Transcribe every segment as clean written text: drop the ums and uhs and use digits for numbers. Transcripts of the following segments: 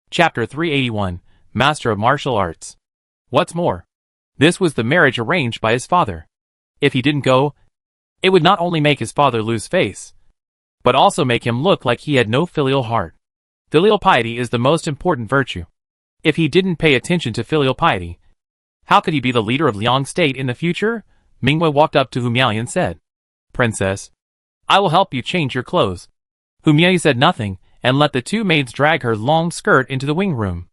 Chapter 381, Master of Martial Arts. What's more, this was the marriage arranged by his father. If he didn't go, it would not only make his father lose face, but also make him look like he had no filial heart. Filial piety is the most important virtue. If he didn't pay attention to filial piety, how could he be the leader of Liang State in the future? Mingwei walked up to Humiao and said, "Princess, I will help you change your clothes." Humiao said nothing, and let the two maids drag her long skirt into the wing room.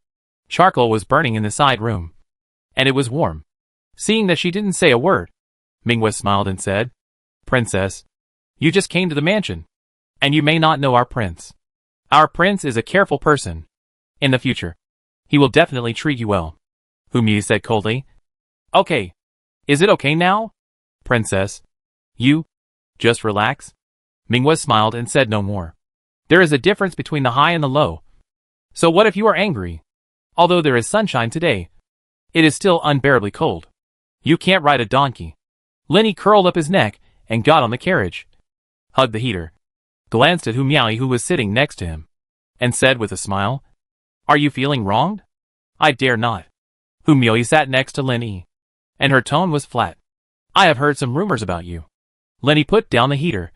Charcoal was burning in the side room, and it was warm. Seeing that she didn't say a word, Mingwei smiled and said, "Princess, you just came to the mansion, and you may not know our prince. Our prince is a careful person. In the future, he will definitely treat you well." Humiao said coldly. "Okay. Is it okay now? Princess, you just relax." Mingwei smiled and said no more. There is a difference between the high and the low. So what if you are angry? Although there is sunshine today, it is still unbearably cold. You can't ride a donkey. Lenny curled up his neck and got on the carriage, hugged the heater, glanced at Humiao who was sitting next to him, and said with a smile, "Are you feeling wronged?" "I dare not." Humiao sat next to Lenny, and her tone was flat. "I have heard some rumors about you." Lenny put down the heater,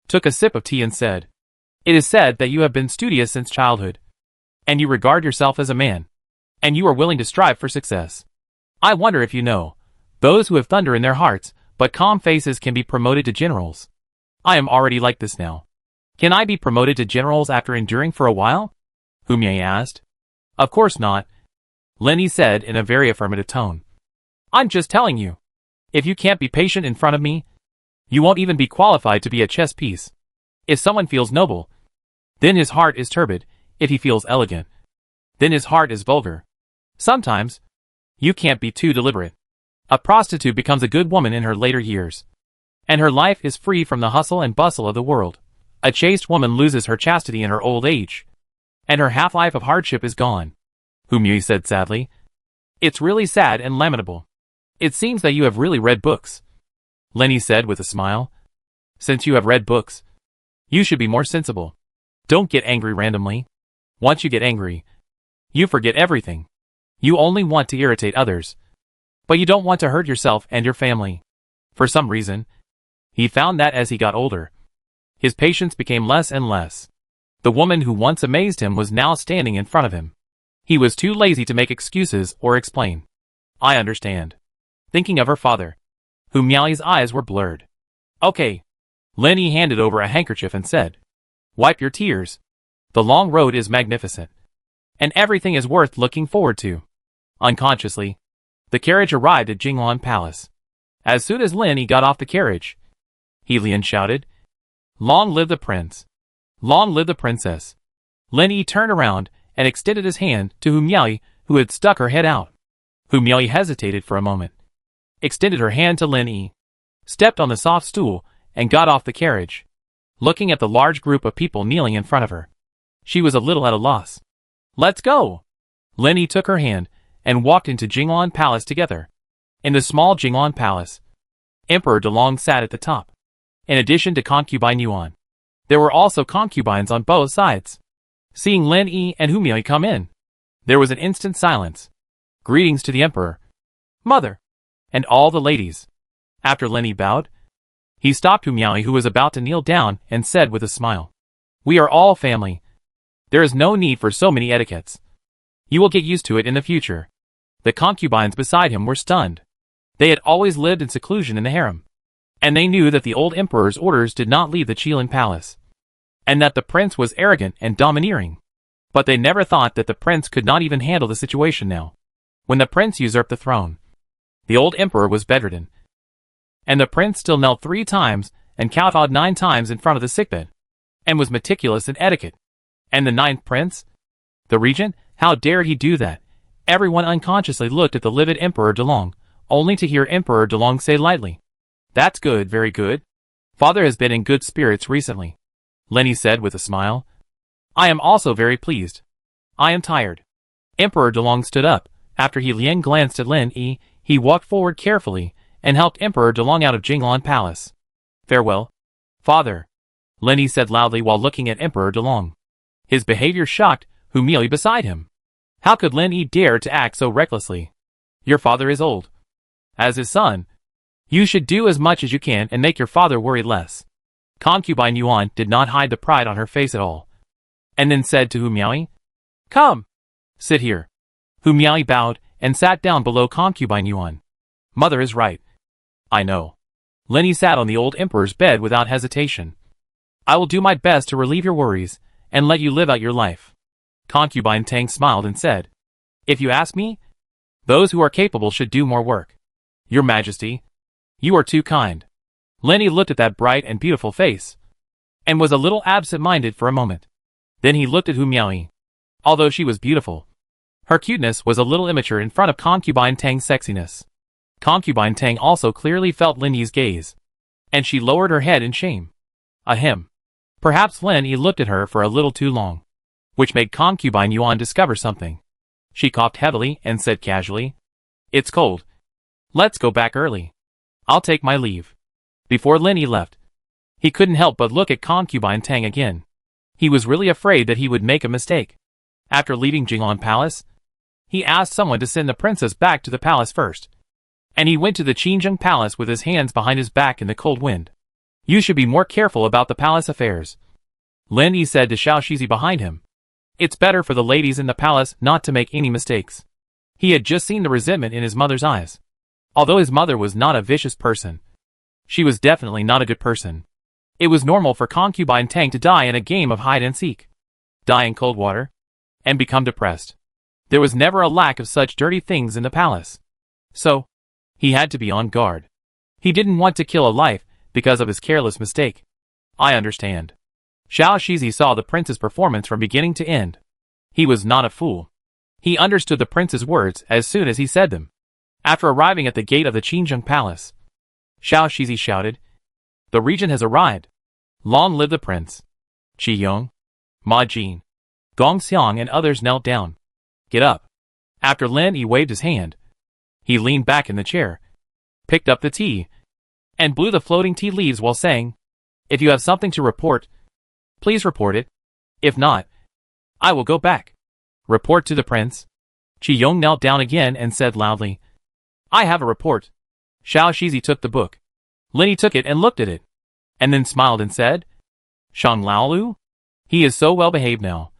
took a sip of tea and said, "It is said that you have been studious since childhood, and you regard yourself as a man, and you are willing to strive for success. I wonder if you know, those who have thunder in their hearts, but calm faces can be promoted to generals. I am already like this now. Can I be promoted to generals after enduring for a while?" Humiao asked. "Of course not," Lenny said in a very affirmative tone. "I'm just telling you. If you can't be patient in front of me, you won't even be qualified to be a chess piece. If someone feels noble, then his heart is turbid. If he feels elegant, then his heart is vulgar. Sometimes, you can't be too deliberate. A prostitute becomes a good woman in her later years, and her life is free from the hustle and bustle of the world. A chaste woman loses her chastity in her old age, and her half-life of hardship is gone." Humiao said sadly. "It's really sad and lamentable. It seems that you have really read books," Lenny said with a smile. "Since you have read books, you should be more sensible. Don't get angry randomly. Once you get angry, you forget everything. You only want to irritate others, but you don't want to hurt yourself and your family." For some reason, he found that as he got older, his patience became less and less. The woman who once amazed him was now standing in front of him. He was too lazy to make excuses or explain. "I understand." Thinking of her father, Humiao's eyes were blurred. "Okay." Lenny handed over a handkerchief and said, "Wipe your tears. The long road is magnificent, and everything is worth looking forward to." Unconsciously, the carriage arrived at Jinglan Palace. As soon as Lenny got off the carriage, Helian shouted, "Long live the prince! Long live the princess!" Lenny turned around and extended his hand to Humiao, who had stuck her head out. Humiao hesitated for a moment, extended her hand to Lenny, stepped on the soft stool, and got off the carriage. Looking at the large group of people kneeling in front of her, she was a little at a loss. "Let's go!" Lenny took her hand and walked into Jinglan Palace together. In the small Jinglan Palace, Emperor Delong sat at the top. In addition to concubine Yuan, there were also concubines on both sides. Seeing Lin Yi and Humiao come in, there was an instant silence. Greetings to the emperor, mother, and all the ladies. After Lin Yi bowed, he stopped Humiao, who was about to kneel down, and said with a smile, "We are all family. There is no need for so many etiquettes. You will get used to it in the future." The concubines beside him were stunned. They had always lived in seclusion in the harem, and they knew that the old emperor's orders did not leave the Qilin Palace, and that the prince was arrogant and domineering. But they never thought that the prince could not even handle the situation now. When the prince usurped the throne, the old emperor was bedridden, and the prince still knelt 3 times and kowtowed 9 times in front of the sickbed, and was meticulous in etiquette. And the 9th prince, the regent, how dared he do that? Everyone unconsciously looked at the livid Emperor Delong, only to hear Emperor Delong say lightly, "That's good, very good. Father has been in good spirits recently," Lenny said with a smile. "I am also very pleased. I am tired." Emperor Delong stood up. After Lien glanced at Lin Yi, he walked forward carefully and helped Emperor Delong out of Jinglan Palace. "Farewell, father," Lenny said loudly while looking at Emperor Delong. His behavior shocked Humiao beside him. How could Lin Yi dare to act so recklessly? Your father is old. As his son, you should do as much as you can and make your father worry less. Concubine Yuan did not hide the pride on her face at all, and then said to Hu Miaoyi, "Come, sit here." Hu Miaoyi bowed and sat down below Concubine Yuan. Mother is right. I know. Lin Yi sat on the old emperor's bed without hesitation. I will do my best to relieve your worries and let you live out your life. Concubine Tang smiled and said, If you ask me, those who are capable should do more work. Your Majesty, you are too kind. Lin Yi looked at that bright and beautiful face, and was a little absent-minded for a moment. Then he looked at Hu Miaoyi. Although she was beautiful, her cuteness was a little immature in front of Concubine Tang's sexiness. Concubine Tang also clearly felt Lin Yi's gaze, and she lowered her head in shame. Ahem. Perhaps Lin Yi looked at her for a little too long, which made Concubine Yuan discover something. She coughed heavily and said casually, It's cold. Let's go back early. I'll take my leave. Before Lin Yi left, he couldn't help but look at Concubine Tang again. He was really afraid that he would make a mistake. After leaving Jinglan Palace, he asked someone to send the princess back to the palace first, and he went to the Qinzheng Palace with his hands behind his back in the cold wind. You should be more careful about the palace affairs, Lin Yi said to Xiao Shizi behind him. It's better for the ladies in the palace not to make any mistakes. He had just seen the resentment in his mother's eyes. Although his mother was not a vicious person, she was definitely not a good person. It was normal for Concubine Tang to die in a game of hide-and-seek, die in cold water, and become depressed. There was never a lack of such dirty things in the palace. So, he had to be on guard. He didn't want to kill a life because of his careless mistake. I understand. Xiao Shizi saw the prince's performance from beginning to end. He was not a fool. He understood the prince's words as soon as he said them. After arriving at the gate of the Qinzheng Palace, Xiao Shizi shouted, The regent has arrived. Long live the prince. Qi Yong, Ma Jin, Gong Xiang and others knelt down. Get up. After Lin Yi waved his hand, he leaned back in the chair, picked up the tea, and blew the floating tea leaves while saying, If you have something to report, please report it. If not, I will go back. Report to the prince. Qi Yong knelt down again and said loudly, I have a report. Xiao Shizi took the book. Lin Yi took it and looked at it, and then smiled and said, Shang Laolu? He is so well behaved now.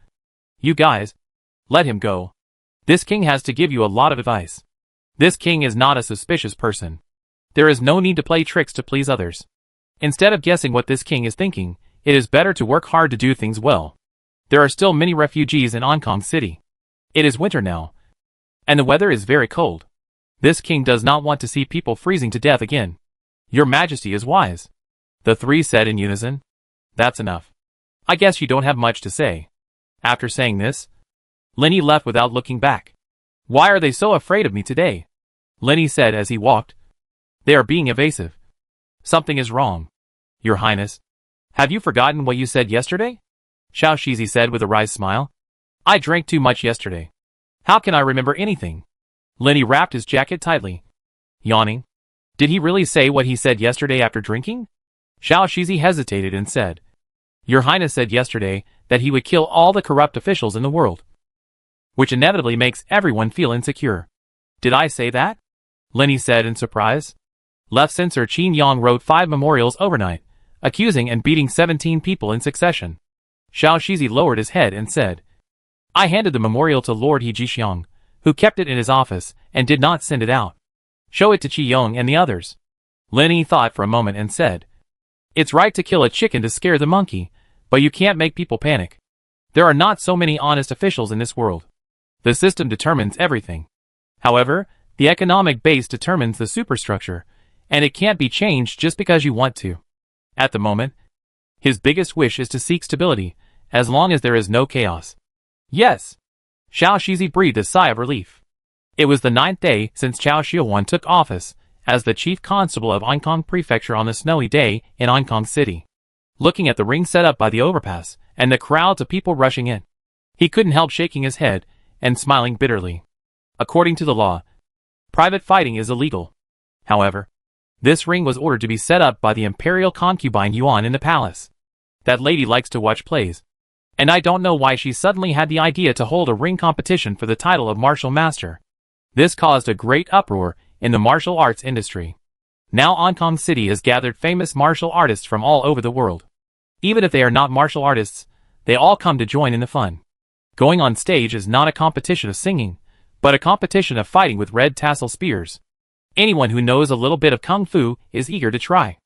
You guys, let him go. This king has to give you a lot of advice. This king is not a suspicious person. There is no need to play tricks to please others. Instead of guessing what this king is thinking, it is better to work hard to do things well. There are still many refugees in Ankang City. It is winter now, and the weather is very cold. This king does not want to see people freezing to death again. Your Majesty is wise. The three said in unison. That's enough. I guess you don't have much to say. After saying this, Lin Yi left without looking back. Why are they so afraid of me today? Lin Yi said as he walked. They are being evasive. Something is wrong. Your Highness, have you forgotten what you said yesterday? Xiao Shizi said with a wry smile. I drank too much yesterday. How can I remember anything? Lin Yi wrapped his jacket tightly, yawning. Did he really say what he said yesterday after drinking? Xiao Shizi hesitated and said, Your Highness said yesterday that he would kill all the corrupt officials in the world, which inevitably makes everyone feel insecure. Did I say that? Lin Yi said in surprise. Left Censor Qin Yang wrote 5 memorials overnight, accusing and beating 17 people in succession. Xiao Shizi lowered his head and said, I handed the memorial to Lord He Jixiang, who kept it in his office and did not send it out. Show it to Qi Yong and the others. Lin Yi thought for a moment and said, It's right to kill a chicken to scare the monkey, but you can't make people panic. There are not so many honest officials in this world. The system determines everything. However, the economic base determines the superstructure, and it can't be changed just because you want to. At the moment, his biggest wish is to seek stability, as long as there is no chaos. Yes. Xiao Shizi breathed a sigh of relief. It was the 9th day since Cao Xiuwan took office as the chief constable of Ankang Prefecture on the snowy day in Ankang City. Looking at the ring set up by the overpass and the crowds of people rushing in, he couldn't help shaking his head and smiling bitterly. According to the law, private fighting is illegal. However, this ring was ordered to be set up by the imperial concubine Yuan in the palace. That lady likes to watch plays. And I don't know why she suddenly had the idea to hold a ring competition for the title of martial master. This caused a great uproar in the martial arts industry. Now Ankong City has gathered famous martial artists from all over the world. Even if they are not martial artists, they all come to join in the fun. Going on stage is not a competition of singing, but a competition of fighting with red tassel spears. Anyone who knows a little bit of kung fu is eager to try.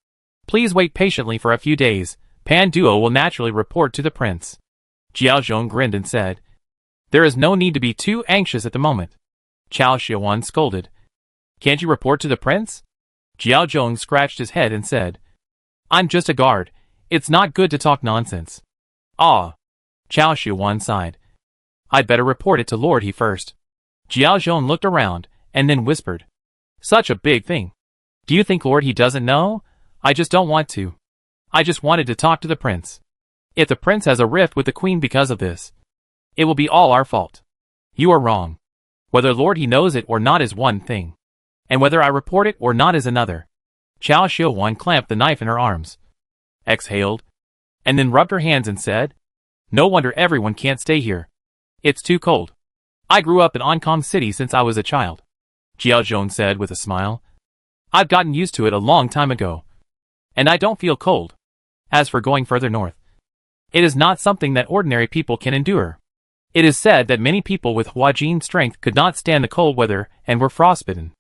Please wait patiently for a few days. Pan Duo will naturally report to the prince. Jiao Zhong grinned and said, "There is no need to be too anxious at the moment." Chao Xiaowan scolded. "Can't you report to the prince?" Jiao Zhong scratched his head and said, "I'm just a guard. It's not good to talk nonsense." "Ah." Chao Xiaowan sighed. "I'd better report it to Lord He first." Jiao Zhong looked around, and then whispered, "Such a big thing. Do you think Lord He doesn't know? I just don't want to. I just wanted to talk to the prince. If the prince has a rift with the queen because of this, it will be all our fault." "You are wrong. Whether Lord He knows it or not is one thing, and whether I report it or not is another." Chao Xiaowan clamped the knife in her arms, exhaled, and then rubbed her hands and said, "No wonder everyone can't stay here. It's too cold. I grew up in Ankong City since I was a child." Jiao Zhong said with a smile, "I've gotten used to it a long time ago, and I don't feel cold. As for going further north, it is not something that ordinary people can endure. It is said that many people with Huajin strength could not stand the cold weather and were frostbitten.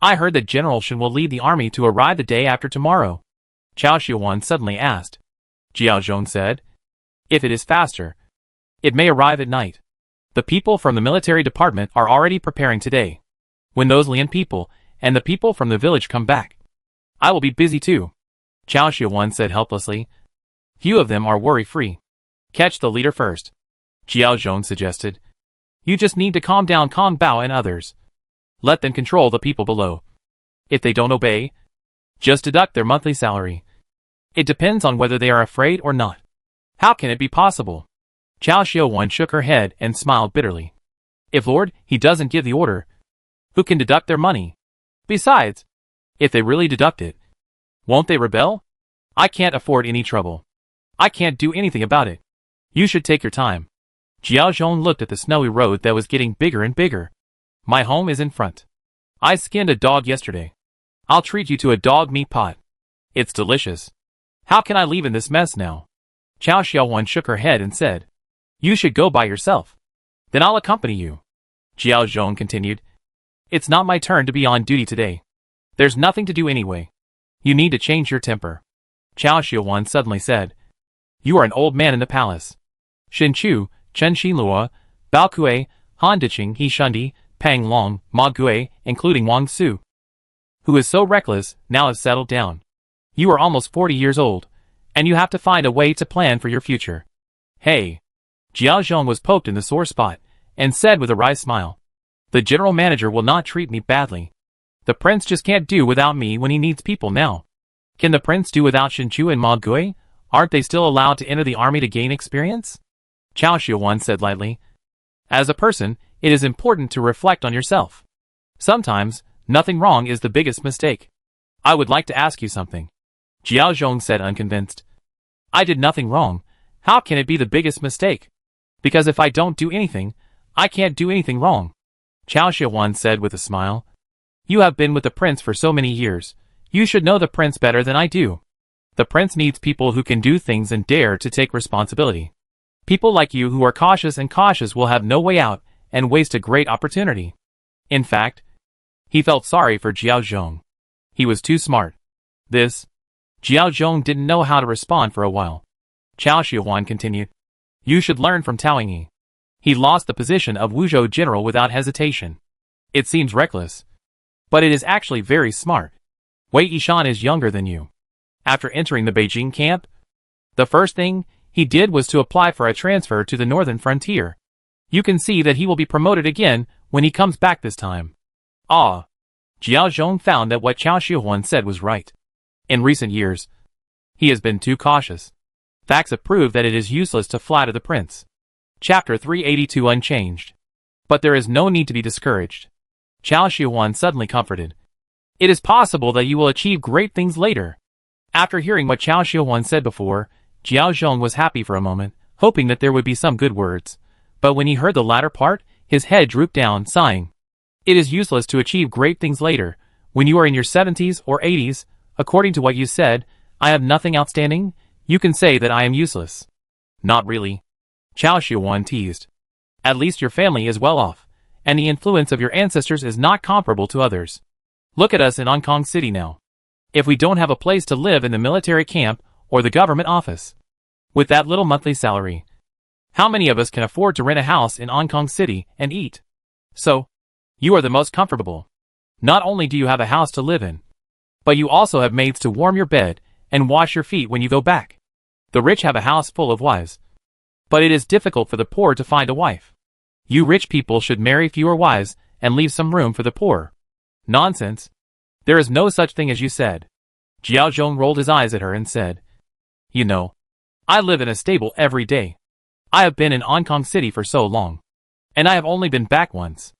I heard that General Shen will lead the army to arrive the day after tomorrow." Chao Xiaowan suddenly asked. Jiao Zhong said, "If it is faster, it may arrive at night. The people from the military department are already preparing today. When those Lian people and the people from the village come back, I will be busy too." Chao Xiaowan said helplessly. "Few of them are worry-free. Catch the leader first," Jiao Zhong suggested. "You just need to calm down Kong Bao and others. Let them control the people below. If they don't obey, just deduct their monthly salary. It depends on whether they are afraid or not." "How can it be possible?" Chao Xiaowan shook her head and smiled bitterly. "If Lord He doesn't give the order, who can deduct their money? Besides, if they really deduct it, won't they rebel? I can't afford any trouble. I can't do anything about it. You should take your time." Jiao Zhong looked at the snowy road that was getting bigger and bigger. "My home is in front. I skinned a dog yesterday. I'll treat you to a dog meat pot. It's delicious. How can I leave in this mess now?" Chao Xiaowan shook her head and said, "You should go by yourself. Then I'll accompany you." Jiao Zhong continued, "It's not my turn to be on duty today. There's nothing to do anyway. You need to change your temper." Chao Xiaowan suddenly said, "You are an old man in the palace. Shen Chu, Chen Xinlua, Bao Kue, Han Diqing, He Shundi, Pang Long, Ma Gue, including Wang Su, who is so reckless, now have settled down. You are almost 40 years old, and you have to find a way to plan for your future." "Hey." Jiao Zhong was poked in the sore spot, and said with a wry smile, "The general manager will not treat me badly. The prince just can't do without me when he needs people now. Can the prince do without Shinchu and Ma Gui? Aren't they still allowed to enter the army to gain experience?" Chao Xiaowan said lightly, "As a person, it is important to reflect on yourself. Sometimes, nothing wrong is the biggest mistake. I would like to ask you something." Jiao Zhong said unconvinced. "I did nothing wrong. How can it be the biggest mistake? Because if I don't do anything, I can't do anything wrong." Chao Xiaowan said with a smile. "You have been with the prince for so many years. You should know the prince better than I do. The prince needs people who can do things and dare to take responsibility. People like you who are cautious will have no way out and waste a great opportunity." In fact, he felt sorry for Jiao Zhong. He was too smart. Jiao Zhong didn't know how to respond for a while. Chao Xiaowan continued, "You should learn from Tao Yingyi. He lost the position of Wuzhou general without hesitation. It seems reckless, but it is actually very smart. Wei Yishan is younger than you. After entering the Beijing camp, the first thing he did was to apply for a transfer to the northern frontier. You can see that he will be promoted again when he comes back this time." Ah. Jiao Zhong found that what Chao Xiaowan said was right. In recent years, he has been too cautious. Facts have proved that it is useless to flatter the prince. Chapter 382 unchanged. But there is no need to be discouraged. Chao Xiaowan suddenly comforted. "It is possible that you will achieve great things later." After hearing what Chao Xiaowan said before, Jiao Zhong was happy for a moment. hoping that there would be some good words. But when he heard the latter part, his head drooped down, sighing. It is useless to achieve great things later. When you are in your 70s or 80s, according to what you said, I have nothing outstanding, you can say that I am useless. Not really. Chao Shihuan teased. At least your family is well off, and the influence of your ancestors is not comparable to others. Look at us in Hong Kong City now. If we don't have a place to live in the military camp or the government office, with that little monthly salary, how many of us can afford to rent a house in Hong Kong City and eat? So, you are the most comfortable. Not only do you have a house to live in, but you also have maids to warm your bed and wash your feet when you go back. The rich have a house full of wives, but it is difficult for the poor to find a wife. You rich people should marry fewer wives and leave some room for the poor. Nonsense. There is no such thing as you said. Jiao Zhong rolled his eyes at her and said, You know, I live in a stable every day. I have been in Hong Kong City for so long, and I have only been back once.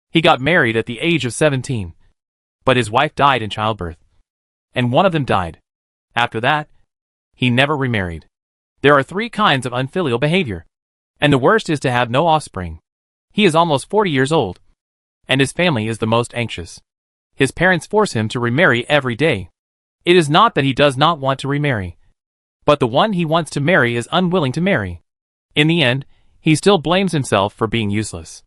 He got married at the age of 17, but his wife died in childbirth, and one of them died. After that, he never remarried. There are 3 kinds of unfilial behavior, and the worst is to have no offspring. He is almost 40 years old, and his family is the most anxious. His parents force him to remarry every day. It is not that he does not want to remarry, but the one he wants to marry is unwilling to marry. In the end, he still blames himself for being useless.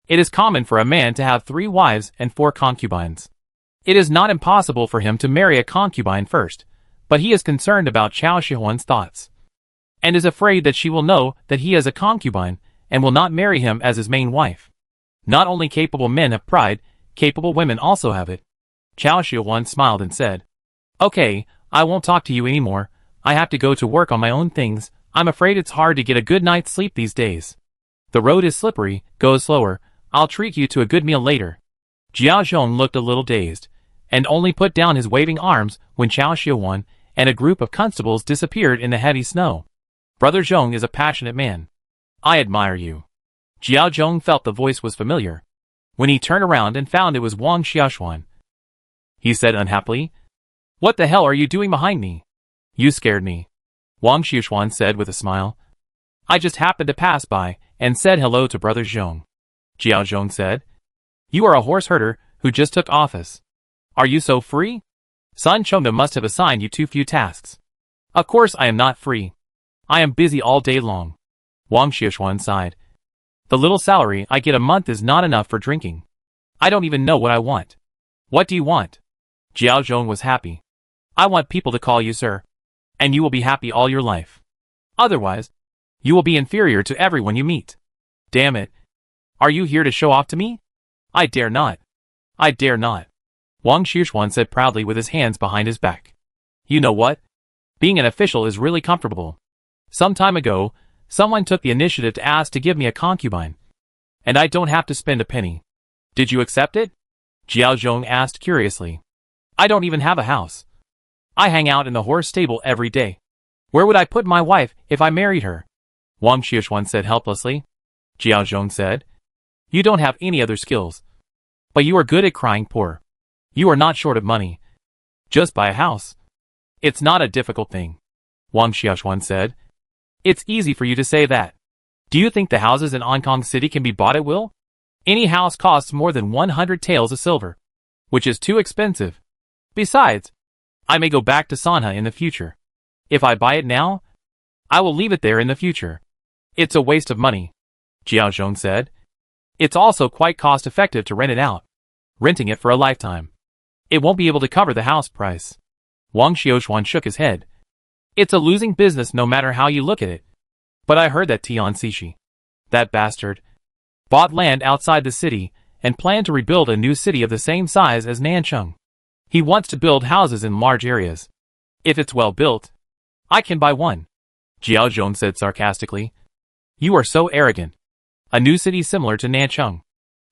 It is common for a man to have 3 wives and 4 concubines. It is not impossible for him to marry a concubine first, but he is concerned about Chao Shihuan's thoughts, and is afraid that she will know that he is a concubine and will not marry him as his main wife. Not only capable men have pride, capable women also have it. Chao Shihuan smiled and said, Okay, I won't talk to you anymore. I have to go to work on my own things. I'm afraid it's hard to get a good night's sleep these days. The road is slippery, go slower. I'll treat you to a good meal later. Jiao Zhong looked a little dazed, and only put down his waving arms when Chao Shihuan and a group of constables disappeared in the heavy snow. Brother Zhong is a passionate man. I admire you. Jiao Zhong felt the voice was familiar, when he turned around and found it was Wang Xiaoshuan. He said unhappily, What the hell are you doing behind me? You scared me. Wang Xiaoshuan said with a smile. I just happened to pass by and said hello to Brother Zhong. Jiao Zhong said, You are a horse herder who just took office. Are you so free? Sun Chongda must have assigned you too few tasks. Of course I am not free. I am busy all day long. Wang Xiaoshuan sighed. The little salary I get a month is not enough for drinking. I don't even know what I want. What do you want? Jiao Zhong was happy. I want people to call you sir, and you will be happy all your life. Otherwise, you will be inferior to everyone you meet. Damn it. Are you here to show off to me? I dare not. I dare not. Wang Xiaoshuan said proudly with his hands behind his back. You know what? Being an official is really comfortable. Some time ago, someone took the initiative to ask to give me a concubine, and I don't have to spend a penny. Did you accept it? Jiao Zhong asked curiously. I don't even have a house. I hang out in the horse stable every day. Where would I put my wife if I married her? Wang Xiaoshuan said helplessly. Jiao Zhong said, You don't have any other skills, but you are good at crying poor. You are not short of money. Just buy a house. It's not a difficult thing. Wang Xiaoshuan said. It's easy for you to say that. Do you think the houses in Hong Kong City can be bought at will? Any house costs more than 100 taels of silver, which is too expensive. Besides, I may go back to Sanha in the future. If I buy it now, I will leave it there in the future. It's a waste of money, Jiao Zhong said. It's also quite cost-effective to rent it out, renting it for a lifetime. It won't be able to cover the house price. Wang Xiaoshuan shook his head. It's a losing business no matter how you look at it. But I heard that Tian Xixi, that bastard, bought land outside the city and planned to rebuild a new city of the same size as Nancheng. He wants to build houses in large areas. If it's well built, I can buy one. Jiao Zhong said sarcastically. You are so arrogant. A new city similar to Nancheng.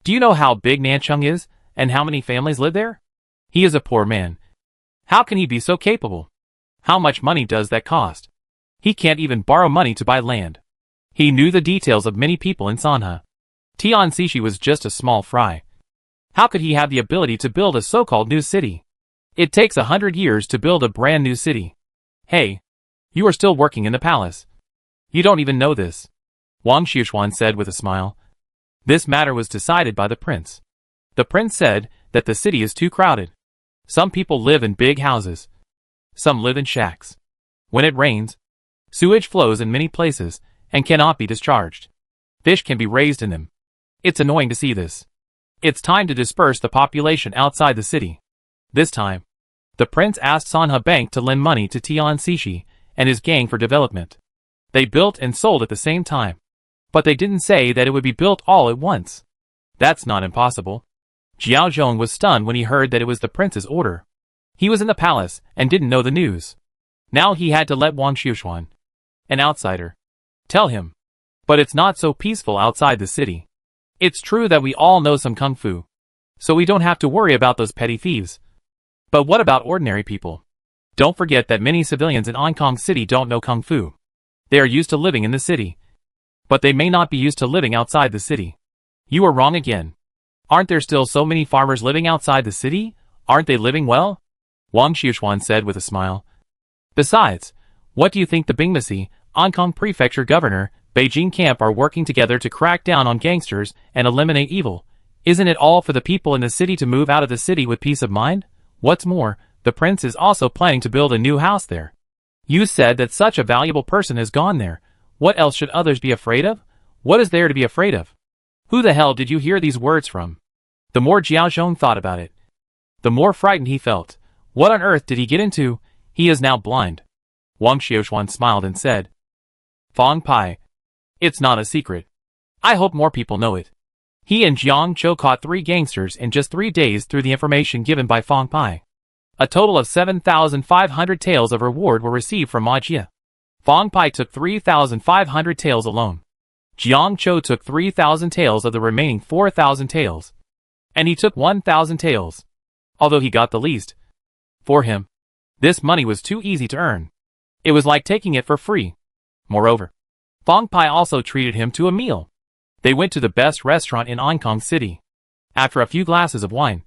Do you know how big Nancheng is and how many families live there? He is a poor man. How can he be so capable? How much money does that cost? He can't even borrow money to buy land. He knew the details of many people in Sanha. Tian Xixi was just a small fry. How could he have the ability to build a so-called new city? It takes 100 years to build a brand new city. Hey, you are still working in the palace. You don't even know this, Wang Xiushuan said with a smile. This matter was decided by the prince. The prince said that the city is too crowded. Some people live in big houses. Some live in shacks. When it rains, sewage flows in many places and cannot be discharged. Fish can be raised in them. It's annoying to see this. It's time to disperse the population outside the city. This time, the prince asked Sanha Bank to lend money to Tian Xixi and his gang for development. They built and sold at the same time. But they didn't say that it would be built all at once. That's not impossible. Jiao Zhong was stunned when he heard that it was the prince's order. He was in the palace and didn't know the news. Now he had to let Wang Xiushuan, an outsider, tell him. But it's not so peaceful outside the city. It's true that we all know some kung fu, so we don't have to worry about those petty thieves. But what about ordinary people? Don't forget that many civilians in Hong Kong City don't know kung fu. They are used to living in the city, but they may not be used to living outside the city. You are wrong again. Aren't there still so many farmers living outside the city? Aren't they living well? Wang Xiushuan said with a smile. Besides, what do you think the Bingmasi, Hong Kong Prefecture Governor, Beijing camp are working together to crack down on gangsters and eliminate evil? Isn't it all for the people in the city to move out of the city with peace of mind? What's more, the prince is also planning to build a new house there. You said that such a valuable person has gone there. What else should others be afraid of? What is there to be afraid of? Who the hell did you hear these words from? The more Jiao Zhong thought about it, the more frightened he felt. What on earth did he get into? He is now blind. Wang Xiushuan smiled and said, Fang Pai. It's not a secret. I hope more people know it. He and Jiang Zhou caught 3 gangsters in just 3 days through the information given by Fang Pai. A total of 7,500 taels of reward were received from Ma Jie. Fang Pai took 3,500 taels alone. Jiang Zhou took 3,000 taels of the remaining 4,000 taels. And he took 1,000 taels. Although he got the least. For him, this money was too easy to earn. It was like taking it for free. Moreover, Fang Pai also treated him to a meal. They went to the best restaurant in Hong Kong City. After a few glasses of wine,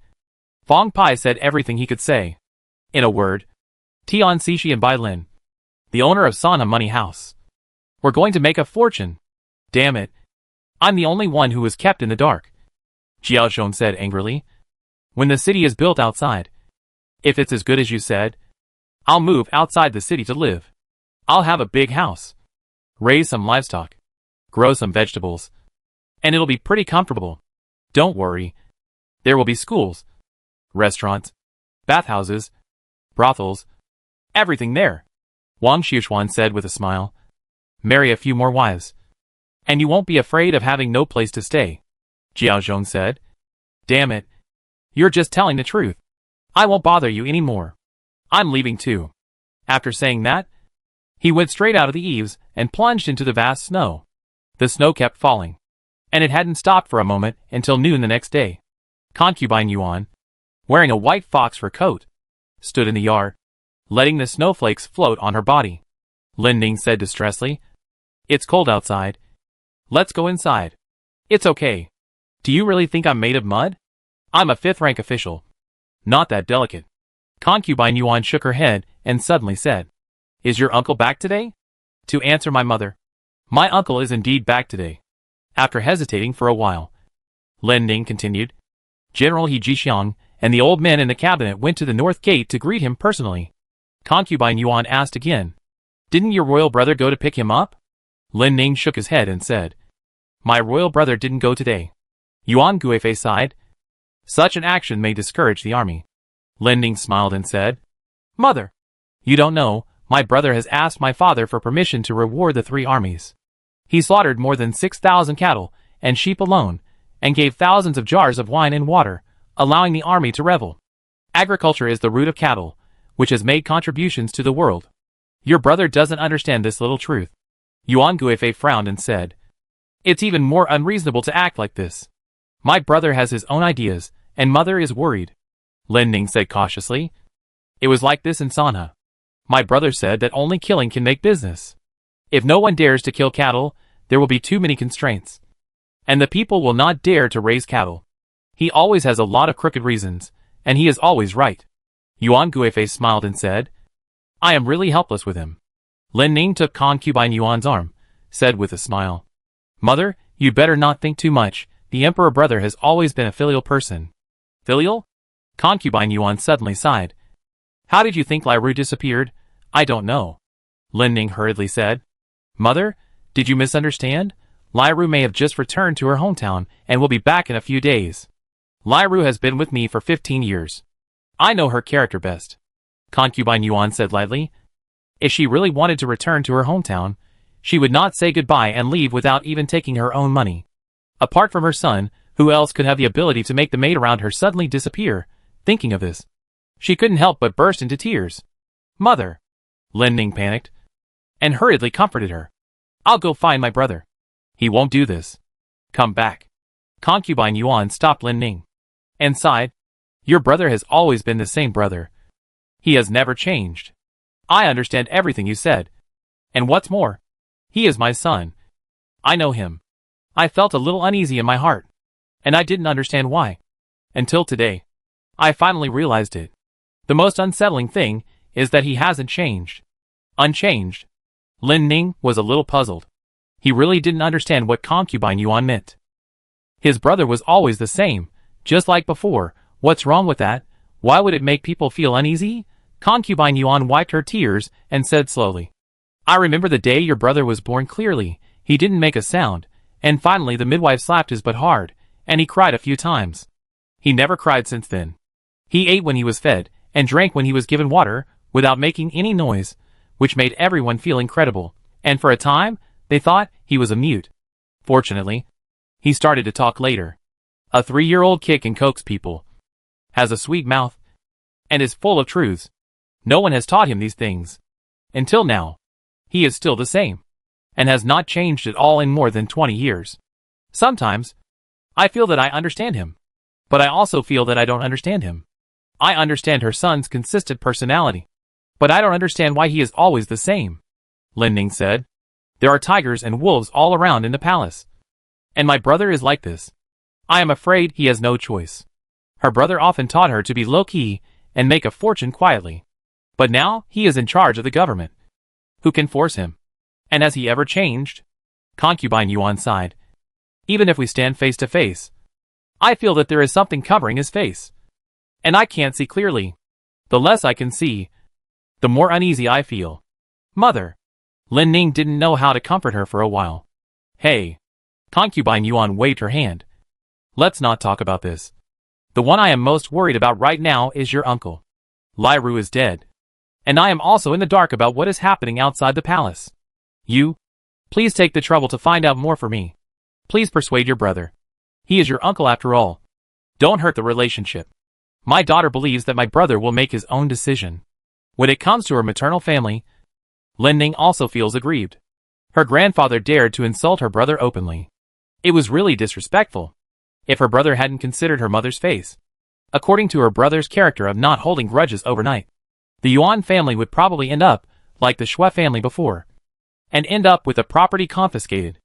Fang Pai said everything he could say. In a word, Tian Xixi and Bai Lin, the owner of Sanha Money House, we're going to make a fortune. Damn it. I'm the only one who was kept in the dark. Jiao Zhong said angrily. When the city is built outside, if it's as good as you said, I'll move outside the city to live. I'll have a big house, raise some livestock, grow some vegetables, and it'll be pretty comfortable. Don't worry. There will be schools, restaurants, bathhouses, brothels, everything there. Wang Xiushuan said with a smile. Marry a few more wives, and you won't be afraid of having no place to stay. Jiao Zhong said. Damn it. You're just telling the truth. I won't bother you anymore. I'm leaving too. After saying that, he went straight out of the eaves and plunged into the vast snow. The snow kept falling, and it hadn't stopped for a moment until noon the next day. Concubine Yuan, wearing a white fox fur coat, stood in the yard, letting the snowflakes float on her body. Lin Ning said distressfully, It's cold outside. Let's go inside. It's okay. Do you really think I'm made of mud? I'm a 5th-rank official. Not that delicate. Concubine Yuan shook her head and suddenly said, Is your uncle back today? To answer my mother, my uncle is indeed back today. After hesitating for a while, Lin Ning continued, General He Jixiang and the old men in the cabinet went to the north gate to greet him personally. Concubine Yuan asked again, Didn't your royal brother go to pick him up? Lin Ning shook his head and said, My royal brother didn't go today. Yuan Guifei sighed. Such an action may discourage the army. Lin Ning smiled and said, Mother, you don't know, my brother has asked my father for permission to reward the 3 armies. He slaughtered more than 6,000 cattle and sheep alone, and gave thousands of jars of wine and water, allowing the army to revel. Agriculture is the root of cattle, which has made contributions to the world. Your brother doesn't understand this little truth. Yuan Guifei frowned and said, It's even more unreasonable to act like this. My brother has his own ideas, and mother is worried. Lin Ning said cautiously. It was like this in Sanha. My brother said that only killing can make business. If no one dares to kill cattle, there will be too many constraints. And the people will not dare to raise cattle. He always has a lot of crooked reasons, and he is always right. Yuan Guifei smiled and said, I am really helpless with him. Lin Ning took concubine Yuan's arm, said with a smile. Mother, you'd better not think too much. The emperor brother has always been a filial person. Filial? Concubine Yuan suddenly sighed. How did you think Lai Ru disappeared? I don't know. Lin Ning hurriedly said. Mother, did you misunderstand? Lai Ru may have just returned to her hometown and will be back in a few days. Lai Ru has been with me for 15 years. I know her character best. Concubine Yuan said lightly. If she really wanted to return to her hometown, she would not say goodbye and leave without even taking her own money. Apart from her son, who else could have the ability to make the maid around her suddenly disappear? Thinking of this, she couldn't help but burst into tears. Mother! Lin Ning panicked and hurriedly comforted her. I'll go find my brother. He won't do this. Come back. Concubine Yuan stopped Lin Ning and sighed. Your brother has always been the same brother. He has never changed. I understand everything you said. And what's more, he is my son. I know him. I felt a little uneasy in my heart, and I didn't understand why. Until today, I finally realized it. The most unsettling thing is that he hasn't changed. Unchanged. Lin Ning was a little puzzled. He really didn't understand what Concubine Yuan meant. His brother was always the same, just like before. What's wrong with that? Why would it make people feel uneasy? Concubine Yuan wiped her tears and said slowly. I remember the day your brother was born clearly. He didn't make a sound, and finally the midwife slapped his butt hard, and he cried a few times. He never cried since then. He ate when he was fed, and drank when he was given water, without making any noise, which made everyone feel incredible, and for a time, they thought he was a mute. Fortunately, he started to talk later. A 3-year-old kick and coax people, has a sweet mouth, and is full of truths. No one has taught him these things. Until now, he is still the same, and has not changed at all in more than 20 years. Sometimes, I feel that I understand him, but I also feel that I don't understand him. I understand her son's consistent personality, but I don't understand why he is always the same. Lin Ning said. There are tigers and wolves all around in the palace. And my brother is like this. I am afraid he has no choice. Her brother often taught her to be low-key and make a fortune quietly. But now he is in charge of the government. Who can force him? And has he ever changed? Concubine Yuan sighed. Even if we stand face to face, I feel that there is something covering his face. And I can't see clearly. The less I can see, the more uneasy I feel. Mother! Lin Ning didn't know how to comfort her for a while. Hey! Concubine Yuan waved her hand. Let's not talk about this. The one I am most worried about right now is your uncle. Lai Ru is dead. And I am also in the dark about what is happening outside the palace. You, please take the trouble to find out more for me. Please persuade your brother. He is your uncle after all. Don't hurt the relationship. My daughter believes that my brother will make his own decision. When it comes to her maternal family, Lin Ning also feels aggrieved. Her grandfather dared to insult her brother openly. It was really disrespectful. If her brother hadn't considered her mother's face, according to her brother's character of not holding grudges overnight, the Yuan family would probably end up like the Shui family before, and end up with the property confiscated.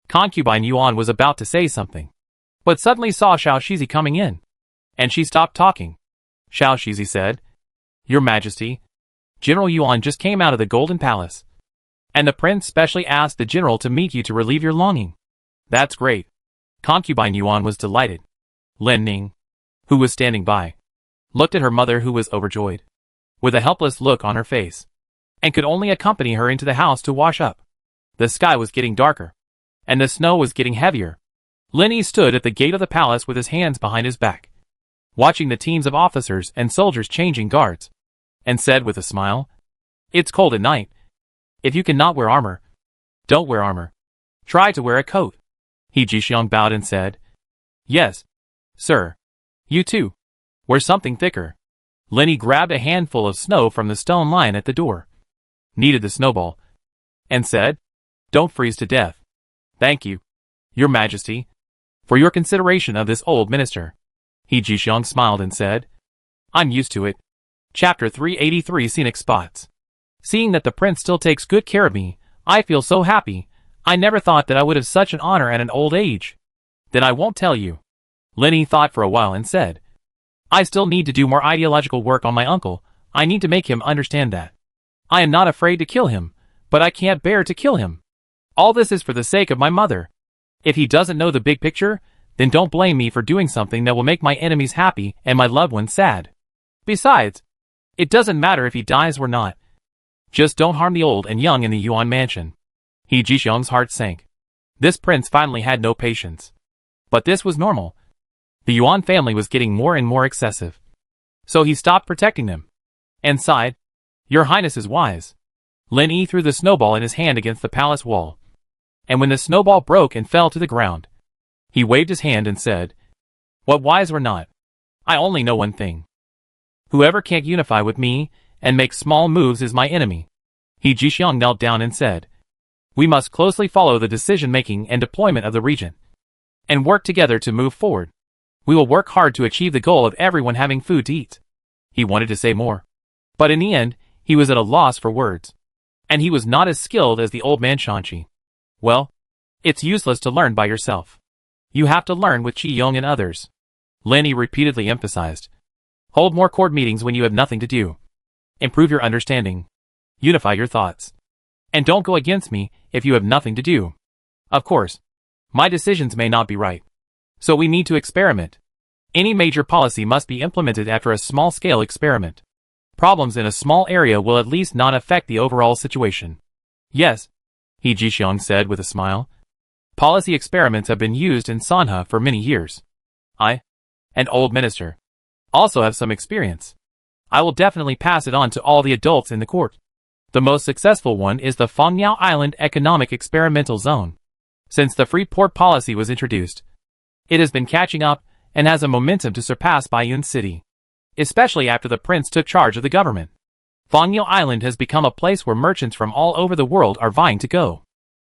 Concubine Yuan was about to say something, but suddenly saw Xiao Shizi coming in, and she stopped talking. Xiao Shizi said, Your Majesty, General Yuan just came out of the Golden Palace, and the prince specially asked the general to meet you to relieve your longing. That's great. Concubine Yuan was delighted. Lin Ning, who was standing by, looked at her mother who was overjoyed, with a helpless look on her face, and could only accompany her into the house to wash up. The sky was getting darker, and the snow was getting heavier. Lin Yi stood at the gate of the palace with his hands behind his back, watching the teams of officers and soldiers changing guards, and said with a smile, It's cold at night. If you cannot wear armor, don't wear armor. Try to wear a coat. He Jixiang bowed and said, Yes, sir. You too. Wear something thicker. Lin Yi grabbed a handful of snow from the stone lion at the door, kneaded the snowball, and said, Don't freeze to death. Thank you, Your Majesty, for your consideration of this old minister. He Jixiang smiled and said, I'm used to it. Chapter 383 Scenic Spots. Seeing that the prince still takes good care of me, I feel so happy. I never thought that I would have such an honor at an old age. Then I won't tell you. Lin Yi thought for a while and said, I still need to do more ideological work on my uncle. I need to make him understand that I am not afraid to kill him, but I can't bear to kill him. All this is for the sake of my mother. If he doesn't know the big picture, then don't blame me for doing something that will make my enemies happy and my loved ones sad. Besides, it doesn't matter if he dies or not. Just don't harm the old and young in the Yuan mansion. He Jixiang's heart sank. This prince finally had no patience. But this was normal. The Yuan family was getting more and more excessive. So he stopped protecting them. And sighed, "Your Highness is wise." Lin Yi threw the snowball in his hand against the palace wall. And when the snowball broke and fell to the ground, he waved his hand and said, "What wise or not? I only know one thing. Whoever can't unify with me and make small moves is my enemy." He Jixiang knelt down and said, "We must closely follow the decision-making and deployment of the region, and work together to move forward. We will work hard to achieve the goal of everyone having food to eat." He wanted to say more, but in the end, he was at a loss for words. And he was not as skilled as the old man Shanqi. "Well, it's useless to learn by yourself. You have to learn with Qi Yong and others," Lin Yi repeatedly emphasized. "Hold more court meetings when you have nothing to do. Improve your understanding. Unify your thoughts. And don't go against me if you have nothing to do. Of course, my decisions may not be right. So we need to experiment. Any major policy must be implemented after a small-scale experiment. Problems in a small area will at least not affect the overall situation." "Yes," He Jixiang said with a smile. "Policy experiments have been used in Sanha for many years. I, an old minister, also have some experience. I will definitely pass it on to all the adults in the court. The most successful one is the Fengmiao Island Economic Experimental Zone. Since the free port policy was introduced, it has been catching up and has a momentum to surpass Baiyun City, especially after the prince took charge of the government. Fengmiao Island has become a place where merchants from all over the world are vying to go.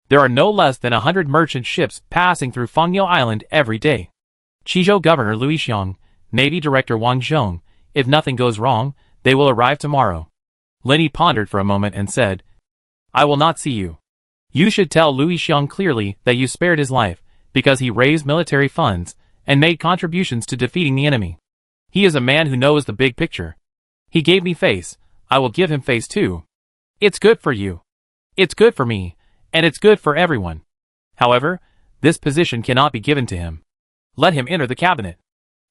There are no less than 100 merchant ships passing through Fengmiao Island every day. Qizhou Governor Liu Xiang, Navy Director Wang Zhong, if nothing goes wrong, they will arrive tomorrow." Lin Yi pondered for a moment and said, "I will not see you. You should tell Liu Xiang clearly that you spared his life, because he raised military funds and made contributions to defeating the enemy. He is a man who knows the big picture. He gave me face, I will give him face too. It's good for you. It's good for me, and it's good for everyone. However, this position cannot be given to him. Let him enter the cabinet."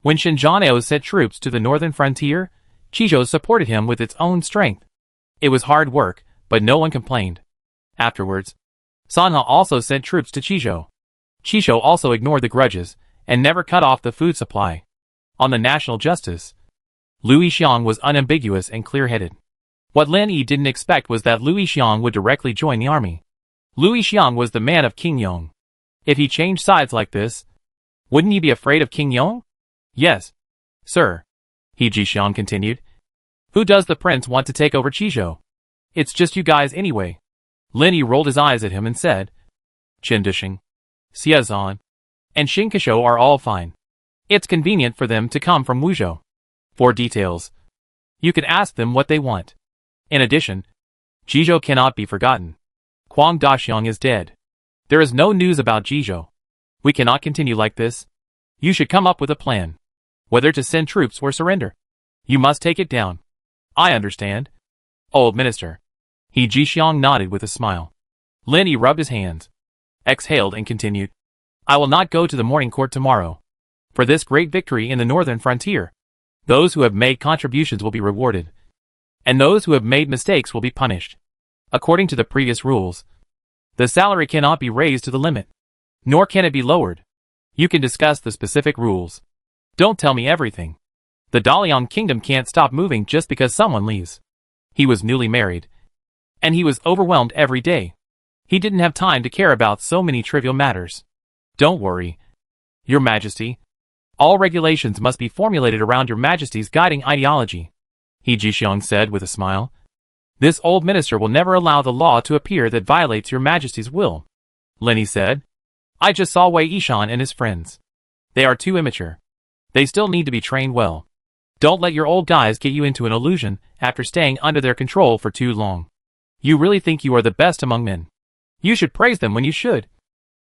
When Xinjiang sent troops to the northern frontier, Qizhou supported him with its own strength. It was hard work, but no one complained. Afterwards, Sanha also sent troops to Qizhou. Qizhou also ignored the grudges and never cut off the food supply. On the national justice, Liu Xiang was unambiguous and clear-headed. What Lin Yi didn't expect was that Liu Xiang would directly join the army. Liu Xiang was the man of King Yong. If he changed sides like this, wouldn't he be afraid of King Yong? "Yes, sir," He Jixiang continued. "Who does the prince want to take over Qizhou? It's just you guys anyway." Lin Yi rolled his eyes at him and said, "Qin Disheng, Xiezan, and Xinkishou are all fine. It's convenient for them to come from Wuzhou. For details, you can ask them what they want. In addition, Qizhou cannot be forgotten. Huang Daxiang is dead. There is no news about Qizhou. We cannot continue like this. You should come up with a plan. Whether to send troops or surrender. You must take it down." "I understand, old minister." He Jixiang nodded with a smile. Lin Yi rubbed his hands, exhaled and continued, "I will not go to the morning court tomorrow. For this great victory in the northern frontier, those who have made contributions will be rewarded, and those who have made mistakes will be punished. According to the previous rules, the salary cannot be raised to the limit, nor can it be lowered. You can discuss the specific rules. Don't tell me everything. The Dalian kingdom can't stop moving just because someone leaves." He was newly married, and he was overwhelmed every day. He didn't have time to care about so many trivial matters. "Don't worry, Your Majesty. All regulations must be formulated around Your Majesty's guiding ideology," He Jixiang said with a smile. "This old minister will never allow the law to appear that violates Your Majesty's will," Lin Yi said. "I just saw Wei Yishan and his friends. They are too immature. They still need to be trained well. Don't let your old guys get you into an illusion after staying under their control for too long. You really think you are the best among men. You should praise them when you should,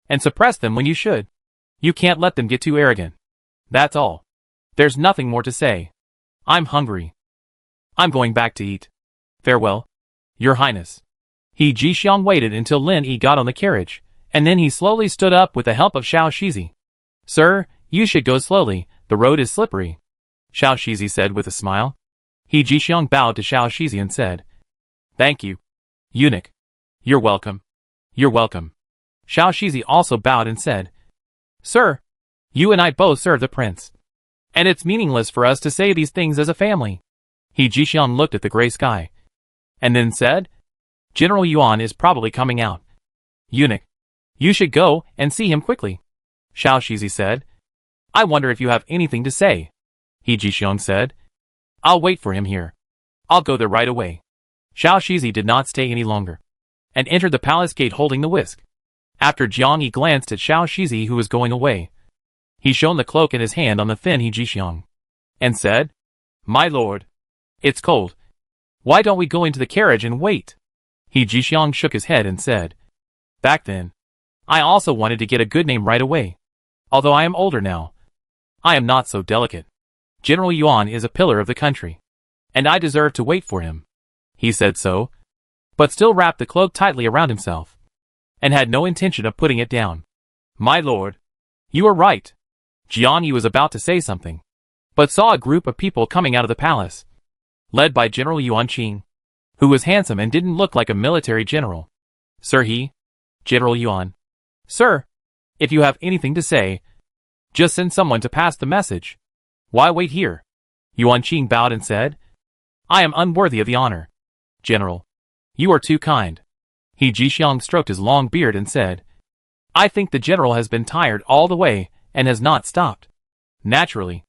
and suppress them when you should. You can't let them get too arrogant. That's all. There's nothing more to say. I'm hungry. I'm going back to eat. Farewell, Your Highness." He Jixiang waited until Lin Yi got on the carriage, And then he slowly stood up with the help of Xiao Shizi. Sir, you should go slowly, the road is slippery, Xiao Shizi said with a smile. He Jixiang bowed to Xiao Shizi and said, Thank you, eunuch. You're welcome. You're welcome. Xiao Shizi also bowed and said, Sir, you and I both serve the prince. And it's meaningless for us to say these things as a family. He Jixiang looked at the gray sky. And then said, General Yuan is probably coming out. Eunuch, you should go and see him quickly. Xiao Shizi said, I wonder if you have anything to say. He Jixiang said, I'll wait for him here. I'll go there right away. Xiao Shizi did not stay any longer, and entered the palace gate holding the whisk. After Jiang Yi glanced at Xiao Shizi who was going away, he shone the cloak in his hand on the thin He Jixiang, and said, My lord, it's cold. Why don't we go into the carriage and wait? He Jixiang shook his head and said, Back then, I also wanted to get a good name right away. Although I am older now, I am not so delicate. General Yuan is a pillar of the country, and I deserve to wait for him. He said so, but still wrapped the cloak tightly around himself, and had no intention of putting it down. My lord, you are right. Jiang Yi was about to say something, but saw a group of people coming out of the palace, led by General Yuan Qing, who was handsome and didn't look like a military general. Sir, he, General Yuan. Sir, if you have anything to say, just send someone to pass the message. Why wait here? Yuan Qing bowed and said, I am unworthy of the honor. General, you are too kind. He Jixiang stroked his long beard and said, I think the general has been tired all the way and has not stopped. Naturally,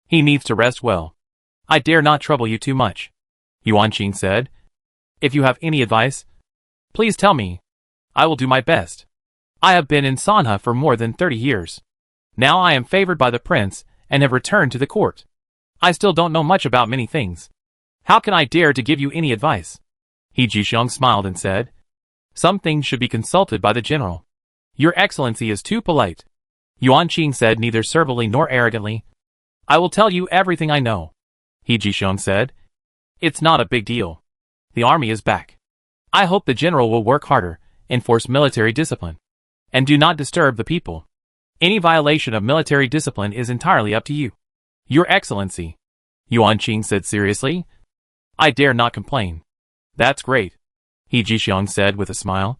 he needs to rest well. I dare not trouble you too much. Yuan Qing said, If you have any advice, please tell me. I will do my best. I have been in Sanha for more than 30 years. Now I am favored by the prince and have returned to the court. I still don't know much about many things. How can I dare to give you any advice? He Jixiang smiled and said, Some things should be consulted by the general. Your excellency is too polite. Yuan Qing said neither servilely nor arrogantly, I will tell you everything I know. He Jixiang said, It's not a big deal. The army is back. I hope the general will work harder, enforce military discipline, and do not disturb the people. Any violation of military discipline is entirely up to you. Your Excellency, Yuan Qing said seriously, I dare not complain. That's great, He Jixiang said with a smile.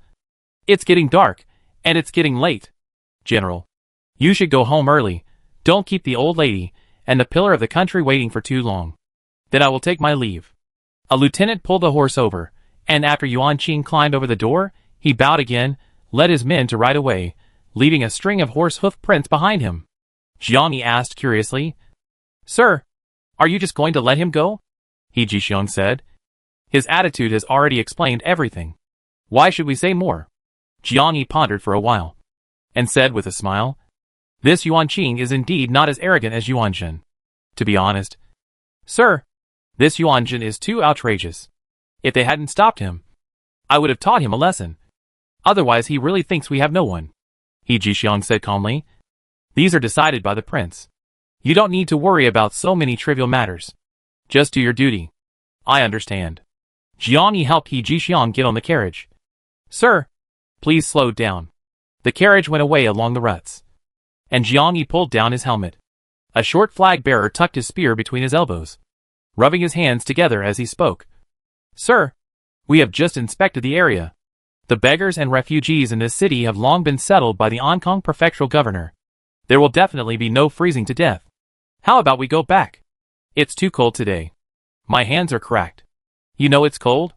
It's getting dark, and it's getting late. General, you should go home early. Don't keep the old lady and the pillar of the country waiting for too long. Then I will take my leave. A lieutenant pulled the horse over, and after Yuan Qing climbed over the door, he bowed again, led his men to ride away, leaving a string of horse hoof prints behind him. Jiang Yi asked curiously, Sir, are you just going to let him go? He Jixiang said. His attitude has already explained everything. Why should we say more? Jiang Yi pondered for a while, and said with a smile, This Yuan Qing is indeed not as arrogant as Yuan Zhen. To be honest, Sir, this Yuan Zhen is too outrageous. If they hadn't stopped him, I would have taught him a lesson. Otherwise he really thinks we have no one. He Jixiang said calmly, These are decided by the prince. You don't need to worry about so many trivial matters. Just do your duty. I understand. Jiang Yi helped He Jixiang get on the carriage. Sir, please slow down. The carriage went away along the ruts, and Jiang Yi pulled down his helmet. A short flag bearer tucked his spear between his elbows, rubbing his hands together as he spoke. Sir, we have just inspected the area. The beggars and refugees in this city have long been settled by the Ankang prefectural governor. There will definitely be no freezing to death. How about we go back? It's too cold today. My hands are cracked. You know it's cold?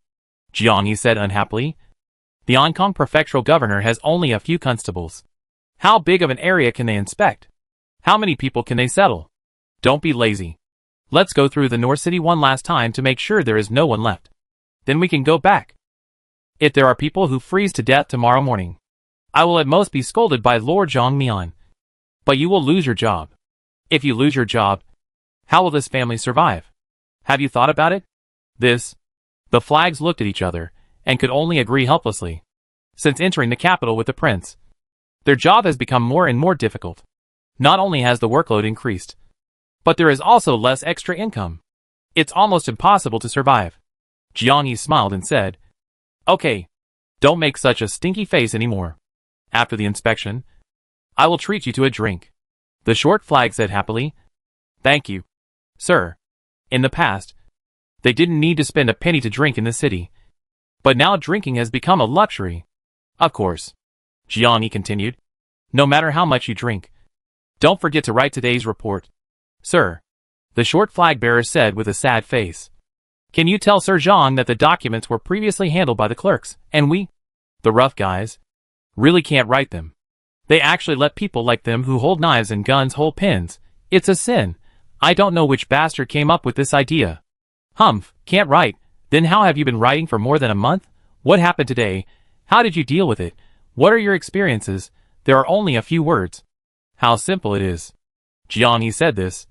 Jiang Yi said unhappily. The Ankang prefectural governor has only a few constables. How big of an area can they inspect? How many people can they settle? Don't be lazy. Let's go through the North City one last time to make sure there is no one left. Then we can go back. If there are people who freeze to death tomorrow morning, I will at most be scolded by Lord Zhang Mian. But you will lose your job. If you lose your job, how will this family survive? Have you thought about it? The flags looked at each other, and could only agree helplessly. Since entering the capital with the prince, their job has become more and more difficult. Not only has the workload increased, but there is also less extra income. It's almost impossible to survive. Jiang Yi smiled and said, Okay, don't make such a stinky face anymore. After the inspection, I will treat you to a drink. The short flag said happily. Thank you, sir. In the past, they didn't need to spend a penny to drink in the city. But now drinking has become a luxury. Of course, Jiang continued. No matter how much you drink, don't forget to write today's report. Sir, the short flag bearer said with a sad face. Can you tell Sir Zhang that the documents were previously handled by the clerks, and we, the rough guys, really can't write them? They actually let people like them who hold knives and guns hold pens. It's a sin. I don't know which bastard came up with this idea. Humph, can't write. Then how have you been writing for more than a month? What happened today? How did you deal with it? What are your experiences? There are only a few words. How simple it is. Jiang said this.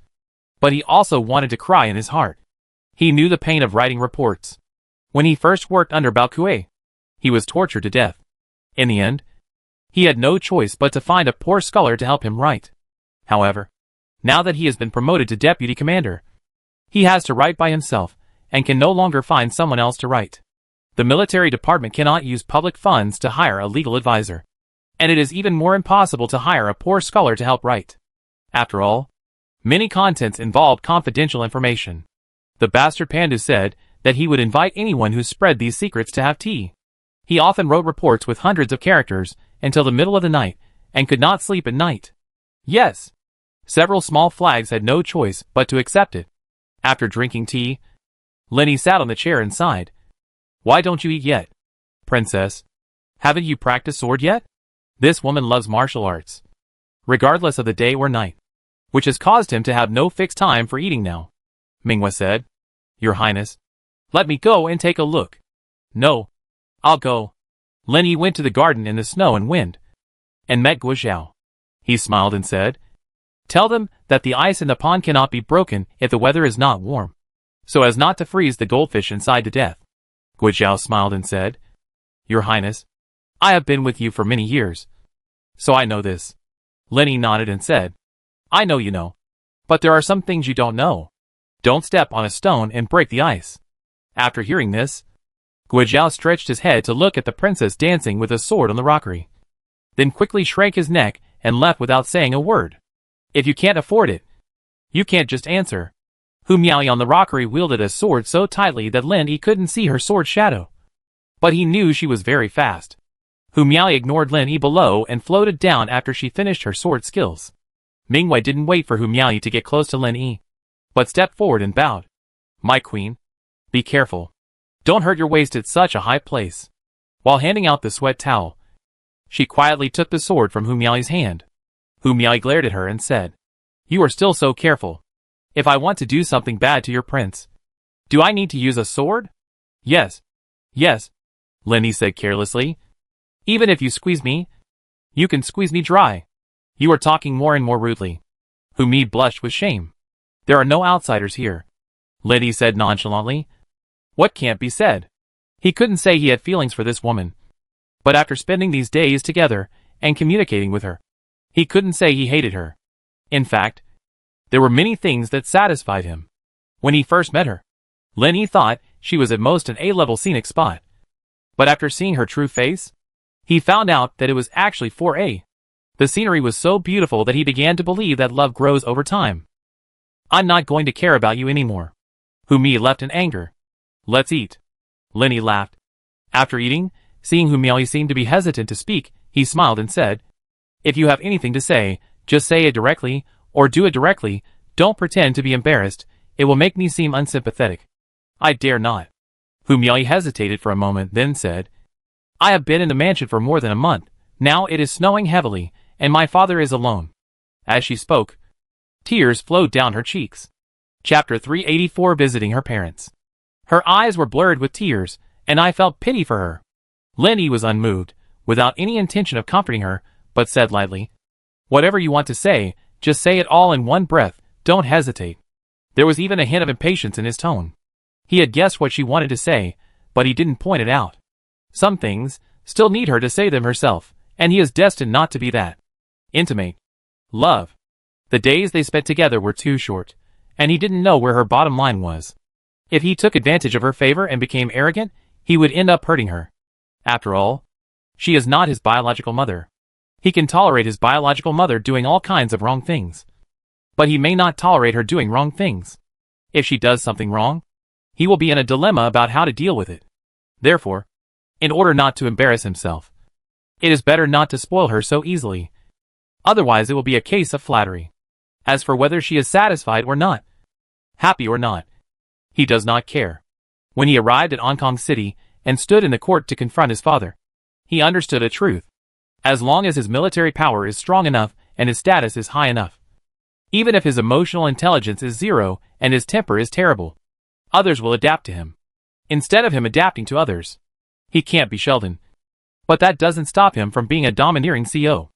But he also wanted to cry in his heart. He knew the pain of writing reports. When he first worked under Bao Kuei, he was tortured to death. In the end, he had no choice but to find a poor scholar to help him write. However, now that he has been promoted to deputy commander, he has to write by himself and can no longer find someone else to write. The military department cannot use public funds to hire a legal advisor, and it is even more impossible to hire a poor scholar to help write. After all, many contents involved confidential information. The bastard Pandu said that he would invite anyone who spread these secrets to have tea. He often wrote reports with hundreds of characters until the middle of the night and could not sleep at night. Yes, several small flags had no choice but to accept it. After drinking tea, Lenny sat on the chair and sighed. Why don't you eat yet, princess? Haven't you practiced sword yet? This woman loves martial arts, regardless of the day or night, which has caused him to have no fixed time for eating now. Minghua said, Your Highness, let me go and take a look. No, I'll go. Lenny went to the garden in the snow and wind, and met Guo Zhao. He smiled and said, Tell them that the ice in the pond cannot be broken if the weather is not warm, so as not to freeze the goldfish inside to death. Guo Zhao smiled and said, Your Highness, I have been with you for many years, so I know this. Lenny nodded and said, I know you know, but there are some things you don't know. Don't step on a stone and break the ice. After hearing this, Guo Zhao stretched his head to look at the princess dancing with a sword on the rockery, then quickly shrank his neck and left without saying a word. If you can't afford it, you can't just answer. Hu Miaoyi on the rockery wielded a sword so tightly that Lin Yi couldn't see her sword shadow. But he knew she was very fast. Hu Miaoyi ignored Lin Yi below and floated down after she finished her sword skills. Mingwei didn't wait for Hu Miaoyi to get close to Lin Yi, but stepped forward and bowed. My queen, be careful. Don't hurt your waist at such a high place. While handing out the sweat towel, she quietly took the sword from Hu Miaoyi's hand. Hu Miaoyi glared at her and said, You are still so careful. If I want to do something bad to your prince, do I need to use a sword? Yes. Yes, Lin Yi said carelessly. Even if you squeeze me, you can squeeze me dry. You are talking more and more rudely. Hu Mi blushed with shame. There are no outsiders here, Lin Yi said nonchalantly. What can't be said? He couldn't say he had feelings for this woman, but after spending these days together and communicating with her, he couldn't say he hated her. In fact, there were many things that satisfied him. When he first met her, Lin Yi thought she was at most an A-level scenic spot. But after seeing her true face, he found out that it was actually 4A. The scenery was so beautiful that he began to believe that love grows over time. I'm not going to care about you anymore. Hu Mi left in anger. Let's eat. Lin Yi laughed. After eating, seeing Hu Miaoyi seemed to be hesitant to speak, he smiled and said, If you have anything to say, just say it directly, or do it directly. Don't pretend to be embarrassed. It will make me seem unsympathetic. I dare not. Hu Miaoyi hesitated for a moment, then said, I have been in the mansion for more than a month. Now it is snowing heavily, and my father is alone. As she spoke, tears flowed down her cheeks. Chapter 384 Visiting her parents. Her eyes were blurred with tears, and I felt pity for her. Lin Yi was unmoved, without any intention of comforting her, but said lightly, Whatever you want to say, just say it all in one breath, don't hesitate. There was even a hint of impatience in his tone. He had guessed what she wanted to say, but he didn't point it out. Some things still need her to say them herself, and he is destined not to be that. Intimate. Love. The days they spent together were too short, and he didn't know where her bottom line was. If he took advantage of her favor and became arrogant, he would end up hurting her. After all, she is not his biological mother. He can tolerate his biological mother doing all kinds of wrong things. But he may not tolerate her doing wrong things. If she does something wrong, he will be in a dilemma about how to deal with it. Therefore, in order not to embarrass himself, it is better not to spoil her so easily. Otherwise it will be a case of flattery. As for whether she is satisfied or not, happy or not, he does not care. When he arrived at Hong Kong City and stood in the court to confront his father, he understood a truth. As long as his military power is strong enough and his status is high enough, even if his emotional intelligence is zero and his temper is terrible, others will adapt to him, instead of him adapting to others. He can't be Sheldon. But that doesn't stop him from being a domineering CEO.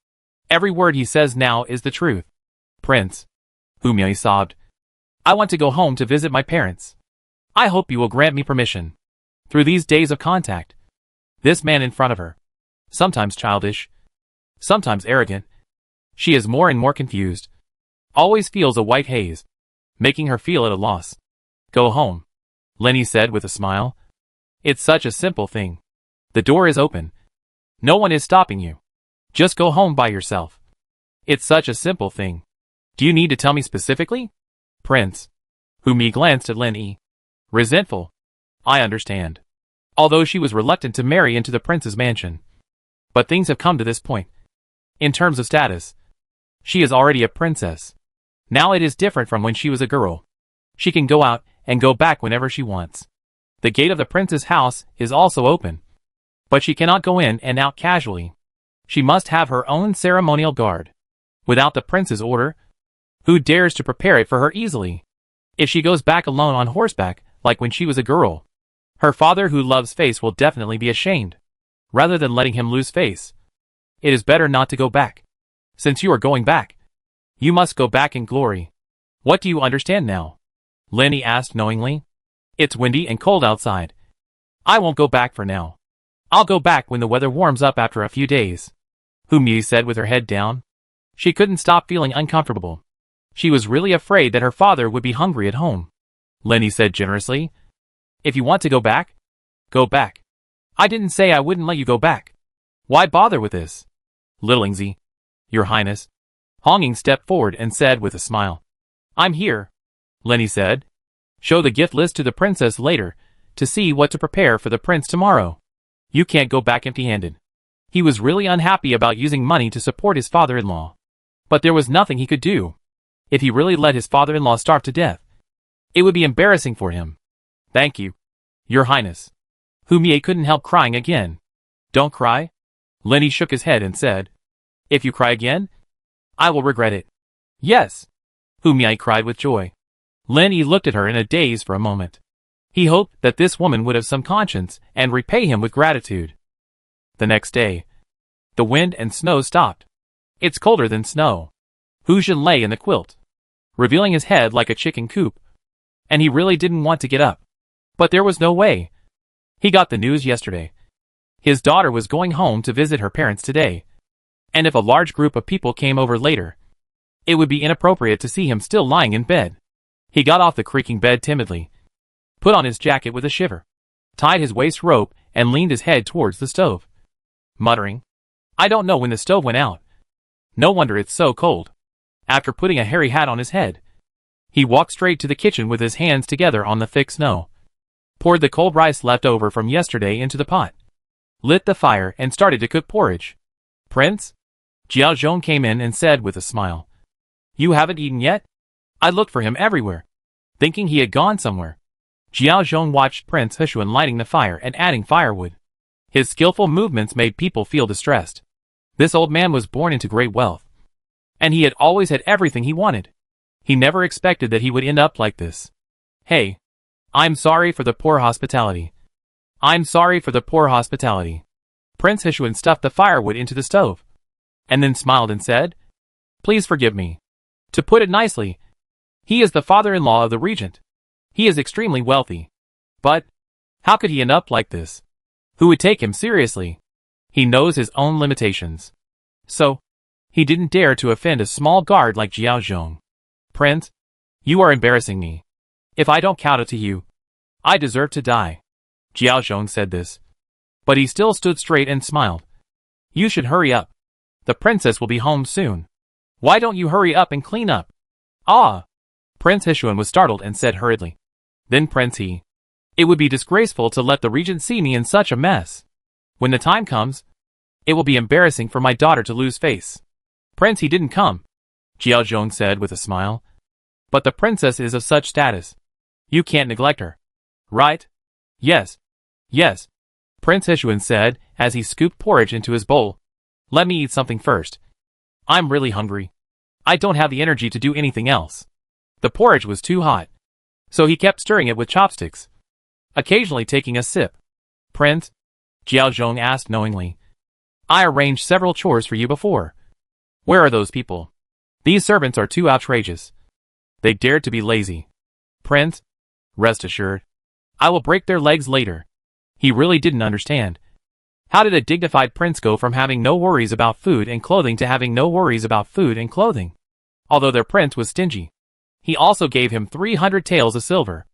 Every word he says now is the truth. Prince, Hu Mei sobbed, I want to go home to visit my parents. I hope you will grant me permission. Through these days of contact, this man in front of her, sometimes childish, sometimes arrogant, she is more and more confused, always feels a white haze, making her feel at a loss. Go home, Lenny said with a smile. It's such a simple thing. The door is open. No one is stopping you. Just go home by yourself. It's such a simple thing. Do you need to tell me specifically? Prince, Hu Mei glanced at Lenny, resentful. I understand. Although she was reluctant to marry into the prince's mansion. But things have come to this point. In terms of status, she is already a princess. Now it is different from when she was a girl. She can go out and go back whenever she wants. The gate of the prince's house is also open. But she cannot go in and out casually. She must have her own ceremonial guard. Without the prince's order, who dares to prepare it for her easily? If she goes back alone on horseback, like when she was a girl, her father who loves face will definitely be ashamed. Rather than letting him lose face, it is better not to go back. Since you are going back, you must go back in glory. What do you understand now? Lenny asked knowingly. It's windy and cold outside. I won't go back for now. I'll go back when the weather warms up after a few days, Hu Mei said with her head down. She couldn't stop feeling uncomfortable. She was really afraid that her father would be hungry at home. Lenny said generously, if you want to go back, go back. I didn't say I wouldn't let you go back. Why bother with this? Little Ingzi, Your Highness. Hong Ying stepped forward and said with a smile. I'm here, Lenny said. Show the gift list to the princess later, to see what to prepare for the prince tomorrow. You can't go back empty-handed. He was really unhappy about using money to support his father-in-law. But there was nothing he could do. If he really let his father-in-law starve to death, it would be embarrassing for him. Thank you, Your Highness. Hu Mei couldn't help crying again. Don't cry. Lenny shook his head and said, if you cry again, I will regret it. Yes, Hu Mei cried with joy. Lenny looked at her in a daze for a moment. He hoped that this woman would have some conscience and repay him with gratitude. The next day, the wind and snow stopped. It's colder than snow. Hu Jin lay in the quilt, revealing his head like a chicken coop. And he really didn't want to get up. But there was no way. He got the news yesterday. His daughter was going home to visit her parents today. And if a large group of people came over later, it would be inappropriate to see him still lying in bed. He got off the creaking bed timidly, put on his jacket with a shiver, tied his waist rope, and leaned his head towards the stove, muttering, I don't know when the stove went out. No wonder it's so cold. After putting a hairy hat on his head, he walked straight to the kitchen with his hands together on the thick snow, poured the cold rice left over from yesterday into the pot, lit the fire, and started to cook porridge. Prince? Jiao Zhong came in and said with a smile, you haven't eaten yet? I looked for him everywhere, thinking he had gone somewhere. Jiao Zhong watched Prince Hushuan lighting the fire and adding firewood. His skillful movements made people feel distressed. This old man was born into great wealth, and he had always had everything he wanted. He never expected that he would end up like this. Hey, I'm sorry for the poor hospitality. I'm sorry for the poor hospitality. Prince Hushuan stuffed the firewood into the stove, and then smiled and said, please forgive me. To put it nicely, he is the father-in-law of the regent. He is extremely wealthy. But how could he end up like this? Who would take him seriously? He knows his own limitations. So, he didn't dare to offend a small guard like Jiao Zhong. Prince, you are embarrassing me. If I don't kowtow to you, I deserve to die. Jiao Zhong said this, but he still stood straight and smiled. You should hurry up. The princess will be home soon. Why don't you hurry up and clean up? Ah! Prince Hishuan was startled and said hurriedly. Then Prince He. It would be disgraceful to let the regent see me in such a mess. When the time comes, it will be embarrassing for my daughter to lose face. Prince He didn't come, Jiao Zhong said with a smile. But the princess is of such status. You can't neglect her. Right? Yes. Yes. Prince Hishuan said as he scooped porridge into his bowl. Let me eat something first. I'm really hungry. I don't have the energy to do anything else. The porridge was too hot, so he kept stirring it with chopsticks, occasionally taking a sip. Prince? Jiao Zhong asked knowingly. I arranged several chores for you before. Where are those people? These servants are too outrageous. They dared to be lazy. Prince? Rest assured. I will break their legs later. He really didn't understand. How did a dignified prince go from having no worries about food and clothing to having no worries about food and clothing? Although their prince was stingy, he also gave him 300 taels of silver.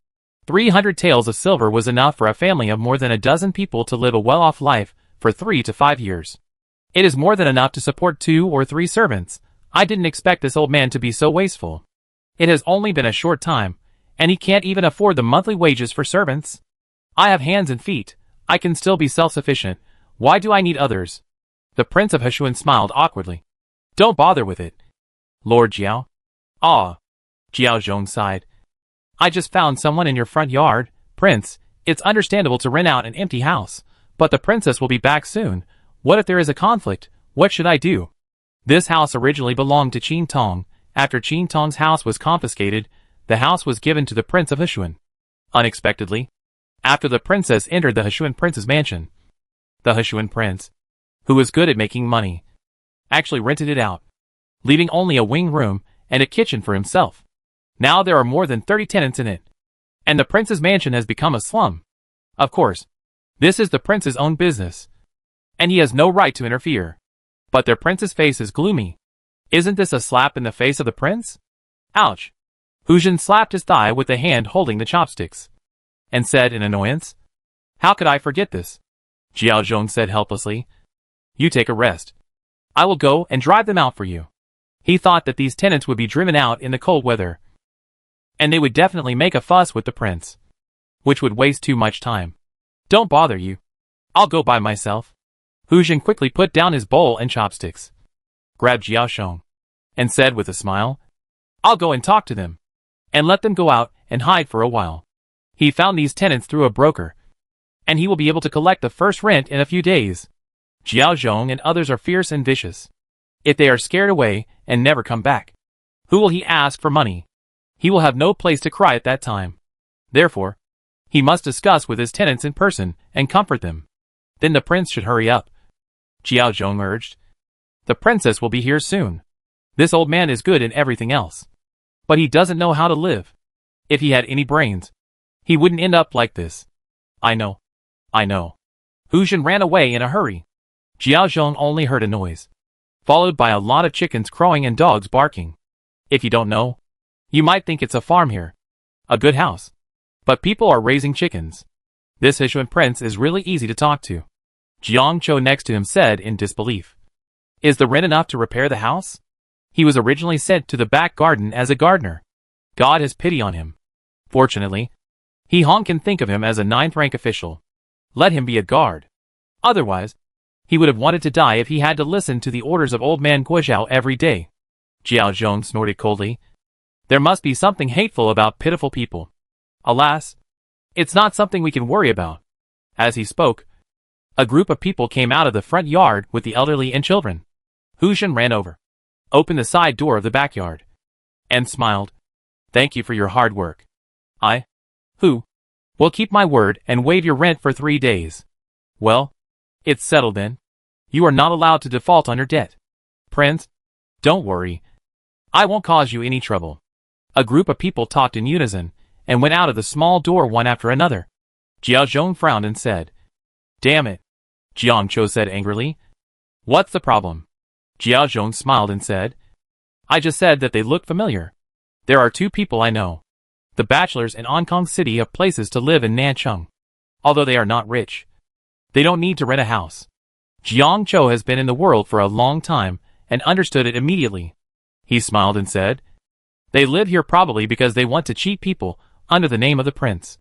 300 taels of silver was enough for a family of more than a dozen people to live a well-off life for 3 to 5 years. It is more than enough to support 2 or 3 servants. I didn't expect this old man to be so wasteful. It has only been a short time, and he can't even afford the monthly wages for servants. I have hands and feet. I can still be self-sufficient. Why do I need others? The Prince of Hishuan smiled awkwardly. Don't bother with it, Lord Jiao. Ah, Jiao Zhong sighed. I just found someone in your front yard, Prince. It's understandable to rent out an empty house, but the princess will be back soon. What if there is a conflict? What should I do? This house originally belonged to Qin Tong. After Qin Tong's house was confiscated, the house was given to the Prince of Hishuan. Unexpectedly, after the princess entered the Hishuan prince's mansion, the Hishuan prince, who was good at making money, actually rented it out, leaving only a wing room and a kitchen for himself. Now there are more than 30 tenants in it, and the prince's mansion has become a slum. Of course, this is the prince's own business, and he has no right to interfere. But their prince's face is gloomy. Isn't this a slap in the face of the prince? Ouch! Huzhen slapped his thigh with the hand holding the chopsticks, and said in annoyance, How could I forget this? Jiao Zhong said helplessly. You take a rest. I will go and drive them out for you. He thought that these tenants would be driven out in the cold weather, and they would definitely make a fuss with the prince, which would waste too much time. Don't bother you. I'll go by myself. Huzhen quickly put down his bowl and chopsticks, grabbed Jiao Zhong, and said with a smile, I'll go and talk to them, and let them go out and hide for a while. He found these tenants through a broker, and he will be able to collect the first rent in a few days. Jiao Zhong and others are fierce and vicious. If they are scared away and never come back, who will he ask for money? He will have no place to cry at that time. Therefore, he must discuss with his tenants in person and comfort them. Then the prince should hurry up, Jiao Zhong urged. The princess will be here soon. This old man is good in everything else, but he doesn't know how to live. If he had any brains, he wouldn't end up like this. I know. Huzhen ran away in a hurry. Jiao Zhong only heard a noise, followed by a lot of chickens crowing and dogs barking. If you don't know, you might think it's a farm here, a good house, but people are raising chickens. This Hishuan prince is really easy to talk to, Jiang Cho next to him said in disbelief. Is the rent enough to repair the house? He was originally sent to the back garden as a gardener. God has pity on him. Fortunately, He Hong can think of him as a 9th-rank official. Let him be a guard. Otherwise, he would have wanted to die if he had to listen to the orders of old man Guozhao every day. Jiao Zhong snorted coldly. There must be something hateful about pitiful people. Alas, it's not something we can worry about. As he spoke, a group of people came out of the front yard with the elderly and children. Huzhen ran over, opened the side door of the backyard, and smiled. Thank you for your hard work. Who? Will keep my word and waive your rent for 3 days. Well, it's settled then. You are not allowed to default on your debt. Prince, don't worry. I won't cause you any trouble. A group of people talked in unison and went out of the small door one after another. Jiao Zhong frowned and said, Damn it, Jiang Cho said angrily. What's the problem? Jiao Zhong smiled and said, I just said that they look familiar. There are 2 people I know. The bachelors in Ankong City have places to live in Nancheng. Although they are not rich, they don't need to rent a house. Jiang Chou has been in the world for a long time and understood it immediately. He smiled and said, "They live here probably because they want to cheat people under the name of the prince.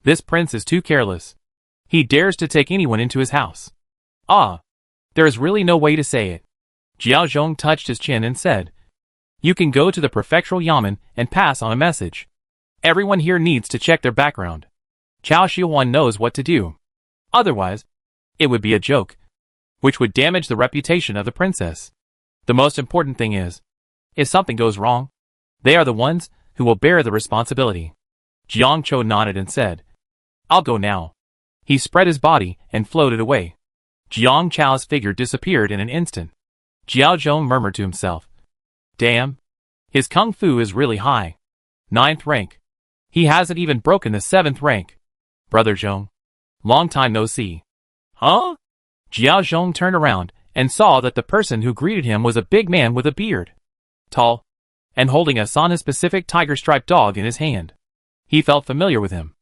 This prince is too careless. He dares to take anyone into his house. Ah, there is really no way to say it." Jiao Zhong touched his chin and said, "You can go to the prefectural yamen and pass on a message. Everyone here needs to check their background. Chao Xiuhuan knows what to do. Otherwise, it would be a joke, which would damage the reputation of the princess. The most important thing is, if something goes wrong, they are the ones who will bear the responsibility." Jiang Chou nodded and said, "I'll go now." He spread his body and floated away. Jiang Chao's figure disappeared in an instant. Jiao Zhong murmured to himself, "Damn, his kung fu is really high. 9th rank. He hasn't even broken the 7th rank. Brother Zhong, long time no see." "Huh?" Jiao Zhong turned around and saw that the person who greeted him was a big man with a beard, tall, and holding a Sana-specific tiger-striped dog in his hand. He felt familiar with him,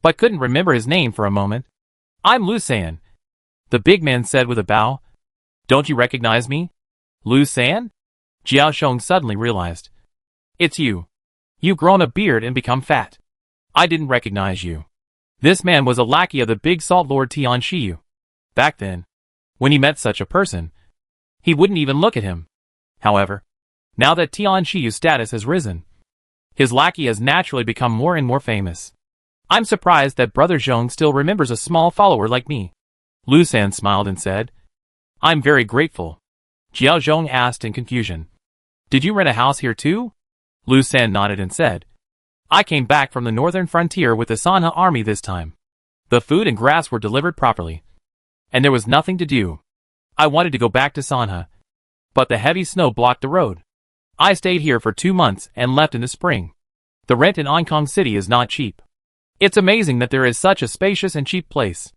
but couldn't remember his name for a moment. "I'm Lu San," the big man said with a bow. "Don't you recognize me?" "Lu San?" Jiao Zhong suddenly realized. "It's you. You've grown a beard and become fat. I didn't recognize you." This man was a lackey of the big salt lord Tian Shiyu. Back then, when he met such a person, he wouldn't even look at him. However, now that Tian Shiyu's status has risen, his lackey has naturally become more and more famous. "I'm surprised that Brother Zhong still remembers a small follower like me." Lu San smiled and said, "I'm very grateful." Jiao Zhong asked in confusion, "Did you rent a house here too?" Lu San nodded and said, "I came back from the northern frontier with the Sanha army this time. The food and grass were delivered properly, and there was nothing to do. I wanted to go back to Sanha, but the heavy snow blocked the road. I stayed here for 2 months and left in the spring. The rent in Hong Kong City is not cheap. It's amazing that there is such a spacious and cheap place."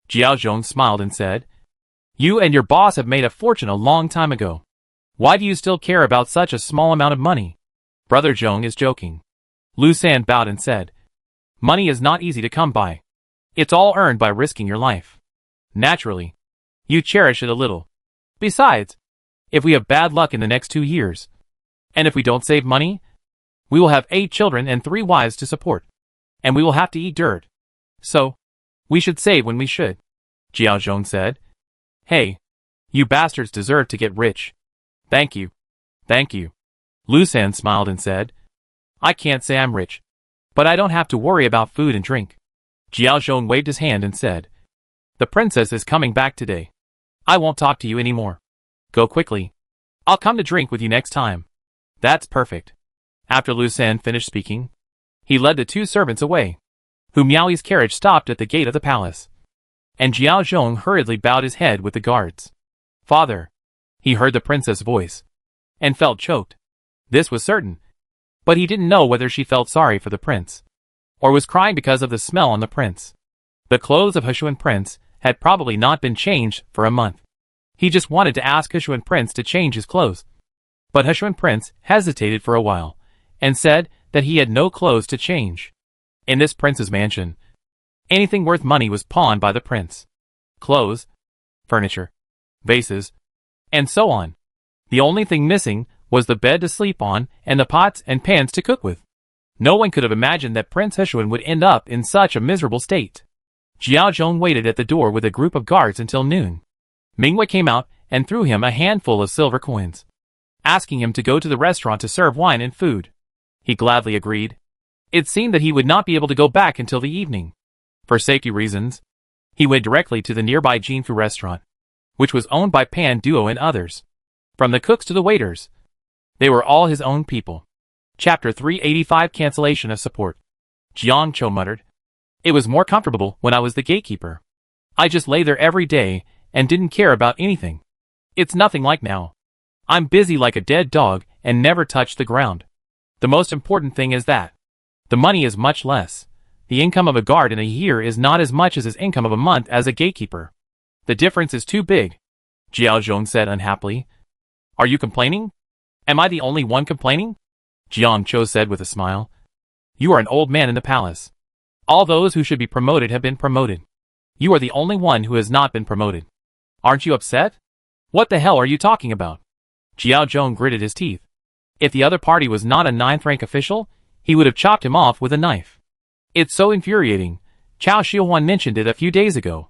Jiao Zhong smiled and said, "You and your boss have made a fortune a long time ago. Why do you still care about such a small amount of money?" "Brother Zhong is joking." Lu San bowed and said, "Money is not easy to come by. It's all earned by risking your life. Naturally, you cherish it a little. Besides, if we have bad luck in the next 2 years, and if we don't save money, we will have 8 children and 3 wives to support, and we will have to eat dirt. So, we should save when we should." Jiao Zhong said, "Hey, you bastards deserve to get rich." "Thank you. Thank you." Lu San smiled and said, "I can't say I'm rich, but I don't have to worry about food and drink." Jiao Zhong waved his hand and said, "The princess is coming back today. I won't talk to you anymore. Go quickly. I'll come to drink with you next time." "That's perfect." After Lu San finished speaking, he led the 2 servants away. Hu Miao's carriage stopped at the gate of the palace, and Jiao Zhong hurriedly bowed his head with the guards. "Father," he heard the princess' voice, and felt choked. This was certain, but he didn't know whether she felt sorry for the prince, or was crying because of the smell on the prince. The clothes of Heshuan Prince had probably not been changed for a month. He just wanted to ask Heshuan Prince to change his clothes, but Heshuan Prince hesitated for a while, and said that he had no clothes to change. In this prince's mansion, anything worth money was pawned by the prince. Clothes, furniture, vases, and so on. The only thing missing was the bed to sleep on and the pots and pans to cook with. No one could have imagined that Prince Heshuan would end up in such a miserable state. Jiao Zhong waited at the door with a group of guards until noon. Mingwei came out and threw him a handful of silver coins, asking him to go to the restaurant to serve wine and food. He gladly agreed. It seemed that he would not be able to go back until the evening. For safety reasons, he went directly to the nearby Jinfu restaurant, which was owned by Pan Duo and others. From the cooks to the waiters, they were all his own people. Chapter 385 Cancellation of Support. Jiang Chou muttered, "It was more comfortable when I was the gatekeeper. I just lay there every day and didn't care about anything. It's nothing like now. I'm busy like a dead dog and never touch the ground. The most important thing is that the money is much less. The income of a guard in a year is not as much as his income of a month as a gatekeeper. The difference is too big," Jiao Zhong said unhappily. "Are you complaining? Am I the only one complaining?" Jiang Chou said with a smile. "You are an old man in the palace. All those who should be promoted have been promoted. You are the only one who has not been promoted. Aren't you upset? What the hell are you talking about? Jiao Zhong gritted his teeth. If the other party was not a 9th rank official, he would have chopped him off with a knife. It's so infuriating. Chao Shihuan mentioned it a few days ago.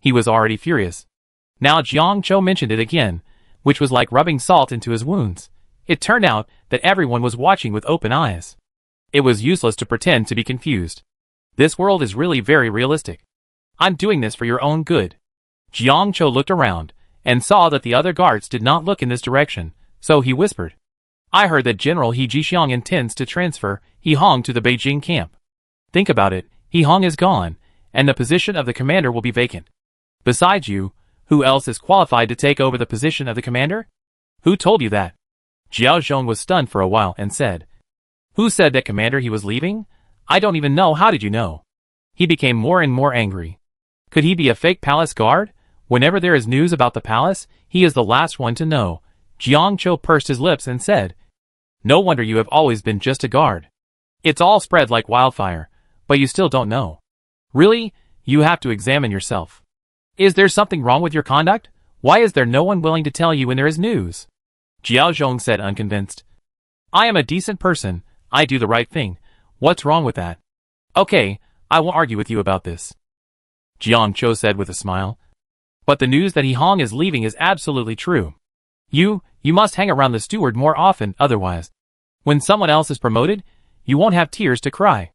He was already furious. Now Jiang Zhou mentioned it again, which was like rubbing salt into his wounds. It turned out that everyone was watching with open eyes. It was useless to pretend to be confused. This world is really very realistic. I'm doing this for your own good. Jiang Zhou looked around, and saw that the other guards did not look in this direction, so he whispered. I heard that General He Jixiang intends to transfer He Hong to the Beijing camp. Think about it, He Hong is gone, and the position of the commander will be vacant. Besides you, who else is qualified to take over the position of the commander? Who told you that? Jiao Zhong was stunned for a while and said. Who said that, commander? He was leaving? I don't even know. How did you know? He became more and more angry. Could he be a fake palace guard? Whenever there is news about the palace, he is the last one to know. Jiang Zhou pursed his lips and said. No wonder you have always been just a guard. It's all spread like wildfire, but you still don't know. Really? You have to examine yourself. Is there something wrong with your conduct? Why is there no one willing to tell you when there is news? Jiao Zhong said, unconvinced. I am a decent person. I do the right thing. What's wrong with that? Okay, I won't argue with you about this. Jiang Zhou said with a smile. But the news that He Hong is leaving is absolutely true. You must hang around the steward more often, otherwise. When someone else is promoted, you won't have tears to cry.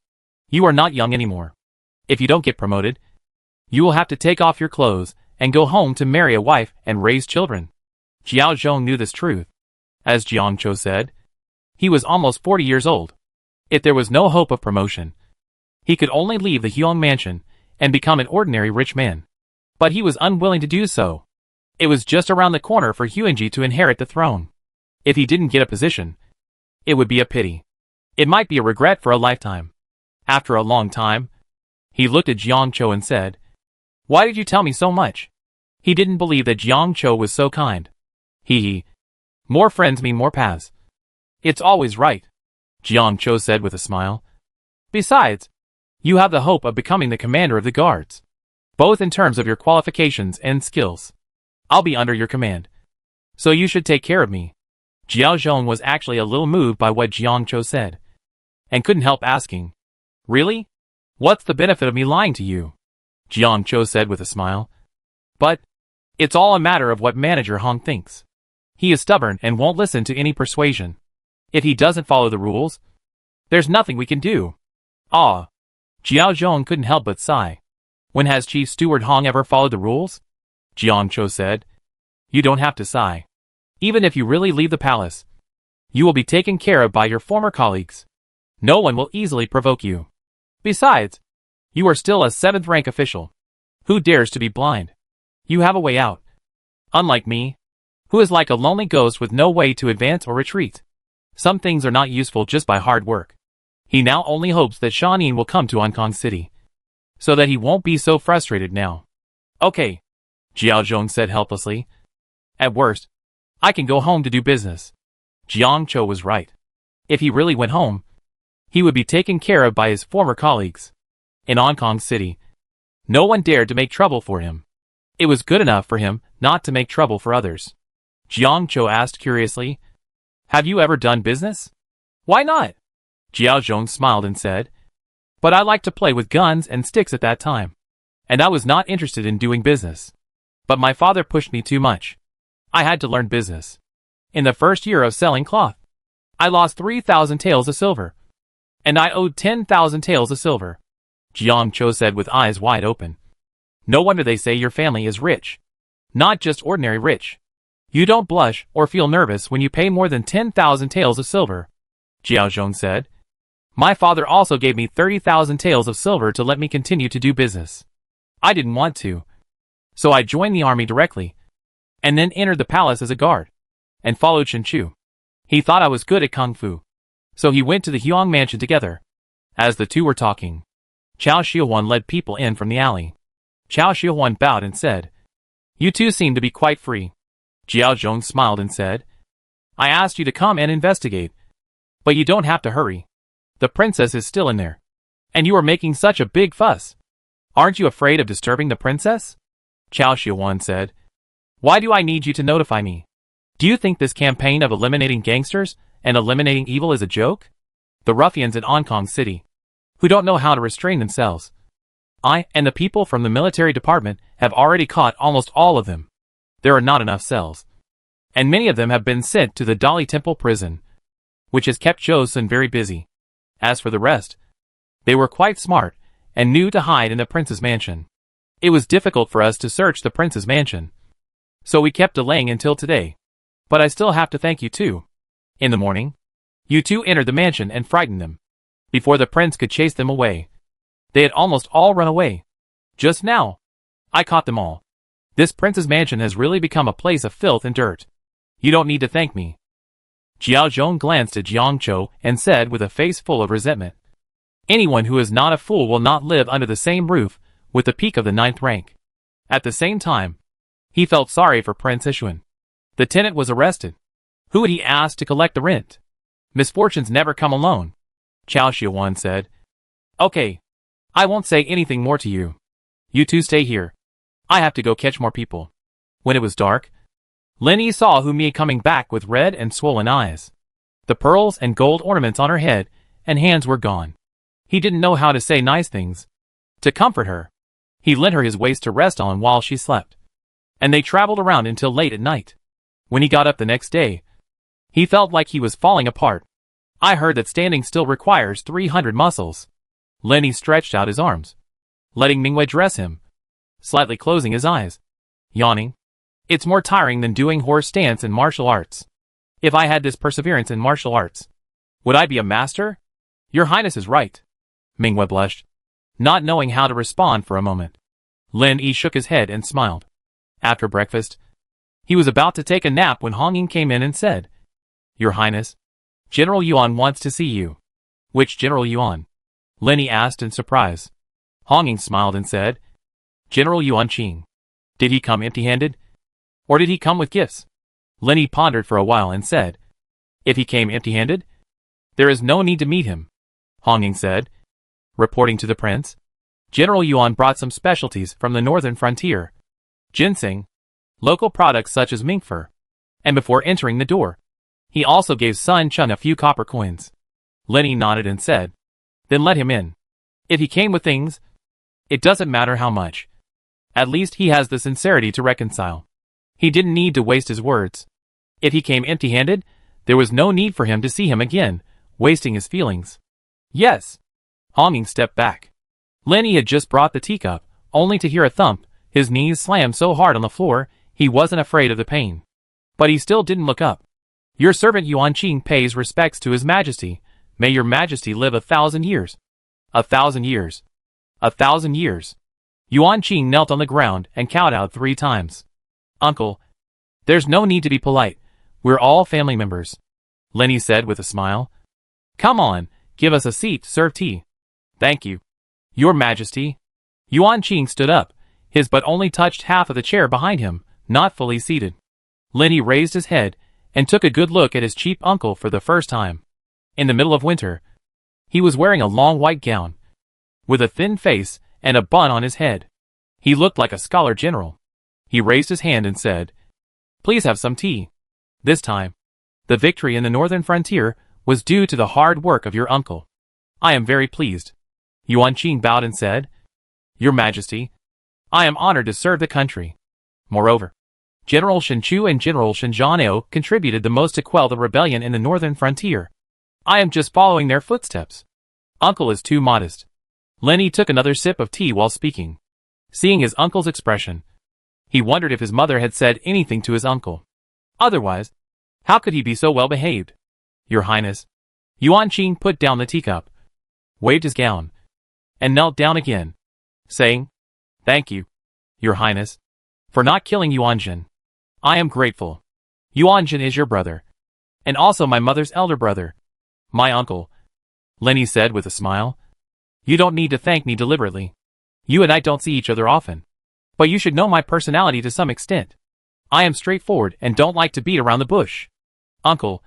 You are not young anymore. If you don't get promoted, you will have to take off your clothes and go home to marry a wife and raise children. Jiao Zhong knew this truth. As Jiang Zhou said, he was almost 40 years old. If there was no hope of promotion, he could only leave the Huang mansion and become an ordinary rich man. But he was unwilling to do so. It was just around the corner for Huangji to inherit the throne. If he didn't get a position, it would be a pity. It might be a regret for a lifetime. After a long time, he looked at Jiang Zhou and said, Why did you tell me so much? He didn't believe that Jiang Zhou was so kind. More friends mean more paths. It's always right, Jiang Zhou said with a smile. Besides, you have the hope of becoming the commander of the guards, both in terms of your qualifications and skills. I'll be under your command, so you should take care of me. Jiao Zhong was actually a little moved by what Jiang Zhou said, and couldn't help asking, Really? What's the benefit of me lying to you? Jiang Zhou said with a smile. But it's all a matter of what Manager Hong thinks. He is stubborn and won't listen to any persuasion. If he doesn't follow the rules, there's nothing we can do. Ah. Jiao Zhong couldn't help but sigh. When has Chief Steward Hong ever followed the rules? Jiang Zhou said. You don't have to sigh. Even if you really leave the palace, you will be taken care of by your former colleagues. No one will easily provoke you. Besides, you are still a 7th rank official. Who dares to be blind? You have a way out. Unlike me, who is like a lonely ghost with no way to advance or retreat. Some things are not useful just by hard work. He now only hopes that Shanin will come to Ankong City, so that he won't be so frustrated now. Okay, Jiao Zhong said helplessly. At worst, I can go home to do business. Jiang Zhou was right. If he really went home, he would be taken care of by his former colleagues. In Ankong City, no one dared to make trouble for him. It was good enough for him not to make trouble for others. Jiang Zhou asked curiously, Have you ever done business? Why not? Jiao Zhong smiled and said, But I liked to play with guns and sticks at that time, and I was not interested in doing business. But my father pushed me too much. I had to learn business. In the first year of selling cloth, I lost 3,000 taels of silver, and I owed 10,000 taels of silver. Jiang Zhou said with eyes wide open. No wonder they say your family is rich. Not just ordinary rich. You don't blush or feel nervous when you pay more than 10,000 taels of silver. Jiao Zhong said. My father also gave me 30,000 taels of silver to let me continue to do business. I didn't want to, so I joined the army directly, and then entered the palace as a guard, and followed Shen Chu. He thought I was good at kung fu, so he went to the Huang mansion together. As the two were talking, Chao Shihuan led people in from the alley. Chao Shihuan bowed and said, You two seem to be quite free. Jiao Zhong smiled and said, I asked you to come and investigate, but you don't have to hurry. The princess is still in there, and you are making such a big fuss. Aren't you afraid of disturbing the princess? Chao Shihuan said. Why do I need you to notify me? Do you think this campaign of eliminating gangsters and eliminating evil is a joke? The ruffians in Hong Kong City, who don't know how to restrain themselves. I and the people from the military department have already caught almost all of them. There are not enough cells. And many of them have been sent to the Dali Temple prison, which has kept Zhou Sun very busy. As for the rest, they were quite smart and knew to hide in the prince's mansion. It was difficult for us to search the prince's mansion, so we kept delaying until today. But I still have to thank you too. In the morning, you two entered the mansion and frightened them. Before the prince could chase them away, they had almost all run away. Just now, I caught them all. This prince's mansion has really become a place of filth and dirt. You don't need to thank me. Jiao Zhong glanced at Jiang Zhou and said with a face full of resentment, anyone who is not a fool will not live under the same roof with the peak of the 9th rank. At the same time, he felt sorry for Prince Ishuan. The tenant was arrested. Who would he ask to collect the rent? Misfortunes never come alone. Chao Xiaowan said. Okay. I won't say anything more to you. You two stay here. I have to go catch more people. When it was dark, Lin Yi saw Hu Mi coming back with red and swollen eyes. The pearls and gold ornaments on her head and hands were gone. He didn't know how to say nice things. To comfort her, he lent her his waist to rest on while she slept. And they traveled around until late at night. When he got up the next day, he felt like he was falling apart. I heard that standing still requires 300 muscles. Lin Yi stretched out his arms, letting Mingwei dress him, slightly closing his eyes, yawning. It's more tiring than doing horse stance in martial arts. If I had this perseverance in martial arts, would I be a master? Your Highness is right. Mingwei blushed, not knowing how to respond for a moment. Lin Yi shook his head and smiled. After breakfast, he was about to take a nap when Hong Ying came in and said, Your Highness, General Yuan wants to see you. Which General Yuan? Lin Yi asked in surprise. Hong Ying smiled and said, General Yuan Qing. Did he come empty-handed? Or did he come with gifts? Lin Yi pondered for a while and said, If he came empty-handed, there is no need to meet him. Hong Ying said, reporting to the prince. General Yuan brought some specialties from the northern frontier. Ginseng, local products such as mink fur. And before entering the door, he also gave Sun Chun a few copper coins. Lin Yi nodded and said, Then let him in. If he came with things, it doesn't matter how much. At least he has the sincerity to reconcile. He didn't need to waste his words. If he came empty-handed, there was no need for him to see him again, wasting his feelings. Yes. Hong Ying stepped back. Lin Yi had just brought the teacup, only to hear a thump. His knees slammed so hard on the floor, he wasn't afraid of the pain. But he still didn't look up. Your servant Yuan Qing pays respects to His Majesty. May your Majesty live 1,000 years. 1,000 years. 1,000 years. Yuan Qing knelt on the ground and kowtowed 3 times. Uncle, there's no need to be polite. We're all family members. Lin Yi said with a smile. Come on, give us a seat to serve tea. Thank you. Your Majesty. Yuan Qing stood up. His butt only touched half of the chair behind him, not fully seated. Lin Yi raised his head and took a good look at his cheap uncle for the first time. In the middle of winter, he was wearing a long white gown, with a thin face and a bun on his head. He looked like a scholar general. He raised his hand and said, Please have some tea. This time, the victory in the northern frontier was due to the hard work of your uncle. I am very pleased. Yuan Qing bowed and said, Your Majesty, I am honored to serve the country. Moreover, General Shen Chu and General Shen Zhanao contributed the most to quell the rebellion in the northern frontier. I am just following their footsteps. Uncle is too modest. Lin Yi took another sip of tea while speaking. Seeing his uncle's expression, he wondered if his mother had said anything to his uncle. Otherwise, how could he be so well behaved? Your Highness. Yuan Qing put down the teacup, waved his gown, and knelt down again, saying, Thank you, Your Highness, for not killing Yuanjin. I am grateful. Yuanjin is your brother, and also my mother's elder brother. My uncle, Lin Yi said with a smile. You don't need to thank me deliberately. You and I don't see each other often. But you should know my personality to some extent. I am straightforward and don't like to beat around the bush. Uncle,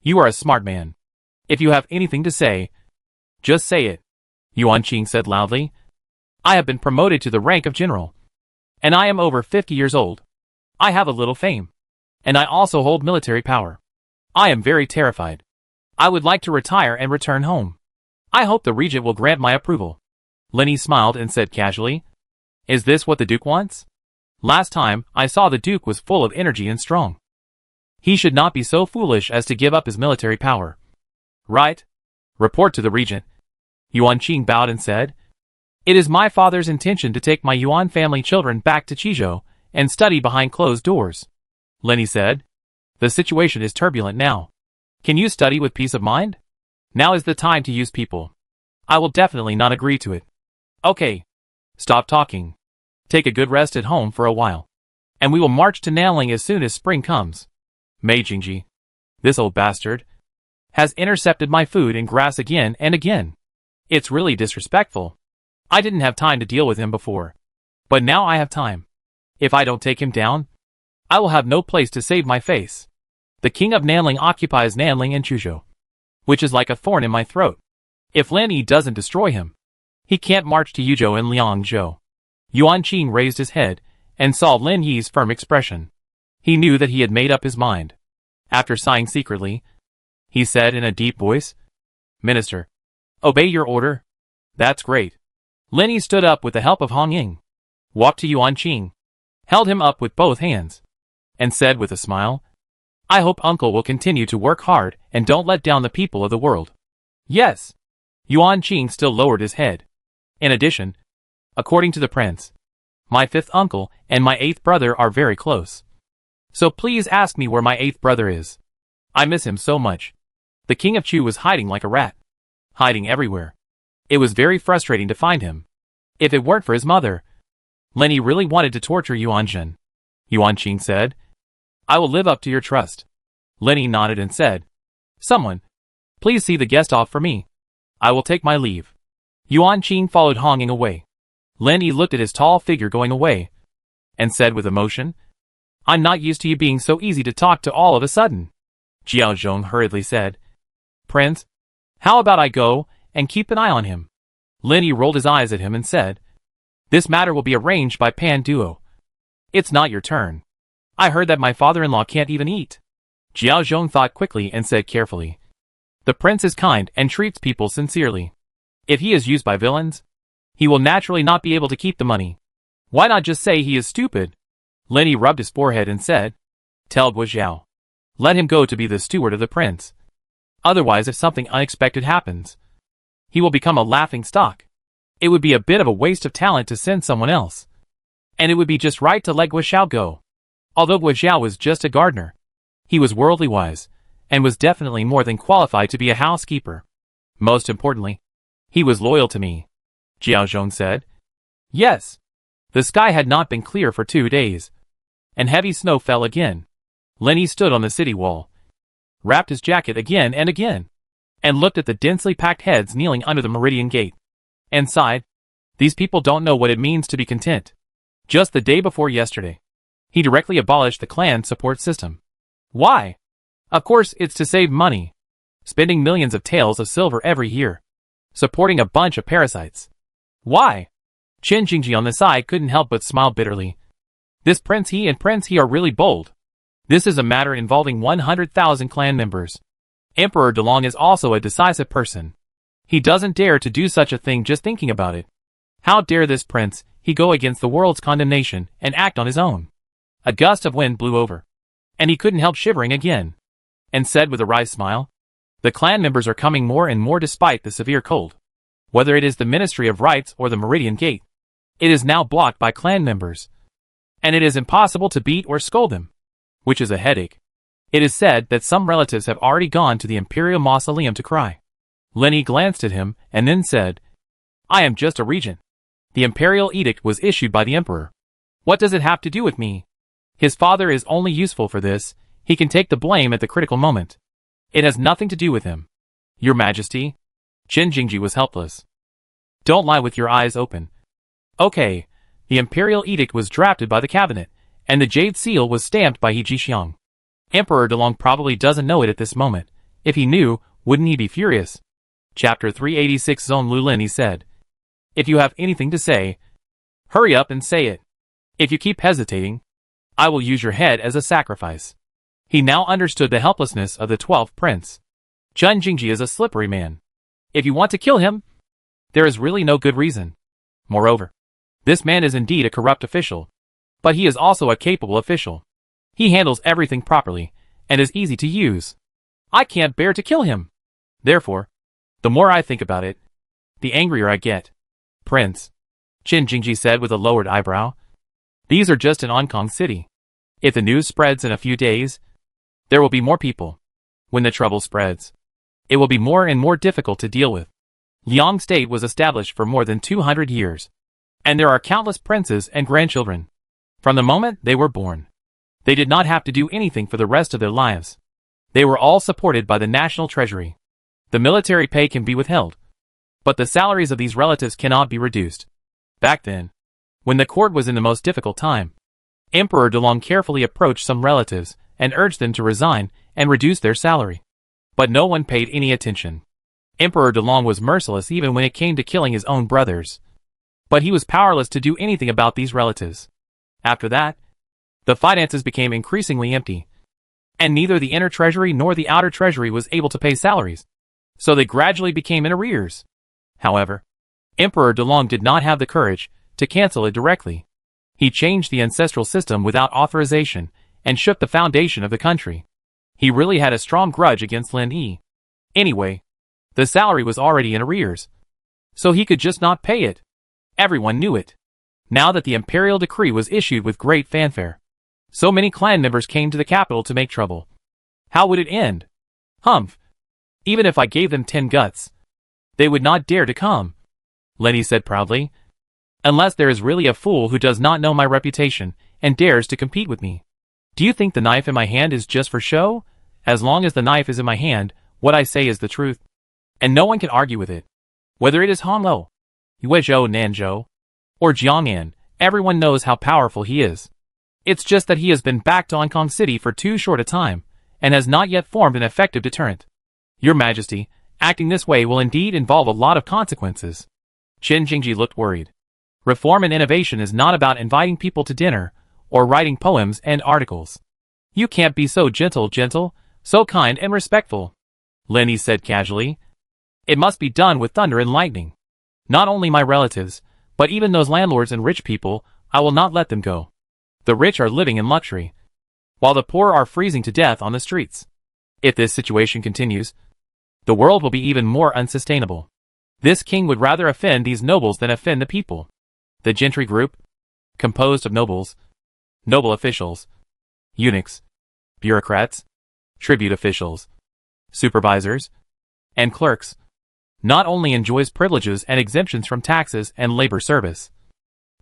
you are a smart man. If you have anything to say, just say it. Yuan Qing said loudly. I have been promoted to the rank of general. And I am over 50 years old. I have a little fame. And I also hold military power. I am very terrified. I would like to retire and return home. I hope the regent will grant my approval. Lenny smiled and said casually, Is this what the Duke wants? Last time, I saw the Duke was full of energy and strong. He should not be so foolish as to give up his military power. Right? Report to the regent. Yuan Qing bowed and said, It is my father's intention to take my Yuan family children back to Qizhou and study behind closed doors. Lenny said, The situation is turbulent now. Can you study with peace of mind? Now is the time to use people. I will definitely not agree to it. Okay. Stop talking. Take a good rest at home for a while. And we will march to Nanling as soon as spring comes. Mei Jingji, this old bastard, has intercepted my food and grass again and again. It's really disrespectful. I didn't have time to deal with him before. But now I have time. If I don't take him down, I will have no place to save my face. The king of Nanling occupies Nanling and Quzhou, which is like a thorn in my throat. If Lin Yi doesn't destroy him, he can't march to Yuzhou and Liangzhou. Yuan Qing raised his head and saw Lin Yi's firm expression. He knew that he had made up his mind. After sighing secretly, he said in a deep voice, Minister, obey your order. That's great. Lin Yi stood up with the help of Hong Ying, walked to Yuan Qing, held him up with both hands, and said with a smile, I hope Uncle will continue to work hard and don't let down the people of the world. Yes. Yuan Qing still lowered his head. In addition, according to the prince, my 5th uncle and my 8th brother are very close. So please ask me where my 8th brother is. I miss him so much. The king of Chu was hiding like a rat. Hiding everywhere. It was very frustrating to find him. If it weren't for his mother, Lenny really wanted to torture Yuan Zhen. Yuan Qing said, I will live up to your trust. Lenny nodded and said, Someone, please see the guest off for me. I will take my leave. Yuan Qing followed Hong Ying away. Lenny looked at his tall figure going away, and said with emotion, I'm not used to you being so easy to talk to all of a sudden. Jiao Zhong hurriedly said, Prince, how about I go and keep an eye on him? Lenny rolled his eyes at him and said, This matter will be arranged by Pan Duo. It's not your turn. I heard that my father-in-law can't even eat. Jiao Zhong thought quickly and said carefully, The prince is kind and treats people sincerely. If he is used by villains, he will naturally not be able to keep the money. Why not just say he is stupid? Lenny rubbed his forehead and said, Tell Guo Zhao. Let him go to be the steward of the prince. Otherwise, if something unexpected happens, he will become a laughing stock. It would be a bit of a waste of talent to send someone else. And it would be just right to let Guo Zhao go. Although Guo Zhao was just a gardener, he was worldly wise, and was definitely more than qualified to be a housekeeper. Most importantly, he was loyal to me. Jiao Zhong said. Yes. The sky had not been clear for 2 days, and heavy snow fell again. Lenny stood on the city wall, wrapped his jacket again and again, and looked at the densely packed heads kneeling under the Meridian Gate, and sighed. These people don't know what it means to be content. Just the day before yesterday, he directly abolished the clan support system. Why? Of course, it's to save money, spending millions of taels of silver every year, supporting a bunch of parasites. Why? Chen Jingji on the side couldn't help but smile bitterly. This Prince He and Prince He are really bold. This is a matter involving 100,000 clan members. Emperor Delong is also a decisive person. He doesn't dare to do such a thing just thinking about it. How dare this Prince He go against the world's condemnation and act on his own? A gust of wind blew over, and he couldn't help shivering again, and said with a wry smile, The clan members are coming more and more despite the severe cold. Whether it is the Ministry of Rights or the Meridian Gate, it is now blocked by clan members, and it is impossible to beat or scold them, which is a headache. It is said that some relatives have already gone to the Imperial Mausoleum to cry. Lenny glanced at him and then said, I am just a regent. The Imperial Edict was issued by the Emperor. What does it have to do with me? His father is only useful for this. He can take the blame at the critical moment. It has nothing to do with him. Your Majesty. Chen Jingji was helpless. Don't lie with your eyes open. Okay, the Imperial Edict was drafted by the cabinet, and the Jade Seal was stamped by He Jixiang. Emperor Delong probably doesn't know it at this moment. If he knew, wouldn't he be furious? Chapter 386 Zone Lulin, he said. If you have anything to say, hurry up and say it. If you keep hesitating, I will use your head as a sacrifice. He now understood the helplessness of the 12th prince. Chen Jingji is a slippery man. If you want to kill him, there is really no good reason. Moreover, this man is indeed a corrupt official, but he is also a capable official. He handles everything properly, and is easy to use. I can't bear to kill him. Therefore, the more I think about it, the angrier I get. Prince, Chen Jingji said with a lowered eyebrow, these are just in Hong Kong City. If the news spreads in a few days, there will be more people. When the trouble spreads, it will be more and more difficult to deal with. Liang State was established for more than 200 years, and there are countless princes and grandchildren. From the moment they were born, they did not have to do anything for the rest of their lives. They were all supported by the national treasury. The military pay can be withheld, but the salaries of these relatives cannot be reduced. Back then, when the court was in the most difficult time, Emperor Delong carefully approached some relatives and urged them to resign and reduce their salary. But no one paid any attention. Emperor Delong was merciless even when it came to killing his own brothers. But he was powerless to do anything about these relatives. After that, the finances became increasingly empty, and neither the inner treasury nor the outer treasury was able to pay salaries, so they gradually became in arrears. However, Emperor Delong did not have the courage to cancel it directly. He changed the ancestral system without authorization and shook the foundation of the country. He really had a strong grudge against Lin Yi. Anyway, the salary was already in arrears, so he could just not pay it. Everyone knew it. Now that the imperial decree was issued with great fanfare, so many clan members came to the capital to make trouble. How would it end? Humph. Even if I gave them 10 guts, they would not dare to come, Lenny said proudly. Unless there is really a fool who does not know my reputation and dares to compete with me. Do you think the knife in my hand is just for show? As long as the knife is in my hand, what I say is the truth, and no one can argue with it. Whether it is Honglo, Yuezhou Nanzhou, or Jiang'an, everyone knows how powerful he is. It's just that he has been back to Hong Kong City for too short a time, and has not yet formed an effective deterrent. Your Majesty, acting this way will indeed involve a lot of consequences. Chen Jingji looked worried. Reform and innovation is not about inviting people to dinner, or writing poems and articles. You can't be so gentle, so kind and respectful, Lenny said casually. It must be done with thunder and lightning. Not only my relatives, but even those landlords and rich people, I will not let them go. The rich are living in luxury, while the poor are freezing to death on the streets. If this situation continues, the world will be even more unsustainable. This king would rather offend these nobles than offend the people. The gentry group, composed of nobles, noble officials, eunuchs, bureaucrats, tribute officials, supervisors, and clerks, not only enjoys privileges and exemptions from taxes and labor service,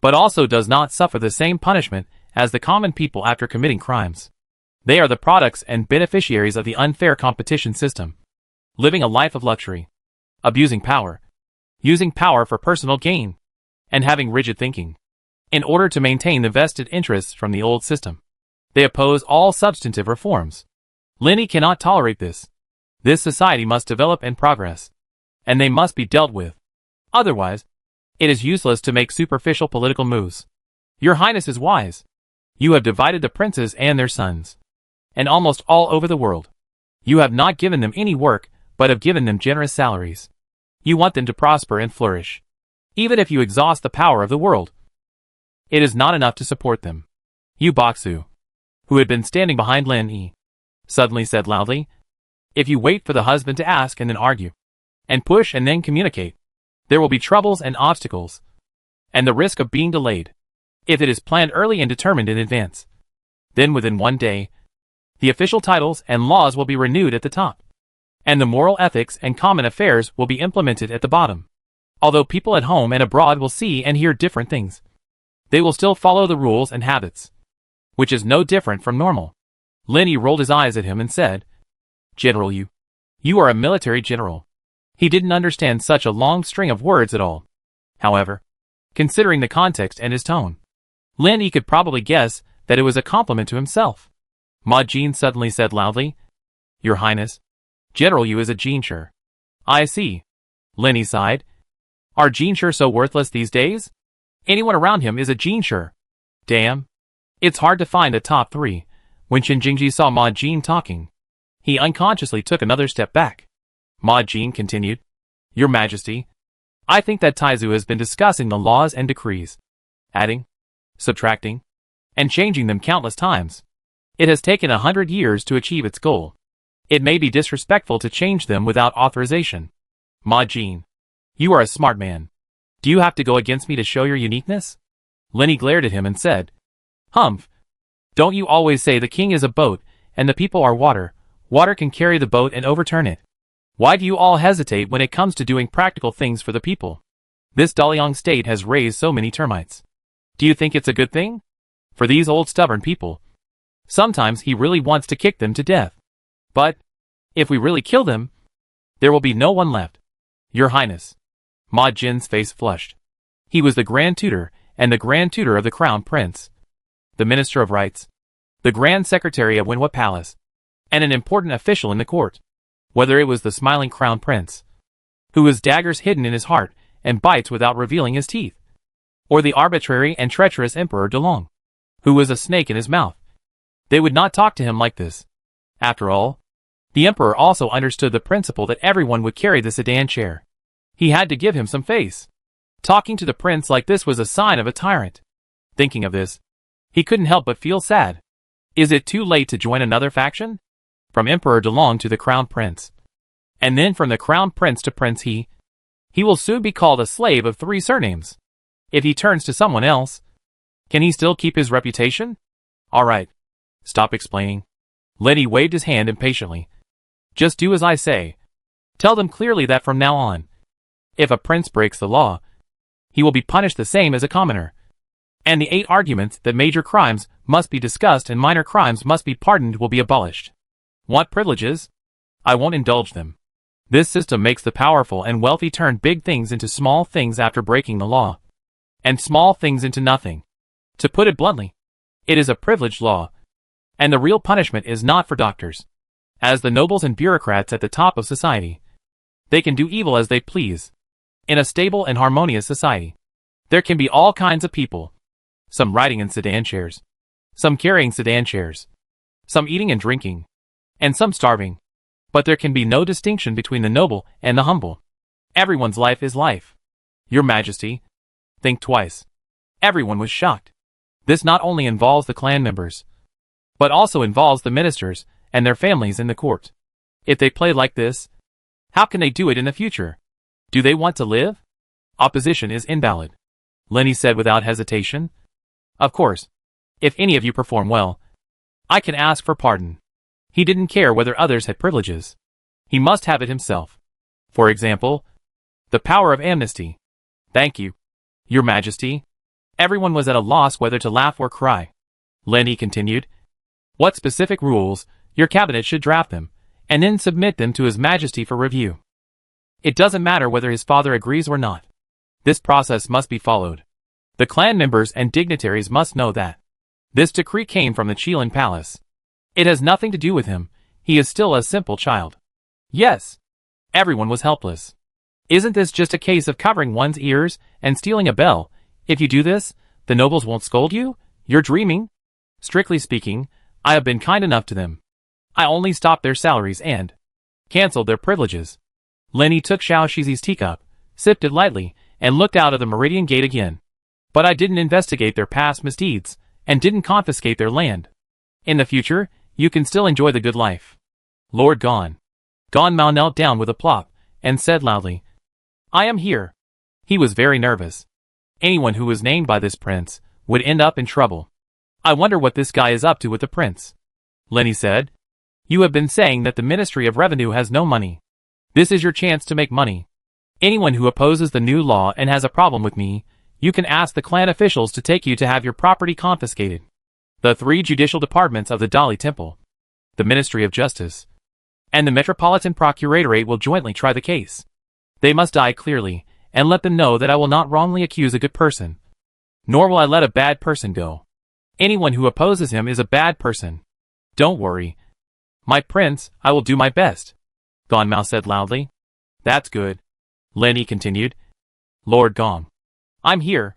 but also does not suffer the same punishment as the common people after committing crimes. They are the products and beneficiaries of the unfair competition system, living a life of luxury, abusing power, using power for personal gain, and having rigid thinking, in order to maintain the vested interests from the old system. They oppose all substantive reforms. Lenny cannot tolerate this. This society must develop and progress, and they must be dealt with. Otherwise, it is useless to make superficial political moves. Your Highness is wise. You have divided the princes and their sons, and almost all over the world. You have not given them any work, but have given them generous salaries. You want them to prosper and flourish. Even if you exhaust the power of the world, it is not enough to support them. Yu Boxu, who had been standing behind Lin Yi, suddenly said loudly, if you wait for the husband to ask and then argue, and push and then communicate, there will be troubles and obstacles, and the risk of being delayed. If it is planned early and determined in advance, then within one day, the official titles and laws will be renewed at the top, and the moral ethics and common affairs will be implemented at the bottom. Although people at home and abroad will see and hear different things, they will still follow the rules and habits, which is no different from normal. Lenny rolled his eyes at him and said, General, you are a military general. He didn't understand such a long string of words at all. However, considering the context and his tone, Lenny could probably guess that it was a compliment to himself. Ma Jin suddenly said loudly, Your Highness, General Yu is a Jinshur. I see. Lenny sighed. Are Jinshur so worthless these days? Anyone around him is a Jinshur. Damn. It's hard to find a top 3. When Shinjingji saw Ma Jin talking, he unconsciously took another step back. Ma Jin continued, Your Majesty, I think that Taizu has been discussing the laws and decrees, adding, subtracting, and changing them countless times. It has taken 100 years to achieve its goal. It may be disrespectful to change them without authorization. Ma Jin, you are a smart man. Do you have to go against me to show your uniqueness? Lenny glared at him and said, Humph. Don't you always say the king is a boat, and the people are water? Water can carry the boat and overturn it. Why do you all hesitate when it comes to doing practical things for the people? This Daliang state has raised so many termites. Do you think it's a good thing? For these old stubborn people. Sometimes he really wants to kick them to death. But, if we really kill them, there will be no one left. Your Highness. Ma Jin's face flushed. He was the Grand Tutor, and the Grand Tutor of the Crown Prince, the Minister of Rights, the Grand Secretary of Winhua Palace, and an important official in the court. Whether it was the smiling Crown Prince, who has daggers hidden in his heart and bites without revealing his teeth, or the arbitrary and treacherous Emperor Delong, who was a snake in his mouth, they would not talk to him like this. After all, the Emperor also understood the principle that everyone would carry the sedan chair. He had to give him some face. Talking to the prince like this was a sign of a tyrant. Thinking of this, he couldn't help but feel sad. Is it too late to join another faction? From Emperor Delong to the Crown Prince. And then from the Crown Prince to Prince He will soon be called a slave of 3 surnames. If he turns to someone else, can he still keep his reputation? Alright. Stop explaining. Lenny waved his hand impatiently. Just do as I say. Tell them clearly that from now on, if a prince breaks the law, he will be punished the same as a commoner. And the 8 arguments that major crimes must be discussed and minor crimes must be pardoned will be abolished. Want privileges? I won't indulge them. This system makes the powerful and wealthy turn big things into small things after breaking the law, and small things into nothing. To put it bluntly, it is a privileged law, and the real punishment is not for doctors. As the nobles and bureaucrats at the top of society, they can do evil as they please. In a stable and harmonious society, there can be all kinds of people. Some riding in sedan chairs, some carrying sedan chairs, some eating and drinking, and some starving. But there can be no distinction between the noble and the humble. Everyone's life is life. Your Majesty, think twice. Everyone was shocked. This not only involves the clan members, but also involves the ministers and their families in the court. If they play like this, how can they do it in the future? Do they want to live? Opposition is invalid, Lenny said without hesitation. Of course, if any of you perform well, I can ask for pardon. He didn't care whether others had privileges. He must have it himself. For example, the power of amnesty. Thank you, Your Majesty. Everyone was at a loss whether to laugh or cry. Lenny continued. What specific rules? Your cabinet should draft them, and then submit them to His Majesty for review. It doesn't matter whether his father agrees or not. This process must be followed. The clan members and dignitaries must know that this decree came from the Qilin Palace. It has nothing to do with him. He is still a simple child. Yes. Everyone was helpless. Isn't this just a case of covering one's ears and stealing a bell? If you do this, the nobles won't scold you? You're dreaming. Strictly speaking, I have been kind enough to them. I only stopped their salaries and cancelled their privileges. Lenny took Xiao Shizi's teacup, sipped it lightly, and looked out of the Meridian Gate again. But I didn't investigate their past misdeeds, and didn't confiscate their land. In the future, you can still enjoy the good life. Lord Gon. Gon Mao knelt down with a plop, and said loudly, I am here. He was very nervous. Anyone who was named by this prince would end up in trouble. I wonder what this guy is up to with the prince. Lenny said, You have been saying that the Ministry of Revenue has no money. This is your chance to make money. Anyone who opposes the new law and has a problem with me, you can ask the clan officials to take you to have your property confiscated. The 3 judicial departments of the Dali Temple, the Ministry of Justice, and the Metropolitan Procuratorate will jointly try the case. They must die clearly, and let them know that I will not wrongly accuse a good person. Nor will I let a bad person go. Anyone who opposes him is a bad person. Don't worry. My prince, I will do my best. Gon Mao said loudly. That's good. Lenny continued. Lord Gong. I'm here.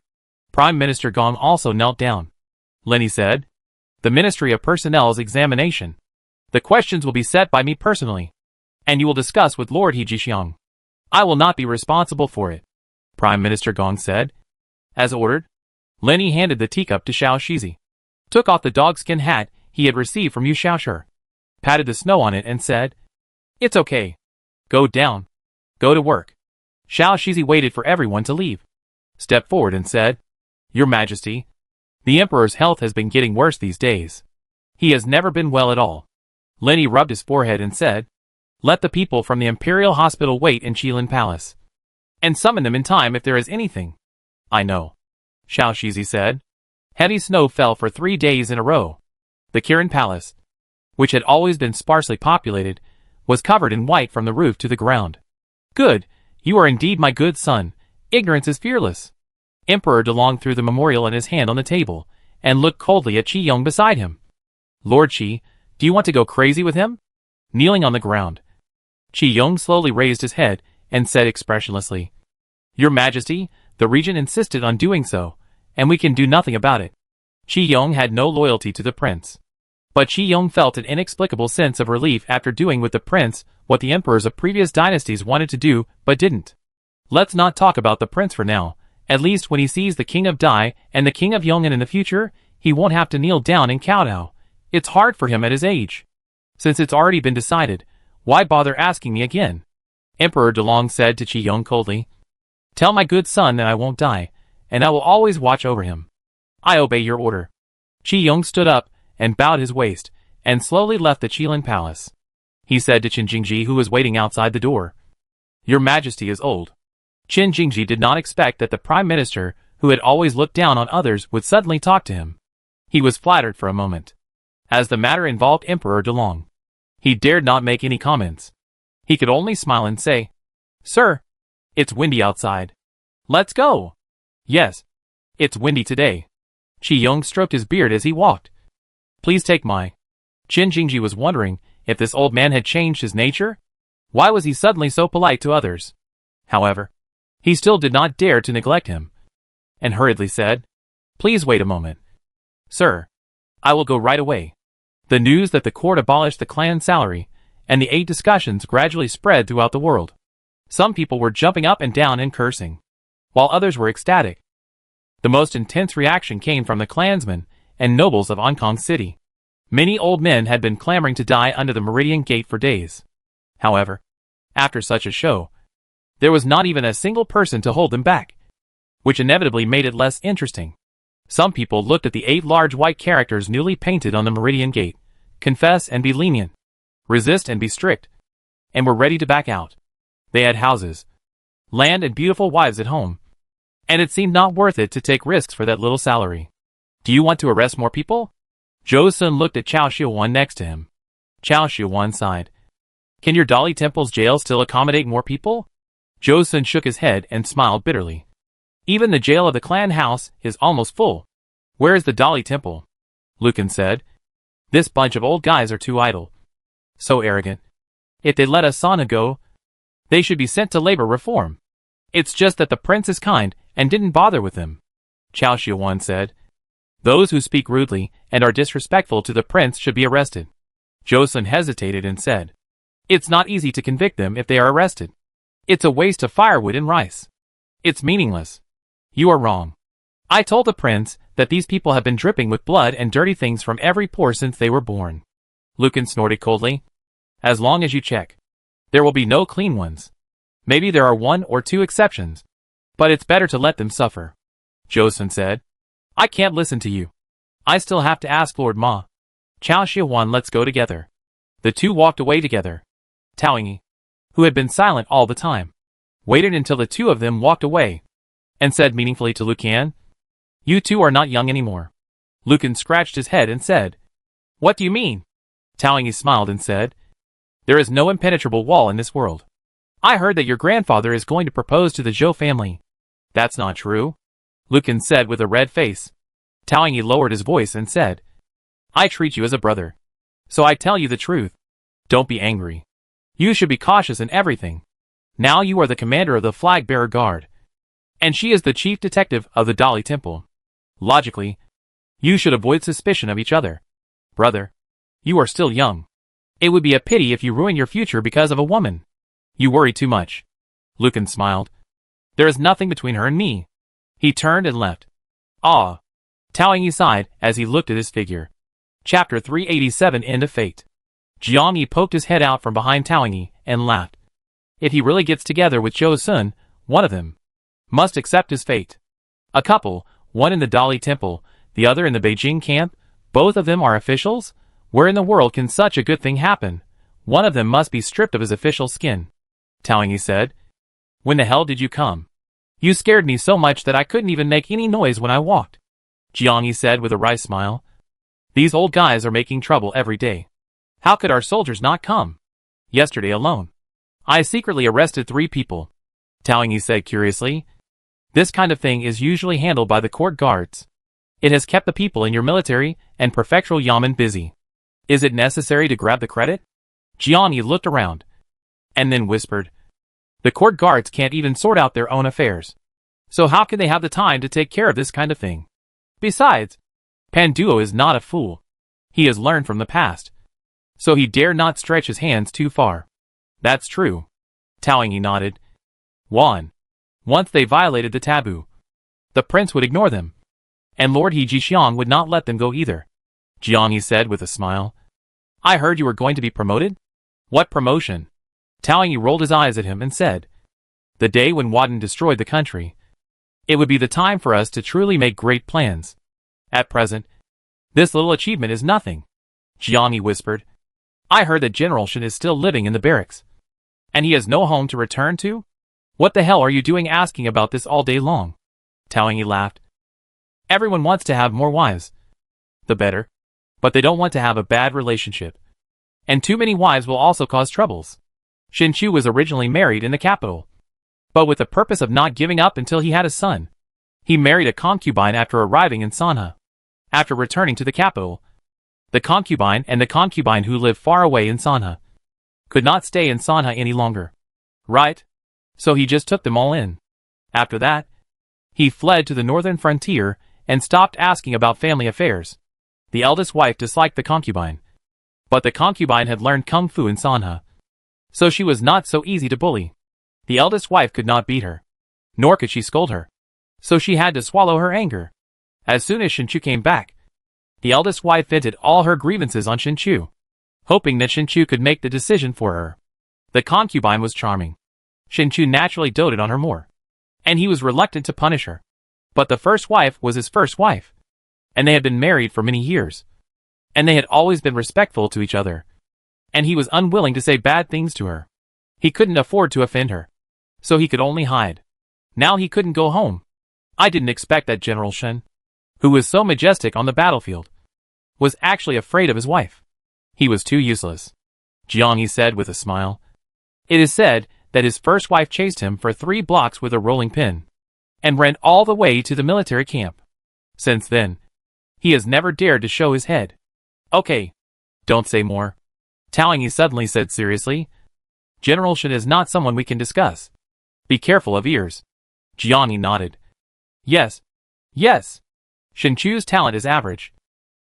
Prime Minister Gong also knelt down. Lenny said. the Ministry of Personnel's examination. The questions will be set by me personally, and you will discuss with Lord He Jixiang. I will not be responsible for it, Prime Minister Gong said. As ordered, Lenny handed the teacup to Xiao Shizi, took off the dogskin hat he had received from Yu Xiaoshi, patted the snow on it and said, "It's okay. Go down. Go to work." Xiao Shizi waited for everyone to leave, stepped forward and said, "Your Majesty, the Emperor's health has been getting worse these days. He has never been well at all." Lenny rubbed his forehead and said, "Let the people from the Imperial Hospital wait in Qilin Palace, and summon them in time if there is anything." "I know," Xiao Shizi said. Heavy snow fell for 3 days in a row. The Kirin Palace, which had always been sparsely populated, was covered in white from the roof to the ground. "Good, you are indeed my good son. Ignorance is fearless." Emperor Delong threw the memorial in his hand on the table, and looked coldly at Qi Yong beside him. "Lord Qi, do you want to go crazy with him?" Kneeling on the ground, Qi Yong slowly raised his head, and said expressionlessly, "Your Majesty, the regent insisted on doing so, and we can do nothing about it." Qi Yong had no loyalty to the prince, but Qi Yong felt an inexplicable sense of relief after doing with the prince what the emperors of previous dynasties wanted to do but didn't. Let's not talk about the prince for now. At least when he sees the king of Dai and the king of Yong'an in the future, he won't have to kneel down and kowtow. It's hard for him at his age. Since it's already been decided, why bother asking me again? Emperor Delong said to Qi Yong coldly, "Tell my good son that I won't die, and I will always watch over him. I obey your order." Qi Yong stood up and bowed his waist, and slowly left the Qilin Palace. He said to Qin Jingji, who was waiting outside the door, "Your Majesty is old." Qin Jingji did not expect that the Prime Minister, who had always looked down on others, would suddenly talk to him. He was flattered for a moment. As the matter involved Emperor Delong, he dared not make any comments. He could only smile and say, "Sir, it's windy outside. Let's go." "Yes, it's windy today." Qi Yong stroked his beard as he walked. "Please take my..." Qin Jingji was wondering if this old man had changed his nature. Why was he suddenly so polite to others? However, he still did not dare to neglect him, and hurriedly said, "Please wait a moment." "Sir, I will go right away." The news that the court abolished the clan salary and the 8 discussions gradually spread throughout the world. Some people were jumping up and down and cursing, while others were ecstatic. The most intense reaction came from the clansmen and nobles of Ankang City. Many old men had been clamoring to die under the Meridian Gate for days. However, after such a show, there was not even a single person to hold them back, which inevitably made it less interesting. Some people looked at the 8 large white characters newly painted on the Meridian Gate, confess and be lenient, resist and be strict, and were ready to back out. They had houses, land and beautiful wives at home, and it seemed not worth it to take risks for that little salary. "Do you want to arrest more people?" Zhou Sun looked at Chao Shiuan next to him. Chao Shiuan sighed. "Can your Dali Temple's jail still accommodate more people?" Zhou Sun shook his head and smiled bitterly. "Even the jail of the clan house is almost full. Where is the Dali Temple?" Lucan said. "This bunch of old guys are too idle. So arrogant. If they let Asana go, they should be sent to labor reform. It's just that the prince is kind and didn't bother with them." Chao Shiuan said. "Those who speak rudely and are disrespectful to the prince should be arrested." Zhou Sun hesitated and said, "It's not easy to convict them if they are arrested. It's a waste of firewood and rice. It's meaningless." "You are wrong. I told the prince that these people have been dripping with blood and dirty things from every pore since they were born." Lucan snorted coldly. "As long as you check, there will be no clean ones. Maybe there are 1 or 2 exceptions, but it's better to let them suffer." Zhou Sun said, "I can't listen to you. I still have to ask Lord Ma." "Chao Shiuan, let's go together." The two walked away together. Tao Yingyi, who had been silent all the time, waited until the two of them walked away, and said meaningfully to Lucan, "You two are not young anymore." Lucan scratched his head and said, "What do you mean?" Tao Yingyi smiled and said, "There is no impenetrable wall in this world. I heard that your grandfather is going to propose to the Zhou family." "That's not true," Lucan said with a red face. Tao Yingyi lowered his voice and said, "I treat you as a brother, so I tell you the truth. Don't be angry. You should be cautious in everything. Now you are the commander of the Flag-Bearer Guard, and she is the chief detective of the Dali Temple. Logically, you should avoid suspicion of each other. Brother, you are still young. It would be a pity if you ruin your future because of a woman. You worry too much. Lucan smiled. There is nothing between her and me. He turned and left. Ah. Taoying sighed as he looked at his figure. Chapter 387 End of Fate. Jiang Yi poked his head out from behind Taoying and laughed. If he really gets together with Zhou Sun, one of them must accept his fate. A couple, one in the Dali Temple, the other in the Beijing camp, both of them are officials? Where in the world can such a good thing happen? One of them must be stripped of his official skin. Taoying said. When the hell did you come? You scared me so much that I couldn't even make any noise when I walked. Jiang Yi said with a wry smile. These old guys are making trouble every day. How could our soldiers not come? Yesterday alone, I secretly arrested 3 people. Taoying said curiously. This kind of thing is usually handled by the court guards. It has kept the people in your military and prefectural yamen busy. Is it necessary to grab the credit? Jiang Yi looked around and then whispered. The court guards can't even sort out their own affairs. So how can they have the time to take care of this kind of thing? Besides, Pan Duo is not a fool. He has learned from the past. So he dare not stretch his hands too far. That's true. Taoying nodded. Once they violated the taboo, the prince would ignore them. And Lord He Jixiang would not let them go either. Jiang Yi said with a smile. I heard you were going to be promoted? What promotion? Taoying rolled his eyes at him and said. The day when Wadden destroyed the country. It would be the time for us to truly make great plans. At present, this little achievement is nothing. Jiang Yi whispered. I heard that General Shen is still living in the barracks. And he has no home to return to? What the hell are you doing asking about this all day long? Taoying laughed. Everyone wants to have more wives. The better. But they don't want to have a bad relationship. And too many wives will also cause troubles. Shen Chu was originally married in the capital. But with the purpose of not giving up until he had a son. He married a concubine after arriving in Sanha. After returning to the capital, the concubine and the concubine who lived far away in Sanha could not stay in Sanha any longer. Right? So he just took them all in. After that, he fled to the northern frontier and stopped asking about family affairs. The eldest wife disliked the concubine. But the concubine had learned kung fu in Sanha. So she was not so easy to bully. The eldest wife could not beat her. Nor could she scold her. So she had to swallow her anger. As soon as Shen Chu came back, the eldest wife vented all her grievances on Shen Chu, hoping that Shen Chu could make the decision for her. The concubine was charming. Shen Chu naturally doted on her more. And he was reluctant to punish her. But the first wife was his first wife. And they had been married for many years. And they had always been respectful to each other. And he was unwilling to say bad things to her. He couldn't afford to offend her. So he could only hide. Now he couldn't go home. I didn't expect that General Shen, who was so majestic on the battlefield, was actually afraid of his wife. He was too useless. Jiang Yi said with a smile. It is said that his first wife chased him for 3 blocks with a rolling pin, and ran all the way to the military camp. Since then, he has never dared to show his head. Okay. Don't say more. Taoying suddenly said seriously. General Shen is not someone we can discuss. Be careful of ears. Jiang Yi nodded. Yes. Yes. Shen Chu's talent is average,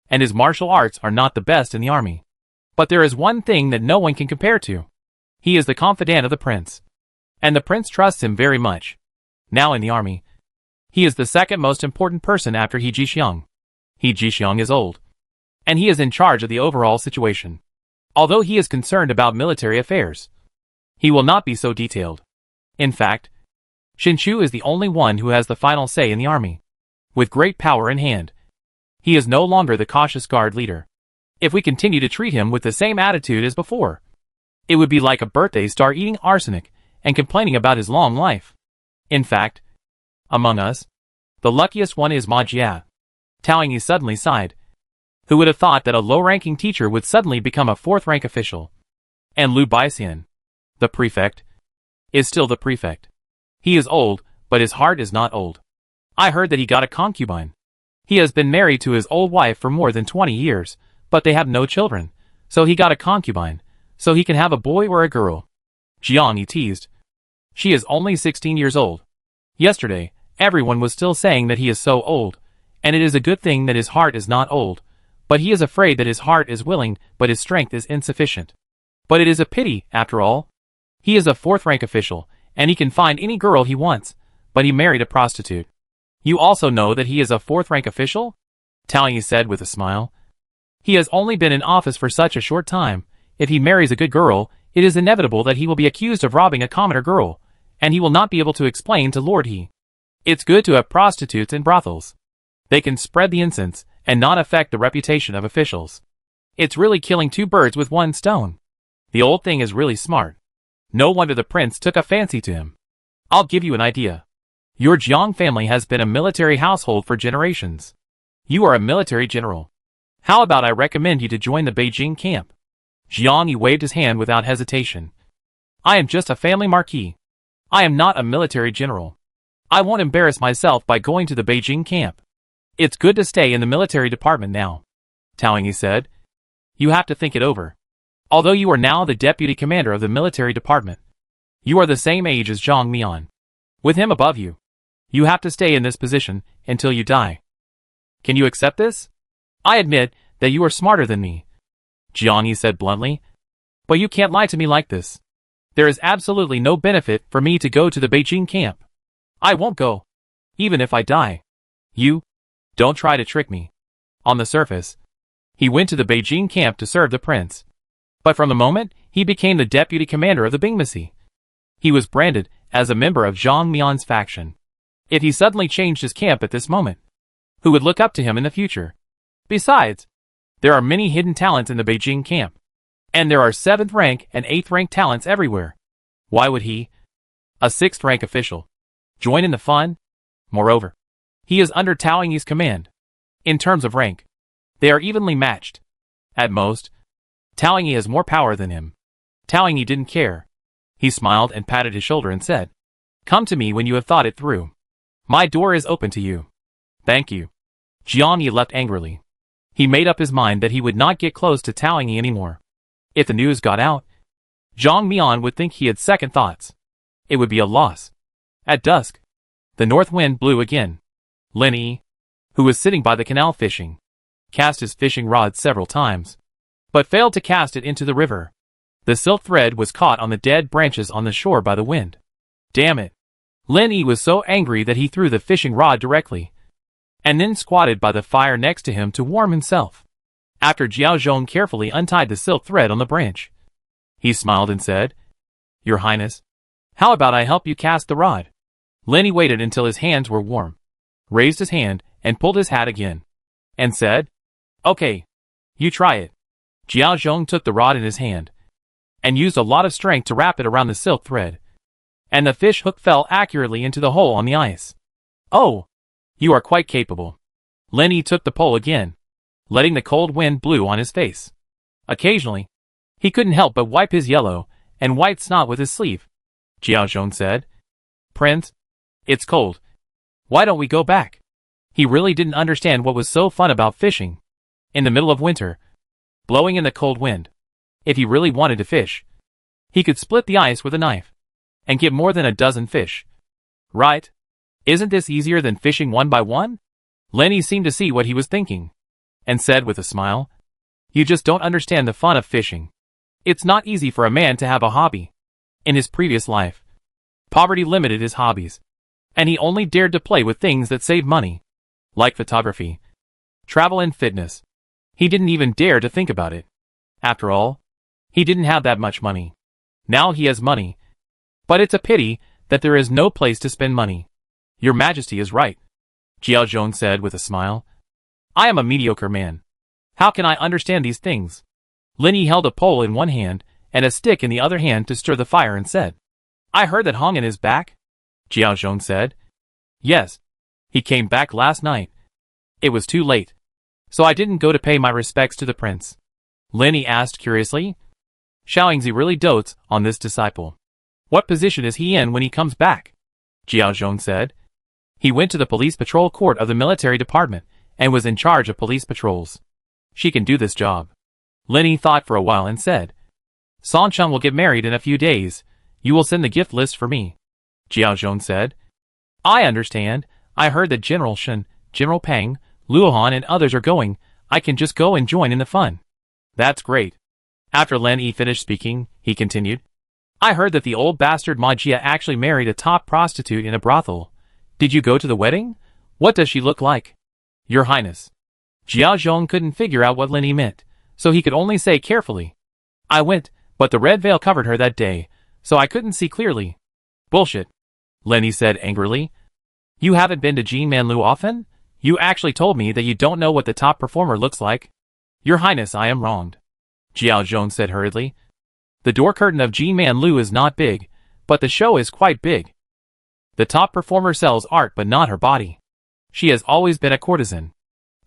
and his martial arts are not the best in the army. But there is one thing that no one can compare to. He is the confidant of the prince. And the prince trusts him very much. Now in the army, he is the second most important person after He Jixiang. He Jixiang is old. And he is in charge of the overall situation. Although he is concerned about military affairs, he will not be so detailed. In fact, Shen Chu is the only one who has the final say in the army. With great power in hand, he is no longer the cautious guard leader. If we continue to treat him with the same attitude as before, it would be like a birthday star eating arsenic and complaining about his long life. In fact, among us, the luckiest one is Ma Jia. Taoying suddenly sighed. Who would have thought that a low-ranking teacher would suddenly become a 4th-rank official? And Lu Baixian, the prefect, is still the prefect. He is old, but his heart is not old. I heard that he got a concubine. He has been married to his old wife for more than 20 years, but they have no children. So he got a concubine, so he can have a boy or a girl. Jiang Yi teased. She is only 16 years old. Yesterday, everyone was still saying that he is so old, and it is a good thing that his heart is not old, but he is afraid that his heart is willing but his strength is insufficient. But it is a pity, after all. He is a fourth-rank official, and he can find any girl he wants, but he married a prostitute. You also know that he is a fourth-rank official? Tao Yi said with a smile. He has only been in office for such a short time. If he marries a good girl, it is inevitable that he will be accused of robbing a commoner girl, and he will not be able to explain to Lord He. It's good to have prostitutes in brothels. They can spread the incense and not affect the reputation of officials. It's really killing two birds with one stone. The old thing is really smart. No wonder the prince took a fancy to him. I'll give you an idea. Your Jiang family has been a military household for generations. You are a military general. How about I recommend you to join the Beijing camp? Jiang Yi waved his hand without hesitation. I am just a family marquis. I am not a military general. I won't embarrass myself by going to the Beijing camp. It's good to stay in the military department now, Tao Yi said. You have to think it over. Although you are now the deputy commander of the military department, you are the same age as Zhang Mian. With him above you, you have to stay in this position until you die. Can you accept this? I admit that you are smarter than me, Jiang Yi said bluntly. But you can't lie to me like this. There is absolutely no benefit for me to go to the Beijing camp. I won't go, even if I die. You, don't try to trick me. On the surface, he went to the Beijing camp to serve the prince. But from the moment he became the deputy commander of the Bingmisi, he was branded as a member of Zhang Mian's faction. If he suddenly changed his camp at this moment, who would look up to him in the future? Besides, there are many hidden talents in the Beijing camp, and there are 7th rank and 8th rank talents everywhere. Why would he, a 6th rank official, join in the fun? Moreover, he is under Tao Yi's command. In terms of rank, they are evenly matched. At most, Tao Yi has more power than him. Tao Yi didn't care. He smiled and patted his shoulder and said, Come to me when you have thought it through. My door is open to you. Thank you. Jiang Yi left angrily. He made up his mind that he would not get close to Tao Yi anymore. If the news got out, Zhang Mian would think he had second thoughts. It would be a loss. At dusk, the north wind blew again. Lin Yi, who was sitting by the canal fishing, cast his fishing rod several times, but failed to cast it into the river. The silk thread was caught on the dead branches on the shore by the wind. Damn it! Lin Yi was so angry that he threw the fishing rod directly, and then squatted by the fire next to him to warm himself. After Jiao Zhong carefully untied the silk thread on the branch, he smiled and said, Your Highness, how about I help you cast the rod? Lin Yi waited until his hands were warm, raised his hand and pulled his hat again, and said, Okay, you try it. Jiao Zhong took the rod in his hand, and used a lot of strength to wrap it around the silk thread, and the fish hook fell accurately into the hole on the ice. Oh, you are quite capable. Lin Yi took the pole again, letting the cold wind blow on his face. Occasionally, he couldn't help but wipe his yellow and white snot with his sleeve. Jiao Zhong said, Prince, it's cold. Why don't we go back? He really didn't understand what was so fun about fishing in the middle of winter, blowing in the cold wind. If he really wanted to fish, he could split the ice with a knife and get more than a dozen fish. Right? Isn't this easier than fishing one by one? Lin Yi seemed to see what he was thinking, and said with a smile, You just don't understand the fun of fishing. It's not easy for a man to have a hobby. In his previous life, poverty limited his hobbies, and he only dared to play with things that saved money, like photography, travel and fitness. He didn't even dare to think about it. After all, he didn't have that much money. Now he has money, but it's a pity that there is no place to spend money. Your Majesty is right, Jiao Zhong said with a smile. I am a mediocre man. How can I understand these things? Lin Yi held a pole in one hand and a stick in the other hand to stir the fire and said, I heard that Hongyan is back? Jiao Zhong said. Yes. He came back last night. It was too late, so I didn't go to pay my respects to the prince. Lin Yi asked curiously. Xiaoyingzi really dotes on this disciple. What position is he in when he comes back? Jiao Zhong said. He went to the police patrol court of the military department and was in charge of police patrols. She can do this job. Lin Yi thought for a while and said, Song Cheng will get married in a few days. You will send the gift list for me. Jiao Zhong said. I understand. I heard that General Shen, General Peng, Luohan and others are going. I can just go and join in the fun. That's great. After Len Yi finished speaking, he continued. I heard that the old bastard Ma Jia actually married a top prostitute in a brothel. Did you go to the wedding? What does she look like? Your Highness. Jiao Zhong couldn't figure out what Len Yi meant, so he could only say carefully. I went, but the red veil covered her that day, so I couldn't see clearly. Bullshit. Len Yi said angrily. You haven't been to Jin Manlu often? You actually told me that you don't know what the top performer looks like. Your Highness, I am wronged. Jiao Zhong said hurriedly. The door curtain of Jin Manlu is not big, but the show is quite big. The top performer sells art but not her body. She has always been a courtesan.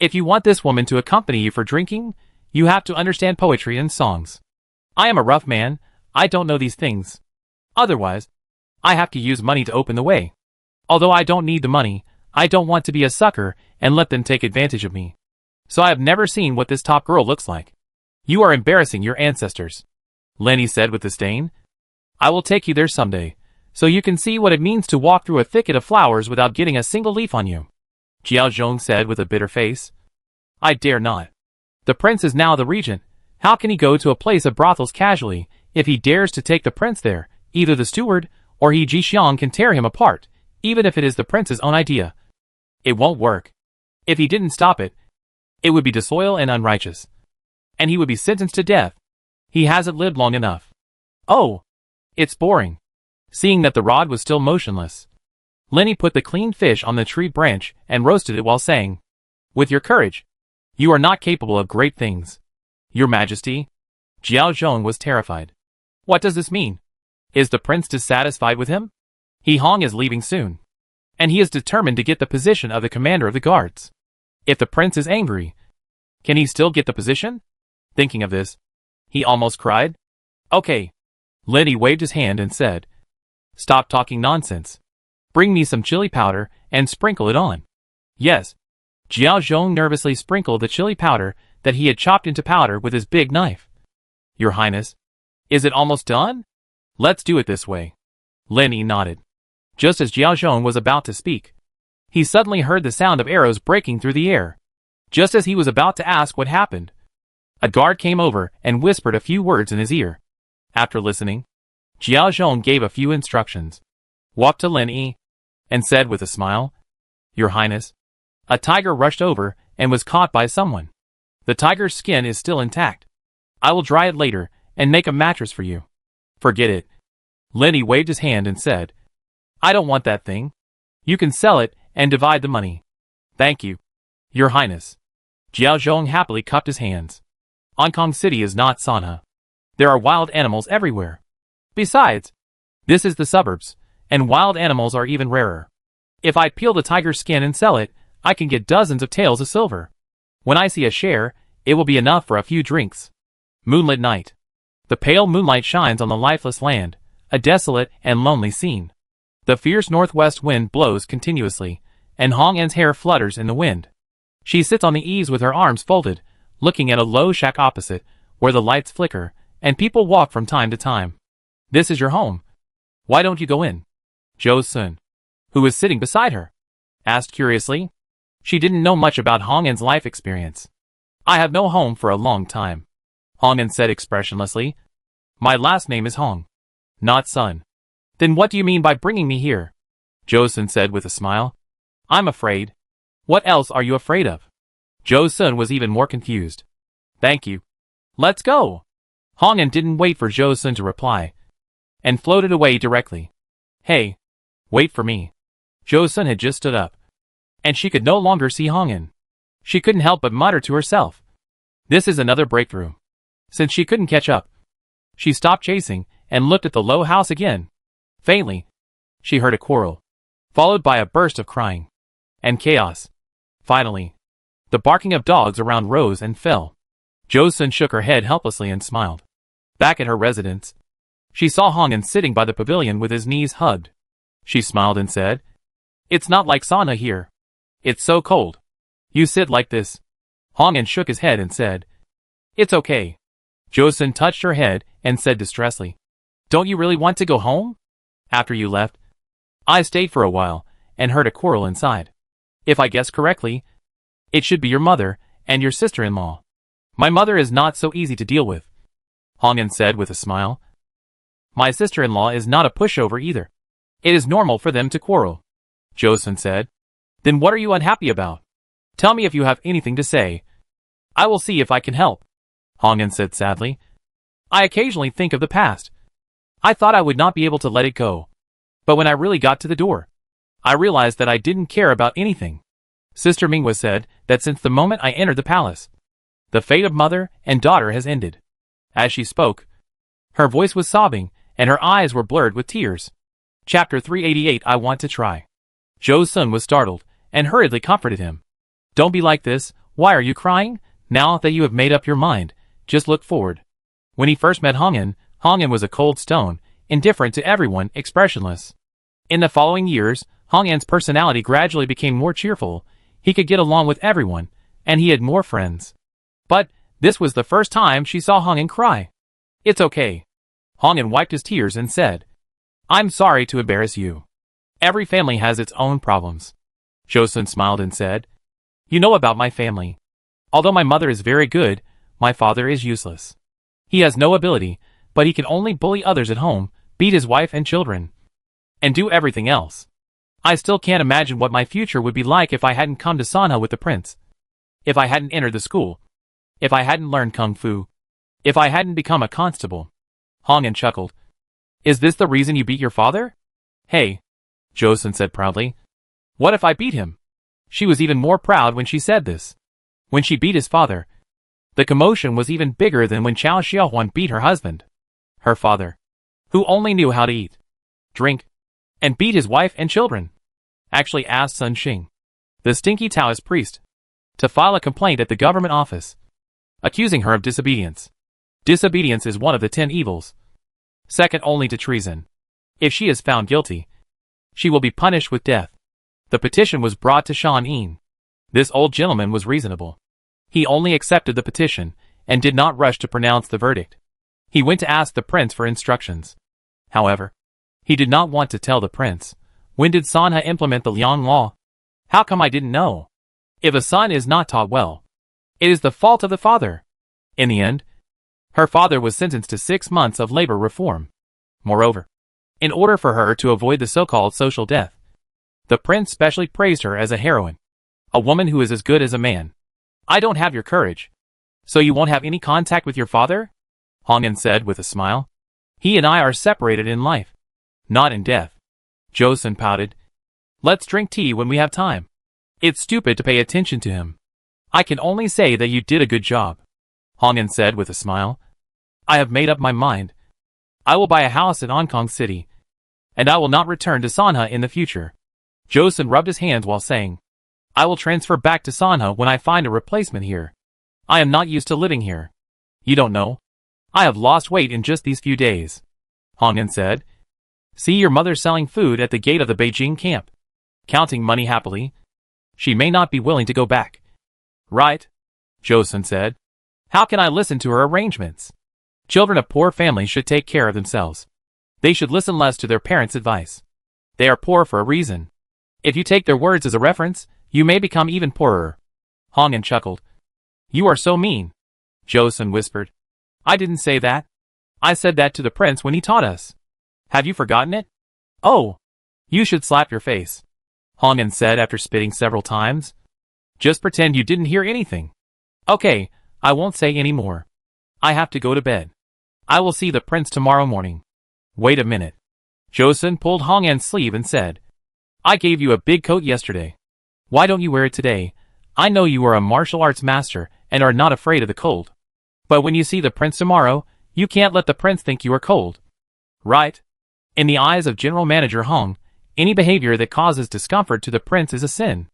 If you want this woman to accompany you for drinking, you have to understand poetry and songs. I am a rough man, I don't know these things. Otherwise, I have to use money to open the way. Although I don't need the money, I don't want to be a sucker and let them take advantage of me. So I have never seen what this top girl looks like. You are embarrassing your ancestors. Len Yi said with disdain. I will take you there someday, so you can see what it means to walk through a thicket of flowers without getting a single leaf on you. Jiao Zhong said with a bitter face. I dare not. The prince is now the regent. How can he go to a place of brothels casually? If he dares to take the prince there, either the steward or he Jixiang can tear him apart, even if it is the prince's own idea. It won't work. If he didn't stop it, it would be disloyal and unrighteous. And he would be sentenced to death. He hasn't lived long enough. Oh, it's boring. Seeing that the rod was still motionless, Len Yi put the cleaned fish on the tree branch and roasted it while saying, With your courage, you are not capable of great things. Your Majesty. Jiao Zhong was terrified. What does this mean? Is the prince dissatisfied with him? He Hong is leaving soon, and he is determined to get the position of the commander of the guards. If the prince is angry, can he still get the position? Thinking of this, he almost cried. Okay. Len Yi waved his hand and said, Stop talking nonsense. Bring me some chili powder and sprinkle it on. Yes. Jiao Zhong nervously sprinkled the chili powder that he had chopped into powder with his big knife. Your Highness, is it almost done? Let's do it this way. Len Yi nodded. Just as Jiao Zhong was about to speak, he suddenly heard the sound of arrows breaking through the air. Just as he was about to ask what happened, a guard came over and whispered a few words in his ear. After listening, Jiao Zhong gave a few instructions, walked to Len Yi, and said with a smile, Your Highness, a tiger rushed over and was caught by someone. The tiger's skin is still intact. I will dry it later and make a mattress for you. Forget it. Len Yi waved his hand and said, I don't want that thing. You can sell it and divide the money. Thank you, Your Highness. Jiao Zhong happily cupped his hands. Hong Kong City is not Sanha. There are wild animals everywhere. Besides, this is the suburbs, and wild animals are even rarer. If I peel the tiger's skin and sell it, I can get dozens of taels of silver. When I see a share, it will be enough for a few drinks. Moonlit night. The pale moonlight shines on the lifeless land, a desolate and lonely scene. The fierce northwest wind blows continuously, and Hong An's hair flutters in the wind. She sits on the eaves with her arms folded, looking at a low shack opposite, where the lights flicker, and people walk from time to time. This is your home. Why don't you go in? Zhou Sun, who was sitting beside her, asked curiously. She didn't know much about Hong An's life experience. I have no home for a long time, Hong An said expressionlessly. My last name is Hong, not Sun. Then what do you mean by bringing me here? Zhou Sun said with a smile. I'm afraid. What else are you afraid of? Zhou Sun was even more confused. Thank you. Let's go. Hong An didn't wait for Zhou Sun to reply, and floated away directly. Hey, wait for me. Zhou Sun had just stood up, and she could no longer see Hong An. She couldn't help but mutter to herself. This is another breakthrough. Since she couldn't catch up, she stopped chasing and looked at the low house again. Faintly, she heard a quarrel, followed by a burst of crying and chaos. Finally, the barking of dogs around rose and fell. Zhou Sun shook her head helplessly and smiled. Back at her residence, she saw Hong An sitting by the pavilion with his knees hugged. She smiled and said, It's not like sauna here. It's so cold. You sit like this. Hong An shook his head and said, It's okay. Zhou Sun touched her head and said distressfully, Don't you really want to go home? After you left, I stayed for a while and heard a quarrel inside. If I guess correctly, it should be your mother And your sister-in-law. My mother is not so easy to deal with, Hong-an said with a smile. My sister-in-law is not a pushover either. It is normal for them to quarrel, Jo-sun said. Then what are you unhappy about? Tell me if you have anything to say. I will see if I can help, Hong-an said sadly. I occasionally think of the past. I thought I would not be able to let it go. But when I really got to the door, I realized that I didn't care about anything. Sister Mingwa said that since the moment I entered the palace, the fate of mother and daughter has ended. As she spoke, her voice was sobbing, and her eyes were blurred with tears. Chapter 388 I Want to Try. Jo-sun was startled, and hurriedly comforted him. Don't be like this, why are you crying? Now that you have made up your mind, just look forward. When he first met Hong-an, Hong-an was a cold stone, indifferent to everyone, expressionless. In the following years, Hong-an's personality gradually became more cheerful, he could get along with everyone, and he had more friends. But this was the first time she saw Hong-an cry. It's okay. Hong-an wiped his tears and said, I'm sorry to embarrass you. Every family has its own problems. Jo-sun smiled and said, You know about my family. Although my mother is very good, my father is useless. He has no ability, but he can only bully others at home, beat his wife and children, and do everything else. I still can't imagine what my future would be like if I hadn't come to Sanha with the prince. If I hadn't entered the school. If I hadn't learned kung fu. If I hadn't become a constable. Hong-an chuckled. Is this the reason you beat your father? Hey, Jo-sun said proudly. What if I beat him? She was even more proud when she said this. When she beat his father, the commotion was even bigger than when Chao Xiaohuan beat her husband. Her father, who only knew how to eat, drink, and beat his wife and children, actually asked Sun Xing, the stinky Taoist priest, to file a complaint at the government office, accusing her of disobedience. Disobedience is one of the 10 evils, second only to treason. If she is found guilty, she will be punished with death. The petition was brought to Shan Yin. This old gentleman was reasonable. He only accepted the petition, and did not rush to pronounce the verdict. He went to ask the prince for instructions. However, he did not want to tell the prince. When did Sanha implement the Liang law? How come I didn't know? If a son is not taught well, it is the fault of the father. In the end, her father was sentenced to 6 months of labor reform. Moreover, in order for her to avoid the so-called social death, the prince specially praised her as a heroine, a woman who is as good as a man. I don't have your courage. So you won't have any contact with your father? Hong-an said with a smile. He and I are separated in life, not in death. Jo-sun pouted. Let's drink tea when we have time. It's stupid to pay attention to him. I can only say that you did a good job, Hong-an said with a smile. I have made up my mind. I will buy a house in Hong Kong City, and I will not return to Sanha in the future. Jo-sun rubbed his hands while saying, I will transfer back to Sanha when I find a replacement here. I am not used to living here. You don't know. I have lost weight in just these few days, Hong-an said. See your mother selling food at the gate of the Beijing camp, counting money happily. She may not be willing to go back. Right, Jo-sun said. How can I listen to her arrangements? Children of poor families should take care of themselves. They should listen less to their parents' advice. They are poor for a reason. If you take their words as a reference, you may become even poorer. Hong-an chuckled. You are so mean, Jo-sun whispered. I didn't say that. I said that to the prince when he taught us. Have you forgotten it? Oh, you should slap your face, Hong-an said after spitting several times. Just pretend you didn't hear anything. Okay, I won't say any more. I have to go to bed. I will see the prince tomorrow morning. Wait a minute. Jo-sun pulled Hong-an's sleeve and said, I gave you a big coat yesterday. Why don't you wear it today? I know you are a martial arts master and are not afraid of the cold. But when you see the prince tomorrow, you can't let the prince think you are cold. Right? In the eyes of General Manager Hong, any behavior that causes discomfort to the prince is a sin.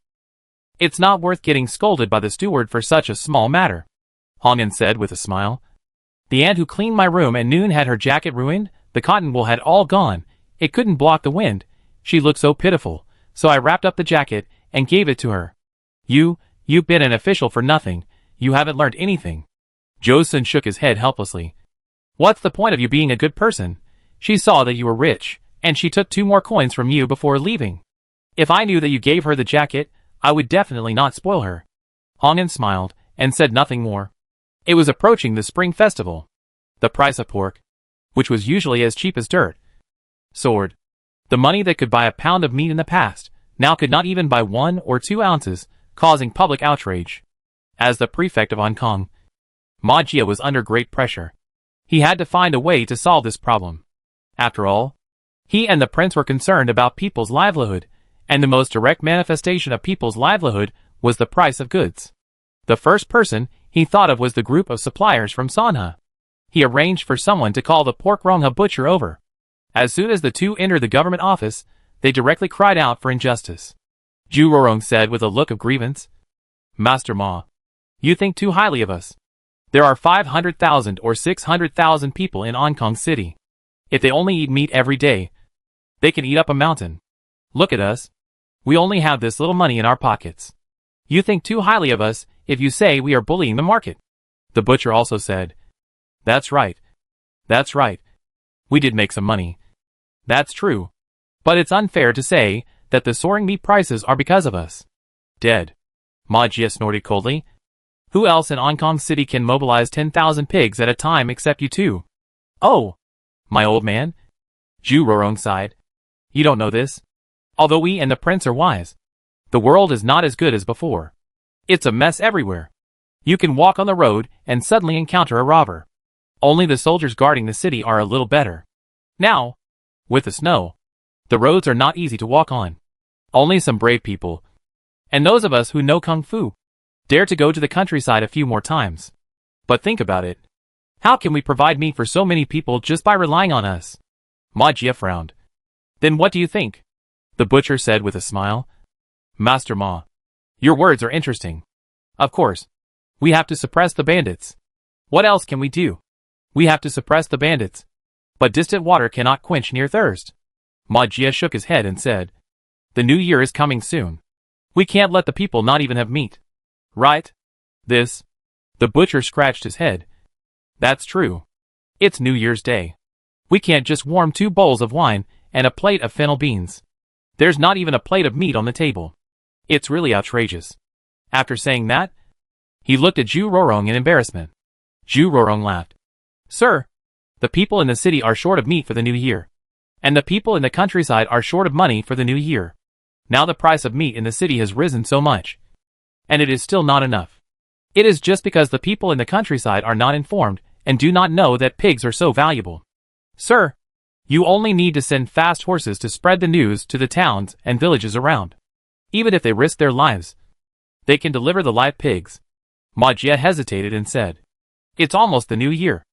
It's not worth getting scolded by the steward for such a small matter, Hong-an said with a smile. The aunt who cleaned my room at noon had her jacket ruined, the cotton wool had all gone, it couldn't block the wind, she looked so pitiful, so I wrapped up the jacket and gave it to her. You've been an official for nothing, you haven't learned anything. Jo-sun shook his head helplessly. What's the point of you being a good person? She saw that you were rich, and she took 2 more coins from you before leaving. If I knew that you gave her the jacket, I would definitely not spoil her. Hong-an smiled, and said nothing more. It was approaching the spring festival. The price of pork, which was usually as cheap as dirt, soared. The money that could buy a pound of meat in the past, now could not even buy 1 or 2 ounces, causing public outrage. As the prefect of Hong Kong, Ma Jie was under great pressure. He had to find a way to solve this problem. After all, he and the prince were concerned about people's livelihood, and the most direct manifestation of people's livelihood was the price of goods. The first person he thought of was the group of suppliers from Sanha. He arranged for someone to call the pork rongha butcher over. As soon as the two entered the government office, they directly cried out for injustice. Zhu Rorong said with a look of grievance, "Master Ma, you think too highly of us. There are 500,000 or 600,000 people in Hong Kong City. If they only eat meat every day, they can eat up a mountain. Look at us. We only have this little money in our pockets. You think too highly of us if you say we are bullying the market." The butcher also said, "That's right. That's right. We did make some money. That's true. But it's unfair to say that the soaring meat prices are because of us." "Dead," Ma Jie snorted coldly. "Who else in Hong Kong City can mobilize 10,000 pigs at a time except you two?" "Oh, my old man," Zhu Rorong sighed. "You don't know this. Although we and the prince are wise, the world is not as good as before. It's a mess everywhere. You can walk on the road and suddenly encounter a robber. Only the soldiers guarding the city are a little better. Now, with the snow, the roads are not easy to walk on. Only some brave people, and those of us who know Kung Fu, dare to go to the countryside a few more times. But think about it. How can we provide meat for so many people just by relying on us?" Ma Jie frowned. "Then what do you think?" The butcher said with a smile. "Master Ma, your words are interesting. Of course, we have to suppress the bandits. What else can we do? We have to suppress the bandits. But distant water cannot quench near thirst." Ma Jie shook his head and said, "The new year is coming soon. We can't let the people not even have meat. Right? This?" The butcher scratched his head. "That's true. It's New Year's Day. We can't just warm 2 bowls of wine and a plate of fennel beans. There's not even a plate of meat on the table. It's really outrageous." After saying that, he looked at Zhu Rorong in embarrassment. Zhu Rorong laughed. "Sir, the people in the city are short of meat for the new year. And the people in the countryside are short of money for the new year. Now the price of meat in the city has risen so much. And it is still not enough. It is just because the people in the countryside are not informed and do not know that pigs are so valuable. Sir, you only need to send fast horses to spread the news to the towns and villages around. Even if they risk their lives, they can deliver the live pigs." Ma Jie hesitated and said, "It's almost the new year.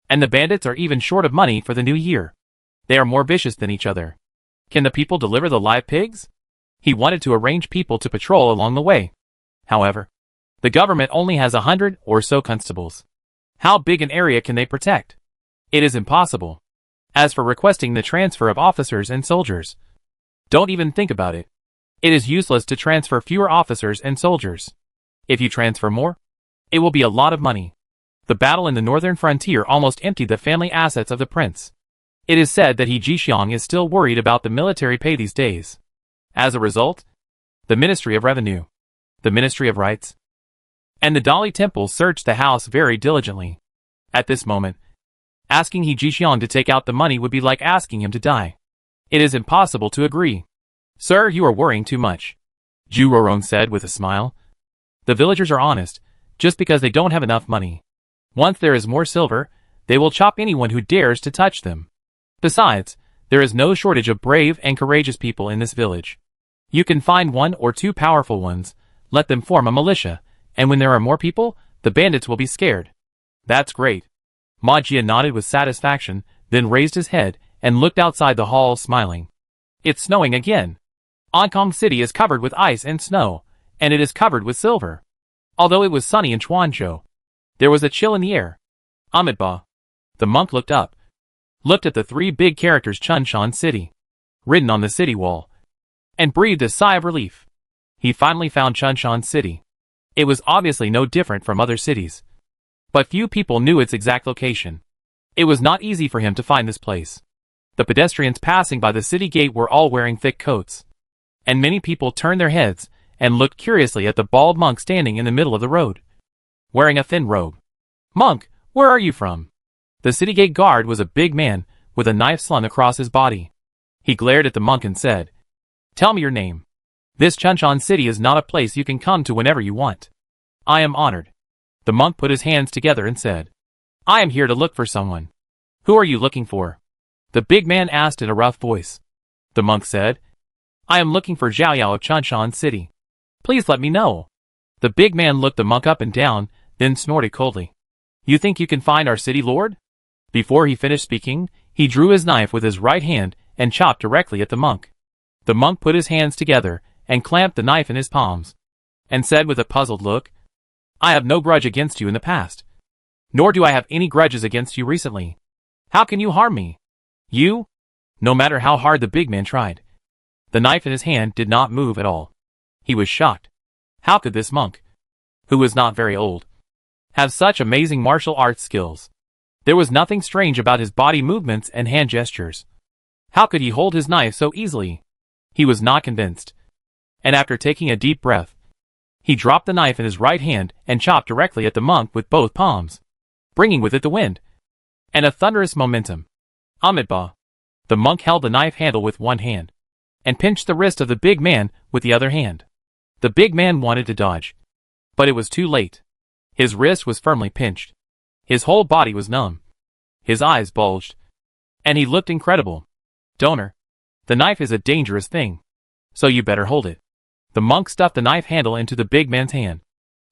And the bandits are even short of money for the new year. They are more vicious than each other. Can the people deliver the live pigs?" He wanted to arrange people to patrol along the way. However, the government only has 100 or so constables. How big an area can they protect? It is impossible. As for requesting the transfer of officers and soldiers, don't even think about it. It is useless to transfer fewer officers and soldiers. If you transfer more, it will be a lot of money. The battle in the northern frontier almost emptied the family assets of the prince. It is said that He Jixiang is still worried about the military pay these days. As a result, the Ministry of Revenue, the Ministry of Rights, and the Dali Temple searched the house very diligently. At this moment, asking He Jixiang to take out the money would be like asking him to die. It is impossible to agree. "Sir, you are worrying too much," Zhu Rorong said with a smile. "The villagers are honest, just because they don't have enough money. Once there is more silver, they will chop anyone who dares to touch them. Besides, there is no shortage of brave and courageous people in this village. You can find 1 or 2 powerful ones, let them form a militia, and when there are more people, the bandits will be scared." "That's great." Ma Jie nodded with satisfaction, then raised his head and looked outside the hall smiling. "It's snowing again. Hong Kong City is covered with ice and snow, and it is covered with silver." Although it was sunny in Chuanzhou, there was a chill in the air. "Amitabha." The monk looked up, looked at the 3 big characters Chunshan City, written on the city wall, and breathed a sigh of relief. He finally found Chunshan City. It was obviously no different from other cities, but few people knew its exact location. It was not easy for him to find this place. The pedestrians passing by the city gate were all wearing thick coats, and many people turned their heads and looked curiously at the bald monk standing in the middle of the road. wearing a thin robe. "Monk, where are you from?" The city gate guard was a big man, with a knife slung across his body. He glared at the monk and said, "Tell me your name. This Chunshan city is not a place you can come to whenever you want." "I am honored." The monk put his hands together and said, "I am here to look for someone." "Who are you looking for?" the big man asked in a rough voice. The monk said, "I am looking for Zhao Yao of Chunshan city. Please let me know." The big man looked the monk up and down, then snorted coldly. "You think you can find our city lord?" Before he finished speaking, he drew his knife with his right hand and chopped directly at the monk. The monk put his hands together and clamped the knife in his palms, and said with a puzzled look, "I have no grudge against you in the past. Nor do I have any grudges against you recently. How can you harm me? You?" No matter how hard the big man tried, the knife in his hand did not move at all. He was shocked. How could this monk, who was not very old, have such amazing martial arts skills? There was nothing strange about his body movements and hand gestures. How could he hold his knife so easily? He was not convinced. And after taking a deep breath, he dropped the knife in his right hand and chopped directly at the monk with both palms, bringing with it the wind and a thunderous momentum. Amitabha. The monk held the knife handle with one hand and pinched the wrist of the big man with the other hand. The big man wanted to dodge, but it was too late. His wrist was firmly pinched. His whole body was numb. His eyes bulged, and he looked incredible. "Donor, the knife is a dangerous thing, so you better hold it." The monk stuffed the knife handle into the big man's hand,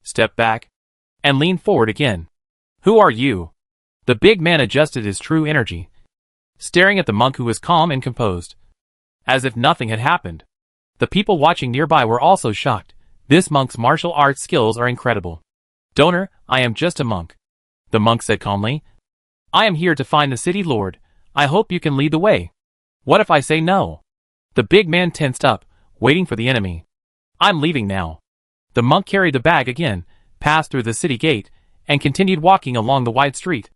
stepped back, and leaned forward again. "Who are you?" The big man adjusted his true energy, staring at the monk who was calm and composed, as if nothing had happened. The people watching nearby were also shocked. This monk's martial arts skills are incredible. "Donor, I am just a monk," the monk said calmly. "I am here to find the city lord. I hope you can lead the way." "What if I say no?" The big man tensed up, waiting for the enemy. "I'm leaving now." The monk carried the bag again, passed through the city gate, and continued walking along the wide street.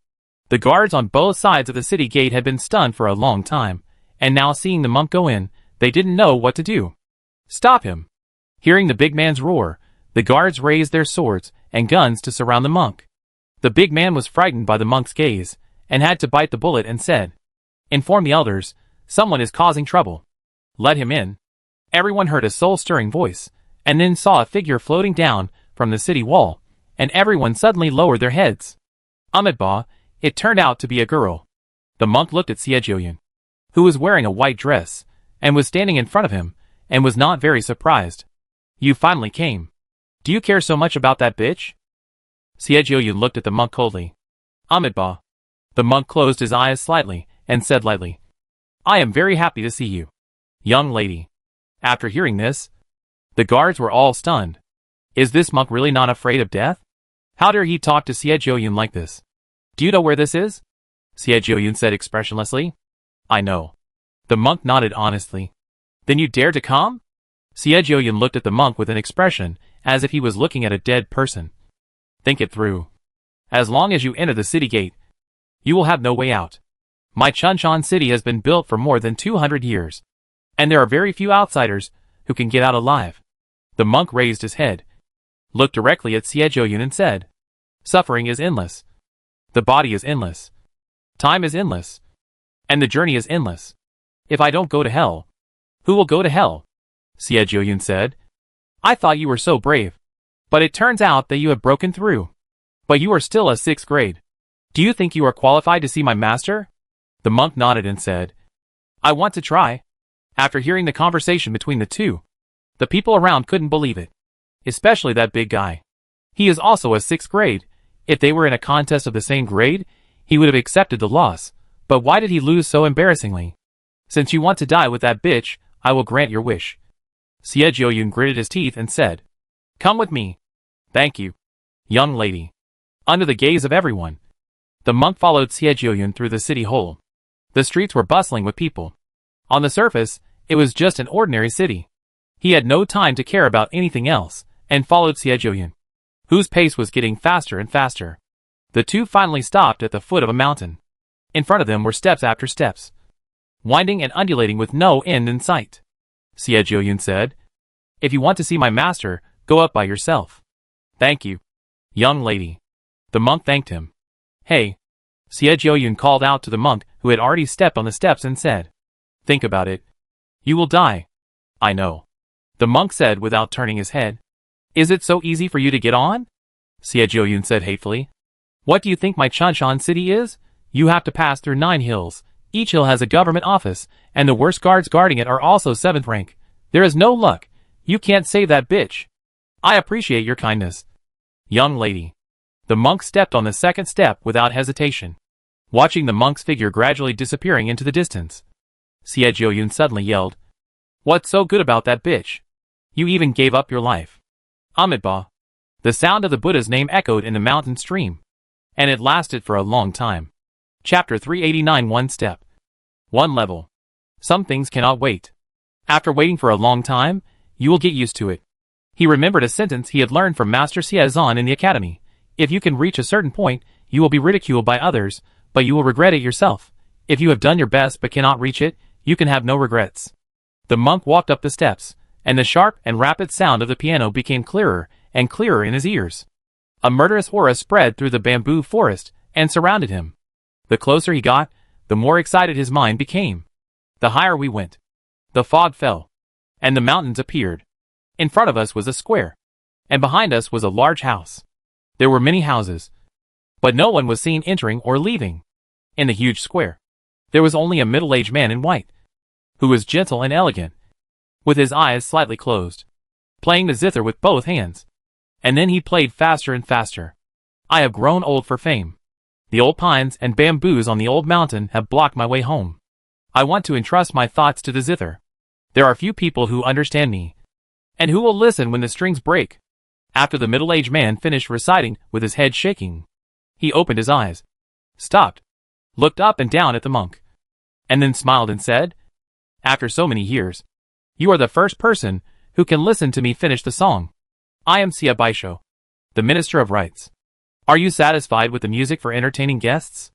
The guards on both sides of the city gate had been stunned for a long time, and now seeing the monk go in, they didn't know what to do. "Stop him!" Hearing the big man's roar, the guards raised their swords and guns to surround the monk. The big man was frightened by the monk's gaze, and had to bite the bullet and said, "Inform the elders, someone is causing trouble. Let him in." Everyone heard a soul-stirring voice, and then saw a figure floating down from the city wall, and everyone suddenly lowered their heads. Amitabha, it turned out to be a girl. The monk looked at Siejioyun, who was wearing a white dress, and was standing in front of him, and was not very surprised. "You finally came. Do you care so much about that bitch?" Siejioyun looked at the monk coldly. "Amitabha." The monk closed his eyes slightly, and said lightly, "I am very happy to see you, young lady." After hearing this, the guards were all stunned. Is this monk really not afraid of death? How dare he talk to Siejioyun like this? "Do you know where this is?" Siejioyun said expressionlessly. "I know." The monk nodded honestly. "Then you dare to come?" Siejioyun looked at the monk with an expression as if he was looking at a dead person. "Think it through. As long as you enter the city gate, you will have no way out. My Chunshan city has been built for more than 200 years, and there are very few outsiders who can get out alive." The monk raised his head, looked directly at Siejioyun and said, "Suffering is endless. The body is endless. Time is endless. And the journey is endless. If I don't go to hell, who will go to hell?" Siejioyun said, "I thought you were so brave. But it turns out that you have broken through. But you are still a 6th grade. Do you think you are qualified to see my master?" The monk nodded and said, "I want to try." After hearing the conversation between the two, the people around couldn't believe it. Especially that big guy. He is also a 6th grade. If they were in a contest of the same grade, he would have accepted the loss. But why did he lose so embarrassingly? "Since you want to die with that bitch, I will grant your wish." Siejioyun gritted his teeth and said, "Come with me." "Thank you, young lady." Under the gaze of everyone, the monk followed Siejioyun through the city hall. The streets were bustling with people. On the surface, it was just an ordinary city. He had no time to care about anything else, and followed Siejioyun, whose pace was getting faster and faster. The two finally stopped at the foot of a mountain. In front of them were steps after steps, winding and undulating with no end in sight. Siejioyun said, "If you want to see my master, go up by yourself." "Thank you, Young lady. The monk thanked him. Hey. Xie called out to the monk who had already stepped on the steps and said. Think about it. You will die. I know. The monk said without turning his head. Is it so easy for you to get on? Xie said hatefully. What do you think my Chanshan city is? You have to pass through 9 hills. Each hill has a government office, and the worst guards guarding it are also 7th rank. There is no luck. You can't save that bitch. I appreciate your kindness. Young lady. The monk stepped on the second step without hesitation, watching the monk's figure gradually disappearing into the distance. Xie suddenly yelled. What's so good about that bitch? You even gave up your life. Amitabha. The sound of the Buddha's name echoed in the mountain stream, and it lasted for a long time. Chapter 389. One step. One level. Some things cannot wait. After waiting for a long time, you will get used to it. He remembered a sentence he had learned from Master Xie in the academy. If you can reach a certain point, you will be ridiculed by others, but you will regret it yourself. If you have done your best but cannot reach it, you can have no regrets. The monk walked up the steps, and the sharp and rapid sound of the piano became clearer and clearer in his ears. A murderous aura spread through the bamboo forest and surrounded him. The closer he got, the more excited his mind became. The higher we went, the fog fell, and the mountains appeared. In front of us was a square, and behind us was a large house. There were many houses, but no one was seen entering or leaving. In the huge square, there was only a middle-aged man in white, who was gentle and elegant, with his eyes slightly closed, playing the zither with both hands. And then he played faster and faster. I have grown old for fame. The old pines and bamboos on the old mountain have blocked my way home. I want to entrust my thoughts to the zither. There are few people who understand me, and who will listen when the strings break. After the middle-aged man finished reciting with his head shaking, he opened his eyes, stopped, looked up and down at the monk, and then smiled and said, After so many years, you are the first person who can listen to me finish the song. I am Xie, the Minister of Rites. Are you satisfied with the music for entertaining guests?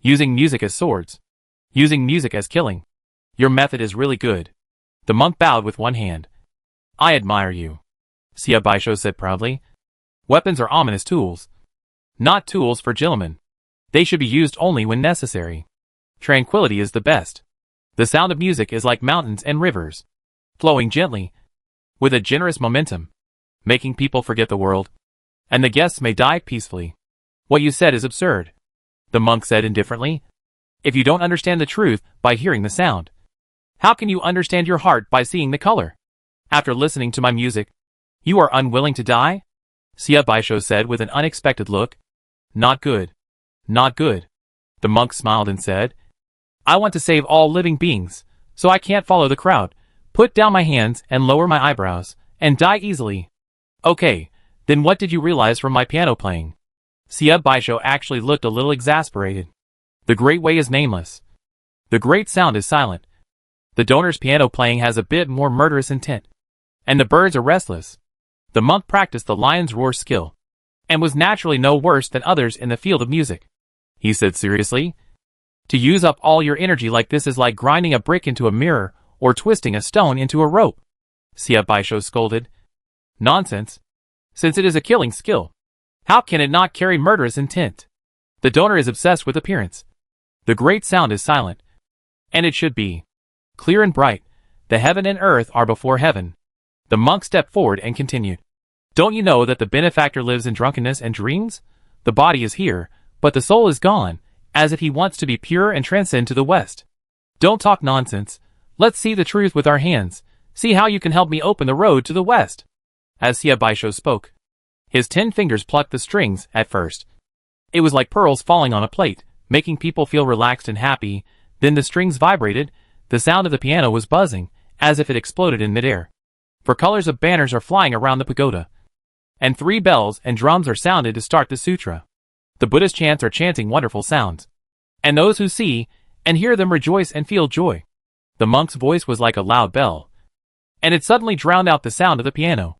Using music as swords. Using music as killing. Your method is really good. The monk bowed with one hand. I admire you, Xie said proudly. Weapons are ominous tools. Not tools for gentlemen. They should be used only when necessary. Tranquility is the best. The sound of music is like mountains and rivers, flowing gently, with a generous momentum, making people forget the world, and the guests may die peacefully. What you said is absurd, the monk said indifferently. If you don't understand the truth by hearing the sound, how can you understand your heart by seeing the color? After listening to my music, you are unwilling to die? Xie said with an unexpected look. Not good. Not good. The monk smiled and said, I want to save all living beings, so I can't follow the crowd, put down my hands and lower my eyebrows, and die easily. Okay, then what did you realize from my piano playing? Xie actually looked a little exasperated. The great way is nameless. The great sound is silent. The donor's piano playing has a bit more murderous intent. And the birds are restless. The monk practiced the lion's roar skill, and was naturally no worse than others in the field of music. He said seriously, to use up all your energy like this is like grinding a brick into a mirror, or twisting a stone into a rope. Xie scolded. Nonsense. Since it is a killing skill, how can it not carry murderous intent? The donor is obsessed with appearance. The great sound is silent, and it should be clear and bright. The heaven and earth are before heaven. The monk stepped forward and continued. Don't you know that the benefactor lives in drunkenness and dreams? The body is here, but the soul is gone, as if he wants to be pure and transcend to the west. Don't talk nonsense. Let's see the truth with our hands. See how you can help me open the road to the west. As Xie spoke, his 10 fingers plucked the strings at first. It was like pearls falling on a plate, making people feel relaxed and happy. Then the strings vibrated. The sound of the piano was buzzing, as if it exploded in midair. For colors of banners are flying around the pagoda, and 3 bells and drums are sounded to start the sutra. The Buddhist chants are chanting wonderful sounds, and those who see and hear them rejoice and feel joy. The monk's voice was like a loud bell, and it suddenly drowned out the sound of the piano.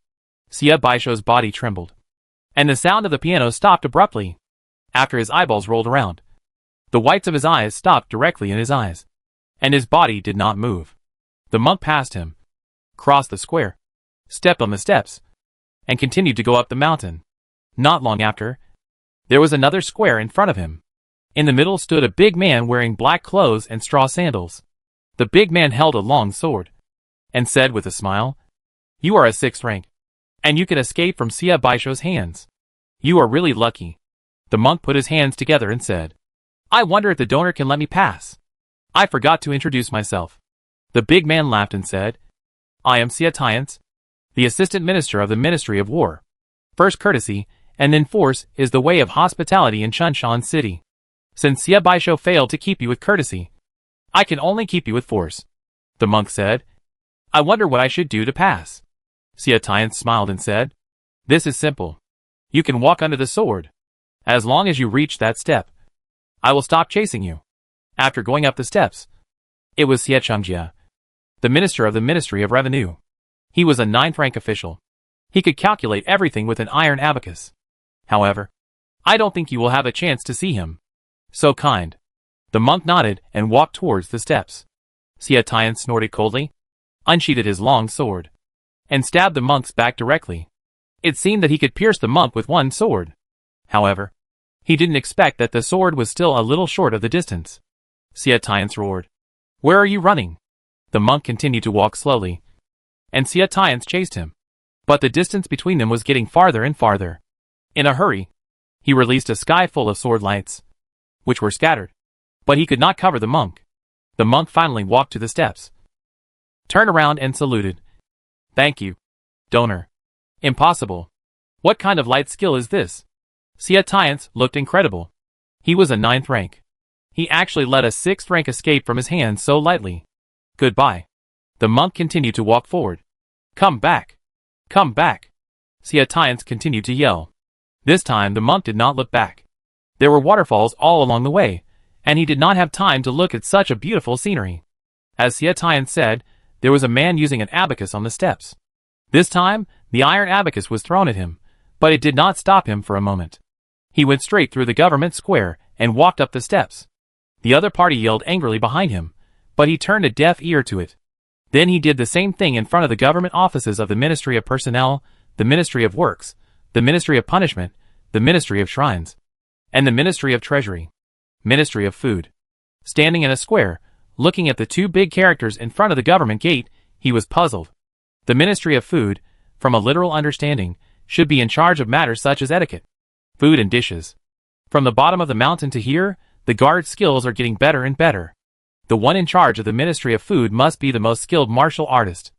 Xie body trembled, and the sound of the piano stopped abruptly. After his eyeballs rolled around, the whites of his eyes stopped directly in his eyes, and his body did not move. The monk passed him, crossed the square, stepped on the steps, and continued to go up the mountain. Not long after, there was another square in front of him. In the middle stood a big man wearing black clothes and straw sandals. The big man held a long sword, and said with a smile, "You are a 6th rank, and you can escape from Sia Baisho's hands. You are really lucky." The monk put his hands together and said, "I wonder if the donor can let me pass. I forgot to introduce myself." The big man laughed and said, "I am Sia Tiance, the Assistant Minister of the Ministry of War. First courtesy, and then force is the way of hospitality in Chunshan City. Since Sia Baisho failed to keep you with courtesy, I can only keep you with force." The monk said, "I wonder what I should do to pass." Sia Tiance smiled and said, "This is simple. You can walk under the sword. As long as you reach that step, I will stop chasing you." After going up the steps, it was Sia Chungjia, the Minister of the Ministry of Revenue. He was a 9th rank official. He could calculate everything with an iron abacus. However, I don't think you will have a chance to see him. So kind. The monk nodded and walked towards the steps. Sia Tiance snorted coldly, unsheathed his long sword, and stabbed the monk's back directly. It seemed that he could pierce the monk with one sword. However, he didn't expect that the sword was still a little short of the distance. Sia Tiance roared, "Where are you running?" The monk continued to walk slowly, and Sia Tiance chased him. But the distance between them was getting farther and farther. In a hurry, he released a sky full of sword lights, which were scattered. But he could not cover the monk. The monk finally walked to the steps, turned around and saluted. "Thank you, donor." "Impossible. What kind of light skill is this?" Sia Tiance looked incredible. He was a 9th rank. He actually let a 6th rank escape from his hands so lightly. "Goodbye." The monk continued to walk forward. "Come back. Come back." Sia Tiance continued to yell. This time the monk did not look back. There were waterfalls all along the way, and he did not have time to look at such a beautiful scenery. As Sia Tiance said, there was a man using an abacus on the steps. This time, the iron abacus was thrown at him, but it did not stop him for a moment. He went straight through the government square and walked up the steps. The other party yelled angrily behind him, but he turned a deaf ear to it. Then he did the same thing in front of the government offices of the Ministry of Personnel, the Ministry of Works, the Ministry of Punishment, the Ministry of Shrines, and the Ministry of Treasury, Ministry of Food. Standing in a square, looking at the 2 big characters in front of the government gate, he was puzzled. The Ministry of Food, from a literal understanding, should be in charge of matters such as etiquette, food and dishes. From the bottom of the mountain to here, the guard's skills are getting better and better. The one in charge of the Ministry of Food must be the most skilled martial artist.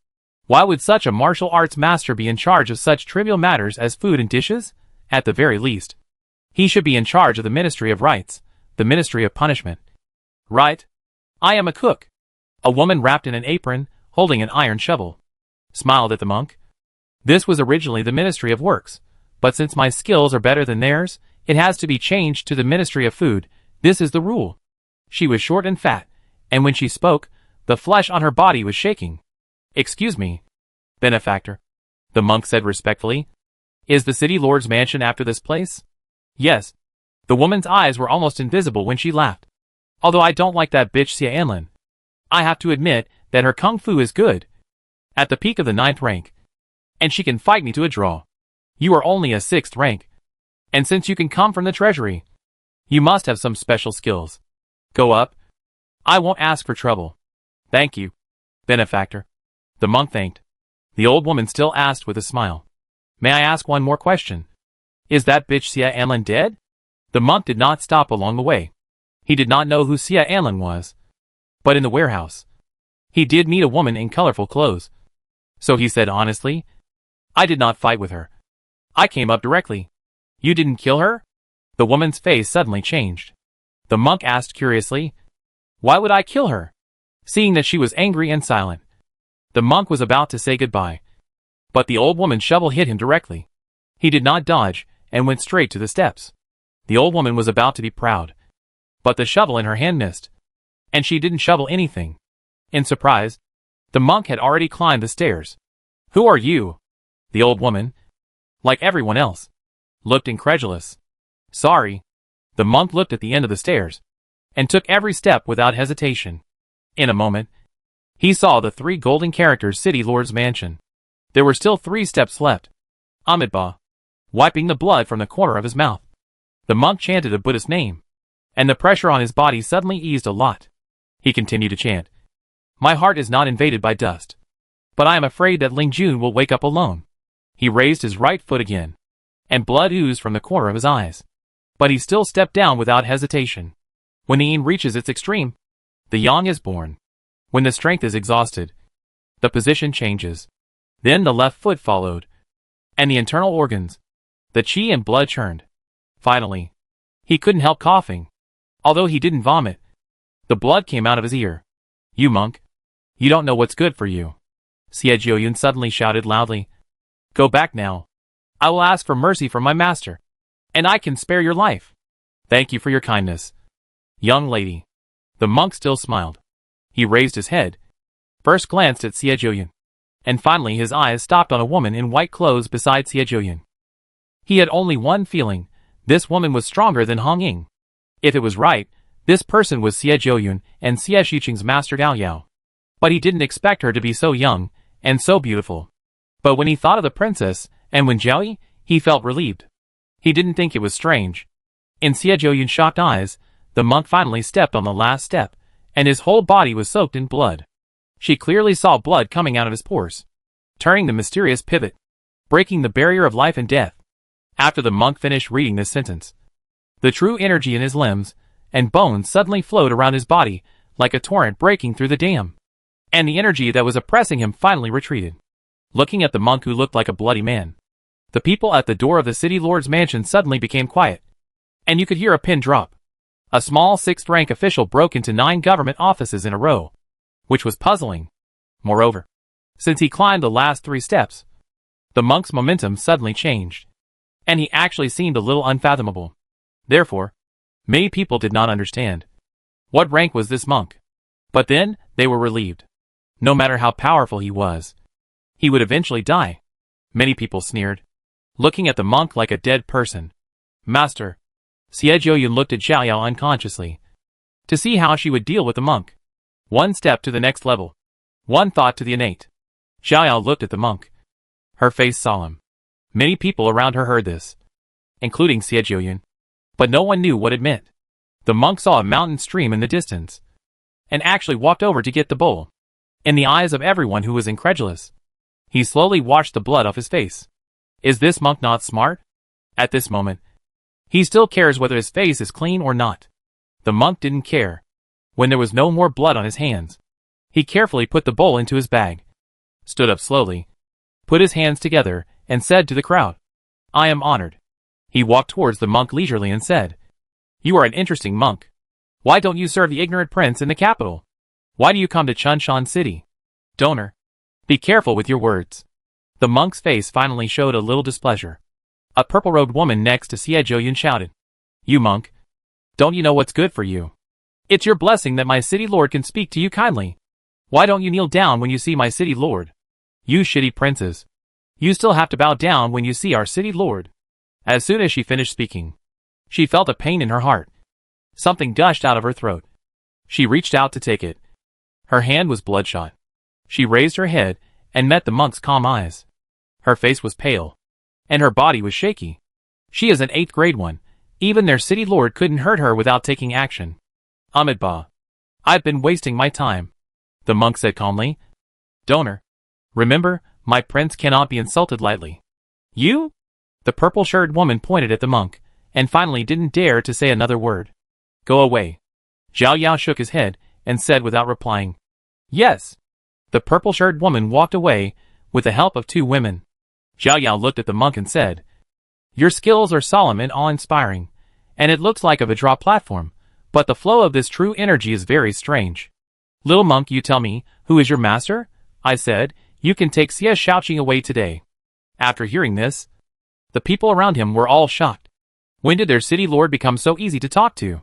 Why would such a martial arts master be in charge of such trivial matters as food and dishes? At the very least, he should be in charge of the Ministry of Rights, the Ministry of Punishment. "Right. I am a cook." A woman wrapped in an apron, holding an iron shovel, smiled at the monk. "This was originally the Ministry of Works, but since my skills are better than theirs, it has to be changed to the Ministry of Food. This is the rule." She was short and fat, and when she spoke, the flesh on her body was shaking. "Excuse me, benefactor," the monk said respectfully. "Is the city lord's mansion after this place?" "Yes." The woman's eyes were almost invisible when she laughed. "Although I don't like that bitch Xia Anlin. I have to admit that her kung fu is good. At the peak of the 9th rank. And she can fight me to a draw. You are only a 6th rank. And since you can come from the treasury, you must have some special skills. Go up. I won't ask for trouble." "Thank you, benefactor." The monk thanked. The old woman still asked with a smile, "May I ask one more question? Is that bitch Xia Anlin dead?" The monk did not stop along the way. He did not know who Xia Anlin was. But in the warehouse, he did meet a woman in colorful clothes. So he said honestly, "I did not fight with her. I came up directly." "You didn't kill her?" The woman's face suddenly changed. The monk asked curiously, "Why would I kill her?" Seeing that she was angry and silent, the monk was about to say goodbye. But the old woman's shovel hit him directly. He did not dodge and went straight to the steps. The old woman was about to be proud, but the shovel in her hand missed, and she didn't shovel anything. In surprise, the monk had already climbed the stairs. "Who are you?" The old woman, like everyone else, looked incredulous. "Sorry." The monk looked at the end of the stairs and took every step without hesitation. In a moment, he saw the 3 golden characters City Lord's mansion. There were still 3 steps left. Amitabha. wiping the blood from the corner of his mouth. The monk chanted a Buddhist name, and the pressure on his body suddenly eased a lot. He continued to chant, "My heart is not invaded by dust, but I am afraid that Ling Jun will wake up alone." He raised his right foot again, and blood oozed from the corner of his eyes. But he still stepped down without hesitation. When the yin reaches its extreme, the yang is born. When the strength is exhausted, the position changes. Then the left foot followed, and the internal organs, the qi and blood churned. Finally, he couldn't help coughing. Although he didn't vomit, the blood came out of his ear. "You monk, you don't know what's good for you," Xie Jiuyun suddenly shouted loudly. "Go back now. I will ask for mercy from my master, and I can spare your life." "Thank you for your kindness, young lady." The monk still smiled. He raised his head, first glanced at Xie Jiuyun, and finally his eyes stopped on a woman in white clothes beside Xie Jiuyun. He had only one feeling: this woman was stronger than Hong Ying. If it was right, this person was Xie Jiuyun and Xie Shiqing's master Gao Yao. But he didn't expect her to be so young and so beautiful. But when he thought of the princess and Wen Jiaoyi, he felt relieved. He didn't think it was strange. In Xie Jiuyun's shocked eyes, the monk finally stepped on the last step, and his whole body was soaked in blood. She clearly saw blood coming out of his pores, turning the mysterious pivot, breaking the barrier of life and death. After the monk finished reading this sentence, the true energy in his limbs and bones suddenly flowed around his body like a torrent breaking through the dam, and the energy that was oppressing him finally retreated. Looking at the monk who looked like a bloody man, the people at the door of the city lord's mansion suddenly became quiet, and you could hear a pin drop. A small sixth-rank official broke into 9 government offices in a row, which was puzzling. Moreover, since he climbed the last 3 steps, the monk's momentum suddenly changed, and he actually seemed a little unfathomable. Therefore, many people did not understand. What rank was this monk? But then, they were relieved. No matter how powerful he was, he would eventually die. Many people sneered, looking at the monk like a dead person. "Master." Xie Jiuyun looked at Xiao Yao unconsciously, to see how she would deal with the monk. One step to the next level. One thought to the innate. Xiao Yao looked at the monk, her face solemn. Many people around her heard this, including Xie Jiuyun, but no one knew what it meant. The monk saw a mountain stream in the distance, and actually walked over to get the bowl. In the eyes of everyone who was incredulous, he slowly washed the blood off his face. Is this monk not smart? At this moment, he still cares whether his face is clean or not. The monk didn't care. When there was no more blood on his hands, he carefully put the bowl into his bag, stood up slowly, put his hands together, and said to the crowd, "I am honored." He walked towards the monk leisurely and said, "You are an interesting monk. Why don't you serve the ignorant prince in the capital? Why do you come to Chunshan City? Donor, be careful with your words." The monk's face finally showed a little displeasure. A purple-robed woman next to Xie Jiuyun shouted, "You monk, don't you know what's good for you? It's your blessing that my city lord can speak to you kindly. Why don't you kneel down when you see my city lord? You shitty princes. You still have to bow down when you see our city lord." As soon as she finished speaking, she felt a pain in her heart. Something gushed out of her throat. She reached out to take it. Her hand was bloodshot. She raised her head and met the monk's calm eyes. Her face was pale, and her body was shaky. She is an 8th grade one. Even their city lord couldn't hurt her without taking action. "Amitabha, I've been wasting my time," the monk said calmly. "Donor, remember, my prince cannot be insulted lightly." "You?" The purple-shirted woman pointed at the monk, and finally didn't dare to say another word. "Go away." Zhao Yao shook his head, and said without replying, "Yes." The purple-shirted woman walked away, with the help of 2 women. Zhao Yao looked at the monk and said, "Your skills are solemn and awe-inspiring, and it looks like a Vajra platform, but the flow of this true energy is very strange. Little monk, you tell me, who is your master?" I said, "You can take Xie Shaoqing away today." After hearing this, the people around him were all shocked. When did their city lord become so easy to talk to?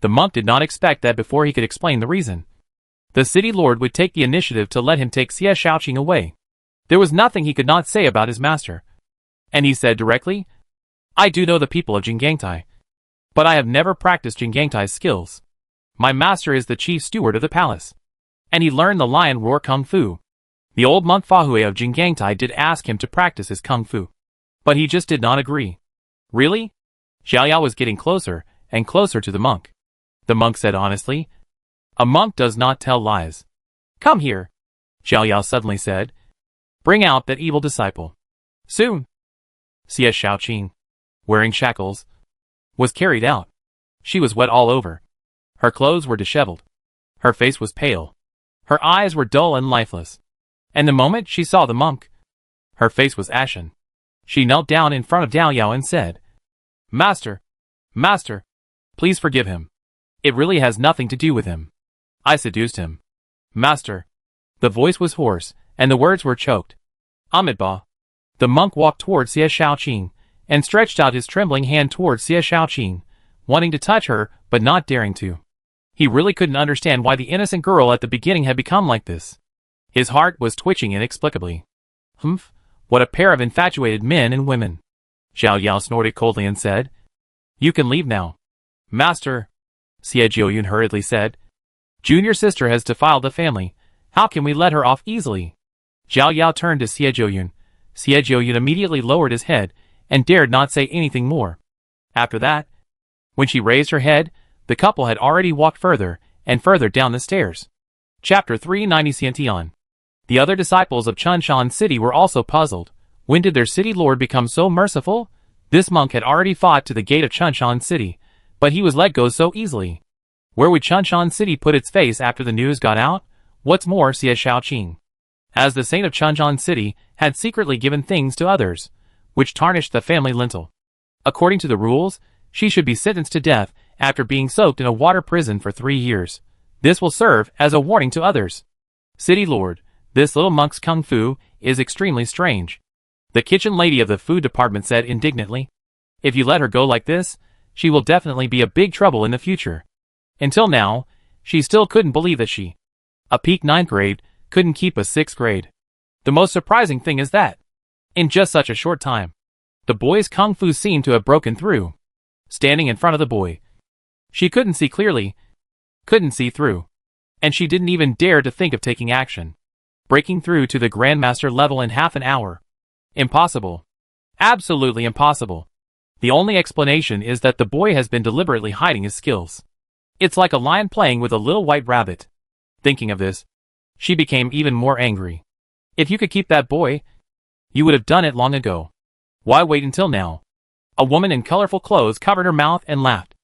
The monk did not expect that before he could explain the reason, the city lord would take the initiative to let him take Xie Shaoqing away. There was nothing he could not say about his master. And he said directly, "I do know the people of Jinggangtai, but I have never practiced Jinggangtai's skills. My master is the chief steward of the palace, and he learned the lion roar kung fu. The old monk Fahui of Jinggangtai did ask him to practice his kung fu, But he just did not agree. Really? Xiao Yao was getting closer and closer to the monk. The monk said honestly, "A monk does not tell lies." "Come here," Xiao Yao suddenly said. "Bring out that evil disciple." Soon, Xia Shaoqing, wearing shackles, was carried out. She was wet all over. Her clothes were disheveled. Her face was pale. Her eyes were dull and lifeless. And the moment she saw the monk, her face was ashen. She knelt down in front of Dao Yao and said, "Master, Master, please forgive him. It really has nothing to do with him. I seduced him. Master." The voice was hoarse, and the words were choked. Amitabha. The monk walked toward Xia Shaoqing, and stretched out his trembling hand toward Xia Shaoqing, wanting to touch her, but not daring to. He really couldn't understand why the innocent girl at the beginning had become like this. His heart was twitching inexplicably. Humph, what a pair of infatuated men and women. Xiao Yao snorted coldly and said, "You can leave now." "Master," Xie Jiuyun hurriedly said, "Junior sister has defiled the family. How can we let her off easily?" Xiao Yao turned to Xie Jiuyun. Xie Jiuyun immediately lowered his head and dared not say anything more. After that, when she raised her head, the couple had already walked further and further down the stairs. Chapter 390. The other disciples of Chunshan City were also puzzled. When did their city lord become so merciful? This monk had already fought to the gate of Chunshan City, but he was let go so easily. Where would Chunshan City put its face after the news got out? What's more, Xia Shaoqing, as the saint of Chunshan City, had secretly given things to others, which tarnished the family lintel. According to the rules, she should be sentenced to death after being soaked in a water prison for 3 years. This will serve as a warning to others. City Lord, this little monk's kung fu is extremely strange. The kitchen lady of the food department said indignantly. If you let her go like this, she will definitely be a big trouble in the future. Until now, she still couldn't believe that she, a peak 9th grade, couldn't keep a 6th grade. The most surprising thing is that, in just such a short time, the boy's kung fu seemed to have broken through. Standing in front of the boy, she couldn't see clearly, couldn't see through, and she didn't even dare to think of taking action. Breaking through to the Grandmaster level in half an hour. Impossible. Absolutely impossible. The only explanation is that the boy has been deliberately hiding his skills. It's like a lion playing with a little white rabbit. Thinking of this, she became even more angry. If you could keep that boy, you would have done it long ago. Why wait until now? A woman in colorful clothes covered her mouth and laughed.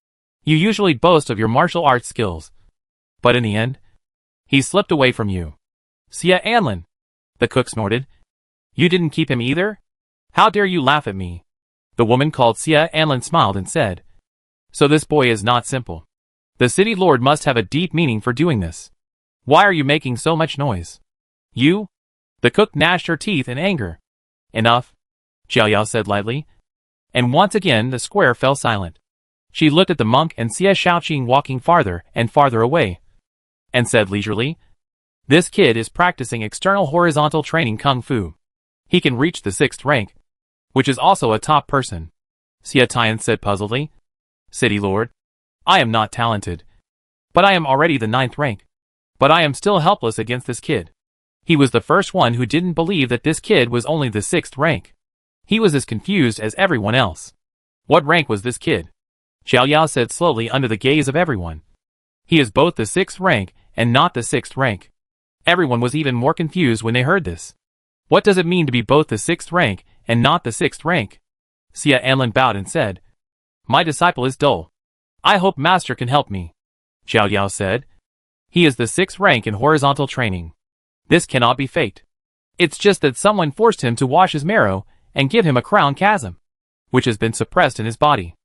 You usually boast of your martial arts skills. But in the end, he slipped away from you. Xia Anlin, the cook snorted. You didn't keep him either? How dare you laugh at me? The woman called Xia Anlin smiled and said, So this boy is not simple. The city lord must have a deep meaning for doing this. Why are you making so much noise? You? The cook gnashed her teeth in anger. Enough, Xiao Yao said lightly. And once again the square fell silent. She looked at the monk and Xia Shaoqing walking farther and farther away, and said leisurely, This kid is practicing external horizontal training kung fu. He can reach the 6th rank, which is also a top person. Xia Tian said puzzledly. City Lord, I am not talented, but I am already the 9th rank. But I am still helpless against this kid. He was the first one who didn't believe that this kid was only the 6th rank. He was as confused as everyone else. What rank was this kid? Xiao Yao said slowly under the gaze of everyone. He is both the 6th rank and not the 6th rank. Everyone was even more confused when they heard this. What does it mean to be both the 6th rank and not the 6th rank? Xia Anlin bowed and said, My disciple is dull. I hope Master can help me. Xiao Yao said, He is the 6th rank in horizontal training. This cannot be fate. It's just that someone forced him to wash his marrow and give him a crown chasm, which has been suppressed in his body.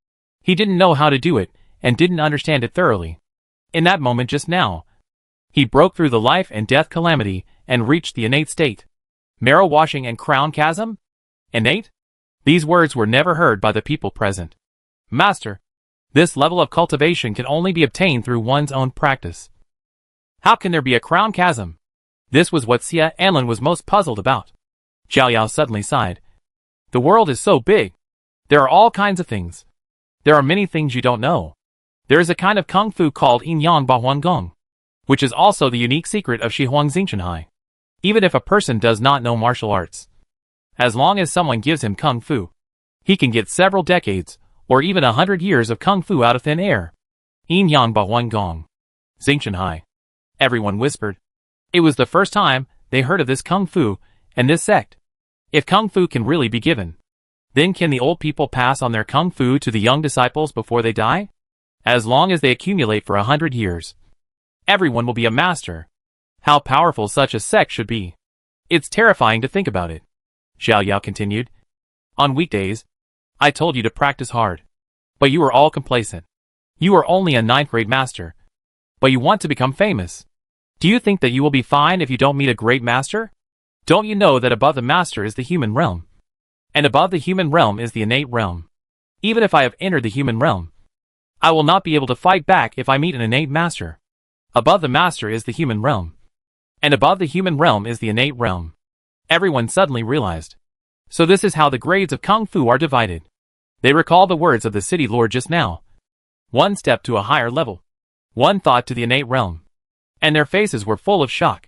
He didn't know how to do it and didn't understand it thoroughly. In that moment just now, he broke through the life and death calamity and reached the innate state. Marrow washing and crown chasm? Innate? These words were never heard by the people present. Master, this level of cultivation can only be obtained through one's own practice. How can there be a crown chasm? This was what Xia Anlin was most puzzled about. Xiao Yao suddenly sighed. The world is so big. There are all kinds of things. There are many things you don't know. There is a kind of kung fu called Yin Yang Ba Huang Gong, which is also the unique secret of Shi Huang Xingchenhai. Even if a person does not know martial arts, as long as someone gives him kung fu, He can get several decades, or even 100 years of kung fu out of thin air. Yin yang ba huan gong. Xingqianhai. Everyone whispered. It was the first time they heard of this kung fu and this sect. If kung fu can really be given, then can the old people pass on their kung fu to the young disciples before they die? As long as they accumulate for 100 years, everyone will be a master. How powerful such a sect should be. It's terrifying to think about it. Xiao Yao continued. On weekdays, I told you to practice hard. But you were all complacent. You are only a 9th grade master. But you want to become famous. Do you think that you will be fine if you don't meet a great master? Don't you know that above the master is the human realm? And above the human realm is the innate realm. Even if I have entered the human realm, I will not be able to fight back if I meet an innate master. Above the master is the human realm. And above the human realm is the innate realm. Everyone suddenly realized. So this is how the grades of kung fu are divided. They recall the words of the city lord just now. One step to a higher level. One thought to the innate realm. And their faces were full of shock.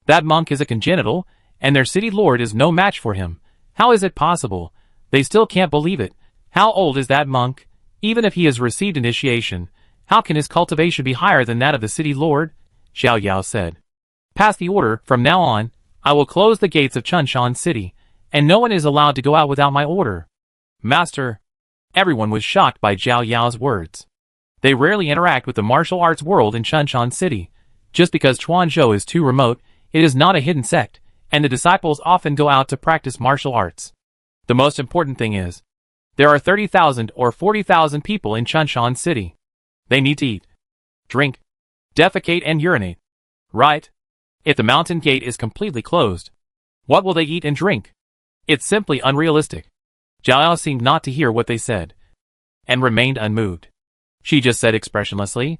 That monk is a congenital, and their city lord is no match for him. How is it possible? They still can't believe it. How old is that monk? Even if he has received initiation, how can his cultivation be higher than that of the city lord? Xiao Yao said. Pass the order. From now on, I will close the gates of Chunshan City, and no one is allowed to go out without my order. Master. Everyone was shocked by Xiao Yao's words. They rarely interact with the martial arts world in Chunshan City. Just because Chuanzhou is too remote, it is not a hidden sect, and the disciples often go out to practice martial arts. The most important thing is, there are 30,000 or 40,000 people in Chunshan City. They need to eat, drink, defecate and urinate. Right? If the mountain gate is completely closed, what will they eat and drink? It's simply unrealistic. Xiao Yao seemed not to hear what they said, and remained unmoved. She just said expressionlessly,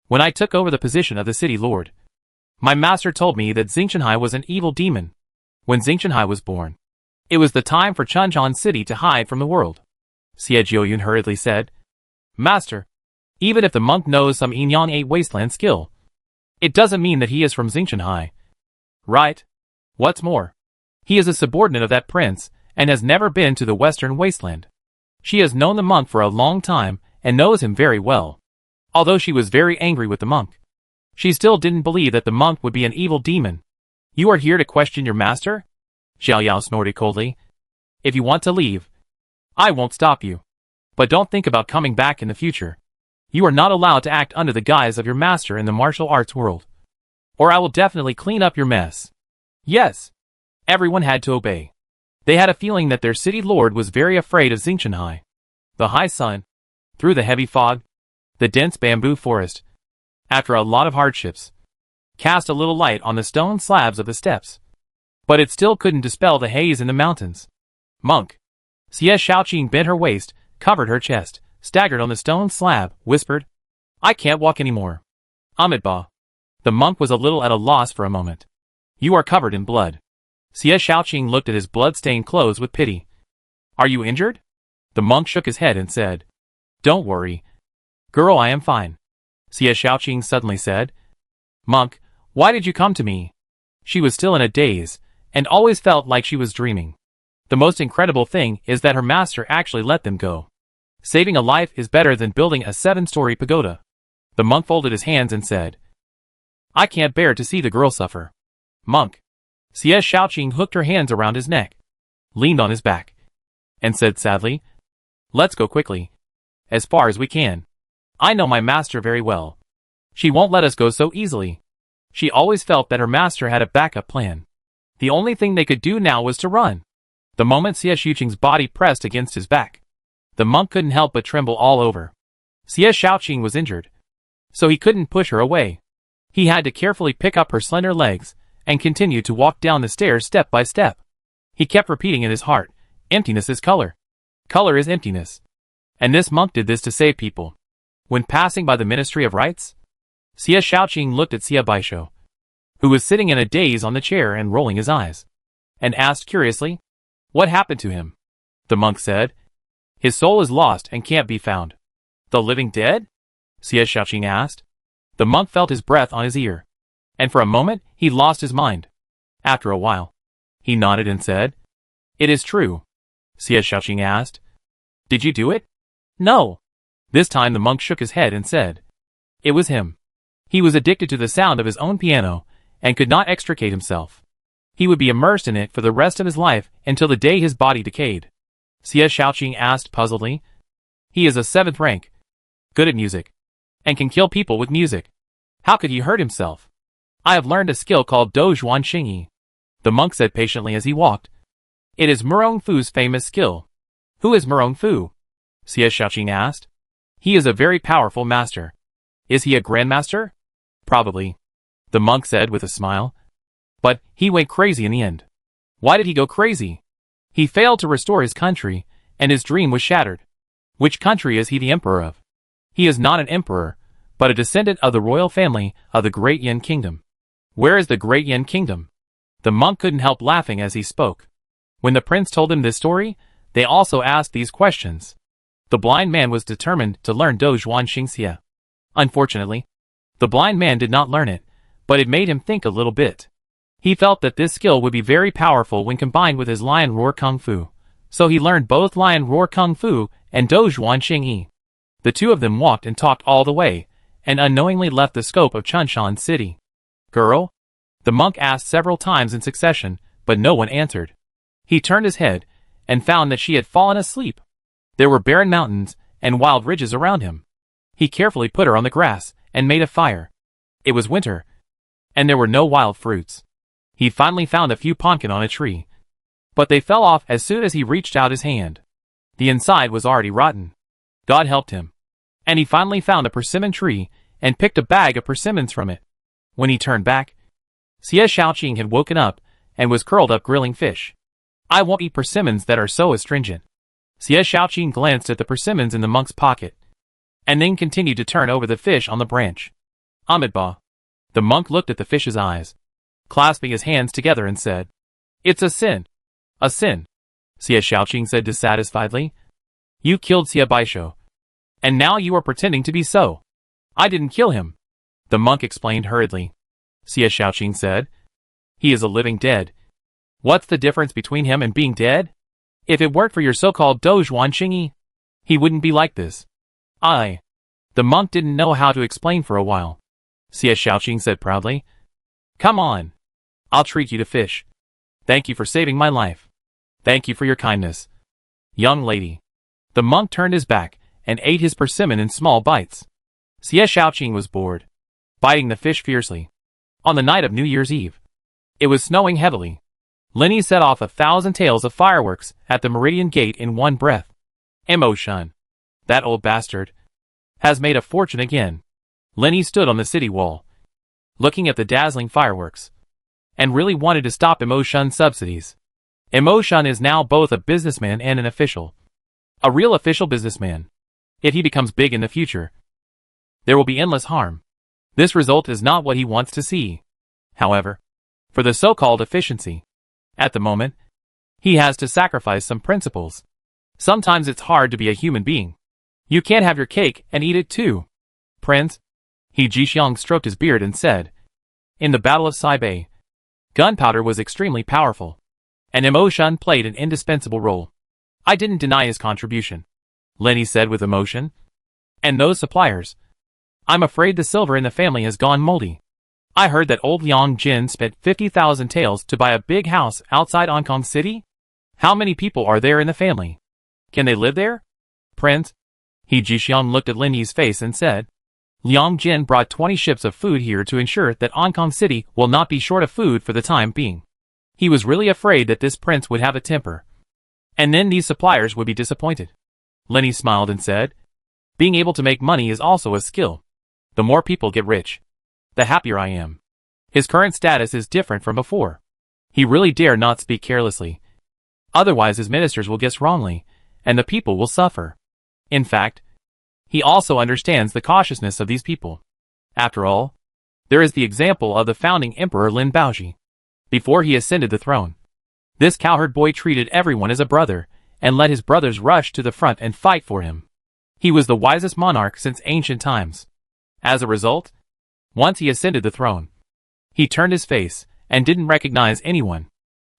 when I took over the position of the city lord, my master told me that Xingqianhai was an evil demon. When Xingqianhai was born, it was the time for Chunshan City to hide from the world. Xie Jiuyun hurriedly said, Master, even if the monk knows some Yin-Yang 8 wasteland skill, it doesn't mean that he is from Xingqianhai. Right? What's more, he is a subordinate of that prince, and has never been to the western wasteland. She has known the monk for a long time, and knows him very well. Although she was very angry with the monk, she still didn't believe that the monk would be an evil demon. You are here to question your master? Xiao Yao snorted coldly. If you want to leave, I won't stop you. But don't think about coming back in the future. You are not allowed to act under the guise of your master in the martial arts world, or I will definitely clean up your mess. Yes. Everyone had to obey. They had a feeling that their city lord was very afraid of Xingqianhai. The high sun, through the heavy fog, the dense bamboo forest, after a lot of hardships, cast a little light on the stone slabs of the steps. But it still couldn't dispel the haze in the mountains. Monk. Xie Shaoqing bent her waist, covered her chest, staggered on the stone slab, whispered, I can't walk anymore. Amitabha. The monk was a little at a loss for a moment. You are covered in blood. Xie Shaoqing looked at his blood-stained clothes with pity. Are you injured? The monk shook his head and said, Don't worry. Girl, I am fine. Xie Shaoqing suddenly said, Monk, why did you come to me? She was still in a daze, and always felt like she was dreaming. The most incredible thing is that her master actually let them go. Saving a life is better than building a 7-story pagoda. The monk folded his hands and said, I can't bear to see the girl suffer. Monk. Xie Shaoqing hooked her hands around his neck, leaned on his back, and said sadly, Let's go quickly. As far as we can. I know my master very well. She won't let us go so easily. She always felt that her master had a backup plan. The only thing they could do now was to run. The moment Xie Shaoqing's body pressed against his back, the monk couldn't help but tremble all over. Xie Shaoqing was injured, so he couldn't push her away. He had to carefully pick up her slender legs and continue to walk down the stairs step by step. He kept repeating in his heart, emptiness is color. Color is emptiness. And this monk did this to save people. When passing by the Ministry of Rites, Xie Shaoqing looked at Xie Baisho, who was sitting in a daze on the chair and rolling his eyes, and asked curiously, What happened to him? The monk said, His soul is lost and can't be found. The living dead? Xie Shaoqing asked. The monk felt his breath on his ear, and for a moment he lost his mind. After a while, he nodded and said, It is true. Xie Shaoqing asked, Did you do it? No. This time the monk shook his head and said, it was him. He was addicted to the sound of his own piano, and could not extricate himself. He would be immersed in it for the rest of his life until the day his body decayed. Xie Shaoqing asked puzzledly. He is a 7th rank, good at music, and can kill people with music. How could he hurt himself? I have learned a skill called Dozhuan Xingyi, the monk said patiently as he walked. It is Murong Fu's famous skill. Who is Murong Fu? Xie Shaoqing asked. He is a very powerful master. Is he a grandmaster? Probably, the monk said with a smile. But he went crazy in the end. Why did he go crazy? He failed to restore his country, and his dream was shattered. Which country is he the emperor of? He is not an emperor, but a descendant of the royal family of the Great Yan Kingdom. Where is the Great Yan Kingdom? The monk couldn't help laughing as he spoke. When the prince told him this story, they also asked these questions. The blind man was determined to learn Dozhuan Xingxia. Unfortunately, the blind man did not learn it, but it made him think a little bit. He felt that this skill would be very powerful when combined with his lion roar kung fu, so he learned both lion roar kung fu and Dozhuan Xingyi. The two of them walked and talked all the way, and unknowingly left the scope of Chunshan City. Girl? The monk asked several times in succession, but no one answered. He turned his head, and found that she had fallen asleep. There were barren mountains and wild ridges around him. He carefully put her on the grass, and made a fire. It was winter, and there were no wild fruits. He finally found a few pumpkin on a tree, but they fell off as soon as he reached out his hand. The inside was already rotten. God helped him, and he finally found a persimmon tree, and picked a bag of persimmons from it. When he turned back, Xie Shaoqing had woken up, and was curled up grilling fish. I won't eat persimmons that are so astringent. Xie Shaoqing glanced at the persimmons in the monk's pocket, and then continued to turn over the fish on the branch. Amitabha. The monk looked at the fish's eyes, clasping his hands together and said, It's a sin. A sin. Xie Shaoqing said dissatisfiedly. You killed Xie Baisho, and now you are pretending to be so. I didn't kill him, the monk explained hurriedly. Xie Shaoqing said, He is a living dead. What's the difference between him and being dead? If it weren't for your so-called Dozhuan Xingyi, he wouldn't be like this. The monk didn't know how to explain for a while. Xie Shaoqing said proudly, Come on. I'll treat you to fish. Thank you for saving my life. Thank you for your kindness, young lady. The monk turned his back, and ate his persimmon in small bites. Xie Shaoqing was bored, biting the fish fiercely. On the night of New Year's Eve, it was snowing heavily. Lenny set off 1,000 tails of fireworks at the Meridian Gate in one breath. Emotion. That old bastard has made a fortune again. Lenny stood on the city wall, looking at the dazzling fireworks, and really wanted to stop Emotion's subsidies. Emotion is now both a businessman and an official. A real official businessman. If he becomes big in the future, there will be endless harm. This result is not what he wants to see. However, for the so-called efficiency, at the moment, he has to sacrifice some principles. Sometimes it's hard to be a human being. You can't have your cake and eat it too. Prince, He Jixiang stroked his beard and said, In the Battle of Saibei, gunpowder was extremely powerful, and Emotion played an indispensable role. I didn't deny his contribution, Lenny said with emotion. And those suppliers. I'm afraid the silver in the family has gone moldy. I heard that old Liang Jin spent 50,000 taels to buy a big house outside Hong Kong City. How many people are there in the family? Can they live there? Prince, He Jixiang looked at Lin Yi's face and said, Liang Jin brought 20 ships of food here to ensure that Hong Kong City will not be short of food for the time being. He was really afraid that this prince would have a temper, and then these suppliers would be disappointed. Lenny smiled and said, Being able to make money is also a skill. The more people get rich, the happier I am. His current status is different from before. He really dare not speak carelessly. Otherwise his ministers will guess wrongly, and the people will suffer. In fact, he also understands the cautiousness of these people. After all, there is the example of the founding emperor Lin Baoji. Before he ascended the throne, this cowherd boy treated everyone as a brother, and let his brothers rush to the front and fight for him. He was the wisest monarch since ancient times. As a result, once he ascended the throne, he turned his face, and didn't recognize anyone.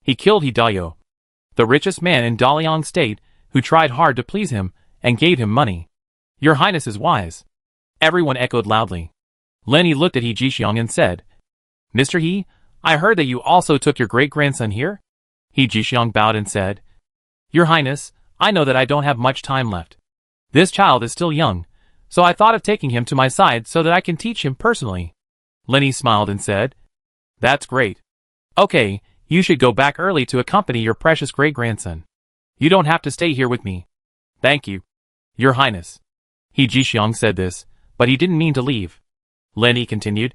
He killed He Dayo, the richest man in Daliang State, who tried hard to please him, and gave him money. Your Highness is wise. Everyone echoed loudly. Lenny looked at He Jixiang and said, Mr. He, I heard that you also took your great-grandson here? He Jixiang bowed and said, Your Highness, I know that I don't have much time left. This child is still young, so I thought of taking him to my side so that I can teach him personally. Lenny smiled and said, That's great. Okay, you should go back early to accompany your precious great-grandson. You don't have to stay here with me. Thank you, Your Highness. He Jixiang said this, but he didn't mean to leave. Lenny continued,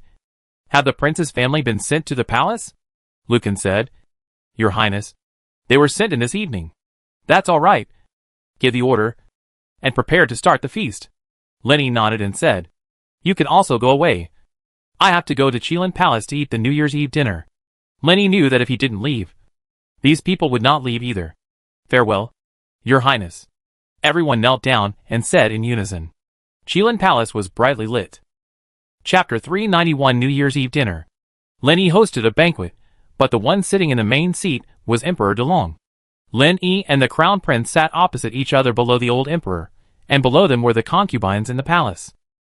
Have the prince's family been sent to the palace? Lucan said, Your Highness, they were sent in this evening. That's all right. Give the order, and prepare to start the feast. Lenny nodded and said, You can also go away. I have to go to Qilin Palace to eat the New Year's Eve dinner. Lenny knew that if he didn't leave, these people would not leave either. Farewell, Your Highness. Everyone knelt down and said in unison. Qilin Palace was brightly lit. Chapter 391 New Year's Eve Dinner. Lenny hosted a banquet, but the one sitting in the main seat was Emperor Delong. Lin Yi and the Crown Prince sat opposite each other below the old emperor, and below them were the concubines in the palace.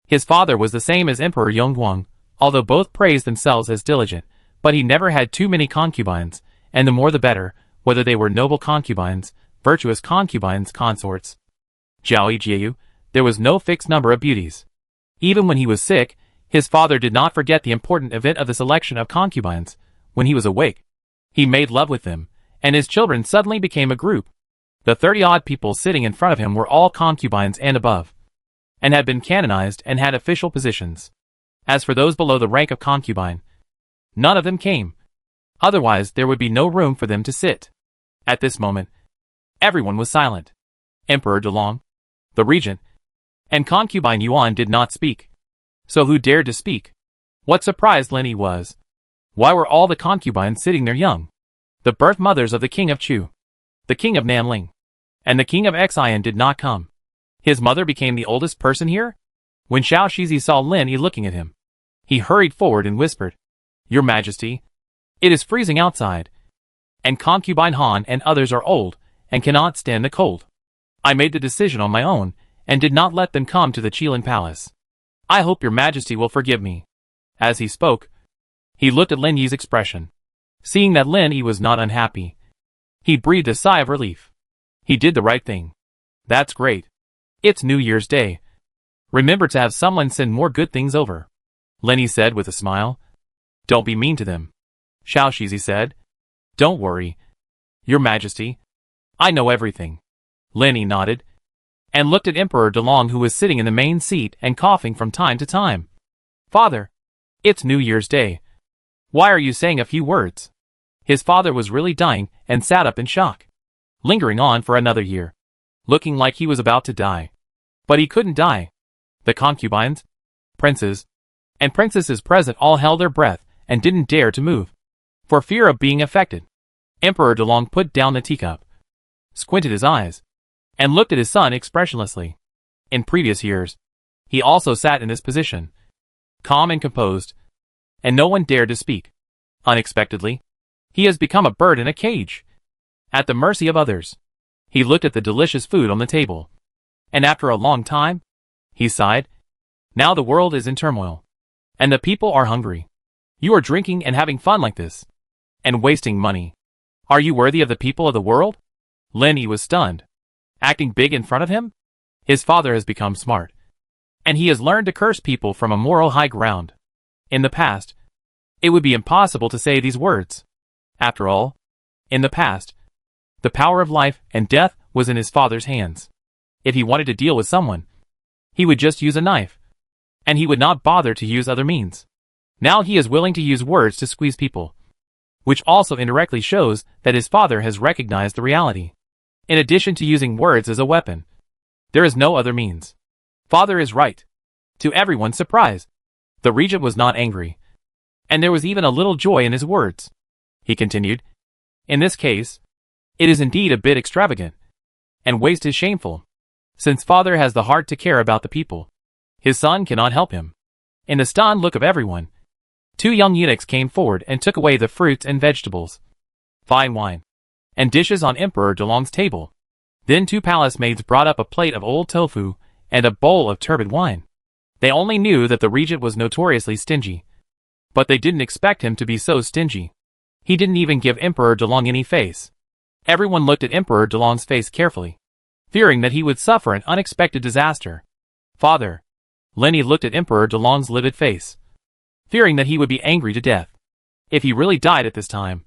His father was the same as Emperor Yongguang, although both praised themselves as diligent, but he never had too many concubines, and the more the better, whether they were noble concubines, virtuous concubines, consorts. Jiao Jiu, there was no fixed number of beauties. Even when he was sick, his father did not forget the important event of the selection of concubines. When he was awake, he made love with them, and his children suddenly became a group. The 30-odd people sitting in front of him were all concubines and above, and had been canonized and had official positions. As for those below the rank of concubine, none of them came. Otherwise there would be no room for them to sit. At this moment, everyone was silent. Emperor Delong, the regent, and concubine Yuan did not speak. So who dared to speak? What surprised Lenny was, why were all the concubines sitting there young? The birth mothers of the king of Chu, the king of Nanling, and the king of Xian did not come. His mother became the oldest person here? When Xiao Shizi saw Lin Yi looking at him, he hurried forward and whispered, Your Majesty, it is freezing outside, and concubine Han and others are old, and cannot stand the cold. I made the decision on my own, and did not let them come to the Qilin Palace. I hope your Majesty will forgive me. As he spoke, he looked at Lin Yi's expression. Seeing that Lin Yi was not unhappy, he breathed a sigh of relief. He did the right thing. That's great. It's New Year's Day. Remember to have someone send more good things over. Lin Yi said with a smile. Don't be mean to them. Xiao Shizi said. Don't worry, Your Majesty. I know everything. Lin Yi nodded, and looked at Emperor Delong, who was sitting in the main seat and coughing from time to time. Father, it's New Year's Day. Why are you saying a few words? His father was really dying and sat up in shock, lingering on for another year, looking like he was about to die. But he couldn't die. The concubines, princes, and princesses present all held their breath and didn't dare to move, for fear of being affected. Emperor Delong put down the teacup, squinted his eyes, and looked at his son expressionlessly. In previous years, he also sat in this position, calm and composed, and no one dared to speak. Unexpectedly, he has become a bird in a cage, at the mercy of others. He looked at the delicious food on the table, and after a long time, he sighed. Now the world is in turmoil, and the people are hungry. You are drinking and having fun like this, and wasting money. Are you worthy of the people of the world? Lin Yi was stunned. Acting big in front of him? His father has become smart, and he has learned to curse people from a moral high ground. In the past, it would be impossible to say these words. After all, in the past, the power of life and death was in his father's hands. If he wanted to deal with someone, he would just use a knife, and he would not bother to use other means. Now he is willing to use words to squeeze people, which also indirectly shows that his father has recognized the reality. In addition to using words as a weapon, there is no other means. Father is right. To everyone's surprise, the regent was not angry, and there was even a little joy in his words. He continued, In this case, it is indeed a bit extravagant, and waste is shameful, since father has the heart to care about the people. His son cannot help him. In the stunned look of everyone, two young eunuchs came forward and took away the fruits and vegetables, fine wine, and dishes on Emperor Delong's table. Then 2 palace maids brought up a plate of old tofu and a bowl of turbid wine. They only knew that the regent was notoriously stingy, but they didn't expect him to be so stingy. He didn't even give Emperor Delong any face. Everyone looked at Emperor Delong's face carefully, fearing that he would suffer an unexpected disaster. Father. Lenny looked at Emperor Delong's livid face, fearing that he would be angry to death. If he really died at this time,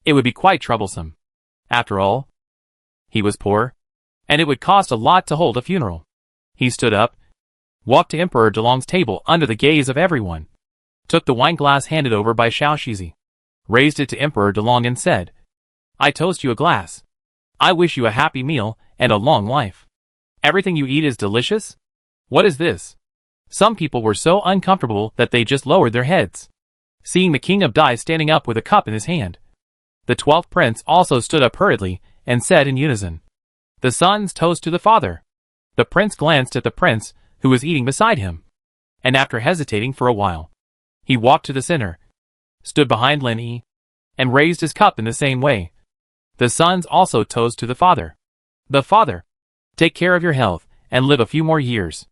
it would be quite troublesome. After all, he was poor, and it would cost a lot to hold a funeral. He stood up, walked to Emperor Delong's table under the gaze of everyone, took the wine glass handed over by Xiao Shizi, raised it to Emperor Delong and said, "I toast you a glass. I wish you a happy meal and a long life. Everything you eat is delicious? What is this?" Some people were so uncomfortable that they just lowered their heads, seeing the King of Dai standing up with a cup in his hand. The 12th prince also stood up hurriedly and said in unison, "The son's toast to the father." The prince glanced at the prince who was eating beside him, and after hesitating for a while, he walked to the center, stood behind Lin Yi, and raised his cup in the same way. "The sons also toast to the father. The father, take care of your health and live a few more years."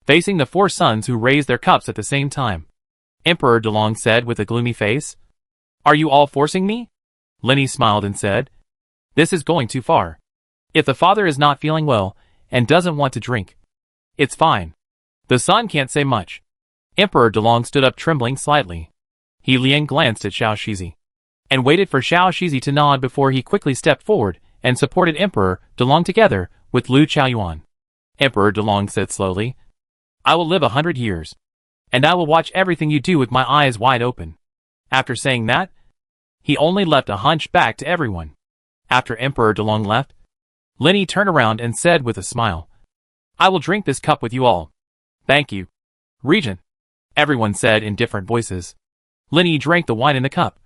Facing the 4 sons who raised their cups at the same time, Emperor Delong said with a gloomy face, "Are you all forcing me?" Lin Yi smiled and said, "This is going too far. If the father is not feeling well and doesn't want to drink, it's fine. The son can't say much." Emperor Delong stood up trembling slightly. He Liang glanced at Xiao Shizi, and waited for Xiao Shizi to nod before he quickly stepped forward and supported Emperor Delong together with Lu Chaoyuan. Emperor Delong said slowly, "I will live 100 years, and I will watch everything you do with my eyes wide open." After saying that, he only left a hunch back to everyone. After Emperor Delong left, Lin Yi turned around and said with a smile, "I will drink this cup with you all." "Thank you, Regent," everyone said in different voices. Lin Yi drank the wine in the cup,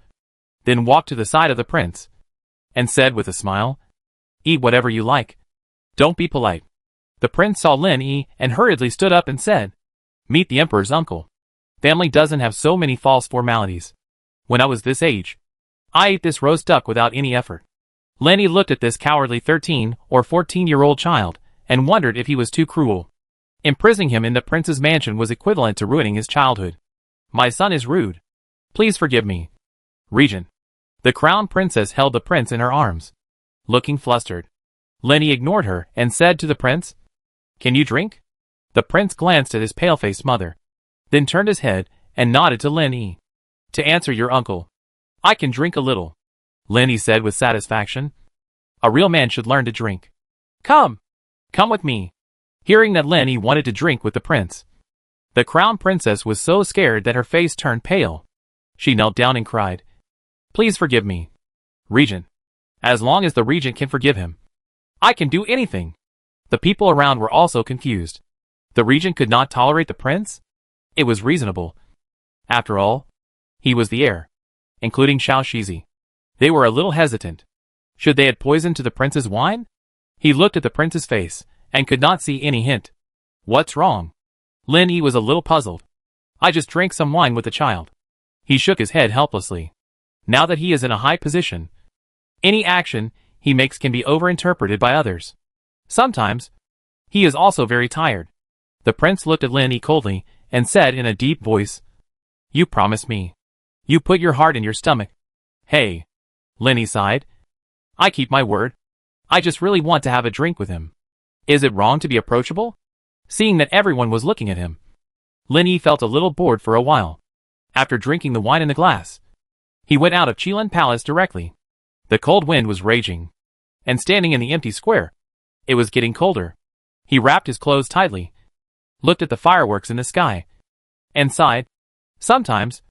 then walked to the side of the prince, and said with a smile, "Eat whatever you like. Don't be polite." The prince saw Lin Yi and hurriedly stood up and said, "Meet the emperor's uncle. Family doesn't have so many false formalities. When I was this age, I ate this roast duck without any effort." Lin Yi looked at this cowardly 13 or 14-year-old child and wondered if he was too cruel. Imprisoning him in the prince's mansion was equivalent to ruining his childhood. "My son is rude. Please forgive me, Regent." The crown princess held the prince in her arms, looking flustered. Lin Yi ignored her and said to the prince, "Can you drink?" The prince glanced at his pale-faced mother, then turned his head and nodded to Lin Yi. "To answer your uncle, I can drink a little," Lin Yi said with satisfaction. "A real man should learn to drink. Come with me." Hearing that Lin Yi wanted to drink with the prince, the crown princess was so scared that her face turned pale. She knelt down and cried, "Please forgive me, Regent. As long as the regent can forgive him, I can do anything." The people around were also confused. The regent could not tolerate the prince? It was reasonable. After all, he was the heir, including Xiao Shizi. They were a little hesitant. Should they add poison to the prince's wine? He looked at the prince's face and could not see any hint. "What's wrong?" Lin Yi was a little puzzled. "I just drank some wine with the child." He shook his head helplessly. Now that he is in a high position, any action he makes can be overinterpreted by others. Sometimes, he is also very tired. The prince looked at Lin Yi coldly and said in a deep voice, "You promised me. You put your heart in your stomach." "Hey," Lin Yi sighed. "I keep my word. I just really want to have a drink with him. Is it wrong to be approachable?" Seeing that everyone was looking at him, Lin Yi felt a little bored for a while. After drinking the wine in the glass, he went out of Qilin Palace directly. The cold wind was raging, and standing in the empty square, it was getting colder. He wrapped his clothes tightly, looked at the fireworks in the sky, and sighed. Sometimes,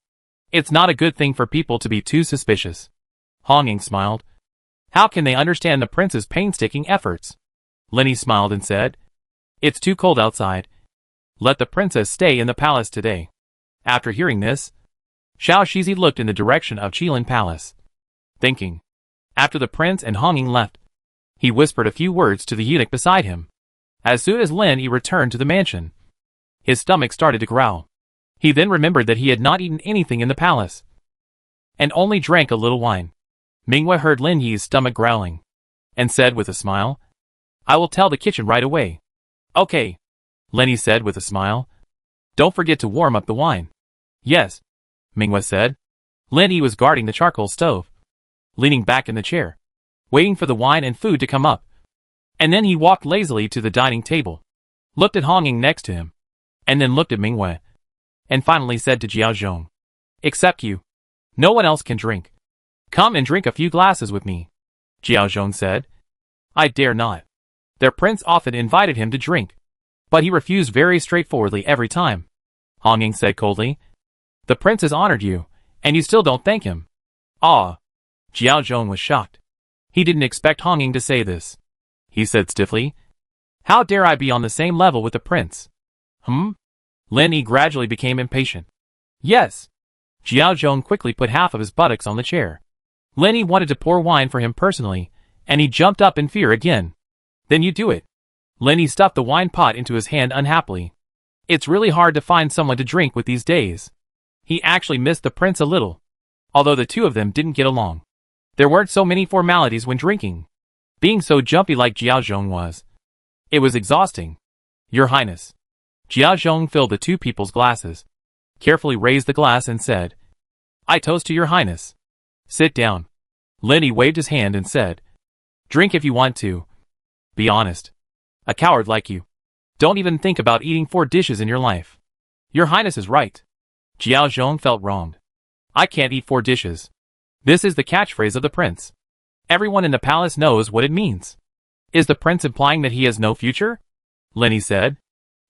it's not a good thing for people to be too suspicious. Hong Ying smiled. How can they understand the prince's painstaking efforts? Lin Yi smiled and said, "It's too cold outside. Let the princess stay in the palace today." After hearing this, Xiao Shizi looked in the direction of Qilin Palace, thinking. After the prince and Hong Ying left, he whispered a few words to the eunuch beside him. As soon as Lin Yi returned to the mansion, his stomach started to growl. He then remembered that he had not eaten anything in the palace, and only drank a little wine. Mingwei heard Lin Yi's stomach growling, and said with a smile, I will tell the kitchen right away. Okay, Lenny said with a smile. Don't forget to warm up the wine. Yes, Mingwe said. Lenny was guarding the charcoal stove, leaning back in the chair, waiting for the wine and food to come up. And then he walked lazily to the dining table, looked at Honging next to him, and then looked at Mingwe, and finally said to Jiaozhong, "Except you. No one else can drink. Come and drink a few glasses with me." Jiaozhong said, "I dare not." Their prince often invited him to drink, but he refused very straightforwardly every time. Honging said coldly, "The prince has honored you, and you still don't thank him." Ah! Jiaozhong was shocked. He didn't expect Honging to say this. He said stiffly, "How dare I be on the same level with the prince?" Lin Yi gradually became impatient. "Yes." Jiaozhong quickly put half of his buttocks on the chair. Lin Yi wanted to pour wine for him personally, and he jumped up in fear again. "Then you do it." Lin Yi stuffed the wine pot into his hand unhappily. It's really hard to find someone to drink with these days. He actually missed the prince a little, although the two of them didn't get along. There weren't so many formalities when drinking. Being so jumpy like Jiaozhong was, it was exhausting. "Your Highness." Jiaozhong filled the two people's glasses, carefully raised the glass and said, "I toast to your Highness." "Sit down." Lin Yi waved his hand and said, "Drink if you want to. Be honest. A coward like you. Don't even think about eating 4 dishes in your life." "Your Highness is right." Jiaozhong felt wronged. "I can't eat 4 dishes. This is the catchphrase of the prince. Everyone in the palace knows what it means." "Is the prince implying that he has no future?" Lin Yi said.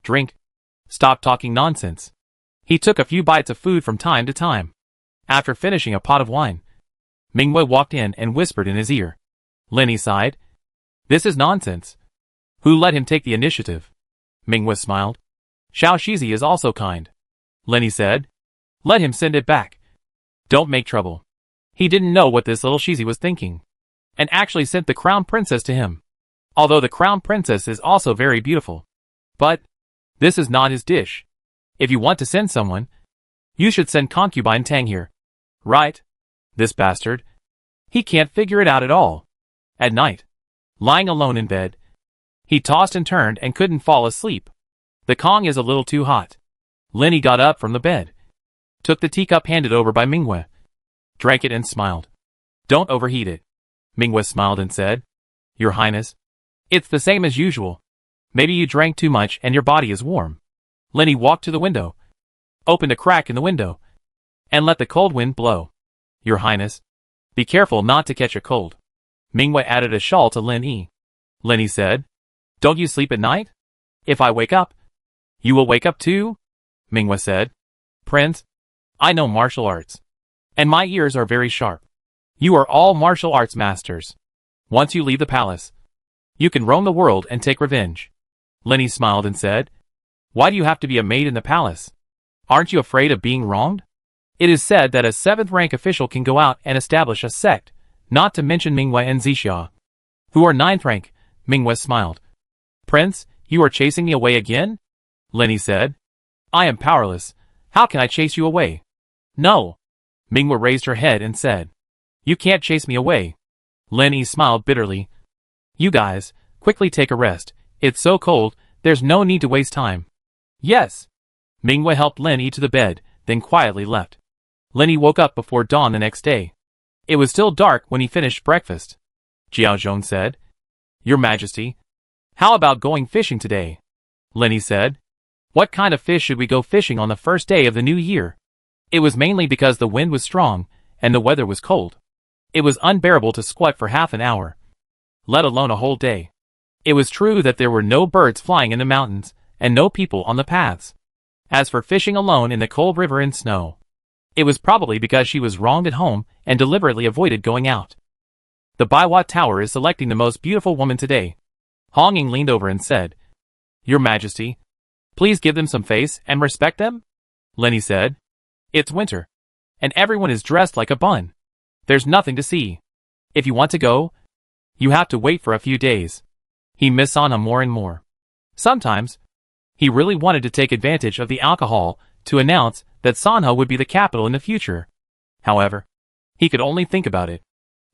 "Drink. Stop talking nonsense." He took a few bites of food from time to time. After finishing a pot of wine, Mingwe walked in and whispered in his ear. Lin Yi sighed. "This is nonsense. Who let him take the initiative?" Mingwe smiled. "Xiao Shizi is also kind." Lin Yi said. "Let him send it back. Don't make trouble." He didn't know what this little Shizi was thinking, and actually sent the crown princess to him. Although the crown princess is also very beautiful. But this is not his dish. If you want to send someone, you should send concubine Tang here. Right? This bastard. He can't figure it out at all. At night, lying alone in bed, he tossed and turned and couldn't fall asleep. The Kong is a little too hot. Lin Yi got up from the bed, took the teacup handed over by Mingwe, drank it and smiled. "Don't overheat it." Mingwe smiled and said, "Your Highness, it's the same as usual. Maybe you drank too much and your body is warm." Lin Yi walked to the window, opened a crack in the window, and let the cold wind blow. "Your Highness, be careful not to catch a cold." Mingwe added a shawl to Lin Yi. Lin Yi said, "Don't you sleep at night? If I wake up, you will wake up too?" Mingwe said, "Prince, I know martial arts, and my ears are very sharp. You are all martial arts masters. Once you leave the palace, you can roam the world and take revenge." Lin Yi smiled and said, "Why do you have to be a maid in the palace? Aren't you afraid of being wronged? It is said that a 7th rank official can go out and establish a sect, not to mention Mingwe and Zixia, who are 9th rank." Mingwe smiled. "Prince, you are chasing me away again?" Lin Yi said. "I am powerless. How can I chase you away?" "No." Mingwe raised her head and said, "You can't chase me away." Lin Yi smiled bitterly. "You guys, quickly take a rest. It's so cold, there's no need to waste time." "Yes." Mingwe helped Lin Yi to the bed, then quietly left. Lin Yi woke up before dawn the next day. It was still dark when he finished breakfast. Jiaozhong said, "Your Majesty, how about going fishing today?" Lin Yi said, "What kind of fish should we go fishing on the first day of the new year?" It was mainly because the wind was strong, and the weather was cold. It was unbearable to squat for half an hour, let alone a whole day. It was true that there were no birds flying in the mountains, and no people on the paths. As for fishing alone in the cold river in snow, it was probably because she was wronged at home and deliberately avoided going out. "The Baiwa Tower is selecting the most beautiful woman today." Honging leaned over and said, "Your Majesty, please give them some face and respect them?" Lin Yi said, "It's winter, and everyone is dressed like a bun. There's nothing to see. If you want to go, you have to wait for a few days." He missed Sanha more and more. Sometimes, he really wanted to take advantage of the alcohol to announce that Sanha would be the capital in the future. However, he could only think about it.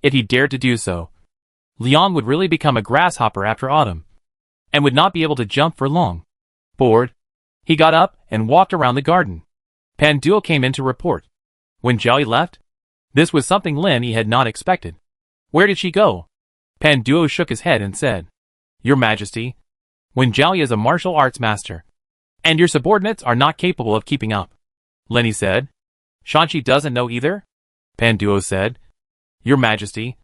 If he dared to do so, Liang would really become a grasshopper after autumn. and would not be able to jump for long. Bored, he got up and walked around the garden. Pan Duo came in to report. When Jiaoyi left, this was something Lin Yi had not expected. Where did she go? Pan Duo shook his head and said, Your Majesty, when Jiaoyi is a martial arts master, and your subordinates are not capable of keeping up. Lin Yi said. Shanxi doesn't know either? Pan Duo said. Your Majesty,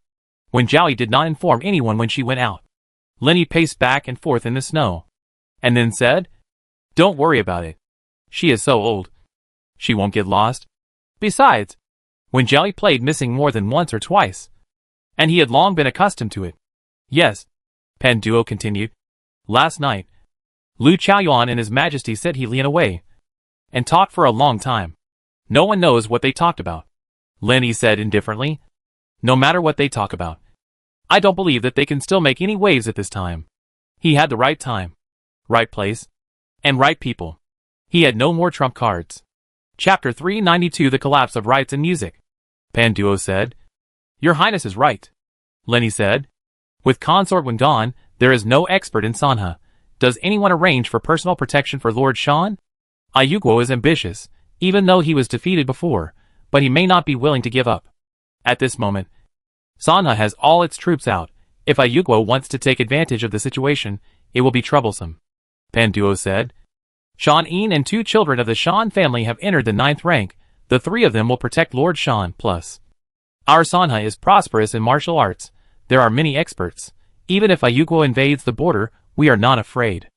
when Jiaoyi did not inform anyone when she went out. Lin Yi paced back and forth in the snow, and then said, Don't worry about it. She is so old. She won't get lost. Besides, when Jiaoyi played missing more than once or twice, and he had long been accustomed to it. Yes, Pan Duo continued. Last night, Lu Chaoyuan and His Majesty sent He Lian away, and talked for a long time. No one knows what they talked about. Lin Yi said indifferently. No matter what they talk about, I don't believe that they can still make any waves at this time. He had the right time, right place, and right people. He had no more trump cards. Chapter 392 The Collapse of Rites in Music. Pan Duo said. Your Highness is right. Lin Yi said. With Consort Wen gone, there is no expert in Sanhe. Does anyone arrange for personal protection for Lord Shan? Ayuguo is ambitious, even though he was defeated before, but he may not be willing to give up. At this moment, Sanhe has all its troops out. If Ayuguo wants to take advantage of the situation, it will be troublesome. Pan Duo said. Shan Yin and 2 children of the Shan family have entered the 9th rank. The 3 of them will protect Lord Shan, plus. Our Sanhe is prosperous in martial arts. There are many experts. Even if Ayuguo invades the border, we are not afraid.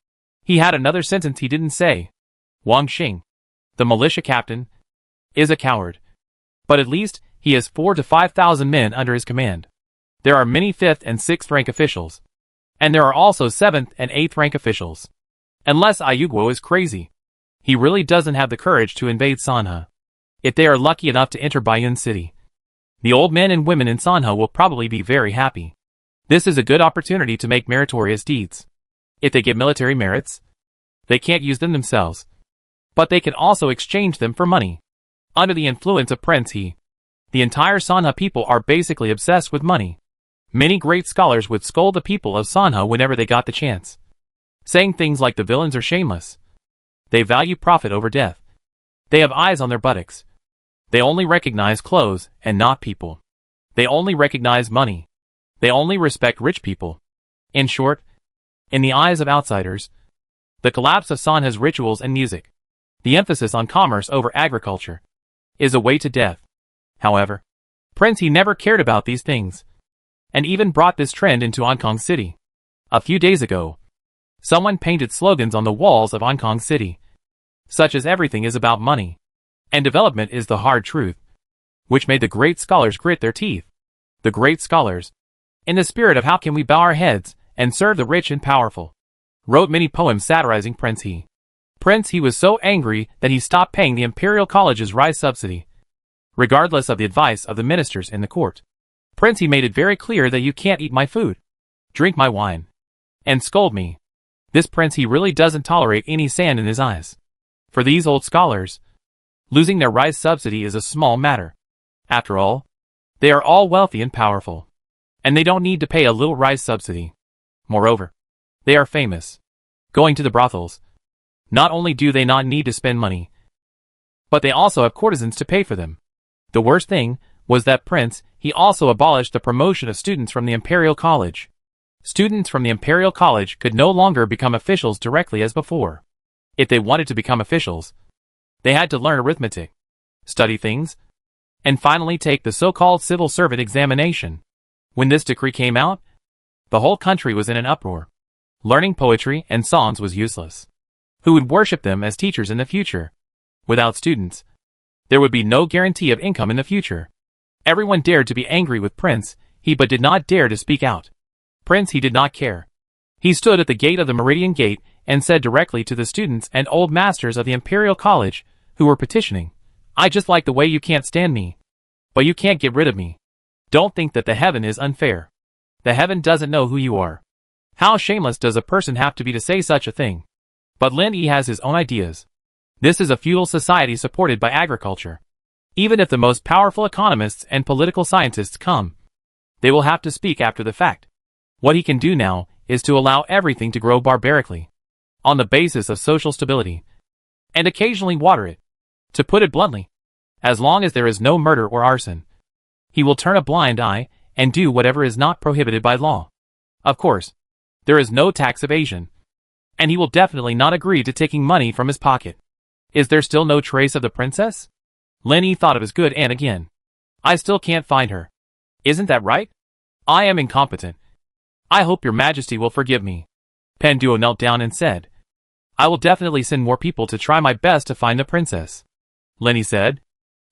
He had another sentence he didn't say. Wang Xing, the militia captain, is a coward. But at least, he has 4,000 to 5,000 men under his command. There are many 5th and 6th rank officials. And there are also 7th and 8th rank officials. Unless Ayuguo is crazy. He really doesn't have the courage to invade Sanhe. If they are lucky enough to enter Baiyun City, the old men and women in Sanhe will probably be very happy. This is a good opportunity to make meritorious deeds. If they get military merits, they can't use them themselves. But they can also exchange them for money. Under the influence of Prince He, the entire Sanhe people are basically obsessed with money. Many great scholars would scold the people of Sanhe whenever they got the chance, saying things like the villains are shameless. They value profit over death. They have eyes on their buttocks. They only recognize clothes and not people. They only recognize money. They only respect rich people. In short, in the eyes of outsiders, the collapse of Sanhe's rituals and music, the emphasis on commerce over agriculture, is a way to death. However, Prince He never cared about these things, and even brought this trend into Ankang City. A few days ago, someone painted slogans on the walls of Ankang City, such as everything is about money, and development is the hard truth, which made the great scholars grit their teeth. The great scholars, in the spirit of how can we bow our heads and serve the rich and powerful, wrote many poems satirizing Prince He. Prince He was so angry that he stopped paying the Imperial College's rise subsidy, regardless of the advice of the ministers in the court. Prince He made it very clear that you can't eat my food, drink my wine, and scold me. This Prince He really doesn't tolerate any sand in his eyes. For these old scholars, losing their rise subsidy is a small matter. After all, they are all wealthy and powerful, and they don't need to pay a little rise subsidy. Moreover, they are famous. Going to the brothels, not only do they not need to spend money, but they also have courtesans to pay for them. The worst thing was that Prince He also abolished the promotion of students from the Imperial College. Students from the Imperial College could no longer become officials directly as before. If they wanted to become officials, they had to learn arithmetic, study things, and finally take the so-called civil servant examination. When this decree came out, the whole country was in an uproar. Learning poetry and songs was useless. Who would worship them as teachers in the future? Without students, there would be no guarantee of income in the future. Everyone dared to be angry with Prince He but did not dare to speak out. Prince He did not care. He stood at the gate of the Meridian Gate and said directly to the students and old masters of the Imperial College who were petitioning, I just like the way you can't stand me, but you can't get rid of me. Don't think that the heaven is unfair. The heaven doesn't know who you are. How shameless does a person have to be to say such a thing? But Lin Yi has his own ideas. This is a feudal society supported by agriculture. Even if the most powerful economists and political scientists come, they will have to speak after the fact. What he can do now is to allow everything to grow barbarically, on the basis of social stability, and occasionally water it. To put it bluntly, as long as there is no murder or arson, he will turn a blind eye and do whatever is not prohibited by law. Of course, there is no tax evasion, and he will definitely not agree to taking money from his pocket. Is there still no trace of the princess? Lenny thought of his good aunt again. I still can't find her. Isn't that right? I am incompetent. I hope your majesty will forgive me. Panduo knelt down and said, I will definitely send more people to try my best to find the princess. Lenny said,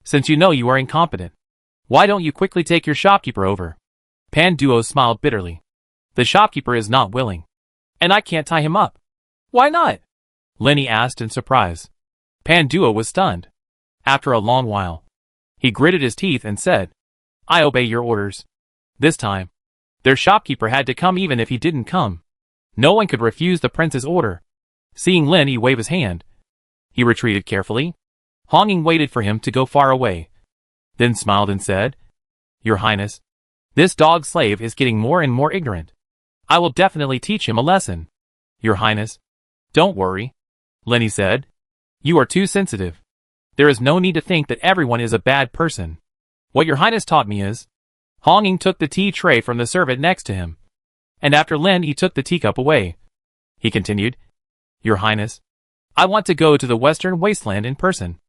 since you know you are incompetent, why don't you quickly take your shopkeeper over? Panduo smiled bitterly. The shopkeeper is not willing, and I can't tie him up. Why not? Lenny asked in surprise. Panduo was stunned. After a long while, he gritted his teeth and said, I obey your orders. This time, their shopkeeper had to come even if he didn't come. No one could refuse the prince's order. Seeing Lenny wave his hand, he retreated carefully. Honging waited for him to go far away, then smiled and said, Your Highness, this dog slave is getting more and more ignorant. I will definitely teach him a lesson. Your Highness, don't worry, Lenny said. You are too sensitive. There is no need to think that everyone is a bad person. What your Highness taught me is... Honging took the tea tray from the servant next to him, and after Lenny took the teacup away, he continued, Your Highness, I want to go to the Western Wasteland in person.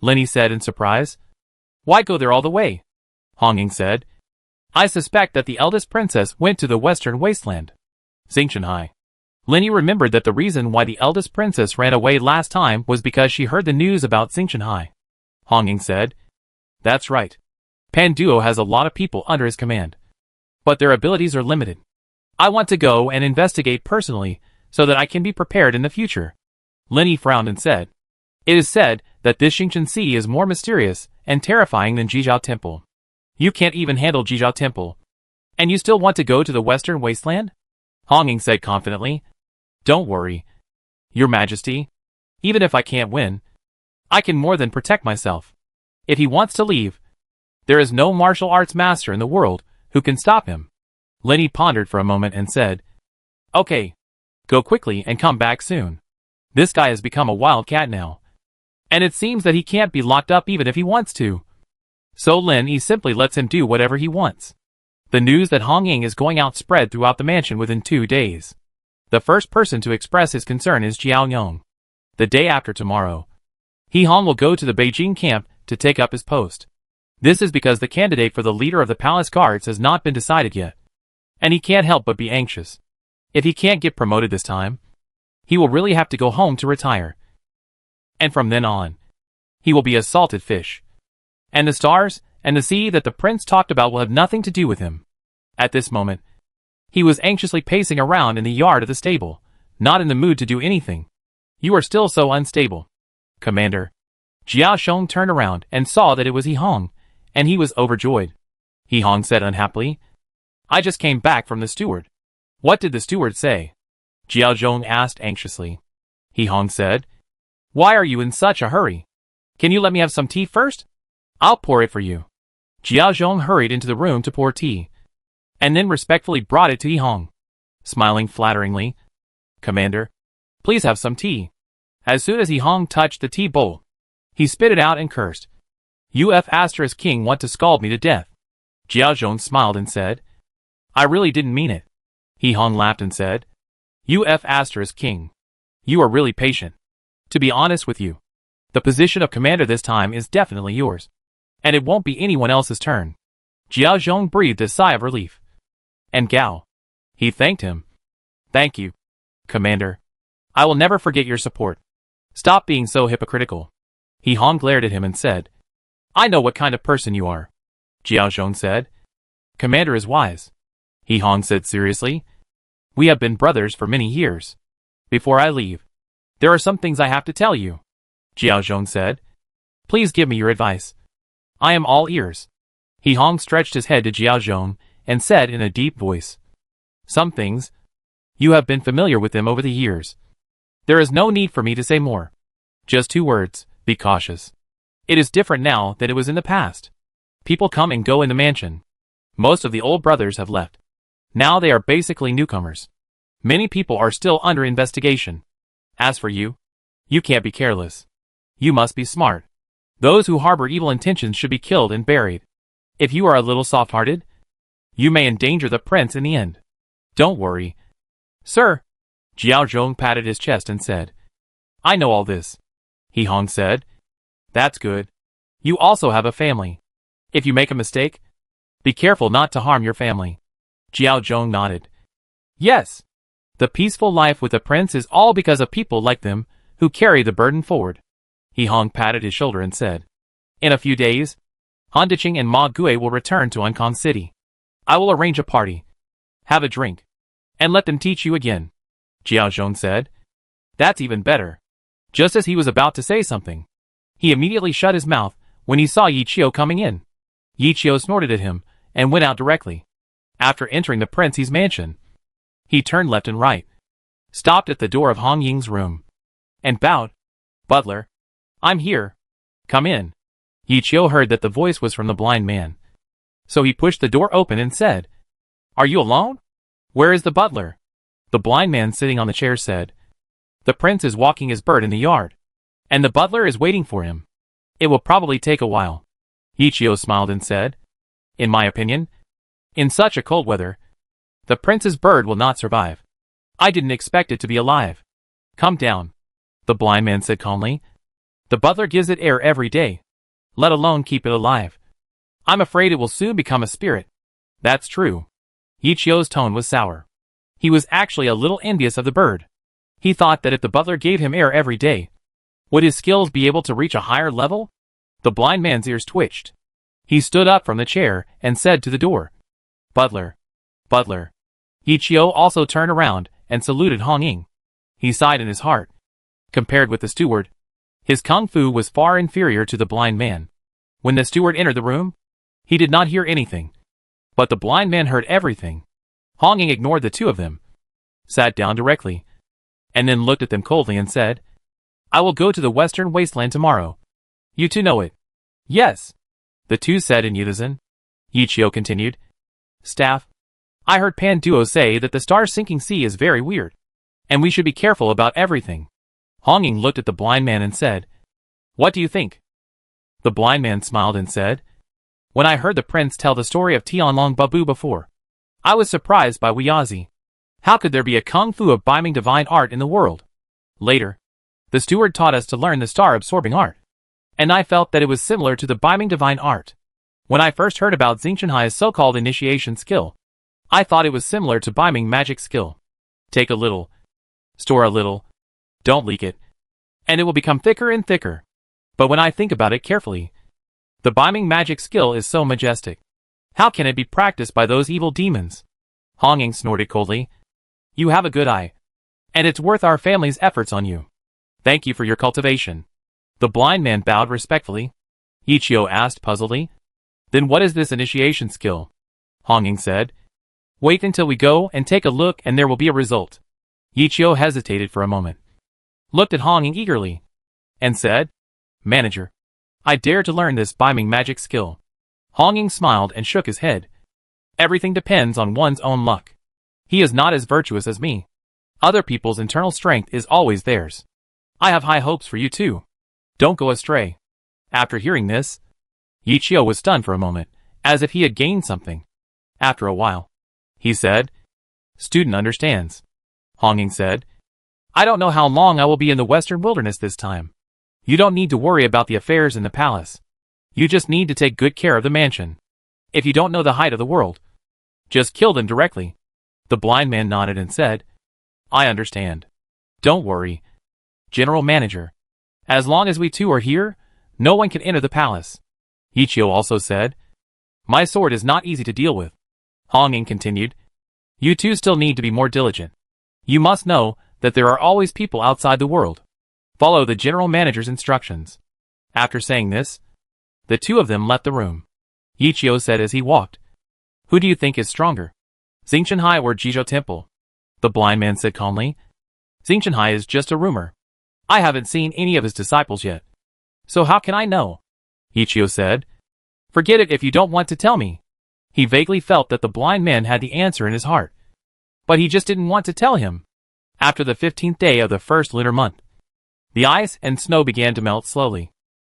Lenny said in surprise. Why go there all the way? Honging said. I suspect that the eldest princess went to the Western Wasteland. Xingqianhai. Lenny remembered that the reason why the eldest princess ran away last time was because she heard the news about Xingqianhai. Honging said. That's right. Panduo has a lot of people under his command, but their abilities are limited. I want to go and investigate personally so that I can be prepared in the future. Lenny frowned and said, It is said that this Xingqian Sea is more mysterious and terrifying than Jizhao Temple. You can't even handle Jizhao Temple, and you still want to go to the Western Wasteland? Honging said confidently, Don't worry, Your Majesty. Even if I can't win, I can more than protect myself. If he wants to leave, there is no martial arts master in the world who can stop him. Lenny pondered for a moment and said, Okay, go quickly and come back soon. This guy has become a wild cat now, and it seems that he can't be locked up even if he wants to. So Lenny simply lets him do whatever he wants. The news that Honging is going out spread throughout the mansion within 2 days. The first person to express his concern is Jiao Yong. The day after tomorrow, He Hong will go to the Beijing camp to take up his post. This is because the candidate for the leader of the palace guards has not been decided yet, and he can't help but be anxious. If he can't get promoted this time, he will really have to go home to retire. And from then on, he will be a salted fish. And the stars and the sea that the prince talked about will have nothing to do with him. At this moment, he was anxiously pacing around in the yard of the stable, not in the mood to do anything. You are still so unstable, Commander. Jiao Shong turned around and saw that it was He Hong, and he was overjoyed. He Hong said unhappily, I just came back from the steward. What did the steward say? Jiao Zhong asked anxiously. He Hong said, Why are you in such a hurry? Can you let me have some tea first? I'll pour it for you. Jiao Zhong hurried into the room to pour tea, and then respectfully brought it to He Hong. Smiling flatteringly, Commander, please have some tea. As soon as He Hong touched the tea bowl, he spit it out and cursed. King want to scald me to death. Jiao Zhong smiled and said, I really didn't mean it. He Hong laughed and said, King. You are really patient. To be honest with you, the position of commander this time is definitely yours, and it won't be anyone else's turn. Jiao Zhong breathed a sigh of relief. And Gao. He thanked him. Thank you, Commander. I will never forget your support. Stop being so hypocritical. He Hong glared at him and said, I know what kind of person you are. Jiao Zhong said. Commander is wise. He Hong said seriously. We have been brothers for many years. Before I leave, there are some things I have to tell you. Jiao Zhong said. Please give me your advice. I am all ears. He Hong stretched his head to Jiao Zhong and said in a deep voice. Some things. You have been familiar with them over the years. There is no need for me to say more. Just 2 words, be cautious. It is different now than it was in the past. People come and go in the mansion. Most of the old brothers have left. Now they are basically newcomers. Many people are still under investigation. As for you, you can't be careless. You must be smart. Those who harbor evil intentions should be killed and buried. If you are a little soft-hearted, you may endanger the prince in the end. Don't worry. Sir, Jiao Zhong patted his chest and said, I know all this. He Hong said, That's good. You also have a family. If you make a mistake, be careful not to harm your family. Jiao Zhong nodded. Yes. The peaceful life with the prince is all because of people like them who carry the burden forward. He Hong patted his shoulder and said, In a few days, Han Diqing and Ma Gui will return to Ancon City. I will arrange a party. Have a drink. And let them teach you again. Jiao Zhong said. That's even better. Just as he was about to say something, he immediately shut his mouth when he saw Yi Qiu coming in. Yi Qiu snorted at him and went out directly. After entering the prince's mansion, he turned left and right, stopped at the door of Hong Ying's room, and bowed. Butler, I'm here. Come in. Yi Qiu heard that the voice was from the blind man. So he pushed the door open and said, Are you alone? Where is the butler? The blind man sitting on the chair said, The prince is walking his bird in the yard, and the butler is waiting for him. It will probably take a while. Yi Qiu smiled and said, In my opinion, in such a cold weather, the prince's bird will not survive. I didn't expect it to be alive. Come down. The blind man said calmly. The butler gives it air every day, let alone keep it alive. I'm afraid it will soon become a spirit. That's true. Yi Qiu's tone was sour. He was actually a little envious of the bird. He thought that if the butler gave him air every day, would his skills be able to reach a higher level? The blind man's ears twitched. He stood up from the chair and said to the door, Butler. Butler. Yi Qiu also turned around and saluted Hong Ying. He sighed in his heart. Compared with the steward, his kung fu was far inferior to the blind man. When the steward entered the room, he did not hear anything. But the blind man heard everything. Hong Ying ignored the two of them, sat down directly, and then looked at them coldly and said, I will go to the western wasteland tomorrow. You two know it. Yes. The two said in unison. Yi Qiu continued. Staff, I heard Pan Duo say that the star-sinking sea is very weird, and we should be careful about everything. Hong Ying looked at the blind man and said, What do you think? The blind man smiled and said, When I heard the prince tell the story of Tianlong Babu before, I was surprised by Wiyazi. How could there be a kung fu of biming divine art in the world? Later, the steward taught us to learn the star-absorbing art, and I felt that it was similar to the biming divine art. When I first heard about Xingchenhai's so-called initiation skill, I thought it was similar to biming magic skill. Take a little, store a little, don't leak it, and it will become thicker and thicker. But when I think about it carefully, the biming magic skill is so majestic. How can it be practiced by those evil demons? Hong Ying snorted coldly. You have a good eye, and it's worth our family's efforts on you. Thank you for your cultivation. The blind man bowed respectfully. Yi Qiu asked puzzledly. Then what is this initiation skill? Hong Ying said. Wait until we go and take a look and there will be a result. Yi Qiu hesitated for a moment, looked at Hong Ying eagerly, and said, Manager, I dare to learn this biming magic skill. Hong Ying smiled and shook his head. Everything depends on one's own luck. He is not as virtuous as me. Other people's internal strength is always theirs. I have high hopes for you too. Don't go astray. After hearing this, Yi Qiu was stunned for a moment, as if he had gained something. After a while, he said, Student understands. Hong Ying said, I don't know how long I will be in the western wilderness this time. You don't need to worry about the affairs in the palace. You just need to take good care of the mansion. If you don't know the height of the world, just kill them directly. The blind man nodded and said, I understand. Don't worry, General Manager. As long as we two are here, no one can enter the palace. Yi Qiu also said, My sword is not easy to deal with. Hong Ying continued, You two still need to be more diligent. You must know that there are always people outside the world. Follow the General Manager's instructions. After saying this, the two of them left the room. Yi Qiu said as he walked, Who do you think is stronger, Xingchenhai or Jizhou Temple? The blind man said calmly, Xingchenhai is just a rumor. I haven't seen any of his disciples yet. So how can I know? Yi Qiu said, Forget it if you don't want to tell me. He vaguely felt that the blind man had the answer in his heart. But he just didn't want to tell him. After the 15th day of the first lunar month, the ice and snow began to melt slowly,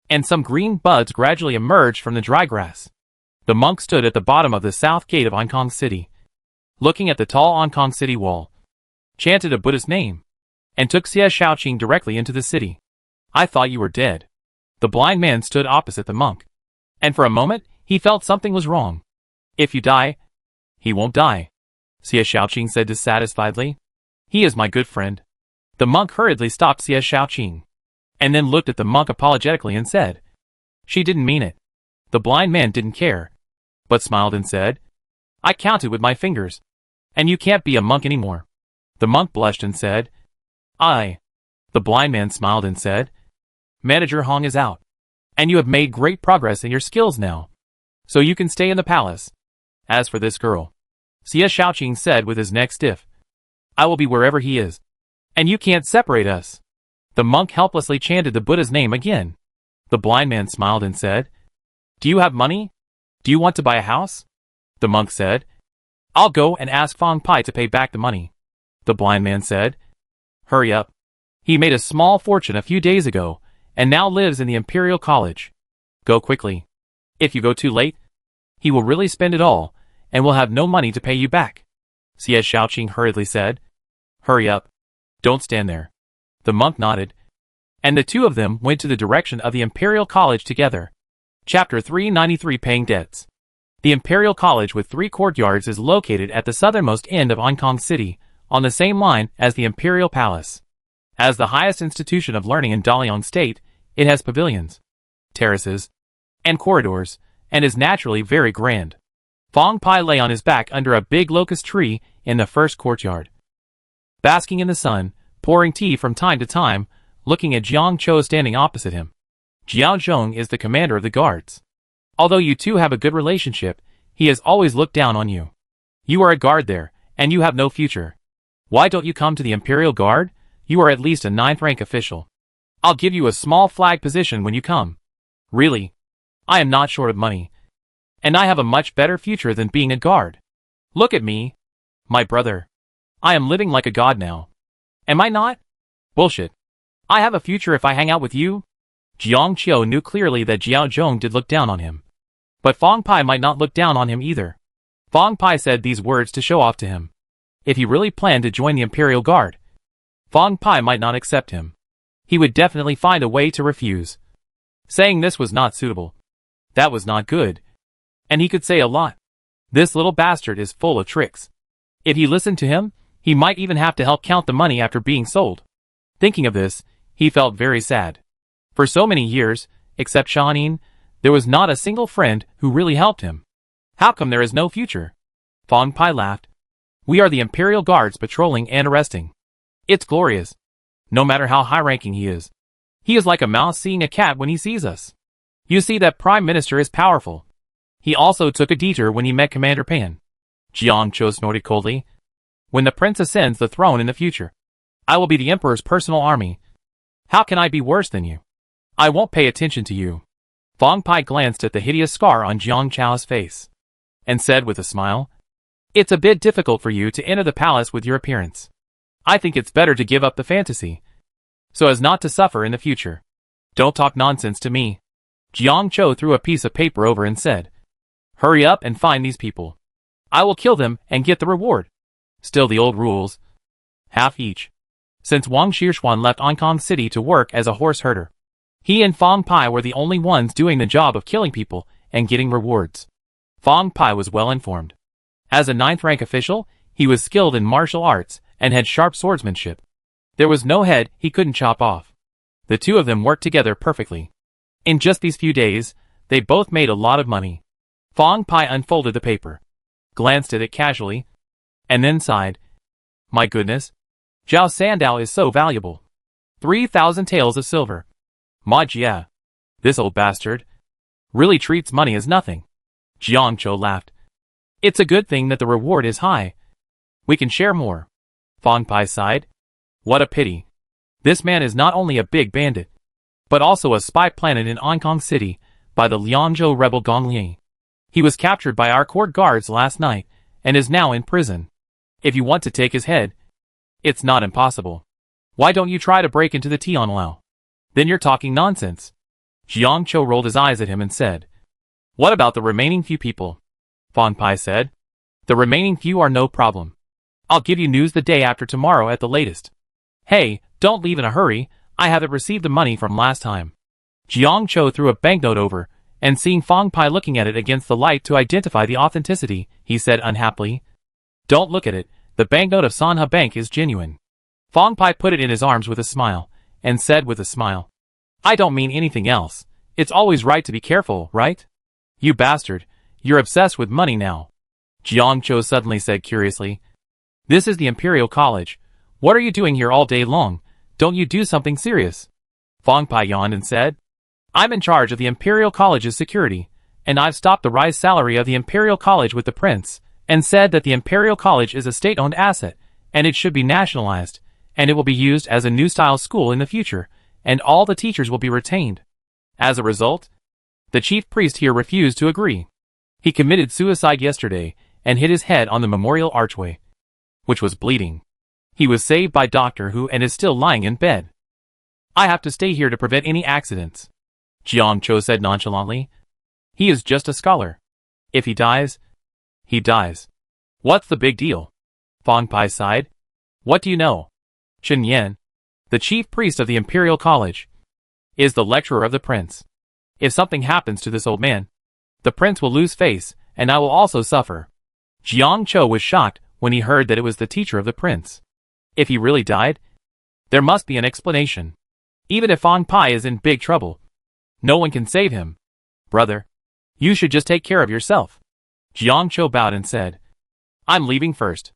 and some green buds gradually emerged from the dry grass. The monk stood at the bottom of the south gate of Ankong City, looking at the tall Ankong City wall, chanted a Buddhist name, and took Xie Shaoqing directly into the city. I thought you were dead. The blind man stood opposite the monk, and for a moment he felt something was wrong. If you die, he won't die, Xie Shaoqing said dissatisfiedly. He is my good friend. The monk hurriedly stopped Xie Shaoqing, and then looked at the monk apologetically and said, she didn't mean it. The blind man didn't care, but smiled and said, I counted with my fingers, and you can't be a monk anymore. The monk blushed and said, I. The blind man smiled and said, Manager Hong is out, and you have made great progress in your skills now, so you can stay in the palace. As for this girl, Xie Shaoqing said with his neck stiff, I will be wherever he is, and you can't separate us. The monk helplessly chanted the Buddha's name again. The blind man smiled and said, Do you have money? Do you want to buy a house? The monk said, I'll go and ask Fang Pai to pay back the money. The blind man said, Hurry up. He made a small fortune a few days ago, and now lives in the Imperial College. Go quickly. If you go too late, he will really spend it all, and will have no money to pay you back. Xie Shaoqing hurriedly said, Hurry up. Don't stand there. The monk nodded, and the two of them went to the direction of the Imperial College together. Chapter 393 Paying Debts. The Imperial College with 3 courtyards is located at the southernmost end of Ankong City, on the same line as the Imperial Palace. As the highest institution of learning in Dalian State, it has pavilions, terraces, and corridors, and is naturally very grand. Fang Pai lay on his back under a big locust tree in the first courtyard, basking in the sun, pouring tea from time to time, looking at Jiang Chou standing opposite him. Jiao Zhong is the commander of the guards. Although you two have a good relationship, he has always looked down on you. You are a guard there, and you have no future. Why don't you come to the Imperial Guard? You are at least a 9th rank official. I'll give you a small flag position when you come. Really, I am not short of money, and I have a much better future than being a guard. Look at me, my brother. I am living like a god now. Am I not? Bullshit. I have a future if I hang out with you. Jiang Qiu knew clearly that Jiao Zhong did look down on him. But Fang Pai might not look down on him either. Fang Pai said these words to show off to him. If he really planned to join the Imperial Guard, Fang Pai might not accept him. He would definitely find a way to refuse. Saying this was not suitable. That was not good. And he could say a lot. This little bastard is full of tricks. If he listened to him, he might even have to help count the money after being sold. Thinking of this, he felt very sad. For so many years, except Shanin, there was not a single friend who really helped him. How come there is no future? Fang Pai laughed. We are the Imperial Guards patrolling and arresting. It's glorious. No matter how high-ranking he is. He is like a mouse seeing a cat when he sees us. You see that Prime Minister is powerful. He also took a detour when he met Commander Pan. Jiang Chou snorted coldly. When the prince ascends the throne in the future, I will be the Emperor's personal army. How can I be worse than you? I won't pay attention to you. Fang Pai glanced at the hideous scar on Jiang Chou's face, and said with a smile, It's a bit difficult for you to enter the palace with your appearance. I think it's better to give up the fantasy, so as not to suffer in the future. Don't talk nonsense to me. Jiang Chou threw a piece of paper over and said, Hurry up and find these people. I will kill them and get the reward. Still the old rules. Half each. Since Wang Shixuan left Ankong City to work as a horse herder, he and Fang Pai were the only ones doing the job of killing people and getting rewards. Fang Pai was well informed. As a 9th rank official, he was skilled in martial arts and had sharp swordsmanship. There was no head he couldn't chop off. The two of them worked together perfectly. In just these few days, they both made a lot of money. Fang Pai unfolded the paper, glanced at it casually, and then sighed. My goodness. Zhao Sandao is so valuable. 3,000 taels of silver. Ma Jia. This old bastard really treats money as nothing. Jiang Chou laughed. It's a good thing that the reward is high. We can share more. Fang Pai sighed. What a pity. This man is not only a big bandit, but also a spy planted in Ankong City by the Liangzhou rebel Gong Li. He was captured by our court guards last night and is now in prison. If you want to take his head, it's not impossible. Why don't you try to break into the Tianlao? Then you're talking nonsense. Jiang Cho rolled his eyes at him and said, What about the remaining few people? Fang Pai said, The remaining few are no problem. I'll give you news the day after tomorrow at the latest. Hey, don't leave in a hurry, I haven't received the money from last time. Jiang Cho threw a banknote over, and seeing Fang Pai looking at it against the light to identify the authenticity, he said unhappily, Don't look at it, the banknote of Sanha Bank is genuine. Fang Pai put it in his arms with a smile, and said with a smile, I don't mean anything else, it's always right to be careful, right? You bastard, you're obsessed with money now. Jiang Cho suddenly said curiously, This is the Imperial College, what are you doing here all day long, don't you do something serious? Fang Pai yawned and said, I'm in charge of the Imperial College's security, and I've stopped the rise salary of the Imperial College with the prince, and said that the Imperial College is a state-owned asset, and it should be nationalized, and it will be used as a new-style school in the future, and all the teachers will be retained. As a result, the chief priest here refused to agree. He committed suicide yesterday, and hit his head on the memorial archway, which was bleeding. He was saved by Doctor Who and is still lying in bed. I have to stay here to prevent any accidents. Jiang Cho said nonchalantly. He is just a scholar. If he dies, he dies. What's the big deal? Fang Pai sighed. What do you know? Chen Yan, the chief priest of the Imperial College, is the lecturer of the prince. If something happens to this old man, the prince will lose face, and I will also suffer. Jiang Cho was shocked when he heard that it was the teacher of the prince. If he really died, there must be an explanation. Even if Fang Pai is in big trouble, no one can save him. Brother, you should just take care of yourself. Jiang Cho bowed and said, I'm leaving first.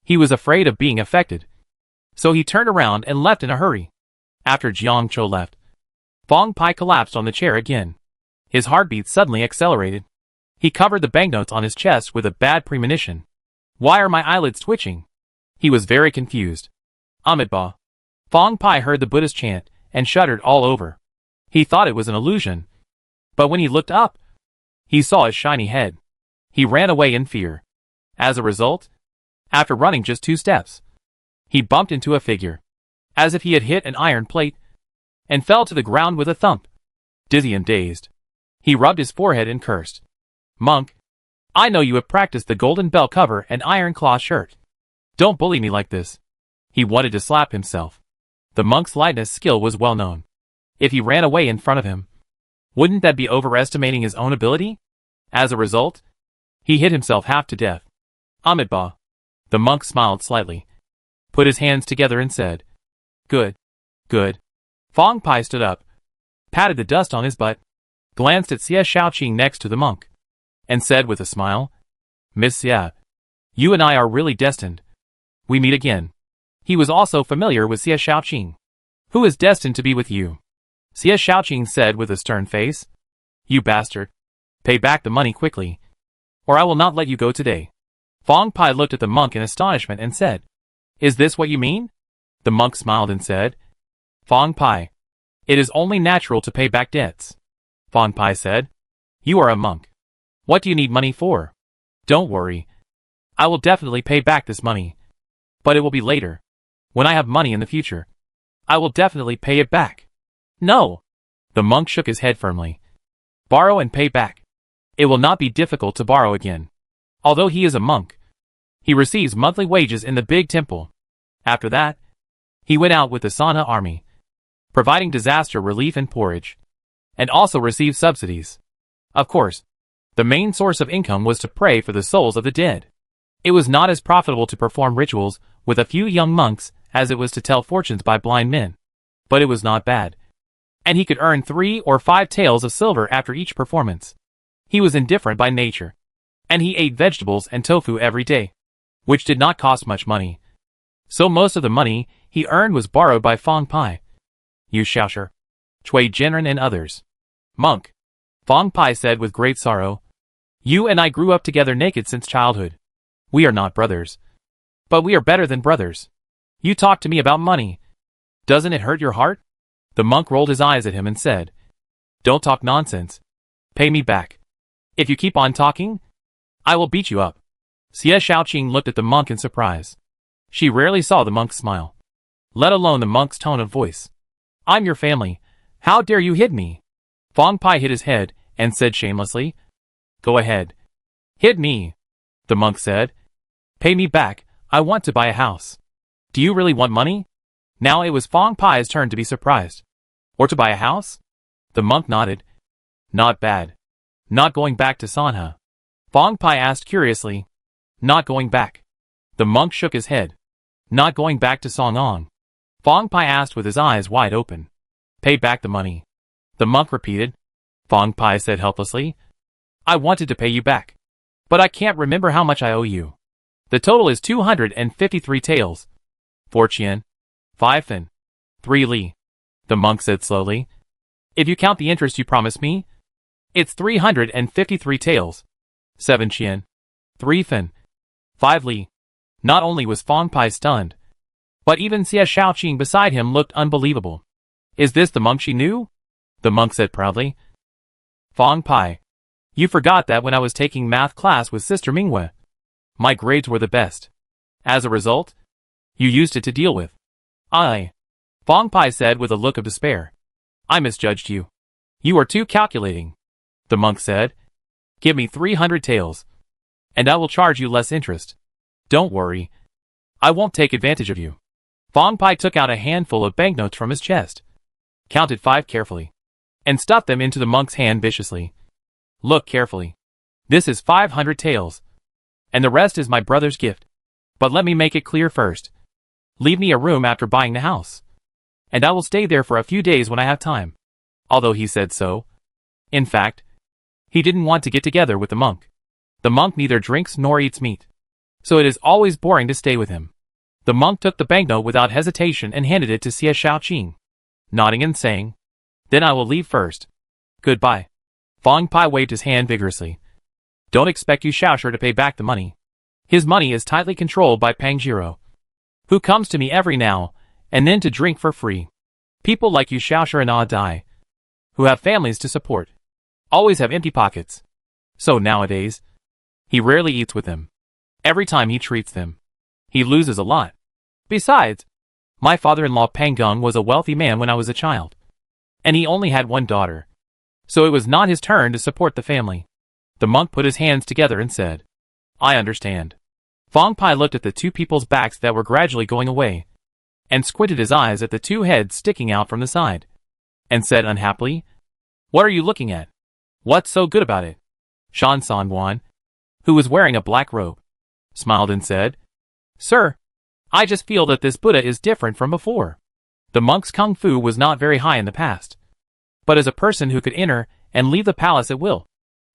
He was afraid of being affected, so he turned around and left in a hurry. After Jiang Cho left, Fang Pai collapsed on the chair again. His heartbeat suddenly accelerated. He covered the banknotes on his chest with a bad premonition. Why are my eyelids twitching? He was very confused. Amitabha. Fang Pai heard the Buddhist chant and shuddered all over. He thought it was an illusion. But when he looked up, he saw his shiny head. He ran away in fear. As a result, after running just 2 steps, he bumped into a figure, as if he had hit an iron plate, and fell to the ground with a thump. Dizzy and dazed, he rubbed his forehead and cursed. Monk, I know you have practiced the golden bell cover and iron claw shirt. Don't bully me like this. He wanted to slap himself. The monk's lightness skill was well known. If he ran away in front of him, wouldn't that be overestimating his own ability? As a result, he hit himself half to death. Amitabha. The monk smiled slightly, put his hands together and said, Good, good. Fang Pai stood up, patted the dust on his butt, glanced at Xie Shaoqing next to the monk, and said with a smile, Miss Xie, you and I are really destined. We meet again. He was also familiar with Xie Shaoqing, who is destined to be with you. Xie Shaoqing said with a stern face, You bastard. Pay back the money quickly, or I will not let you go today. Fang Pai looked at the monk in astonishment and said, Is this what you mean? The monk smiled and said, Fang Pai, it is only natural to pay back debts. Fang Pai said, You are a monk. What do you need money for? Don't worry. I will definitely pay back this money. But it will be later. When I have money in the future, I will definitely pay it back. No. The monk shook his head firmly. Borrow and pay back. It will not be difficult to borrow again. Although he is a monk, he receives monthly wages in the big temple. After that, he went out with the Sanha army, providing disaster relief and porridge, and also received subsidies. Of course, the main source of income was to pray for the souls of the dead. It was not as profitable to perform rituals with a few young monks as it was to tell fortunes by blind men. But it was not bad. And he could earn 3 or 5 taels of silver after each performance. He was indifferent by nature, and he ate vegetables and tofu every day, which did not cost much money. So most of the money he earned was borrowed by Fang Pai, Yu Xiaosher, Cui Jinren and others. Monk, Fang Pai said with great sorrow, You and I grew up together naked since childhood. We are not brothers. But we are better than brothers. You talk to me about money. Doesn't it hurt your heart? The monk rolled his eyes at him and said, Don't talk nonsense. Pay me back. If you keep on talking, I will beat you up. Xie Shaoqing looked at the monk in surprise. She rarely saw the monk smile, let alone the monk's tone of voice. I'm your family. How dare you hit me? Fong Pai hit his head and said shamelessly. Go ahead. Hit me, the monk said. Pay me back, I want to buy a house. Do you really want money? Now it was Fong Pai's turn to be surprised. Or to buy a house? The monk nodded. Not bad. Not going back to Sanha? Fong Pai asked curiously. Not going back. The monk shook his head. Not going back to Songong? Fong Pai asked with his eyes wide open. Pay back the money. The monk repeated. Fong Pai said helplessly. I wanted to pay you back. But I can't remember how much I owe you. The total is 253 taels. 4 qian. 5 fin. 3 li. The monk said slowly. If you count the interest you promised me, it's 353 taels. 7 qian. 3 fin. 5 li. Not only was Fong Pai stunned, but even Xie Shaoqing beside him looked unbelievable. Is this the monk she knew? The monk said proudly. Fong Pai, you forgot that when I was taking math class with Sister Mingwe, my grades were the best. As a result, you used it to deal with. Fong Pai said with a look of despair. I misjudged you. You are too calculating. The monk said. Give me 300 taels, and I will charge you less interest. Don't worry. I won't take advantage of you. Fong Pai took out a handful of banknotes from his chest, counted 5 carefully, and stuffed them into the monk's hand viciously. Look carefully. This is 500 taels, and the rest is my brother's gift. But let me make it clear first. Leave me a room after buying the house, and I will stay there for a few days when I have time. Although he said so, in fact, he didn't want to get together with the monk. The monk neither drinks nor eats meat, so it is always boring to stay with him. The monk took the banknote without hesitation and handed it to Xie Shaoqing, nodding and saying, Then I will leave first. Goodbye. Fong Pai waved his hand vigorously. Don't expect Yu Shaoshi to pay back the money. His money is tightly controlled by Pang Jiro, who comes to me every now and then to drink for free. People like Yu Shaoshi and Ah Dai, who have families to support, always have empty pockets. So nowadays, he rarely eats with them. Every time he treats them, he loses a lot. Besides, my father-in-law Pang Gung was a wealthy man when I was a child, and he only had one daughter, so it was not his turn to support the family. The monk put his hands together and said, I understand. Fong Pai looked at the two people's backs that were gradually going away, and squinted his eyes at the two heads sticking out from the side, and said unhappily, What are you looking at? What's so good about it? Shan Sanwan, who was wearing a black robe, smiled and said, Sir, I just feel that this Buddha is different from before. The monk's kung fu was not very high in the past, but as a person who could enter and leave the palace at will,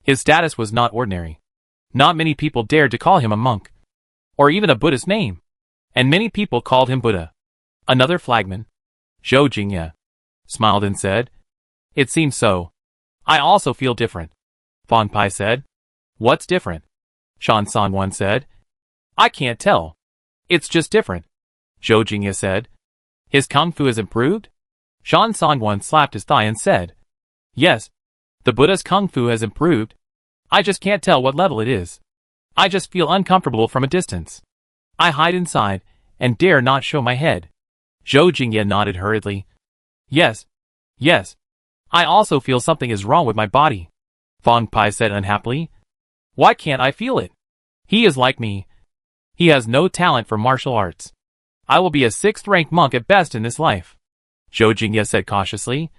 his status was not ordinary. Not many people dared to call him a monk, or even a Buddhist name, and many people called him Buddha. Another flagman, Zhou Jingye, smiled and said, It seems so. I also feel different. Fong Pai said. What's different? Shan Sanwan said. I can't tell. It's just different. Zhou Jingye said. His kung fu has improved? Shan Sanwan slapped his thigh and said, Yes, the Buddha's kung fu has improved. I just can't tell what level it is. I just feel uncomfortable from a distance. I hide inside and dare not show my head. Zhou Jingye nodded hurriedly. Yes. I also feel something is wrong with my body. Fong Pai said unhappily. Why can't I feel it? He is like me. He has no talent for martial arts. I will be a 6th-rank monk at best in this life. Zhou Jingye said cautiously.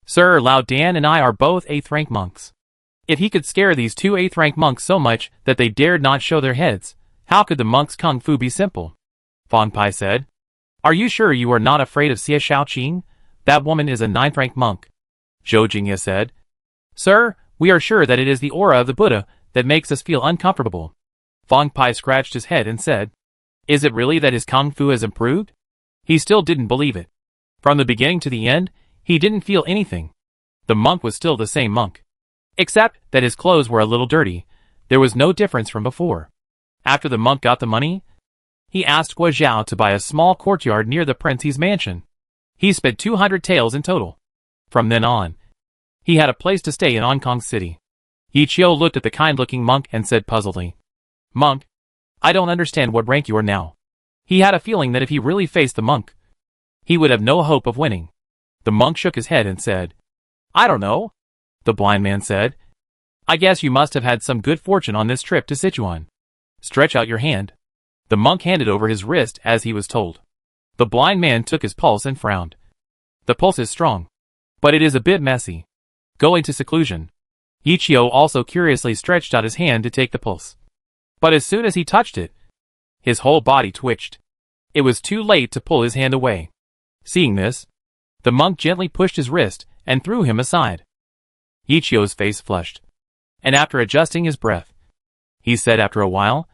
Sir, Lao Dan and I are both 8th-rank monks. If he could scare these two 8th-rank monks so much that they dared not show their heads, how could the monk's kung fu be simple? Fong Pai said. Are you sure you are not afraid of Xie Shaoqing? That woman is a 9th-rank monk. Zhou Jingye said. Sir, we are sure that it is the aura of the Buddha that makes us feel uncomfortable. Fong Pai scratched his head and said, Is it really that his kung fu has improved? He still didn't believe it. From the beginning to the end, he didn't feel anything. The monk was still the same monk, except that his clothes were a little dirty. There was no difference from before. After the monk got the money, he asked Guo Zhao to buy a small courtyard near the prince's mansion. He spent 200 taels in total. From then on, he had a place to stay in Hong Kong City. Yi Chiu looked at the kind-looking monk and said puzzledly, Monk, I don't understand what rank you are now. He had a feeling that if he really faced the monk, he would have no hope of winning. The monk shook his head and said, I don't know. The blind man said, I guess you must have had some good fortune on this trip to Sichuan. Stretch out your hand. The monk handed over his wrist as he was told. The blind man took his pulse and frowned. The pulse is strong, but it is a bit messy. Go into seclusion. Yichio also curiously stretched out his hand to take the pulse. But as soon as he touched it, his whole body twitched. It was too late to pull his hand away. Seeing this, the monk gently pushed his wrist and threw him aside. Yichio's face flushed, and after adjusting his breath, he said after a while,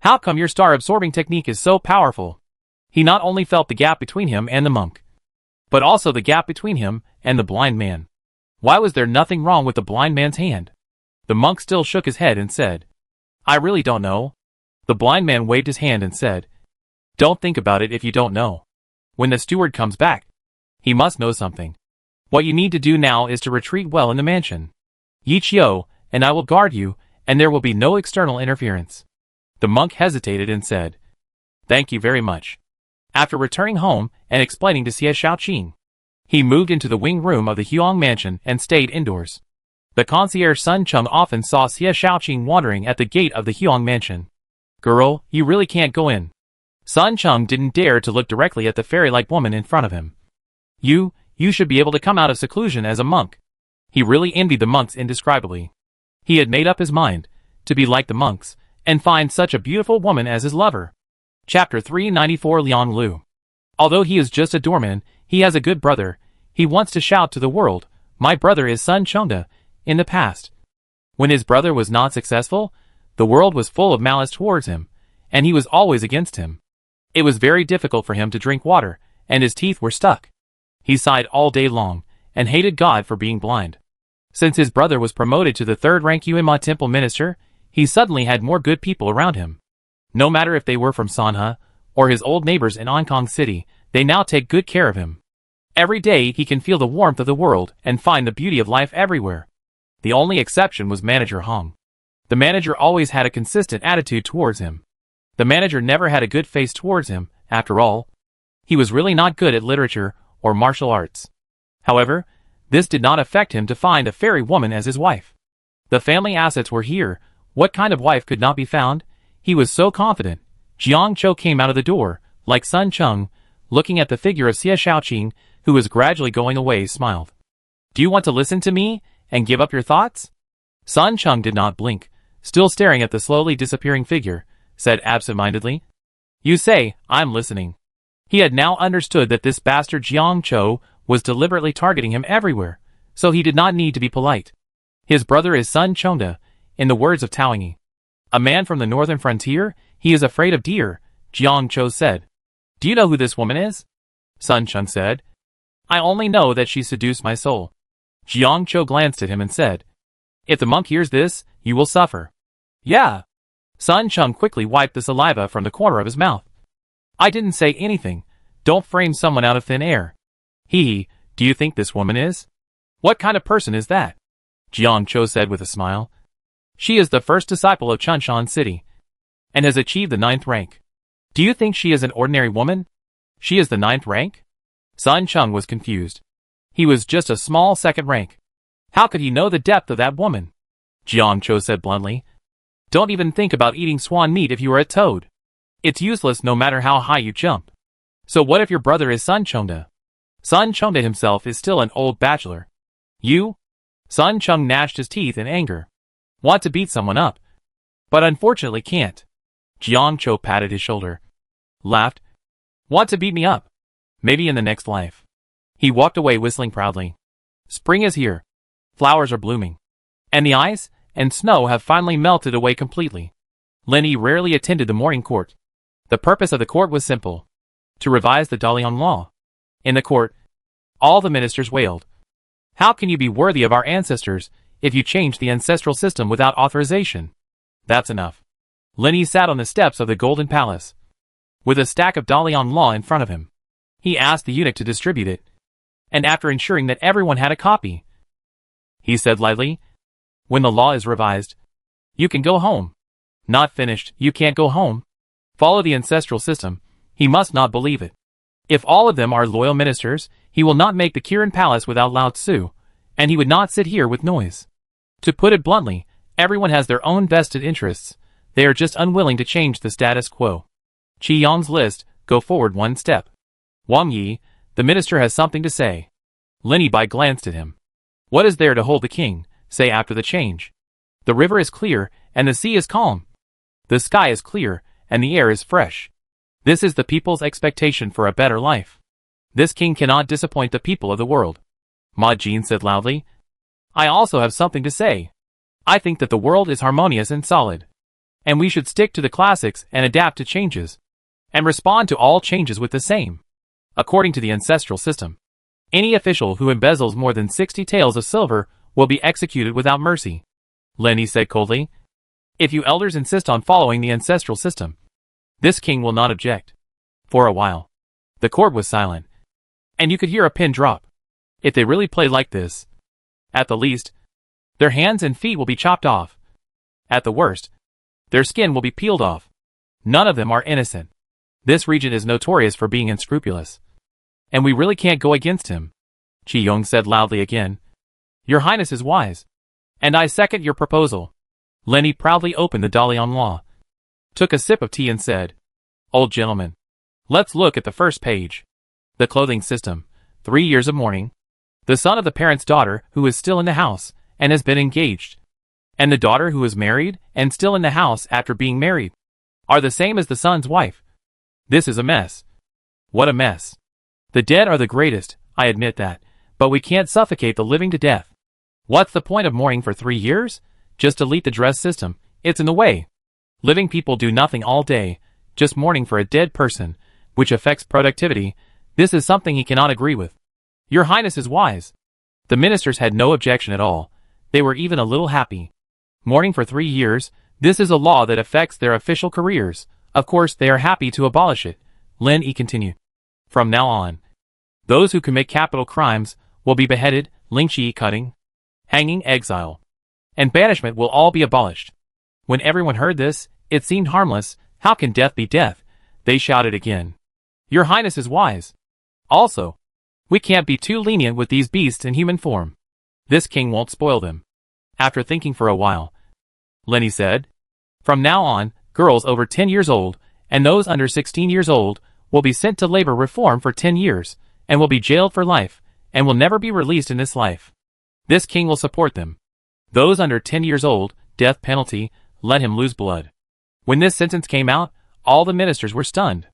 How come your star-absorbing technique is so powerful? He not only felt the gap between him and the monk, but also the gap between him and the blind man. Why was there nothing wrong with the blind man's hand? The monk still shook his head and said, I really don't know. The blind man waved his hand and said, Don't think about it if you don't know. When the steward comes back, he must know something. What you need to do now is to retreat well in the mansion. Yichio and I will guard you, and there will be no external interference. The monk hesitated and said, Thank you very much. After returning home and explaining to Xie Shaoqing, he moved into the wing room of the Huang mansion and stayed indoors. The concierge Sun Chung often saw Xie Shaoqing wandering at the gate of the Huang mansion. Girl, you really can't go in. Sun Chung didn't dare to look directly at the fairy-like woman in front of him. You should be able to come out of seclusion as a monk. He really envied the monks indescribably. He had made up his mind to be like the monks and find such a beautiful woman as his lover. Chapter 394 Liang Lu. Although he is just a doorman, he has a good brother. He wants to shout to the world, My brother is Sun Chengda. In the past, when his brother was not successful, the world was full of malice towards him, and he was always against him. It was very difficult for him to drink water, and his teeth were stuck. He sighed all day long, and hated God for being blind. Since his brother was promoted to the third-rank Yuanma Temple minister, he suddenly had more good people around him. No matter if they were from Sanhe, or his old neighbors in Ankang City, they now take good care of him. Every day he can feel the warmth of the world and find the beauty of life everywhere. The only exception was Manager Hong. The manager always had a consistent attitude towards him. The manager never had a good face towards him, after all. He was really not good at literature or martial arts. However, this did not affect him to find a fairy woman as his wife. The family assets were here. What kind of wife could not be found? He was so confident. Jiang Chou came out of the door, like Sun Chung, looking at the figure of Xie Shaoqing, who was gradually going away, smiled. Do you want to listen to me and give up your thoughts? Sun Chung did not blink, still staring at the slowly disappearing figure, said absent-mindedly. You say, I'm listening. He had now understood that this bastard Jiang Chou was deliberately targeting him everywhere, so he did not need to be polite. His brother is Sun Chengda, in the words of Taoying. A man from the northern frontier, he is afraid of deer, Jiang Chou said. Do you know who this woman is? Sun Chung said. I only know that she seduced my soul. Jiang Chou glanced at him and said, If the monk hears this, you will suffer. Yeah. Sun Chung quickly wiped the saliva from the corner of his mouth. I didn't say anything. Don't frame someone out of thin air. Do you think this woman is? What kind of person is that? Jiang Chou said with a smile. She is the first disciple of Chunshan City, and has achieved the 9th rank. Do you think she is an ordinary woman? She is the 9th rank? Sun Chung was confused. He was just a small 2nd rank. How could he know the depth of that woman? Jiang Chou said bluntly. Don't even think about eating swan meat if you are a toad. It's useless no matter how high you jump. So what if your brother is Sun Chengda? Sun Chengda himself is still an old bachelor. You? Sun Chung gnashed his teeth in anger. Want to beat someone up, but unfortunately can't. Jiang Chou patted his shoulder. Laughed. Want to beat me up? Maybe in the next life. He walked away whistling proudly. Spring is here. Flowers are blooming. And the ice and snow have finally melted away completely. Lin Yi rarely attended the morning court. The purpose of the court was simple. To revise the Dalian law. In the court, all the ministers wailed. How can you be worthy of our ancestors if you change the ancestral system without authorization? That's enough. Lin Yi sat on the steps of the Golden Palace, with a stack of Dalian law in front of him. He asked the eunuch to distribute it, and after ensuring that everyone had a copy, he said lightly, When the law is revised, you can go home. Not finished, you can't go home. Follow the ancestral system. He must not believe it. If all of them are loyal ministers, he will not make the Kirin Palace without Lao Tzu, and he would not sit here with noise. To put it bluntly, everyone has their own vested interests. They are just unwilling to change the status quo. Qi Yong's list, go forward one step. Wang Yi, the minister has something to say. Lin Bai glanced at him. What is there to hold the king, say after the change? The river is clear, and the sea is calm. The sky is clear, and the air is fresh. This is the people's expectation for a better life. This king cannot disappoint the people of the world. Ma Jin said loudly. I also have something to say. I think that the world is harmonious and solid. And we should stick to the classics and adapt to changes. And respond to all changes with the same. According to the ancestral system, any official who embezzles more than 60 taels of silver will be executed without mercy. Lin Yi said coldly. If you elders insist on following the ancestral system, this king will not object. For a while, the court was silent, and you could hear a pin drop. If they really play like this, at the least, their hands and feet will be chopped off. At the worst, their skin will be peeled off. None of them are innocent. This region is notorious for being unscrupulous, and we really can't go against him. Qi Yong said loudly again. Your Highness is wise, and I second your proposal. Lin Yi proudly opened the Dalian Law, took a sip of tea and said, Old gentleman, let's look at the first page. The clothing system, 3 years of mourning. The son of the parent's daughter who is still in the house and has been engaged, and the daughter who is married and still in the house after being married, are the same as the son's wife. This is a mess. What a mess. The dead are the greatest, I admit that, but we can't suffocate the living to death. What's the point of mourning for 3 years? Just delete the dress system, it's in the way. Living people do nothing all day, just mourning for a dead person, which affects productivity. This is something he cannot agree with. Your Highness is wise. The ministers had no objection at all. They were even a little happy. Mourning for 3 years, this is a law that affects their official careers. Of course they are happy to abolish it. Lin Yi continued. From now on, those who commit capital crimes will be beheaded, lynching, cutting, hanging, exile, and banishment will all be abolished. When everyone heard this, it seemed harmless. How can death be death? They shouted again. Your Highness is wise. Also, we can't be too lenient with these beasts in human form. This king won't spoil them. After thinking for a while, Lin Yi said, from now on, girls over 10 years old, and those under 16 years old, will be sent to labor reform for 10 years, and will be jailed for life, and will never be released in this life. This king will support them. Those under 10 years old, death penalty, let him lose blood. When this sentence came out, all the ministers were stunned.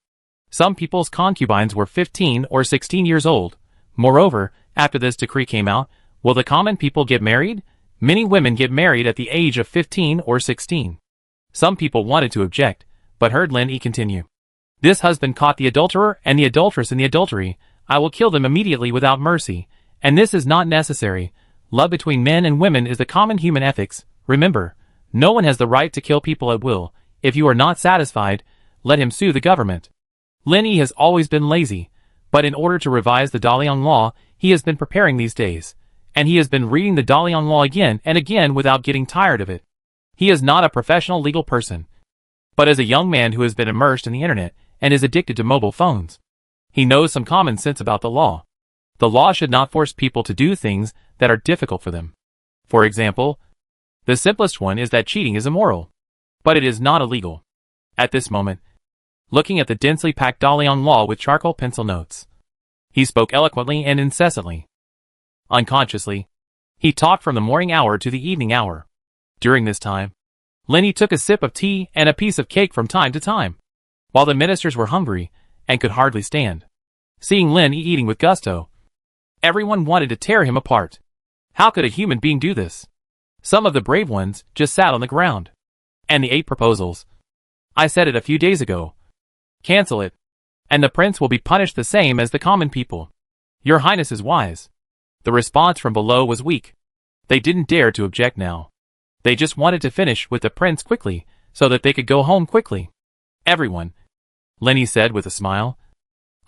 Some people's concubines were 15 or 16 years old. Moreover, after this decree came out, will the common people get married? Many women get married at the age of 15 or 16. Some people wanted to object, but heard Lin Yi continue. This husband caught the adulterer and the adulteress in the adultery. I will kill them immediately without mercy, and this is not necessary. Love between men and women is the common human ethics. Remember, no one has the right to kill people at will. If you are not satisfied, let him sue the government. Lin Yi has always been lazy, but in order to revise the Dalian Law, he has been preparing these days, and he has been reading the Dalian Law again and again without getting tired of it. He is not a professional legal person, but as a young man who has been immersed in the internet and is addicted to mobile phones, he knows some common sense about the law. The law should not force people to do things that are difficult for them. For example, the simplest one is that cheating is immoral, but it is not illegal. At this moment, looking at the densely packed Dalian Law with charcoal pencil notes, he spoke eloquently and incessantly. Unconsciously, he talked from the morning hour to the evening hour. During this time, Lin Yi took a sip of tea and a piece of cake from time to time, while the ministers were hungry and could hardly stand. Seeing Lin Yi eating with gusto, everyone wanted to tear him apart. How could a human being do this? Some of the brave ones just sat on the ground. And the 8 proposals. I said it a few days ago. Cancel it, and the prince will be punished the same as the common people. Your Highness is wise. The response from below was weak. They didn't dare to object now. They just wanted to finish with the prince quickly, so that they could go home quickly. Everyone, Lin Yi said with a smile.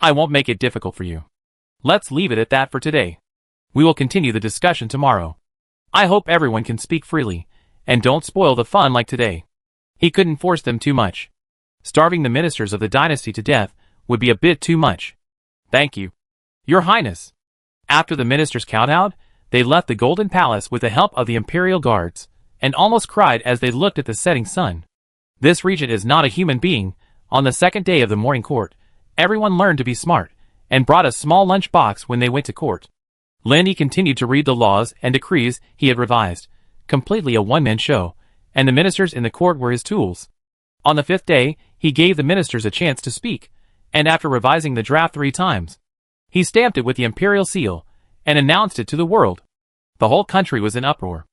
I won't make it difficult for you. Let's leave it at that for today. We will continue the discussion tomorrow. I hope everyone can speak freely, and don't spoil the fun like today. He couldn't force them too much. Starving the ministers of the dynasty to death would be a bit too much. Thank you, Your Highness. After the ministers kowtowed, they left the Golden Palace with the help of the Imperial Guards, and almost cried as they looked at the setting sun. This regent is not a human being. On the second day of the morning court, everyone learned to be smart, and brought a small lunch box when they went to court. Lin Yi continued to read the laws and decrees he had revised, completely a one-man show, and the ministers in the court were his tools. On the fifth day, he gave the ministers a chance to speak, and after revising the draft 3 times, he stamped it with the imperial seal, and announced it to the world. The whole country was in uproar.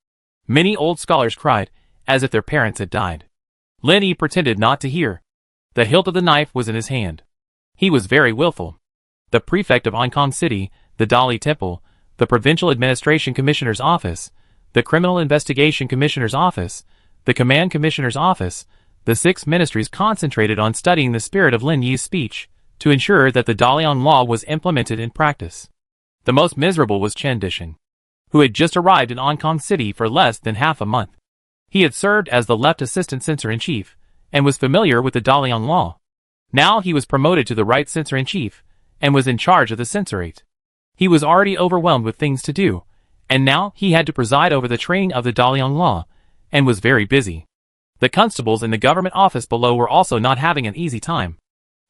Many old scholars cried, as if their parents had died. Lin Yi pretended not to hear. The hilt of the knife was in his hand. He was very willful. The prefect of Hong Kong City, the Dali Temple, the Provincial Administration Commissioner's Office, the Criminal Investigation Commissioner's Office, the Command Commissioner's Office, the 6 ministries concentrated on studying the spirit of Lin Yi's speech, to ensure that the Dalian law was implemented in practice. The most miserable was Chen Dishan, who had just arrived in Hong Kong City for less than half a month. He had served as the left assistant censor-in-chief, and was familiar with the Dalian law. Now he was promoted to the right censor-in-chief, and was in charge of the censorate. He was already overwhelmed with things to do, and now he had to preside over the training of the Dalian law, and was very busy. The constables in the government office below were also not having an easy time.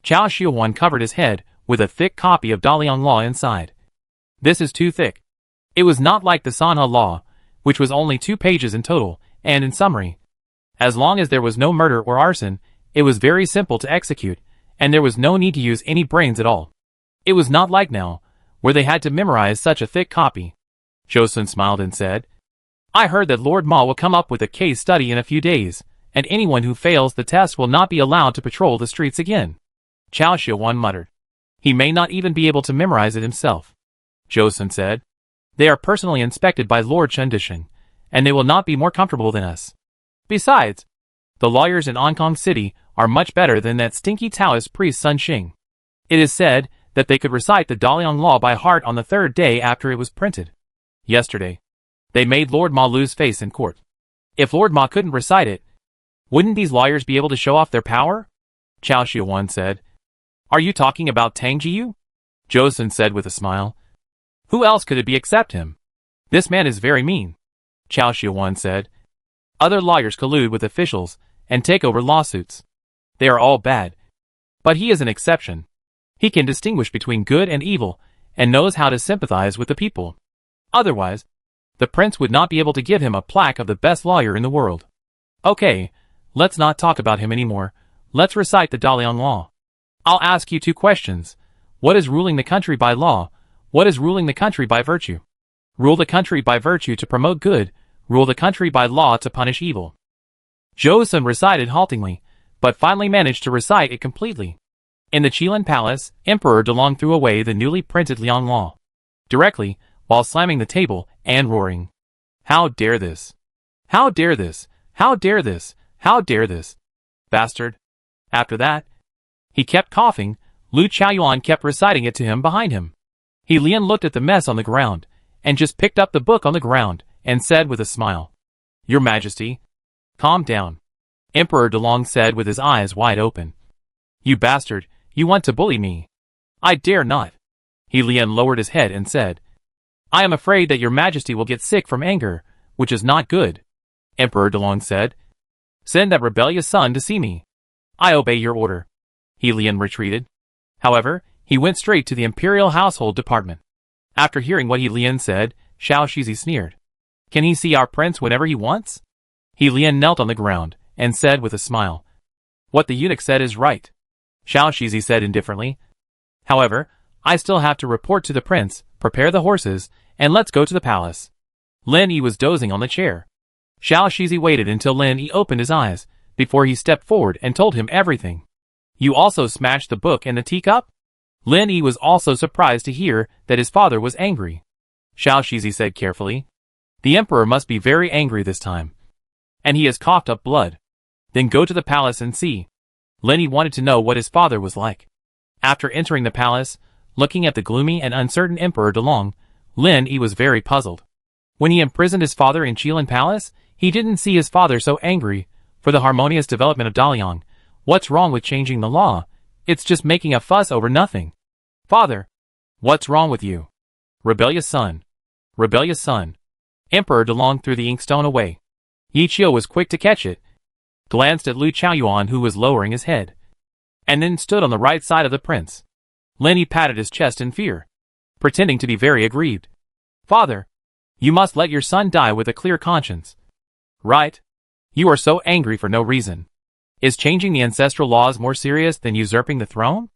Chao Xiuhuan covered his head with a thick copy of Dalian law inside. This is too thick. It was not like the Sanhe law, which was only 2 pages in total, and in summary, as long as there was no murder or arson, it was very simple to execute, and there was no need to use any brains at all. It was not like now, where they had to memorize such a thick copy. Joseon smiled and said, I heard that Lord Ma will come up with a case study in a few days, and anyone who fails the test will not be allowed to patrol the streets again. Chao Xiuhuan muttered. He may not even be able to memorize it himself. Joseon said, They are personally inspected by Lord Chen Dishan, and they will not be more comfortable than us. Besides, the lawyers in Hong Kong City are much better than that stinky Taoist priest Sun Xing. It is said that they could recite the Dalian law by heart on the 3rd day after it was printed. Yesterday, they made Lord Ma lose face in court. If Lord Ma couldn't recite it, wouldn't these lawyers be able to show off their power? Chao Xiuhuan said. Are you talking about Tang Jiyu? Joseon said with a smile. Who else could it be except him? This man is very mean. Chao Xiuhuan said. Other lawyers collude with officials and take over lawsuits. They are all bad. But he is an exception. He can distinguish between good and evil, and knows how to sympathize with the people. Otherwise, the prince would not be able to give him a plaque of the best lawyer in the world. Okay, let's not talk about him anymore. Let's recite the Dalian law. I'll ask you 2 questions. What is ruling the country by law? What is ruling the country by virtue? Rule the country by virtue to promote good. Rule the country by law to punish evil. Joseon recited haltingly, but finally managed to recite it completely. In the Qilin Palace, Emperor Delong threw away the newly printed Liang law directly, while slamming the table and roaring. How dare this? How dare this? How dare this? How dare this? Bastard. After that, he kept coughing. Lu Chaoyuan kept reciting it to him behind him. He Lian looked at the mess on the ground, and just picked up the book on the ground, and said with a smile, Your Majesty, calm down. Emperor Delong said with his eyes wide open. You bastard, you want to bully me. I dare not. He Lian lowered his head and said, I am afraid that your Majesty will get sick from anger, which is not good. Emperor Delong said, Send that rebellious son to see me. I obey your order. He Lian retreated. However, he went straight to the Imperial Household Department. After hearing what He Lian said, Xiao Shizi sneered. Can he see our prince whenever he wants? He Lian knelt on the ground, and said with a smile, What the eunuch said is right. Xiao Shizi said indifferently. However, I still have to report to the prince, prepare the horses, and let's go to the palace. Lin Yi was dozing on the chair. Xiao Shizi waited until Lin Yi opened his eyes, before he stepped forward and told him everything. You also smashed the book and the teacup? Lin Yi was also surprised to hear that his father was angry. Xiao Shizi said carefully. The emperor must be very angry this time. And he has coughed up blood. Then go to the palace and see. Lin Yi wanted to know what his father was like. After entering the palace, looking at the gloomy and uncertain Emperor Delong, Lin Yi was very puzzled. When he imprisoned his father in Qilin Palace, he didn't see his father so angry, for the harmonious development of Daliang. What's wrong with changing the law? It's just making a fuss over nothing. Father, what's wrong with you? Rebellious son. Rebellious son. Emperor Dalong threw the inkstone away. Yi Qiu was quick to catch it, glanced at Lu Chaoyuan who was lowering his head, and then stood on the right side of the prince. Lin Yi patted his chest in fear, pretending to be very aggrieved. Father, you must let your son die with a clear conscience. Right? You are so angry for no reason. Is changing the ancestral laws more serious than usurping the throne?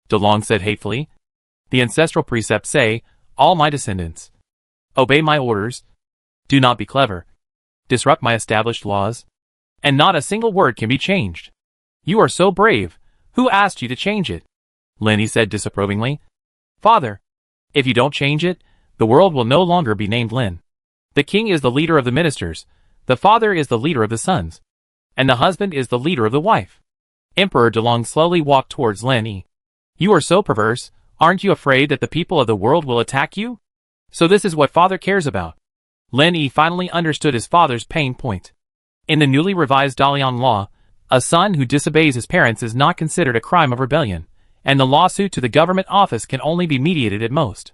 Dalong said hatefully. The ancestral precepts say, all my descendants, obey my orders, do not be clever, disrupt my established laws, and not a single word can be changed. You are so brave. Who asked you to change it? Lin Yi said disapprovingly. Father, if you don't change it, the world will no longer be named Lin. The king is the leader of the ministers, the father is the leader of the sons, and the husband is the leader of the wife. Emperor Dalong slowly walked towards Lin Yi. You are so perverse, aren't you afraid that the people of the world will attack you? So this is what father cares about. Lin Yi finally understood his father's pain point. In the newly revised Dalian law, a son who disobeys his parents is not considered a crime of rebellion, and the lawsuit to the government office can only be mediated at most.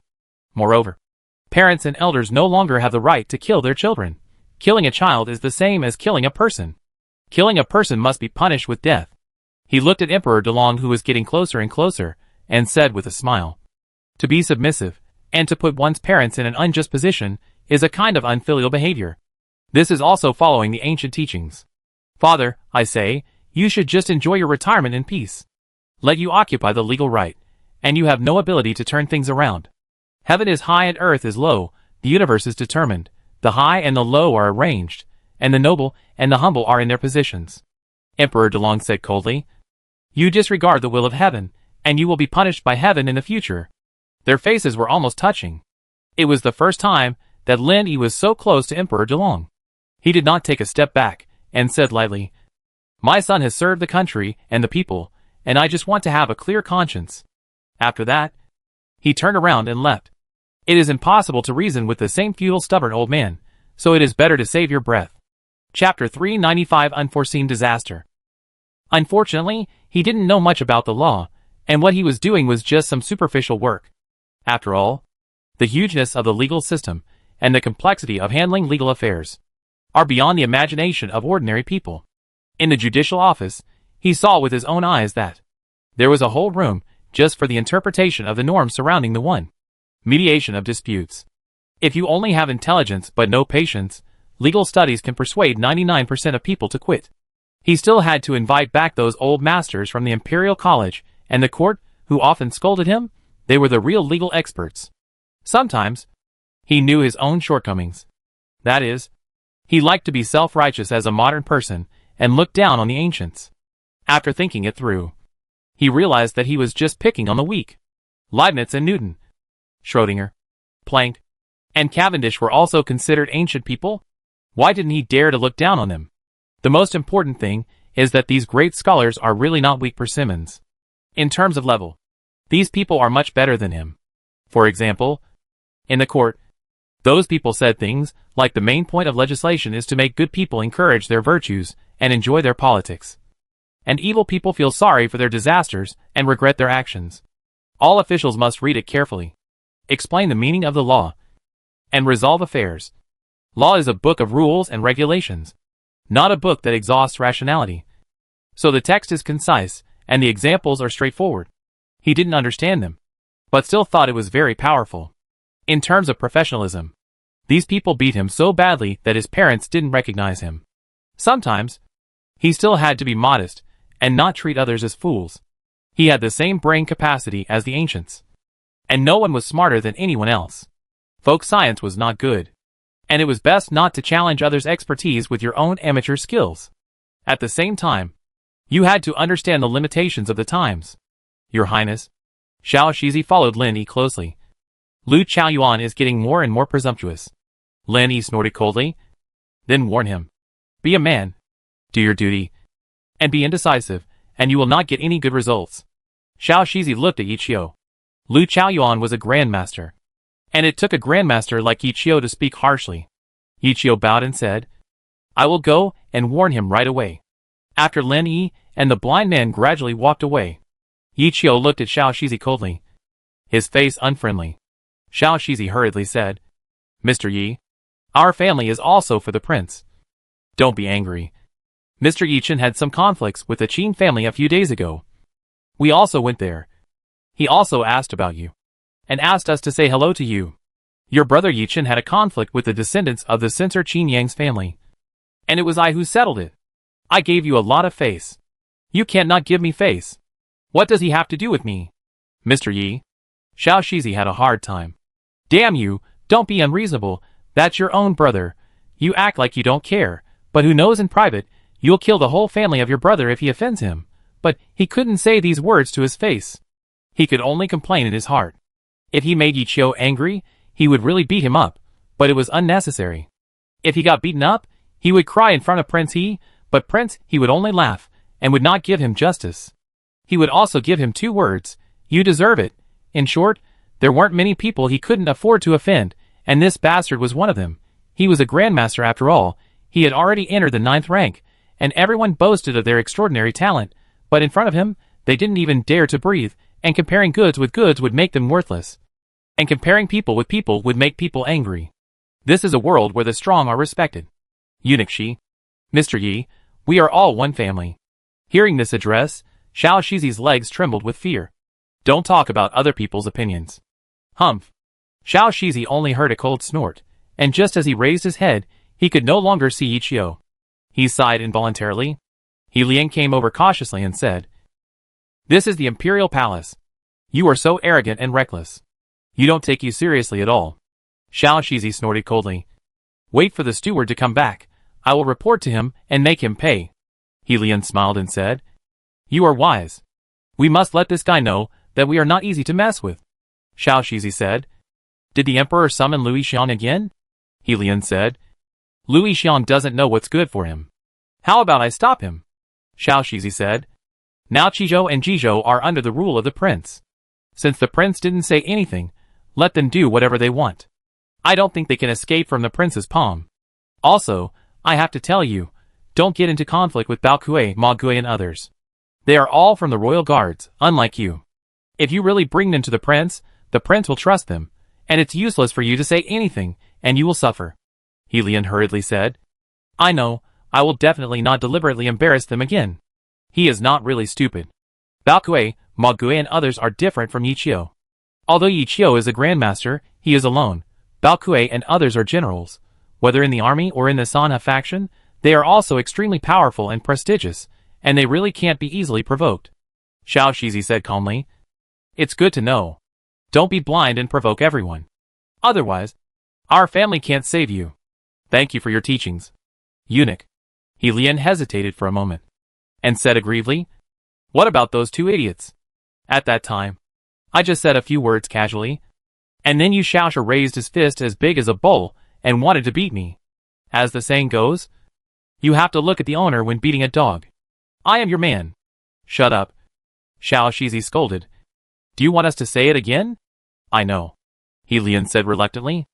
Moreover, parents and elders no longer have the right to kill their children. Killing a child is the same as killing a person. Killing a person must be punished with death. He looked at Emperor Dalong who was getting closer and closer, and said with a smile, to be submissive, and to put one's parents in an unjust position, is a kind of unfilial behavior. This is also following the ancient teachings. Father, I say, you should just enjoy your retirement in peace. Let you occupy the legal right, and you have no ability to turn things around. Heaven is high and earth is low, the universe is determined, the high and the low are arranged, and the noble and the humble are in their positions. Emperor Dalong said coldly, you disregard the will of heaven, and you will be punished by heaven in the future. Their faces were almost touching. It was the first time that Lin Yi was so close to Emperor Dalong. He did not take a step back, and said lightly, my son has served the country and the people, and I just want to have a clear conscience. After that, he turned around and left. It is impossible to reason with the same futile stubborn old man, so it is better to save your breath. Chapter 395 Unforeseen Disaster. Unfortunately, he didn't know much about the law, and what he was doing was just some superficial work. After all, the hugeness of the legal system, and the complexity of handling legal affairs, are beyond the imagination of ordinary people. In the judicial office, he saw with his own eyes that there was a whole room just for the interpretation of the norms surrounding the one mediation of disputes. If you only have intelligence but no patience, legal studies can persuade 99% of people to quit. He still had to invite back those old masters from the Imperial College and the court who often scolded him. They were the real legal experts. Sometimes, he knew his own shortcomings. That is, he liked to be self-righteous as a modern person and looked down on the ancients. After thinking it through, he realized that he was just picking on the weak. Leibniz and Newton, Schrödinger, Planck, and Cavendish were also considered ancient people. Why didn't he dare to look down on them? The most important thing is that these great scholars are really not weak persimmons. In terms of level, these people are much better than him. For example, in the court, those people said things like the main point of legislation is to make good people encourage their virtues and enjoy their politics, and evil people feel sorry for their disasters and regret their actions. All officials must read it carefully, explain the meaning of the law, and resolve affairs. Law is a book of rules and regulations, not a book that exhausts rationality. So the text is concise, and the examples are straightforward. He didn't understand them, but still thought it was very powerful. In terms of professionalism, these people beat him so badly that his parents didn't recognize him. Sometimes, he still had to be modest and not treat others as fools. He had the same brain capacity as the ancients, and no one was smarter than anyone else. Folk science was not good, and it was best not to challenge others' expertise with your own amateur skills. At the same time, you had to understand the limitations of the times. Your Highness, Xiao Shizi followed Lin Yi closely. Lu Chaoyuan is getting more and more presumptuous. Lin Yi snorted coldly, then warned him. Be a man, do your duty, and be indecisive, and you will not get any good results. Xiao Shizi looked at Yi Qiu. Lu Chaoyuan was a grandmaster, and it took a grandmaster like Yi Qiu to speak harshly. Yi Qiu bowed and said, I will go and warn him right away. After Lin Yi and the blind man gradually walked away, Yi Qiu looked at Xiao Shizi coldly, his face unfriendly. Xiao Shizi hurriedly said, Mr. Yi, our family is also for the prince. Don't be angry. Mr. Yi Chen had some conflicts with the Qin family a few days ago. We also went there. He also asked about you, and asked us to say hello to you. Your brother Yi Chen had a conflict with the descendants of the censor Qin Yang's family, and it was I who settled it. I gave you a lot of face. You can't not give me face. What does he have to do with me? Mr. Yi? Xiao Shizi had a hard time. Damn you, don't be unreasonable, that's your own brother. You act like you don't care, but who knows in private, you'll kill the whole family of your brother if he offends him. But he couldn't say these words to his face. He could only complain in his heart. If he made Yi Qiu angry, he would really beat him up, but it was unnecessary. If he got beaten up, he would cry in front of Prince He, but Prince He would only laugh, and would not give him justice. He would also give him 2 words, you deserve it. In short, there weren't many people he couldn't afford to offend, and this bastard was one of them. He was a grandmaster after all, he had already entered the 9th rank, and everyone boasted of their extraordinary talent, but in front of him, they didn't even dare to breathe, and comparing goods with goods would make them worthless. And comparing people with people would make people angry. This is a world where the strong are respected. Eunuch Shi. Mr. Yi, we are all one family. Hearing this address, Xiao Shizi's legs trembled with fear. Don't talk about other people's opinions. Humph. Xiao Shizi only heard a cold snort, and just as he raised his head, he could no longer see Yi Qiu. He sighed involuntarily. He Lian came over cautiously and said, This is the Imperial Palace. You are so arrogant and reckless. You don't take you seriously at all. Xiao Shizi snorted coldly. Wait for the steward to come back. I will report to him and make him pay. He Lian smiled and said, You are wise. We must let this guy know that we are not easy to mess with. Xiao Shizi said. Did the emperor summon Louis Xiang again? He Lian said. Louis Xiang doesn't know what's good for him. How about I stop him? Xiao Shizi said. Now Qizhou and Jizhou are under the rule of the prince. Since the prince didn't say anything, let them do whatever they want. I don't think they can escape from the prince's palm. Also, I have to tell you, don't get into conflict with Bao Kuei, Ma Gui and others. They are all from the royal guards, unlike you. If you really bring them to the prince will trust them, and it's useless for you to say anything, and you will suffer. He Lian hurriedly said. I know, I will definitely not deliberately embarrass them again. He is not really stupid. Bao Kuei, Ma Gui and others are different from Yi Qiu. Although Yi Qiu is a grandmaster, he is alone. Bao Kuei and others are generals. Whether in the army or in the Sanha faction, they are also extremely powerful and prestigious, and they really can't be easily provoked. Xiao Shizi said calmly. It's good to know. Don't be blind and provoke everyone. Otherwise, our family can't save you. Thank you for your teachings. Eunuch. He Lian hesitated for a moment, and said aggrievedly, What about those 2 idiots? At that time, I just said a few words casually, and then Yu Shaosha raised his fist as big as a bowl and wanted to beat me. As the saying goes, you have to look at the owner when beating a dog. I am your man. Shut up. Xiao Shizi scolded. Do you want us to say it again? I know. He Lian said reluctantly.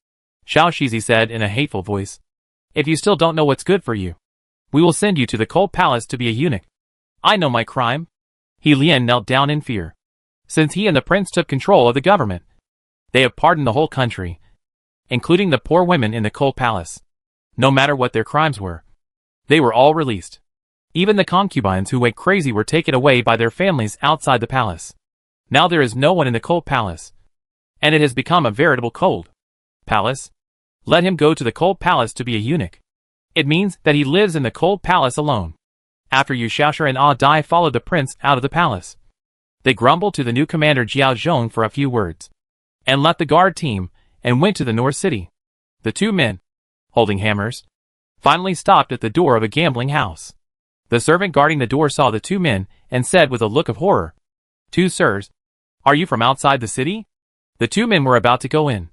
Xiao Shizi said in a hateful voice. If you still don't know what's good for you, we will send you to the cold palace to be a eunuch. I know my crime. He Lian knelt down in fear. Since he and the prince took control of the government, they have pardoned the whole country, including the poor women in the cold palace. No matter what their crimes were, they were all released. Even the concubines who went crazy were taken away by their families outside the palace. Now there is no one in the cold palace, and it has become a veritable cold palace. Let him go to the cold palace to be a eunuch. It means that he lives in the cold palace alone. After Yu Shaosha and Ah Dai followed the prince out of the palace, they grumbled to the new commander Jiao Zhong for a few words, and left the guard team, and went to the North City. The 2 men, holding hammers, finally stopped at the door of a gambling house. The servant guarding the door saw the 2 men, and said with a look of horror, 2 sirs, are you from outside the city? The 2 men were about to go in,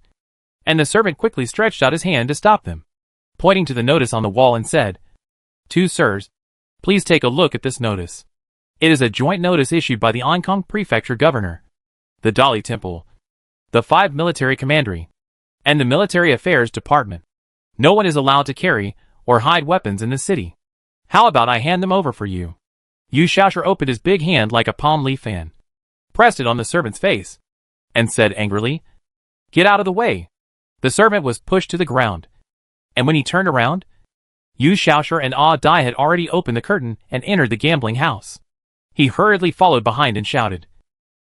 and the servant quickly stretched out his hand to stop them, pointing to the notice on the wall and said, 2 sirs, please take a look at this notice. It is a joint notice issued by the Ankong Prefecture Governor, the Dali Temple, the 5 military commandery, and the Military Affairs Department. No one is allowed to carry or hide weapons in the city. How about I hand them over for you? Yu Xiaoshu opened his big hand like a palm leaf fan, pressed it on the servant's face, and said angrily, "Get out of the way." The servant was pushed to the ground, and when he turned around, Yu Xiaoshu and Ah Dai had already opened the curtain and entered the gambling house. He hurriedly followed behind and shouted,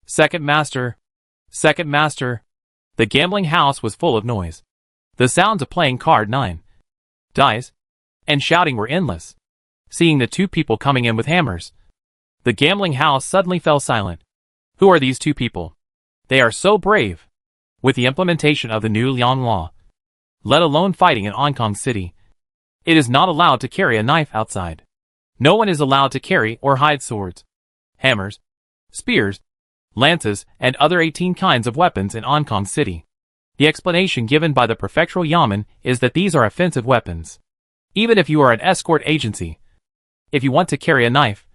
"Second master! Second master!" The gambling house was full of noise. The sounds of playing card 9, dice, and shouting were endless. Seeing the two people coming in with hammers, the gambling house suddenly fell silent. Who are these two people? They are so brave. With the implementation of the new Liang law, let alone fighting in Hong Kong City, it is not allowed to carry a knife outside. No one is allowed to carry or hide swords, hammers, spears, lances, and other 18 kinds of weapons in Hong Kong City. The explanation given by the prefectural yamen is that these are offensive weapons. Even if you are an escort agency, if you want to carry a knife,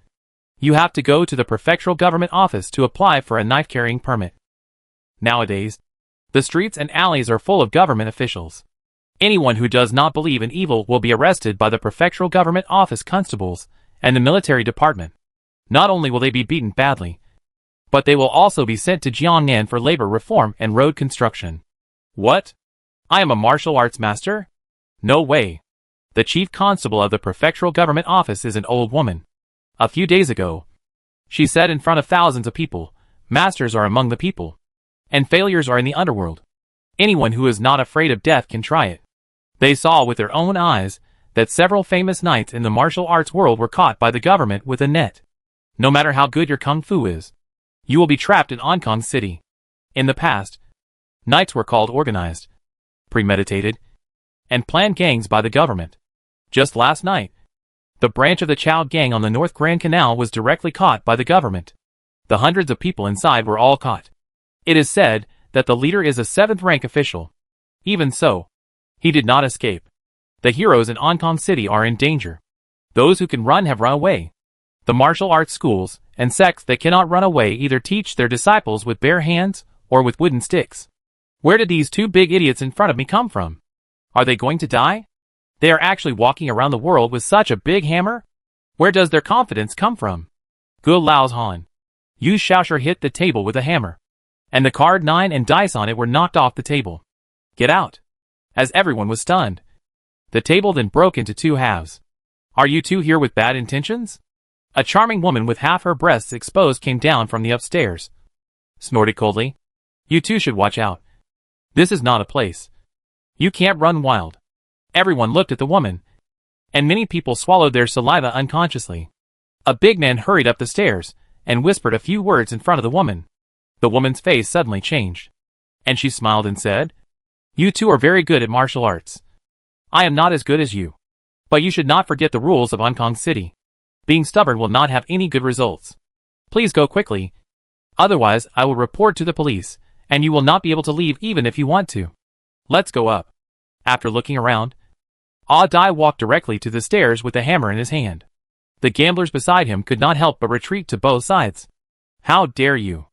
you have to go to the prefectural government office to apply for a knife-carrying permit. Nowadays, the streets and alleys are full of government officials. Anyone who does not believe in evil will be arrested by the prefectural government office constables and the military department. Not only will they be beaten badly, but they will also be sent to Jiangnan for labor reform and road construction. What? I am a martial arts master? No way. The chief constable of the prefectural government office is an old woman. A few days ago, she said in front of thousands of people, "Masters are among the people, and failures are in the underworld. Anyone who is not afraid of death can try it." They saw with their own eyes that several famous knights in the martial arts world were caught by the government with a net. No matter how good your kung fu is, you will be trapped in Hong Kong City. In the past, knights were called organized, premeditated, and planned gangs by the government. Just last night, the branch of the Chow gang on the North Grand Canal was directly caught by the government. The hundreds of people inside were all caught. It is said that the leader is a 7th-rank official. Even so, he did not escape. The heroes in Hong Kong City are in danger. Those who can run have run away. The martial arts schools and sects that cannot run away either teach their disciples with bare hands or with wooden sticks. Where did these two big idiots in front of me come from? Are they going to die? They are actually walking around the world with such a big hammer? Where does their confidence come from? Gu Lao's Han. Yu Xiaoshu hit the table with a hammer, and the card 9 and dice on it were knocked off the table. "Get out!" As everyone was stunned. The table then broke into 2 halves. "Are you two here with bad intentions?" A charming woman with half her breasts exposed came down from the upstairs, snorted coldly. "You two should watch out. This is not a place. You can't run wild." Everyone looked at the woman, and many people swallowed their saliva unconsciously. A big man hurried up the stairs and whispered a few words in front of the woman. The woman's face suddenly changed, and she smiled and said, "You two are very good at martial arts. I am not as good as you. But you should not forget the rules of Hong Kong City. Being stubborn will not have any good results. Please go quickly. Otherwise, I will report to the police, and you will not be able to leave even if you want to. Let's go up." After looking around, Ah Dai walked directly to the stairs with the hammer in his hand. The gamblers beside him could not help but retreat to both sides. "How dare you?"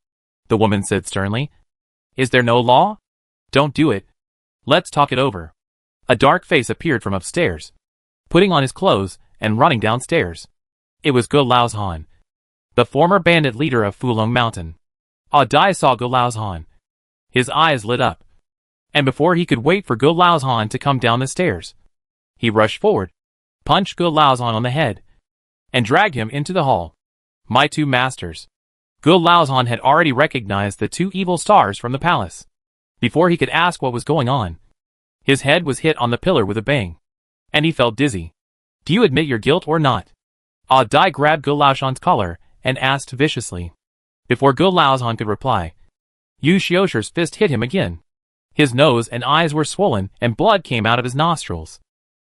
the woman said sternly. "Is there no law? Don't do it. Let's talk it over." A dark face appeared from upstairs, putting on his clothes and running downstairs. It was Gu Lao's Han, the former bandit leader of Fulong Mountain. Ah Dai saw Gu Lao's Han. His eyes lit up, and before he could wait for Gu Lao's Han to come down the stairs, he rushed forward, punched Gu Lao's Han on the head, and dragged him into the hall. "My two masters." Gu Lao's Han had already recognized the 2 evil stars from the palace. Before he could ask what was going on, his head was hit on the pillar with a bang, and he felt dizzy. "Do you admit your guilt or not?" Ah Dai grabbed Gu Lao's Han's collar and asked viciously. Before Gu Lao's Han could reply, Yu Xiaoshu's fist hit him again. His nose and eyes were swollen and blood came out of his nostrils.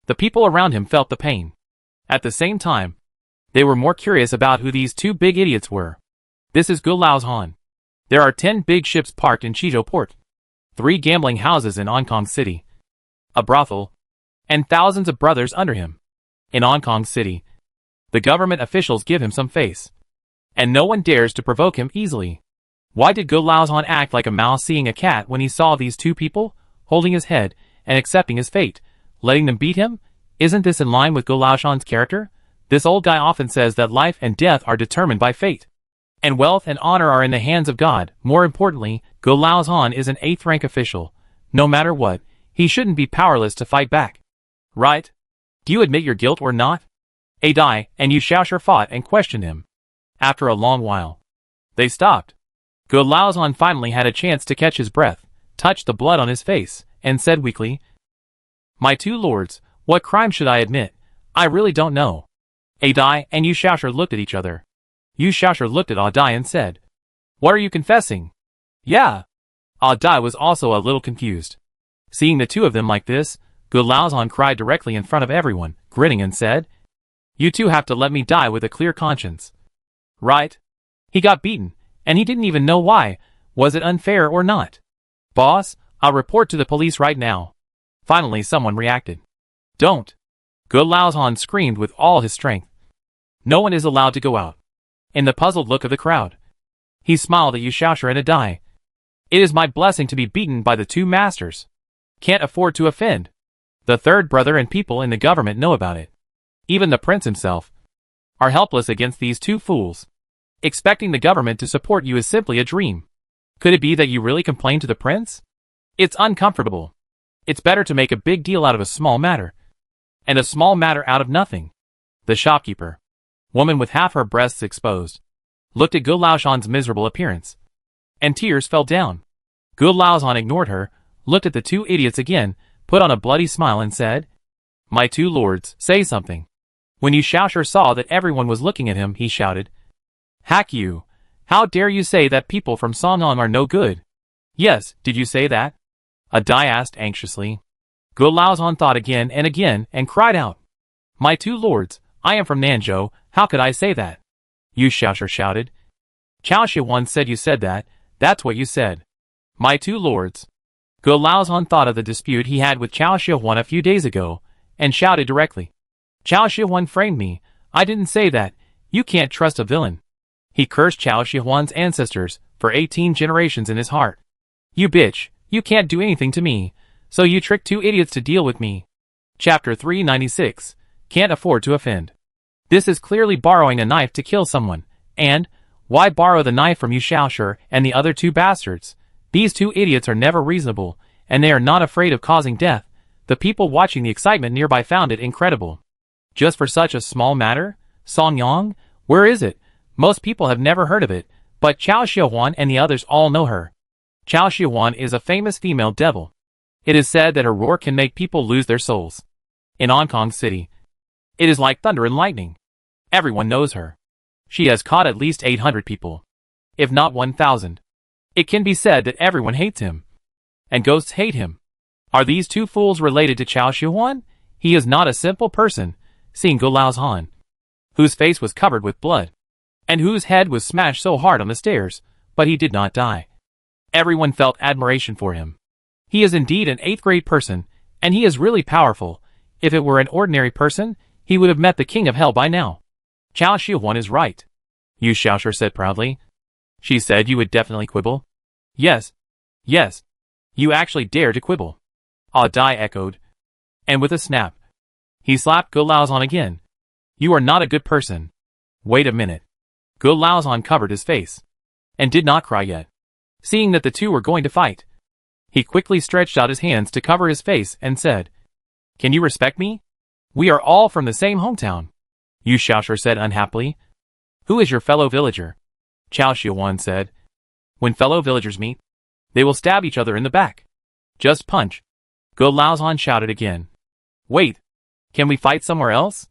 The people around him felt the pain. At the same time, they were more curious about who these 2 big idiots were. "This is Gu Lao's Han. There are 10 big ships parked in Chizhou Port, 3 gambling houses in Hong Kong City, a brothel, and thousands of brothers under him. In Hong Kong City, the government officials give him some face, and no one dares to provoke him easily." Why did Gu Lao's Han act like a mouse seeing a cat when he saw these 2 people, holding his head and accepting his fate, letting them beat him? Isn't this in line with Gu Lao's Han's character? This old guy often says that life and death are determined by fate. And wealth and honor are in the hands of God. More importantly, Go Laozhan is an 8th rank official. No matter what, he shouldn't be powerless to fight back. Right? Do you admit your guilt or not? Dai and Yu Xiaoshi fought and questioned him. After a long while, they stopped. Go Laozhan finally had a chance to catch his breath, touched the blood on his face, and said weakly, "My two lords, what crime should I admit? I really don't know." Dai and Yu Xiaoshi looked at each other. Yu Xiaoshi looked at Dai and said, "What are you confessing?" "Yeah." Dai was also a little confused. Seeing the two of them like this, Go Laozhan cried directly in front of everyone, grinning and said, "You two have to let me die with a clear conscience." Right? He got beaten, and he didn't even know why. Was it unfair or not? "Boss, I'll report to the police right now." Finally someone reacted. "Don't." Go Laozhan screamed with all his strength. "No one is allowed to go out." In the puzzled look of the crowd, he smiled at Yu Xiaoshi and Dai. "It is my blessing to be beaten by the two masters. Can't afford to offend. The third brother and people in the government know about it. Even the prince himself are helpless against these two fools. Expecting the government to support you is simply a dream. Could it be that you really complain to the prince? It's uncomfortable. It's better to make a big deal out of a small matter, and a small matter out of nothing." The shopkeeper, woman with half her breasts exposed, looked at Go Laozhan's miserable appearance, and tears fell down. Go Laozhan ignored her, looked at the two idiots again, put on a bloody smile and said, "My two lords, say something." When Yu Xiaoshi saw that everyone was looking at him, he shouted, "Hack you! How dare you say that people from Songnong are no good?" "Yes, did you say that?" Dai asked anxiously. Go Laozhan thought again and cried out, "My two lords, I am from Nanzhou, how could I say that?" Yu Xiaoshi shouted. "Chao Shihuan said you said that, that's what you said." "My two lords." Go Laozhan thought of the dispute he had with Chao Shihuan a few days ago, and shouted directly, "Chao Shihuan framed me, I didn't say that, you can't trust a villain." He cursed Chao Shihuan's ancestors for 18 generations in his heart. "You bitch, you can't do anything to me, so you tricked two idiots to deal with me." Chapter 396, Can't Afford to Offend. This is clearly borrowing a knife to kill someone, and, why borrow the knife from Yu Xiaoshi and the other two bastards? These two idiots are never reasonable, and they are not afraid of causing death. The people watching the excitement nearby found it incredible. Just for such a small matter? Songyang? Where is it? Most people have never heard of it, but Chao Shihuan and the others all know her. Chao Shihuan is a famous female devil. It is said that her roar can make people lose their souls. In Hong Kong City, it is like thunder and lightning. Everyone knows her. She has caught at least 800 people, if not 1,000. It can be said that everyone hates him, and ghosts hate him. Are these two fools related to Chao Shihuan? He is not a simple person. Seeing Go Laozhan, whose face was covered with blood, and whose head was smashed so hard on the stairs, but he did not die. Everyone felt admiration for him. He is indeed an 8th grade person, and he is really powerful. If it were an ordinary person, he would have met the king of hell by now. Chao Shihuan is right, Yu Xiaoshi said proudly. She said you would definitely quibble? Yes. Yes. You actually dare to quibble. Dai echoed. And with a snap, he slapped Go Laozhan again. You are not a good person. Wait a minute. Go Laozhan covered his face, and did not cry yet. Seeing that the two were going to fight, he quickly stretched out his hands to cover his face and said, "Can you respect me? We are all from the same hometown." Yu Xiaoshi said unhappily. "Who is your fellow villager?" Chao Shihuan said. "When fellow villagers meet, they will stab each other in the back. Just punch." Go Laozhan shouted again. "Wait, can we fight somewhere else?"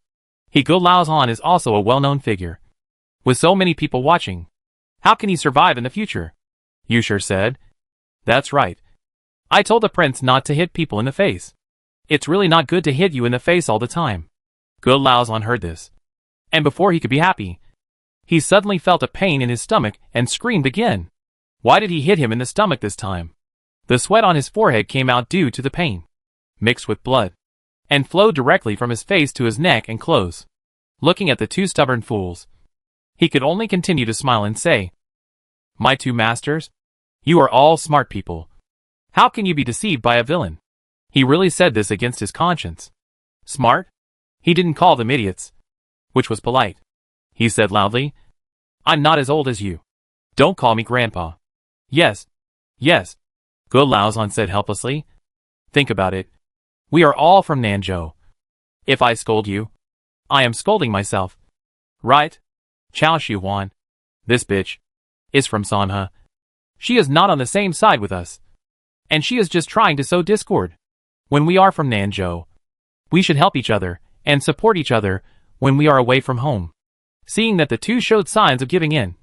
Go Laozhan is also a well-known figure, with so many people watching. How can he survive in the future? Yu Xiaoshi said. That's right. I told the prince not to hit people in the face. It's really not good to hit you in the face all the time. Go Laozhan heard this, and before he could be happy, he suddenly felt a pain in his stomach and screamed again. Why did he hit him in the stomach this time? The sweat on his forehead came out due to the pain, mixed with blood, and flowed directly from his face to his neck and clothes. Looking at the two stubborn fools, he could only continue to smile and say, "My two masters? You are all smart people. How can you be deceived by a villain?" He really said this against his conscience. Smart? He didn't call them idiots. which was polite. He said loudly, I'm not as old as you. Don't call me grandpa. Yes. Yes. Go Laozhan said helplessly. Think about it. We are all from Nanzhou. If I scold you, I am scolding myself. Right? Chao Shihuan. This bitch is from Sanhe. She is not on the same side with us. And she is just trying to sow discord. When we are from Nanzhou, we should help each other and support each other when we are away from home. Seeing that the two showed signs of giving in,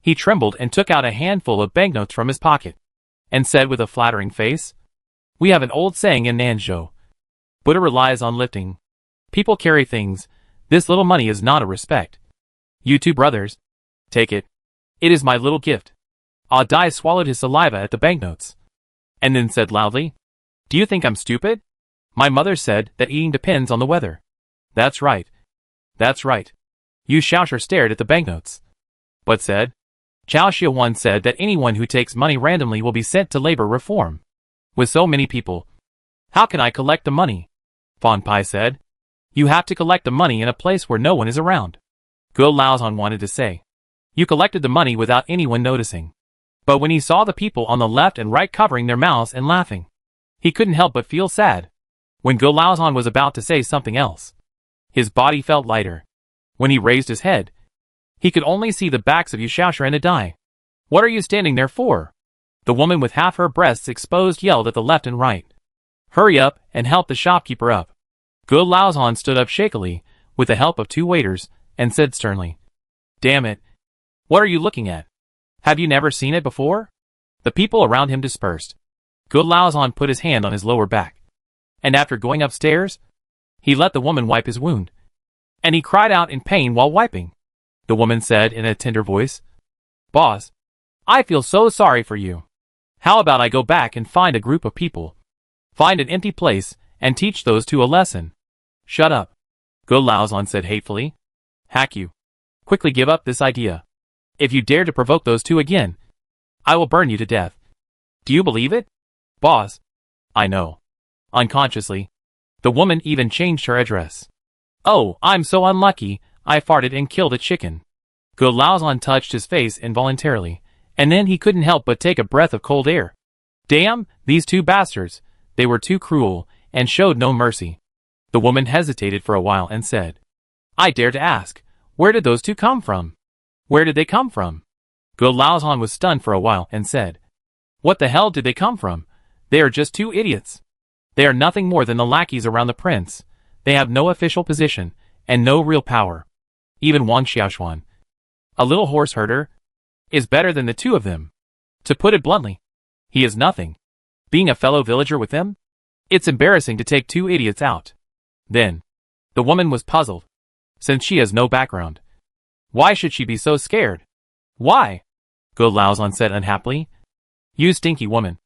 he trembled and took out a handful of banknotes from his pocket, and said with a flattering face, We have an old saying in Nanzhou. Buddha relies on lifting. People carry things. This little money is not a respect. You two brothers, take it. It is my little gift. Ah Dai swallowed his saliva at the banknotes, and then said loudly, Do you think I'm stupid? My mother said that eating depends on the weather. That's right. That's right. Yu Shaoshi stared at the banknotes, but said, Chao Shihuan said that anyone who takes money randomly will be sent to labor reform. With so many people, how can I collect the money? Fan Pai said, You have to collect the money in a place where no one is around. Go Laozhan wanted to say, You collected the money without anyone noticing. But when he saw the people on the left and right covering their mouths and laughing, he couldn't help but feel sad. When Go Laozhan was about to say something else, his body felt lighter. When he raised his head, he could only see the backs of Yu Shaoshi and Adai. What are you standing there for? The woman with half her breasts exposed yelled at the left and right. Hurry up and help the shopkeeper up. Go Laozhan stood up shakily, with the help of two waiters, and said sternly, Damn it. What are you looking at? Have you never seen it before? The people around him dispersed. Go Laozhan put his hand on his lower back, and after going upstairs, he let the woman wipe his wound, and he cried out in pain while wiping. The woman said in a tender voice, Boss, I feel so sorry for you. How about I go back and find a group of people, find an empty place, and teach those two a lesson? Shut up. Go Laozhan said hatefully. Hack you. Quickly give up this idea. If you dare to provoke those two again, I will burn you to death. Do you believe it? Boss. I know. Unconsciously, the woman even changed her address. Oh, I'm so unlucky, I farted and killed a chicken. Go Laozhan touched his face involuntarily, and then he couldn't help but take a breath of cold air. Damn, these two bastards, they were too cruel, and showed no mercy. The woman hesitated for a while and said, I dare to ask, where did those two come from? Where did they come from? Go Laozhan was stunned for a while and said, What the hell did they come from? They are just two idiots. They are nothing more than the lackeys around the prince. They have no official position, and no real power. Even Wang Xiaoshuan, a little horse herder, is better than the two of them. To put it bluntly, he is nothing. Being a fellow villager with them, it's embarrassing to take two idiots out. Then, the woman was puzzled, since she has no background. Why should she be so scared? Why? Go Laozhan said unhappily. You stinky woman.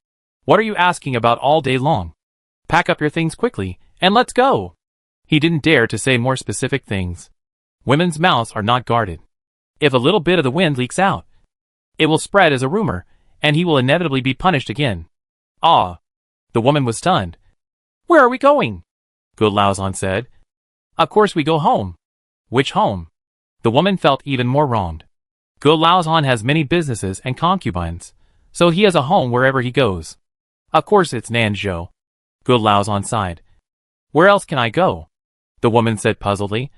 What are you asking about all day long? Pack up your things quickly, and let's go. He didn't dare to say more specific things. Women's mouths are not guarded. If a little bit of the wind leaks out, it will spread as a rumor, and he will inevitably be punished again. Ah! The woman was stunned. Where are we going? Go Laozhan said. Of course we go home. Which home? The woman felt even more wronged. Go Laozhan has many businesses and concubines, so he has a home wherever he goes. Of course it's Nanzhou. Go Laozhan sighed. Where else can I go? The woman said puzzledly.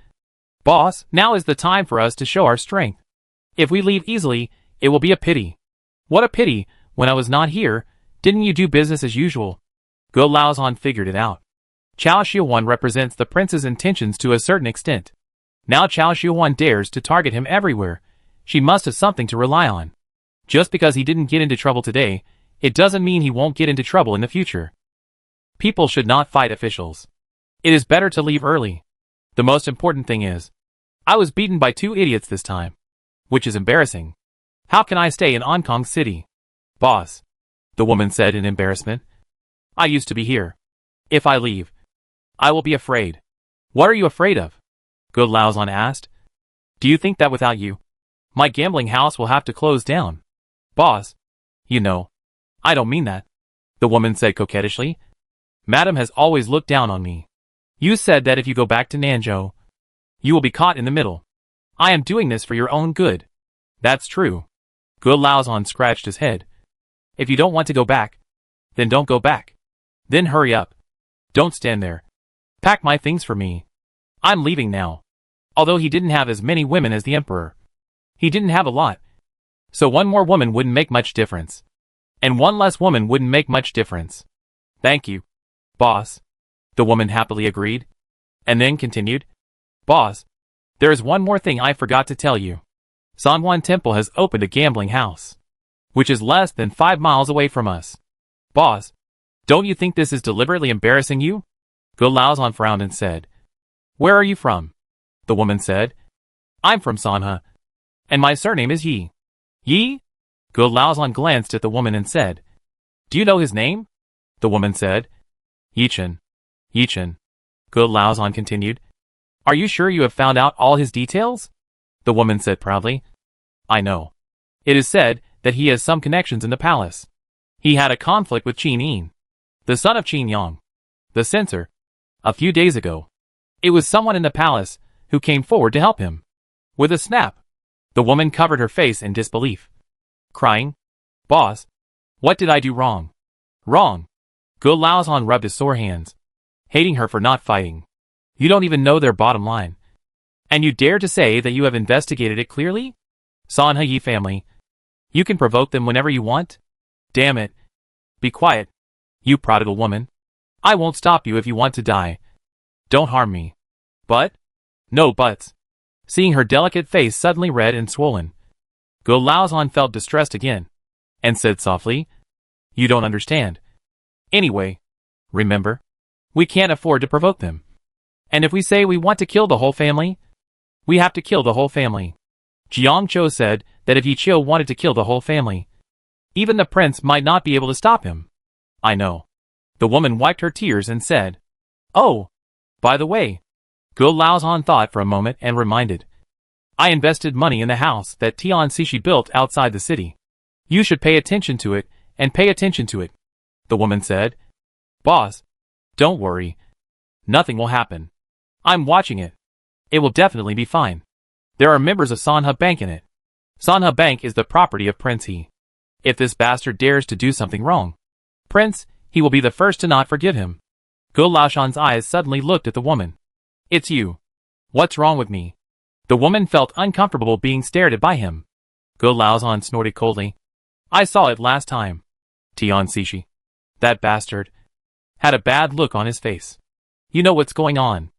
Boss, now is the time for us to show our strength. If we leave easily, it will be a pity. What a pity, when I was not here, didn't you do business as usual? Go Laozhan figured it out. Chao Shihuan represents the prince's intentions to a certain extent. Now Chao Shihuan dares to target him everywhere. She must have something to rely on. Just because he didn't get into trouble today, it doesn't mean he won't get into trouble in the future. People should not fight officials. It is better to leave early. The most important thing is, I was beaten by two idiots this time, which is embarrassing. How can I stay in Ankong City? Boss, the woman said in embarrassment. I used to be here. If I leave, I will be afraid. What are you afraid of? Go Laozhan asked. Do you think that without you, my gambling house will have to close down? Boss, you know, I don't mean that, the woman said coquettishly. Madam has always looked down on me. You said that if you go back to Nanzhou, You will be caught in the middle. I am doing this for your own good. That's true. Gu Laozhan scratched his head. If you don't want to go back, then don't go back. Then hurry up. Don't stand there. Pack my things for me. I'm leaving now. Although he didn't have as many women as the emperor. He didn't have a lot. So one more woman wouldn't make much difference. And one less woman wouldn't make much difference. Thank you, boss. The woman happily agreed. And then continued. Boss, there is one more thing I forgot to tell you. Sanhuan Temple has opened a gambling house, which is less than 5 miles away from us. Boss, don't you think this is deliberately embarrassing you? Gu Laozhan frowned and said. Where are you from? The woman said. I'm from Sanha, and my surname is Yi. Yi? Gu Laozhan glanced at the woman and said. Do you know his name? The woman said. Yichen. Yichen. Gu Laozhan continued. Are you sure you have found out all his details? The woman said proudly. I know. It is said that he has some connections in the palace. He had a conflict with Qin Yin, the son of Qin Yang, the censor, a few days ago. It was someone in the palace who came forward to help him. With a snap, the woman covered her face in disbelief, crying, Boss, what did I do wrong? Wrong. Gu Laozhan rubbed his sore hands, hating her for not fighting. You don't even know their bottom line. And you dare to say that you have investigated it clearly? Sanha Yi family. You can provoke them whenever you want? Damn it. Be quiet, you prodigal woman. I won't stop you if you want to die. Don't harm me. But? No buts. Seeing her delicate face suddenly red and swollen, Gu Laozhan felt distressed again, and said softly, You don't understand. Anyway, remember, we can't afford to provoke them. And if we say we want to kill the whole family, we have to kill the whole family. Jiang Zhou said that if Yi Qiu wanted to kill the whole family, even the prince might not be able to stop him. I know. The woman wiped her tears and said, Oh, by the way, Gu Laozhan thought for a moment and reminded, I invested money in the house that Tian Xixi built outside the city. You should pay attention to it, and pay attention to it. The woman said, Boss, don't worry. Nothing will happen. I'm watching it. It will definitely be fine. There are members of Sanha Bank in it. Sanha Bank is the property of Prince He. If this bastard dares to do something wrong, Prince, he will be the first to not forgive him. Gu Laozhan's eyes suddenly looked at the woman. It's you. What's wrong with me? The woman felt uncomfortable being stared at by him. Gu Laozhan snorted coldly. I saw it last time. Tian Xixi, that bastard, had a bad look on his face. You know what's going on.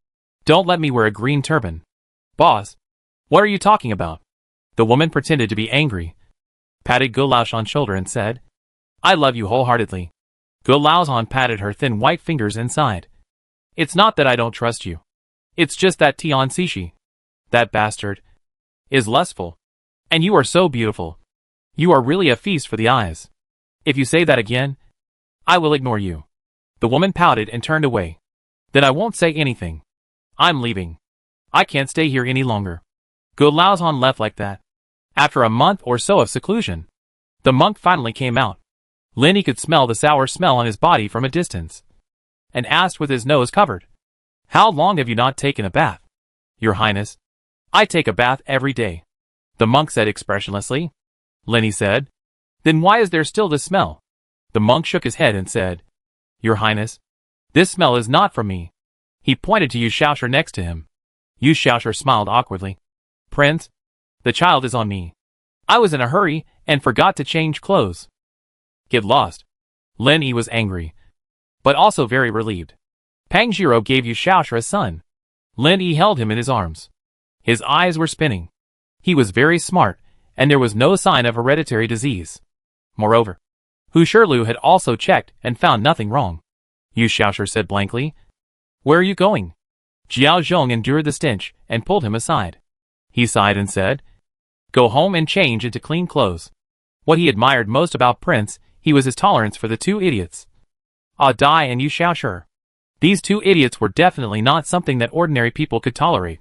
Don't let me wear a green turban. Boss, what are you talking about? The woman pretended to be angry, patted Gu Laozhan's shoulder and said, I love you wholeheartedly. Gu Laozhan patted her thin white fingers and sighed. It's not that I don't trust you. It's just that Tian Xixi, that bastard, is lustful. And you are so beautiful. You are really a feast for the eyes. If you say that again, I will ignore you. The woman pouted and turned away. Then I won't say anything. I'm leaving. I can't stay here any longer. Gu Laozhan left like that. After a month or so of seclusion, the monk finally came out. Lin could smell the sour smell on his body from a distance, and asked with his nose covered, How long have you not taken a bath? Your Highness, I take a bath every day. The monk said expressionlessly. Lin said, Then why is there still this smell? The monk shook his head and said, Your Highness, this smell is not from me. He pointed to Yu Shaoshur next to him. Yu Shaoshur smiled awkwardly. Prince, the child is on me. I was in a hurry and forgot to change clothes. Get lost. Lin Yi was angry, but also very relieved. Pang Zhiro gave Yu Shaoshur a son. Lin Yi held him in his arms. His eyes were spinning. He was very smart, and there was no sign of hereditary disease. Moreover, Hu Shirlu had also checked and found nothing wrong. Yu Shaoshur said blankly, Where are you going? Jiao Zhong endured the stench and pulled him aside. He sighed and said, Go home and change into clean clothes. What he admired most about Prince He was his tolerance for the two idiots, Dai and Yu Shaoshur. These two idiots were definitely not something that ordinary people could tolerate.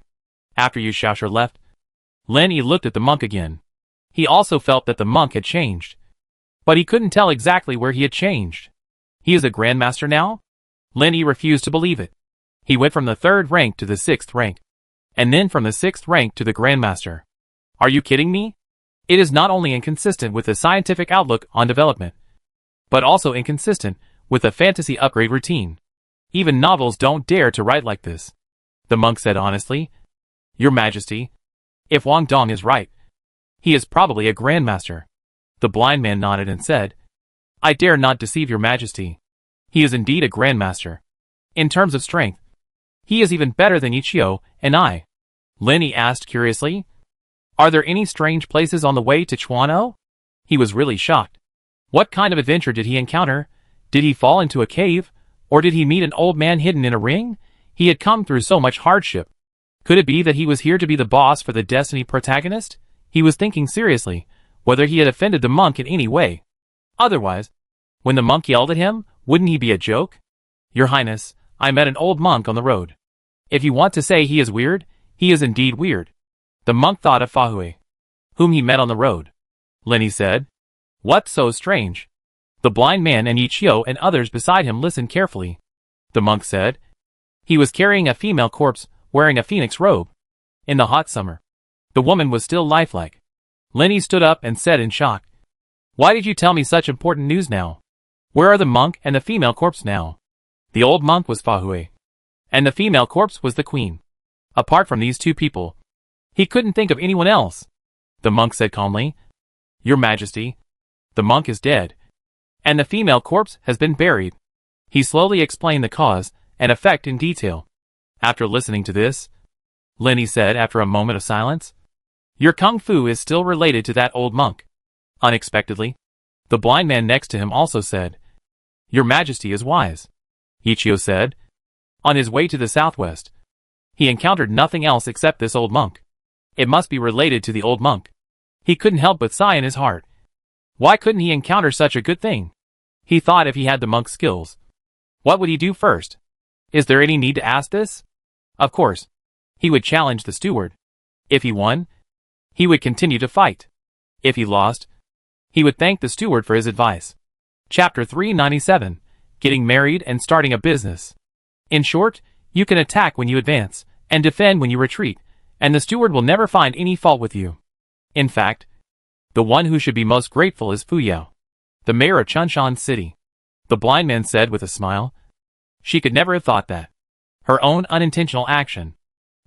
After Yu Shaoshur left, Lin Yi looked at the monk again. He also felt that the monk had changed, but he couldn't tell exactly where he had changed. He is a grandmaster now? Lin Yi refused to believe it. He went from the 3rd rank to the 6th rank, and then from the 6th rank to the Grandmaster. Are you kidding me? It is not only inconsistent with the scientific outlook on development, but also inconsistent with the fantasy upgrade routine. Even novels don't dare to write like this. The monk said honestly. Your Majesty, if Wang Dong is right, he is probably a Grandmaster. The blind man nodded and said, I dare not deceive your Majesty. He is indeed a Grandmaster. In terms of strength, he is even better than Ichio and I. Lenny asked curiously, Are there any strange places on the way to Chuano? He was really shocked. What kind of adventure did he encounter? Did he fall into a cave? Or did he meet an old man hidden in a ring? He had come through so much hardship. Could it be that he was here to be the boss for the Destiny protagonist? He was thinking seriously, whether he had offended the monk in any way. Otherwise, when the monk yelled at him, wouldn't he be a joke? Your Highness, I met an old monk on the road. If you want to say he is weird, he is indeed weird. The monk thought of Fahui, whom he met on the road. Lenny said, What's so strange? The blind man and Ichio and others beside him listened carefully. The monk said, He was carrying a female corpse, wearing a phoenix robe. In the hot summer, the woman was still lifelike. Lenny stood up and said in shock, Why did you tell me such important news now? Where are the monk and the female corpse now? The old monk was Fahui, and the female corpse was the queen. Apart from these two people, he couldn't think of anyone else. The monk said calmly, Your Majesty, the monk is dead, and the female corpse has been buried. He slowly explained the cause and effect in detail. After listening to this, Lenny said after a moment of silence, Your kung fu is still related to that old monk. Unexpectedly, the blind man next to him also said, Your Majesty is wise. Ichio said, On his way to the southwest, he encountered nothing else except this old monk. It must be related to the old monk. He couldn't help but sigh in his heart. Why couldn't he encounter such a good thing? He thought if he had the monk's skills, what would he do first? Is there any need to ask this? Of course, he would challenge the steward. If he won, he would continue to fight. If he lost, he would thank the steward for his advice. Chapter 397, Getting Married and Starting a Business. In short, you can attack when you advance, and defend when you retreat, and the steward will never find any fault with you. In fact, the one who should be most grateful is Fuyao, the mayor of Chunshan City. The blind man said with a smile. She could never have thought that her own unintentional action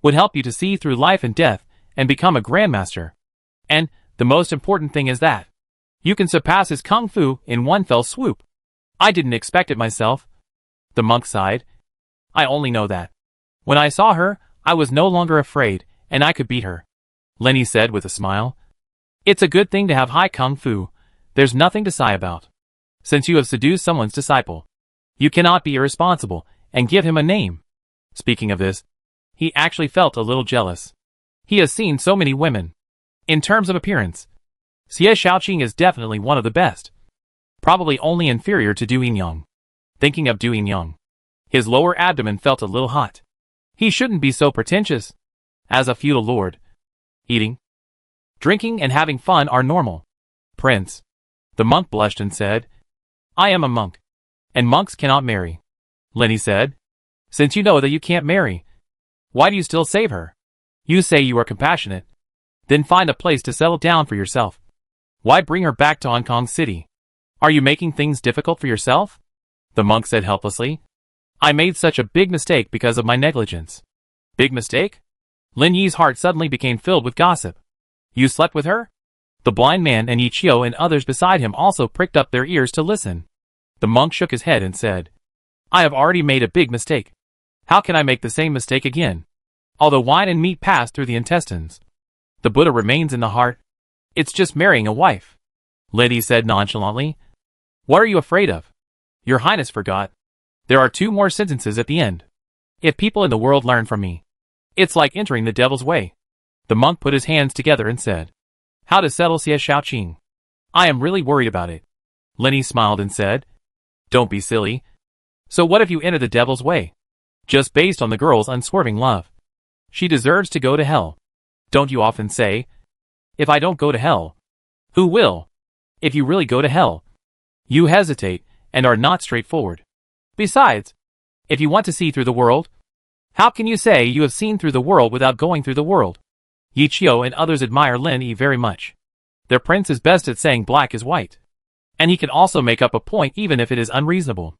would help you to see through life and death and become a Grandmaster. And the most important thing is that you can surpass his kung fu in one fell swoop. I didn't expect it myself. The monk sighed. I only know that when I saw her, I was no longer afraid, and I could beat her. Lenny said with a smile. It's a good thing to have high kung fu. There's nothing to sigh about. Since you have seduced someone's disciple, you cannot be irresponsible and give him a name. Speaking of this, he actually felt a little jealous. He has seen so many women. In terms of appearance, Xie Shaoqing is definitely one of the best. Probably only inferior to Du Yingyang. Thinking of Du Yingyang, his lower abdomen felt a little hot. He shouldn't be so pretentious. As a feudal lord, eating, drinking and having fun are normal. Prince. The monk blushed and said, I am a monk, and monks cannot marry. Lenny said, Since you know that you can't marry, why do you still save her? You say you are compassionate. Then find a place to settle down for yourself. Why bring her back to Hong Kong City? Are you making things difficult for yourself? The monk said helplessly. I made such a big mistake because of my negligence. Big mistake? Lin Yi's heart suddenly became filled with gossip. You slept with her? The blind man and Ichio and others beside him also pricked up their ears to listen. The monk shook his head and said, I have already made a big mistake. How can I make the same mistake again? Although wine and meat pass through the intestines, the Buddha remains in the heart. It's just marrying a wife. Lady said nonchalantly. What are you afraid of? Your Highness forgot. There are 2 more sentences at the end. If people in the world learn from me, it's like entering the devil's way. The monk put his hands together and said, How to settle Xie Shaoqing? I am really worried about it. Lenny smiled and said, Don't be silly. So what if you enter the devil's way? Just based on the girl's unswerving love. She deserves to go to hell. Don't you often say, If I don't go to hell, who will? If you really go to hell, you hesitate and are not straightforward. Besides, if you want to see through the world, How can you say you have seen through the world without going through the world? Yichio and others admire Lin Yi very much. Their prince is best at saying black is white. And he can also make up a point even if it is unreasonable.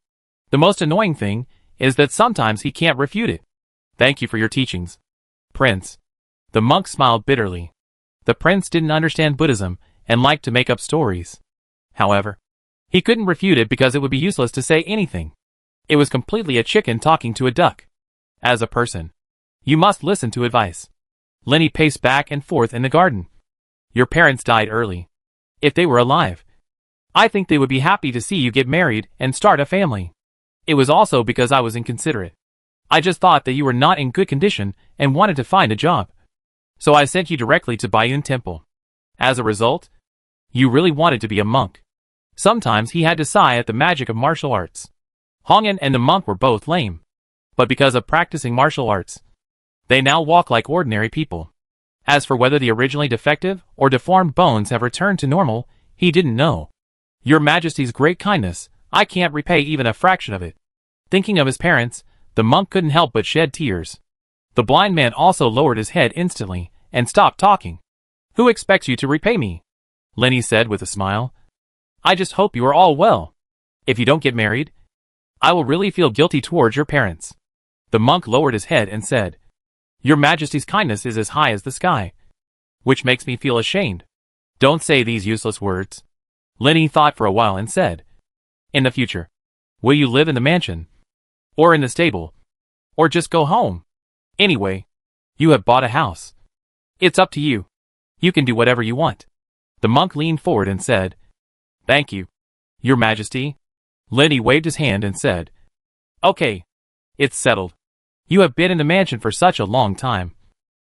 The most annoying thing is that sometimes he can't refute it. Thank you for your teachings, Prince. The monk smiled bitterly. The prince didn't understand Buddhism and liked to make up stories. However, he couldn't refute it because it would be useless to say anything. It was completely a chicken talking to a duck. As a person, you must listen to advice. Lin Yi paced back and forth in the garden. Your parents died early. If they were alive, I think they would be happy to see you get married and start a family. It was also because I was inconsiderate. I just thought that you were not in good condition and wanted to find a job. So I sent you directly to Baiyun Temple. As a result, you really wanted to be a monk. Sometimes he had to sigh at the magic of martial arts. Hongyan and the monk were both lame. But because of practicing martial arts, they now walk like ordinary people. As for whether the originally defective or deformed bones have returned to normal, he didn't know. Your Majesty's great kindness, I can't repay even a fraction of it. Thinking of his parents, the monk couldn't help but shed tears. The blind man also lowered his head instantly and stopped talking. Who expects you to repay me? Lin Yi said with a smile. I just hope you are all well. If you don't get married, I will really feel guilty towards your parents. The monk lowered his head and said, Your Majesty's kindness is as high as the sky, which makes me feel ashamed. Don't say these useless words. Lin Yi thought for a while and said, In the future, will you live in the mansion? Or in the stable? Or just go home? Anyway, you have bought a house. It's up to you. You can do whatever you want. The monk leaned forward and said, Thank you, Your Majesty. Lin Yi waved his hand and said, Okay, it's settled. You have been in the mansion for such a long time.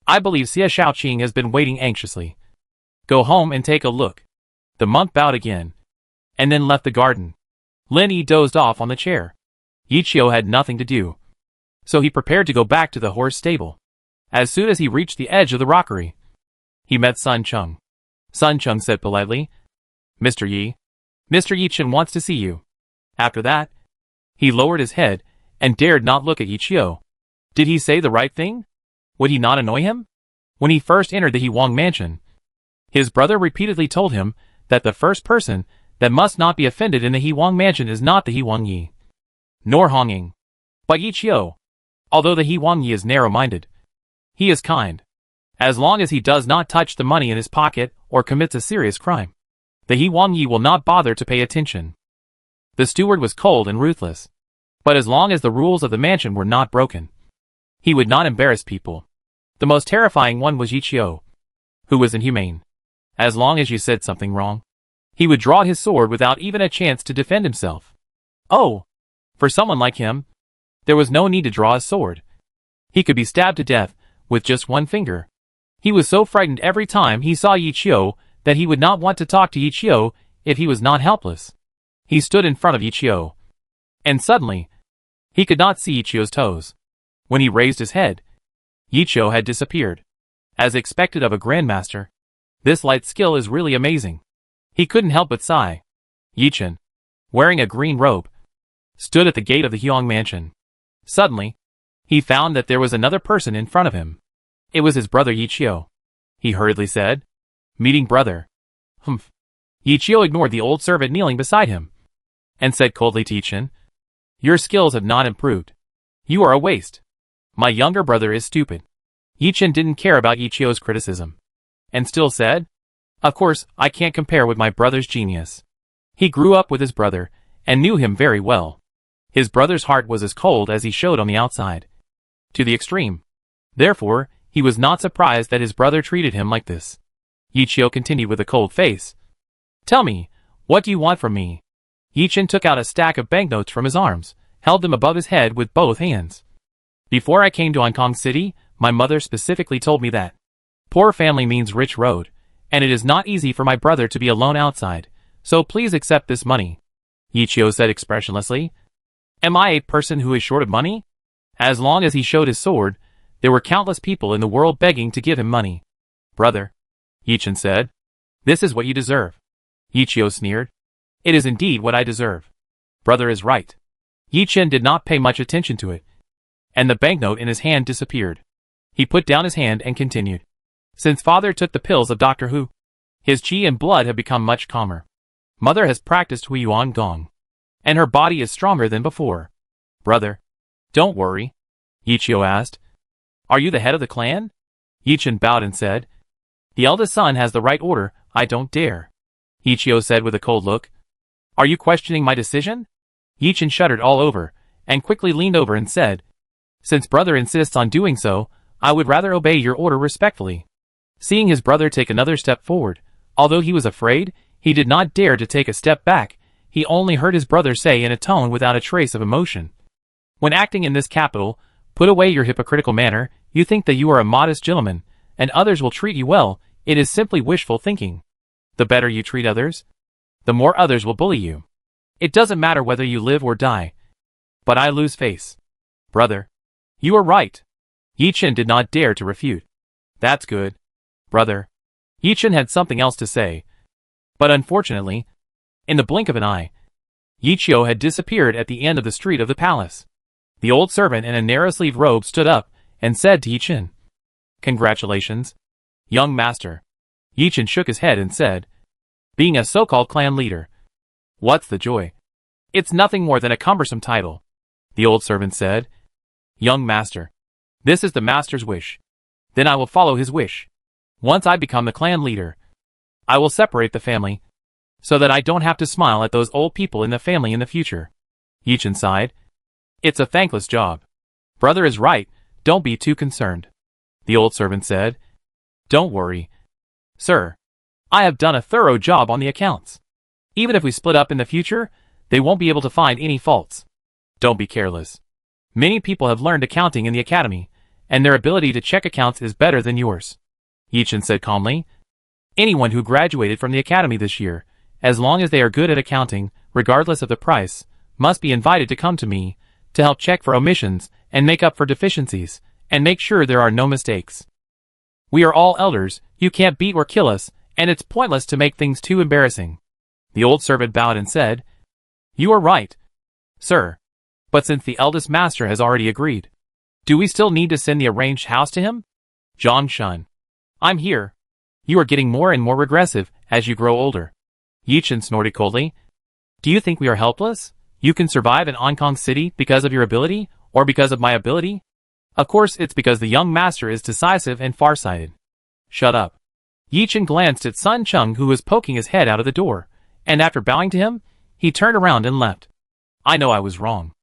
I believe Xia Shaoqing has been waiting anxiously. Go home and take a look. The monk bowed again, and then left the garden. Lin Yi dozed off on the chair. Yichio had nothing to do, so he prepared to go back to the horse stable. As soon as he reached the edge of the rockery, he met Sun Chung. Sun Chung said politely, Mr. Yi, Mr. Yichen wants to see you. After that, he lowered his head and dared not look at Yichio. Did he say the right thing? Would he not annoy him? When he first entered the Huang mansion, his brother repeatedly told him that the first person that must not be offended in the Huang mansion is not the Huang Yi, nor Hongying, but Yichio. Although the Huang Yi is narrow-minded, he is kind. As long as he does not touch the money in his pocket or commits a serious crime, the Huang Yi will not bother to pay attention. The steward was cold and ruthless, but as long as the rules of the mansion were not broken, he would not embarrass people. The most terrifying one was Yichio, who was inhumane. As long as you said something wrong, he would draw his sword without even a chance to defend himself. Oh, for someone like him, there was no need to draw a sword. He could be stabbed to death with just one finger. He was so frightened every time he saw Yichio that he would not want to talk to Yichio if he was not helpless. He stood in front of Yichio, and suddenly, he could not see Yichio's toes. When he raised his head, Yichio had disappeared. As expected of a grandmaster, this light skill is really amazing. He couldn't help but sigh. Yichen, wearing a green robe, stood at the gate of the Huang mansion. Suddenly, he found that there was another person in front of him. It was his brother Yichio. He hurriedly said, Meeting brother. Humph. Yichio ignored the old servant kneeling beside him, and said coldly to Yichen, Your skills have not improved. You are a waste. My younger brother is stupid. Yichen didn't care about Yichio's criticism, and still said, Of course, I can't compare with my brother's genius. He grew up with his brother, and knew him very well. His brother's heart was as cold as he showed on the outside, to the extreme. Therefore, he was not surprised that his brother treated him like this. Yichio continued with a cold face, Tell me, what do you want from me? Yichen took out a stack of banknotes from his arms, held them above his head with both hands. Before I came to Hong Kong City, my mother specifically told me that poor family means rich road, and it is not easy for my brother to be alone outside, so please accept this money. Yichio said expressionlessly, Am I a person who is short of money? As long as he showed his sword, there were countless people in the world begging to give him money. Brother, Yichen said, This is what you deserve. Yichio sneered, It is indeed what I deserve. Brother is right. Yichen did not pay much attention to it. and the banknote in his hand disappeared. He put down his hand and continued. Since father took the pills of Doctor Who, his chi and blood have become much calmer. Mother has practiced Huiyuan Gong, and her body is stronger than before. Brother, don't worry, Yichio asked. Are you the head of the clan? Yichen bowed and said, the eldest son has the right order, I don't dare. Yichio said with a cold look. Are you questioning my decision? Yichen shuddered all over, and quickly leaned over and said, since brother insists on doing so, I would rather obey your order respectfully. Seeing his brother take another step forward, although he was afraid, he did not dare to take a step back. He only heard his brother say in a tone without a trace of emotion. When acting in this capital, put away your hypocritical manner. You think that you are a modest gentleman, and others will treat you well. It is simply wishful thinking. The better you treat others, the more others will bully you. It doesn't matter whether you live or die. But I lose face. Brother, you are right. Yichen did not dare to refute. That's good. Brother. Yichen had something else to say. But unfortunately, in the blink of an eye, Yichio had disappeared at the end of the street of the palace. The old servant in a narrow-sleeved robe stood up and said to Yichen, congratulations, young master. Yichen shook his head and said, being a so-called clan leader. What's the joy? It's nothing more than a cumbersome title. The old servant said, young master, this is the master's wish. Then I will follow his wish. Once I become the clan leader, I will separate the family, so that I don't have to smile at those old people in the family in the future. Yichen sighed. It's a thankless job. Brother is right, don't be too concerned. The old servant said. Don't worry, sir. I have done a thorough job on the accounts. Even if we split up in the future, they won't be able to find any faults. Don't be careless. Many people have learned accounting in the academy, and their ability to check accounts is better than yours. Yichen said calmly. Anyone who graduated from the academy this year, as long as they are good at accounting, regardless of the price, must be invited to come to me, to help check for omissions, and make up for deficiencies, and make sure there are no mistakes. We are all elders, you can't beat or kill us, and it's pointless to make things too embarrassing. The old servant bowed and said, you are right, sir. But since the eldest master has already agreed, do we still need to send the arranged house to him? Zhang Shun. I'm here. You are getting more and more regressive as you grow older. Yichen snorted coldly. Do you think we are helpless? You can survive in Hong Kong City because of your ability, or because of my ability? Of course it's because the young master is decisive and farsighted. Shut up. Yichen glanced at Sun Chung, who was poking his head out of the door, and after bowing to him, he turned around and left. I know I was wrong.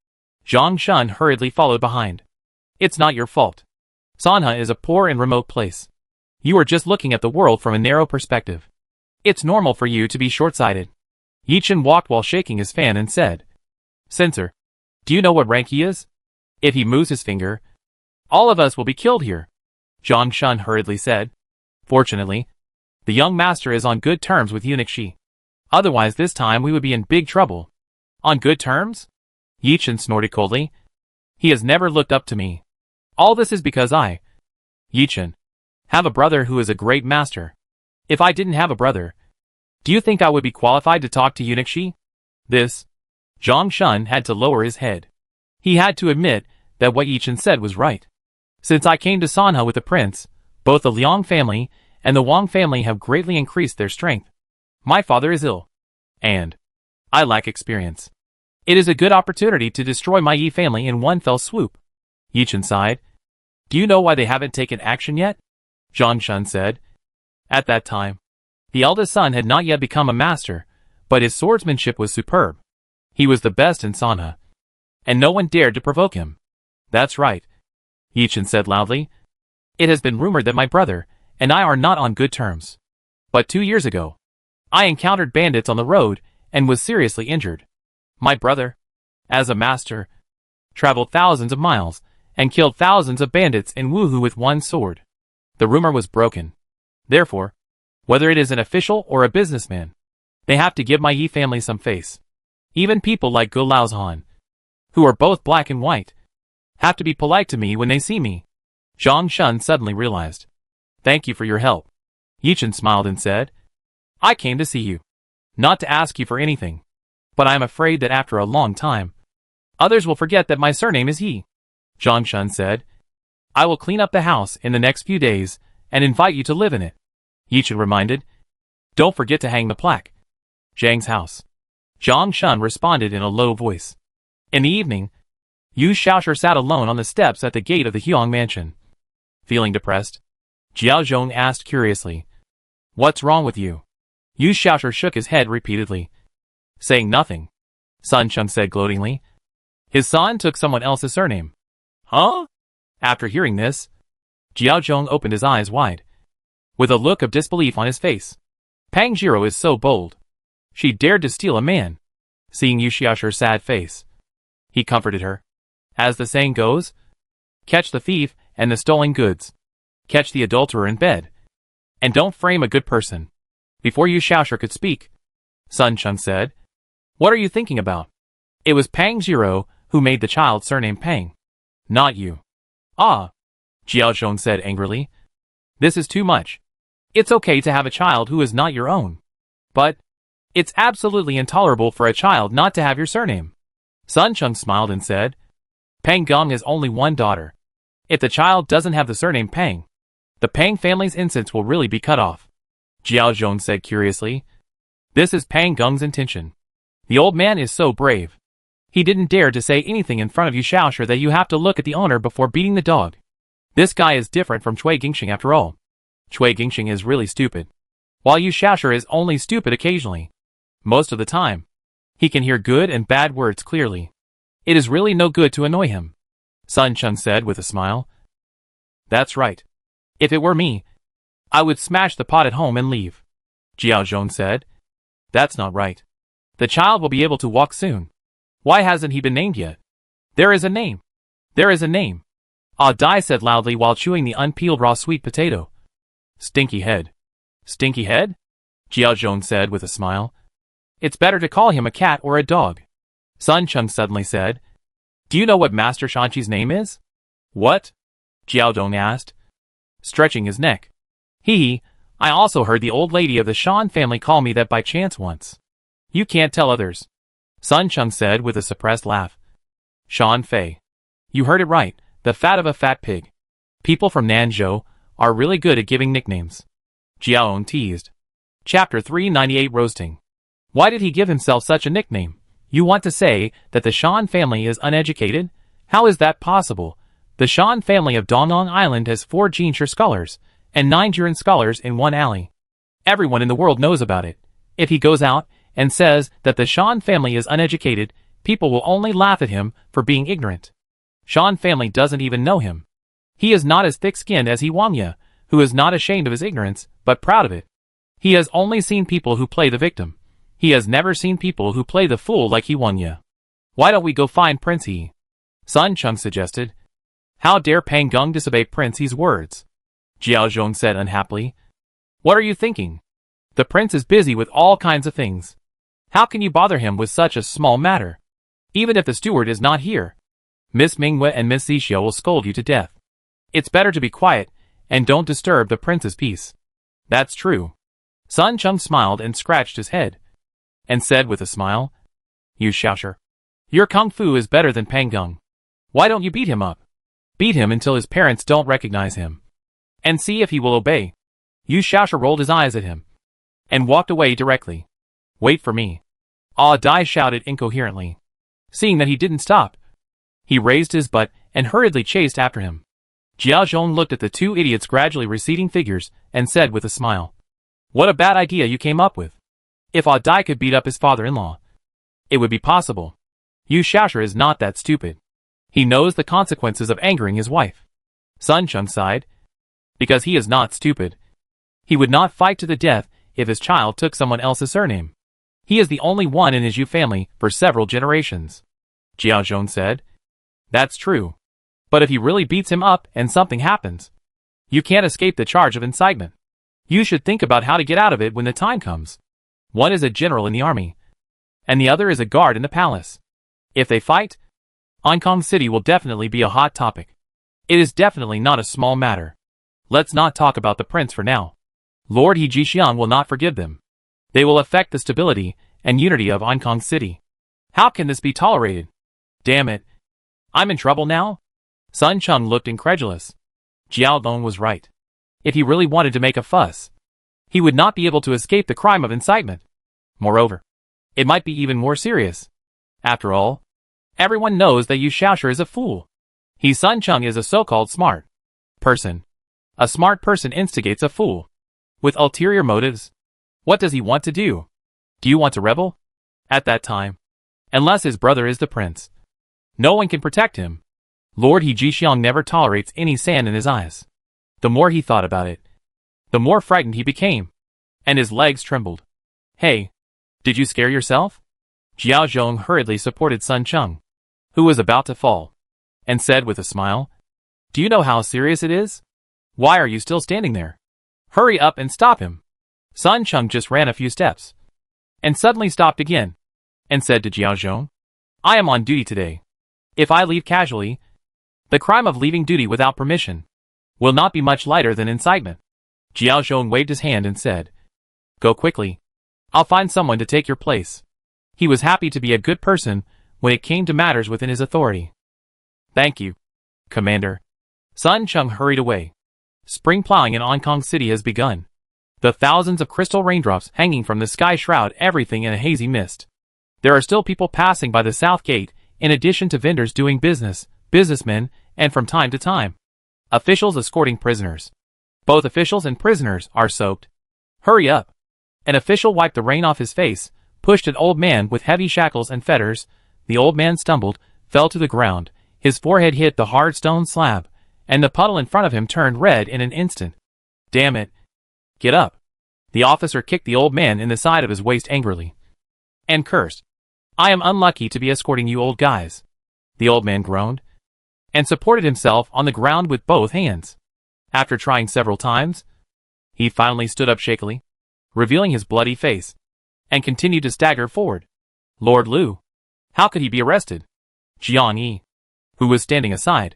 Zhang Shun hurriedly followed behind. It's not your fault. Sanha is a poor and remote place. You are just looking at the world from a narrow perspective. It's normal for you to be short-sighted. Yichen walked while shaking his fan and said, Censor, do you know what rank he is? If he moves his finger, all of us will be killed here. Zhang Shun hurriedly said. Fortunately, the young master is on good terms with Eunuch Shi. Otherwise this time we would be in big trouble. On good terms? Yichen snorted coldly. He has never looked up to me. All this is because I, Yichen, have a brother who is a great master. If I didn't have a brother, do you think I would be qualified to talk to Eunuch Shi? This, Zhang Shun had to lower his head. He had to admit that what Yichen said was right. Since I came to Sanha with the prince, both the Liang family and the Wang family have greatly increased their strength. My father is ill, and I lack experience. It is a good opportunity to destroy my Yi family in one fell swoop. Yichen sighed. Do you know why they haven't taken action yet? Zhang Shun said. At that time, the eldest son had not yet become a master, but his swordsmanship was superb. He was the best in Sanha, and no one dared to provoke him. That's right, Yichen said loudly. It has been rumored that my brother and I are not on good terms. But 2 years ago, I encountered bandits on the road and was seriously injured. My brother, as a master, traveled thousands of miles and killed thousands of bandits in Wuhu with one sword. The rumor was broken. Therefore, whether it is an official or a businessman, they have to give my Yi family some face. Even people like Gu Laozhan, who are both black and white, have to be polite to me when they see me. Zhang Shun suddenly realized. Thank you for your help. Yichen smiled and said, I came to see you, not to ask you for anything. But I am afraid that after a long time, others will forget that my surname is Yi. Zhang Shun said. I will clean up the house in the next few days and invite you to live in it. Yichen reminded. Don't forget to hang the plaque. Zhang's house. Zhang Shun responded in a low voice. In the evening, Yu Xiaoshu sat alone on the steps at the gate of the Huang mansion. Feeling depressed, Jiao Zhong asked curiously. What's wrong with you? Yu Xiaoshu shook his head repeatedly. Saying nothing, Sun Chung said gloatingly. His son took someone else's surname. Huh? After hearing this, Jiao Zhong opened his eyes wide, with a look of disbelief on his face. Pang Jiro is so bold. She dared to steal a man. Seeing Yu Xiaoshu's sad face, he comforted her. As the saying goes, catch the thief and the stolen goods. Catch the adulterer in bed. And don't frame a good person. Before Yu Xiaoshu could speak, Sun Chung said, What are you thinking about? It was Pang Jiro who made the child surname Pang. Not you. Ah, Jiao Zhong said angrily. This is too much. It's okay to have a child who is not your own. But it's absolutely intolerable for a child not to have your surname. Sun Chung smiled and said, Pang Gong has only one daughter. If the child doesn't have the surname Pang, the Pang family's incense will really be cut off. Jiao Zhong said curiously. This is Pang Gong's intention. The old man is so brave. He didn't dare to say anything in front of Yu Xiaoshu that you have to look at the owner before beating the dog. This guy is different from Cui Gingxing after all. Cui Gingxing is really stupid, while Yu Xiaoshu is only stupid occasionally. Most of the time, he can hear good and bad words clearly. It is really no good to annoy him, Sun Chung said with a smile. That's right. If it were me, I would smash the pot at home and leave, Jiao Zhong said. That's not right. The child will be able to walk soon. Why hasn't he been named yet? There is a name. There is a name. Ah Dai said loudly while chewing the unpeeled raw sweet potato. Stinky head. Stinky head? Jiao Zhong said with a smile. It's better to call him a cat or a dog. Sun Chung suddenly said. Do you know what Master Shanqi's name is? What? Jiao Zhong asked, stretching his neck. I also heard the old lady of the Shan family call me that by chance once. You can't tell others, Sun Chung said with a suppressed laugh. Shan Fei. You heard it right, the fat of a fat pig. People from Nanzhou are really good at giving nicknames. Jiaon teased. Chapter 398 Roasting. Why did he give himself such a nickname? You want to say that the Shan family is uneducated? How is that possible? The Shan family of Dongnong Island has 4 Jinshe scholars and 9 Jiren scholars in one alley. Everyone in the world knows about it. If he goes out and says that the Shan family is uneducated, people will only laugh at him for being ignorant. Shan family doesn't even know him. He is not as thick-skinned as he Wangya, who is not ashamed of his ignorance, but proud of it. He has only seen people who play the victim. He has never seen people who play the fool like he Wangya. Why don't we go find Prince He? Sun Chung suggested. How dare Pang Gong disobey Prince He's words? Jiao Zhong said unhappily. What are you thinking? The prince is busy with all kinds of things. How can you bother him with such a small matter? Even if the steward is not here, Miss Mingwe and Miss Zixia will scold you to death. It's better to be quiet and don't disturb the prince's peace. That's true. Sun Chung smiled and scratched his head, and said with a smile, Yu Xiaoshu, your kung fu is better than Pang Gong. Why don't you beat him up? Beat him until his parents don't recognize him, and see if he will obey. Yu Xiaoshu rolled his eyes at him, and walked away directly. Wait for me. Ah Dai shouted incoherently. Seeing that he didn't stop, he raised his butt and hurriedly chased after him. Jiao Zhong looked at the 2 idiots' gradually receding figures and said with a smile, What a bad idea you came up with. If Ah Dai could beat up his father-in-law, it would be possible. Yu Xiaoshu is not that stupid. He knows the consequences of angering his wife. Sun Chung sighed. Because he is not stupid. He would not fight to the death if his child took someone else's surname. He is the only one in his Yu family for several generations. Jiao Zhong said. That's true. But if he really beats him up and something happens, you can't escape the charge of incitement. You should think about how to get out of it when the time comes. One is a general in the army, and the other is a guard in the palace. If they fight, Hong Kong City will definitely be a hot topic. It is definitely not a small matter. Let's not talk about the prince for now. Lord He Jixiang will not forgive them. They will affect the stability and unity of Hong Kong City. How can this be tolerated? Damn it. I'm in trouble now? Sun Chung looked incredulous. Jiao Long was right. If he really wanted to make a fuss, he would not be able to escape the crime of incitement. Moreover, it might be even more serious. After all, everyone knows that Yu Shaoshi is a fool. Sun Chung is a so-called smart person. A smart person instigates a fool with ulterior motives. What does he want to do? Do you want to rebel? At that time, unless his brother is the prince, no one can protect him. Lord He Jixiang never tolerates any sand in his eyes. The more he thought about it, the more frightened he became, and his legs trembled. Hey, did you scare yourself? Jiao Zhong hurriedly supported Sun Chung, who was about to fall, and said with a smile, Do you know how serious it is? Why are you still standing there? Hurry up and stop him. Sun Chung just ran a few steps, and suddenly stopped again, and said to Jiao Zhong, I am on duty today. If I leave casually, the crime of leaving duty without permission will not be much lighter than incitement. Jiao Zhong waved his hand and said, Go quickly. I'll find someone to take your place. He was happy to be a good person when it came to matters within his authority. Thank you, Commander. Sun Chung hurried away. Spring plowing in Hong Kong City has begun. The thousands of crystal raindrops hanging from the sky shroud everything in a hazy mist. There are still people passing by the south gate, in addition to vendors doing business, businessmen, and from time to time, officials escorting prisoners. Both officials and prisoners are soaked. Hurry up. An official wiped the rain off his face, pushed an old man with heavy shackles and fetters. The old man stumbled, fell to the ground, his forehead hit the hard stone slab, and the puddle in front of him turned red in an instant. Damn it. Get up. The officer kicked the old man in the side of his waist angrily, and cursed. I am unlucky to be escorting you old guys. The old man groaned, and supported himself on the ground with both hands. After trying several times, he finally stood up shakily, revealing his bloody face, and continued to stagger forward. Lord Lu. How could he be arrested? Jiang Yi, who was standing aside,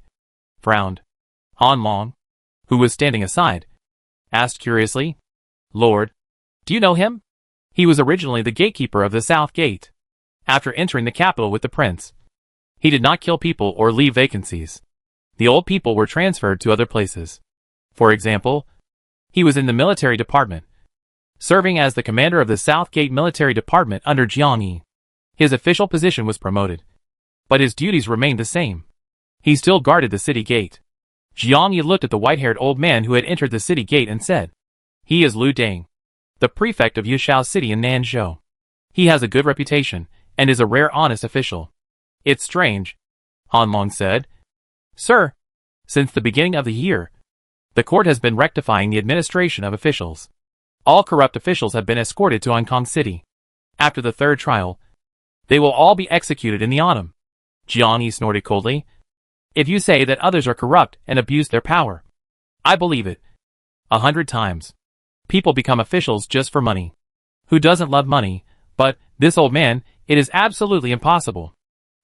frowned. Han Long, who was standing aside, asked curiously, Lord, do you know him? He was originally the gatekeeper of the South Gate. After entering the capital with the prince, he did not kill people or leave vacancies. The old people were transferred to other places. For example, he was in the military department, serving as the commander of the South Gate military department under Jiang Yi. His official position was promoted, but his duties remained the same. He still guarded the city gate. Jiang Yi looked at the white-haired old man who had entered the city gate and said, He is Lu Dang, the prefect of Yushao City in Nanzhou. He has a good reputation, and is a rare honest official. It's strange, Han Long said. Sir, since the beginning of the year, the court has been rectifying the administration of officials. All corrupt officials have been escorted to Hong Kong City. After the third trial, they will all be executed in the autumn. Jiang Yi snorted coldly. If you say that others are corrupt and abuse their power, I believe it. 100 times. People become officials just for money. Who doesn't love money? But, this old man, it is absolutely impossible.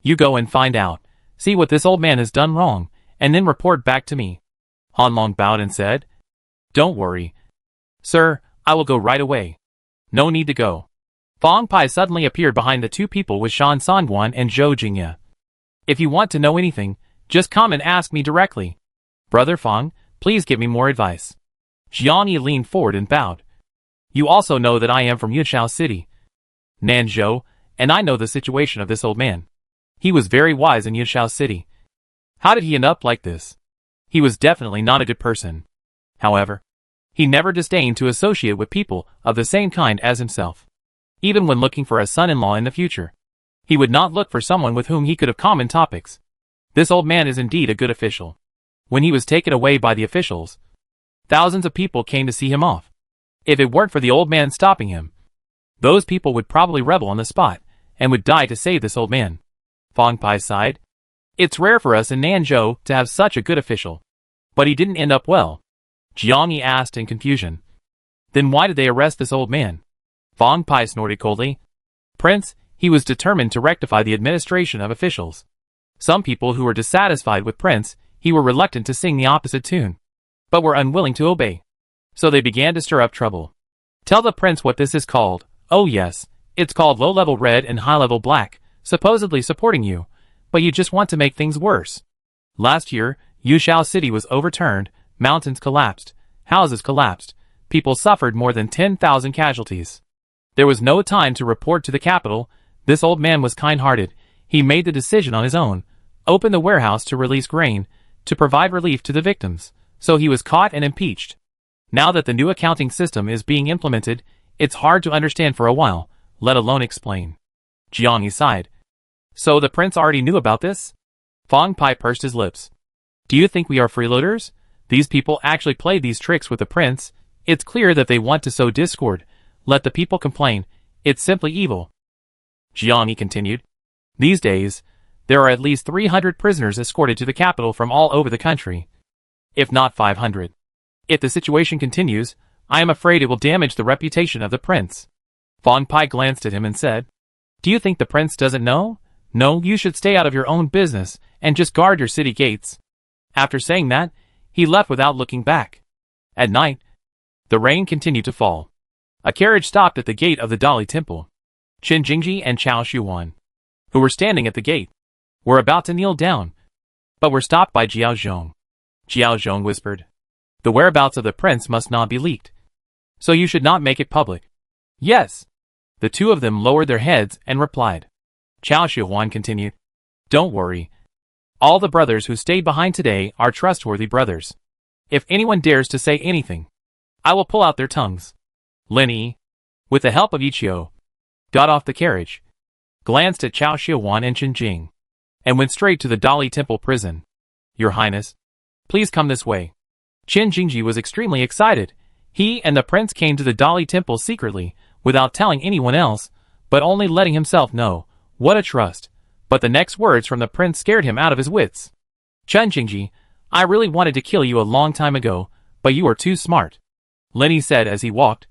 You go and find out, see what this old man has done wrong, and then report back to me. Han Long bowed and said, Don't worry. Sir, I will go right away. No need to go. Fong Pai suddenly appeared behind the two people with Shan Sanguan and Zhou Jingye. If you want to know anything, just come and ask me directly. Brother Fong, please give me more advice. Jiang Yi leaned forward and bowed. You also know that I am from Yushao City, Nanzhou, and I know the situation of this old man. He was very wise in Yushao City. How did he end up like this? He was definitely not a good person. However, he never disdained to associate with people of the same kind as himself. Even when looking for a son-in-law in the future, he would not look for someone with whom he could have common topics. This old man is indeed a good official. When he was taken away by the officials, thousands of people came to see him off. If it weren't for the old man stopping him, those people would probably rebel on the spot, and would die to save this old man. Fong Pai sighed. It's rare for us in Nanzhou to have such a good official. But he didn't end up well. Jiang Yi asked in confusion. Then why did they arrest this old man? Fong Pai snorted coldly. Prince, he was determined to rectify the administration of officials. Some people who were dissatisfied with Prince, he were reluctant to sing the opposite tune, but were unwilling to obey. So they began to stir up trouble. Tell the prince what this is called. Oh yes, it's called low-level red and high-level black, supposedly supporting you, but you just want to make things worse. Last year, Yushao City was overturned, mountains collapsed, houses collapsed, people suffered more than 10,000 casualties. There was no time to report to the capital. This old man was kind-hearted. He made the decision on his own, opened the warehouse to release grain, to provide relief to the victims. So he was caught and impeached. Now that the new accounting system is being implemented, it's hard to understand for a while, let alone explain. Jiang sighed. So the prince already knew about this? Fang Pai pursed his lips. Do you think we are freeloaders? These people actually played these tricks with the prince. It's clear that they want to sow discord. Let the people complain. It's simply evil. Jiang continued. These days, there are at least 300 prisoners escorted to the capital from all over the country. If not 500. If the situation continues, I am afraid it will damage the reputation of the prince. Fang Pai glanced at him and said, Do you think the prince doesn't know? No, you should stay out of your own business and just guard your city gates. After saying that, he left without looking back. At night, the rain continued to fall. A carriage stopped at the gate of the Dali Temple. Qin Jingji and Chao Shuwan, who were standing at the gate, were about to kneel down, but were stopped by Jiao Zhong. Jiao Zhong whispered, The whereabouts of the prince must not be leaked, so you should not make it public. Yes. The two of them lowered their heads and replied. Chao Shuwan continued, Don't worry. All the brothers who stayed behind today are trustworthy brothers. If anyone dares to say anything, I will pull out their tongues. Lin Yi, with the help of Ichio, got off the carriage, glanced at Chao Shuwan and Qin Jing, and went straight to the Dali Temple prison. Your Highness, please come this way. Qin Jingji was extremely excited. He and the prince came to the Dali Temple secretly, without telling anyone else, but only letting himself know. What a trust. But the next words from the prince scared him out of his wits. Qin Jingji, I really wanted to kill you a long time ago, but you are too smart. Lin Yi said as he walked.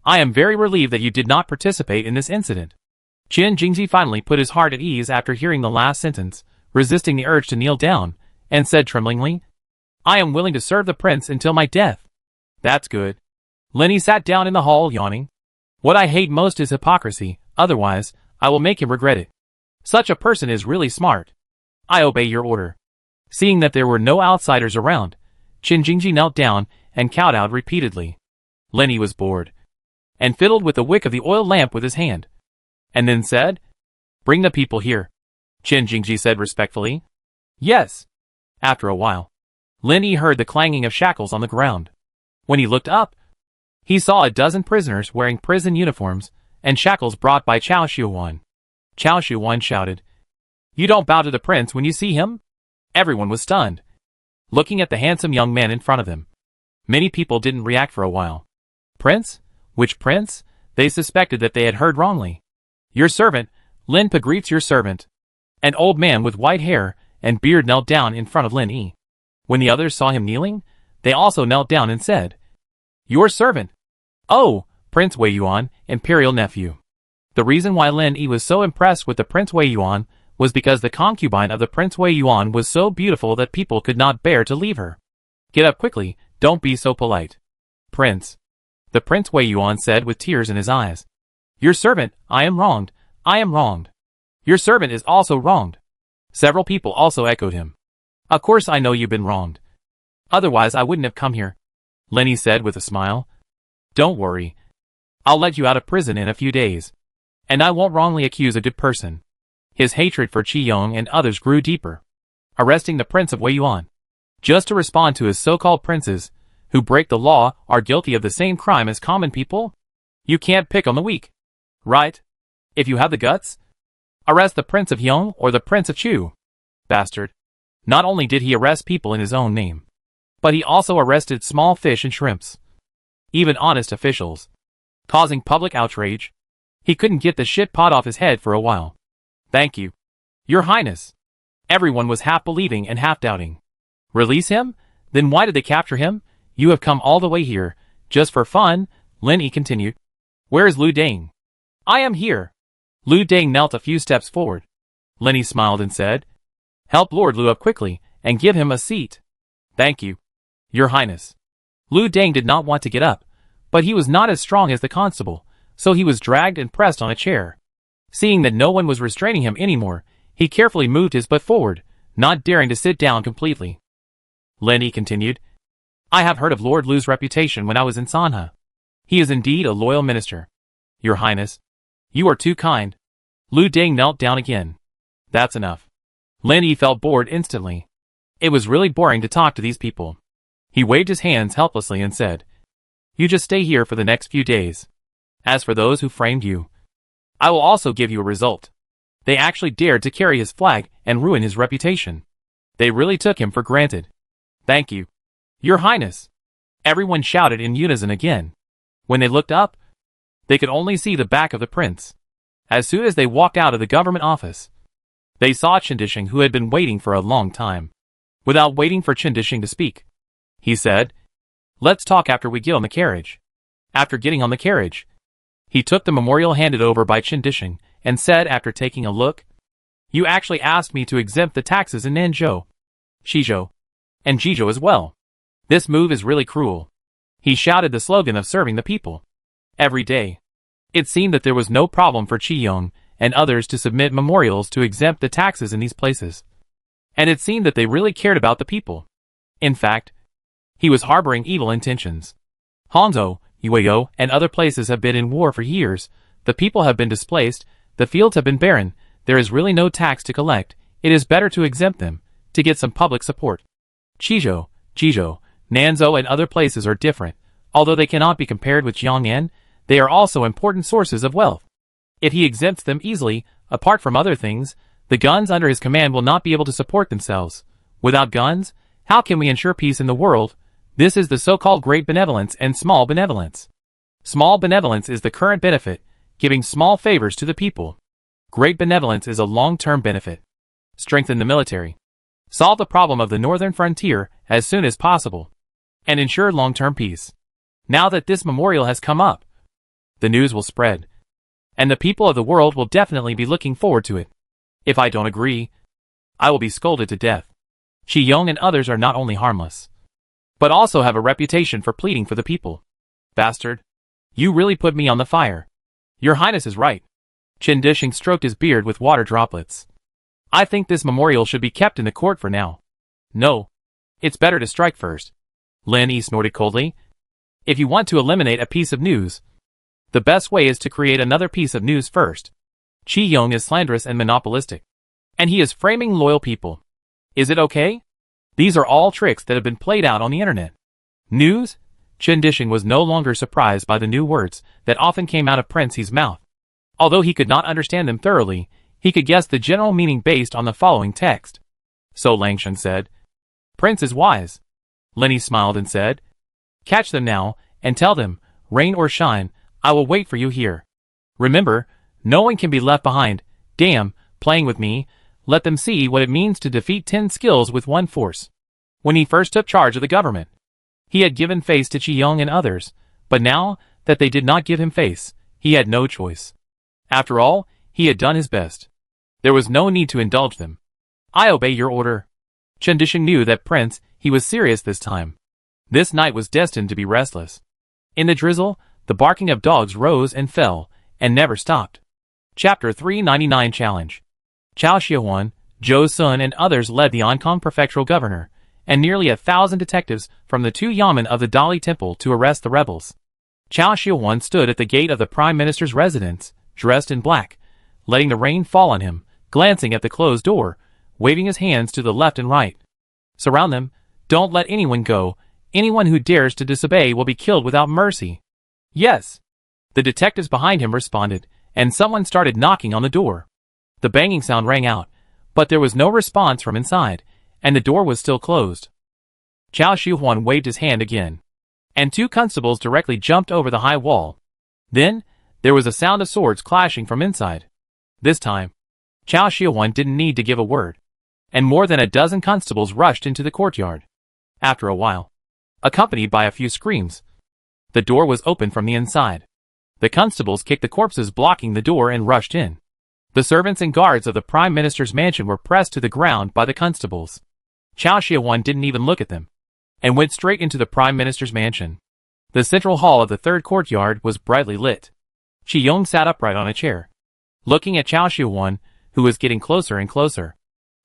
I am very relieved that you did not participate in this incident. Qin Jingji finally put his heart at ease after hearing the last sentence, resisting the urge to kneel down, and said tremblingly, I am willing to serve the prince until my death. That's good. Lin Yi sat down in the hall yawning. What I hate most is hypocrisy, otherwise, I will make him regret it. Such a person is really smart. I obey your order. Seeing that there were no outsiders around, Qin Jingji knelt down and kowtowed repeatedly. Lin Yi was bored, and fiddled with the wick of the oil lamp with his hand, and then said, Bring the people here. Qin Jingji said respectfully. Yes. After a while, Lin Yi heard the clanging of shackles on the ground. When he looked up, he saw a dozen prisoners wearing prison uniforms and shackles brought by Chao Shuwan. Chao Shuwan shouted, You don't bow to the prince when you see him? Everyone was stunned, looking at the handsome young man in front of them. Many people didn't react for a while. Prince? Which prince? They suspected that they had heard wrongly. Your servant, Lin Pa greets your servant. An old man with white hair and beard knelt down in front of Lin Yi. When the others saw him kneeling, they also knelt down and said, Your servant. Oh, Prince Wei Yuan, imperial nephew. The reason why Lin Yi was so impressed with the Prince Wei Yuan was because the concubine of the Prince Wei Yuan was so beautiful that people could not bear to leave her. Get up quickly, don't be so polite. Prince. The Prince Wei Yuan said with tears in his eyes. Your servant, I am wronged, I am wronged. Your servant is also wronged. Several people also echoed him. Of course I know you've been wronged. Otherwise I wouldn't have come here. Lin Yi said with a smile. Don't worry. I'll let you out of prison in a few days. And I won't wrongly accuse a good person. His hatred for Qi Yong and others grew deeper. Arresting the Prince of Wei Yuan, just to respond to his so-called princes, who break the law, are guilty of the same crime as common people? You can't pick on the weak. Right? If you have the guts, arrest the Prince of Yong or the Prince of Chu. Bastard. Not only did he arrest people in his own name, but he also arrested small fish and shrimps. Even honest officials. Causing public outrage. He couldn't get the shit pot off his head for a while. Thank you. Your Highness. Everyone was half believing and half doubting. Release him? Then why did they capture him? You have come all the way here, just for fun, Lin Yi continued. Where is Lu Deng? I am here. Lu Deng knelt a few steps forward. Lin Yi smiled and said, Help Lord Lu up quickly, and give him a seat. Thank you. Your Highness. Lu Deng did not want to get up, but he was not as strong as the constable, so he was dragged and pressed on a chair. Seeing that no one was restraining him anymore, he carefully moved his butt forward, not daring to sit down completely. Lenny continued, I have heard of Lord Lu's reputation when I was in Sanha. He is indeed a loyal minister. Your Highness, you are too kind. Lu Ding knelt down again. That's enough. Lenny felt bored instantly. It was really boring to talk to these people. He waved his hands helplessly and said, You just stay here for the next few days. As for those who framed you, I will also give you a result. They actually dared to carry his flag and ruin his reputation. They really took him for granted. Thank you. Your Highness. Everyone shouted in unison again. When they looked up, they could only see the back of the prince. As soon as they walked out of the government office, they saw Chindishing, who had been waiting for a long time. Without waiting for Chindishing to speak, he said, Let's talk after we get on the carriage. After getting on the carriage, he took the memorial handed over by Chindishing and said after taking a look, You actually asked me to exempt the taxes in Nanzhou, Shizhou, and Jizhou as well. This move is really cruel. He shouted the slogan of serving the people. Every day, it seemed that there was no problem for Qiyong and others to submit memorials to exempt the taxes in these places. And it seemed that they really cared about the people. In fact, he was harboring evil intentions. Hangzhou, Yueyou, and other places have been in war for years. The people have been displaced, the fields have been barren, there is really no tax to collect. It is better to exempt them, to get some public support. Qizhou, Jizhou, Nanzhou and other places are different. Although they cannot be compared with Jiangnan, they are also important sources of wealth. If he exempts them easily, apart from other things, the guns under his command will not be able to support themselves. Without guns, how can we ensure peace in the world? This is the so-called great benevolence and small benevolence. Small benevolence is the current benefit, giving small favors to the people. Great benevolence is a long-term benefit. Strengthen the military. Solve the problem of the northern frontier as soon as possible. And ensure long-term peace. Now that this memorial has come up, the news will spread. And the people of the world will definitely be looking forward to it. If I don't agree, I will be scolded to death. Qiyong and others are not only harmless, but also have a reputation for pleading for the people. Bastard. You really put me on the fire. Your Highness is right. Chindishing stroked his beard with water droplets. I think this memorial should be kept in the court for now. No. It's better to strike first. Lin Yi snorted coldly. If you want to eliminate a piece of news, the best way is to create another piece of news first. Qiyong is slanderous and monopolistic. And he is framing loyal people. Is it okay? These are all tricks that have been played out on the internet. News? Chindishing was no longer surprised by the new words that often came out of Prince He's mouth. Although he could not understand them thoroughly, he could guess the general meaning based on the following text. So Langshan said, Prince is wise. Lenny smiled and said, Catch them now, and tell them, rain or shine, I will wait for you here. Remember, no one can be left behind. Damn, playing with me. Let them see what it means to defeat 10 skills with one force. When he first took charge of the government, he had given face to Qiyong and others, but now that they did not give him face, he had no choice. After all, he had done his best. There was no need to indulge them. I obey your order. Chindishing knew that Prince, he was serious this time. This night was destined to be restless. In the drizzle, the barking of dogs rose and fell, and never stopped. Chapter 399 Challenge. Chao Xiaohuan, Zhou Sun and others led the Ankang prefectural governor, and nearly 1,000 detectives from the 2 yamen of the Dali Temple to arrest the rebels. Chao Xiaohuan stood at the gate of the Prime Minister's residence, dressed in black, letting the rain fall on him, glancing at the closed door, waving his hands to the left and right. Surround them, don't let anyone go, anyone who dares to disobey will be killed without mercy. Yes. The detectives behind him responded, and someone started knocking on the door. The banging sound rang out, but there was no response from inside, and the door was still closed. Chao Xiaohuan waved his hand again, and 2 constables directly jumped over the high wall. Then, there was a sound of swords clashing from inside. This time, Chao Xiaohuan didn't need to give a word, and more than a dozen constables rushed into the courtyard. After a while, accompanied by a few screams, the door was opened from the inside. The constables kicked the corpses blocking the door and rushed in. The servants and guards of the Prime Minister's mansion were pressed to the ground by the constables. Chao Xiaohuan didn't even look at them, and went straight into the Prime Minister's mansion. The central hall of the 3rd courtyard was brightly lit. Qiyong sat upright on a chair, looking at Chao Xiaohuan, who was getting closer and closer.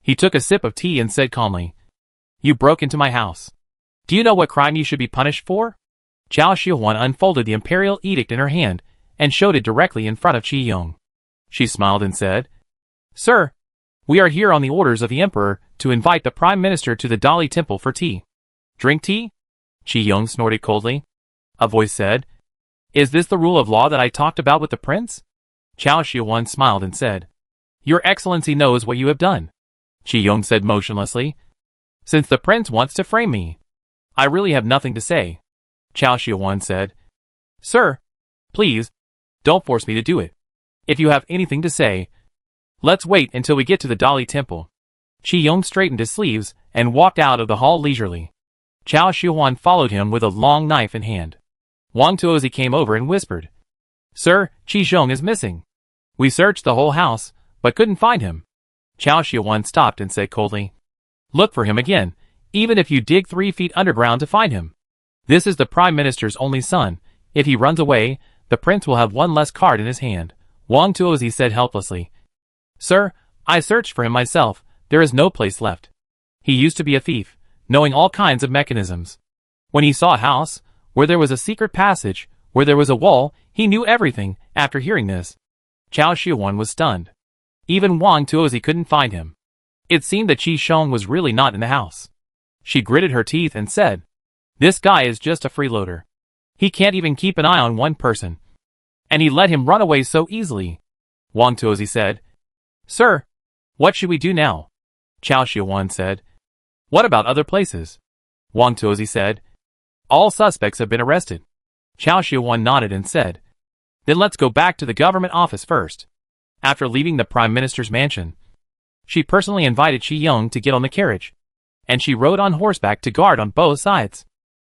He took a sip of tea and said calmly, "You broke into my house. Do you know what crime you should be punished for?" Chao Shihuan unfolded the imperial edict in her hand and showed it directly in front of Qi Yong. She smiled and said, "Sir, we are here on the orders of the emperor to invite the prime minister to the Dali temple for tea." "Drink tea?" Qi Yong snorted coldly. A voice said, "Is this the rule of law that I talked about with the prince?" Chao Shihuan smiled and said, "Your excellency knows what you have done." Qi Yong said motionlessly, "Since the prince wants to frame me, I really have nothing to say." Chao Shihuan said, "Sir, please, don't force me to do it. If you have anything to say, let's wait until we get to the Dali temple." Qi Yong straightened his sleeves and walked out of the hall leisurely. Chao Shihuan followed him with a long knife in hand. Wang Tuozi came over and whispered, "Sir, Qi Zhong is missing. We searched the whole house, but couldn't find him." Chao Shihuan stopped and said coldly, "Look for him again, even if you dig 3 feet underground to find him. This is the Prime Minister's only son. If he runs away, the prince will have one less card in his hand." Wang Tuozi said helplessly, "Sir, I searched for him myself. There is no place left. He used to be a thief, knowing all kinds of mechanisms. When he saw a house, where there was a secret passage, where there was a wall, he knew everything." After hearing this, Chao Shihuan was stunned. Even Wang Tuozi couldn't find him. It seemed that Qi Zhong was really not in the house. She gritted her teeth and said, "This guy is just a freeloader. He can't even keep an eye on one person. And he let him run away so easily." Wang Tuozi said, "Sir, what should we do now?" Chao Shihuan said, "What about other places?" Wang Tuozi said, "All suspects have been arrested." Chao Shihuan nodded and said, "Then let's go back to the government office first." After leaving the Prime Minister's mansion, she personally invited Qi Yong to get on the carriage, and she rode on horseback to guard on both sides.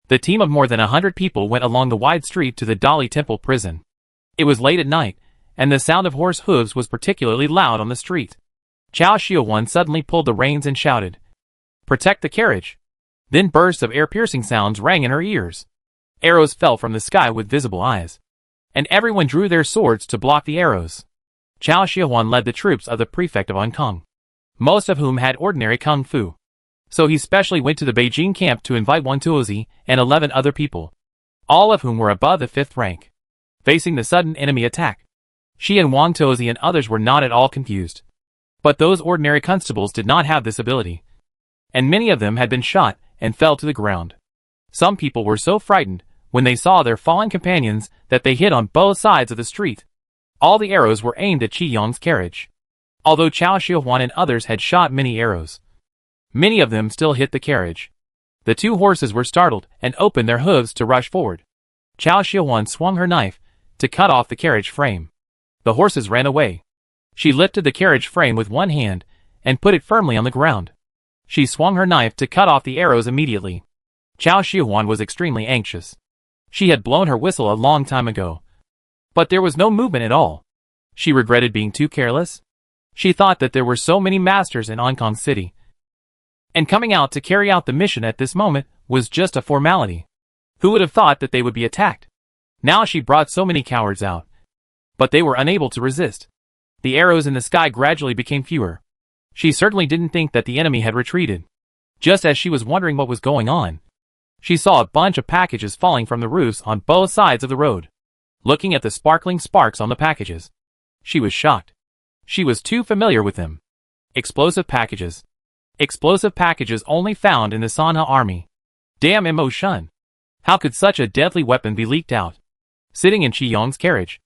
The team of more than 100 people went along the wide street to the Dali Temple prison. It was late at night, and the sound of horse hooves was particularly loud on the street. Chao Shihuan suddenly pulled the reins and shouted, "Protect the carriage!" Then bursts of ear-piercing sounds rang in her ears. Arrows fell from the sky with visible eyes, and everyone drew their swords to block the arrows. Chao Shihuan led the troops of the prefect of Hong Kong, most of whom had ordinary kung fu. So he specially went to the Beijing camp to invite Wang Tuozi and 11 other people, all of whom were above the 5th rank. Facing the sudden enemy attack, she and Wang Tuozi and others were not at all confused. But those ordinary constables did not have this ability, and many of them had been shot and fell to the ground. Some people were so frightened when they saw their fallen companions that they hid on both sides of the street. All the arrows were aimed at Qi Yong's carriage. Although Chao Shihuan and others had shot many arrows, many of them still hit the carriage. The 2 horses were startled and opened their hooves to rush forward. Chao Shihuan swung her knife to cut off the carriage frame. The horses ran away. She lifted the carriage frame with one hand and put it firmly on the ground. She swung her knife to cut off the arrows immediately. Chao Shihuan was extremely anxious. She had blown her whistle a long time ago, but there was no movement at all. She regretted being too careless. She thought that there were so many masters in Hong Kong City, and coming out to carry out the mission at this moment was just a formality. Who would have thought that they would be attacked? Now she brought so many cowards out, but they were unable to resist. The arrows in the sky gradually became fewer. She certainly didn't think that the enemy had retreated. Just as she was wondering what was going on, she saw a bunch of packages falling from the roofs on both sides of the road. Looking at the sparkling sparks on the packages, she was shocked. She was too familiar with them. Explosive packages. Explosive packages only found in the Sanha army. Damn emotion. How could such a deadly weapon be leaked out? Sitting in Qi Yong's carriage,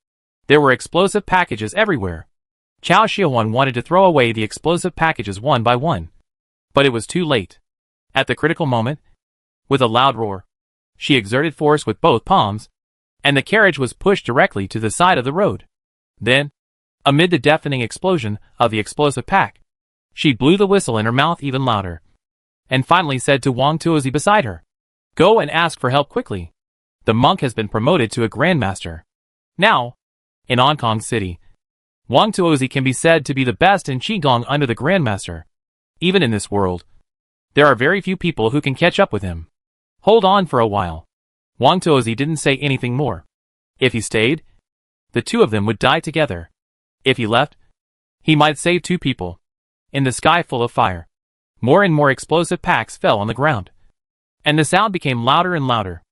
there were explosive packages everywhere. Chao Shihuan wanted to throw away the explosive packages one by one, but it was too late. At the critical moment, with a loud roar, she exerted force with both palms, and the carriage was pushed directly to the side of the road. Then, amid the deafening explosion of the explosive pack, she blew the whistle in her mouth even louder, and finally said to Wang Tuozi beside her, "Go and ask for help quickly. The monk has been promoted to a grandmaster. Now, in Hong Kong City, Wang Tuozi can be said to be the best in Qigong under the grandmaster. Even in this world, there are very few people who can catch up with him. Hold on for a while." Wang Tuozi didn't say anything more. If he stayed, the 2 of them would die together. If he left, he might save 2 people. in the sky full of fire. More and more explosive packs fell on the ground, and the sound became louder and louder.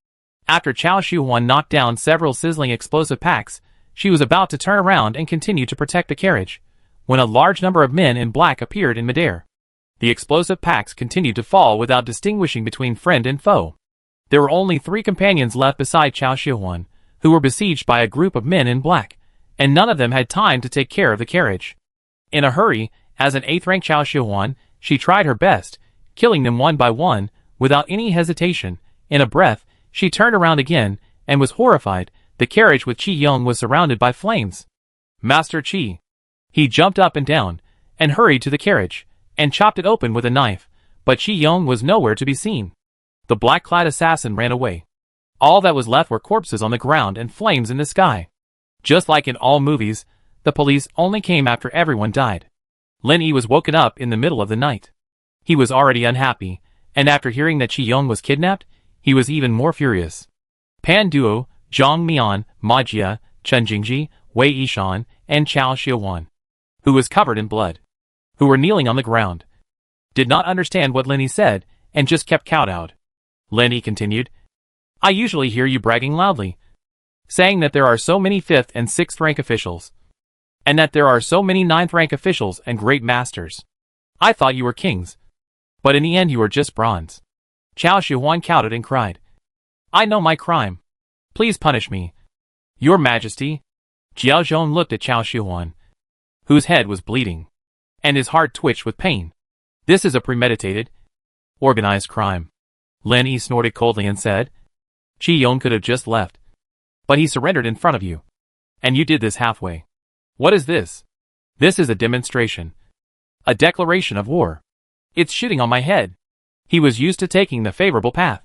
After Chao Shu-huan knocked down several sizzling explosive packs, she was about to turn around and continue to protect the carriage, when a large number of men in black appeared in midair. The explosive packs continued to fall without distinguishing between friend and foe. There were only 3 companions left beside Chao Shu-huan, who were besieged by a group of men in black, and none of them had time to take care of the carriage. In a hurry, as an 8th rank Chao Shu-huan, she tried her best, killing them one by one, without any hesitation. In a breath, she turned around again, and was horrified. The carriage with Qi Yong was surrounded by flames. Master Qi. He jumped up and down, and hurried to the carriage, and chopped it open with a knife, but Qi Yong was nowhere to be seen. The black-clad assassin ran away. All that was left were corpses on the ground and flames in the sky. Just like in all movies, the police only came after everyone died. Lin Yi was woken up in the middle of the night. He was already unhappy, and after hearing that Qi Yong was kidnapped, he was even more furious. Pan Duo, Zhang Mian, Ma Jia, Chen Jingji, Wei Yishan, and Chao Xiuwan, who was covered in blood, who were kneeling on the ground, did not understand what Lin Yi said, and just kept kowtowed. Lin Yi continued, I usually hear you bragging loudly, saying that there are so many 5th and 6th rank officials, and that there are so many 9th rank officials and great masters. I thought you were kings, but in the end you were just bronze. Chao Shu-huan kowtowed and cried, I know my crime. Please punish me, Your Majesty. Jiao Zhong looked at Chao Shu-huan, whose head was bleeding, and his heart twitched with pain. This is a premeditated, organized crime. Lin Yi snorted coldly and said, Qi Yong could have just left, but he surrendered in front of you, and you did this halfway. What is this? This is a demonstration. A declaration of war. It's shitting on my head. He was used to taking the favorable path,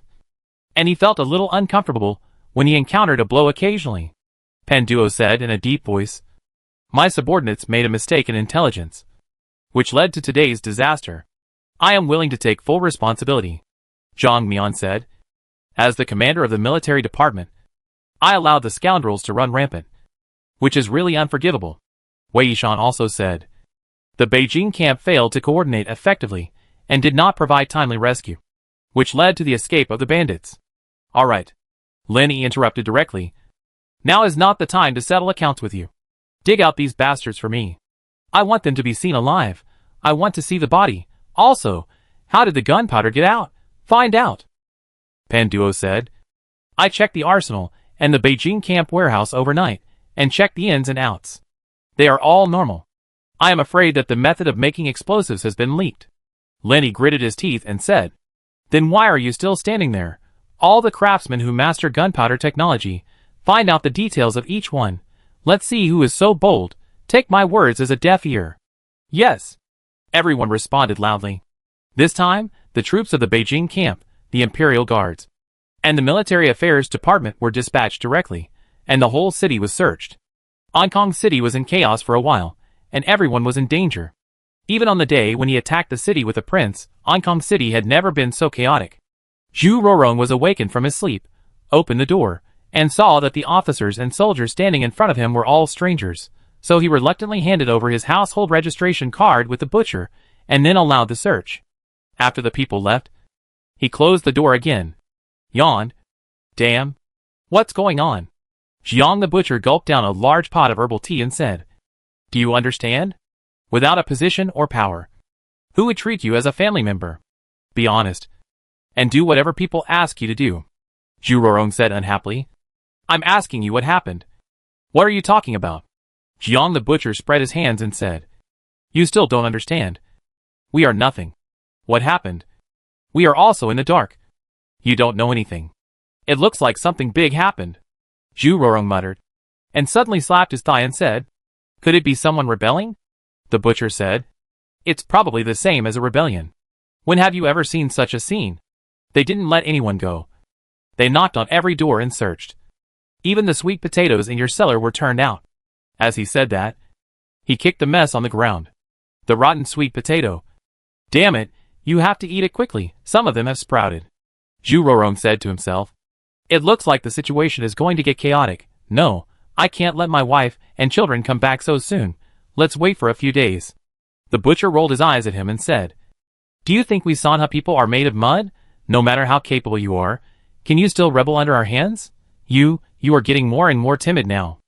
and he felt a little uncomfortable when he encountered a blow occasionally. Pan Duo said in a deep voice, My subordinates made a mistake in intelligence, which led to today's disaster. I am willing to take full responsibility. Zhang Mian said, As the commander of the military department, I allowed the scoundrels to run rampant, which is really unforgivable. Wei Yishan also said, The Beijing camp failed to coordinate effectively and did not provide timely rescue, which led to the escape of the bandits. All right. Lin Yi interrupted directly. Now is not the time to settle accounts with you. Dig out these bastards for me. I want them to be seen alive. I want to see the body. Also, how did the gunpowder get out? Find out. Pan Duo said, I checked the arsenal and the Beijing camp warehouse overnight, and checked the ins and outs. They are all normal. I am afraid that the method of making explosives has been leaked. Lin Yi gritted his teeth and said, Then why are you still standing there? All the craftsmen who master gunpowder technology, find out the details of each one. Let's see who is so bold. Take my words as a deaf ear. Yes. Everyone responded loudly. This time, the troops of the Beijing camp, the Imperial Guards, and the Military Affairs Department were dispatched directly, and the whole city was searched. Hong Kong City was in chaos for a while, and everyone was in danger. Even on the day when he attacked the city with the prince, Hong Kong City had never been so chaotic. Zhu Rorong was awakened from his sleep, opened the door, and saw that the officers and soldiers standing in front of him were all strangers, so he reluctantly handed over his household registration card with the butcher, and then allowed the search. After the people left, he closed the door again, yawned. Damn. What's going on? Jiang the butcher gulped down a large pot of herbal tea and said, Do you understand? Without a position or power, who would treat you as a family member? Be honest, and do whatever people ask you to do. Zhu Rorong said unhappily. I'm asking you what happened. What are you talking about? Jiang the butcher spread his hands and said, You still don't understand. We are nothing. What happened? We are also in the dark. You don't know anything. It looks like something big happened. Zhu Rorong muttered, and suddenly slapped his thigh and said, Could it be someone rebelling? The butcher said, It's probably the same as a rebellion. When have you ever seen such a scene? They didn't let anyone go. They knocked on every door and searched. Even the sweet potatoes in your cellar were turned out. As he said that, he kicked the mess on the ground. The rotten sweet potato. Damn it, you have to eat it quickly. Some of them have sprouted. Zhu Rorong said to himself. It looks like the situation is going to get chaotic. No, I can't let my wife and children come back so soon. Let's wait for a few days. The butcher rolled his eyes at him and said, "Do you think we Sanha people are made of mud? No matter how capable you are, can you still rebel under our hands? You are getting more and more timid now.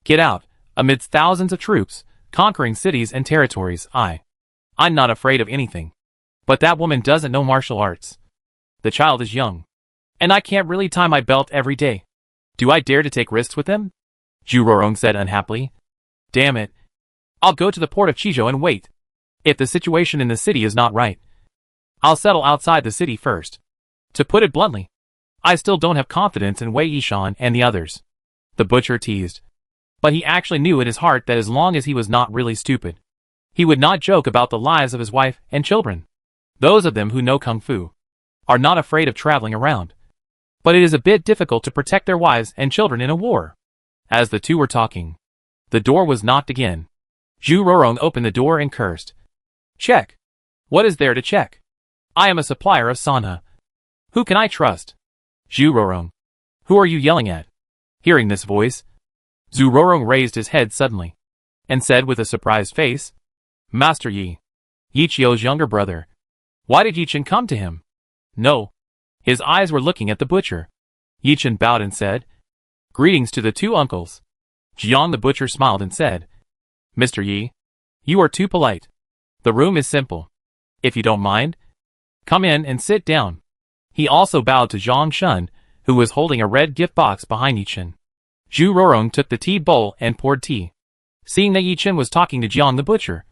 Get out, amidst thousands of troops, conquering cities and territories. I'm not afraid of anything. But that woman doesn't know martial arts. The child is young. And I can't really tie my belt every day. Do I dare to take risks with him?" Zhu Rorong said unhappily. "Damn it. I'll go to the port of Chizhou and wait. If the situation in the city is not right, I'll settle outside the city first. To put it bluntly, I still don't have confidence in Wei Yishan and the others." The butcher teased. But he actually knew in his heart that as long as he was not really stupid, he would not joke about the lives of his wife and children. Those of them who know Kung Fu are not afraid of traveling around. But it is a bit difficult to protect their wives and children in a war. As the two were talking, the door was knocked again. Zhu Rorong opened the door and cursed. "Check. What is there to check? I am a supplier of Sanha. Who can I trust?" "Zhu Rorong. Who are you yelling at?" Hearing this voice, Zhu Rorong raised his head suddenly, and said with a surprised face, "Master Yi, Yichio's younger brother. Why did Yichen come to him?" "No." His eyes were looking at the butcher. Yichen bowed and said, "Greetings to the two uncles." Jiang the butcher smiled and said, "Mr. Yi, you are too polite. The room is simple. If you don't mind, come in and sit down." He also bowed to Zhang Shun, who was holding a red gift box behind Yichen. Zhu Rorong took the tea bowl and poured tea. Seeing that Yichen was talking to Jiang the butcher,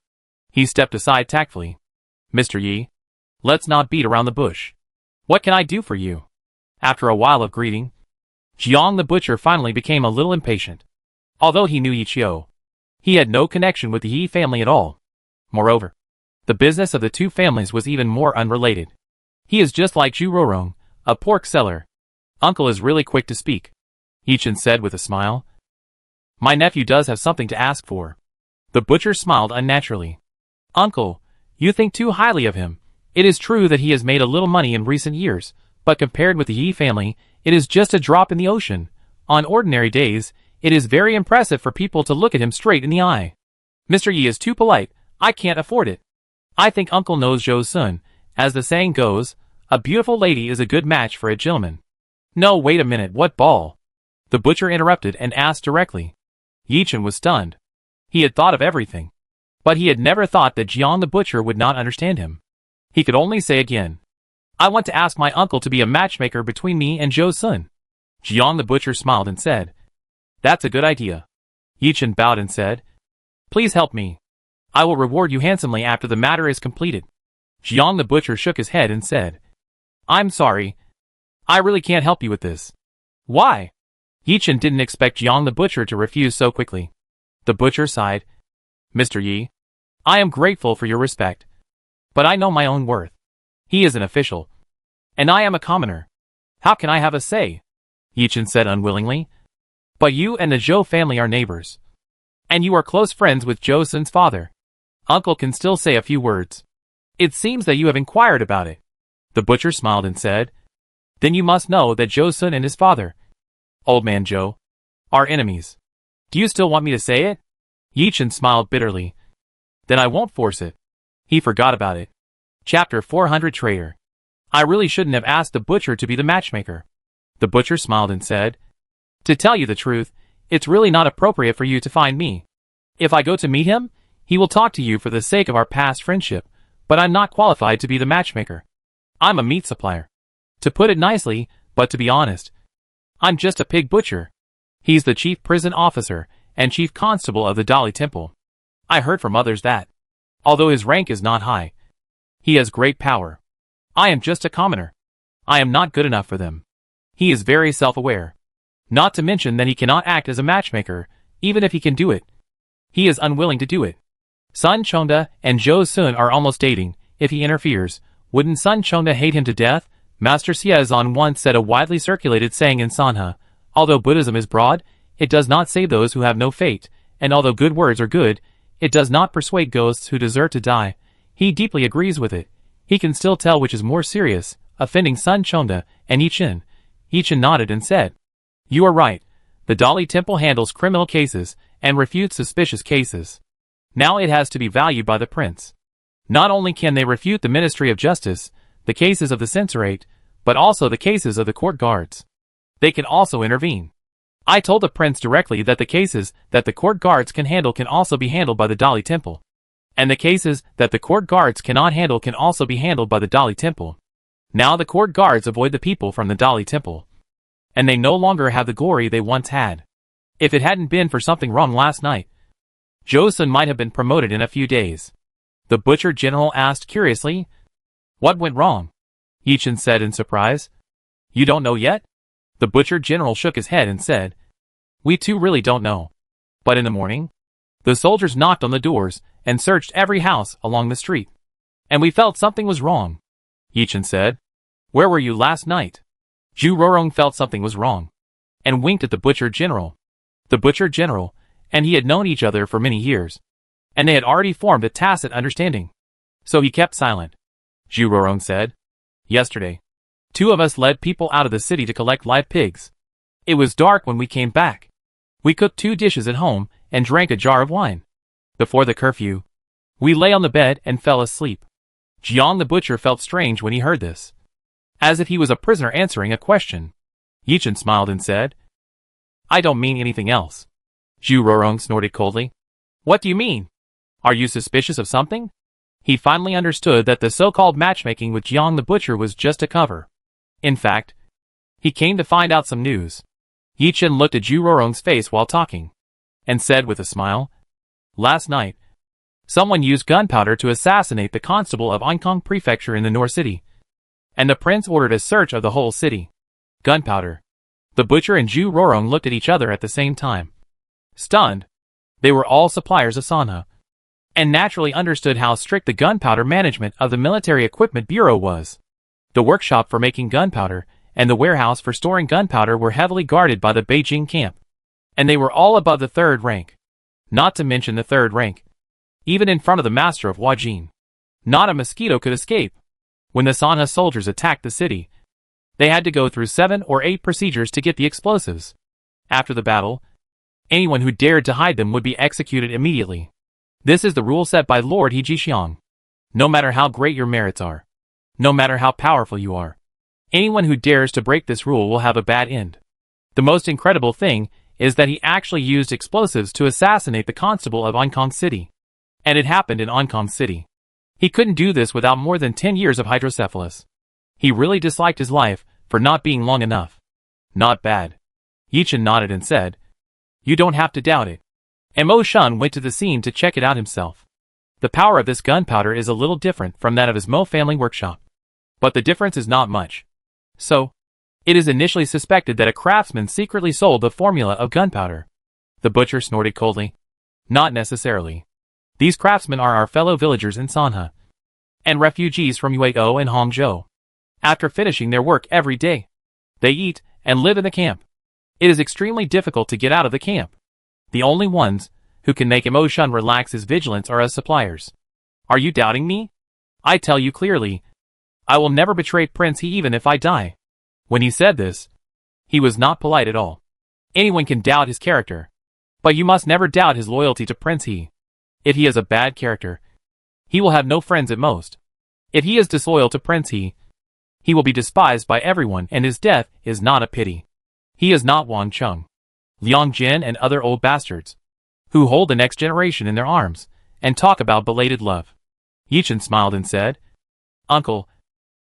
he stepped aside tactfully. "Mr. Yi, let's not beat around the bush. What can I do for you?" After a while of greeting, Jiang the butcher finally became a little impatient. Although he knew Yichio, he had no connection with the Yi family at all. Moreover, the business of the two families was even more unrelated. He is just like Zhu Rorong, a pork seller. Uncle is really quick to speak, Yichen said with a smile. "My nephew does have something to ask for." The butcher smiled unnaturally. "Uncle, you think too highly of him. It is true that he has made a little money in recent years, but compared with the Yi family, it is just a drop in the ocean. On ordinary days, it is very impressive for people to look at him straight in the eye. Mr. Yi is too polite. I can't afford it. I think Uncle knows Zhou Sun. As the saying goes, a beautiful lady is a good match for a gentleman." "No, wait a minute, what ball?" The butcher interrupted and asked directly. Yichen was stunned. He had thought of everything, but he had never thought that Jiang the butcher would not understand him. He could only say again, "I want to ask my uncle to be a matchmaker between me and Zhou Sun." Jiang the butcher smiled and said, "That's a good idea." Yichen bowed and said, "Please help me. I will reward you handsomely after the matter is completed." Jiang the butcher shook his head and said, "I'm sorry. I really can't help you with this." "Why?" Yichen didn't expect Jiang the butcher to refuse so quickly. The butcher sighed. "Mr. Yi, I am grateful for your respect, but I know my own worth. He is an official, and I am a commoner. How can I have a say?" Yichen said unwillingly. "But you and the Zhou family are neighbors, and you are close friends with Zhou Sun's father. Uncle can still say a few words. It seems that you have inquired about it." The butcher smiled and said, "Then you must know that Zhou Sun and his father, Old Man Zhou, are enemies. Do you still want me to say it?" Yichen smiled bitterly. "Then I won't force it." He forgot about it. Chapter 400 Traitor. I really shouldn't have asked the butcher to be the matchmaker. The butcher smiled and said, "To tell you the truth, it's really not appropriate for you to find me. If I go to meet him, he will talk to you for the sake of our past friendship, but I'm not qualified to be the matchmaker. I'm a meat supplier. To put it nicely, but to be honest, I'm just a pig butcher." He's the chief prison officer and chief constable of the Dali Temple. I heard from others that, although his rank is not high, he has great power. I am just a commoner. I am not good enough for them. He is very self-aware. Not to mention that he cannot act as a matchmaker, even if he can do it. He is unwilling to do it. Sun Chongda and Zhou Sun are almost dating. If he interferes, wouldn't Sun Chongda hate him to death? Master Xiazan once said a widely circulated saying in Sanha, "Although Buddhism is broad, it does not save those who have no fate, and although good words are good, it does not persuade ghosts who deserve to die." He deeply agrees with it. He can still tell which is more serious, offending Sun Chongda and Yichen. Yichen nodded and said, "You are right. The Dali Temple handles criminal cases and refutes suspicious cases. Now it has to be valued by the prince. Not only can they refute the Ministry of Justice, the cases of the censorate, but also the cases of the court guards. They can also intervene. I told the prince directly that the cases that the court guards can handle can also be handled by the Dali Temple. And the cases that the court guards cannot handle can also be handled by the Dali Temple. Now the court guards avoid the people from the Dali Temple. And they no longer have the glory they once had. If it hadn't been for something wrong last night, Joseon might have been promoted in a few days. The butcher general asked curiously. What went wrong? Yichen said in surprise. You don't know yet? The butcher general shook his head and said, we too really don't know. But in the morning, the soldiers knocked on the doors and searched every house along the street. And we felt something was wrong. Yichen said. Where were you last night? Zhu Rorong felt something was wrong, and winked at the butcher general. The butcher general and he had known each other for many years, and they had already formed a tacit understanding. So he kept silent. Zhu Rorong said, yesterday, 2 of us led people out of the city to collect live pigs. It was dark when we came back. We cooked 2 dishes at home and drank a jar of wine. Before the curfew, we lay on the bed and fell asleep. Jiang the butcher felt strange when he heard this, as if he was a prisoner answering a question. Yichen smiled and said, I don't mean anything else. Zhu Rorong snorted coldly. What do you mean? Are you suspicious of something? He finally understood that the so-called matchmaking with Jiang the butcher was just a cover. In fact, he came to find out some news. Yichen looked at Zhu Rorong's face while talking, and said with a smile, last night, someone used gunpowder to assassinate the constable of Ankang Prefecture in the North City, and the prince ordered a search of the whole city. Gunpowder. The butcher and Zhu Rorong looked at each other at the same time. Stunned. They were all suppliers of Sanha, and naturally understood how strict the gunpowder management of the Military Equipment Bureau was. The workshop for making gunpowder and the warehouse for storing gunpowder were heavily guarded by the Beijing camp, and they were all above the 3rd rank. Not to mention the 3rd rank. Even in front of the master of Huajin, not a mosquito could escape. When the Sanha soldiers attacked the city, they had to go through 7 or 8 procedures to get the explosives. After the battle, anyone who dared to hide them would be executed immediately. This is the rule set by Lord He Jixiang. No matter how great your merits are, no matter how powerful you are, anyone who dares to break this rule will have a bad end. The most incredible thing is that he actually used explosives to assassinate the constable of Ankang City. And it happened in Ankang City. He couldn't do this without more than 10 years of hydrocephalus. He really disliked his life for not being long enough. Not bad. Yichen nodded and said, you don't have to doubt it. Mo Shun went to the scene to check it out himself. The power of this gunpowder is a little different from that of his Mo family workshop. But the difference is not much. So, it is initially suspected that a craftsman secretly sold the formula of gunpowder. The butcher snorted coldly. Not necessarily. These craftsmen are our fellow villagers in Sanha, and refugees from Yueo and Hangzhou. After finishing their work every day, they eat and live in the camp. It is extremely difficult to get out of the camp. The only ones who can make Mo Shun relax his vigilance are us suppliers. Are you doubting me? I tell you clearly, I will never betray Prince He even if I die. When he said this, he was not polite at all. Anyone can doubt his character, but you must never doubt his loyalty to Prince He. If he is a bad character, he will have no friends at most. If he is disloyal to Prince he will be despised by everyone, and his death is not a pity. He is not Wang Chung, Liang Jin and other old bastards, who hold the next generation in their arms, and talk about belated love. Yichen smiled and said, Uncle,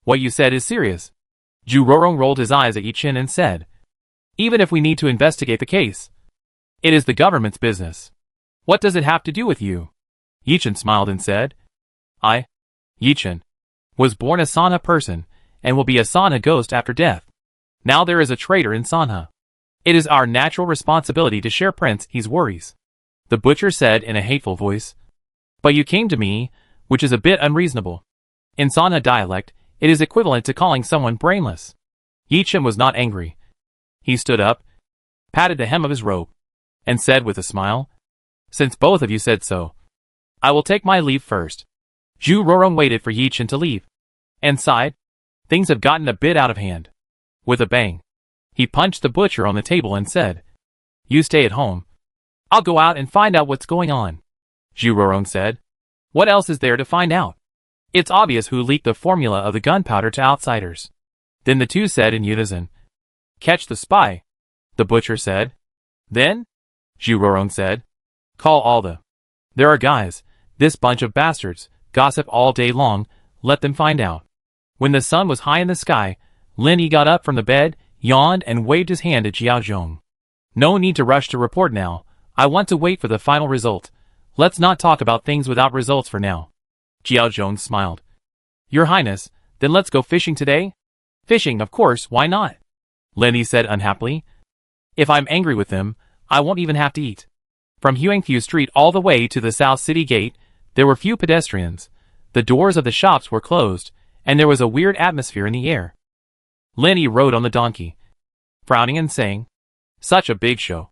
what you said is serious. Zhu Rorong rolled his eyes at Yichen and said, even if we need to investigate the case, it is the government's business. What does it have to do with you? Yichen smiled and said, I, Yichen, was born a Sanha person, and will be a Sanha ghost after death. Now there is a traitor in Sanha. It is our natural responsibility to share Prince He's worries. The butcher said in a hateful voice. But you came to me, which is a bit unreasonable. In Sanha dialect, it is equivalent to calling someone brainless. Yichen was not angry. He stood up, patted the hem of his robe, and said with a smile, since both of you said so, I will take my leave first. Zhu Rorong waited for Yichen to leave, and sighed. Things have gotten a bit out of hand. With a bang, he punched the butcher on the table and said, you stay at home. I'll go out and find out what's going on. Zhu Rorong said, what else is there to find out? It's obvious who leaked the formula of the gunpowder to outsiders. Then the two said in unison, "Catch the spy," the butcher said. Then, Zhu Rorong said, "Call all the. There are guys, this bunch of bastards, gossip all day long, let them find out." When the sun was high in the sky, Lin Yi got up from the bed, yawned and waved his hand at Jiao Zhong. "No need to rush to report now, I want to wait for the final result. Let's not talk about things without results for now." Jiao Zhong smiled. "Your Highness, then let's go fishing today?" "Fishing, of course, why not?" Lin Yi said unhappily. "If I'm angry with them, I won't even have to eat." From Huangfu Street all the way to the South City Gate, there were few pedestrians. The doors of the shops were closed, and there was a weird atmosphere in the air. Lin Yi rode on the donkey, frowning and saying, "Such a big show.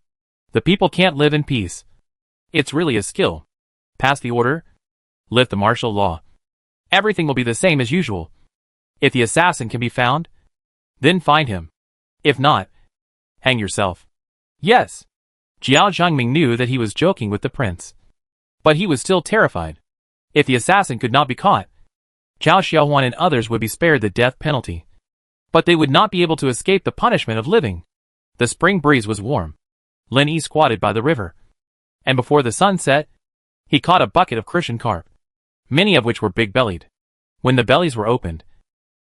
The people can't live in peace. It's really a skill. Pass the order. Lift the martial law. Everything will be the same as usual. If the assassin can be found, then find him. If not, hang yourself." Yes. Jiao Zhangming knew that he was joking with the prince. But he was still terrified. If the assassin could not be caught, Zhao Xiaohuan and others would be spared the death penalty. But they would not be able to escape the punishment of living. The spring breeze was warm. Lin Yi squatted by the river. And before the sun set, he caught a bucket of crucian carp, many of which were big-bellied. When the bellies were opened,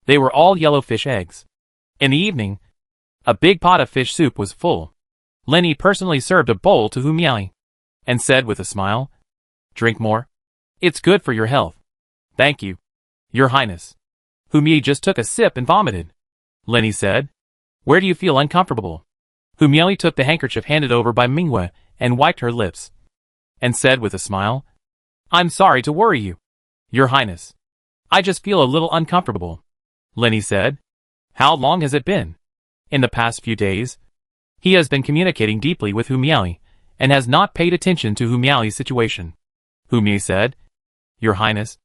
they were all yellow fish eggs. In the evening, a big pot of fish soup was full. Lin Yi personally served a bowl to Hu Miai, and said with a smile, "Drink more. It's good for your health." "Thank you, Your Highness." Hu Miai just took a sip and vomited. Lin Yi said, "Where do you feel uncomfortable?" Hu Miai took the handkerchief handed over by Mingwe and wiped her lips, and said with a smile, "I'm sorry to worry you, Your Highness. I just feel a little uncomfortable." Lin Yi said, "How long has it been?" "In the past few days." He has been communicating deeply with Hu Miai, and has not paid attention to Hu Miai's situation. Hu Miai said, "Your Highness,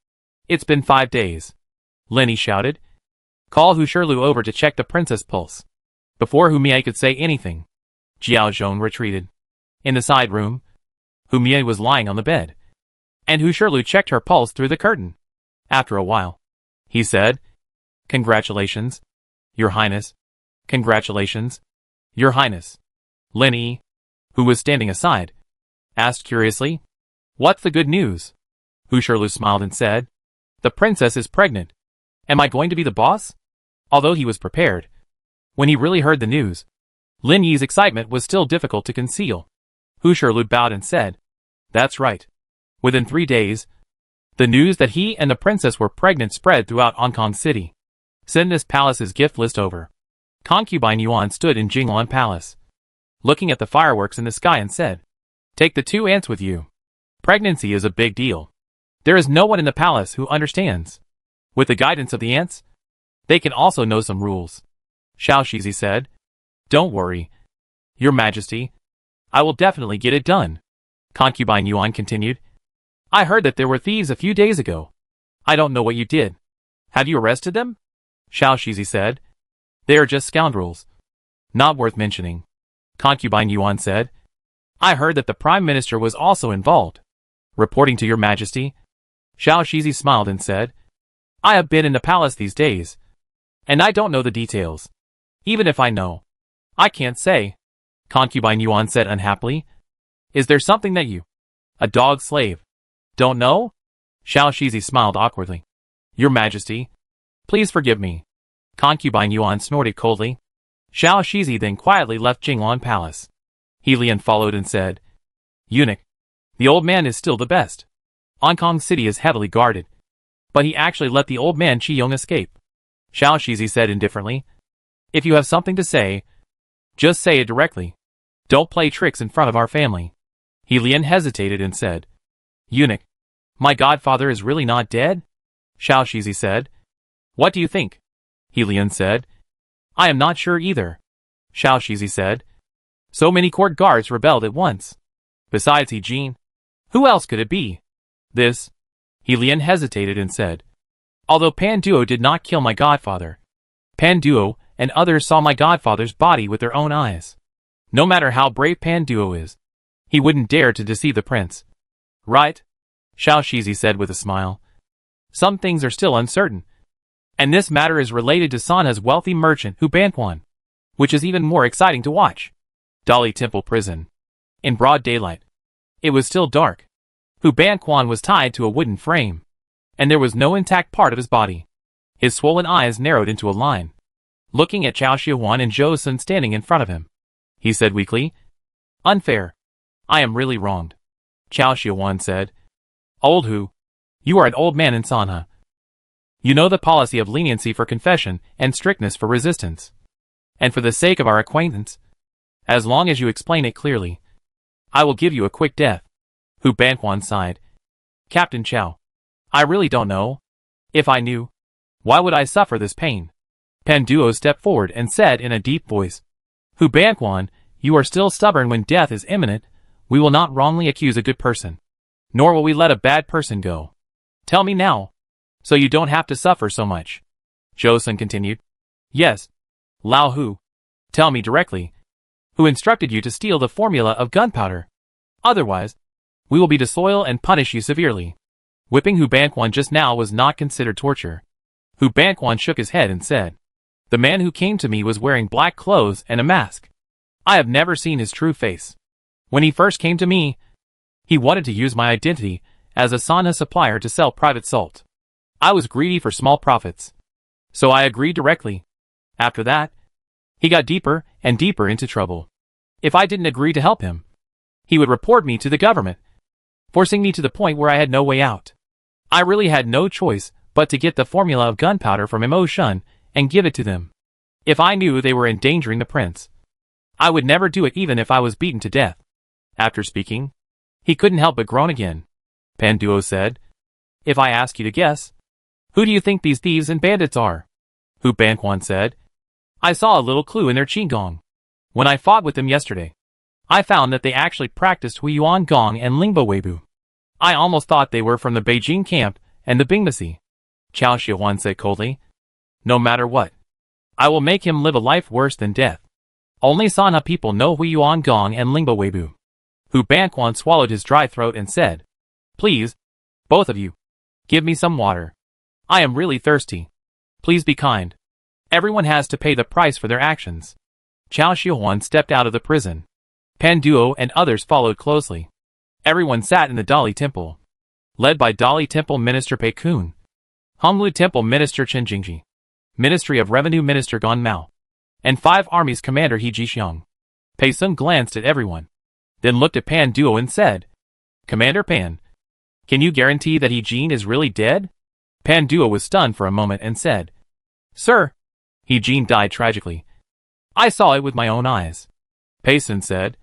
it's been 5 days." Lin Yi shouted, "Call Hu Shirlu over to check the princess' pulse." Before Hu Miai could say anything, Jiao Zhong retreated. In the side room, Hu Miai was lying on the bed, and Hu Shirlu checked her pulse through the curtain. After a while, he said, "Congratulations, Your Highness. Congratulations, Your Highness." Lin Yi, who was standing aside, asked curiously, "What's the good news?" Hu Shirlu smiled and said, "The princess is pregnant. Am I going to be the boss?" Although he was prepared, when he really heard the news, Lin Yi's excitement was still difficult to conceal. Hu Shirlu bowed and said, "That's right." Within 3 days, the news that he and the princess were pregnant spread throughout Hong Kong City. Send this palace's gift list over. Concubine Yuan stood in Jingluan Palace, looking at the fireworks in the sky and said, "Take the 2 ants with you. Pregnancy is a big deal. There is no one in the palace who understands. With the guidance of the ants, they can also know some rules." Xiao Shizi said, "Don't worry, Your Majesty. I will definitely get it done." Concubine Yuan continued, "I heard that there were thieves a few days ago. I don't know what you did. Have you arrested them?" Xiao Shizi said, "They are just scoundrels. Not worth mentioning." Concubine Yuan said, "I heard that the Prime Minister was also involved." "Reporting to Your Majesty." Xiao Shizi smiled and said, "I have been in the palace these days, and I don't know the details. Even if I know, I can't say." Concubine Yuan said unhappily, "Is there something that you, a dog slave, don't know?" Xiao Shizi smiled awkwardly. "Your Majesty, please forgive me." Concubine Yuan snorted coldly. Xiao Shizi then quietly left Jingluan Palace. He Lian followed and said, "Eunuch, the old man is still the best. Hong Kong City is heavily guarded, but he actually let the old man Qi Yong escape." Xiao Shizi said indifferently, "If you have something to say, just say it directly. Don't play tricks in front of our family." He Lian hesitated and said, "Eunuch, my godfather is really not dead?" Xiao Shizi said, "What do you think?" He Lian said, "I am not sure either." Xiao Shizi said, "So many court guards rebelled at once. Besides He Jin, who else could it be?" This, He Lian hesitated and said, "Although Pan Duo did not kill my godfather, Pan Duo and others saw my godfather's body with their own eyes. No matter how brave Pan Duo is, he wouldn't dare to deceive the prince." "Right," Xiao Shizi said with a smile. Some things are still uncertain. And this matter is related to Sanha's wealthy merchant Hu Banquan, which is even more exciting to watch. Dali Temple Prison. In broad daylight. It was still dark. Hu Banquan was tied to a wooden frame, and there was no intact part of his body. His swollen eyes narrowed into a line, looking at Chao Xiaohuan and Zhou Sun standing in front of him. He said weakly, "Unfair. I am really wronged." Chao Xiaohuan said, "Old Hu, you are an old man in Sanha. You know the policy of leniency for confession and strictness for resistance. And for the sake of our acquaintance, as long as you explain it clearly, I will give you a quick death." Hu Banquan sighed. "Captain Chao, I really don't know. If I knew, why would I suffer this pain?" Pan Duo stepped forward and said in a deep voice, "Hu Banquan, you are still stubborn when death is imminent. We will not wrongly accuse a good person, nor will we let a bad person go. Tell me now, so you don't have to suffer so much." Zhou Sun continued, "Yes, Lao Hu. Tell me directly, who instructed you to steal the formula of gunpowder? Otherwise, we will be disloyal and punish you severely." Whipping Hu Banquan just now was not considered torture. Hu Banquan shook his head and said, "The man who came to me was wearing black clothes and a mask. I have never seen his true face. When he first came to me, he wanted to use my identity as a Sanha supplier to sell private salt. I was greedy for small profits, so I agreed directly. After that, he got deeper and deeper into trouble. If I didn't agree to help him, he would report me to the government, forcing me to the point where I had no way out. I really had no choice but to get the formula of gunpowder from Mo Shun and give it to them. If I knew they were endangering the prince, I would never do it even if I was beaten to death." After speaking, he couldn't help but groan again. Pan Duo said, "If I ask you to guess, who do you think these thieves and bandits are?" Hu Banquan said, "I saw a little clue in their qigong. When I fought with them yesterday, I found that they actually practiced Huiyuan Gong and Lingbo Weibu. I almost thought they were from the Beijing camp and the Bingmasi." Chao Xiaohuan said coldly, "No matter what, I will make him live a life worse than death. Only Sanha people know Huiyuan Gong and Lingbo Weibu." Hu Banquan swallowed his dry throat and said, "Please, both of you, give me some water. I am really thirsty. Please be kind. Everyone has to pay the price for their actions." Chao Xiaohuan stepped out of the prison. Pan Duo and others followed closely. Everyone sat in the Dali Temple, led by Dali Temple Minister Pei Kun, Honglu Temple Minister Chen Jingji, Ministry of Revenue Minister Gan Mao, and 5 Armies Commander He Jixiang. Pei Sun glanced at everyone, then looked at Pan Duo and said, "Commander Pan, can you guarantee that He Jin is really dead?" Pan Duo was stunned for a moment and said, "Sir, He Jin died tragically. I saw it with my own eyes." Pei Sun said,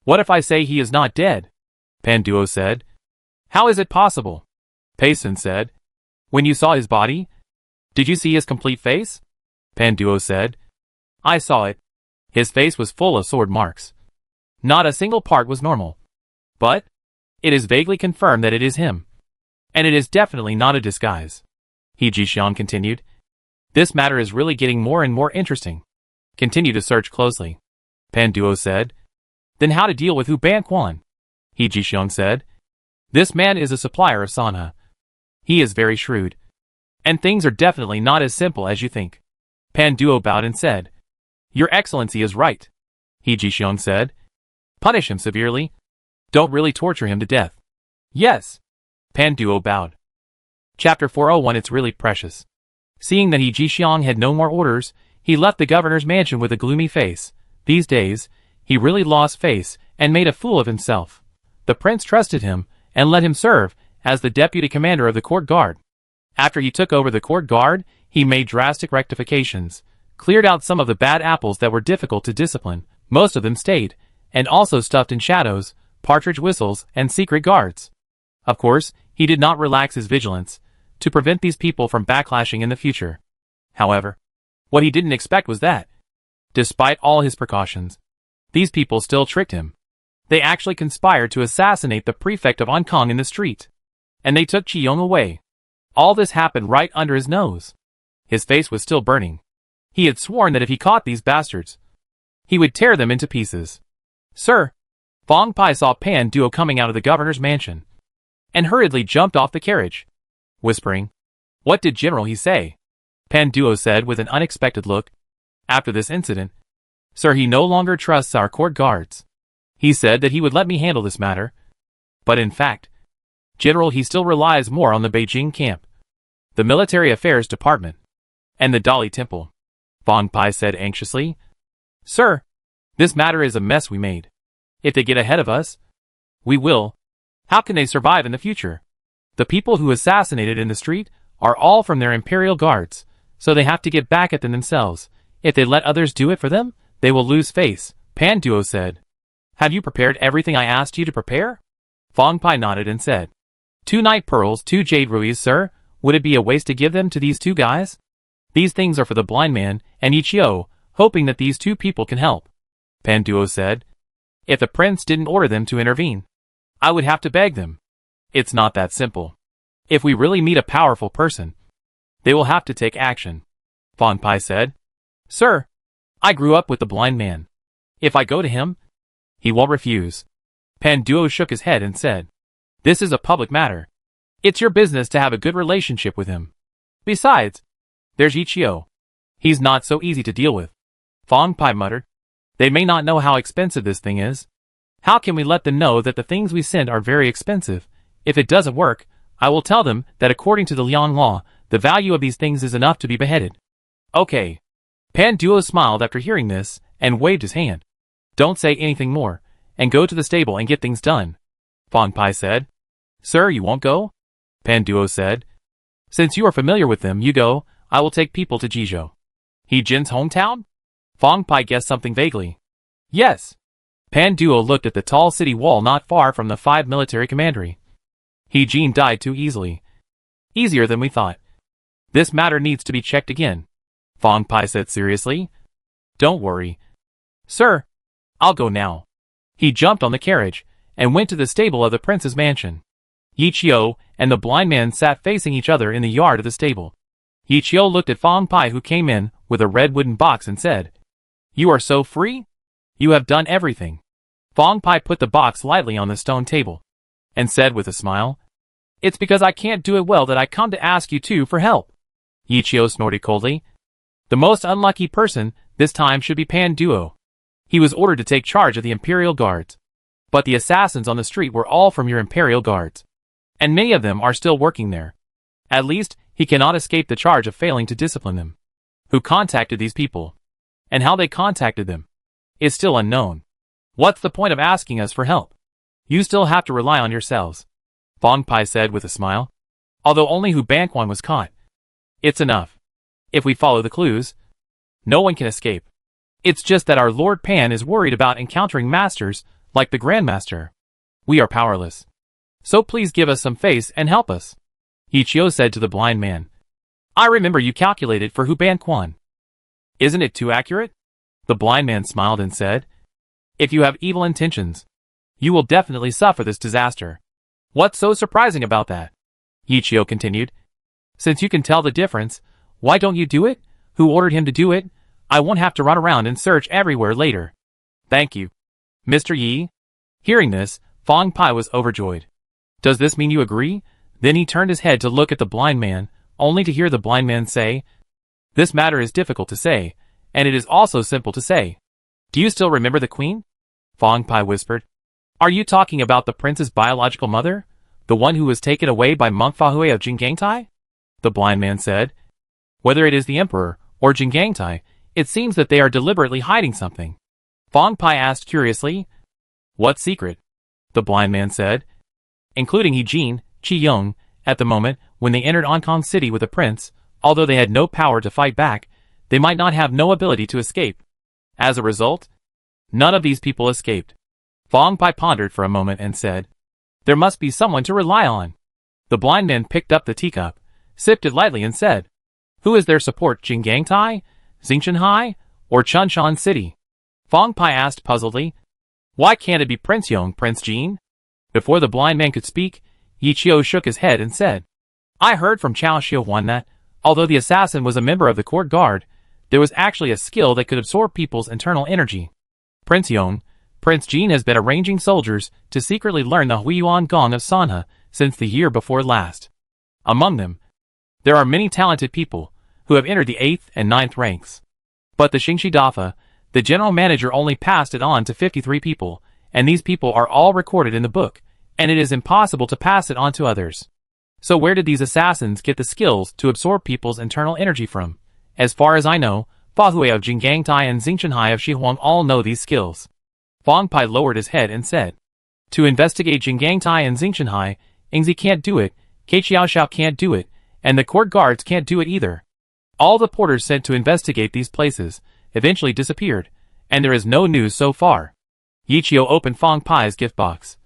"What if I say he is not dead?" Pan Duo said, "How is it possible?" Pei Sun said, "When you saw his body, did you see his complete face?" Pan Duo said, "I saw it. His face was full of sword marks. Not a single part was normal. But it is vaguely confirmed that it is him. And it is definitely not a disguise." He Jixiang continued, "This matter is really getting more and more interesting. Continue to search closely." Pan Duo said, "Then how to deal with Hu Banquan?" He Jixiang said, "This man is a supplier of Sanha. He is very shrewd. And things are definitely not as simple as you think." Pan Duo bowed and said, "Your Excellency is right." He Jixiang said, "Punish him severely. Don't really torture him to death." "Yes." Pan Duo bowed. Chapter 401. It's really precious. Seeing that He Jixiang had no more orders, he left the governor's mansion with a gloomy face. These days, he really lost face and made a fool of himself. The prince trusted him and let him serve as the deputy commander of the court guard. After he took over the court guard, he made drastic rectifications, cleared out some of the bad apples that were difficult to discipline, most of them stayed, and also stuffed in shadows, partridge whistles, and secret guards. Of course, he did not relax his vigilance to prevent these people from backlashing in the future. However, what he didn't expect was that, despite all his precautions, these people still tricked him. They actually conspired to assassinate the prefect of Hong Kong in the street. And they took Qiyong away. All this happened right under his nose. His face was still burning. He had sworn that if he caught these bastards, he would tear them into pieces. "Sir!" Fong Pai saw Pan Duo coming out of the governor's mansion, and hurriedly jumped off the carriage, whispering, What did General he say? Pan Duo said with an unexpected look. After this incident, sir, he no longer trusts our court guards. He said that he would let me handle this matter. But in fact, General, he still relies more on the Beijing camp, the military affairs department, and the Dali temple. Fang Pai said anxiously. Sir, this matter is a mess we made. If they get ahead of us, we will. How can they survive in the future? The people who assassinated in the street are all from their imperial guards, so they have to get back at them themselves. If they let others do it for them, they will lose face, Pan Duo said. Have you prepared everything I asked you to prepare? Fang Pai nodded and said. 2 night pearls, 2 jade ruies, sir. Would it be a waste to give them to these 2 guys? These things are for the blind man and Ichio, hoping that these 2 people can help. Pan Duo said. If the prince didn't order them to intervene, I would have to beg them. It's not that simple. If we really meet a powerful person, they will have to take action. Fang Pai said. Sir, I grew up with the blind man. If I go to him, he won't refuse. Pan Duo shook his head and said. This is a public matter. It's your business to have a good relationship with him. Besides, there's Ichio. He's not so easy to deal with. Fang Pai muttered. They may not know how expensive this thing is. How can we let them know that the things we send are very expensive? If it doesn't work, I will tell them that according to the Liang law, the value of these things is enough to be beheaded. Okay. Pan Duo smiled after hearing this and waved his hand. Don't say anything more, and go to the stable and get things done. Fang Pai said. Sir, you won't go? Pan Duo said. Since you are familiar with them, you go. I will take people to Jizhou. He Jin's hometown? Fang Pai guessed something vaguely. Yes. Pan Duo looked at the tall city wall not far from the 5 military commandery. He Jin died too easily. Easier than we thought. This matter needs to be checked again. Fang Pai said seriously. Don't worry. Sir, I'll go now. He jumped on the carriage and went to the stable of the prince's mansion. Yichio and the blind man sat facing each other in the yard of the stable. Yichio looked at Fang Pai, who came in with a red wooden box, and said, You are so free? You have done everything. Fang Pai put the box lightly on the stone table and said with a smile, It's because I can't do it well that I come to ask you two for help. Yichio snorted coldly. The most unlucky person this time should be Pan Duo. He was ordered to take charge of the Imperial Guards. But the assassins on the street were all from your Imperial Guards. And many of them are still working there. At least, he cannot escape the charge of failing to discipline them. Who contacted these people? And how they contacted them is still unknown. What's the point of asking us for help? You still have to rely on yourselves. Fang Pai said with a smile. Although only Hu Banquan was caught. It's enough. If we follow the clues, no one can escape. It's just that our Lord Pan is worried about encountering masters like the Grandmaster. We are powerless. So please give us some face and help us. Ichio said to the blind man. I remember you calculated for Hu Banquan. Isn't it too accurate? The blind man smiled and said, If you have evil intentions, you will definitely suffer this disaster. What's so surprising about that? Ichio continued. Since you can tell the difference, why don't you do it? Who ordered him to do it? I won't have to run around and search everywhere later. Thank you. Mr. Yi? Hearing this, Fang Pai was overjoyed. Does this mean you agree? Then he turned his head to look at the blind man, only to hear the blind man say, This matter is difficult to say, and it is also simple to say. Do you still remember the queen? Fang Pai whispered. Are you talking about the prince's biological mother? The one who was taken away by Monk Fahui of Jingangtai? The blind man said. Whether it is the emperor or Jingangtai, it seems that they are deliberately hiding something. Fang Pai asked curiously. What secret? The blind man said. Including He Jin, Qi Yong, at the moment, when they entered Ankang City with the prince, although they had no power to fight back, they might not have no ability to escape. As a result, none of these people escaped. Fang Pai pondered for a moment and said, There must be someone to rely on. The blind man picked up the teacup, sipped it lightly and said, Who is their support, Jingangtai, Xingchenhai, or Chunshan City? Fang Pai asked puzzledly. Why can't it be Prince Yong, Prince Jin? Before the blind man could speak, Yichio shook his head and said, I heard from Chao Xiuhuan that, although the assassin was a member of the court guard, there was actually a skill that could absorb people's internal energy. Prince Yong, Prince Jin has been arranging soldiers to secretly learn the Huiyuan Gong of Sanhe since the year before last. Among them, There are many talented people who have entered the 8th and 9th ranks. But the Xingxi Dafa, the general manager, only passed it on to 53 people, and these people are all recorded in the book, and it is impossible to pass it on to others. So where did these assassins get the skills to absorb people's internal energy from? As far as I know, Fa Hui of Jingangtai and Xingchenhai of Shihuang all know these skills. Fang Pai lowered his head and said, to investigate Jingangtai and Xingchenhai, Ingzi can't do it, Keiqiaoxiao can't do it, and the court guards can't do it either. All the porters sent to investigate these places eventually disappeared, and there is no news so far. Yichio opened Fang Pai's gift box,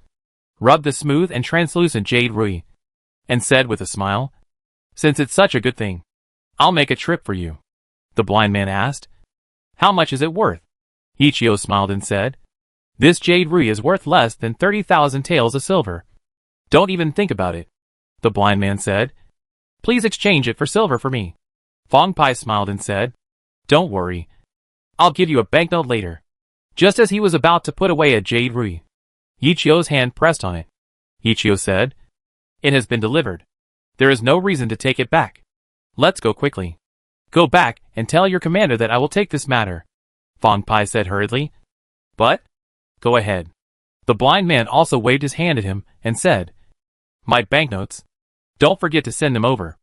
rubbed the smooth and translucent jade rui, and said with a smile, since it's such a good thing, I'll make a trip for you. The blind man asked, how much is it worth? Yichio smiled and said, this jade rui is worth less than 30,000 taels of silver. Don't even think about it. The blind man said, please exchange it for silver for me. Fang Pai smiled and said, don't worry. I'll give you a banknote later. Just as he was about to put away a jade rui, Yichio's hand pressed on it. Yichio said, it has been delivered. There is no reason to take it back. Let's go quickly. Go back and tell your commander that I will take this matter. Fang Pai said hurriedly. But? Go ahead. The blind man also waved his hand at him and said, my banknotes. Don't forget to send them over.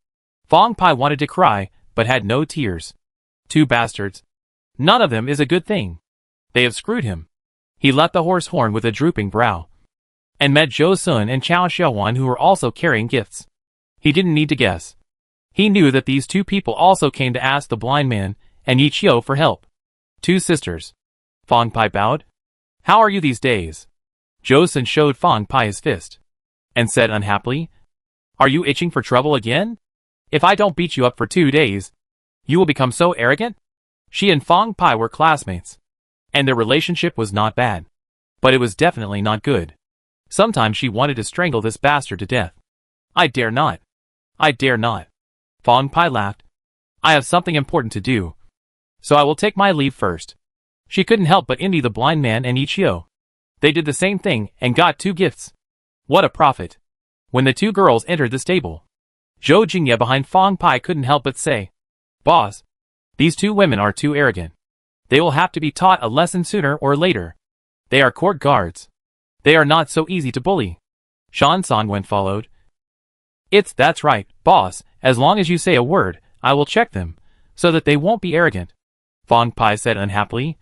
Fang Pai wanted to cry, but had no tears. Two bastards. None of them is a good thing. They have screwed him. He left the horse horn with a drooping brow, and met Zhou Sun and Chao Xiaowan, who were also carrying gifts. He didn't need to guess. He knew that these two people also came to ask the blind man and Yichio for help. Two sisters. Fang Pai bowed. How are you these days? Zhou Sun showed Fang Pai his fist, and said unhappily, are you itching for trouble again? If I don't beat you up for 2 days, you will become so arrogant? She and Fang Pai were classmates, and their relationship was not bad, but it was definitely not good. Sometimes she wanted to strangle this bastard to death. I dare not. I dare not. Fang Pai laughed. I have something important to do, so I will take my leave first. She couldn't help but envy the blind man and Yichio. They did the same thing and got 2 gifts. What a profit. When the 2 girls entered the stable, Zhou Jingye behind Fang Pai couldn't help but say, boss, these 2 women are too arrogant. They will have to be taught a lesson sooner or later. They are court guards. They are not so easy to bully. Shan Sanwen followed. That's right, boss, as long as you say a word, I will check them, so that they won't be arrogant. Fang Pai said unhappily.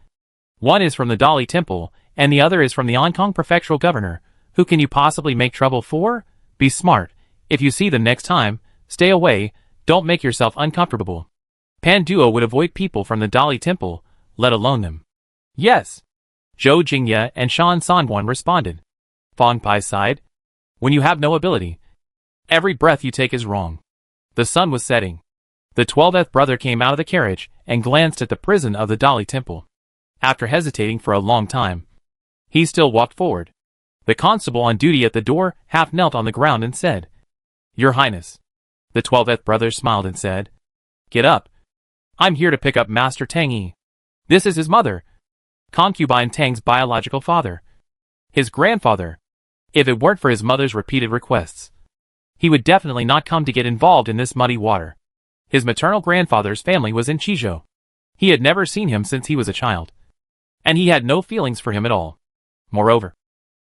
One is from the Dali Temple, and the other is from the Ankong prefectural governor. Who can you possibly make trouble for? Be smart. If you see them next time, stay away, don't make yourself uncomfortable. Pan Duo would avoid people from the Dali Temple, let alone them. Yes. Zhou Jingye and Shan Sanwan responded. Fang Pai sighed. When you have no ability, every breath you take is wrong. The sun was setting. The 12th brother came out of the carriage and glanced at the prison of the Dali Temple. After hesitating for a long time, he still walked forward. The constable on duty at the door half knelt on the ground and said, Your Highness. The 12th brother smiled and said, Get up. I'm here to pick up Master Tang Yi. This is his mother, concubine Tang's biological father. His grandfather. If it weren't for his mother's repeated requests, he would definitely not come to get involved in this muddy water. His maternal grandfather's family was in Chizhou. He had never seen him since he was a child, and he had no feelings for him at all. Moreover,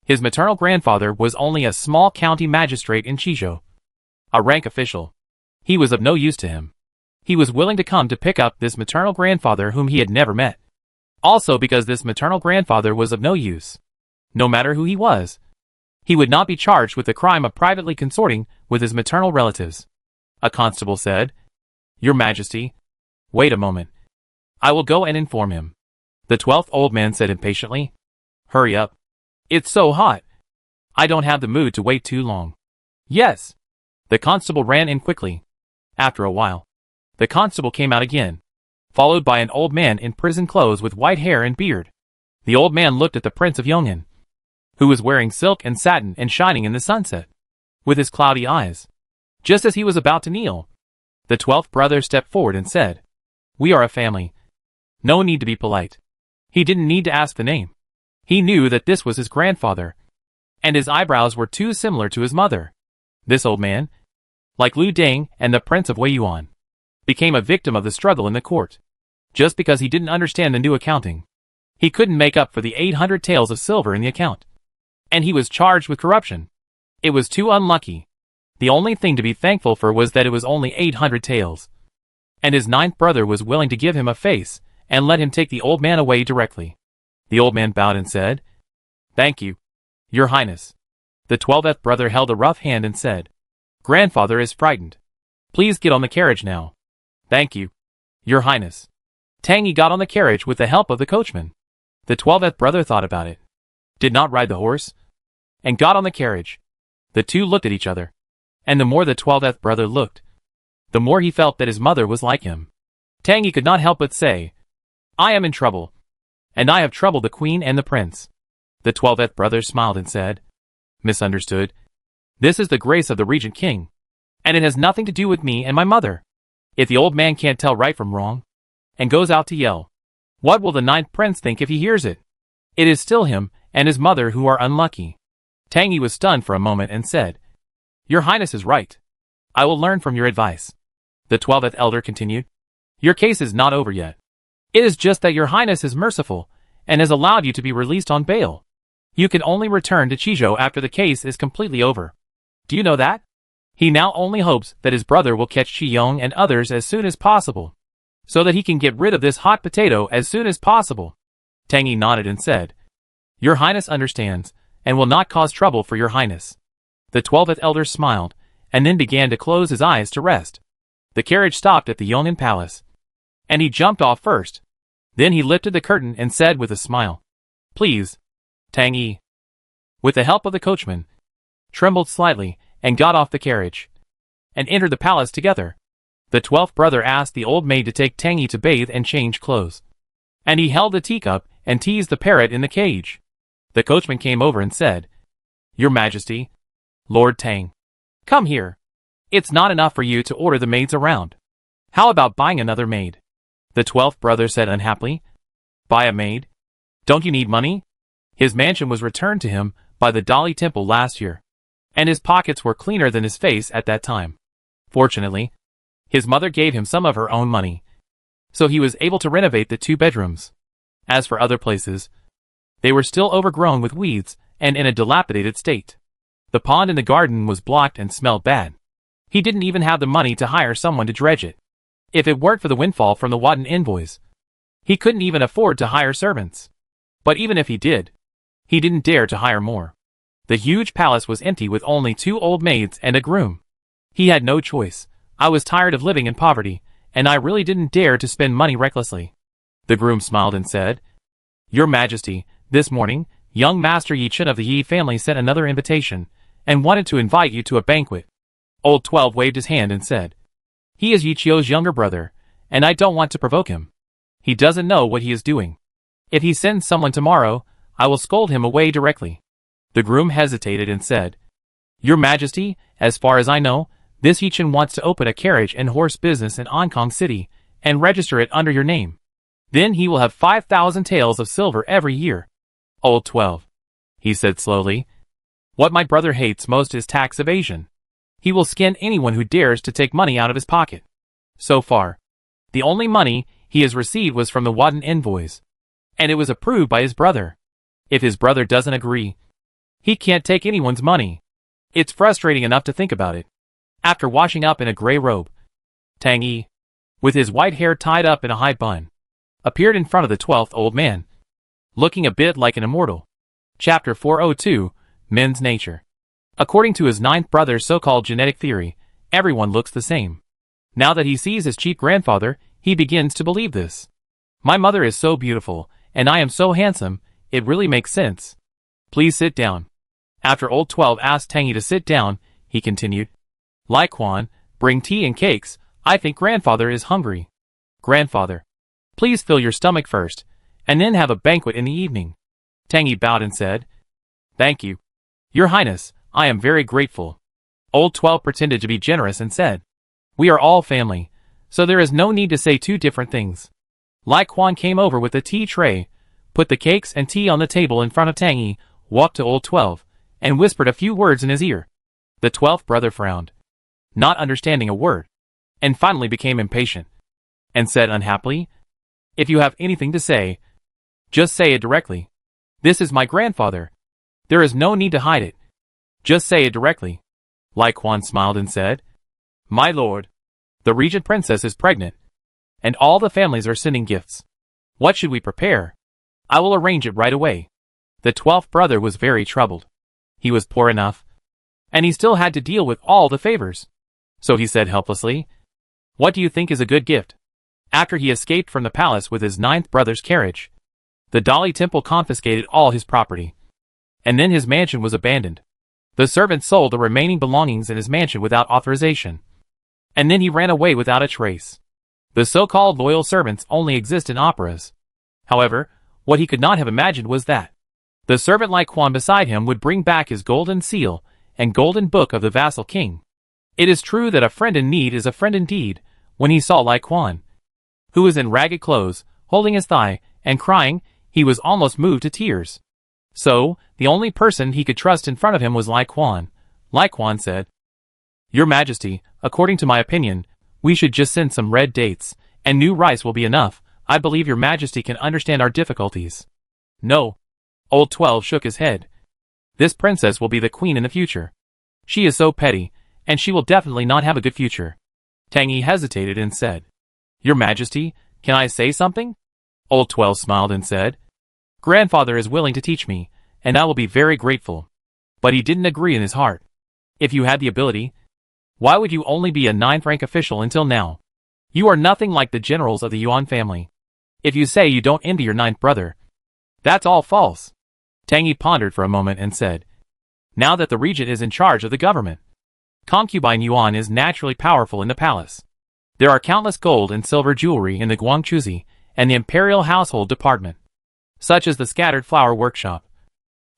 his maternal grandfather was only a small county magistrate in Chizhou, a rank official. He was of no use to him. He was willing to come to pick up this maternal grandfather whom he had never met. Also because this maternal grandfather was of no use. No matter who he was, he would not be charged with the crime of privately consorting with his maternal relatives. A constable said, Your Majesty, wait a moment. I will go and inform him. The 12th old man said impatiently, Hurry up. It's so hot. I don't have the mood to wait too long. Yes. The constable ran in quickly. After a while, the constable came out again, followed by an old man in prison clothes with white hair and beard. The old man looked at the Prince of Yong'an, who was wearing silk and satin and shining in the sunset, with his cloudy eyes. Just as he was about to kneel, the 12th brother stepped forward and said, We are a family. No need to be polite. He didn't need to ask the name. He knew that this was his grandfather, and his eyebrows were too similar to his mother. This old man, like Lu Deng and the Prince of Weiyuan, became a victim of the struggle in the court. Just because he didn't understand the new accounting. He couldn't make up for the 800 taels of silver in the account. And he was charged with corruption. It was too unlucky. The only thing to be thankful for was that it was only 800 taels. And his ninth brother was willing to give him a face, and let him take the old man away directly. The old man bowed and said, "Thank you, Your Highness." The 12th brother held a rough hand and said, "Grandfather is frightened. Please get on the carriage now." "Thank you, Your Highness." Tang Yi got on the carriage with the help of the coachman. The 12th brother thought about it, did not ride the horse, and got on the carriage. The two looked at each other, and the more the 12th brother looked, the more he felt that his mother was like him. Tang Yi could not help but say, "I am in trouble, and I have troubled the queen and the prince." The 12th brother smiled and said, "Misunderstood. This is the grace of the regent king, and it has nothing to do with me and my mother." If the old man can't tell right from wrong, and goes out to yell, what will the ninth prince think if he hears it? It is still him and his mother who are unlucky. Tang Yi was stunned for a moment and said, "Your Highness is right. I will learn from your advice." The 12th elder continued, "Your case is not over yet. It is just that Your Highness is merciful, and has allowed you to be released on bail. You can only return to Qizhou after the case is completely over. Do you know that?" He now only hopes that his brother will catch Qi Yong and others as soon as possible, so that he can get rid of this hot potato as soon as possible. Tang Yi nodded and said, "Your Highness understands, and will not cause trouble for Your Highness." The 12th elder smiled, and then began to close his eyes to rest. The carriage stopped at the Yong'an Palace, and he jumped off first. Then he lifted the curtain and said with a smile, "Please, Tang Yi." With the help of the coachman, trembled slightly, and got off the carriage, and entered the palace together. The 12th brother asked the old maid to take Tang Yi to bathe and change clothes, and he held the teacup and teased the parrot in the cage. The coachman came over and said, "Your Majesty, Lord Tang, come here. It's not enough for you to order the maids around. How about buying another maid?" The 12th brother said unhappily, "Buy a maid? Don't you need money?" His mansion was returned to him by the Dali Temple last year, and his pockets were cleaner than his face at that time. Fortunately, his mother gave him some of her own money, so he was able to renovate the 2 bedrooms. As for other places, they were still overgrown with weeds and in a dilapidated state. The pond in the garden was blocked and smelled bad. He didn't even have the money to hire someone to dredge it. If it weren't for the windfall from the Wadden invoice, he couldn't even afford to hire servants. But even if he did, he didn't dare to hire more. The huge palace was empty with only 2 old maids and a groom. He had no choice. "I was tired of living in poverty, and I really didn't dare to spend money recklessly." The groom smiled and said, "Your Majesty, this morning, young Master Yi Chen of the Yi family sent another invitation, and wanted to invite you to a banquet." Old 12 waved his hand and said, "He is Yi Chio's younger brother, and I don't want to provoke him. He doesn't know what he is doing. If he sends someone tomorrow, I will scold him away directly." The groom hesitated and said, "Your Majesty, as far as I know, this Yi Chen wants to open a carriage and horse business in Ankong City, and register it under your name. Then he will have 5,000 taels of silver every year." "Old 12, he said slowly, "what my brother hates most is tax evasion. He will skin anyone who dares to take money out of his pocket. So far, the only money he has received was from the Wadden invoice, and it was approved by his brother. If his brother doesn't agree, he can't take anyone's money. It's frustrating enough to think about it." After washing up in a gray robe, Tang Yi, with his white hair tied up in a high bun, appeared in front of the 12th old man, looking a bit like an immortal. Chapter 402, Men's Nature. According to his 9th brother's so-called genetic theory, everyone looks the same. Now that he sees his cheap grandfather, he begins to believe this. "My mother is so beautiful, and I am so handsome, it really makes sense. Please sit down." After old 12 asked Tang Yi to sit down, he continued, "Lai Quan, bring tea and cakes. I think grandfather is hungry." "Grandfather, please fill your stomach first, and then have a banquet in the evening." Tang Yi bowed and said, "Thank you, Your Highness, I am very grateful." Old 12 pretended to be generous and said, "We are all family, so there is no need to say 2 different things." Lai Quan came over with a tea tray, put the cakes and tea on the table in front of Tang Yi, walked to old 12, and whispered a few words in his ear. The 12th brother frowned. not understanding a word, and finally became impatient, and said unhappily, "If you have anything to say, just say it directly. This is my grandfather. There is no need to hide it. Just say it directly." Lai Quan smiled and said, "My lord, the regent princess is pregnant, and all the families are sending gifts. What should we prepare? I will arrange it right away." The 12th brother was very troubled. He was poor enough, and he still had to deal with all the favors. So he said helplessly, "What do you think is a good gift?" After he escaped from the palace with his 9th brother's carriage, the Dali temple confiscated all his property, and then his mansion was abandoned. The servant sold the remaining belongings in his mansion without authorization, and then he ran away without a trace. The so-called loyal servants only exist in operas. However, what he could not have imagined was that the servant Lai Quan beside him would bring back his golden seal and golden book of the vassal king. It is true that a friend in need is a friend indeed. When he saw Lai Quan, who was in ragged clothes, holding his thigh, and crying, he was almost moved to tears. So, the only person he could trust in front of him was Lai Quan. Lai Quan said, "Your Majesty, according to my opinion, we should just send some red dates, and new rice will be enough. I believe your Majesty can understand our difficulties." "No." Old 12 shook his head. "This princess will be the queen in the future. She is so petty, and she will definitely not have a good future." Tang Yi hesitated and said, "Your Majesty, can I say something?" Old 12 smiled and said, "Grandfather is willing to teach me, and I will be very grateful." But he didn't agree in his heart. If you had the ability, why would you only be a 9th rank official until now? You are nothing like the generals of the Yuan family. If you say you don't envy your 9th brother, that's all false. Tang Yi pondered for a moment and said, "Now that the regent is in charge of the government, concubine Yuan is naturally powerful in the palace. There are countless gold and silver jewelry in the Guangchuzi and the imperial household department, such as the scattered flower workshop,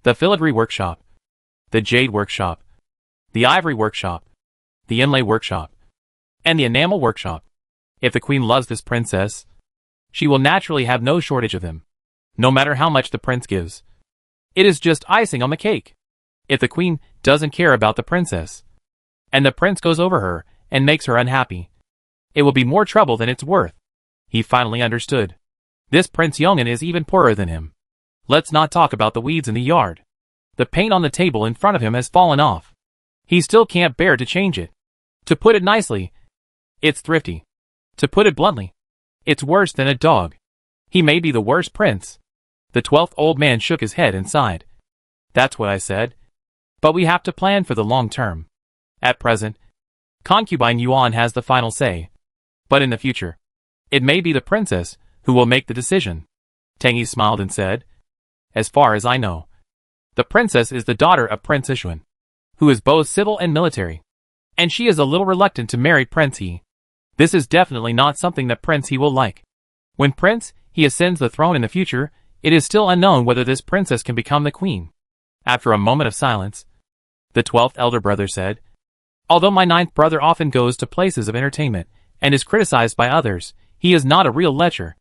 the filigree workshop, the jade workshop, the ivory workshop, the inlay workshop, and the enamel workshop. If the queen loves this princess, she will naturally have no shortage of them, no matter how much the prince gives. It is just icing on the cake. If the queen doesn't care about the princess, and the prince goes over her and makes her unhappy, it will be more trouble than it's worth." He finally understood. This Prince Yong'an is even poorer than him. Let's not talk about the weeds in the yard. The paint on the table in front of him has fallen off. He still can't bear to change it. To put it nicely, it's thrifty. To put it bluntly, it's worse than a dog. He may be the worst prince. The 12th old man shook his head and sighed. "That's what I said. But we have to plan for the long term. At present, concubine Yuan has the final say. But in the future, it may be the princess who will make the decision." Tang Yi smiled and said, "As far as I know, the princess is the daughter of Prince Ishuan, who is both civil and military, and she is a little reluctant to marry Prince He. This is definitely not something that Prince He will like. When Prince He ascends the throne in the future, it is still unknown whether this princess can become the queen." After a moment of silence, the 12th elder brother said, "Although my 9th brother often goes to places of entertainment and is criticized by others, he is not a real lecher.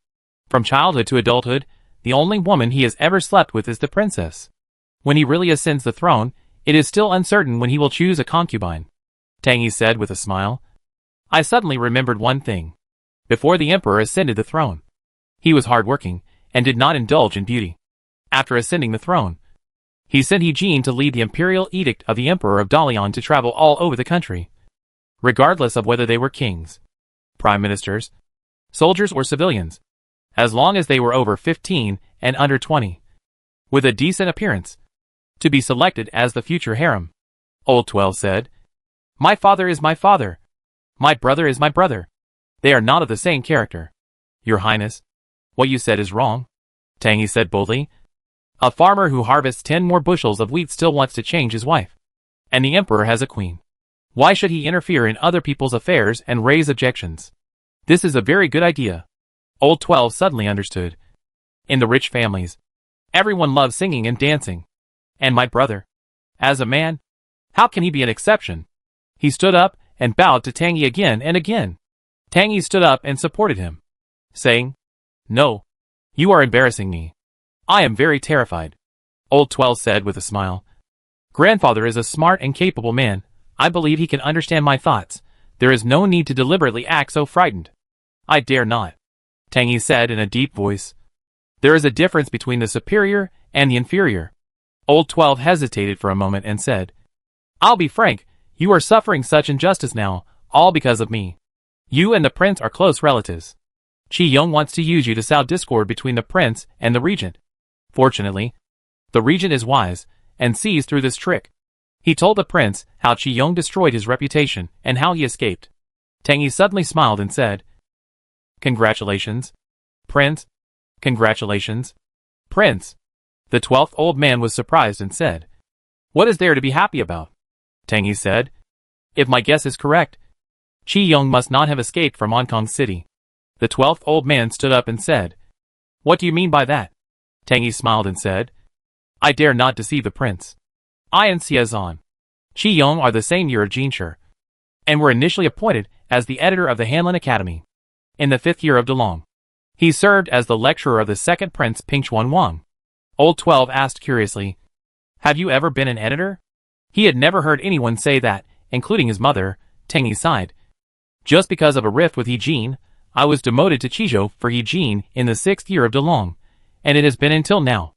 From childhood to adulthood, the only woman he has ever slept with is the princess. When he really ascends the throne, it is still uncertain when he will choose a concubine." Tang Yi said with a smile, "I suddenly remembered one thing. Before the emperor ascended the throne, he was hard-working and did not indulge in beauty. After ascending the throne, he sent He Jin to lead the imperial edict of the emperor of Dalian to travel all over the country, regardless of whether they were kings, prime ministers, soldiers or civilians, as long as they were over 15 and under 20, with a decent appearance, to be selected as the future harem." Old 12 said, "My father is my father. My brother is my brother. They are not of the same character. Your Highness, what you said is wrong." Tang Yi said boldly, "A farmer who harvests 10 more bushels of wheat still wants to change his wife. And the emperor has a queen. Why should he interfere in other people's affairs and raise objections? This is a very good idea." Old 12 suddenly understood. In the rich families, everyone loves singing and dancing. And my brother, as a man, how can he be an exception? He stood up and bowed to Tang Yi again and again. Tang Yi stood up and supported him, saying, "No, you are embarrassing me. I am very terrified." Old 12 said with a smile, "Grandfather is a smart and capable man. I believe he can understand my thoughts. There is no need to deliberately act so frightened. I dare not. Tang Yi said in a deep voice. There is a difference between the superior and the inferior. Old 12 hesitated for a moment and said, I'll be frank, you are suffering such injustice now, all because of me. You and the prince are close relatives. Qi Yong wants to use you to sow discord between the prince and the regent. Fortunately, the regent is wise and sees through this trick. He told the prince how Qi Yong destroyed his reputation and how he escaped. Tang Yi suddenly smiled and said, Congratulations, Prince. Congratulations, Prince. The 12th old man was surprised and said, What is there to be happy about? Tang Yi said, If my guess is correct, Qi Yong must not have escaped from Hong Kong City. The 12th old man stood up and said, What do you mean by that? Tang Yi smiled and said, I dare not deceive the prince. I and Xiazan, Qi Yong are the same year of Jinshi, and were initially appointed as the editor of the Hanlin Academy. In the 5th year of Delong, he served as the lecturer of the second prince Pingchuan Wang. Old 12 asked curiously, Have you ever been an editor? He had never heard anyone say that, including his mother. Tang Yi sighed. Just because of a rift with He Jin, I was demoted to Qizhou for He Jin in the 6th year of Delong, and it has been until now.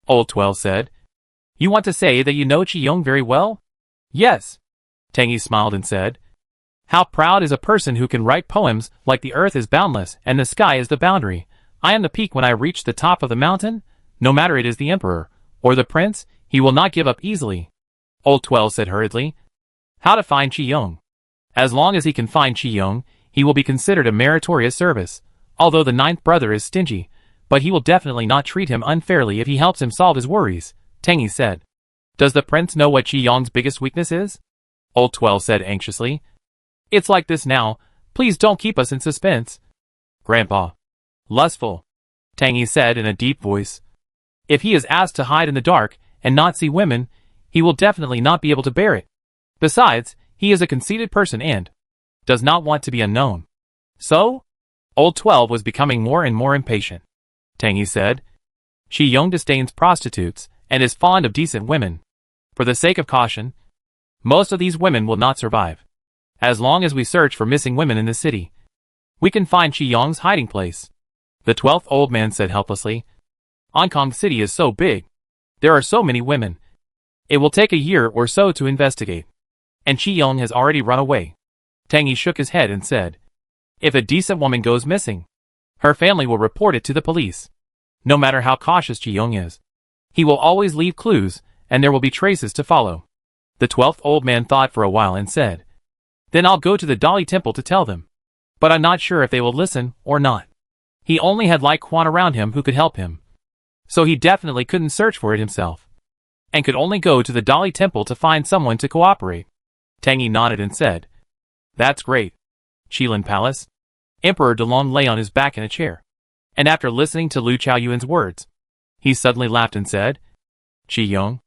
Old 12 said, You want to say that you know Qi Yong very well? Yes. Tang Yi smiled and said, How proud is a person who can write poems like the earth is boundless and the sky is the boundary. I am the peak when I reach the top of the mountain. No matter it is the emperor or the prince, he will not give up easily. Old 12 said hurriedly, How to find Qi Yong? As long as he can find Qi Yong, he will be considered a meritorious service, although the 9th brother is stingy, but he will definitely not treat him unfairly if he helps him solve his worries, Tang Yi said. Does the prince know what Qi Yong's biggest weakness is? Old 12 said anxiously. It's like this now, please don't keep us in suspense. Grandpa. Lustful, Tang Yi said in a deep voice. If he is asked to hide in the dark and not see women, he will definitely not be able to bear it. Besides, he is a conceited person and does not want to be unknown. So? Old 12 was becoming more and more impatient. Tang Yi said, Qi Yong disdains prostitutes and is fond of decent women. For the sake of caution, most of these women will not survive. As long as we search for missing women in the city, we can find Qi Yong's hiding place. The 12th old man said helplessly, Hong Kong City is so big. There are so many women. It will take a year or so to investigate. And Qi Yong has already run away. Tang Yi shook his head and said, If a decent woman goes missing, her family will report it to the police. No matter how cautious Qi Yong is, he will always leave clues, and there will be traces to follow. The 12th old man thought for a while and said, Then I'll go to the Dali Temple to tell them. But I'm not sure if they will listen or not. He only had Lai Quan around him who could help him. So he definitely couldn't search for it himself, and could only go to the Dali Temple to find someone to cooperate. Tang Yi nodded and said, That's great. Qilin Palace. Emperor Delong lay on his back in a chair, and after listening to Lu Chaoyuan's words, he suddenly laughed and said, Qi Yong?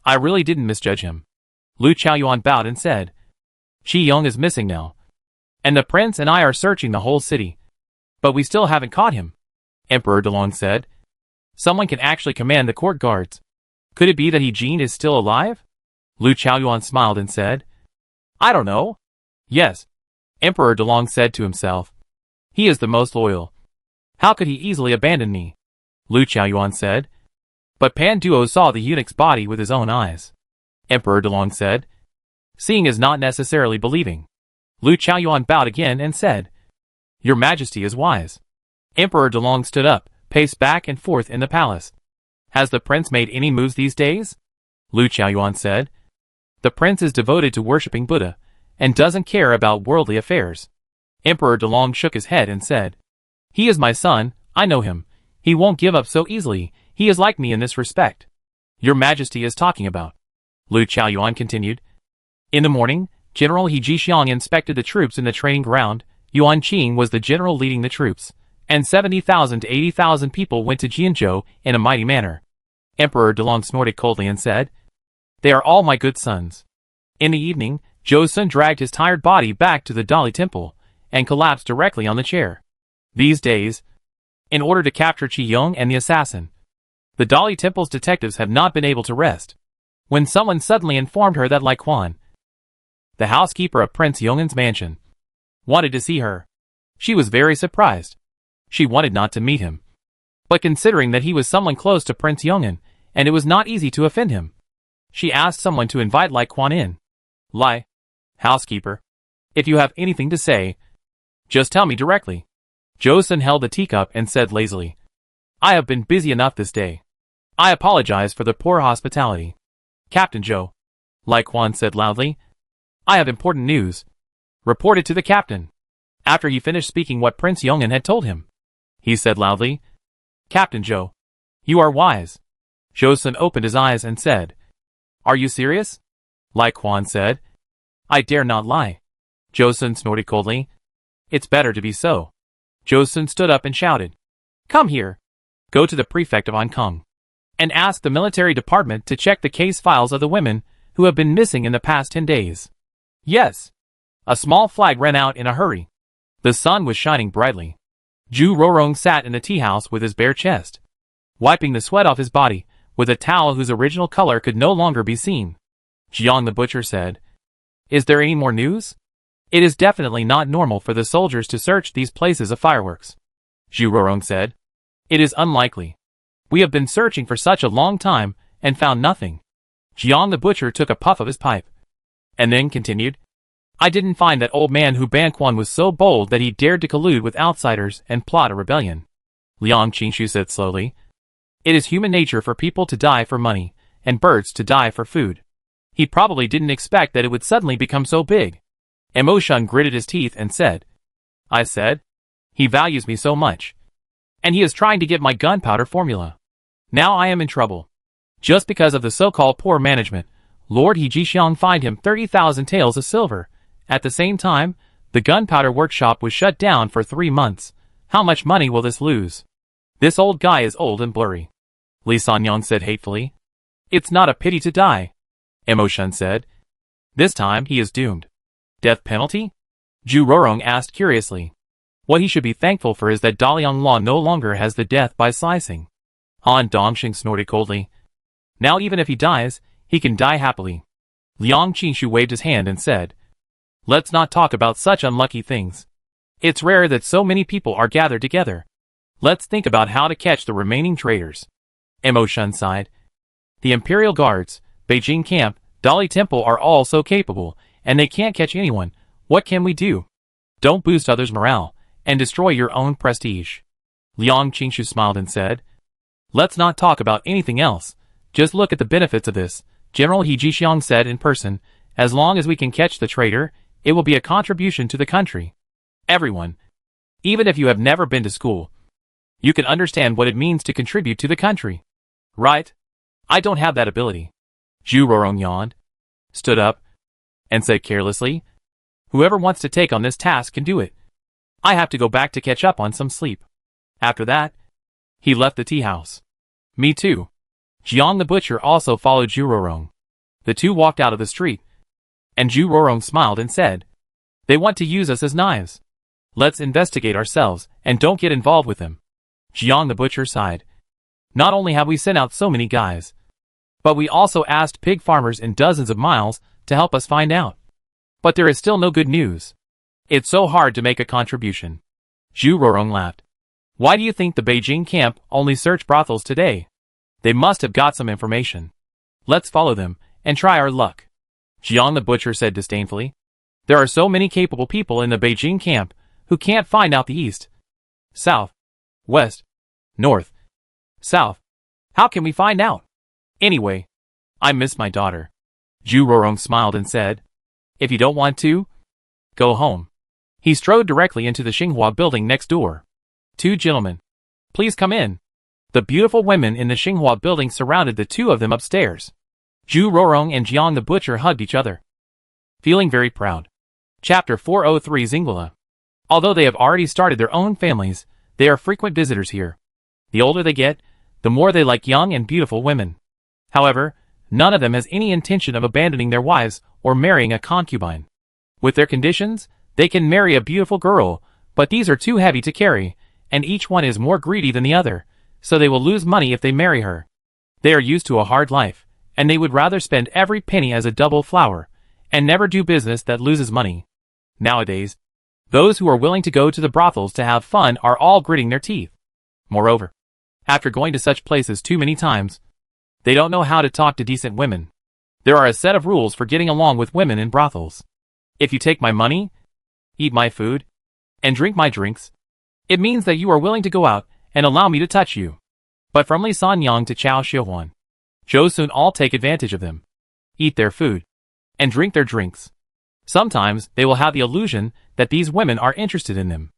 I really didn't misjudge him. Lu Chaoyuan bowed and said, Qi Yong is missing now, and the prince and I are searching the whole city, but we still haven't caught him. Emperor Delong said, Someone can actually command the court guards. Could it be that He Jin is still alive? Lu Chaoyuan smiled and said, I don't know. Yes. Emperor Delong said to himself, He is the most loyal. How could he easily abandon me? Lu Chaoyuan said, But Pan Duo saw the eunuch's body with his own eyes. Emperor Delong said, Seeing is not necessarily believing. Lu Chaoyuan bowed again and said, Your Majesty is wise. Emperor Delong stood up, paced back and forth in the palace. Has the prince made any moves these days? Lu Chaoyuan said, The prince is devoted to worshipping Buddha, and doesn't care about worldly affairs. Emperor Delong shook his head and said, He is my son, I know him. He won't give up so easily, he is like me in this respect. Your Majesty is talking about. Lu Chaoyuan continued. In the morning, General He Jixiang inspected the troops in the training ground. Yuan Qing was the general leading the troops, and 70,000 to 80,000 people went to Jianzhou in a mighty manner. Emperor Delong snorted coldly and said, They are all my good sons. In the evening, Zhou Sun dragged his tired body back to the Dali Temple, and collapsed directly on the chair. These days, in order to capture Qi Yong and the assassin, the Dali Temple's detectives have not been able to rest. When someone suddenly informed her that Lai Quan, the housekeeper of Prince Yongan's mansion, wanted to see her. She was very surprised. She wanted not to meet him. But considering that he was someone close to Prince Yongan, and it was not easy to offend him, she asked someone to invite Lai Quan in. Lai, housekeeper, if you have anything to say, just tell me directly. Joseon held the teacup and said lazily, I have been busy enough this day. I apologize for the poor hospitality. Captain Joe, Lai Quan said loudly, I have important news. Reported to the captain. After he finished speaking what Prince Yongan had told him, he said loudly, Captain Joe, you are wise. Joseon opened his eyes and said, Are you serious? Lai Quan said, I dare not lie. Joseon snorted coldly, It's better to be so. Joseon stood up and shouted, Come here. Go to the prefect of Hong Kong and ask the military department to check the case files of the women who have been missing in the past 10 days. Yes. A small flag ran out in a hurry. The sun was shining brightly. Ju Rorong sat in the tea house with his bare chest, wiping the sweat off his body with a towel whose original color could no longer be seen. Jiang the butcher said, Is there any more news? It is definitely not normal for the soldiers to search these places of fireworks. Ju Rorong said, It is unlikely. We have been searching for such a long time and found nothing. Jiang the butcher took a puff of his pipe, and then continued, I didn't find that old man Hu Banquan was so bold that he dared to collude with outsiders and plot a rebellion. Liang Qingshu said slowly, It is human nature for people to die for money, and birds to die for food. He probably didn't expect that it would suddenly become so big. Emoshun gritted his teeth and said, I said, he values me so much. And he is trying to get my gunpowder formula. Now I am in trouble. Just because of the so-called poor management, Lord He Jixiang fined him 30,000 taels of silver. At the same time, the gunpowder workshop was shut down for 3 months. How much money will this lose? This old guy is old and blurry. Li Sanyang said hatefully. It's not a pity to die. Emoshun said. This time he is doomed. Death penalty? Ju Rorong asked curiously. What he should be thankful for is that Daliang Law no longer has the death by slicing. Han Dongxing snorted coldly. Now even if he dies, he can die happily. Liang Qingshu waved his hand and said, Let's not talk about such unlucky things. It's rare that so many people are gathered together. Let's think about how to catch the remaining traitors. Emoshun sighed. The Imperial Guards, Beijing Camp, Dali Temple are all so capable, and they can't catch anyone. What can we do? Don't boost others' morale, and destroy your own prestige. Liang Qingshu smiled and said, Let's not talk about anything else. Just look at the benefits of this. General He Jixiang said in person, As long as we can catch the traitor, it will be a contribution to the country. Everyone, even if you have never been to school, you can understand what it means to contribute to the country. Right? I don't have that ability. Ju Rorong yawned, stood up, and said carelessly, Whoever wants to take on this task can do it. I have to go back to catch up on some sleep. After that, he left the tea house. Me too. Jiang the butcher also followed Ju Rorong. The two walked out of the street, and Ju Rorong smiled and said, They want to use us as knives. Let's investigate ourselves, and don't get involved with them. Jiang the butcher sighed. Not only have we sent out so many guys, but we also asked pig farmers in dozens of miles to help us find out. But there is still no good news. It's so hard to make a contribution. Ju Rorong laughed. Why do you think the Beijing camp only search brothels today? They must have got some information. Let's follow them, and try our luck. Jiang the butcher said disdainfully. There are so many capable people in the Beijing camp who can't find out the east, south, west, north, south. How can we find out? Anyway, I miss my daughter. Ju Rorong smiled and said, If you don't want to, go home. He strode directly into the Xinhua building next door. 2 gentlemen, please come in. The beautiful women in the Xinhua building surrounded the two of them upstairs. Ju Rorong and Jiang the butcher hugged each other, feeling very proud. Chapter 403 Zingula. Although they have already started their own families, they are frequent visitors here. The older they get, the more they like young and beautiful women. However, none of them has any intention of abandoning their wives or marrying a concubine. With their conditions, they can marry a beautiful girl, but these are too heavy to carry, and each one is more greedy than the other, so they will lose money if they marry her. They are used to a hard life, and they would rather spend every penny as a double flower, and never do business that loses money. Nowadays, those who are willing to go to the brothels to have fun are all gritting their teeth. Moreover, after going to such places too many times, they don't know how to talk to decent women. There are a set of rules for getting along with women in brothels. If you take my money, eat my food, and drink my drinks, it means that you are willing to go out and allow me to touch you. But from Li Sanyang to Chao Xiuhuan, Zhou soon all take advantage of them, eat their food, and drink their drinks. Sometimes they will have the illusion that these women are interested in them.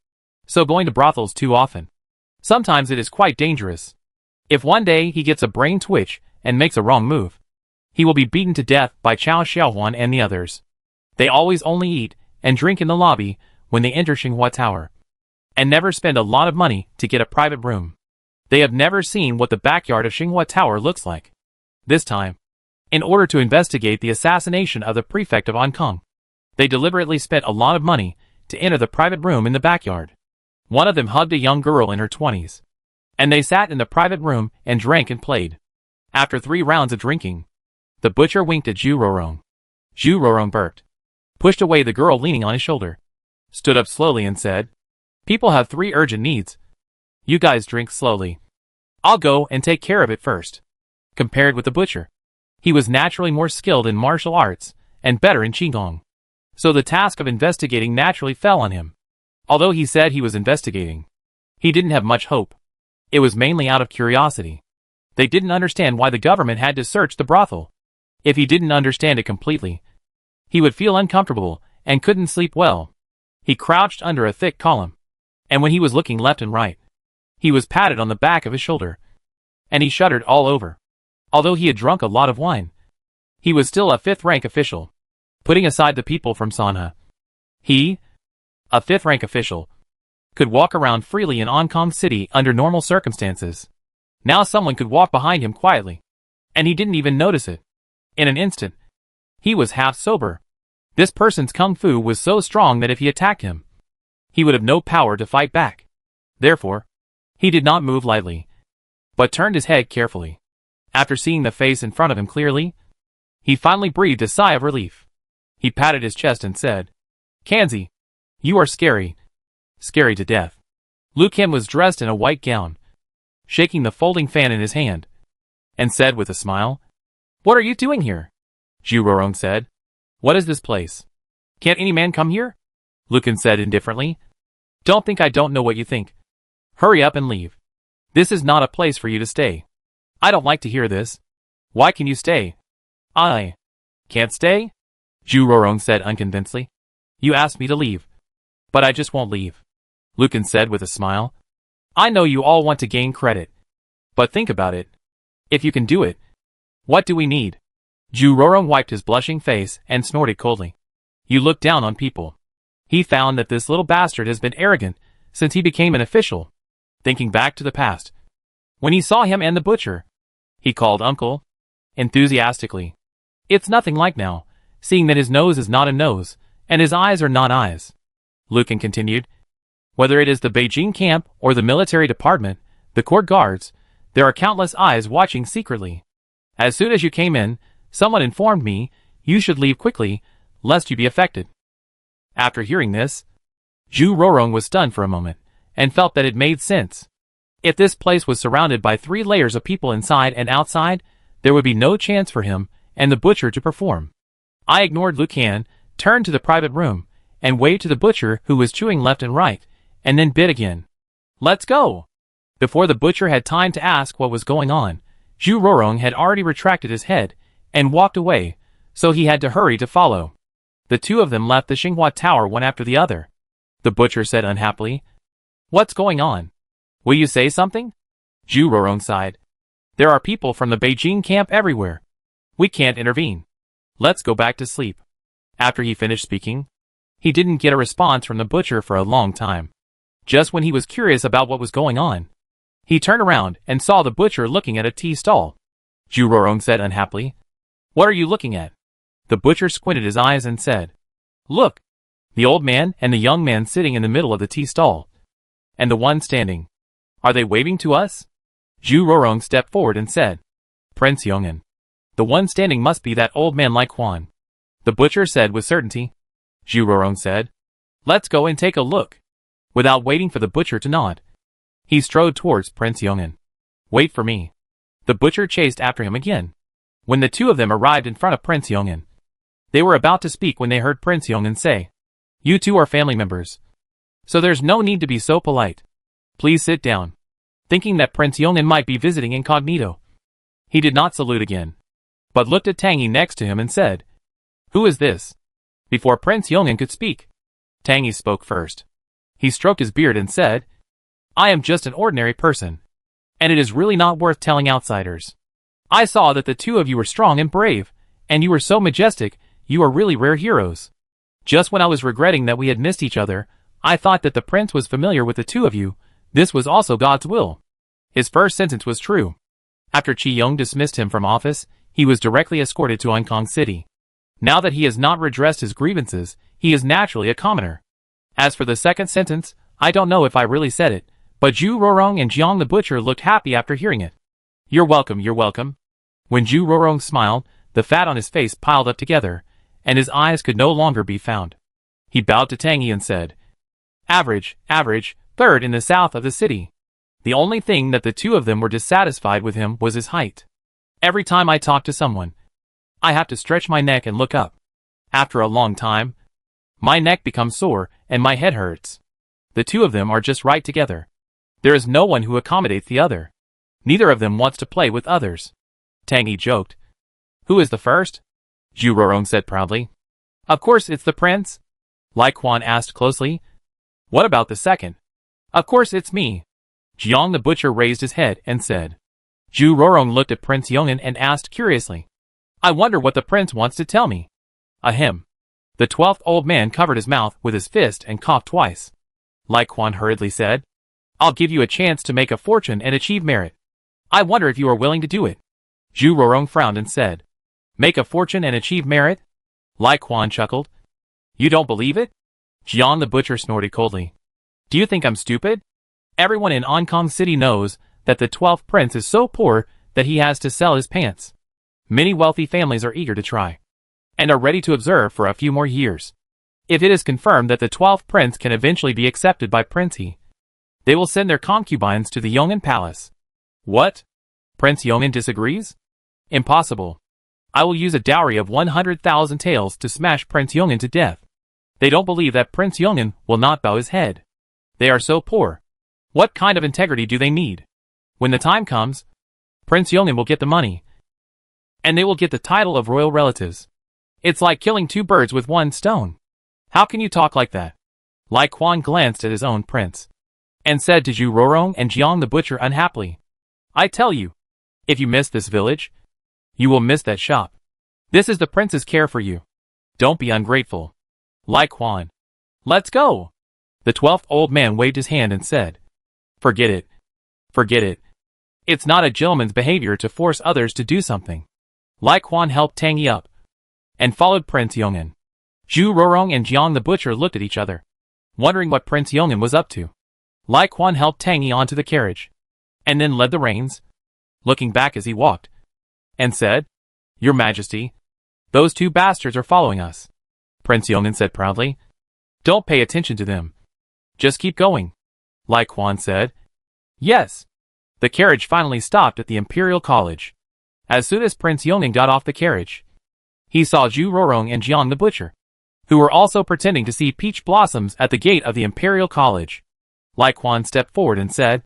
So going to brothels too often, sometimes it is quite dangerous. If one day he gets a brain twitch and makes a wrong move, he will be beaten to death by Chao Xiaohuan and the others. They always only eat and drink in the lobby when they enter Xinghua Tower, and never spend a lot of money to get a private room. They have never seen what the backyard of Xinghua Tower looks like. This time, in order to investigate the assassination of the prefect of Hong Kong, they deliberately spent a lot of money to enter the private room in the backyard. One of them hugged a young girl in her 20s, and they sat in the private room and drank and played. After 3 rounds of drinking, the butcher winked at Zhu Rorong. Zhu Rorong burped, pushed away the girl leaning on his shoulder, stood up slowly and said, "People have 3 urgent needs. You guys drink slowly. I'll go and take care of it first." Compared with the butcher, he was naturally more skilled in martial arts and better in Qigong. So the task of investigating naturally fell on him. Although he said he was investigating, he didn't have much hope. It was mainly out of curiosity. They didn't understand why the government had to search the brothel. If he didn't understand it completely, he would feel uncomfortable and couldn't sleep well. He crouched under a thick column, and when he was looking left and right, he was patted on the back of his shoulder, and he shuddered all over. Although he had drunk a lot of wine, he was still a 5th-rank official. Putting aside the people from Sanha, he, a 5th-rank official, could walk around freely in Hong Kong City under normal circumstances. Now someone could walk behind him quietly, and he didn't even notice it. In an instant, he was half sober. This person's kung fu was so strong that if he attacked him, he would have no power to fight back. Therefore, he did not move lightly, but turned his head carefully. After seeing the face in front of him clearly, he finally breathed a sigh of relief. He patted his chest and said, "Kanzi, you are scary. Scary to death." Lu Kim was dressed in a white gown, shaking the folding fan in his hand, and said with a smile, "What are you doing here?" Zhu Rorong said, "What is this place? Can't any man come here?" Lu Kim said indifferently, "Don't think I don't know what you think. Hurry up and leave. This is not a place for you to stay." "I don't like to hear this. Why can you stay?" "I can't stay?" Zhu Rorong said unconvincedly. "You asked me to leave, but I just won't leave," Lu Kim said with a smile. "I know you all want to gain credit, but think about it. If you can do it, what do we need?" Zhu Rorong wiped his blushing face and snorted coldly. "You look down on people." He found that this little bastard has been arrogant since he became an official. Thinking back to the past, when he saw him and the butcher, he called uncle enthusiastically. It's nothing like now, seeing that his nose is not a nose, and his eyes are not eyes. Lu Kim continued, "Whether it is the Beijing camp or the military department, the court guards, there are countless eyes watching secretly. As soon as you came in, someone informed me you should leave quickly, lest you be affected." After hearing this, Zhu Rorong was stunned for a moment, and felt that it made sense. If this place was surrounded by 3 layers of people inside and outside, there would be no chance for him and the butcher to perform. I ignored Lu Kan, turned to the private room, and waved to the butcher who was chewing left and right, and then bid again. "Let's go!" Before the butcher had time to ask what was going on, Zhu Rorong had already retracted his head and walked away, so he had to hurry to follow. The 2 of them left the Xinghua Tower one after the other. The butcher said unhappily, "What's going on? Will you say something?" Zhu Rorong sighed. "There are people from the Beijing camp everywhere. We can't intervene. Let's go back to sleep." After he finished speaking, he didn't get a response from the butcher for a long time. Just when he was curious about what was going on, he turned around and saw the butcher looking at a tea stall. Zhu Rorong said unhappily, "What are you looking at?" The butcher squinted his eyes and said, "Look, the old man and the young man sitting in the middle of the tea stall, and the one standing. Are they waving to us?" Zhu Rorong stepped forward and said, "Prince Yong'an. The one standing must be that old man like Quan." the butcher said with certainty. Zhu Rorong said. Let's go and take a look. Without waiting for the butcher to nod, he strode towards Prince Yong'an. Wait for me. The butcher chased after him again. When the two of them arrived in front of Prince Yong'an, they were about to speak when they heard Prince Yong'an say, You two are family members, so there's no need to be so polite. Please sit down. Thinking that Prince Yong'an might be visiting incognito, he did not salute again, but looked at Tangy next to him and said, Who is this? Before Prince Yong'an could speak, Tangy spoke first. He stroked his beard and said, I am just an ordinary person, and it is really not worth telling outsiders. I saw that the two of you were strong and brave, and you were so majestic, you are really rare heroes. Just when I was regretting that we had missed each other, I thought that the prince was familiar with the two of you. This was also God's will. His first sentence was true. After Qi Yong dismissed him from office, he was directly escorted to Ankong City. Now that he has not redressed his grievances, he is naturally a commoner. As for the second sentence, I don't know if I really said it, but Zhu Rorong and Jiang the butcher looked happy after hearing it. You're welcome, you're welcome. When Zhu Rorong smiled, the fat on his face piled up together, and his eyes could no longer be found. He bowed to Tangy and said, Average, third in the south of the city. The only thing that the two of them were dissatisfied with him was his height. Every time I talk to someone, I have to stretch my neck and look up. After a long time, my neck becomes sore and my head hurts. The two of them are just right together. There is no one who accommodates the other. Neither of them wants to play with others. Tangy joked. Who is the first? Zhu Rorong said proudly. Of course it's the prince. Lai Quan asked closely. What about the second? Of course it's me. Jiang the butcher raised his head and said. Zhu Rorong looked at Prince Yong'an and asked curiously. I wonder what the prince wants to tell me. Ahem. The 12th old man covered his mouth with his fist and coughed twice. Lai Quan hurriedly said. I'll give you a chance to make a fortune and achieve merit. I wonder if you are willing to do it. Zhu Rorong frowned and said. Make a fortune and achieve merit? Lai Quan chuckled. You don't believe it? Jiang the butcher snorted coldly. Do you think I'm stupid? Everyone in Ankong City knows that the 12th prince is so poor that he has to sell his pants. Many wealthy families are eager to try, and are ready to observe for a few more years. If it is confirmed that the 12th prince can eventually be accepted by Prince He, they will send their concubines to the Yong'an Palace. What? Prince Yong'an disagrees? Impossible. I will use a dowry of 100,000 taels to smash Prince Yong'an to death. They don't believe that Prince Yong'an will not bow his head. They are so poor. What kind of integrity do they need? When the time comes, Prince Yong'an will get the money, and they will get the title of royal relatives. It's like killing two birds with one stone. How can you talk like that? Lai Quan glanced at his own prince, and said to Zhu Rorong and Jiang the butcher unhappily. I tell you, if you miss this village, you will miss that shop. This is the prince's care for you. Don't be ungrateful. Lai Quan. Let's go. The 12th old man waved his hand and said. Forget it. Forget it. It's not a gentleman's behavior to force others to do something. Lai Quan helped Tangy up, and followed Prince Yong'an. Zhu Rorong and Jiang the butcher looked at each other, wondering what Prince Yong'an was up to. Lai Quan helped Tangy onto the carriage, and then led the reins, looking back as he walked, and said, Your Majesty, those two bastards are following us. Prince Yong'an said proudly. Don't pay attention to them. Just keep going. Lai Quan said. Yes. The carriage finally stopped at the Imperial College. As soon as Prince Yong'an got off the carriage, he saw Zhu Rorong and Jiang the butcher, who were also pretending to see peach blossoms at the gate of the Imperial College. Lai Quan stepped forward and said,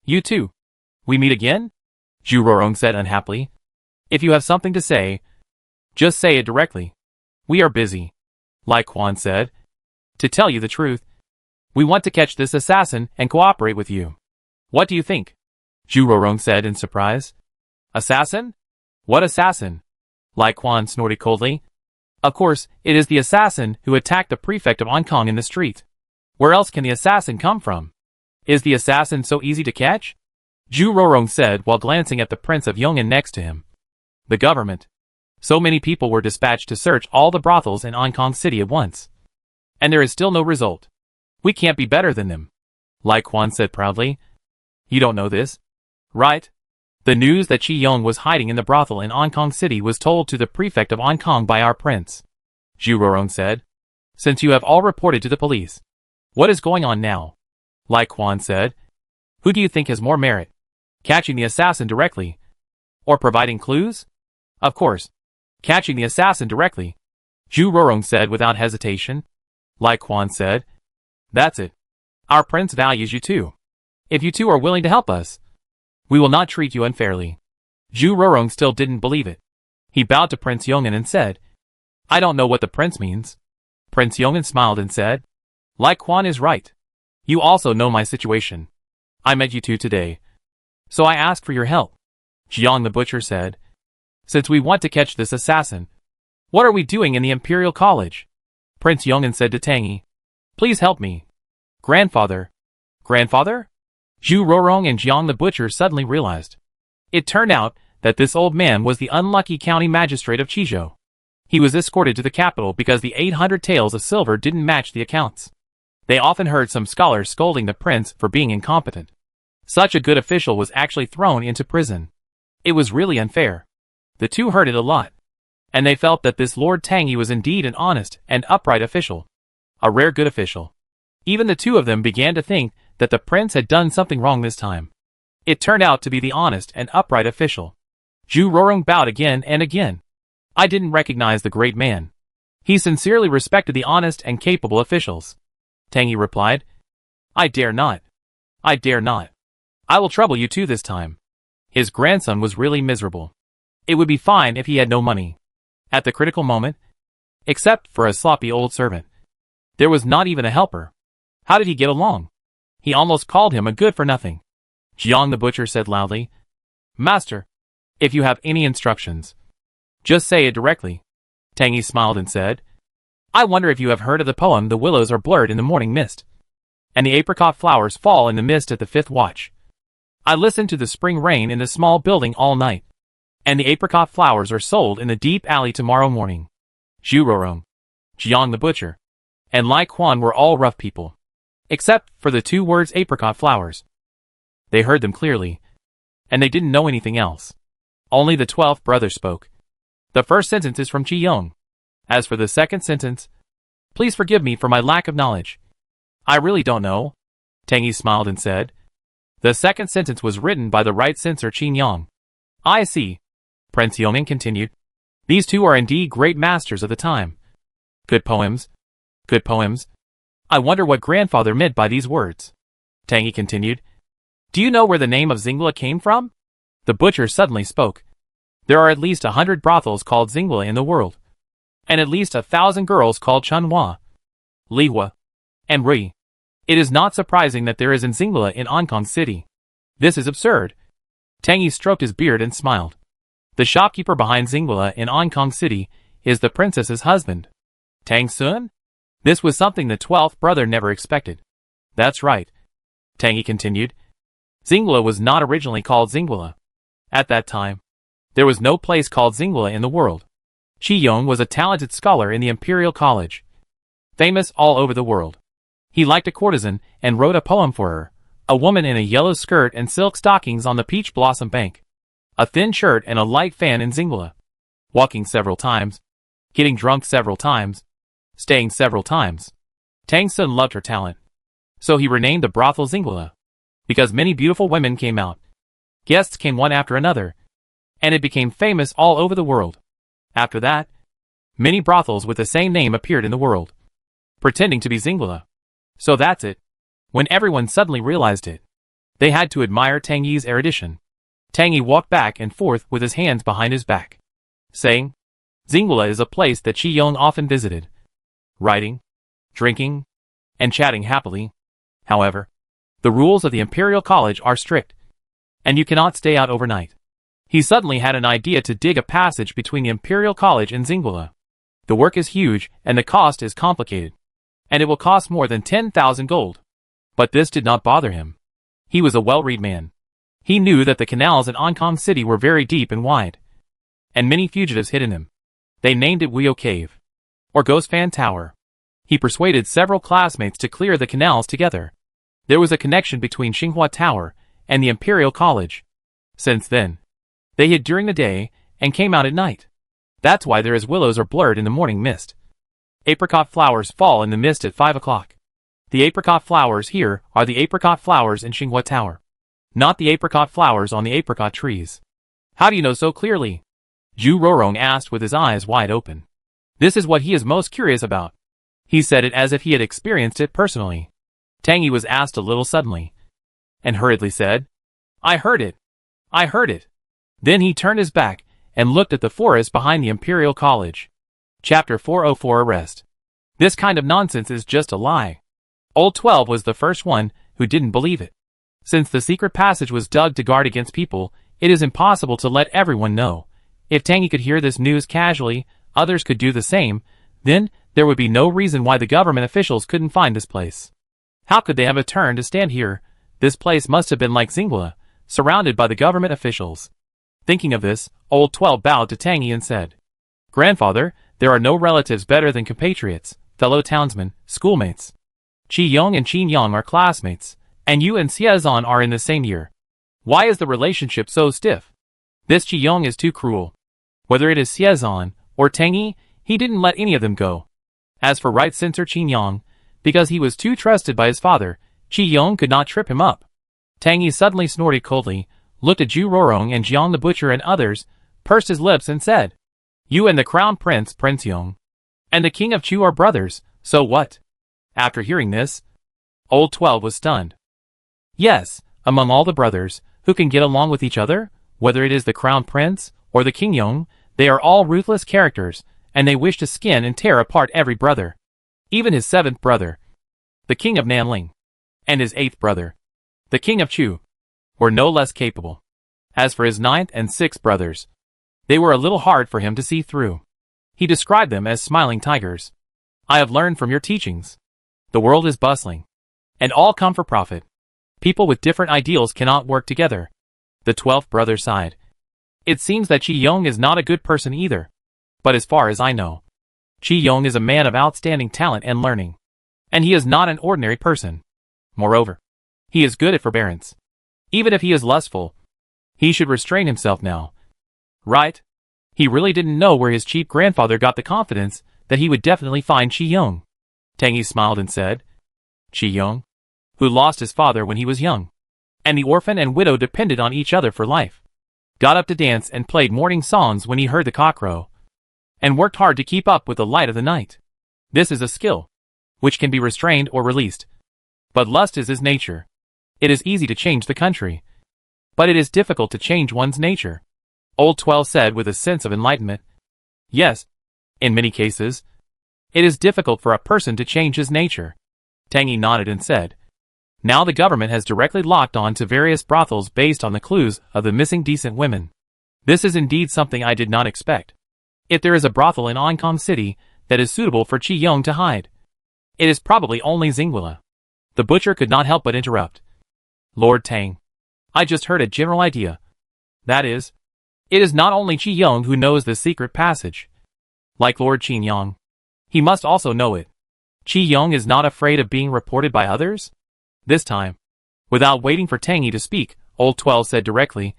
You two. We meet again? Zhu Rorong said unhappily. If you have something to say, just say it directly. We are busy. Lai Quan said. To tell you the truth, we want to catch this assassin and cooperate with you. What do you think? Zhu Rorong said in surprise. Assassin? What assassin? Lai Quan snorted coldly. Of course, it is the assassin who attacked the prefect of Ankong in the street. Where else can the assassin come from? Is the assassin so easy to catch? Zhu Rorong said while glancing at the Prince of Yong'an next to him. The government. So many people were dispatched to search all the brothels in Ankong City at once. And there is still no result. We can't be better than them. Lai Quan said proudly. You don't know this? Right? The news that Qi Yong was hiding in the brothel in Ankong City was told to the prefect of Ankong by our prince. Zhu Rorong said. Since you have all reported to the police, what is going on now? Lai Quan said. Who do you think has more merit? Catching the assassin directly, or providing clues? Of course, catching the assassin directly, Zhu Rorong said without hesitation. Lai Quan said. That's it. Our prince values you too. If you two are willing to help us, we will not treat you unfairly. Zhu Rorong still didn't believe it. He bowed to Prince Yong'an and said, I don't know what the prince means. Prince Yong'an smiled and said, Lai Quan is right. You also know my situation. I met you two today, so I ask for your help. Jiang the butcher said, Since we want to catch this assassin, what are we doing in the Imperial College? Prince Yong'an said to Tangy, Please help me. Grandfather. Grandfather? Zhu Rorong and Jiang the butcher suddenly realized. It turned out that this old man was the unlucky county magistrate of Qizhou. He was escorted to the capital because the 800 taels of silver didn't match the accounts. They often heard some scholars scolding the prince for being incompetent. Such a good official was actually thrown into prison. It was really unfair. The two heard it a lot, and they felt that this Lord Tangy was indeed an honest and upright official. A rare good official. Even the two of them began to think that the prince had done something wrong this time. It turned out to be the honest and upright official. Zhu Rorong bowed again and again. I didn't recognize the great man. He sincerely respected the honest and capable officials. Tangy replied, I dare not. I dare not. I will trouble you too this time. His grandson was really miserable. It would be fine if he had no money. At the critical moment, except for a sloppy old servant, there was not even a helper. How did he get along? He almost called him a good-for-nothing. Jiang the butcher said loudly, Master, if you have any instructions, just say it directly. Tangy smiled and said, I wonder if you have heard of the poem The Willows Are Blurred in the Morning Mist, and the apricot flowers fall in the mist at the 5th watch. I listened to the spring rain in the small building all night, and the apricot flowers are sold in the deep alley tomorrow morning. Zhu Rorong, Jiang the butcher, and Lai Quan were all rough people, except for the two words apricot flowers. They heard them clearly, and they didn't know anything else. Only the 12th brother spoke. The first sentence is from Qi Yong. As for the second sentence, please forgive me for my lack of knowledge. I really don't know. Tangy smiled and said. The second sentence was written by the right censor Qin Yang. I see. Prince Yong'an continued. These two are indeed great masters of the time. Good poems. Good poems. I wonder what grandfather meant by these words. Tangy continued. Do you know where the name of Xingla came from? The butcher suddenly spoke. There are at least 100 brothels called Xingla in the world, and at least 1,000 girls called Chunhua, Lihua, and Rui. It is not surprising that there is an Xingla in Ankang City. This is absurd. Tangy stroked his beard and smiled. The shopkeeper behind Xingla in Ankang City is the princess's husband, Tang Sun? This was something the 12th brother never expected. That's right. Tangy continued. Xingla was not originally called Xingla. At that time, there was no place called Xingla in the world. Qi Yong was a talented scholar in the Imperial College, famous all over the world. He liked a courtesan and wrote a poem for her, a woman in a yellow skirt and silk stockings on the peach blossom bank, a thin shirt and a light fan in Xingla, walking several times, getting drunk several times, staying several times. Tang Sun loved her talent, so he renamed the brothel Xingla, because many beautiful women came out. Guests came one after another, and it became famous all over the world. After that, many brothels with the same name appeared in the world, pretending to be Xingla. So that's it. When everyone suddenly realized it, they had to admire Tangy's erudition. Tangy walked back and forth with his hands behind his back, saying, Xingla is a place that Qi Yong often visited, writing, drinking, and chatting happily. However, the rules of the Imperial College are strict, and you cannot stay out overnight. He suddenly had an idea to dig a passage between the Imperial College and Xingla. The work is huge and the cost is complicated, and it will cost more than 10,000 gold. But this did not bother him. He was a well-read man. He knew that the canals in Ankang City were very deep and wide, and many fugitives hid in them. They named it Weo Cave, or Ghost Fan Tower. He persuaded several classmates to clear the canals together. There was a connection between Xinghua Tower and the Imperial College. Since then, they hid during the day and came out at night. That's why their willows are blurred in the morning mist. Apricot flowers fall in the mist at 5 o'clock. The apricot flowers here are the apricot flowers in Xinghua Tower, not the apricot flowers on the apricot trees. How do you know so clearly? Zhu Rorong asked with his eyes wide open. This is what he is most curious about. He said it as if he had experienced it personally. Tang Yi was asked a little suddenly, and hurriedly said, I heard it. I heard it. Then he turned his back and looked at the forest behind the Imperial College. Chapter 404 Arrest. This kind of nonsense is just a lie. Old 12 was the first one who didn't believe it. Since the secret passage was dug to guard against people, it is impossible to let everyone know. If Tang Yi could hear this news casually, others could do the same, then there would be no reason why the government officials couldn't find this place. How could they have a turn to stand here? This place must have been like Xinghua, surrounded by the government officials. Thinking of this, Old 12 bowed to Tang Yi and said, Grandfather, there are no relatives better than compatriots, fellow townsmen, schoolmates. Qi Yong and Qin Yang are classmates, and you and Xiezan are in the same year. Why is the relationship so stiff? This Qi Yong is too cruel. Whether it is Xiezan or Tang Yi, he didn't let any of them go. As for right censor Qin Yang, because he was too trusted by his father, Qi Yong could not trip him up. Tang Yi suddenly snorted coldly, looked at Zhu Rorong and Jiang the Butcher and others, pursed his lips and said, You and the Crown Prince, Prince Yong, and the King of Chu are brothers, so what? After hearing this, Old 12 was stunned. Yes, among all the brothers, who can get along with each other, whether it is the Crown Prince or the King Yong, they are all ruthless characters, and they wish to skin and tear apart every brother. Even his 7th brother, the King of Nanling, and his 8th brother, the King of Chu, were no less capable. As for his 9th and 6th brothers, they were a little hard for him to see through. He described them as smiling tigers. I have learned from your teachings. The world is bustling, and all come for profit. People with different ideals cannot work together. The 12th brother sighed. It seems that Qi Yong is not a good person either. But as far as I know, Qi Yong is a man of outstanding talent and learning. And he is not an ordinary person. Moreover, he is good at forbearance. Even if he is lustful, he should restrain himself now. Right? He really didn't know where his cheap grandfather got the confidence that he would definitely find Qi Yong. Tang Yi smiled and said, Qi Yong, who lost his father when he was young, and the orphan and widow depended on each other for life, got up to dance and played morning songs when he heard the cock crow, and worked hard to keep up with the light of the night. This is a skill, which can be restrained or released. But lust is his nature. It is easy to change the country, but it is difficult to change one's nature. Old 12 said with a sense of enlightenment. Yes, in many cases, it is difficult for a person to change his nature. Tang Yi nodded and said, Now the government has directly locked on to various brothels based on the clues of the missing decent women. This is indeed something I did not expect. If there is a brothel in Oncom City that is suitable for Qi Yong to hide, it is probably only Xinghua. The butcher could not help but interrupt. Lord Tang, I just heard a general idea. That is, it is not only Qi Yong who knows the secret passage. Like Lord Qin Yang, he must also know it. Qi Yong is not afraid of being reported by others? This time, without waiting for Tang Yi to speak, Old 12 said directly,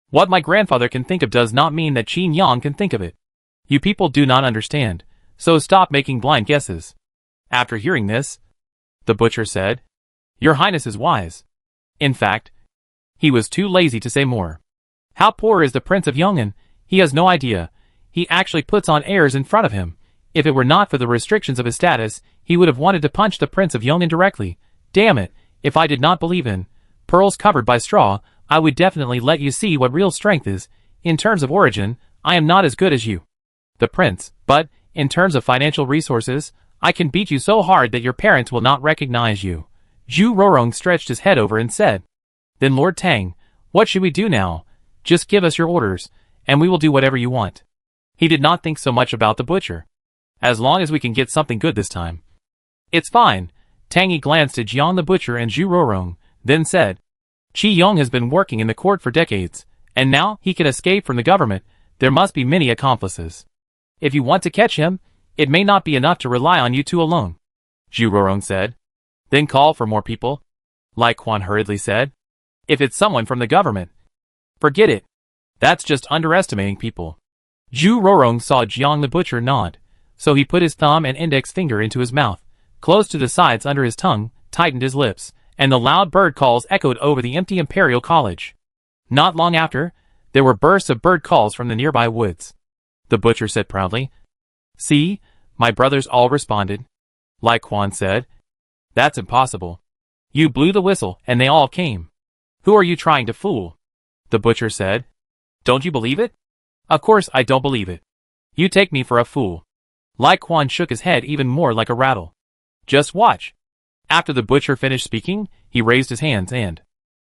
What my grandfather can think of does not mean that Qin Yang can think of it. You people do not understand, so stop making blind guesses. After hearing this, the butcher said, Your Highness is wise. In fact, he was too lazy to say more. How poor is the Prince of Yong'an? He has no idea. He actually puts on airs in front of him. If it were not for the restrictions of his status, he would have wanted to punch the Prince of Yong'an directly. Damn it, if I did not believe in pearls covered by straw, I would definitely let you see what real strength is. In terms of origin, I am not as good as you, the Prince, but, in terms of financial resources, I can beat you so hard that your parents will not recognize you. Zhu Rorong stretched his head over and said, Then Lord Tang, what should we do now? Just give us your orders, and we will do whatever you want. He did not think so much about the butcher. As long as we can get something good this time. It's fine. Tang Yi glanced at Jiang the butcher and Zhu Rorong, then said, Qi Yong has been working in the court for decades, and now he can escape from the government. There must be many accomplices. If you want to catch him, it may not be enough to rely on you two alone. Zhu Rorong said. Then call for more people. Lai Quan hurriedly said. If it's someone from the government, forget it. That's just underestimating people. Zhu Rorong saw Jiang the butcher nod, So he put his thumb and index finger into his mouth, close to the sides under his tongue, tightened his lips, and the loud bird calls echoed over the empty Imperial College. Not long after, there were bursts of bird calls from the nearby woods. The butcher said proudly. "See, my brothers all responded." Lai Quan said. "That's impossible. You blew the whistle and they all came. Who are you trying to fool?" The butcher said. "Don't you believe it?" "Of course I don't believe it. You take me for a fool." Lai Quan shook his head even more like a rattle. "Just watch." After the butcher finished speaking, he raised his hands and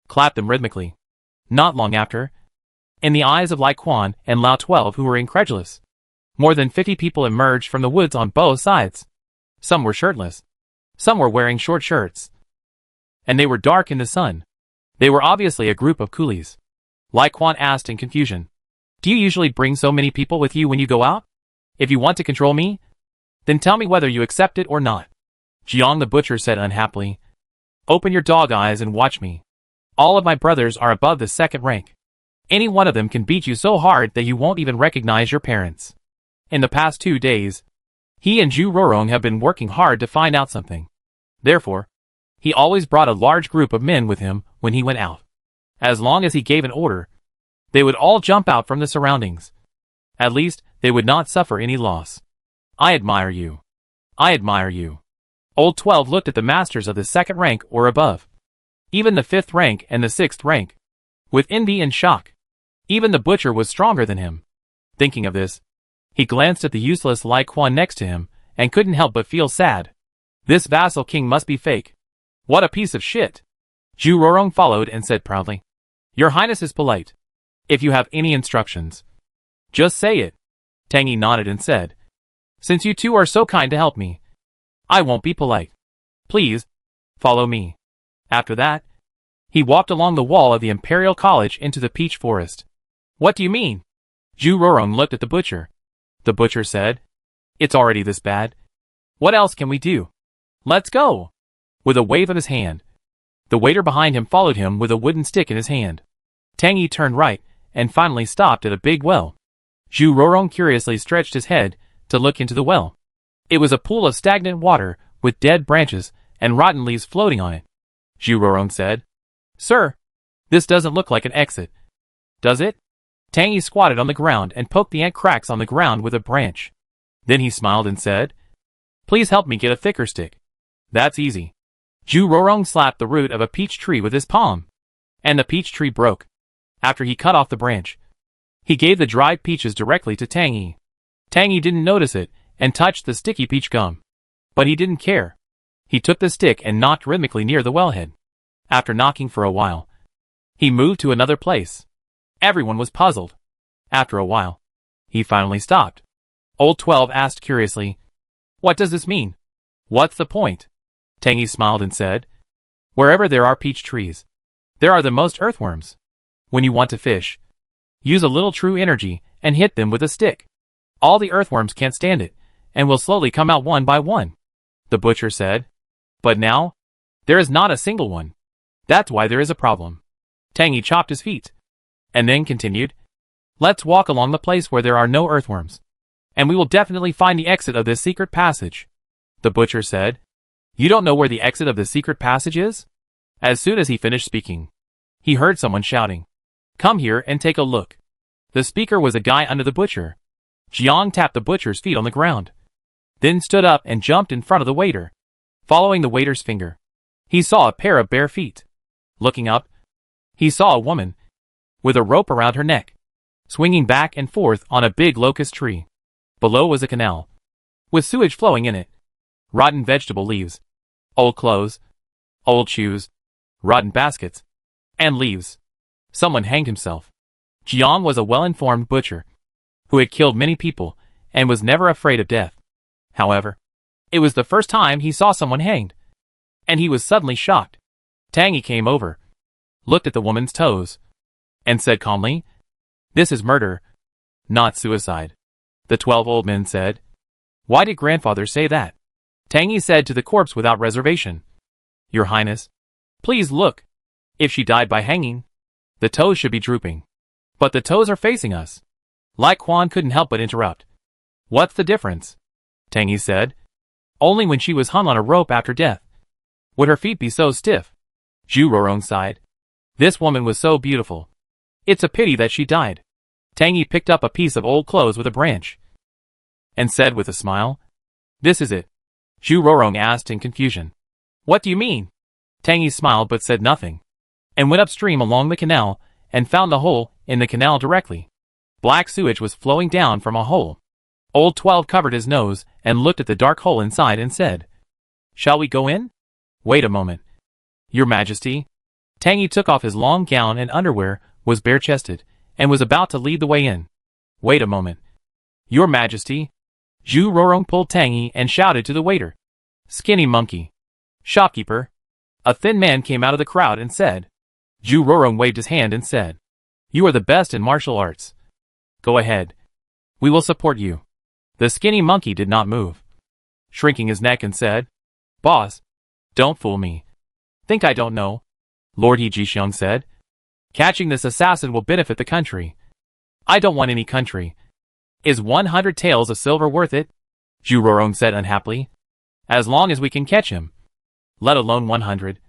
clapped them rhythmically. Not long after, in the eyes of Lai Quan and Lao 12 who were incredulous, more than 50 people emerged from the woods on both sides. Some were shirtless. Some were wearing short shirts. And they were dark in the sun. They were obviously a group of coolies. Lai Quan asked in confusion. "Do you usually bring so many people with you when you go out? If you want to control me, then tell me whether you accept it or not." Jiang the butcher said unhappily. "Open your dog eyes and watch me. All of my brothers are above the second rank. Any one of them can beat you so hard that you won't even recognize your parents. In the past 2 days, he and Zhu Rorong have been working hard to find out something. Therefore, he always brought a large group of men with him when he went out. As long as he gave an order, they would all jump out from the surroundings. At least, they would not suffer any loss. I admire you. I admire you." Old 12 looked at the masters of the second rank or above. Even the 5th rank and the 6th rank. With envy and shock. Even the butcher was stronger than him. Thinking of this, he glanced at the useless Lai Quan next to him, and couldn't help but feel sad. This vassal king must be fake. What a piece of shit. Zhu Rorong followed and said proudly. "Your Highness is polite. If you have any instructions, just say it." Tang Yi nodded and said, "Since you two are so kind to help me, I won't be polite. Please, follow me." After that, he walked along the wall of the Imperial College into the peach forest. "What do you mean?" Zhu Rorong looked at the butcher. The butcher said, "It's already this bad. What else can we do? Let's go." With a wave of his hand, the waiter behind him followed him with a wooden stick in his hand. Tang Yi turned right and finally stopped at a big well. Zhu Rorong curiously stretched his head to look into the well. It was a pool of stagnant water with dead branches and rotten leaves floating on it. Zhu Rorong said, "Sir, this doesn't look like an exit, does it?" Tang Yi squatted on the ground and poked the ant cracks on the ground with a branch. Then he smiled and said, "Please help me get a thicker stick." "That's easy." Zhu Rorong slapped the root of a peach tree with his palm, and the peach tree broke. After he cut off the branch, he gave the dried peaches directly to Tang Yi. Tang Yi didn't notice it and touched the sticky peach gum. But he didn't care. He took the stick and knocked rhythmically near the wellhead. After knocking for a while, he moved to another place. Everyone was puzzled. After a while, he finally stopped. Old 12 asked curiously, "What does this mean? What's the point?" Tang Yi smiled and said, "Wherever there are peach trees, there are the most earthworms. When you want to fish, use a little true energy and hit them with a stick. All the earthworms can't stand it, and will slowly come out one by one." The butcher said, "But now, there is not a single one. That's why there is a problem." Tang Yi chopped his feet, and then continued, "Let's walk along the place where there are no earthworms, and we will definitely find the exit of this secret passage." The butcher said, "You don't know where the exit of the secret passage is?" As soon as he finished speaking, he heard someone shouting, "Come here and take a look." The speaker was a guy under the butcher. Jiang tapped the butcher's feet on the ground, then stood up and jumped in front of the waiter. Following the waiter's finger, he saw a pair of bare feet. Looking up, he saw a woman, with a rope around her neck, swinging back and forth on a big locust tree. Below was a canal, with sewage flowing in it, rotten vegetable leaves, old clothes, old shoes, rotten baskets, and leaves. Someone hanged himself. Jiang was a well-informed butcher, who had killed many people, and was never afraid of death. However, it was the first time he saw someone hanged, and he was suddenly shocked. Tang Yi came over, looked at the woman's toes, and said calmly, "This is murder, not suicide." The 12 old men said, "Why did grandfather say that?" Tang Yi said to the corpse without reservation, "Your Highness, please look. If she died by hanging, the toes should be drooping. But the toes are facing us." Lai Quan couldn't help but interrupt. "What's the difference? Tang Yi said. Only when she was hung on a rope after death would her feet be so stiff. Zhu Rorong sighed. This woman was so beautiful. It's a pity that she died. Tang Yi picked up a piece of old clothes with a branch and said with a smile, "This is it." Zhu Rorong asked in confusion. "What do you mean?" Tang Yi smiled but said nothing, and went upstream along the canal and found a hole in the canal directly. Black sewage was flowing down from a hole. Old 12 covered his nose and looked at the dark hole inside and said, "Shall we go in?" "Wait a moment. Your Majesty." Tang Yi took off his long gown and underwear, was bare-chested, and was about to lead the way in. "Wait a moment. Your Majesty." Zhu Rorong pulled Tang Yi and shouted to the waiter, "Skinny monkey. Shopkeeper." A thin man came out of the crowd and said. Zhu Rorong waved his hand and said, "You are the best in martial arts. Go ahead. We will support you." The skinny monkey did not move, shrinking his neck and said, "Boss, don't fool me. Think I don't know?" Lord He Jixiong said, "Catching this assassin will benefit the country." "I don't want any country. Is 100 taels of silver worth it?" Zhu Rorong said unhappily. "As long as we can catch him. Let alone 100.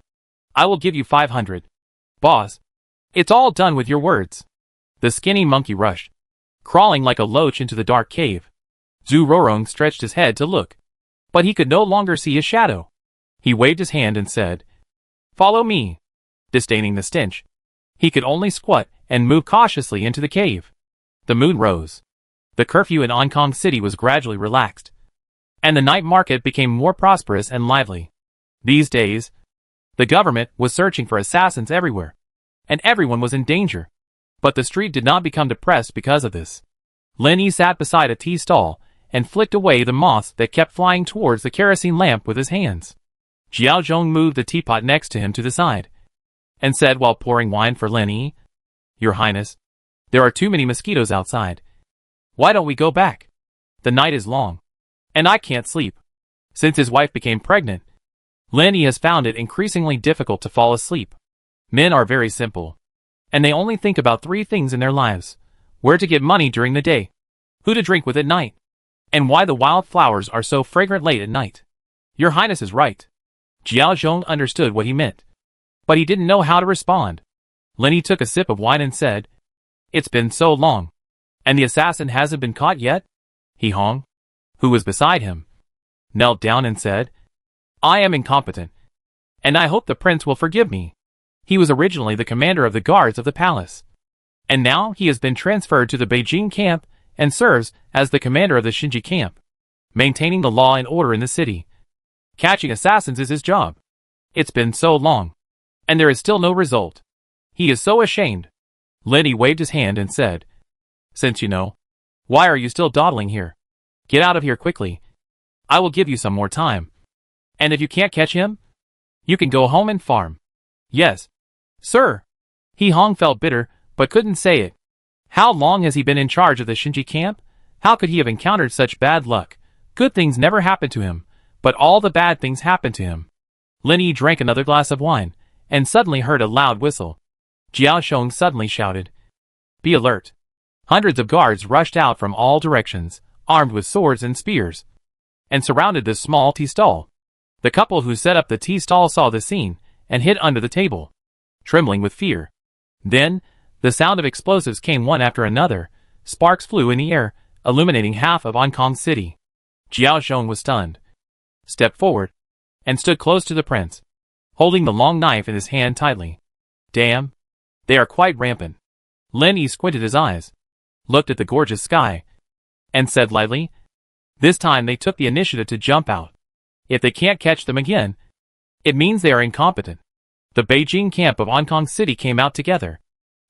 I will give you 500. Boss, it's all done with your words." The skinny monkey rushed, crawling like a loach into the dark cave. Zhu Rorong stretched his head to look, but he could no longer see his shadow. He waved his hand and said, "Follow me." Disdaining the stench, he could only squat and move cautiously into the cave. The moon rose. The curfew in Hong Kong City was gradually relaxed, and the night market became more prosperous and lively. These days, the government was searching for assassins everywhere, and everyone was in danger. But the street did not become depressed because of this. Lin Yi sat beside a tea stall and flicked away the moths that kept flying towards the kerosene lamp with his hands. Jiao Zhong moved the teapot next to him to the side, and said while pouring wine for Lin Yi, "Your Highness, there are too many mosquitoes outside. Why don't we go back? The night is long, and I can't sleep." Since his wife became pregnant, Lin Yi has found it increasingly difficult to fall asleep. Men are very simple, and they only think about 3 things in their lives: where to get money during the day, who to drink with at night, and why the wild flowers are so fragrant late at night. Your Highness is right. Jiao Zhong understood what he meant, but he didn't know how to respond. Lin Yi took a sip of wine and said, "It's been so long, and the assassin hasn't been caught yet?" He Hong, who was beside him, knelt down and said, "I am incompetent, and I hope the prince will forgive me. He was originally the commander of the guards of the palace, and now he has been transferred to the Beijing camp and serves as the commander of the Xinji camp, maintaining the law and order in the city. Catching assassins is his job. It's been so long, and there is still no result. He is so ashamed." Lin Yi waved his hand and said, "Since you know, why are you still dawdling here? Get out of here quickly. I will give you some more time. And if you can't catch him, you can go home and farm." "Yes, sir." He Hong felt bitter, but couldn't say it. How long has he been in charge of the Xinji camp? How could he have encountered such bad luck? Good things never happened to him, but all the bad things happened to him. Lin Yi drank another glass of wine, and suddenly heard a loud whistle. Jiao Zhong suddenly shouted, "Be alert." Hundreds of guards rushed out from all directions, armed with swords and spears, and surrounded this small tea stall. The couple who set up the tea stall saw the scene, and hid under the table, trembling with fear. Then, the sound of explosives came one after another. Sparks flew in the air, illuminating half of Hong Kong City. Jiao Zhong was stunned, stepped forward, and stood close to the prince, holding the long knife in his hand tightly. "Damn, they are quite rampant." Lin Yi squinted his eyes, looked at the gorgeous sky, and said lightly, "This time they took the initiative to jump out. If they can't catch them again, it means they are incompetent." The Beijing camp of Hong Kong City came out together,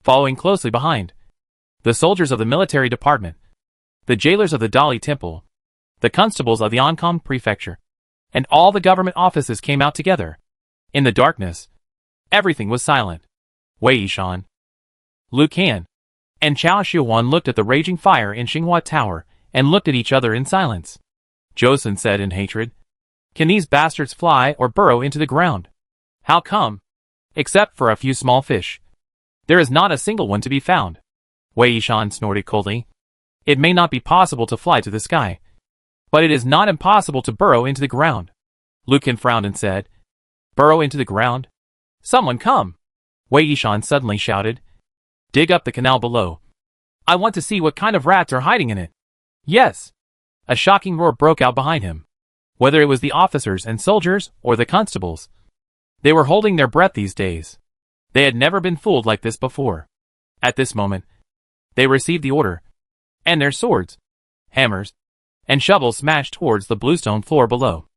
following closely behind. The soldiers of the military department, the jailers of the Dali Temple, the constables of the Hong Kong prefecture, and all the government offices came out together. In the darkness, everything was silent. Wei Yishan, Lu Can, and Chao Shiuan looked at the raging fire in Xinghua Tower and looked at each other in silence. Joseon said in hatred, "Can these bastards fly or burrow into the ground? How come? Except for a few small fish, there is not a single one to be found." Wei Yishan snorted coldly. "It may not be possible to fly to the sky, But it is not impossible to burrow into the ground. Lucan frowned and said, Burrow into the ground? Someone come! Wei Yishan suddenly shouted. Dig up the canal below. I want to see what kind of rats are hiding in it. Yes! A shocking roar broke out behind him. Whether it was the officers and soldiers or the constables, they were holding their breath these days. They had never been fooled like this before. At this moment, they received the order, and their swords, hammers, and shovels smashed towards the bluestone floor below.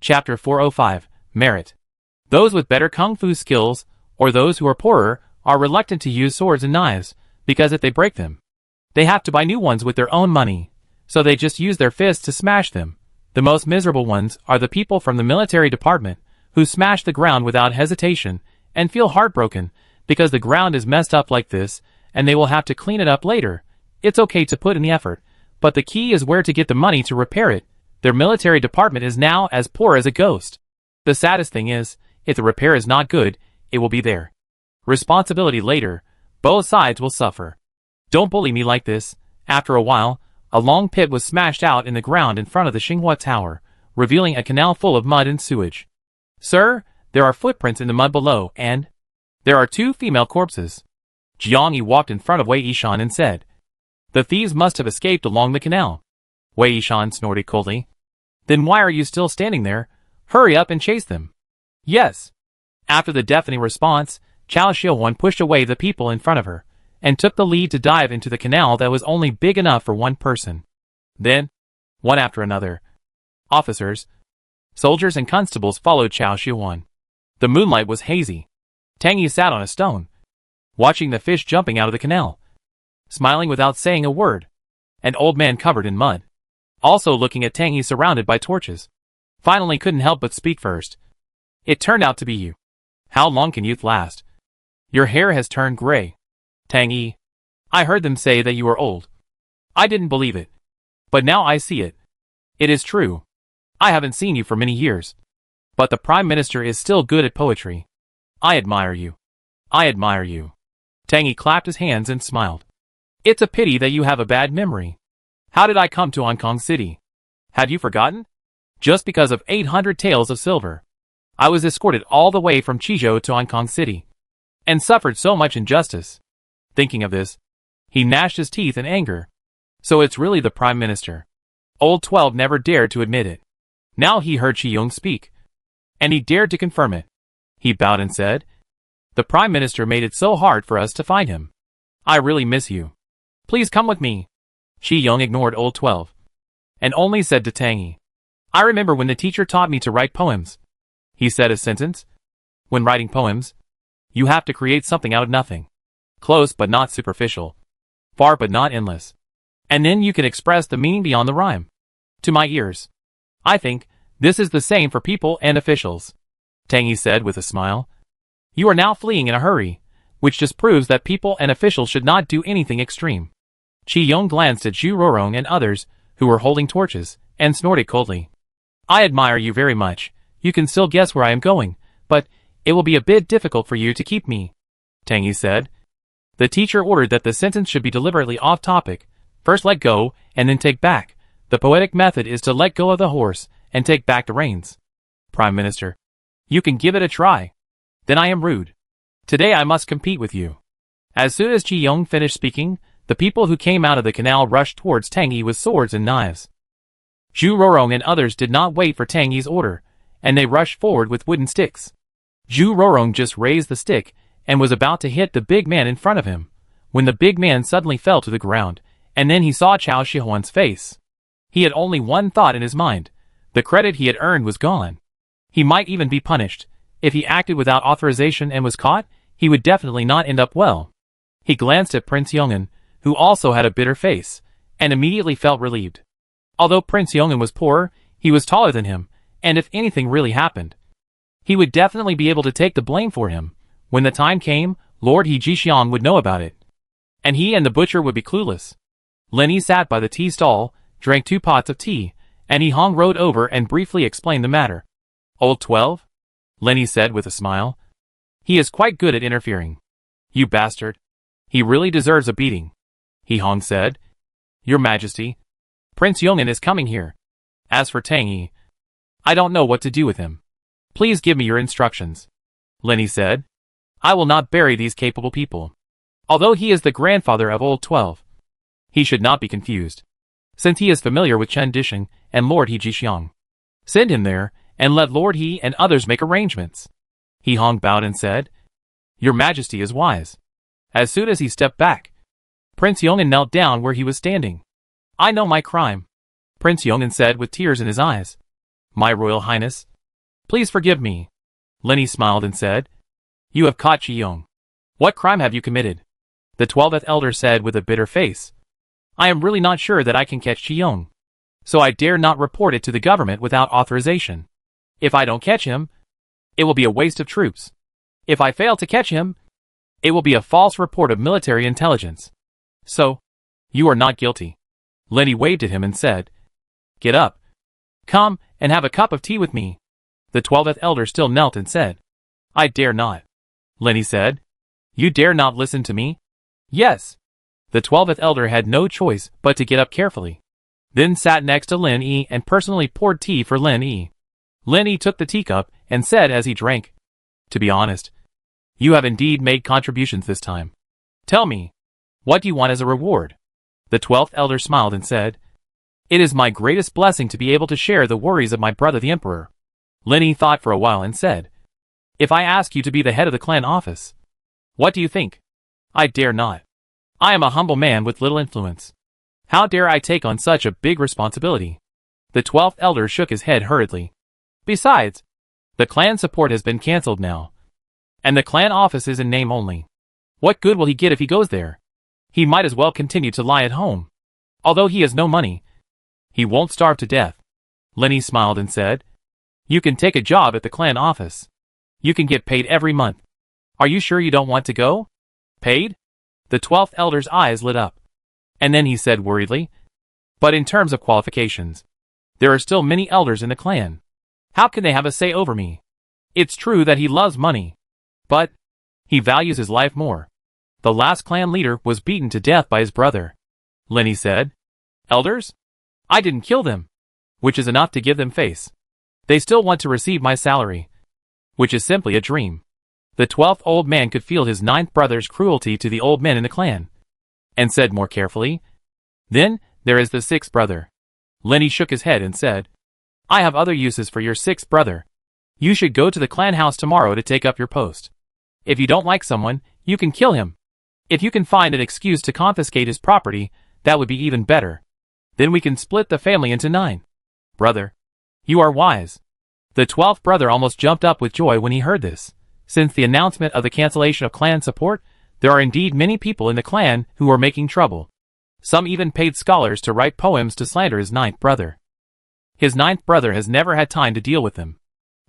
Chapter 405, Merit. Those with better kung fu skills, or those who are poorer, are reluctant to use swords and knives, because if they break them, they have to buy new ones with their own money, so they just use their fists to smash them. The most miserable ones are the people from the military department, who smash the ground without hesitation, and feel heartbroken, because the ground is messed up like this, and they will have to clean it up later. It's okay to put in the effort, but the key is where to get the money to repair it. Their military department is now as poor as a ghost. The saddest thing is, if the repair is not good, it will be their responsibility later. Both sides will suffer. Don't bully me like this. After a while, a long pit was smashed out in the ground in front of the Xinghua Tower, revealing a canal full of mud and sewage. Sir, there are footprints in the mud below, and there are 2 female corpses. Jiang Yi walked in front of Wei Yishan and said, The thieves must have escaped along the canal. Wei Yishan snorted coldly. Then why are you still standing there? Hurry up and chase them. Yes. After the deafening response, Chao Xiaohuan pushed away the people in front of her, and took the lead to dive into the canal that was only big enough for one person. Then, one after another, officers, soldiers and constables followed Chao Xiaohuan. The moonlight was hazy. Tang Yi sat on a stone, watching the fish jumping out of the canal, smiling without saying a word. An old man covered in mud, also looking at Tang Yi surrounded by torches, finally couldn't help but speak first. It turned out to be you. How long can youth last? Your hair has turned gray. Tang Yi, I heard them say that you are old. I didn't believe it. But now I see it. It is true. I haven't seen you for many years. But the Prime Minister is still good at poetry. I admire you. I admire you. Tang Yi clapped his hands and smiled. It's a pity that you have a bad memory. How did I come to Hong Kong City? Had you forgotten? Just because of 800 taels of silver. I was escorted all the way from Qizhou to Hong Kong City, and suffered so much injustice. Thinking of this, he gnashed his teeth in anger. So it's really the Prime Minister. Old 12 never dared to admit it. Now he heard Qi Yong speak, and he dared to confirm it. He bowed and said, The Prime Minister made it so hard for us to find him. I really miss you. Please come with me. Qi Yong ignored Old 12, and only said to Tang Yi, I remember when the teacher taught me to write poems. He said a sentence. When writing poems, you have to create something out of nothing. Close but not superficial. Far but not endless. And then you can express the meaning beyond the rhyme. To my ears, I think this is the same for people and officials. Tang Yi said with a smile. You are now fleeing in a hurry, which just proves that people and officials should not do anything extreme. Qi Yong glanced at Zhu Rorong and others, who were holding torches, and snorted coldly. I admire you very much. You can still guess where I am going, but it will be a bit difficult for you to keep me. Tang Yi said. The teacher ordered that the sentence should be deliberately off topic. First let go, and then take back. The poetic method is to let go of the horse, and take back the reins. Prime Minister, you can give it a try. Then I am rude. Today I must compete with you. As soon as Qi Yong finished speaking, the people who came out of the canal rushed towards Tang Yi with swords and knives. Zhu Rorong and others did not wait for Tang Yi's order, and they rushed forward with wooden sticks. Zhu Rorong just raised the stick, and was about to hit the big man in front of him, when the big man suddenly fell to the ground, and then he saw Chao Xiaohuan's face. He had only one thought in his mind. The credit he had earned was gone. He might even be punished. If he acted without authorization and was caught, he would definitely not end up well. He glanced at Prince Yong'an, who also had a bitter face, and immediately felt relieved. Although Prince Yong'an was poor, he was taller than him, and if anything really happened, he would definitely be able to take the blame for him. When the time came, Lord He Jixiang would know about it, and he and the butcher would be clueless. Lenny sat by the tea stall, drank 2 pots of tea, and He Hong rode over and briefly explained the matter. Old 12? Lenny said with a smile. He is quite good at interfering. You bastard. He really deserves a beating. He Hong said. Your Majesty, Prince Yong'an is coming here. As for Tang Yi, I don't know what to do with him. Please give me your instructions. Lenny said. I will not bury these capable people. Although he is the grandfather of Old 12, he should not be confused, since he is familiar with Chen Disheng and Lord He Jixiang. Send him there, and let Lord He and others make arrangements. He Hong bowed and said, Your Majesty is wise. As soon as he stepped back, Prince Yong'an knelt down where he was standing. I know my crime, Prince Yong'an said with tears in his eyes. My Royal Highness, please forgive me. Lenny smiled and said, You have caught Qi Yong. What crime have you committed? The 12th elder said with a bitter face. I am really not sure that I can catch Qi Yong, so I dare not report it to the government without authorization. If I don't catch him, it will be a waste of troops. If I fail to catch him, it will be a false report of military intelligence. So, you are not guilty. Lenny waved at him and said, Get up. Come and have a cup of tea with me. The 12th elder still knelt and said, I dare not. Lenny said, You dare not listen to me? Yes. The 12th elder had no choice but to get up carefully. Then sat next to Lin Yi and personally poured tea for Lin Yi. Lin Yi took the teacup and said as he drank, To be honest, you have indeed made contributions this time. Tell me, what do you want as a reward? The 12th elder smiled and said, It is my greatest blessing to be able to share the worries of my brother the Emperor. Lin Yi thought for a while and said, If I ask you to be the head of the clan office, what do you think? I dare not. I am a humble man with little influence. How dare I take on such a big responsibility? The 12th elder shook his head hurriedly. Besides, the clan support has been cancelled now, and the clan office is in name only. What good will he get if he goes there? He might as well continue to lie at home. Although he has no money, he won't starve to death. Lenny smiled and said, You can take a job at the clan office. You can get paid every month. Are you sure you don't want to go? Paid? The 12th elder's eyes lit up. And then he said worriedly, But in terms of qualifications, there are still many elders in the clan. How can they have a say over me? It's true that he loves money, but he values his life more. The last clan leader was beaten to death by his brother. Lenny said, Elders? I didn't kill them, which is enough to give them face. They still want to receive my salary, which is simply a dream. The 12th old man could feel his 9th brother's cruelty to the old men in the clan, and said more carefully, Then there is the 6th brother. Lenny shook his head and said, I have other uses for your 6th brother. You should go to the clan house tomorrow to take up your post. If you don't like someone, you can kill him. If you can find an excuse to confiscate his property, that would be even better. Then we can split the family into 9. Brother, you are wise. The 12th brother almost jumped up with joy when he heard this. Since the announcement of the cancellation of clan support, there are indeed many people in the clan who are making trouble. Some even paid scholars to write poems to slander his 9th brother. His 9th brother has never had time to deal with them.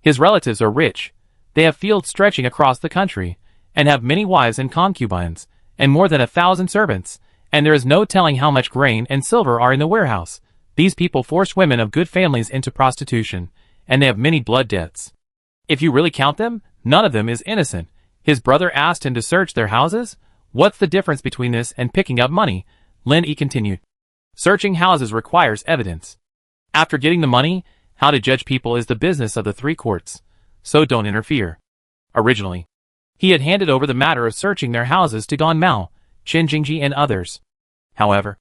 His relatives are rich. They have fields stretching across the country, and have many wives and concubines, and more than 1,000 servants, and there is no telling how much grain and silver are in the warehouse. These people force women of good families into prostitution, and they have many blood debts. If you really count them, none of them is innocent. His brother asked him to search their houses? What's the difference between this and picking up money? Lin Yi continued. Searching houses requires evidence. After getting the money, how to judge people is the business of the 3 courts, so don't interfere. Originally, he had handed over the matter of searching their houses to Gan Mao, Qin Jingji and others. However,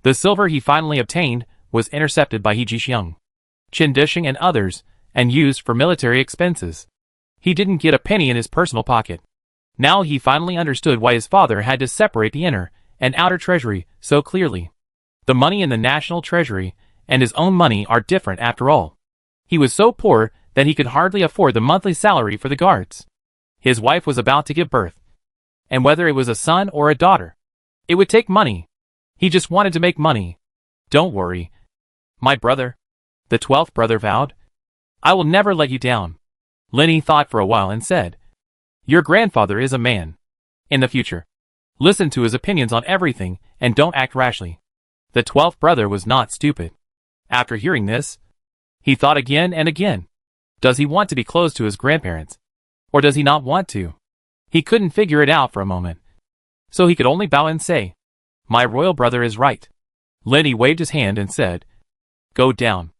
the silver he finally obtained was intercepted by He Jixiang, Qin Disheng and others, and used for military expenses. He didn't get a penny in his personal pocket. Now he finally understood why his father had to separate the inner and outer treasury so clearly. The money in the national treasury and his own money are different after all. He was so poor that he could hardly afford the monthly salary for the guards. His wife was about to give birth, and whether it was a son or a daughter, it would take money. He just wanted to make money. Don't worry, my brother, the 12th brother vowed. I will never let you down. Lin Yi thought for a while and said, Your grandfather is a man. In the future, listen to his opinions on everything and don't act rashly. The 12th brother was not stupid. After hearing this, he thought again and again. Does he want to be close to his grandparents? Or does he not want to? He couldn't figure it out for a moment. So he could only bow and say, My royal brother is right. Lin Yi waved his hand and said, Go down.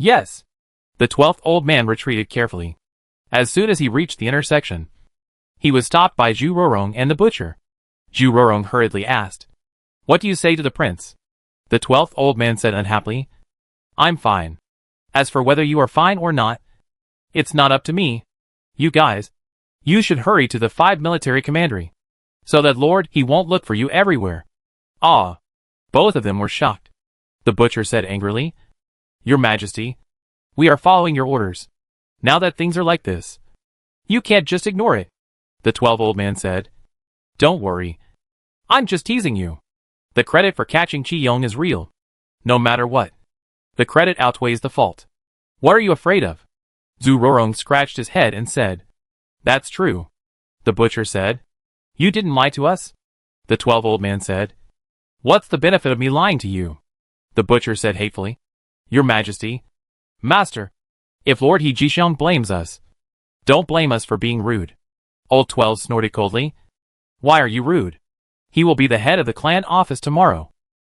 Yes. The 12th old man retreated carefully. As soon as he reached the intersection, he was stopped by Zhu Rorong and the butcher. Zhu Rorong hurriedly asked, "What do you say to the prince?" The 12th old man said unhappily, "I'm fine. As for whether you are fine or not, it's not up to me. You guys, you should hurry to the 5 military commandery, so that Lord he won't look for you everywhere." Ah! Both of them were shocked. The butcher said angrily, "Your Majesty, we are following your orders. Now that things are like this, you can't just ignore it." The 12th old man said, "Don't worry. I'm just teasing you. The credit for catching Qi Yong is real. No matter what, the credit outweighs the fault. What are you afraid of?" Zhu Rorong scratched his head and said, "That's true." The butcher said, "You didn't lie to us?" The 12th old man said, "What's the benefit of me lying to you?" The butcher said hatefully, "Your Majesty, Master, if Lord He Jixiang blames us, don't blame us for being rude." Old 12 snorted coldly, "Why are you rude? He will be the head of the clan office tomorrow.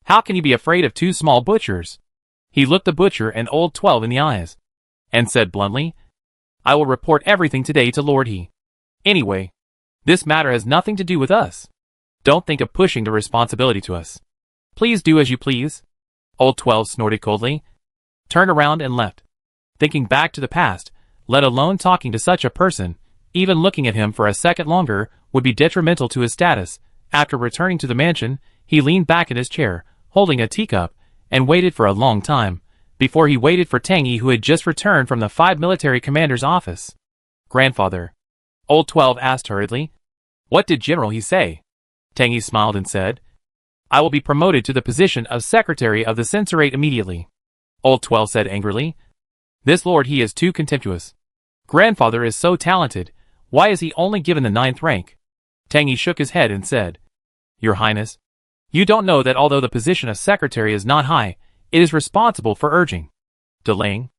How can you be afraid of 2 small butchers?" He looked the butcher and Old 12 in the eyes, and said bluntly, "I will report everything today to Lord He. Anyway, this matter has nothing to do with us. Don't think of pushing the responsibility to us. Please do as you please." Old 12 snorted coldly, turned around and left. Thinking back to the past, let alone talking to such a person, even looking at him for a second longer would be detrimental to his status. After returning to the mansion, he leaned back in his chair, holding a teacup, and waited for a long time, before he waited for Tangy, who had just returned from the 5 military commander's office. "Grandfather," Old 12 asked hurriedly, "what did General He say?" Tangy smiled and said, "I will be promoted to the position of Secretary of the Censorate immediately." Old 12 said angrily, "This Lord He is too contemptuous. Grandfather is so talented, why is he only given the 9th rank?" Tangy shook his head and said, "Your Highness, you don't know that although the position of Secretary is not high, it is responsible for urging, delaying,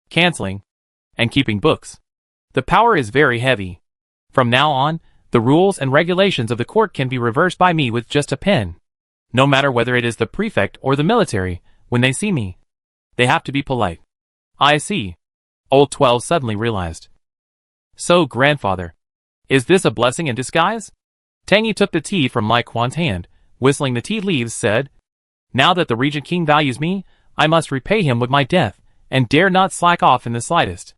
cancelling, and keeping books. The power is very heavy. From now on, the rules and regulations of the court can be reversed by me with just a pen. No matter whether it is the prefect or the military, when they see me, they have to be polite." "I see," Old 12 suddenly realized. "So, grandfather, is this a blessing in disguise?" Tangy took the tea from Lai Quan's hand, whistling the tea leaves, said, "Now that the Regent King values me, I must repay him with my death, and dare not slack off in the slightest."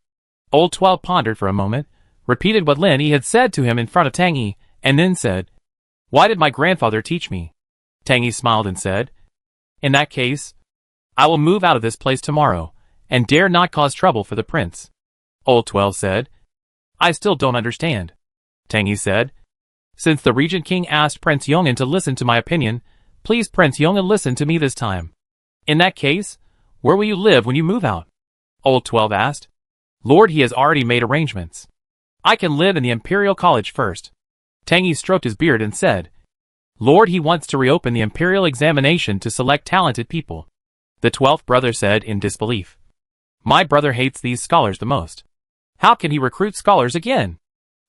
Old 12 pondered for a moment, repeated what Lin Yi had said to him in front of Tangy, and then said, "Why did my grandfather teach me?" Tangy smiled and said, "In that case, I will move out of this place tomorrow, and dare not cause trouble for the prince." Old 12 said, "I still don't understand." Tangy said, "Since the Regent King asked Prince Yong'an to listen to my opinion, please Prince Yong'an listen to me this time." "In that case, where will you live when you move out?" Old 12 asked. "Lord He has already made arrangements. I can live in the Imperial College first." Tangy stroked his beard and said, "Lord He wants to reopen the Imperial examination to select talented people." The 12th brother said in disbelief, "My brother hates these scholars the most. How can he recruit scholars again?"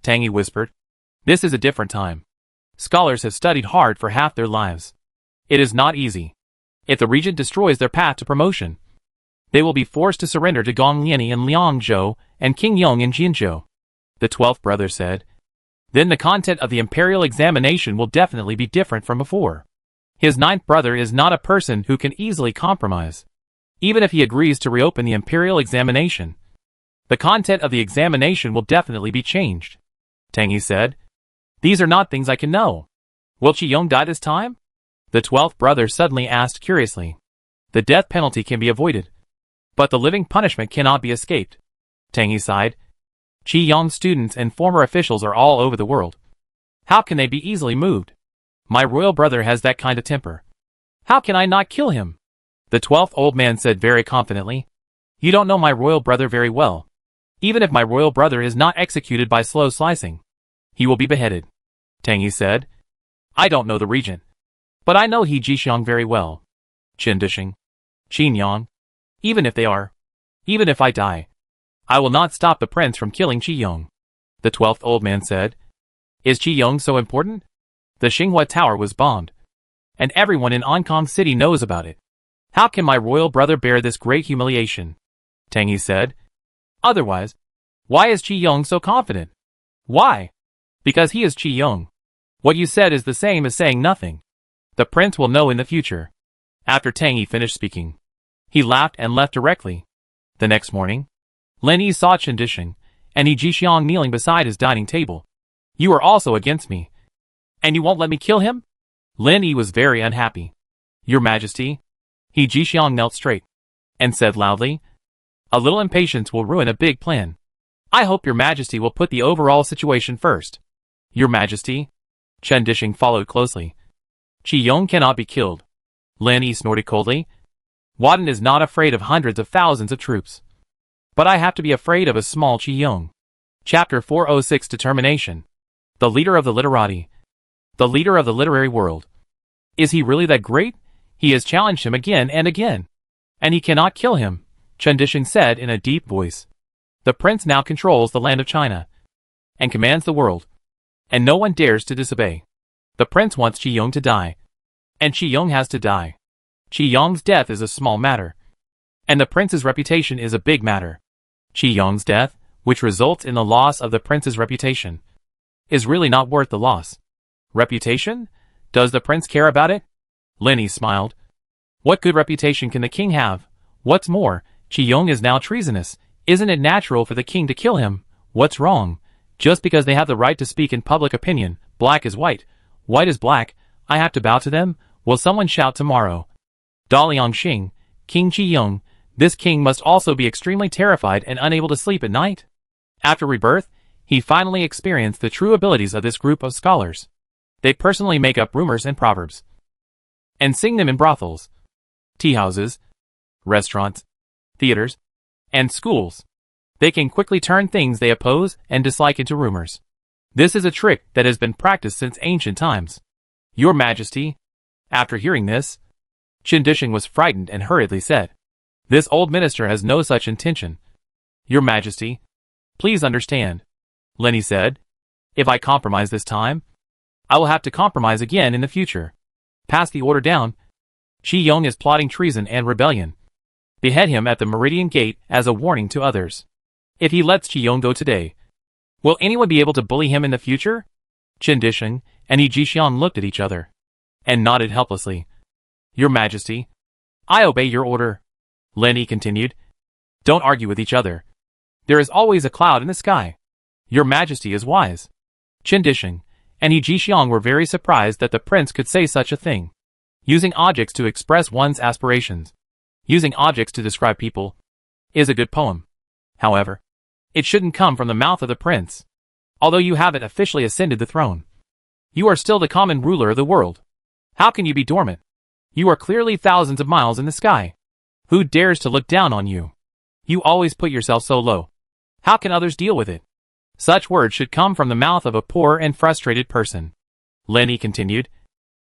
Tangy whispered, "This is a different time. Scholars have studied hard for half their lives. It is not easy. If the regent destroys their path to promotion, they will be forced to surrender to Gong Lianyi in Liangzhou and King Yong in Jinzhou." The 12th brother said, "Then the content of the imperial examination will definitely be different from before. His 9th brother is not a person who can easily compromise. Even if he agrees to reopen the imperial examination, the content of the examination will definitely be changed." Tangy said, "These are not things I can know. Will Qi Yong die this time?" The 12th brother suddenly asked curiously. "The death penalty can be avoided, but the living punishment cannot be escaped." Tangy sighed. "Qi Yong's students and former officials are all over the world. How can they be easily moved? My royal brother has that kind of temper. How can I not kill him?" The 12th old man said very confidently, "You don't know my royal brother very well. Even if my royal brother is not executed by slow slicing, he will be beheaded." Tangy said, "I don't know the regent, but I know He Jixiang very well. Qin Dishing, Qin Yang, even if I die, I will not stop the prince from killing Qi Yong." The 12th old man said, "Is Qi Yong so important? The Xinghua Tower was bombed, and everyone in Ankong City knows about it. How can my royal brother bear this great humiliation?" Tang Yi said. Otherwise, why is Qi Yong so confident? Why? Because he is Qi Yong. What you said is the same as saying nothing. The prince will know in the future. After Tang Yi finished speaking, he laughed and left directly. The next morning, Lin Yi saw Chen Disheng and He Jixiang kneeling beside his dining table. You are also against me. And you won't let me kill him? Lin Yi was very unhappy. Your Majesty. He Jixiang knelt straight and said loudly, a little impatience will ruin a big plan. I hope your Majesty will put the overall situation first. Your Majesty. Chen Disheng followed closely. Qi Yong cannot be killed. Lin Yi snorted coldly. Wadden is not afraid of hundreds of thousands of troops. But I have to be afraid of a small Qi Yong. Chapter 406 Determination. The leader of the literati. The leader of the literary world. Is he really that great? He has challenged him again and again. And he cannot kill him, Chen Disheng said in a deep voice. The prince now controls the land of China and commands the world, and no one dares to disobey. The prince wants Qi Yong to die, and Qi Yong has to die. Qi Yong's death is a small matter, and the prince's reputation is a big matter. Qi Yong's death, which results in the loss of the prince's reputation, is really not worth the loss. Reputation? Does the prince care about it? Lin Yi smiled. What good reputation can the king have? What's more, Qi Yong is now treasonous. Isn't it natural for the king to kill him? What's wrong? Just because they have the right to speak in public opinion, black is white, white is black, I have to bow to them? Will someone shout tomorrow? Da Liangxing, King Qi Yong, this king must also be extremely terrified and unable to sleep at night. After rebirth, he finally experienced the true abilities of this group of scholars. They personally make up rumors and proverbs, and sing them in brothels, tea houses, restaurants, theaters, and schools. They can quickly turn things they oppose and dislike into rumors. This is a trick that has been practiced since ancient times. Your Majesty. After hearing this, Chen Disheng was frightened and hurriedly said, this old minister has no such intention. Your Majesty. Please understand. Lin Yi said, if I compromise this time, I will have to compromise again in the future. Pass the order down. Qi Yong is plotting treason and rebellion. Behead him at the Meridian Gate as a warning to others. If he lets Qi Yong go today, will anyone be able to bully him in the future? Chen Disheng and He Jixiang looked at each other and nodded helplessly. Your Majesty. I obey your order. Lin Yi continued. Don't argue with each other. There is always a cloud in the sky. Your Majesty is wise. Chen Disheng and He Jixiang were very surprised that the prince could say such a thing. Using objects to express one's aspirations, using objects to describe people, is a good poem. However, it shouldn't come from the mouth of the prince. Although you haven't officially ascended the throne, you are still the common ruler of the world. How can you be dormant? You are clearly thousands of miles in the sky. Who dares to look down on you? You always put yourself so low. How can others deal with it? Such words should come from the mouth of a poor and frustrated person. Lin Yi continued.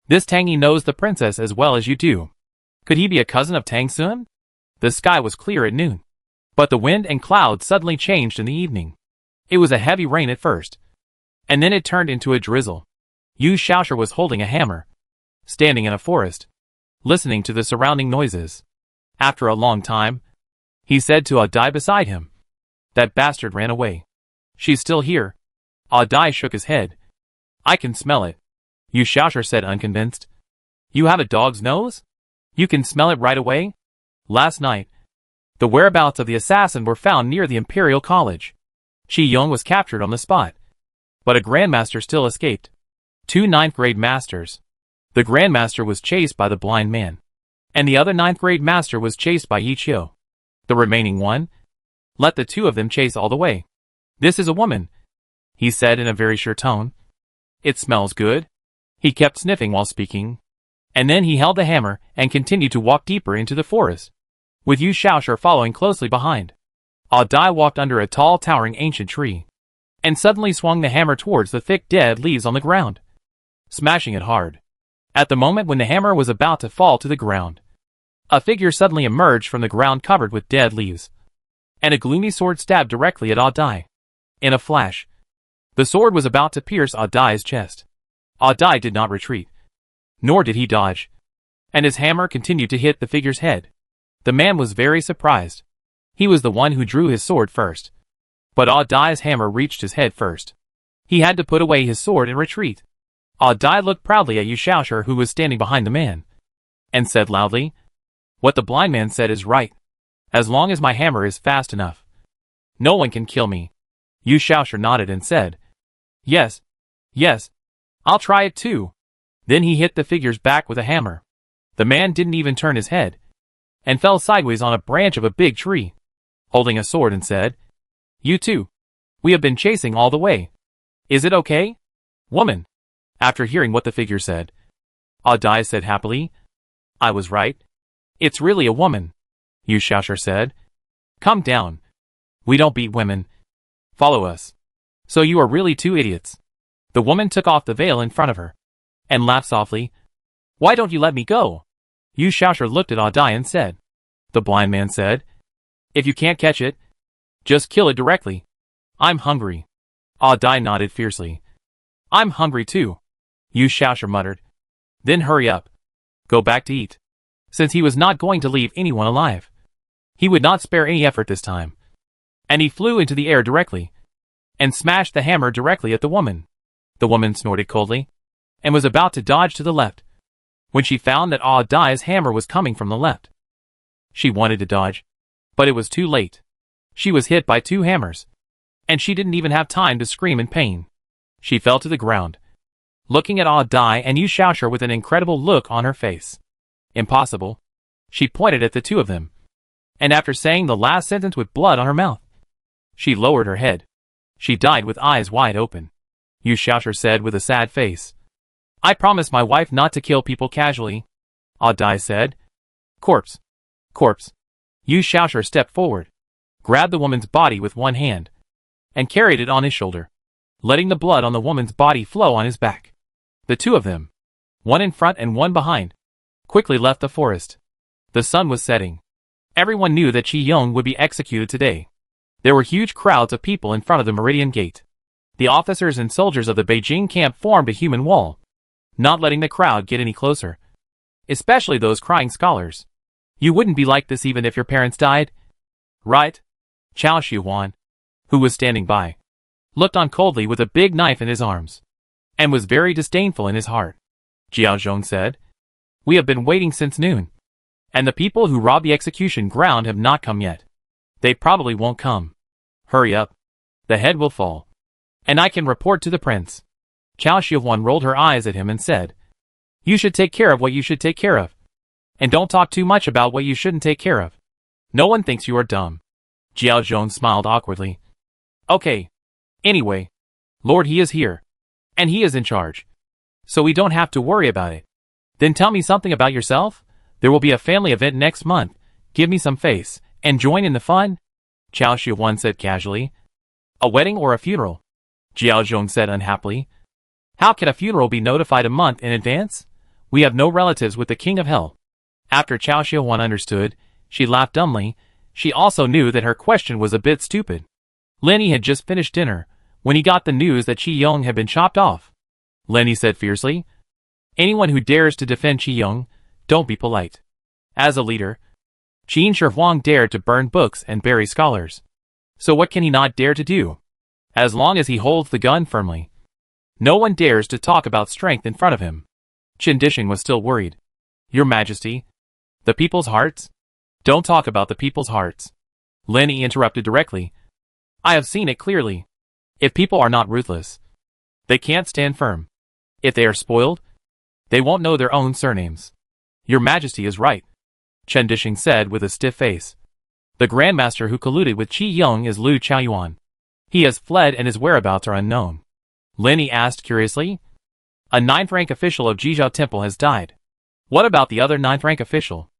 This Tang Yi knows the princess as well as you do. Could he be a cousin of Tang Sun? The sky was clear at noon, but the wind and clouds suddenly changed in the evening. It was a heavy rain at first, and then it turned into a drizzle. Yu Shaoshi was holding a hammer, standing in a forest, listening to the surrounding noises. After a long time, he said to Dai beside him, that bastard ran away. She's still here. Dai shook his head. I can smell it. Yu Shaoshi said unconvinced. You have a dog's nose? You can smell it right away? Last night, the whereabouts of the assassin were found near the Imperial College. Qi Yong was captured on the spot, but a grandmaster still escaped. 2 ninth-grade masters. The grandmaster was chased by the blind man, and the other ninth-grade master was chased by Yi Qiu. The remaining one, let the 2 of them chase all the way. This is a woman, he said in a very sure tone. It smells good. He kept sniffing while speaking, and then he held the hammer and continued to walk deeper into the forest, with Yu Shaoshi following closely behind. Dai walked under a tall towering ancient tree, and suddenly swung the hammer towards the thick dead leaves on the ground, smashing it hard. At the moment when the hammer was about to fall to the ground, a figure suddenly emerged from the ground covered with dead leaves, and a gloomy sword stabbed directly at Dai. In a flash, the sword was about to pierce Dai's chest. Dai did not retreat, nor did he dodge, and his hammer continued to hit the figure's head. The man was very surprised. He was the one who drew his sword first. But Ah Dai's hammer reached his head first. He had to put away his sword and retreat. Ah Dai looked proudly at Yu Shaoxia, who was standing behind the man, and said loudly, "What the blind man said is right. As long as my hammer is fast enough, no one can kill me." Yu Shaoxia nodded and said, "Yes, yes, I'll try it too." Then he hit the figure's back with a hammer. The man didn't even turn his head, and fell sideways on a branch of a big tree, holding a sword, and said, "You too. We have been chasing all the way. Is it okay, woman?" After hearing what the figure said, Ah Dai said happily, "I was right. It's really a woman." Yu Shaoxia said, "Come down. We don't beat women. Follow us." "So you are really two idiots." The woman took off the veil in front of her, and laughed softly. "Why don't you let me go?" Yu Shaoxia looked at Ah Dai and said. The blind man said, "If you can't catch it, just kill it directly. I'm hungry." Ah Dai nodded fiercely. "I'm hungry too," Yu Shaoxia muttered. "Then hurry up. Go back to eat." Since he was not going to leave anyone alive, he would not spare any effort this time. And he flew into the air directly, and smashed the hammer directly at the woman. The woman snorted coldly, and was about to dodge to the left, when she found that Ah Dai's hammer was coming from the left. She wanted to dodge, but it was too late. She was hit by two hammers, and she didn't even have time to scream in pain. She fell to the ground, looking at Ah Dai and Yu Shaoxia with an incredible look on her face. "Impossible." She pointed at the two of them, and after saying the last sentence with blood on her mouth, she lowered her head. She died with eyes wide open. Yu Shaoxia said with a sad face, "I promised my wife not to kill people casually." Ah Dai said, "Corpse. Corpse." Yu Shaoxia stepped forward, grabbed the woman's body with one hand, and carried it on his shoulder, letting the blood on the woman's body flow on his back. The two of them, one in front and one behind, quickly left the forest. The sun was setting. Everyone knew that Qi Yong would be executed today. There were huge crowds of people in front of the Meridian Gate. The officers and soldiers of the Beijing camp formed a human wall, not letting the crowd get any closer, especially those crying scholars. "You wouldn't be like this even if your parents died, right?" Chao Shihuan, who was standing by, looked on coldly with a big knife in his arms, and was very disdainful in his heart. Jiao Zhong said, "We have been waiting since noon, and the people who robbed the execution ground have not come yet. They probably won't come. Hurry up. The head will fall, and I can report to the prince." Chao Shihuan rolled her eyes at him and said, "You should take care of what you should take care of, and don't talk too much about what you shouldn't take care of. No one thinks you are dumb." Jiao Zhong smiled awkwardly. "Okay. Anyway, Lord, he is here, and he is in charge, so we don't have to worry about it. Then tell me something about yourself. There will be a family event next month. Give me some face, and join in the fun." Chao Shihuan said casually. "A wedding or a funeral?" Jiao Zhong said unhappily. "How can a funeral be notified a month in advance? We have no relatives with the King of Hell." After Chao Shihuan understood, she laughed dumbly. She also knew that her question was a bit stupid. Lenny had just finished dinner, when he got the news that Qi Yong had been chopped off. Lenny said fiercely, "Anyone who dares to defend Qi Yong, don't be polite." As a leader, Qin Shi Huang dared to burn books and bury scholars. So what can he not dare to do? As long as he holds the gun firmly, no one dares to talk about strength in front of him. Qin Dishing was still worried. "Your Majesty, the people's hearts?" "Don't talk about the people's hearts," Lenny interrupted directly. "I have seen it clearly. If people are not ruthless, they can't stand firm. If they are spoiled, they won't know their own surnames." "Your Majesty is right," Chen Dishing said with a stiff face. "The Grandmaster who colluded with Qi Yong is Lu Chaoyuan. He has fled and his whereabouts are unknown." Lenny asked curiously. "A 9th rank official of Jizhao Temple has died." "What about the other 9th rank official?"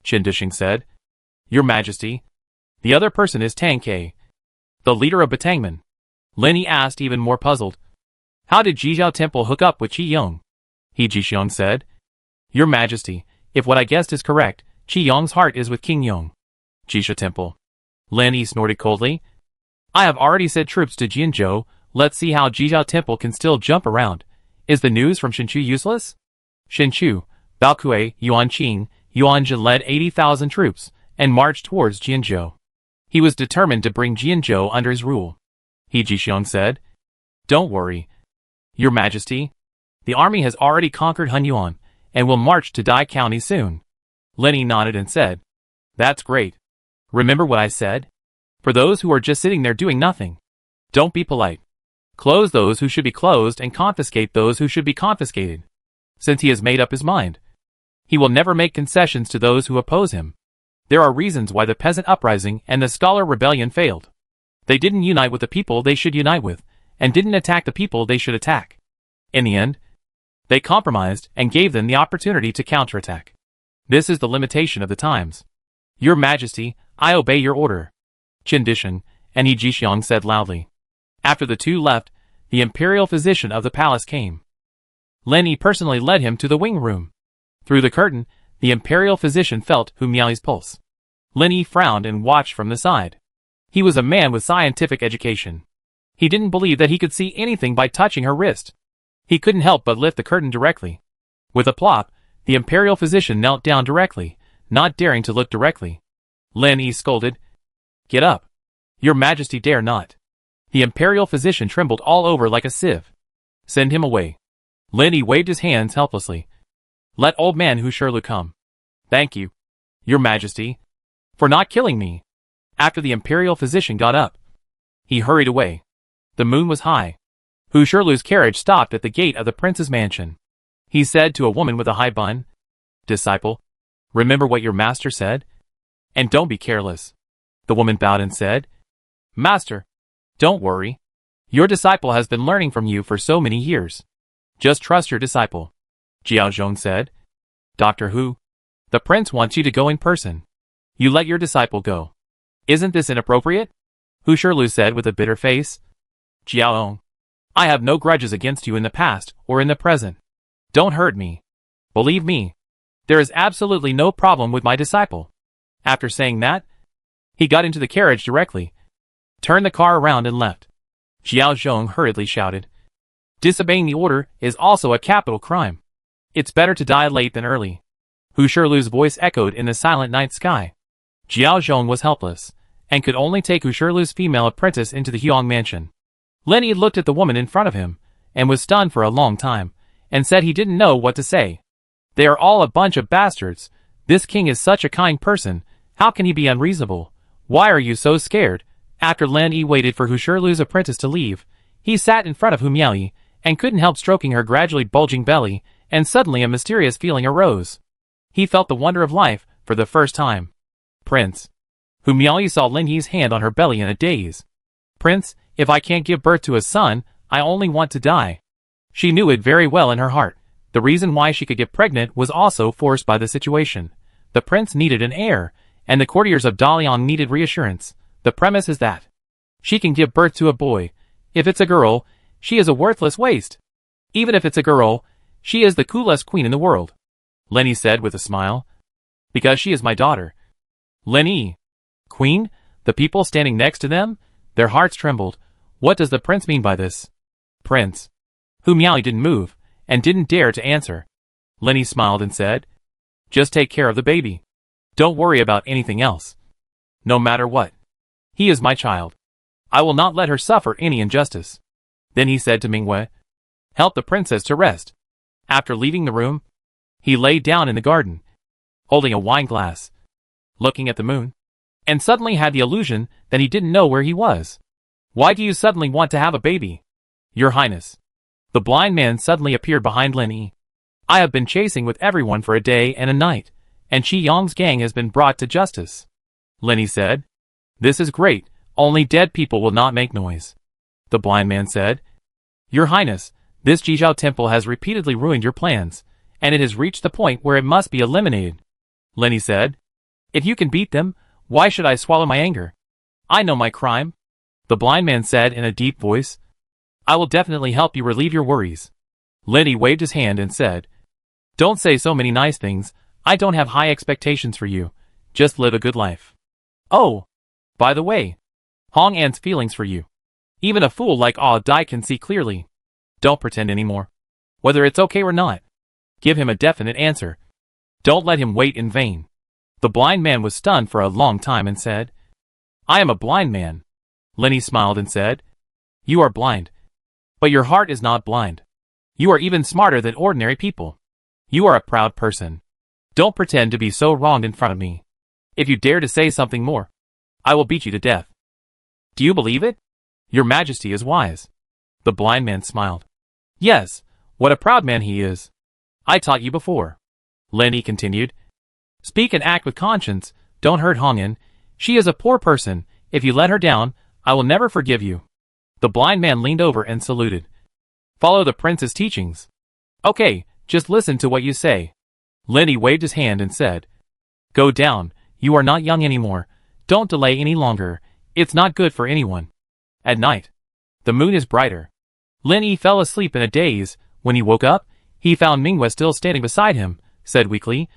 Chen Dishing said. "Your Majesty, the other person is Tang Ke, the leader of Batangmen." Lenny asked, even more puzzled. "How did Jizhao Temple hook up with Qi Yong?" He Jixiong said. "Your Majesty, if what I guessed is correct, Qi Yong's heart is with King Yong." Jizhao Temple. Lenny snorted coldly. "I have already sent troops to Jianzhou. Let's see how Jizhao Temple can still jump around. Is the news from Shenchu useless?" Shenchu, Baokue, Yuanqing, Yuanjin led 80,000 troops, and marched towards Jianzhou. He was determined to bring Jianzhou under his rule. He Jixiong said, "Don't worry, Your Majesty. The army has already conquered Hunyuan, and will march to Dai County soon." Lenny nodded and said, "That's great. Remember what I said? For those who are just sitting there doing nothing, don't be polite. Close those who should be closed and confiscate those who should be confiscated. Since he has made up his mind, he will never make concessions to those who oppose him. There are reasons why the peasant uprising and the scholar rebellion failed. They didn't unite with the people they should unite with, and didn't attack the people they should attack. In the end, they compromised and gave them the opportunity to counterattack. This is the limitation of the times. Your Majesty, I obey your order." Qin Disheng and He Jixiong said loudly. After the two left, the imperial physician of the palace came. Lin Yi personally led him to the wing room. Through the curtain, the imperial physician felt Hu Miao's pulse. Lin Yi frowned and watched from the side. He was a man with scientific education. He didn't believe that he could see anything by touching her wrist. He couldn't help but lift the curtain directly. With a plop, the imperial physician knelt down directly, not daring to look directly. Lin Yi scolded, "Get up. Your Majesty dare not." The imperial physician trembled all over like a sieve. "Send him away." Lin Yi waved his hands helplessly. "Let old man Hu Shirlu come." "Thank you, Your Majesty, for not killing me." After the imperial physician got up, he hurried away. The moon was high. Hu Shirlu's carriage stopped at the gate of the prince's mansion. He said to a woman with a high bun, "Disciple, remember what your master said? And don't be careless." The woman bowed and said, "Master, don't worry. Your disciple has been learning from you for so many years. Just trust your disciple." Jiao Zhong said, "Dr. Hu, the prince wants you to go in person. You let your disciple go. Isn't this inappropriate?" Hu Shirlu said with a bitter face. "Jiao, I have no grudges against you in the past or in the present. Don't hurt me. Believe me, there is absolutely no problem with my disciple." After saying that, he got into the carriage directly, turned the car around and left. Jiao Zhong hurriedly shouted, "Disobeying the order is also a capital crime. It's better to die late than early." Hu Shirlu's voice echoed in the silent night sky. Jiao Zhong was helpless, and could only take Hu Shirlu's female apprentice into the Huang mansion. Lin Yi looked at the woman in front of him, and was stunned for a long time, and said he didn't know what to say. "They are all a bunch of bastards. This king is such a kind person. How can he be unreasonable? Why are you so scared?" After Lin Yi waited for Hu Shirlu's apprentice to leave, he sat in front of Hu Miaoyi, and couldn't help stroking her gradually bulging belly, and suddenly a mysterious feeling arose. He felt the wonder of life for the first time. "Prince." Hu Miaoyi saw Lin Yi's hand on her belly in a daze. "Prince, if I can't give birth to a son, I only want to die." She knew it very well in her heart. The reason why she could get pregnant was also forced by the situation. The prince needed an heir, and the courtiers of Dalian needed reassurance. The premise is that she can give birth to a boy. If it's a girl, she is a worthless waste. Even if it's a girl, she is the coolest queen in the world. Lin Yi said with a smile. "Because she is my daughter." Lin Yi. Queen? The people standing next to them? Their hearts trembled. What does the prince mean by this? "Prince." Hu Miaoyi didn't move, and didn't dare to answer. Lin Yi smiled and said, "Just take care of the baby. Don't worry about anything else. No matter what. He is my child. I will not let her suffer any injustice." Then he said to Mingwei, "Help the princess to rest." After leaving the room, he lay down in the garden, holding a wine glass, looking at the moon, and suddenly had the illusion that he didn't know where he was. "Why do you suddenly want to have a baby, Your Highness?" The blind man suddenly appeared behind Lin Yi. "I have been chasing with everyone for a day and a night, and Qi Yong's gang has been brought to justice." Lin Yi said, "This is great, only dead people will not make noise." The blind man said, "Your Highness, this Jizhao temple has repeatedly ruined your plans, and it has reached the point where it must be eliminated." Lin Yi said, "If you can beat them, why should I swallow my anger? I know my crime." The blind man said in a deep voice, "I will definitely help you relieve your worries." Lin Yi waved his hand and said, "Don't say so many nice things. I don't have high expectations for you. Just live a good life. Oh, by the way, Hong An's feelings for you. Even a fool like Ah Dai can see clearly. Don't pretend anymore. Whether it's okay or not, give him a definite answer. Don't let him wait in vain." The blind man was stunned for a long time and said, I am a blind man. Lenny smiled and said, You are blind. But your heart is not blind. You are even smarter than ordinary people. You are a proud person. Don't pretend to be so wronged in front of me. If you dare to say something more, I will beat you to death. Do you believe it? Your Majesty is wise. The blind man smiled. Yes, what a proud man he is. I taught you before. Lenny continued. Speak and act with conscience. Don't hurt Hongin. She is a poor person. If you let her down, I will never forgive you. The blind man leaned over and saluted. Follow the prince's teachings. Okay, just listen to what you say. Lenny waved his hand and said, Go down. You are not young anymore. Don't delay any longer. It's not good for anyone. At night, the moon is brighter. Lenny fell asleep in a daze. When he woke up, he found Mingwe still standing beside him, said weakly,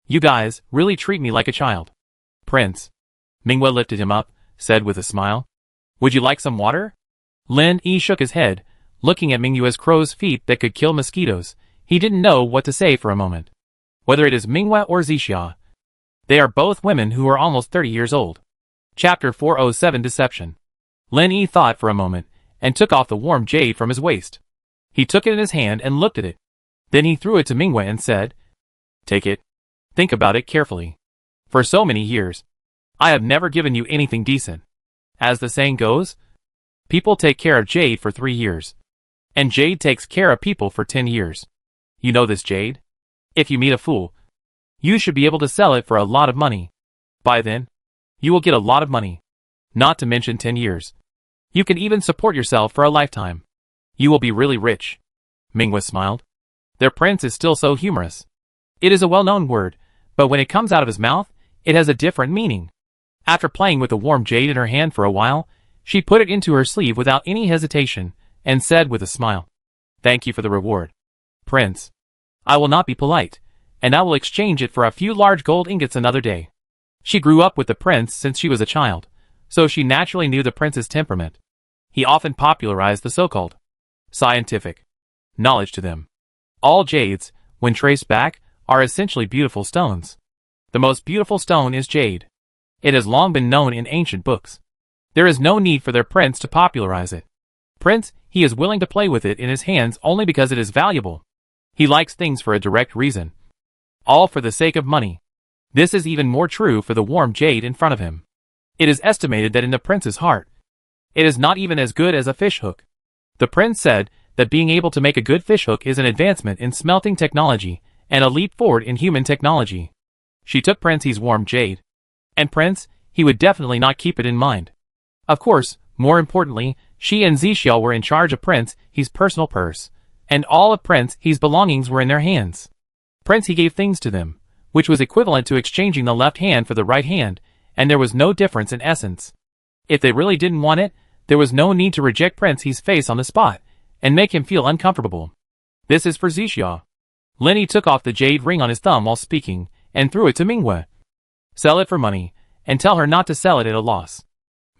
You guys really treat me like a child. Prince. Mingwe lifted him up, said with a smile, Would you like some water? Lin Yi shook his head, looking at Mingwe's crow's feet that could kill mosquitoes. He didn't know what to say for a moment. Whether it is Mingwe or Zixia, they are both women who are almost 30 years old. Chapter 407 Deception. Lin Yi thought for a moment, and took off the warm jade from his waist. He took it in his hand and looked at it. Then he threw it to Mingwe and said, Take it. Think about it carefully. For so many years, I have never given you anything decent. As the saying goes, people take care of jade for 3 years. And jade takes care of people for 10 years. You know this jade? If you meet a fool, you should be able to sell it for a lot of money. By then, you will get a lot of money. Not to mention 10 years. You can even support yourself for a lifetime. You will be really rich. Mingwe smiled. Their prince is still so humorous. It is a well-known word, but when it comes out of his mouth, it has a different meaning. After playing with the warm jade in her hand for a while, she put it into her sleeve without any hesitation, and said with a smile, Thank you for the reward. Prince. I will not be polite, and I will exchange it for a few large gold ingots another day. She grew up with the prince since she was a child, so she naturally knew the prince's temperament. He often popularized the so-called scientific knowledge to them. All jades, when traced back, are essentially beautiful stones. The most beautiful stone is jade. It has long been known in ancient books. There is no need for their prince to popularize it. Prince, he is willing to play with it in his hands only because it is valuable. He likes things for a direct reason. All for the sake of money. This is even more true for the warm jade in front of him. It is estimated that in the prince's heart, it is not even as good as a fishhook. The prince said that being able to make a good fishhook is an advancement in smelting technology and a leap forward in human technology. She took Prince's warm jade. And Prince, he would definitely not keep it in mind. Of course, more importantly, she and Zixia were in charge of Prince, his personal purse, and all of Prince, his belongings were in their hands. Prince, he gave things to them, which was equivalent to exchanging the left hand for the right hand, and there was no difference in essence. If they really didn't want it, there was no need to reject Prince his face on the spot, and make him feel uncomfortable. This is for Zixia. Lenny took off the jade ring on his thumb while speaking, and threw it to Mingwe. Sell it for money, and tell her not to sell it at a loss.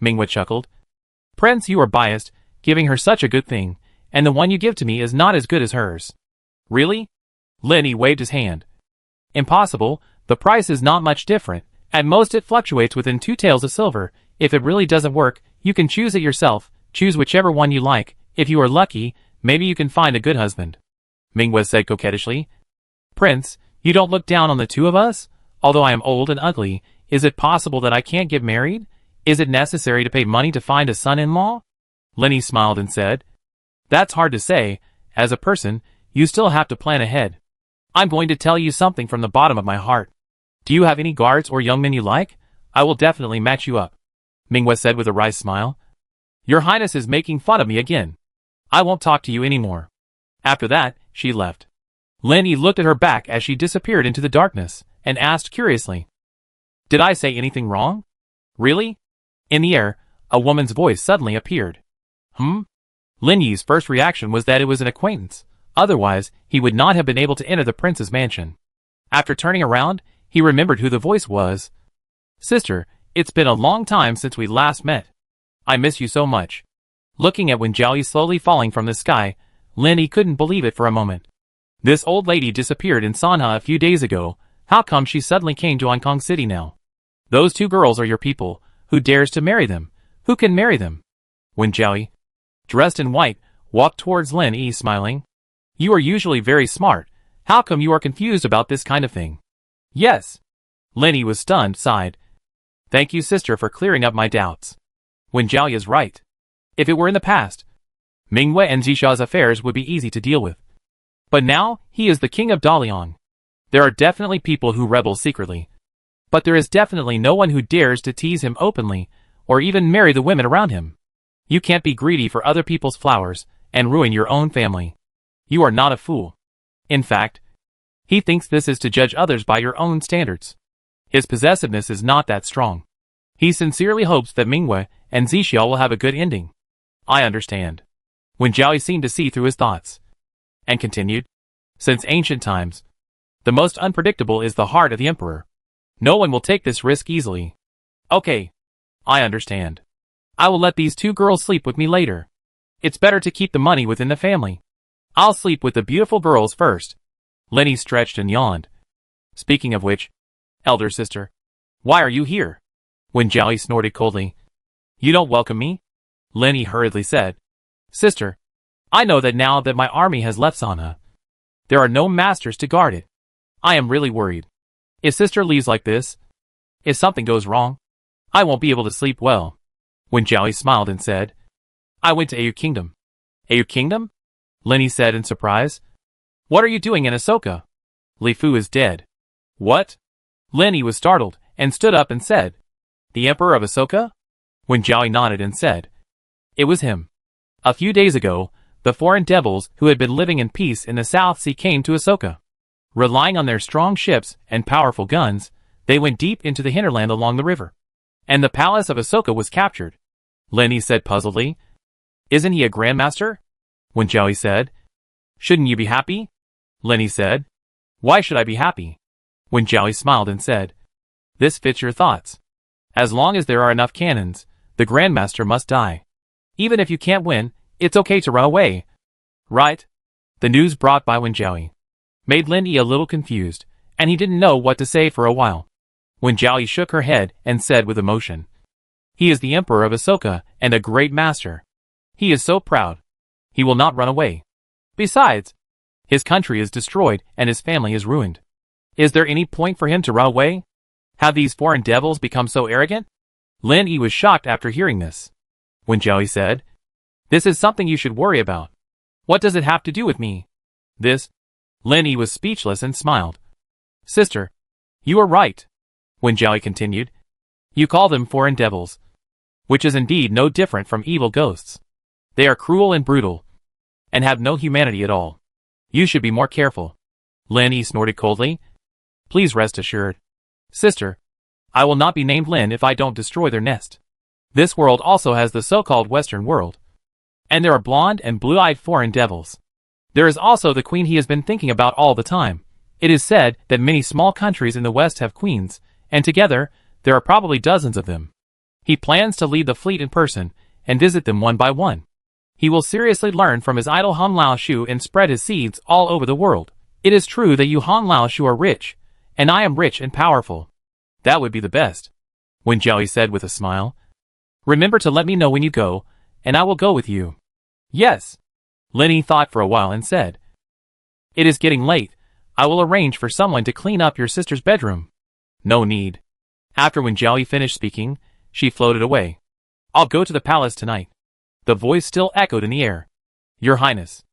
Mingwe chuckled. Prince, you are biased, giving her such a good thing, and the one you give to me is not as good as hers. Really? Lenny waved his hand. Impossible, the price is not much different. At most it fluctuates within 2 taels of silver. If it really doesn't work, you can choose it yourself. Choose whichever one you like. If you are lucky, maybe you can find a good husband. Mingwe said coquettishly. Prince, you don't look down on the two of us? Although I am old and ugly, is it possible that I can't get married? Is it necessary to pay money to find a son-in-law? Lenny smiled and said, That's hard to say. As a person, you still have to plan ahead. I'm going to tell you something from the bottom of my heart. Do you have any guards or young men you like? I will definitely match you up. Mingwe said with a wry smile. Your Highness is making fun of me again. I won't talk to you anymore. After that, she left. Lenny looked at her back as she disappeared into the darkness, and asked curiously, Did I say anything wrong? Really? In the air, a woman's voice suddenly appeared. Lin Yi's first reaction was that it was an acquaintance. Otherwise, he would not have been able to enter the prince's mansion. After turning around, he remembered who the voice was. Sister, it's been a long time since we last met. I miss you so much. Looking at Wen Jiaoyi slowly falling from the sky, Lin Yi couldn't believe it for a moment. This old lady disappeared in Sanha a few days ago. How come she suddenly came to Hong Kong City now? Those 2 girls are your people. Who dares to marry them? Who can marry them? Wen Jiaoyi, dressed in white, walked towards Lin Yi smiling. You are usually very smart. How come you are confused about this kind of thing? Yes. Lin Yi was stunned, sighed. Thank you, sister, for clearing up my doubts. Wen Jiaoyi is right. If it were in the past, Mingwei and Zixua's affairs would be easy to deal with. But now, he is the king of Daliang. There are definitely people who rebel secretly. But there is definitely no one who dares to tease him openly, or even marry the women around him. You can't be greedy for other people's flowers, and ruin your own family. You are not a fool. In fact, he thinks this is to judge others by your own standards. His possessiveness is not that strong. He sincerely hopes that Mingwei and Zixia will have a good ending. I understand. Wen Jiaoyi seemed to see through his thoughts, and continued, since ancient times, the most unpredictable is the heart of the emperor. No one will take this risk easily. Okay. I understand. I will let these two girls sleep with me later. It's better to keep the money within the family. I'll sleep with the beautiful girls first. Lin Yi stretched and yawned. Speaking of which, elder sister, why are you here? Wen Jiaoyi snorted coldly. You don't welcome me? Lin Yi hurriedly said. Sister, I know that now that my army has left Sanhe, there are no masters to guard it. I am really worried. If sister leaves like this, if something goes wrong, I won't be able to sleep well. Wen Jiaoyi smiled and said, I went to Ayu Kingdom. Ayu Kingdom? Lin Yi said in surprise. What are you doing in Ahsoka? Li Fu is dead. What? Lin Yi was startled, and stood up and said, The Emperor of Ahsoka? Wen Jiaoyi nodded and said, It was him. A few days ago, the foreign devils who had been living in peace in the South Sea came to Ahsoka. Relying on their strong ships and powerful guns, they went deep into the hinterland along the river. And the palace of Ahsoka was captured. Lin Yi said puzzledly. Isn't he a grandmaster? Wen Jiaoyi said. Shouldn't you be happy? Lin Yi said. Why should I be happy? Wen Jiaoyi smiled and said. This fits your thoughts. As long as there are enough cannons, the grandmaster must die. Even if you can't win, it's okay to run away. Right? The news brought by Wen Jiaoyi made Lin Yi a little confused, and he didn't know what to say for a while. Wen Jiaoyi shook her head and said with emotion, He is the Emperor of Ahsoka and a great master. He is so proud. He will not run away. Besides, his country is destroyed and his family is ruined. Is there any point for him to run away? Have these foreign devils become so arrogant? Lin Yi was shocked after hearing this. Wen Jiaoyi said, This is something you should worry about. What does it have to do with me? This? Lin Yi was speechless and smiled. Sister, you are right. Wen Jiaoyi continued. You call them foreign devils, which is indeed no different from evil ghosts. They are cruel and brutal, and have no humanity at all. You should be more careful. Lin Yi snorted coldly. Please rest assured. Sister, I will not be named Lin if I don't destroy their nest. This world also has the so-called Western world. And there are blonde and blue-eyed foreign devils. There is also the queen he has been thinking about all the time. It is said that many small countries in the West have queens, and together, there are probably dozens of them. He plans to lead the fleet in person, and visit them one by one. He will seriously learn from his idol Han Laoshu and spread his seeds all over the world. It is true that you Han Laoshu are rich, and I am rich and powerful. That would be the best. Wen Jiaoyi said with a smile. Remember to let me know when you go, and I will go with you. Yes. Lin Yi thought for a while and said, It is getting late. I will arrange for someone to clean up your sister's bedroom. No need. After Wen Jiaoyi finished speaking, she floated away. I'll go to the palace tonight. The voice still echoed in the air. Your Highness.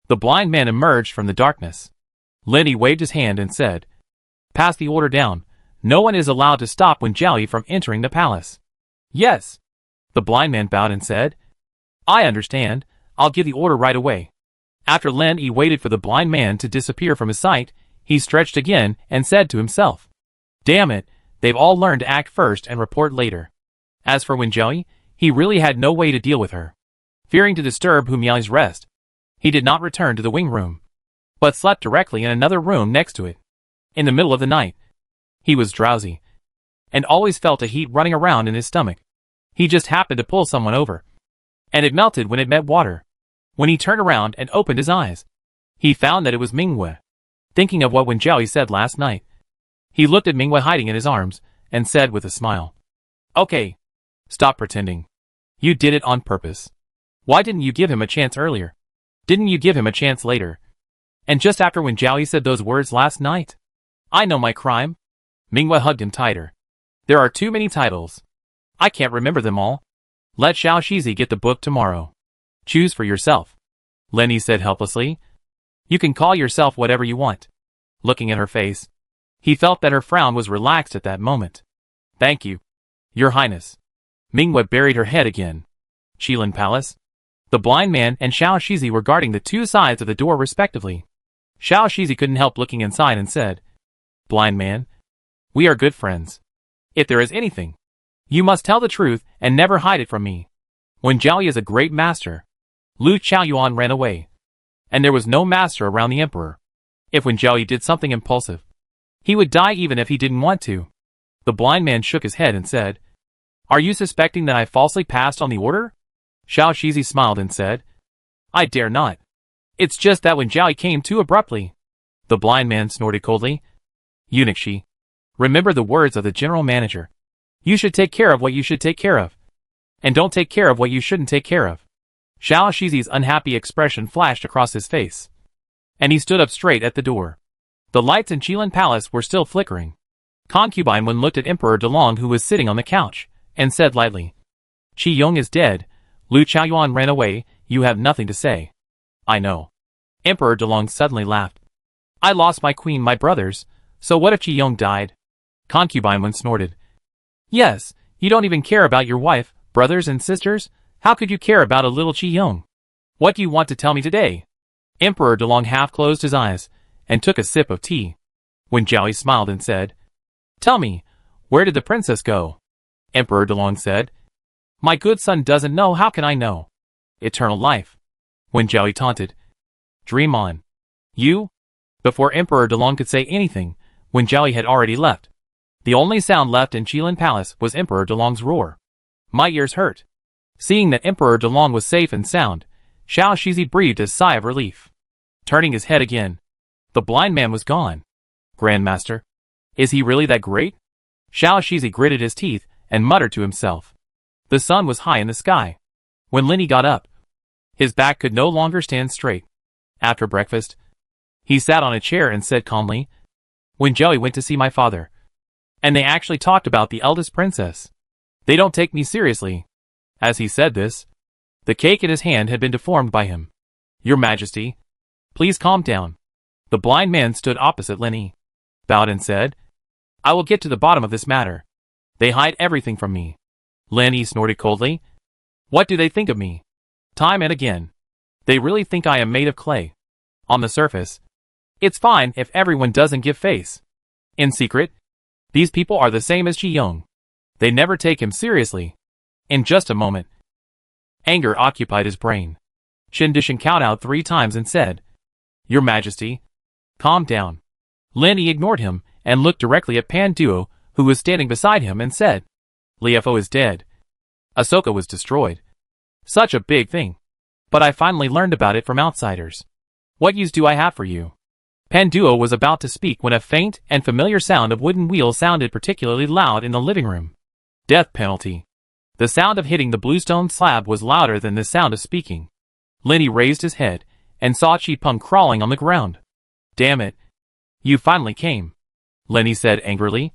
The blind man emerged from the darkness. Lin Yi waved his hand and said, Pass the order down. No one is allowed to stop Wen Jiaoyi from entering the palace. Yes. The blind man bowed and said, I understand. I'll give the order right away. After Lin Yi waited for the blind man to disappear from his sight, he stretched again and said to himself, Damn it, they've all learned to act first and report later. As for Wen Jiaoyi, he really had no way to deal with her. Fearing to disturb Hu Miao's rest, he did not return to the wing room, but slept directly in another room next to it. In the middle of the night, he was drowsy, and always felt a heat running around in his stomach. He just happened to pull someone over, and it melted when it met water. When he turned around and opened his eyes, he found that it was Mingwei. Thinking of what Wen Jiaoyi said last night, he looked at Mingwei hiding in his arms, and said with a smile, Okay, Stop pretending. You did it on purpose. Why didn't you give him a chance earlier? Didn't you give him a chance later? And just after when Zhao Yi said those words last night? I know my crime. Minghua hugged him tighter. There are too many titles. I can't remember them all. Let Xiao Shizi get the book tomorrow. Choose for yourself. Lenny said helplessly. You can call yourself whatever you want. Looking at her face, he felt that her frown was relaxed at that moment. Thank you, Your Highness. Minghua buried her head again. Qilin Palace. The blind man and Xiao Shizi were guarding the two sides of the door respectively. Xiao Shizi couldn't help looking inside and said, Blind man, we are good friends. If there is anything, you must tell the truth and never hide it from me. When Zhao Yi is a great master, Lu Chaoyuan ran away, and there was no master around the emperor. If when Zhao Yi did something impulsive, he would die even if he didn't want to. The blind man shook his head and said, Are you suspecting that I falsely passed on the order? Xiao Shizi smiled and said, I dare not. It's just that when Zhao Yi came too abruptly. The blind man snorted coldly. Eunuch Shi, remember the words of the general manager. You should take care of what you should take care of. And don't take care of what you shouldn't take care of. Xiao Shizi's unhappy expression flashed across his face, and he stood up straight at the door. The lights in Qilin Palace were still flickering. Concubine Wen looked at Emperor Delong who was sitting on the couch, and said lightly, Qi Yong is dead, Lu Chaoyuan ran away, you have nothing to say. I know. Emperor Delong suddenly laughed. I lost my queen, my brothers, so what if Qi Yong died? Concubine Wen snorted. Yes, you don't even care about your wife, brothers and sisters? How could you care about a little Qi Yong? What do you want to tell me today? Emperor Delong half closed his eyes, and took a sip of tea. When Zhao Yi smiled and said, Tell me, where did the princess go? Emperor Delong said, My good son doesn't know, how can I know? Eternal life. When Zhao Yi taunted, Dream on. You? Before Emperor Delong could say anything, when Zhao Yi had already left. The only sound left in Qilin Palace was Emperor Delong's roar. My ears hurt. Seeing that Emperor Delong was safe and sound, Xiao Shizi breathed a sigh of relief. Turning his head again, the blind man was gone. Grandmaster, is he really that great? Xiao Shizi gritted his teeth and muttered to himself. The sun was high in the sky. When Linny got up, his back could no longer stand straight. After breakfast, he sat on a chair and said calmly, When Joey went to see my father, and they actually talked about the eldest princess. They don't take me seriously. As he said this, the cake in his hand had been deformed by him. Your Majesty, please calm down. The blind man stood opposite Lenny, bowed and said, I will get to the bottom of this matter. They hide everything from me. Lenny snorted coldly. What do they think of me? Time and again. They really think I am made of clay. On the surface, it's fine if everyone doesn't give face. In secret, these people are the same as Qi Yong. They never take him seriously. In just a moment, anger occupied his brain. Shindishan kowtowed 3 times and said, Your Majesty, calm down. Lenny ignored him and looked directly at Pan Duo, who was standing beside him, and said, Liefo is dead. Ahsoka was destroyed. Such a big thing. But I finally learned about it from outsiders. What use do I have for you? Pan Duo was about to speak when a faint and familiar sound of wooden wheels sounded particularly loud in the living room. Death penalty. The sound of hitting the bluestone slab was louder than the sound of speaking. Lenny raised his head and saw Chi Peng crawling on the ground. Damn it. You finally came. Lenny said angrily.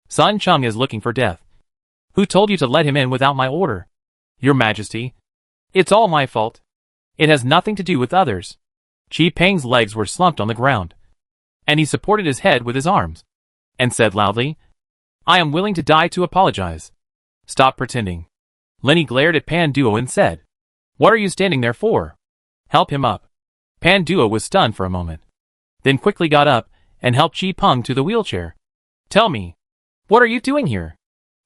Sun Chung is looking for death. Who told you to let him in without my order? Your Majesty. It's all my fault. It has nothing to do with others. Chi Peng's legs were slumped on the ground, and he supported his head with his arms, and said loudly, I am willing to die to apologize. Stop pretending. Lenny glared at Pan Duo and said, What are you standing there for? Help him up. Pan Duo was stunned for a moment, then quickly got up and helped Chi Peng to the wheelchair. Tell me, what are you doing here?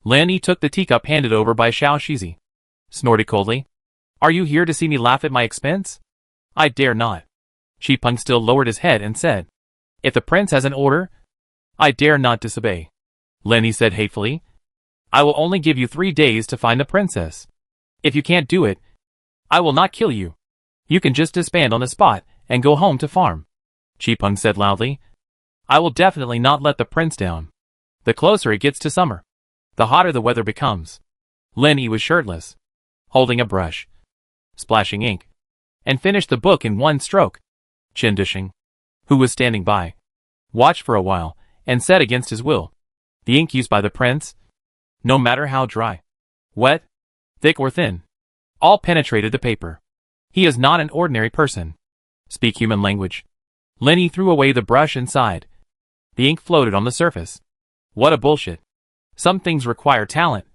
Lenny took the teacup handed over by Xiao Shizi, snorted coldly. Are you here to see me laugh at my expense? I dare not. Chi Peng still lowered his head and said, If the prince has an order, I dare not disobey. Lenny said hatefully, I will only give you 3 days to find the princess. If you can't do it, I will not kill you. You can just disband on the spot and go home to farm. Chi Peng said loudly, I will definitely not let the prince down. The closer it gets to summer, the hotter the weather becomes. Lin Yi was shirtless, holding a brush, splashing ink, and finished the book in one stroke. Chen Dishing, who was standing by, watched for a while, and said against his will, "The ink used by the prince, no matter how dry, wet, thick or thin, all penetrated the paper. He is not an ordinary person. Speak human language." Lin Yi threw away the brush and sighed. The ink floated on the surface. What a bullshit. Some things require talent,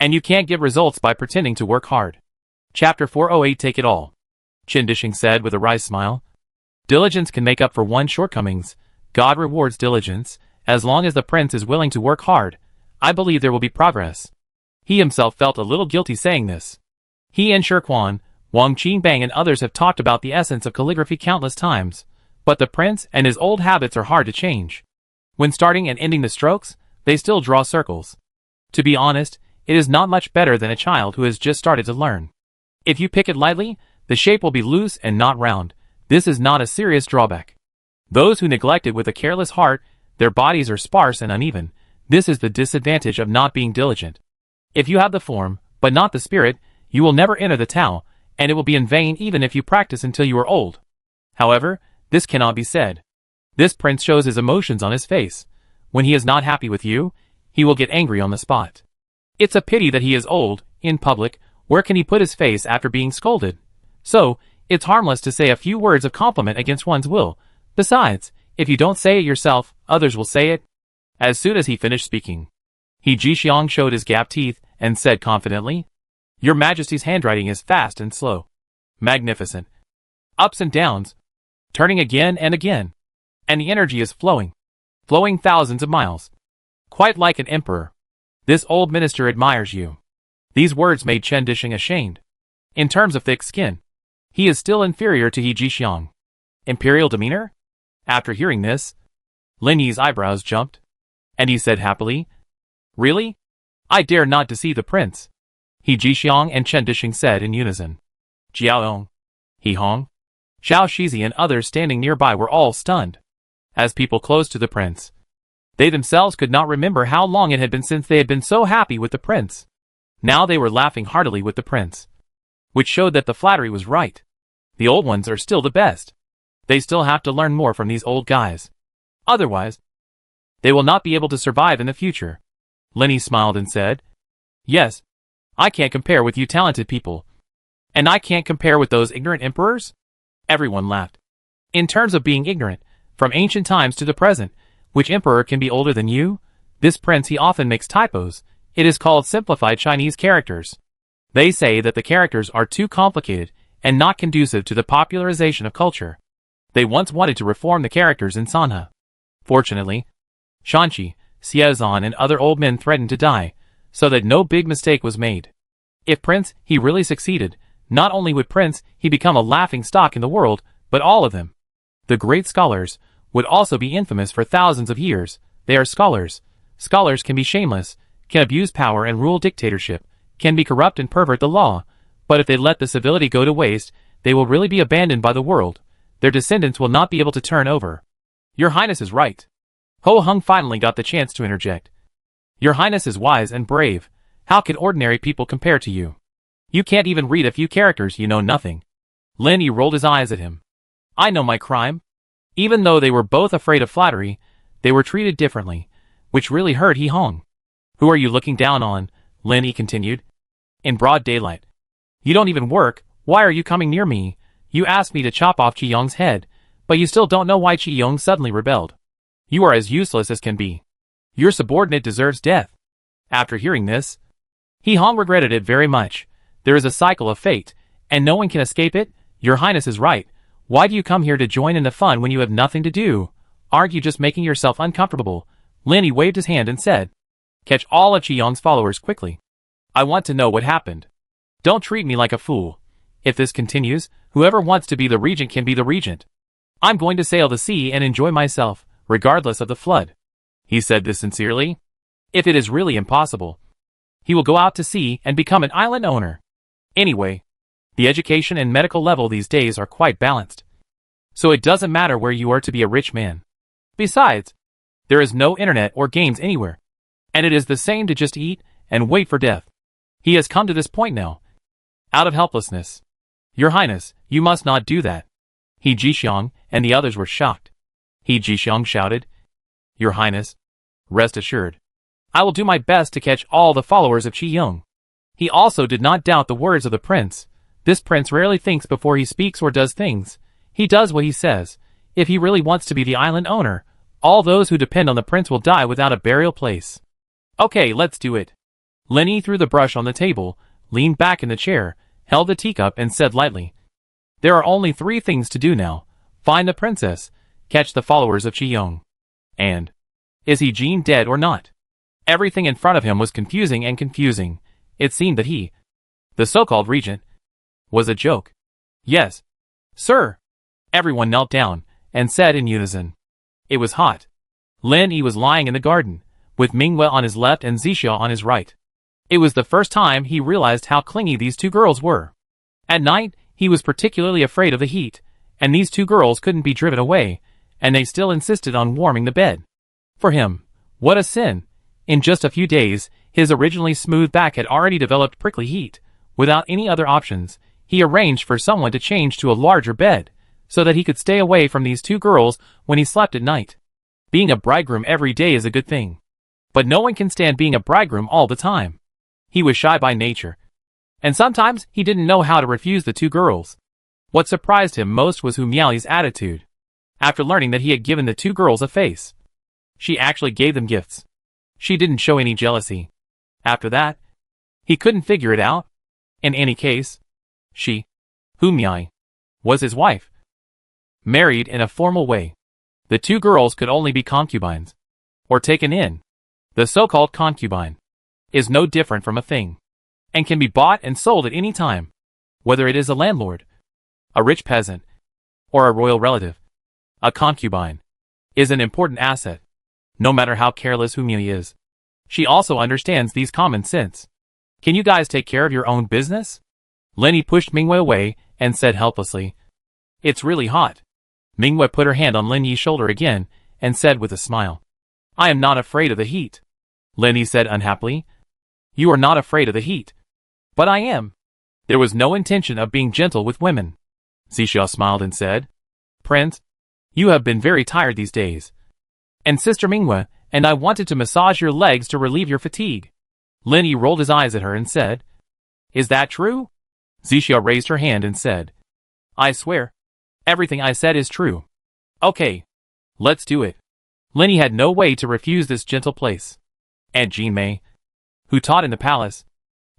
and you can't get results by pretending to work hard. Chapter 408 Take It All. Chen Dishing said with a wry smile. Diligence can make up for one's shortcomings. God rewards diligence. As long as the prince is willing to work hard, I believe there will be progress. He himself felt a little guilty saying this. He and Shirquan, Wang Qingbang and others have talked about the essence of calligraphy countless times, but the prince and his old habits are hard to change. When starting and ending the strokes, they still draw circles. To be honest, it is not much better than a child who has just started to learn. If you pick it lightly, the shape will be loose and not round. This is not a serious drawback. Those who neglect it with a careless heart, their bodies are sparse and uneven. This is the disadvantage of not being diligent. If you have the form, but not the spirit, you will never enter the Tao, and it will be in vain even if you practice until you are old. However, this cannot be said. This prince shows his emotions on his face. When he is not happy with you, he will get angry on the spot. It's a pity that he is old. In public, where can he put his face after being scolded? So, it's harmless to say a few words of compliment against one's will. Besides, if you don't say it yourself, others will say it. As soon as he finished speaking, He Jixiang showed his gap teeth and said confidently, "Your Majesty's handwriting is fast and slow. Magnificent. Ups and downs, turning again and again. And the energy is flowing thousands of miles. Quite like an emperor. This old minister admires you." These words made Chen Dishing ashamed. In terms of thick skin, he is still inferior to He Jixiang. Imperial demeanor? After hearing this, Lin Yi's eyebrows jumped, and he said happily, "Really? I dare not deceive the prince." He Jixiang and Chen Dishing said in unison. Jiaong, He Hong, Xiao Shizi and others standing nearby were all stunned. As people close to the prince, they themselves could not remember how long it had been since they had been so happy with the prince. Now they were laughing heartily with the prince, which showed that the flattery was right. The old ones are still the best. They still have to learn more from these old guys. Otherwise, they will not be able to survive in the future. Lin Yi smiled and said, "Yes, I can't compare with you talented people. And I can't compare with those ignorant emperors?" Everyone laughed. In terms of being ignorant, from ancient times to the present, which emperor can be older than you? This prince, he often makes typos. It is called simplified Chinese characters. They say that the characters are too complicated and not conducive to the popularization of culture. They once wanted to reform the characters in Sanhe. Fortunately, Shanxi, Xiezan and other old men threatened to die, so that no big mistake was made. If Prince He really succeeded, not only would Prince He become a laughing stock in the world, but all of them. The great scholars would also be infamous for thousands of years. They are scholars. Scholars can be shameless, can abuse power and rule dictatorship, can be corrupt and pervert the law, but if they let the civility go to waste, they will really be abandoned by the world. Their descendants will not be able to turn over. Your Highness is right. Ho Hung finally got the chance to interject. Your Highness is wise and brave. How can ordinary people compare to you? You can't even read a few characters, you know nothing. Lin Yi rolled his eyes at him. I know my crime. Even though they were both afraid of flattery, they were treated differently, which really hurt He Hong. Who are you looking down on? Lin Yi continued. In broad daylight. You don't even work. Why are you coming near me? You asked me to chop off Qi Yong's head, but you still don't know why Qi Yong suddenly rebelled. You are as useless as can be. Your subordinate deserves death. After hearing this, He Hong regretted it very much. There is a cycle of fate, and no one can escape it. Your Highness is right. Why do you come here to join in the fun when you have nothing to do? Aren't you just making yourself uncomfortable? Lin Yi waved his hand and said, Catch all of Qi Yong's followers quickly. I want to know what happened. Don't treat me like a fool. If this continues, whoever wants to be the regent can be the regent. I'm going to sail the sea and enjoy myself, regardless of the flood. He said this sincerely. If it is really impossible, he will go out to sea and become an island owner. Anyway, the education and medical level these days are quite balanced. So it doesn't matter where you are to be a rich man. Besides, there is no internet or games anywhere. And it is the same to just eat and wait for death. He has come to this point now. Out of helplessness. Your Highness, you must not do that. He Jixiang and the others were shocked. He Jixiang shouted. Your Highness. Rest assured. I will do my best to catch all the followers of Qi Yung. He also did not doubt the words of the prince. This prince rarely thinks before he speaks or does things. He does what he says. If he really wants to be the island owner, all those who depend on the prince will die without a burial place. Okay, let's do it. Lin Yi threw the brush on the table, leaned back in the chair, held the teacup and said lightly, there are only 3 things to do now. Find the princess, catch the followers of Qi Yung. And, is he Jean dead or not? Everything in front of him was confusing and confusing. It seemed that he, the so-called regent, was a joke. Yes, sir. Everyone knelt down and said in unison. It was hot. Lin Yi was lying in the garden, with Mingwe on his left and Zixia on his right. It was the first time he realized how clingy these 2 girls were. At night, he was particularly afraid of the heat, and these 2 girls couldn't be driven away, and they still insisted on warming the bed. For him, what a sin! In just a few days, his originally smooth back had already developed prickly heat. Without any other options, he arranged for someone to change to a larger bed, so that he could stay away from these 2 girls when he slept at night. Being a bridegroom every day is a good thing. But no one can stand being a bridegroom all the time. He was shy by nature. And sometimes he didn't know how to refuse the 2 girls. What surprised him most was Hu Miao's attitude. After learning that he had given the 2 girls a face, she actually gave them gifts. She didn't show any jealousy. After that, he couldn't figure it out. In any case, she, Hu Miao, was his wife. Married in a formal way. The 2 girls could only be concubines. Or taken in. The so-called concubine is no different from a thing, and can be bought and sold at any time, whether it is a landlord, a rich peasant, or a royal relative. A concubine is an important asset, no matter how careless Hu Miao is. She also understands these common sense. Can you guys take care of your own business? Lin Yi pushed Mingwei away and said helplessly, it's really hot. Mingwei put her hand on Lin Yi's shoulder again and said with a smile, I am not afraid of the heat. Lin Yi said unhappily, you are not afraid of the heat. But I am. There was no intention of being gentle with women. Zixia smiled and said, Prince, you have been very tired these days. And Sister Mingwe and I wanted to massage your legs to relieve your fatigue. Lin Yi rolled his eyes at her and said, is that true? Zixia raised her hand and said, I swear, everything I said is true. Okay, let's do it. Lin Yi had no way to refuse this gentle place. Aunt Jean Mei, who taught in the palace,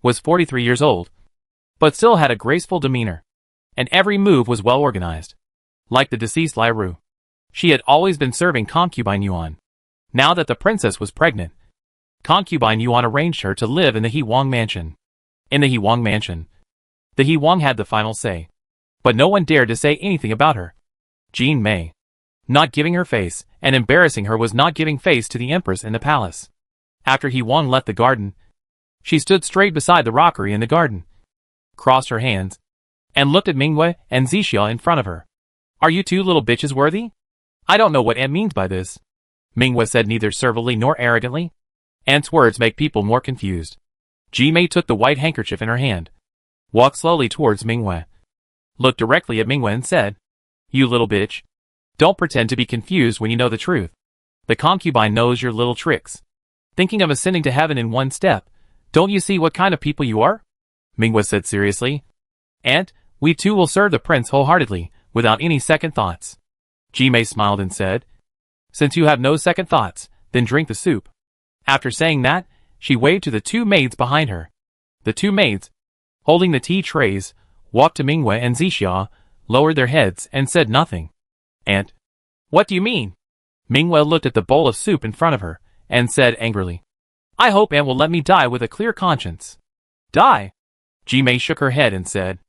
was 43 years old, but still had a graceful demeanor, and every move was well organized. Like the deceased Lai Ru, she had always been serving concubine Yuan. Now that the princess was pregnant, concubine Yuan arranged her to live in the He Wang mansion. In the He Wang mansion, the He Wang had the final say, but no one dared to say anything about her. Jean Mei, not giving her face and embarrassing her, was not giving face to the empress in the palace. After He Wang left the garden, she stood straight beside the rockery in the garden, crossed her hands, and looked at Mingwei and Zixia in front of her. Are you 2 little bitches worthy? I don't know what Aunt means by this. Mingwei said neither servilely nor arrogantly. Aunt's words make people more confused. Ji Mei took the white handkerchief in her hand, walked slowly towards Mingwei, looked directly at Mingwei and said, you little bitch. Don't pretend to be confused when you know the truth. The concubine knows your little tricks. Thinking of ascending to heaven in one step. Don't you see what kind of people you are? Mingwei said seriously. Aunt, we 2 will serve the prince wholeheartedly, without any second thoughts. Ji Mei smiled and said, since you have no second thoughts, then drink the soup. After saying that, she waved to the 2 maids behind her. The 2 maids, holding the tea trays, walked to Mingwei and Zixia, lowered their heads and said nothing. Aunt, what do you mean? Mingwei looked at the bowl of soup in front of her and said angrily, I hope Aunt will let me die with a clear conscience. Die? Ji Mei shook her head and said,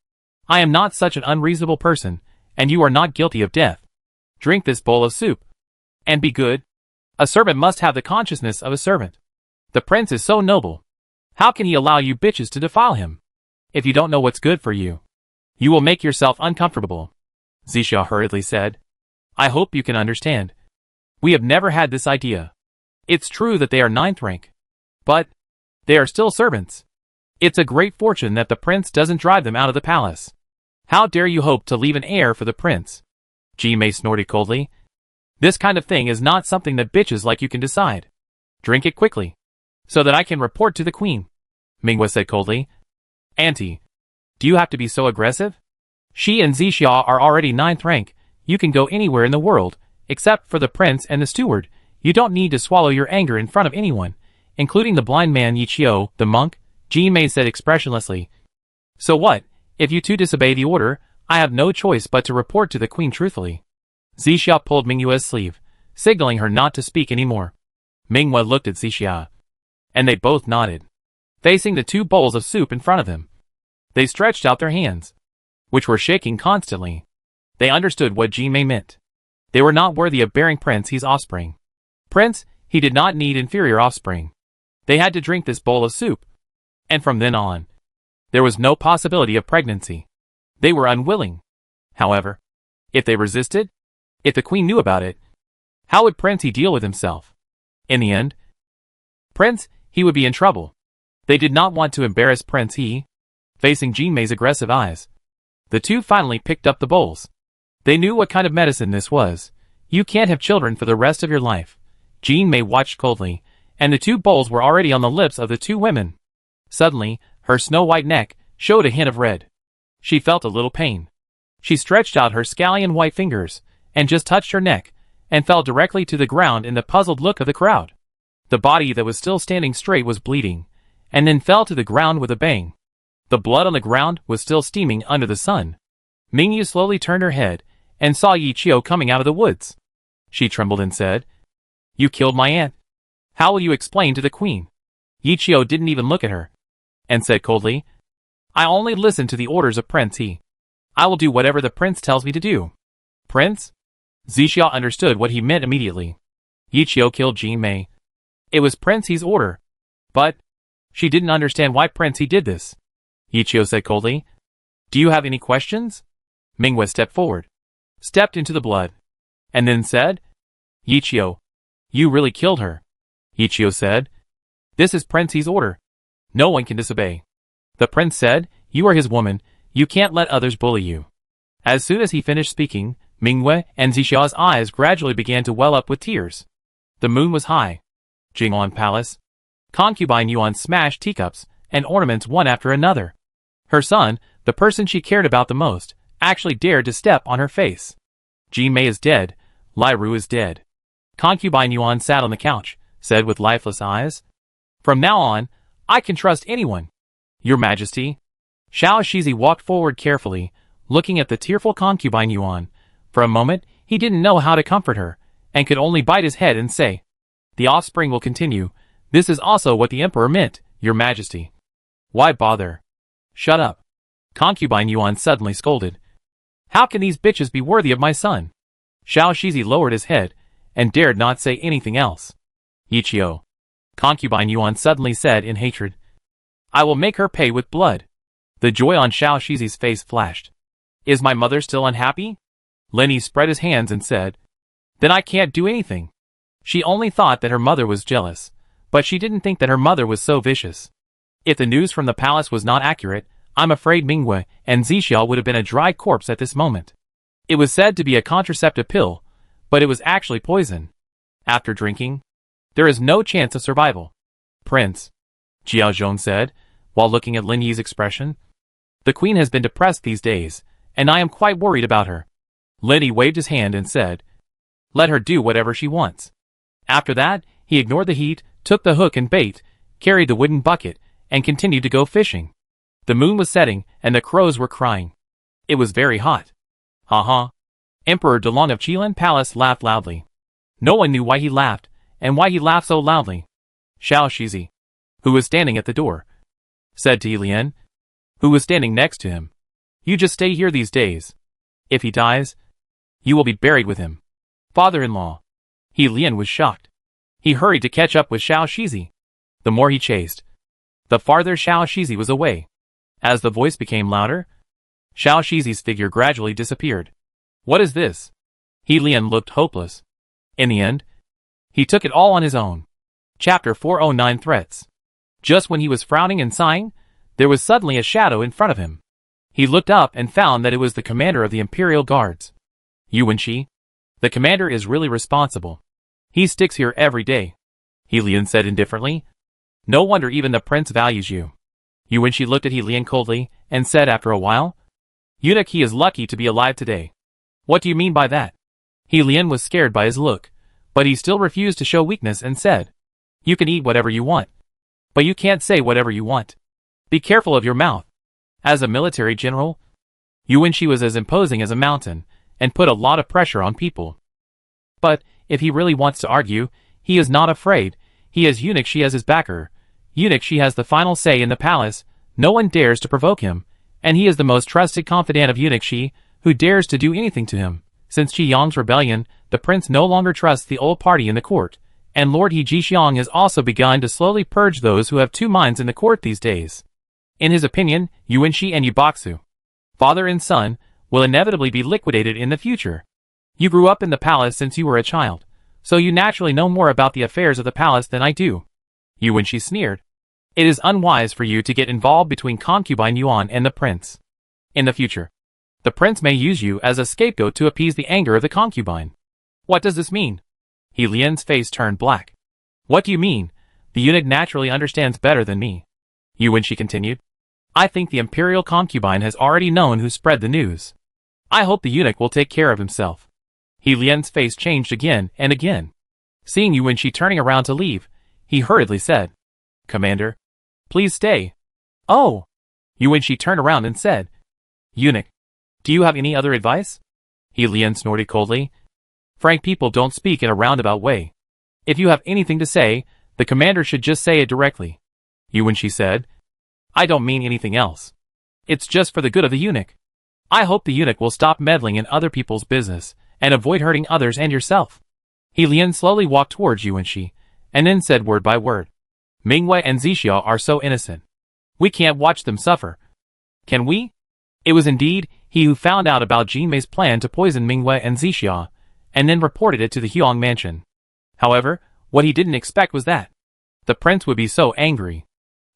I am not such an unreasonable person, and you are not guilty of death. Drink this bowl of soup. And be good. A servant must have the consciousness of a servant. The prince is so noble. How can he allow you bitches to defile him? If you don't know what's good for you, you will make yourself uncomfortable. Zixia hurriedly said, I hope you can understand. We have never had this idea. It's true that they are 9th rank. But they are still servants. It's a great fortune that the prince doesn't drive them out of the palace. How dare you hope to leave an heir for the prince? Ji-mei snorted coldly. This kind of thing is not something that bitches like you can decide. Drink it quickly, so that I can report to the queen, Mingwe said coldly. Auntie, do you have to be so aggressive? She and Zixia are already 9th rank. You can go anywhere in the world, except for the prince and the steward. You don't need to swallow your anger in front of anyone, including the blind man Yichio, the monk, Ji-mei said expressionlessly. So what, if you two disobey the order, I have no choice but to report to the queen truthfully. Zixia pulled Mingwe's sleeve, signaling her not to speak anymore. Mingwe looked at Zixia, and they both nodded, facing the 2 bowls of soup in front of them. They stretched out their hands, which were shaking constantly. They understood what Ji-mei meant. They were not worthy of bearing Prince He's offspring. Prince, he did not need inferior offspring. They had to drink this bowl of soup, and from then on, there was no possibility of pregnancy. They were unwilling. However, if they resisted, if the queen knew about it, how would Prince He deal with himself? In the end, Prince He would be in trouble. They did not want to embarrass Prince He. Facing Ji-mei's aggressive eyes, the 2 finally picked up the bowls. They knew what kind of medicine this was. You can't have children for the rest of your life. Ji-mei watched coldly, and the 2 bowls were already on the lips of the 2 women. Suddenly, her snow-white neck showed a hint of red. She felt a little pain. She stretched out her scallion white fingers, and just touched her neck, and fell directly to the ground in the puzzled look of the crowd. The body that was still standing straight was bleeding, and then fell to the ground with a bang. The blood on the ground was still steaming under the sun. Mingyu slowly turned her head, and saw Yichio coming out of the woods. She trembled and said, "You killed my aunt. How will you explain to the queen?" Yichio didn't even look at her, and said coldly, "I only listen to the orders of Prince He. I will do whatever the prince tells me to do." Prince? Zixia understood what he meant immediately. Yichio killed Ji-mei. It was Prince He's order. But she didn't understand why Prince He did this. Yichio said coldly, "Do you have any questions?" Mingwe stepped forward, stepped into the blood, and then said, "Yichio, you really killed her." Yichio said, "This is Prince He's order. No one can disobey." The prince said, "You are his woman. You can't let others bully you." As soon as he finished speaking, Mingwe and Zixia's eyes gradually began to well up with tears. The moon was high. Jing'an Palace. Concubine Yuan smashed teacups and ornaments one after another. Her son, the person she cared about the most, actually dared to step on her face. Ji-mei is dead. Lai Ru is dead. Concubine Yuan sat on the couch, said with lifeless eyes, "From now on, I can trust anyone. Your Majesty." Xiao Shizi walked forward carefully, looking at the tearful concubine Yuan. For a moment, he didn't know how to comfort her, and could only bite his head and say, "The offspring will continue. This is also what the emperor meant, Your Majesty." "Why bother?" "Shut up." Concubine Yuan suddenly scolded. "How can these bitches be worthy of my son?" Xiao Shizi lowered his head, and dared not say anything else. "Yichio," Concubine Yuan suddenly said in hatred, "I will make her pay with blood." The joy on Xiao Shizi's face flashed. "Is my mother still unhappy?" Lenny spread his hands and said, "Then I can't do anything." She only thought that her mother was jealous, but she didn't think that her mother was so vicious. If the news from the palace was not accurate, I'm afraid Mingwe and Zixia would have been a dry corpse at this moment. It was said to be a contraceptive pill, but it was actually poison. After drinking, there is no chance of survival. "Prince," Jiao Zhong said, while looking at Lin Yi's expression, "the queen has been depressed these days, and I am quite worried about her." Lin Yi waved his hand and said, "Let her do whatever she wants." After that, he ignored the heat, took the hook and bait, carried the wooden bucket, and continued to go fishing. The moon was setting, and the crows were crying. It was very hot. Ha. Emperor Delong of Qilan Palace laughed loudly. No one knew why he laughed, and why he laughed so loudly. Xiao Shizi, who was standing at the door, said to Lian, who was standing next to him, "You just stay here these days. If he dies, you will be buried with him." Father-in-law. Lian was shocked. He hurried to catch up with Xiao Shizi. The more he chased, the farther Xiao Shizi was away. As the voice became louder, Xiao Shizi's figure gradually disappeared. "What is this?" Lian looked hopeless. In the end, he took it all on his own. Chapter 409 Threats. Just when he was frowning and sighing, there was suddenly a shadow in front of him. He looked up and found that it was the commander of the Imperial Guards. Yuanqi. The commander is really responsible. He sticks here every day. He Lian said indifferently. No wonder even the prince values you. Yuanqi looked at He Lian coldly and said after a while. Eunuch, he is lucky to be alive today. What do you mean by that? He Lian was scared by his look, but he still refused to show weakness and said. You can eat whatever you want. But you can't say whatever you want. Be careful of your mouth. As a military general, Yuanqi was as imposing as a mountain, and put a lot of pressure on people. But, if he really wants to argue, he is not afraid. He has Untitled as his backer. Untitled has the final say in the palace. No one dares to provoke him, and he is the most trusted confidant of Untitled, who dares to do anything to him. Since Qi Yang's rebellion, the prince no longer trusts the old party in the court, and Lord He Jixiang has also begun to slowly purge those who have two minds in the court these days. In his opinion, Yuanqi and Yuboxu, father and son, will inevitably be liquidated in the future. You grew up in the palace since you were a child, so you naturally know more about the affairs of the palace than I do. Yuanqi sneered. It is unwise for you to get involved between concubine Yuan and the prince. In the future, the prince may use you as a scapegoat to appease the anger of the concubine. What does this mean? He Lian's face turned black. What do you mean? The eunuch naturally understands better than me. Yuanqi continued. I think the imperial concubine has already known who spread the news. I hope the eunuch will take care of himself. He Lian's face changed again and again. Seeing Yuanqi turning around to leave, he hurriedly said, Commander, please stay. Oh! Yuanqi turned around and said, Eunuch, do you have any other advice? He Lian snorted coldly. Frank people don't speak in a roundabout way. If you have anything to say, the commander should just say it directly. Yuanqi said, I don't mean anything else. It's just for the good of the eunuch. I hope the eunuch will stop meddling in other people's business, and avoid hurting others and yourself. He Lian slowly walked towards Yuanqi, and then said word by word. Mingwei and Zixia are so innocent. We can't watch them suffer. Can we? It was indeed he who found out about Jinmei's plan to poison Mingwei and Zixia, and then reported it to the Huang mansion. However, what he didn't expect was that the prince would be so angry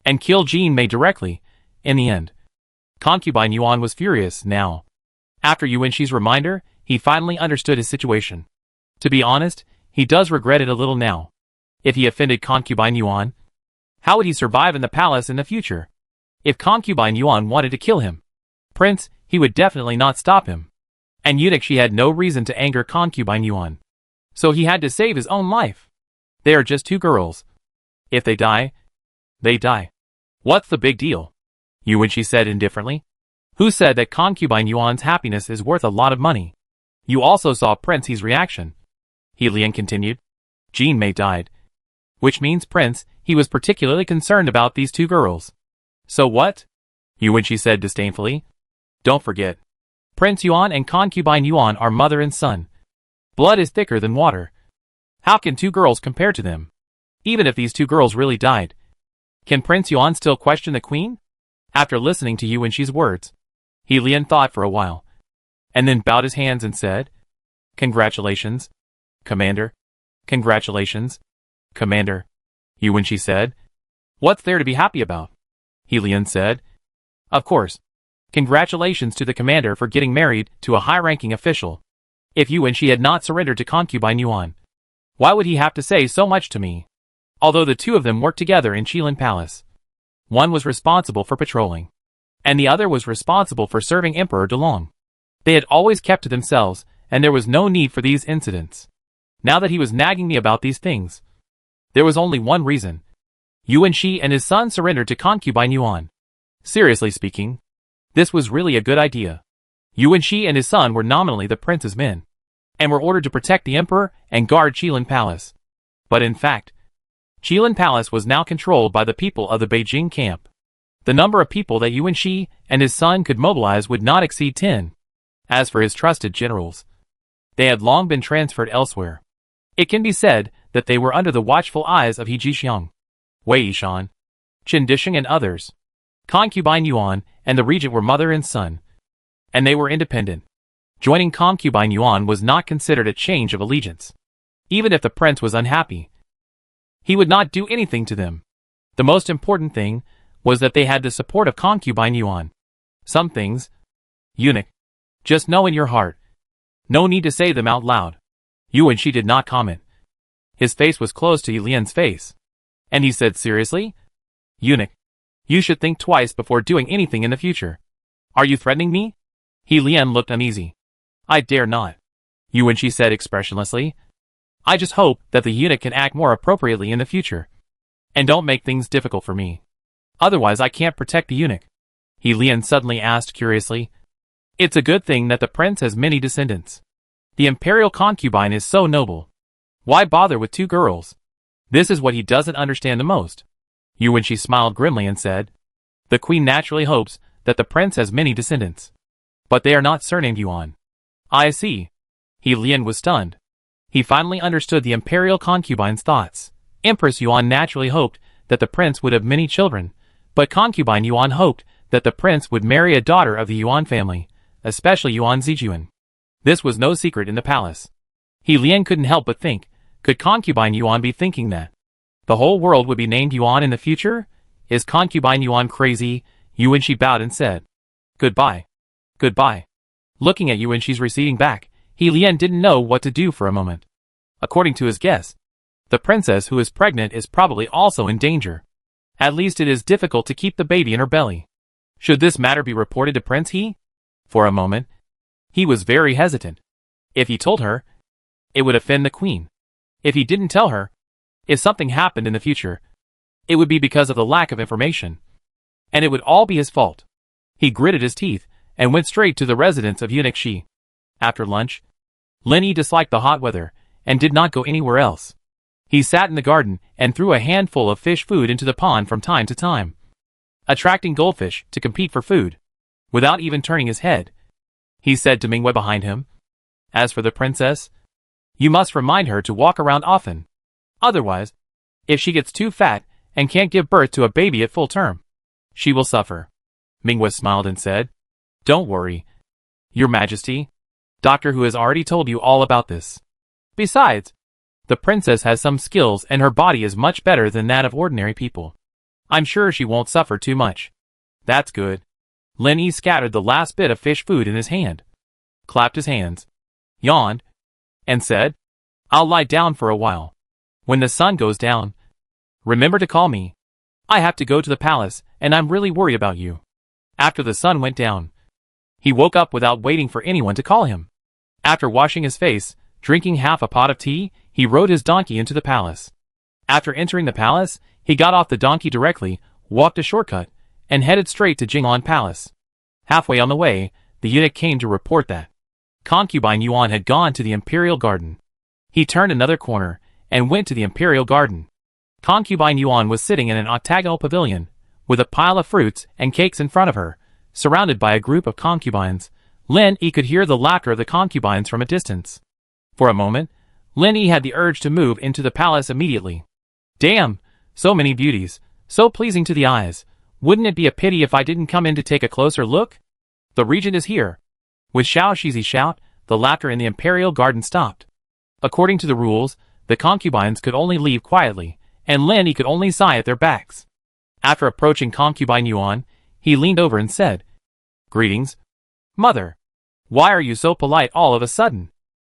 and kill Jinmei directly. In the end, concubine Yuan was furious now. After Yuanqi's reminder, he finally understood his situation. To be honest, he does regret it a little now. If he offended concubine Yuan, how would he survive in the palace in the future? If concubine Yuan wanted to kill him, prince, he would definitely not stop him. And Untitled had no reason to anger concubine Yuan. So he had to save his own life. They are just two girls. If they die, they die. What's the big deal? Yuanqi said indifferently. Who said that concubine Yuan's happiness is worth a lot of money? You also saw Prince He's reaction. He Lian continued. Jinmei died. Which means Prince He was particularly concerned about these two girls. So what? Yuanqi said disdainfully. Don't forget. Prince Yuan and concubine Yuan are mother and son. Blood is thicker than water. How can two girls compare to them? Even if these two girls really died, can Prince Yuan still question the queen? After listening to Yuanqi's words, He Lian thought for a while, and then bowed his hands and said, Congratulations, Commander. Congratulations, Commander. Yuanqi said. What's there to be happy about? He Lian said. Of course. Congratulations to the commander for getting married to a high-ranking official. If Yuanqi had not surrendered to concubine Yuan, why would he have to say so much to me? Although the two of them worked together in Qilin Palace. One was responsible for patrolling, and the other was responsible for serving Emperor Delong. They had always kept to themselves, and there was no need for these incidents. Now that he was nagging me about these things, there was only one reason. Yuanqi and his son surrendered to concubine Yuan. Seriously speaking, this was really a good idea. Yuanqi and his son were nominally the prince's men, and were ordered to protect the emperor and guard Qilin Palace. But in fact, Qilin Palace was now controlled by the people of the Beijing camp. The number of people that Yuanqi and his son could mobilize would not exceed 10. As for his trusted generals, they had long been transferred elsewhere. It can be said that they were under the watchful eyes of He Jixiang, Wei Yishan, Qin Disheng and others. Concubine Yuan and the regent were mother and son, and they were independent. Joining concubine Yuan was not considered a change of allegiance. Even if the prince was unhappy, he would not do anything to them. The most important thing was that they had the support of concubine Yuan. Some things, eunuch, just know in your heart. No need to say them out loud. Yuan Shi did not comment. His face was close to Yi Lian's face. And he said seriously, eunuch, you should think twice before doing anything in the future. Are you threatening me? Yi Lian looked uneasy. I dare not. Yuan Shi said expressionlessly. I just hope that the eunuch can act more appropriately in the future. And don't make things difficult for me. Otherwise I can't protect the eunuch. Yi Lian suddenly asked curiously. It's a good thing that the prince has many descendants. The imperial concubine is so noble. Why bother with 2 girls? This is what he doesn't understand the most. Yuan Shi smiled grimly and said, the queen naturally hopes that the prince has many descendants. But they are not surnamed Yuan. I see. Yi Lian was stunned. He finally understood the imperial concubine's thoughts. Empress Yuan naturally hoped that the prince would have many children, but concubine Yuan hoped that the prince would marry a daughter of the Yuan family, especially Yuan Zijuan. This was no secret in the palace. Yi Lian couldn't help but think, could concubine Yuan be thinking that the whole world would be named Yuan in the future? Is concubine Yuan crazy? Yuan Shi bowed and said, goodbye. Goodbye. Looking at Yuan Shi's receding back, Yi Lian didn't know what to do for a moment. According to his guess, the princess who is pregnant is probably also in danger. At least it is difficult to keep the baby in her belly. Should this matter be reported to Prince He? For a moment, he was very hesitant. If he told her, it would offend the queen. If he didn't tell her, if something happened in the future, it would be because of the lack of information. And it would all be his fault. He gritted his teeth and went straight to the residence of Eunuch Shi. After lunch, Lin Yi disliked the hot weather and did not go anywhere else. He sat in the garden and threw a handful of fish food into the pond from time to time, attracting goldfish to compete for food. Without even turning his head, he said to Mingwei behind him, as for the princess, you must remind her to walk around often. Otherwise, if she gets too fat and can't give birth to a baby at full term, she will suffer. Mingwei smiled and said, don't worry, Your Majesty. Doctor Hu has already told you all about this. Besides, the princess has some skills and her body is much better than that of ordinary people. I'm sure she won't suffer too much. That's good. Lin Yi scattered the last bit of fish food in his hand, clapped his hands, yawned, and said, I'll lie down for a while. When the sun goes down, remember to call me. I have to go to the palace and I'm really worried about you. After the sun went down, he woke up without waiting for anyone to call him. After washing his face, drinking half a pot of tea, he rode his donkey into the palace. After entering the palace, he got off the donkey directly, walked a shortcut, and headed straight to Jing'an Palace. Halfway on the way, the eunuch came to report that concubine Yuan had gone to the imperial garden. He turned another corner and went to the imperial garden. Concubine Yuan was sitting in an octagonal pavilion, with a pile of fruits and cakes in front of her, surrounded by a group of concubines. Lin Yi could hear the laughter of the concubines from a distance. For a moment, Lin Yi had the urge to move into the palace immediately. Damn, so many beauties, so pleasing to the eyes. Wouldn't it be a pity if I didn't come in to take a closer look? The regent is here. With Xiao Shizi's shout, the laughter in the imperial garden stopped. According to the rules, the concubines could only leave quietly, and Lin Yi could only sigh at their backs. After approaching concubine Yuan, he leaned over and said, Greetings, mother. Why are you so polite all of a sudden?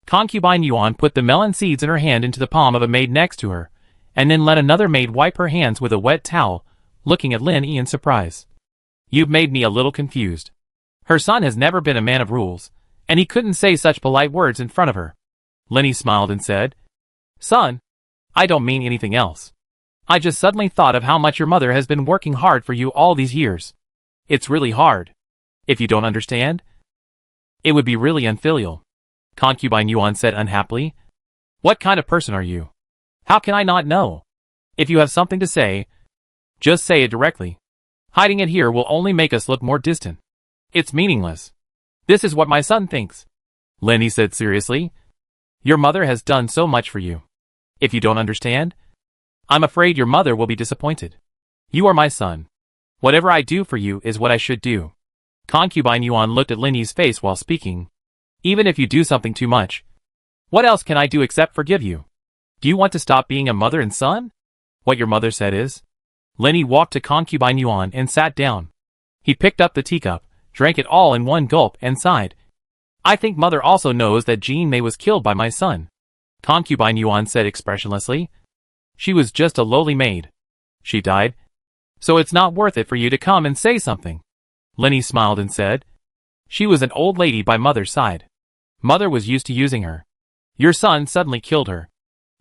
Concubine Yuan put the melon seeds in her hand into the palm of a maid next to her, and then let another maid wipe her hands with a wet towel, looking at Lin Yi in surprise. You've made me a little confused. Her son has never been a man of rules, and he couldn't say such polite words in front of her. Lin Yi smiled and said, Son, I don't mean anything else. I just suddenly thought of how much your mother has been working hard for you all these years. It's really hard. If you don't understand, it would be really unfilial. Concubine Yuan said unhappily. What kind of person are you? How can I not know? If you have something to say, just say it directly. Hiding it here will only make us look more distant. It's meaningless. This is what my son thinks. Lin Yi said seriously. Your mother has done so much for you. If you don't understand, I'm afraid your mother will be disappointed. You are my son. Whatever I do for you is what I should do. Concubine Yuan looked at Lin Yi's face while speaking. Even if you do something too much, what else can I do except forgive you? Do you want to stop being a mother and son? What your mother said is, Lin Yi walked to concubine Yuan and sat down. He picked up the teacup, drank it all in one gulp and sighed. I think mother also knows that Jean Mei was killed by my son. Concubine Yuan said expressionlessly. She was just a lowly maid. She died. So it's not worth it for you to come and say something. Lin Yi smiled and said. She was an old lady by mother's side. Mother was used to using her. Your son suddenly killed her.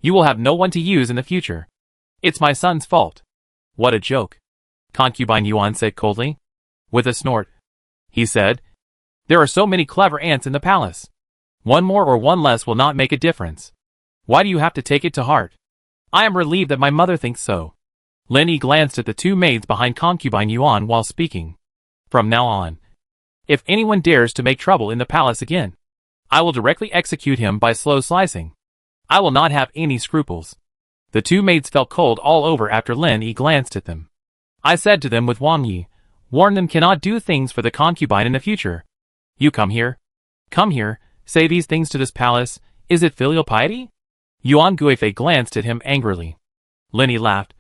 You will have no one to use in the future. It's my son's fault. What a joke. Concubine Yuan said coldly. With a snort. He said. There are so many clever ants in the palace. One more or one less will not make a difference. Why do you have to take it to heart? I am relieved that my mother thinks so. Lin Yi glanced at the two maids behind concubine Yuan while speaking. From now on, if anyone dares to make trouble in the palace again, I will directly execute him by slow slicing. I will not have any scruples. The two maids felt cold all over after Lin Yi glanced at them. I said to them with Wang Yi, warn them cannot do things for the concubine in the future. You come here. Come here, say these things to this palace, is it filial piety? Yuan Guifei glanced at him angrily. Lin Yi laughed.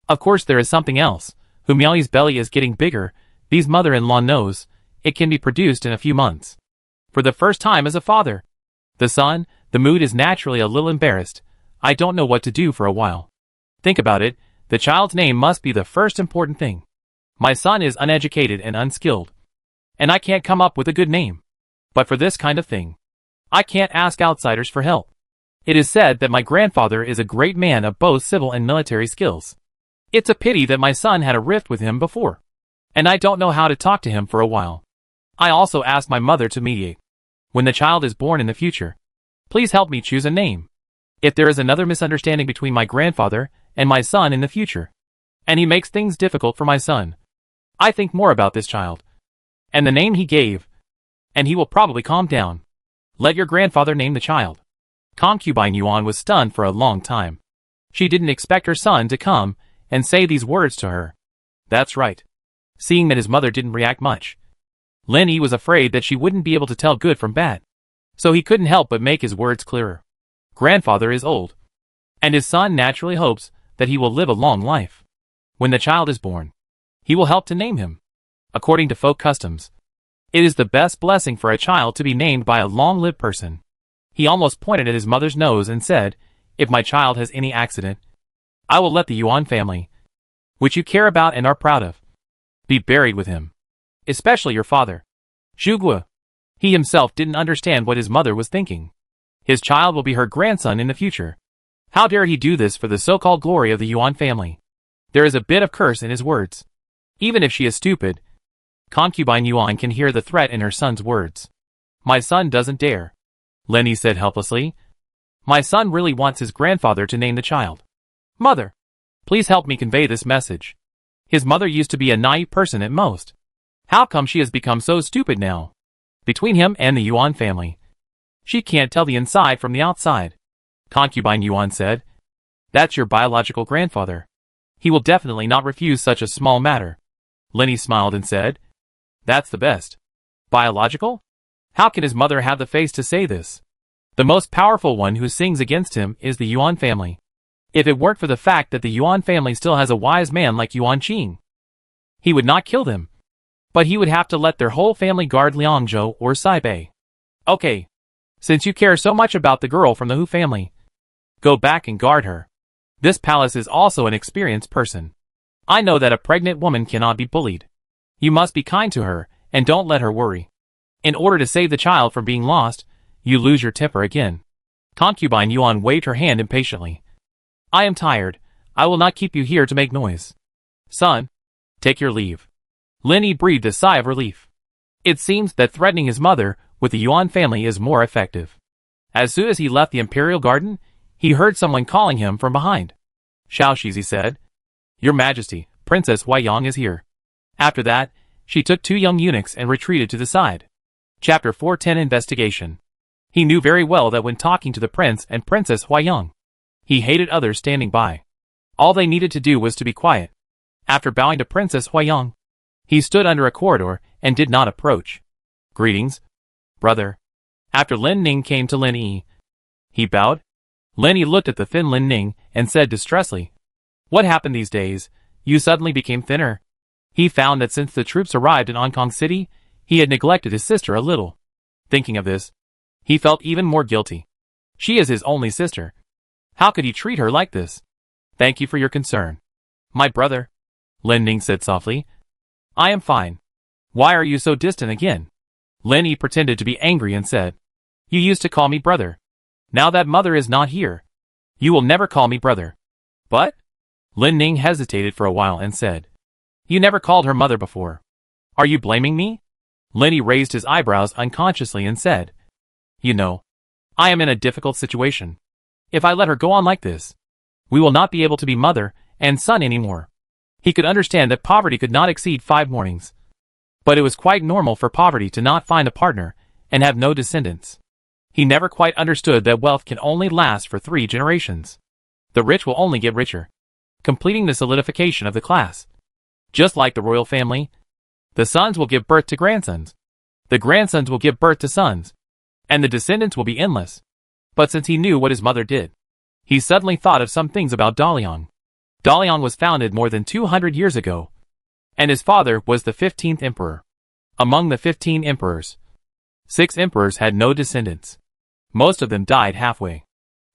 Of course there is something else. Hu Miaoyi's belly is getting bigger, Bee's mother-in-law knows, it can be produced in a few months. For the first time as a father. The son, the mood is naturally a little embarrassed. I don't know what to do for a while. Think about it, the child's name must be the first important thing. My son is uneducated and unskilled. And I can't come up with a good name. But for this kind of thing, I can't ask outsiders for help. It is said that my grandfather is a great man of both civil and military skills. It's a pity that my son had a rift with him before. And I don't know how to talk to him for a while. I also asked my mother to mediate. When the child is born in the future, please help me choose a name. If there is another misunderstanding between my grandfather and my son in the future, and he makes things difficult for my son, I think more about this child. And the name he gave, and he will probably calm down. Let your grandfather name the child. Concubine Yuan was stunned for a long time. She didn't expect her son to come and say these words to her. That's right. Seeing that his mother didn't react much, Lin Yi was afraid that she wouldn't be able to tell good from bad. So he couldn't help but make his words clearer. Grandfather is old, and his son naturally hopes that he will live a long life. When the child is born, he will help to name him. According to folk customs, it is the best blessing for a child to be named by a long-lived person. He almost pointed at his mother's nose and said, if my child has any accident, I will let the Yuan family, which you care about and are proud of, be buried with him. Especially your father, Zhuge. He himself didn't understand what his mother was thinking. His child will be her grandson in the future. How dare he do this for the so-called glory of the Yuan family? There is a bit of curse in his words. Even if she is stupid, concubine Yuan can hear the threat in her son's words. My son doesn't dare, Lin Yi said helplessly. My son really wants his grandfather to name the child. Mother, please help me convey this message. His mother used to be a naive person at most. How come she has become so stupid now? Between him and the Yuan family, she can't tell the inside from the outside. Concubine Yuan said. That's your biological grandfather. He will definitely not refuse such a small matter. Lin Yi smiled and said. That's the best. Biological? How can his mother have the face to say this? The most powerful one who sings against him is the Yuan family. If it weren't for the fact that the Yuan family still has a wise man like Yuan Qing, he would not kill them. But he would have to let their whole family guard Liangzhou or Saibei. Okay. Since you care so much about the girl from the Hu family, go back and guard her. This palace is also an experienced person. I know that a pregnant woman cannot be bullied. You must be kind to her, and don't let her worry. In order to save the child from being lost, you lose your temper again. Concubine Yuan waved her hand impatiently. I am tired. I will not keep you here to make noise. Son, take your leave. Lin Yi breathed a sigh of relief. It seems that threatening his mother with the Yuan family is more effective. As soon as he left the imperial garden, he heard someone calling him from behind. Shaoxizi said, Your Majesty, Princess Huaiyang is here. After that, she took two young eunuchs and retreated to the side. Chapter 410 Investigation. He knew very well that when talking to the prince and Princess Huaiyang, he hated others standing by. All they needed to do was to be quiet. After bowing to Princess Huaiyang, he stood under a corridor and did not approach. Greetings, brother. After Lin Ning came to Lin Yi, he bowed. Lin Yi looked at the thin Lin Ning and said distressfully, What happened these days? You suddenly became thinner. He found that since the troops arrived in Hong City, he had neglected his sister a little. Thinking of this, he felt even more guilty. She is his only sister. How could he treat her like this? Thank you for your concern. My brother, Lin Ning said softly. I am fine. Why are you so distant again? Lin Yi pretended to be angry and said, You used to call me brother. Now that mother is not here, you will never call me brother. But? Lin Ning hesitated for a while and said, You never called her mother before. Are you blaming me? Lin Yi raised his eyebrows unconsciously and said, You know, I am in a difficult situation. If I let her go on like this, we will not be able to be mother and son anymore. He could understand that poverty could not exceed 5 mornings. But it was quite normal for poverty to not find a partner and have no descendants. He never quite understood that wealth can only last for 3 generations. The rich will only get richer, completing the solidification of the class. Just like the royal family, the sons will give birth to grandsons. The grandsons will give birth to sons. And the descendants will be endless. But since he knew what his mother did, he suddenly thought of some things about Dalian. Dalian was founded more than 200 years ago, and his father was the 15th emperor. Among the 15 emperors, 6 emperors had no descendants. Most of them died halfway.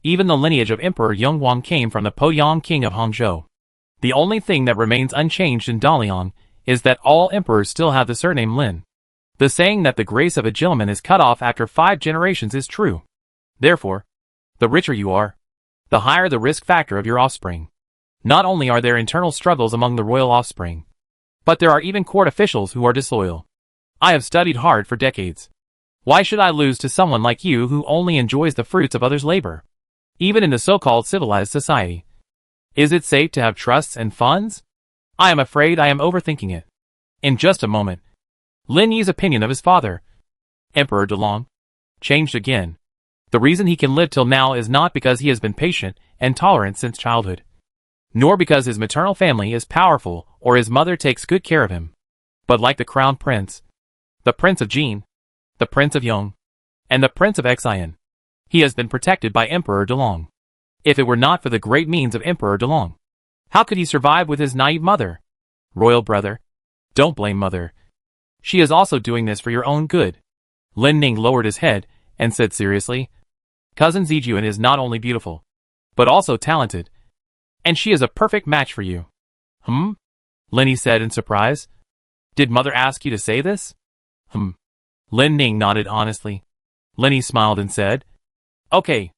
Even the lineage of Emperor Yongguang came from the Poyang king of Hangzhou. The only thing that remains unchanged in Dalian is that all emperors still have the surname Lin. The saying that the grace of a gentleman is cut off after 5 generations is true. Therefore, the richer you are, the higher the risk factor of your offspring. Not only are there internal struggles among the royal offspring, but there are even court officials who are disloyal. I have studied hard for decades. Why should I lose to someone like you who only enjoys the fruits of others' labor? Even in the so-called civilized society, is it safe to have trusts and funds? I am afraid I am overthinking it. In just a moment, Lin Yi's opinion of his father, Emperor Delong, changed again. The reason he can live till now is not because he has been patient and tolerant since childhood, nor because his maternal family is powerful or his mother takes good care of him, but like the crown prince, the prince of Jin, the prince of Yong, and the prince of Xian, he has been protected by Emperor Delong. If it were not for the great means of Emperor Delong, how could he survive with his naive mother? Royal brother, don't blame mother. She is also doing this for your own good. Lin Ning lowered his head and said seriously, Cousin Zijuan is not only beautiful, but also talented, and she is a perfect match for you. Lin Yi said in surprise. Did mother ask you to say this? Lin Ning nodded honestly. Lin Yi smiled and said, Okay,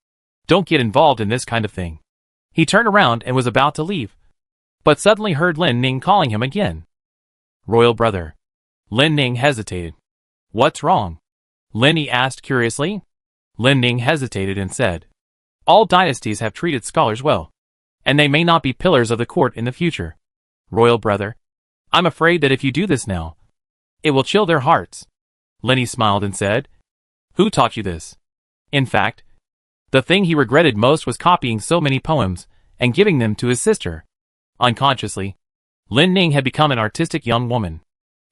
don't get involved in this kind of thing. He turned around and was about to leave, but suddenly heard Lin Ning calling him again. Royal brother. Lin Ning hesitated. What's wrong? Lin Yi asked curiously. Lin Ning hesitated and said, All dynasties have treated scholars well, and they may not be pillars of the court in the future. Royal brother, I'm afraid that if you do this now, it will chill their hearts. Lin Yi smiled and said, Who taught you this? In fact, the thing he regretted most was copying so many poems and giving them to his sister. Unconsciously, Lin Ning had become an artistic young woman.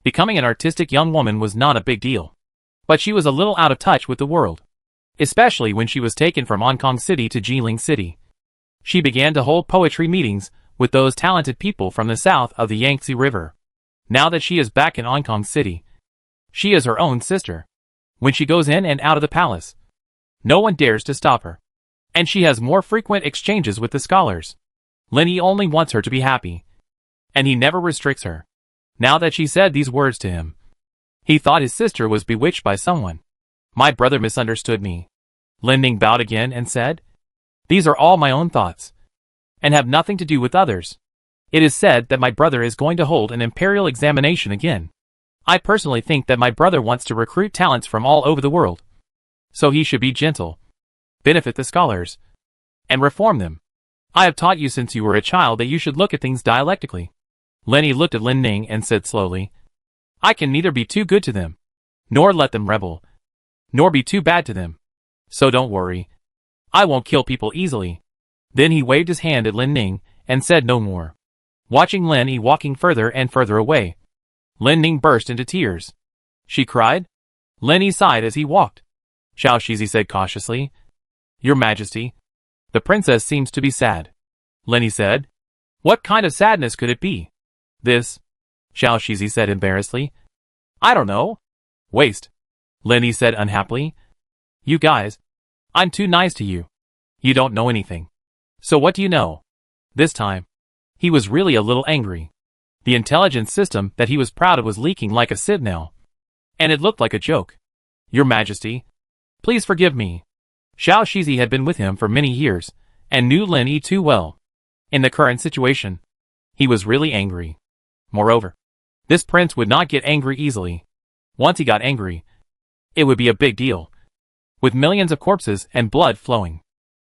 Becoming an artistic young woman was not a big deal, but she was a little out of touch with the world, especially when she was taken from Hong City to Jiling City. She began to hold poetry meetings with those talented people from the south of the Yangtze River. Now that she is back in Hong City, she is her own sister. When she goes in and out of the palace, no one dares to stop her, and she has more frequent exchanges with the scholars. Lin Yi only wants her to be happy, and he never restricts her. Now that she said these words to him, he thought his sister was bewitched by someone. My brother misunderstood me. Lin Ning bowed again and said, These are all my own thoughts, and have nothing to do with others. It is said that my brother is going to hold an imperial examination again. I personally think that my brother wants to recruit talents from all over the world. So he should be gentle, benefit the scholars, and reform them. I have taught you since you were a child that you should look at things dialectically. Lin Yi looked at Lin Ning and said slowly, I can neither be too good to them, nor let them rebel, nor be too bad to them. So don't worry. I won't kill people easily. Then he waved his hand at Lin Ning and said no more. Watching Lin Yi walking further and further away, Lin Ning burst into tears. She cried. Lin Yi sighed as he walked. Xiao Shizi said cautiously, Your Majesty, the princess seems to be sad. Lin Yi said, What kind of sadness could it be? This, Xiao Shizi said embarrassedly. I don't know. Waste. Lin Yi said unhappily. You guys. I'm too nice to you. You don't know anything. So what do you know? This time, he was really a little angry. The intelligence system that he was proud of was leaking like a sieve now. And it looked like a joke. Your Majesty, please forgive me. Xiao Shizi had been with him for many years, and knew Lin Yi too well. In the current situation, he was really angry. Moreover, this prince would not get angry easily. Once he got angry, it would be a big deal. With millions of corpses and blood flowing.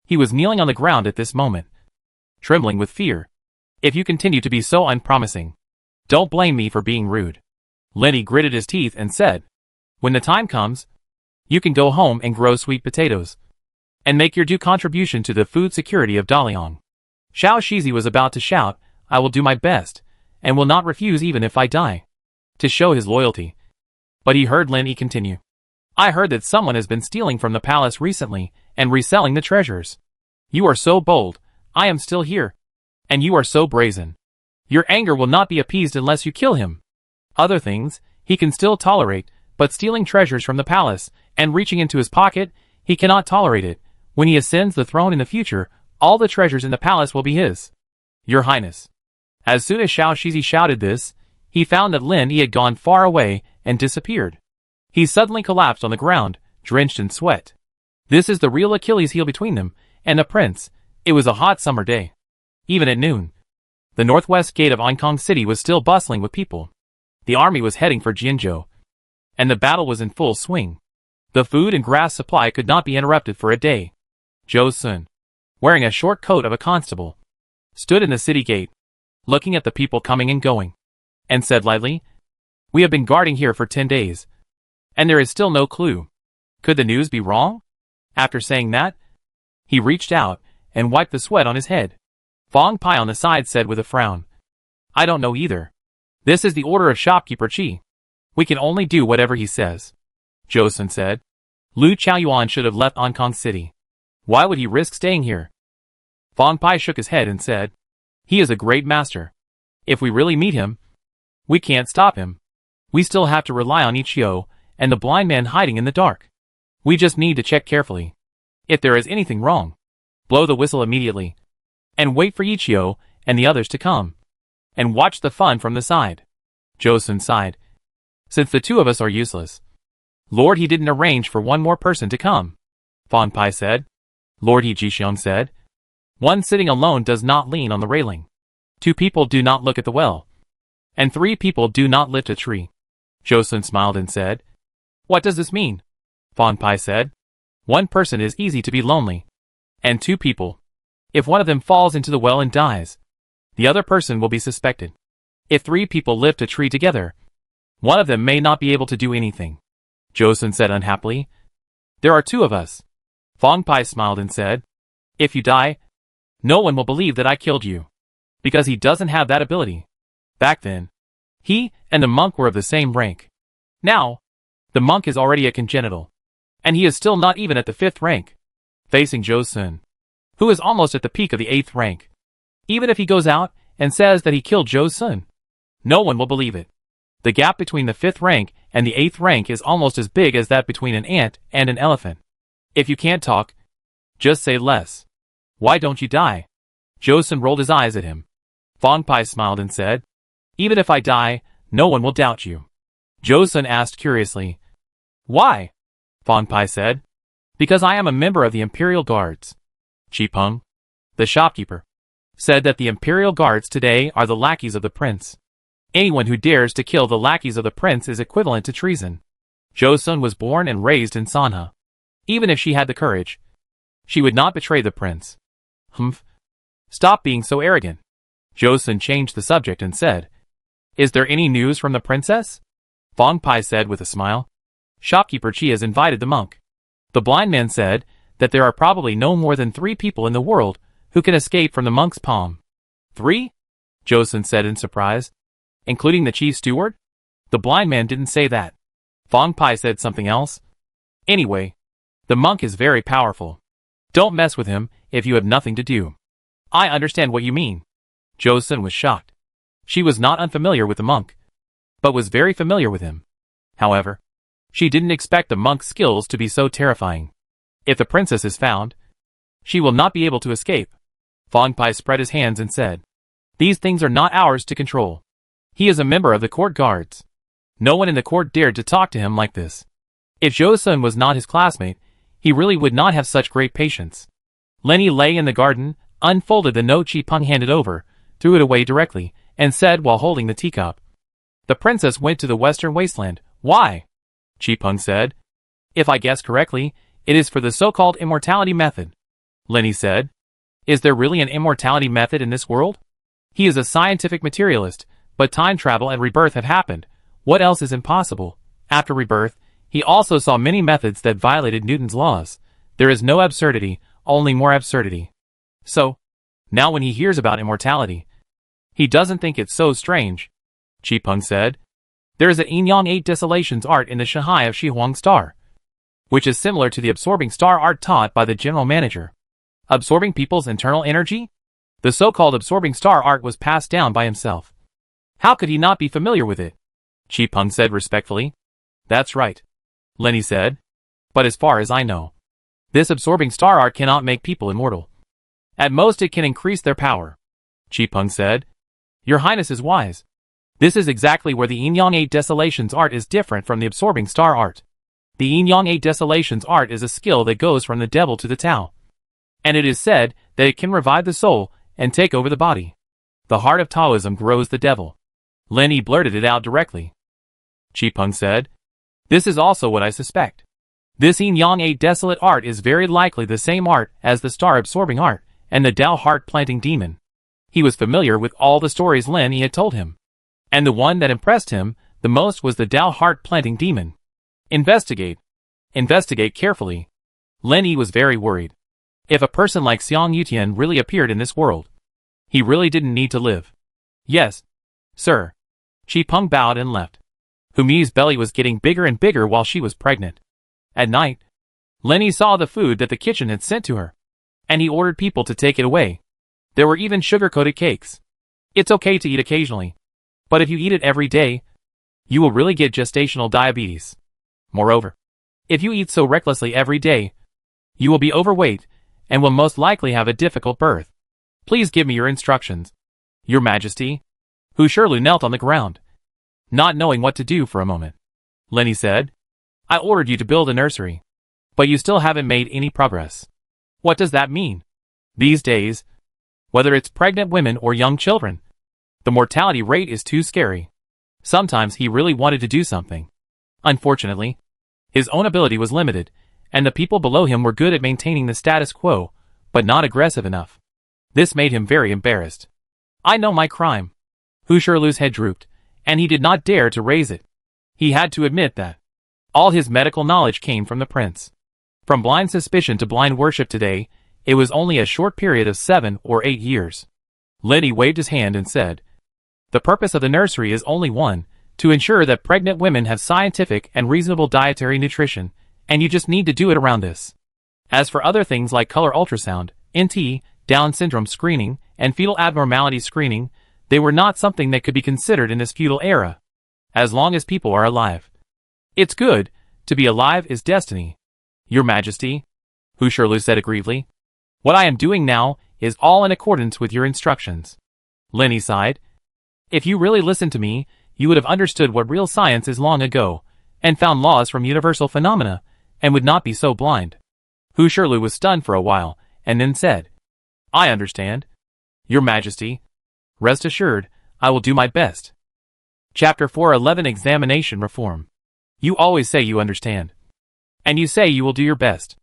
He was kneeling on the ground at this moment, trembling with fear. If you continue to be so unpromising, don't blame me for being rude. Lin Yi gritted his teeth and said, when the time comes, you can go home and grow sweet potatoes, and make your due contribution to the food security of Daliang. Xiao Shizi was about to shout, I will do my best, and will not refuse even if I die, to show his loyalty. But he heard Lin Yi continue. I heard that someone has been stealing from the palace recently, and reselling the treasures. You are so bold, I am still here. And you are so brazen. Your anger will not be appeased unless you kill him. Other things, he can still tolerate, but stealing treasures from the palace, and reaching into his pocket, he cannot tolerate it. When he ascends the throne in the future, all the treasures in the palace will be his. Your Highness. As soon as Xiao Shizi shouted this, he found that Lin Yi had gone far away and disappeared. He suddenly collapsed on the ground, drenched in sweat. This is the real Achilles heel between them, and the prince. It was a hot summer day. Even at noon, the northwest gate of Ankang City was still bustling with people. The army was heading for Jinzhou, and the battle was in full swing. The food and grass supply could not be interrupted for a day. Zhou Sun, wearing a short coat of a constable, stood in the city gate, looking at the people coming and going, and said lightly, we have been guarding here for 10 days, and there is still no clue. Could the news be wrong? After saying that, he reached out and wiped the sweat on his head. Fong Pai on the side said with a frown, I don't know either. This is the order of shopkeeper Qi. We can only do whatever he says. Zhou Sun said. Lu Chaoyuan should have left Ankang City. Why would he risk staying here? Fong Pai shook his head and said, he is a great master. If we really meet him, we can't stop him. We still have to rely on Ichio and the blind man hiding in the dark. We just need to check carefully. If there is anything wrong, blow the whistle immediately, and wait for Ichio and the others to come, and watch the fun from the side. Zhou Sun sighed. Since the two of us are useless, Lord He didn't arrange for one more person to come. Fong Pai said. Lord He Jixiong said. One sitting alone does not lean on the railing. 2 people do not look at the well. And 3 people do not lift a tree. Zhou Sun smiled and said. What does this mean? Fong Pai said. 1 person is easy to be lonely. And 2 people. If one of them falls into the well and dies, the other person will be suspected. If 3 people lift a tree together, one of them may not be able to do anything. Zhou Sun said unhappily. There are 2 of us. Fong Pai smiled and said. If you die, no one will believe that I killed you. Because he doesn't have that ability. Back then, he and the monk were of the same rank. Now, the monk is already a congenital. And he is still not even at the 5th rank. Facing Zhou Sun, who is almost at the peak of the 8th rank. Even if he goes out and says that he killed Zhou Sun, no one will believe it. The gap between the 5th rank and the 8th rank is almost as big as that between an ant and an elephant. If you can't talk, just say less. Why don't you die? Zhou Sun rolled his eyes at him. Fong Pai smiled and said, even if I die, no one will doubt you. Zhou Sun asked curiously, why? Fong Pai said, because I am a member of the Imperial Guards. Qi Peng, the shopkeeper, said that the Imperial Guards today are the lackeys of the prince. Anyone who dares to kill the lackeys of the prince is equivalent to treason. Zhou Sun was born and raised in Sanhe. Even if she had the courage, she would not betray the prince. Humph. Stop being so arrogant. Zhou Sun changed the subject and said, is there any news from the princess? Fong Pai said with a smile. Shopkeeper Qi has invited the monk. The blind man said that there are probably no more than 3 people in the world who can escape from the monk's palm. 3? Zhou Sun said in surprise. Including the chief steward? The blind man didn't say that. Fong Pai said something else. Anyway, the monk is very powerful. Don't mess with him if you have nothing to do. I understand what you mean. Zhou Sun was shocked. She was not unfamiliar with the monk, but was very familiar with him. However, she didn't expect the monk's skills to be so terrifying. If the princess is found, she will not be able to escape. Fong Pai spread his hands and said, "These things are not ours to control. He is a member of the court guards." No one in the court dared to talk to him like this. If Zhou Sun was not his classmate, he really would not have such great patience. Lenny lay in the garden, unfolded the note Chi Peng handed over, threw it away directly, and said while holding the teacup, "The princess went to the western wasteland." "Why?" Chi Peng said. "If I guess correctly, it is for the so-called immortality method." Lenny said. "Is there really an immortality method in this world?" He is a scientific materialist, but time travel and rebirth have happened. What else is impossible? After rebirth, he also saw many methods that violated Newton's laws. There is no absurdity, only more absurdity. So, now when he hears about immortality, he doesn't think it's so strange. Chi Peng said. There is an Yin-Yang 8 Desolations art in the Shanghai of Shihuang Star, which is similar to the absorbing star art taught by the general manager. Absorbing people's internal energy? The so-called absorbing star art was passed down by himself. How could he not be familiar with it? Chi Peng said respectfully. That's right, Lenny said. But as far as I know, this absorbing star art cannot make people immortal. At most it can increase their power. Chi Peng said. Your Highness is wise. This is exactly where the Yin-Yang 8 Desolations art is different from the absorbing star art. The Yin-Yang 8 Desolations art is a skill that goes from the devil to the Tao. And it is said that it can revive the soul and take over the body. The heart of Taoism grows the devil. Lenny blurted it out directly. Chi Peng said. This is also what I suspect. This Yin-Yang 8 Desolate art is very likely the same art as the star-absorbing art and the Tao heart-planting demon. He was familiar with all the stories Lenny had told him. And the one that impressed him the most was the Tao heart-planting demon. Investigate. Investigate carefully. Lenny was very worried. If a person like Xiang Yutian really appeared in this world, he really didn't need to live. Yes, sir. Chi Peng bowed and left. Humi's belly was getting bigger and bigger while she was pregnant. At night, Lenny saw the food that the kitchen had sent to her, and he ordered people to take it away. There were even sugar-coated cakes. It's okay to eat occasionally, but if you eat it every day, you will really get gestational diabetes. Moreover, if you eat so recklessly every day, you will be overweight and will most likely have a difficult birth. Please give me your instructions, Your Majesty. Hu Shirlu knelt on the ground, not knowing what to do for a moment. Lenny said, I ordered you to build a nursery, but you still haven't made any progress. What does that mean? These days, whether it's pregnant women or young children, the mortality rate is too scary. Sometimes he really wanted to do something. Unfortunately, his own ability was limited, and the people below him were good at maintaining the status quo, but not aggressive enough. This made him very embarrassed. I know my crime. Hu Shirlu's head drooped, and he did not dare to raise it. He had to admit that all his medical knowledge came from the prince. From blind suspicion to blind worship today, it was only a short period of 7 or 8 years. Lenny waved his hand and said, the purpose of the nursery is only one, to ensure that pregnant women have scientific and reasonable dietary nutrition, and you just need to do it around this. As for other things like color ultrasound, NT, Down syndrome screening, and fetal abnormality screening, they were not something that could be considered in this feudal era. As long as people are alive. It's good. To be alive is destiny. Your Majesty, Hu Shirlu said aggrievedly. What I am doing now is all in accordance with your instructions. Lenny sighed. If you really listened to me, you would have understood what real science is long ago, and found laws from universal phenomena, and would not be so blind. Hu Shirlu was stunned for a while, and then said, I understand. Your Majesty, rest assured, I will do my best. Chapter 411 Examination Reform. You always say you understand. And you say you will do your best.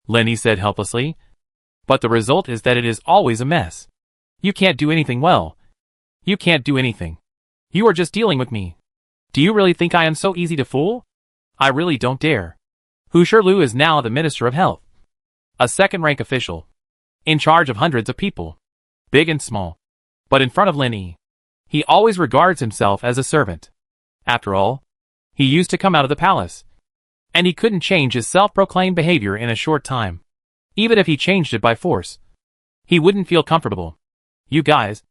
Lenny said helplessly. But the result is that it is always a mess. You can't do anything well. You can't do anything. You are just dealing with me. Do you really think I am so easy to fool? I really don't dare. Hu Shirlu is now the Minister of Health. A second-rank official. In charge of hundreds of people. Big and small. But in front of Lenny, he always regards himself as a servant. After all, he used to come out of the palace. And he couldn't change his self-proclaimed behavior in a short time. Even if he changed it by force, he wouldn't feel comfortable. You guys,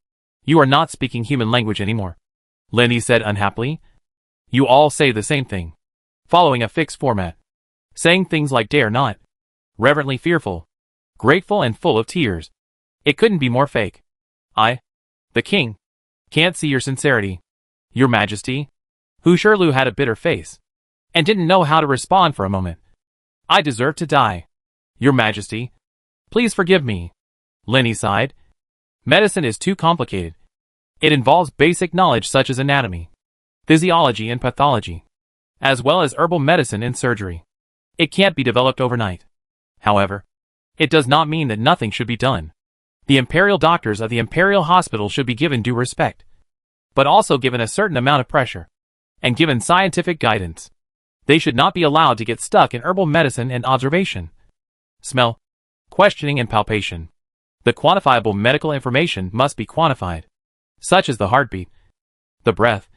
You are not speaking human language anymore, Lenny said unhappily. You all say the same thing, following a fixed format, saying things like dare not, reverently fearful, grateful and full of tears. It couldn't be more fake. I, the king, can't see your sincerity. Your Majesty. Hushurlu had a bitter face, and didn't know how to respond for a moment. I deserve to die. Your Majesty. Please forgive me. Lenny sighed. Medicine is too complicated. It involves basic knowledge such as anatomy, physiology and pathology, as well as herbal medicine and surgery. It can't be developed overnight. However, it does not mean that nothing should be done. The imperial doctors of the imperial hospital should be given due respect, but also given a certain amount of pressure, and given scientific guidance. They should not be allowed to get stuck in herbal medicine and observation, smell, questioning and palpation. The quantifiable medical information must be quantified, such as the heartbeat, the breath,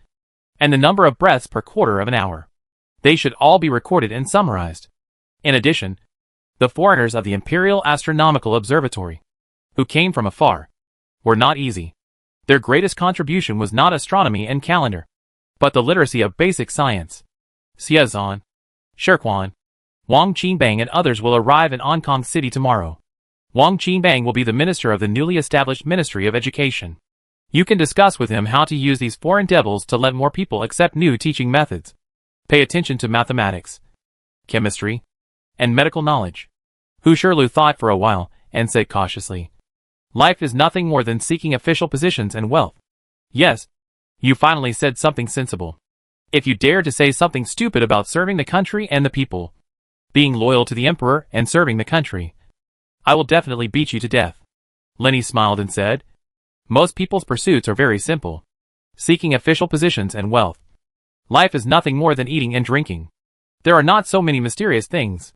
and the number of breaths per quarter of an hour. They should all be recorded and summarized. In addition, the foreigners of the Imperial Astronomical Observatory, who came from afar, were not easy. Their greatest contribution was not astronomy and calendar, but the literacy of basic science. Xiezan, Shirquan, Wang Qinbang and others will arrive in Ankong City tomorrow. Wang Qinbang will be the minister of the newly established Ministry of Education. You can discuss with him how to use these foreign devils to let more people accept new teaching methods. Pay attention to mathematics, chemistry, and medical knowledge. Hushurlu thought for a while and said cautiously, life is nothing more than seeking official positions and wealth. Yes, you finally said something sensible. If you dare to say something stupid about serving the country and the people, being loyal to the emperor and serving the country, I will definitely beat you to death. Lenny smiled and said, most people's pursuits are very simple. Seeking official positions and wealth. Life is nothing more than eating and drinking. There are not so many mysterious things.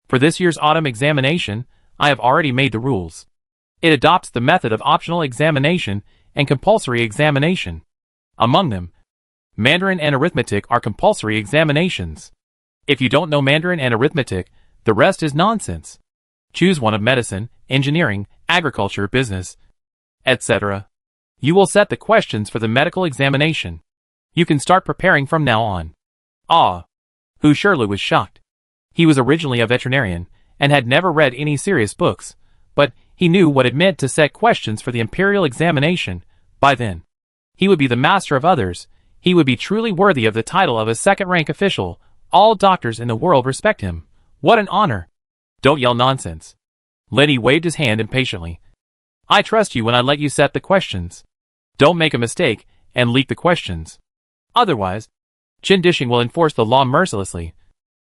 For this year's autumn examination, I have already made the rules. It adopts the method of optional examination and compulsory examination. Among them, Mandarin and arithmetic are compulsory examinations. If you don't know Mandarin and arithmetic, the rest is nonsense. Choose one of medicine, engineering, agriculture, business, etc. You will set the questions for the medical examination. You can start preparing from now on. Ah! Hushurlu was shocked. He was originally a veterinarian, and had never read any serious books, but he knew what it meant to set questions for the imperial examination. By then, he would be the master of others. He would be truly worthy of the title of a second-rank official. All doctors in the world respect him. What an honor! Don't yell nonsense. Lenny waved his hand impatiently. I trust you when I let you set the questions. Don't make a mistake and leak the questions. Otherwise, Qin Dishing will enforce the law mercilessly,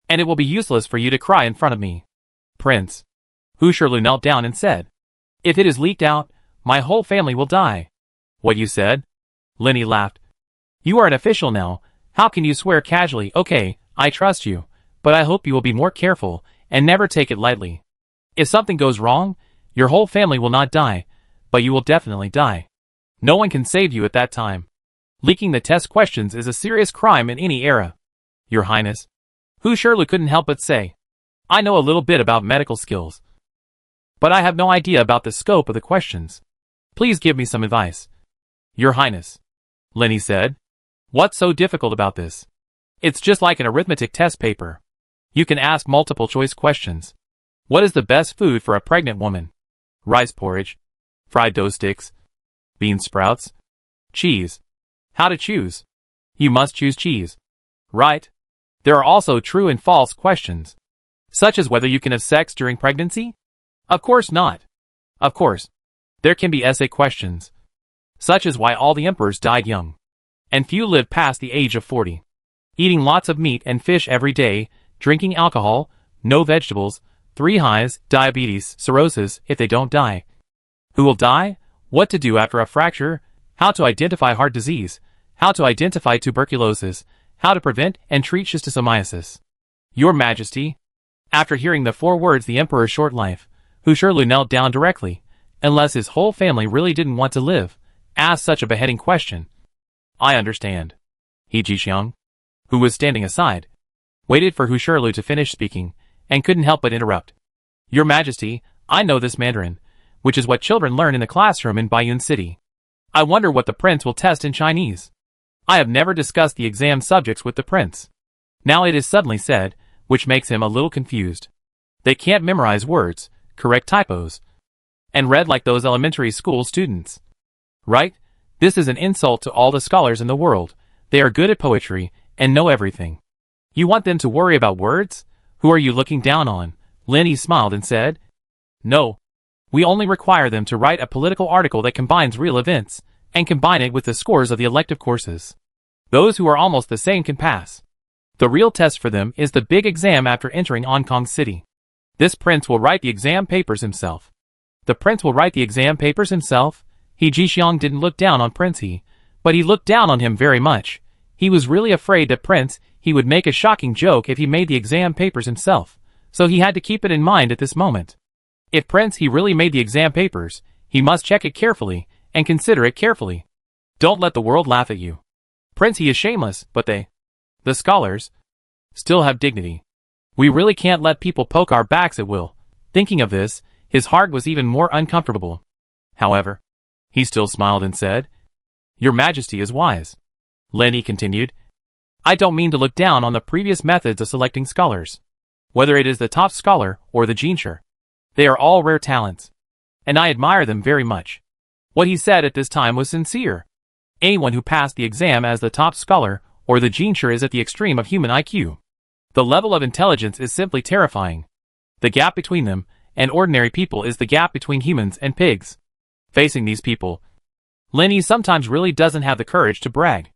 and it will be useless for you to cry in front of me. Prince. Hushurlu knelt down and said, if it is leaked out, my whole family will die. What you said? Lenny laughed. You are an official now. How can you swear casually? Okay, I trust you, but I hope you will be more careful and never take it lightly. If something goes wrong, your whole family will not die, but you will definitely die. No one can save you at that time. Leaking the test questions is a serious crime in any era. Your Highness. Hushurlu couldn't help but say, I know a little bit about medical skills, but I have no idea about the scope of the questions. Please give me some advice. Your Highness. Lenny said, what's so difficult about this? It's just like an arithmetic test paper. You can ask multiple choice questions. What is the best food for a pregnant woman? Rice porridge, fried dough sticks, bean sprouts, cheese. How to choose? You must choose cheese. Right. There are also true and false questions, such as whether you can have sex during pregnancy? Of course not. Of course. There can be essay questions, such as why all the emperors died young, and few lived past the age of 40. Eating lots of meat and fish every day, drinking alcohol, no vegetables, 3 highs, diabetes, cirrhosis if they don't die. Who will die? What to do after a fracture? How to identify heart disease? How to identify tuberculosis? How to prevent and treat schistosomiasis? Your Majesty. After hearing the 4 words the Emperor's short life, Hushurlu knelt down directly, unless his whole family really didn't want to live, asked such a beheading question. I understand. He Jixiang, who was standing aside, waited for Hushurlu to finish speaking, and couldn't help but interrupt. Your Majesty, I know this Mandarin, which is what children learn in the classroom in Baiyun City. I wonder what the prince will test in Chinese. I have never discussed the exam subjects with the prince. Now it is suddenly said, which makes him a little confused. They can't memorize words, correct typos, and read like those elementary school students. Right? This is an insult to all the scholars in the world. They are good at poetry, and know everything. You want them to worry about words? Who are you looking down on? Lin Yi smiled and said, No. We only require them to write a political article that combines real events, and combine it with the scores of the elective courses. Those who are almost the same can pass. The real test for them is the big exam after entering Hong Kong City. This prince will write the exam papers himself. The prince will write the exam papers himself? He Jixiang didn't look down on Prince He, but he looked down on him very much. He was really afraid that Prince He would make a shocking joke if he made the exam papers himself, so he had to keep it in mind at this moment. If Prince He really made the exam papers, he must check it carefully, and consider it carefully. Don't let the world laugh at you. Prince He is shameless, but the scholars, still have dignity. We really can't let people poke our backs at will. Thinking of this, his heart was even more uncomfortable. However, he still smiled and said, Your Majesty is wise. Lin Yi continued, I don't mean to look down on the previous methods of selecting scholars. Whether it is the top scholar or the Jinsher, they are all rare talents, and I admire them very much. What he said at this time was sincere. Anyone who passed the exam as the top scholar or the Jinsher is at the extreme of human IQ. The level of intelligence is simply terrifying. The gap between them and ordinary people is the gap between humans and pigs. Facing these people, Lin Yi sometimes really doesn't have the courage to brag.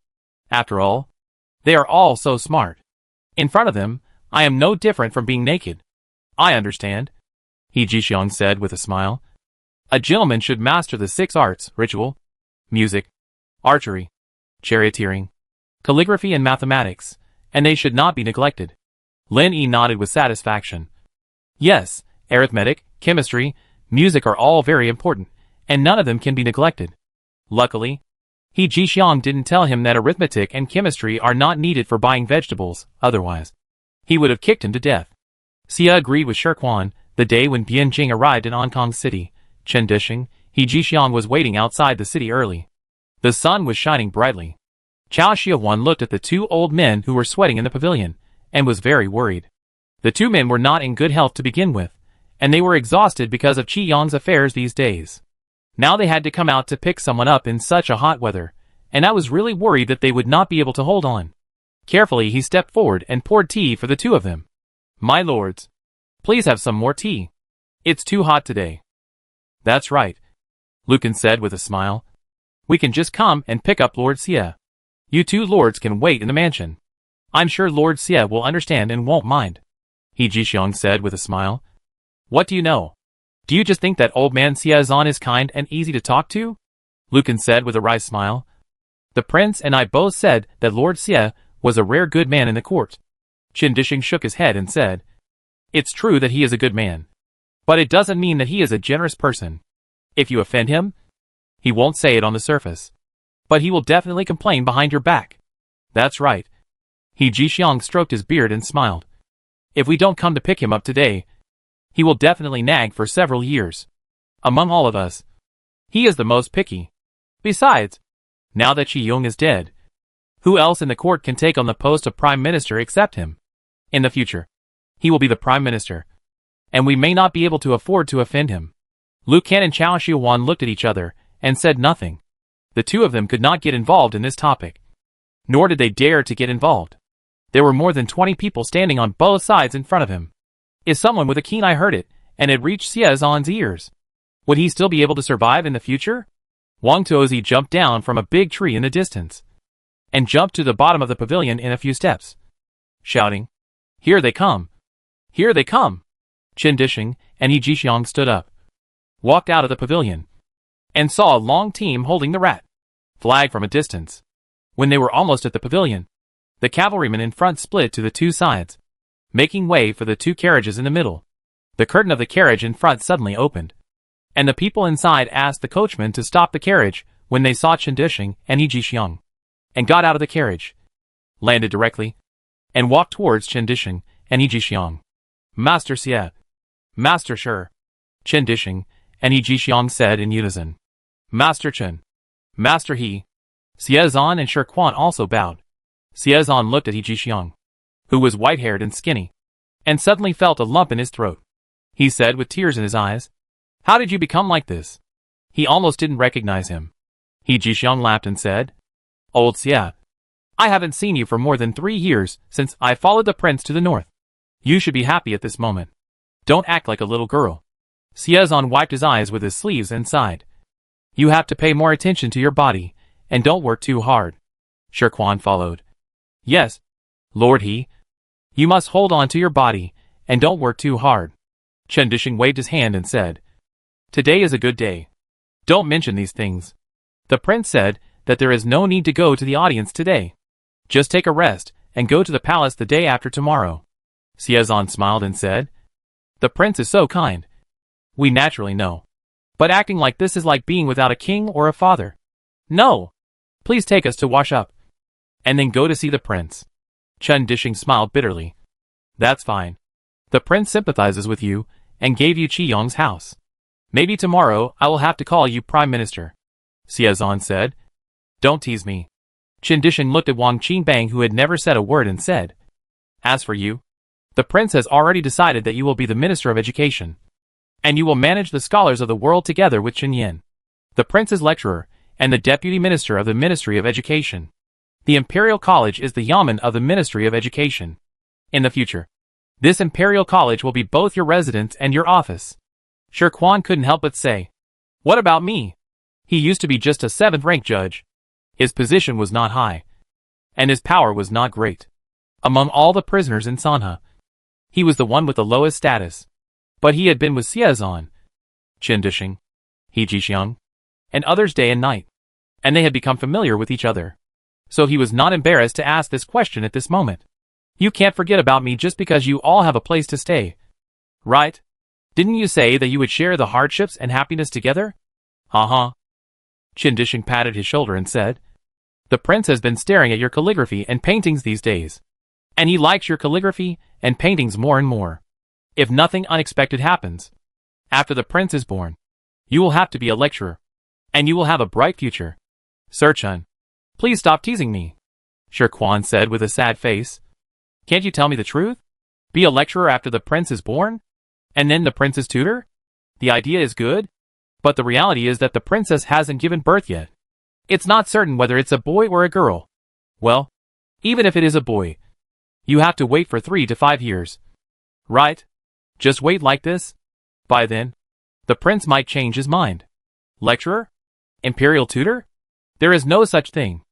After all, they are all so smart. In front of them, I am no different from being naked. I understand, He Jixiang said with a smile. A gentleman should master the 6 arts, ritual, music, archery, charioteering, calligraphy and mathematics, and they should not be neglected. Lin Yi nodded with satisfaction. Yes, arithmetic, chemistry, music are all very important, and none of them can be neglected. Luckily, He Jixiang didn't tell him that arithmetic and chemistry are not needed for buying vegetables, otherwise he would have kicked him to death. Xia agreed with Shirquan. The day when Bian Jing arrived in Hong Kong City, Chen Dishing, He Jixiang was waiting outside the city early. The sun was shining brightly. Chao Xiaowan looked at the 2 old men who were sweating in the pavilion, and was very worried. The 2 men were not in good health to begin with, and they were exhausted because of Qi Yang's affairs these days. Now they had to come out to pick someone up in such a hot weather, and I was really worried that they would not be able to hold on. Carefully he stepped forward and poured tea for the 2 of them. My lords, please have some more tea. It's too hot today. That's right, Lucan said with a smile. We can just come and pick up Lord Xie. You 2 lords can wait in the mansion. I'm sure Lord Xie will understand and won't mind, He Jixiang said with a smile. What do you know? Do you just think that old man Xiezan is kind and easy to talk to? Lucan said with a wry smile. The prince and I both said that Lord Xie was a rare good man in the court. Qin Dishing shook his head and said, It's true that he is a good man, but it doesn't mean that he is a generous person. If you offend him, he won't say it on the surface, but he will definitely complain behind your back. That's right. He Jixiang stroked his beard and smiled. If we don't come to pick him up today, he will definitely nag for several years. Among all of us, he is the most picky. Besides, now that Qi Yong is dead, who else in the court can take on the post of prime minister except him? In the future, he will be the prime minister, and we may not be able to afford to offend him. Lu Kan and Chao Xiaowan looked at each other and said nothing. The 2 of them could not get involved in this topic, nor did they dare to get involved. There were more than 20 people standing on both sides in front of him. If someone with a keen eye heard it, and it reached Xiezan's ears, would he still be able to survive in the future? Wang Tuozi jumped down from a big tree in the distance, and jumped to the bottom of the pavilion in a few steps, shouting, Here they come! Here they come! Qin Dishing and He Jixiang stood up, walked out of the pavilion, and saw a long team holding the rat flag from a distance. When they were almost at the pavilion, the cavalrymen in front split to the 2 sides, making way for the 2 carriages in the middle. The curtain of the carriage in front suddenly opened, and the people inside asked the coachman to stop the carriage when they saw Qin Dishing and He Jixiang, and got out of the carriage, landed directly, and walked towards Qin Dishing and He Jixiang. Master Xie. Master Shi. Qin Dishing and He Jixiang said in unison. Master Chen. Master He. Xiezan and Shi Quan also bowed. Xiezan looked at He Jixiang, who was white-haired and skinny, and suddenly felt a lump in his throat. He said with tears in his eyes, "How did you become like this?" He almost didn't recognize him. He Jixiang laughed and said, "Old Xia, I haven't seen you for more than 3 years since I followed the prince to the north. You should be happy at this moment. Don't act like a little girl." Xiezan wiped his eyes with his sleeves and sighed. "You have to pay more attention to your body, and don't work too hard." Shi Quan followed. "Yes, Lord He. You must hold on to your body, and don't work too hard." Chen Dishing waved his hand and said, "Today is a good day. Don't mention these things. The prince said that there is no need to go to the audience today. Just take a rest, and go to the palace the day after tomorrow." Xiezan smiled and said, "The prince is so kind. We naturally know. But acting like this is like being without a king or a father. No! Please take us to wash up, and then go to see the prince." Chen Dishing smiled bitterly. "That's fine. The prince sympathizes with you, and gave you Qiyong's house. Maybe tomorrow I will have to call you Prime Minister," Xiezan said. "Don't tease me." Chen Dishing looked at Wang Qingbang, who had never said a word, and said, "As for you, the prince has already decided that you will be the Minister of Education, and you will manage the scholars of the world together with Chen Yin, the prince's lecturer, and the Deputy Minister of the Ministry of Education. The Imperial College is the Yamen of the Ministry of Education. In the future, this Imperial College will be both your residence and your office." Shi Quan couldn't help but say, "What about me? He used to be just a 7th-rank judge. His position was not high, and his power was not great. Among all the prisoners in Sanha, he was the one with the lowest status. But he had been with Xiezan, Chen Dishing, He Jixiang, and others day and night, and they had become familiar with each other. So he was not embarrassed to ask this question at this moment. You can't forget about me just because you all have a place to stay, right? Didn't you say that you would share the hardships and happiness together? Uh-huh." Chen Dishing patted his shoulder and said, "The prince has been staring at your calligraphy and paintings these days, and he likes your calligraphy and paintings more and more. If nothing unexpected happens, after the prince is born, you will have to be a lecturer, and you will have a bright future. Sir Chen, please stop teasing me," Shi Quan said with a sad face. "Can't you tell me the truth? Be a lecturer after the prince is born? And then the prince's tutor? The idea is good, but the reality is that the princess hasn't given birth yet. It's not certain whether it's a boy or a girl. Well, even if it is a boy, you have to wait for 3 to 5 years. Right? Just wait like this. By then, the prince might change his mind. Lecturer? Imperial tutor? There is no such thing,"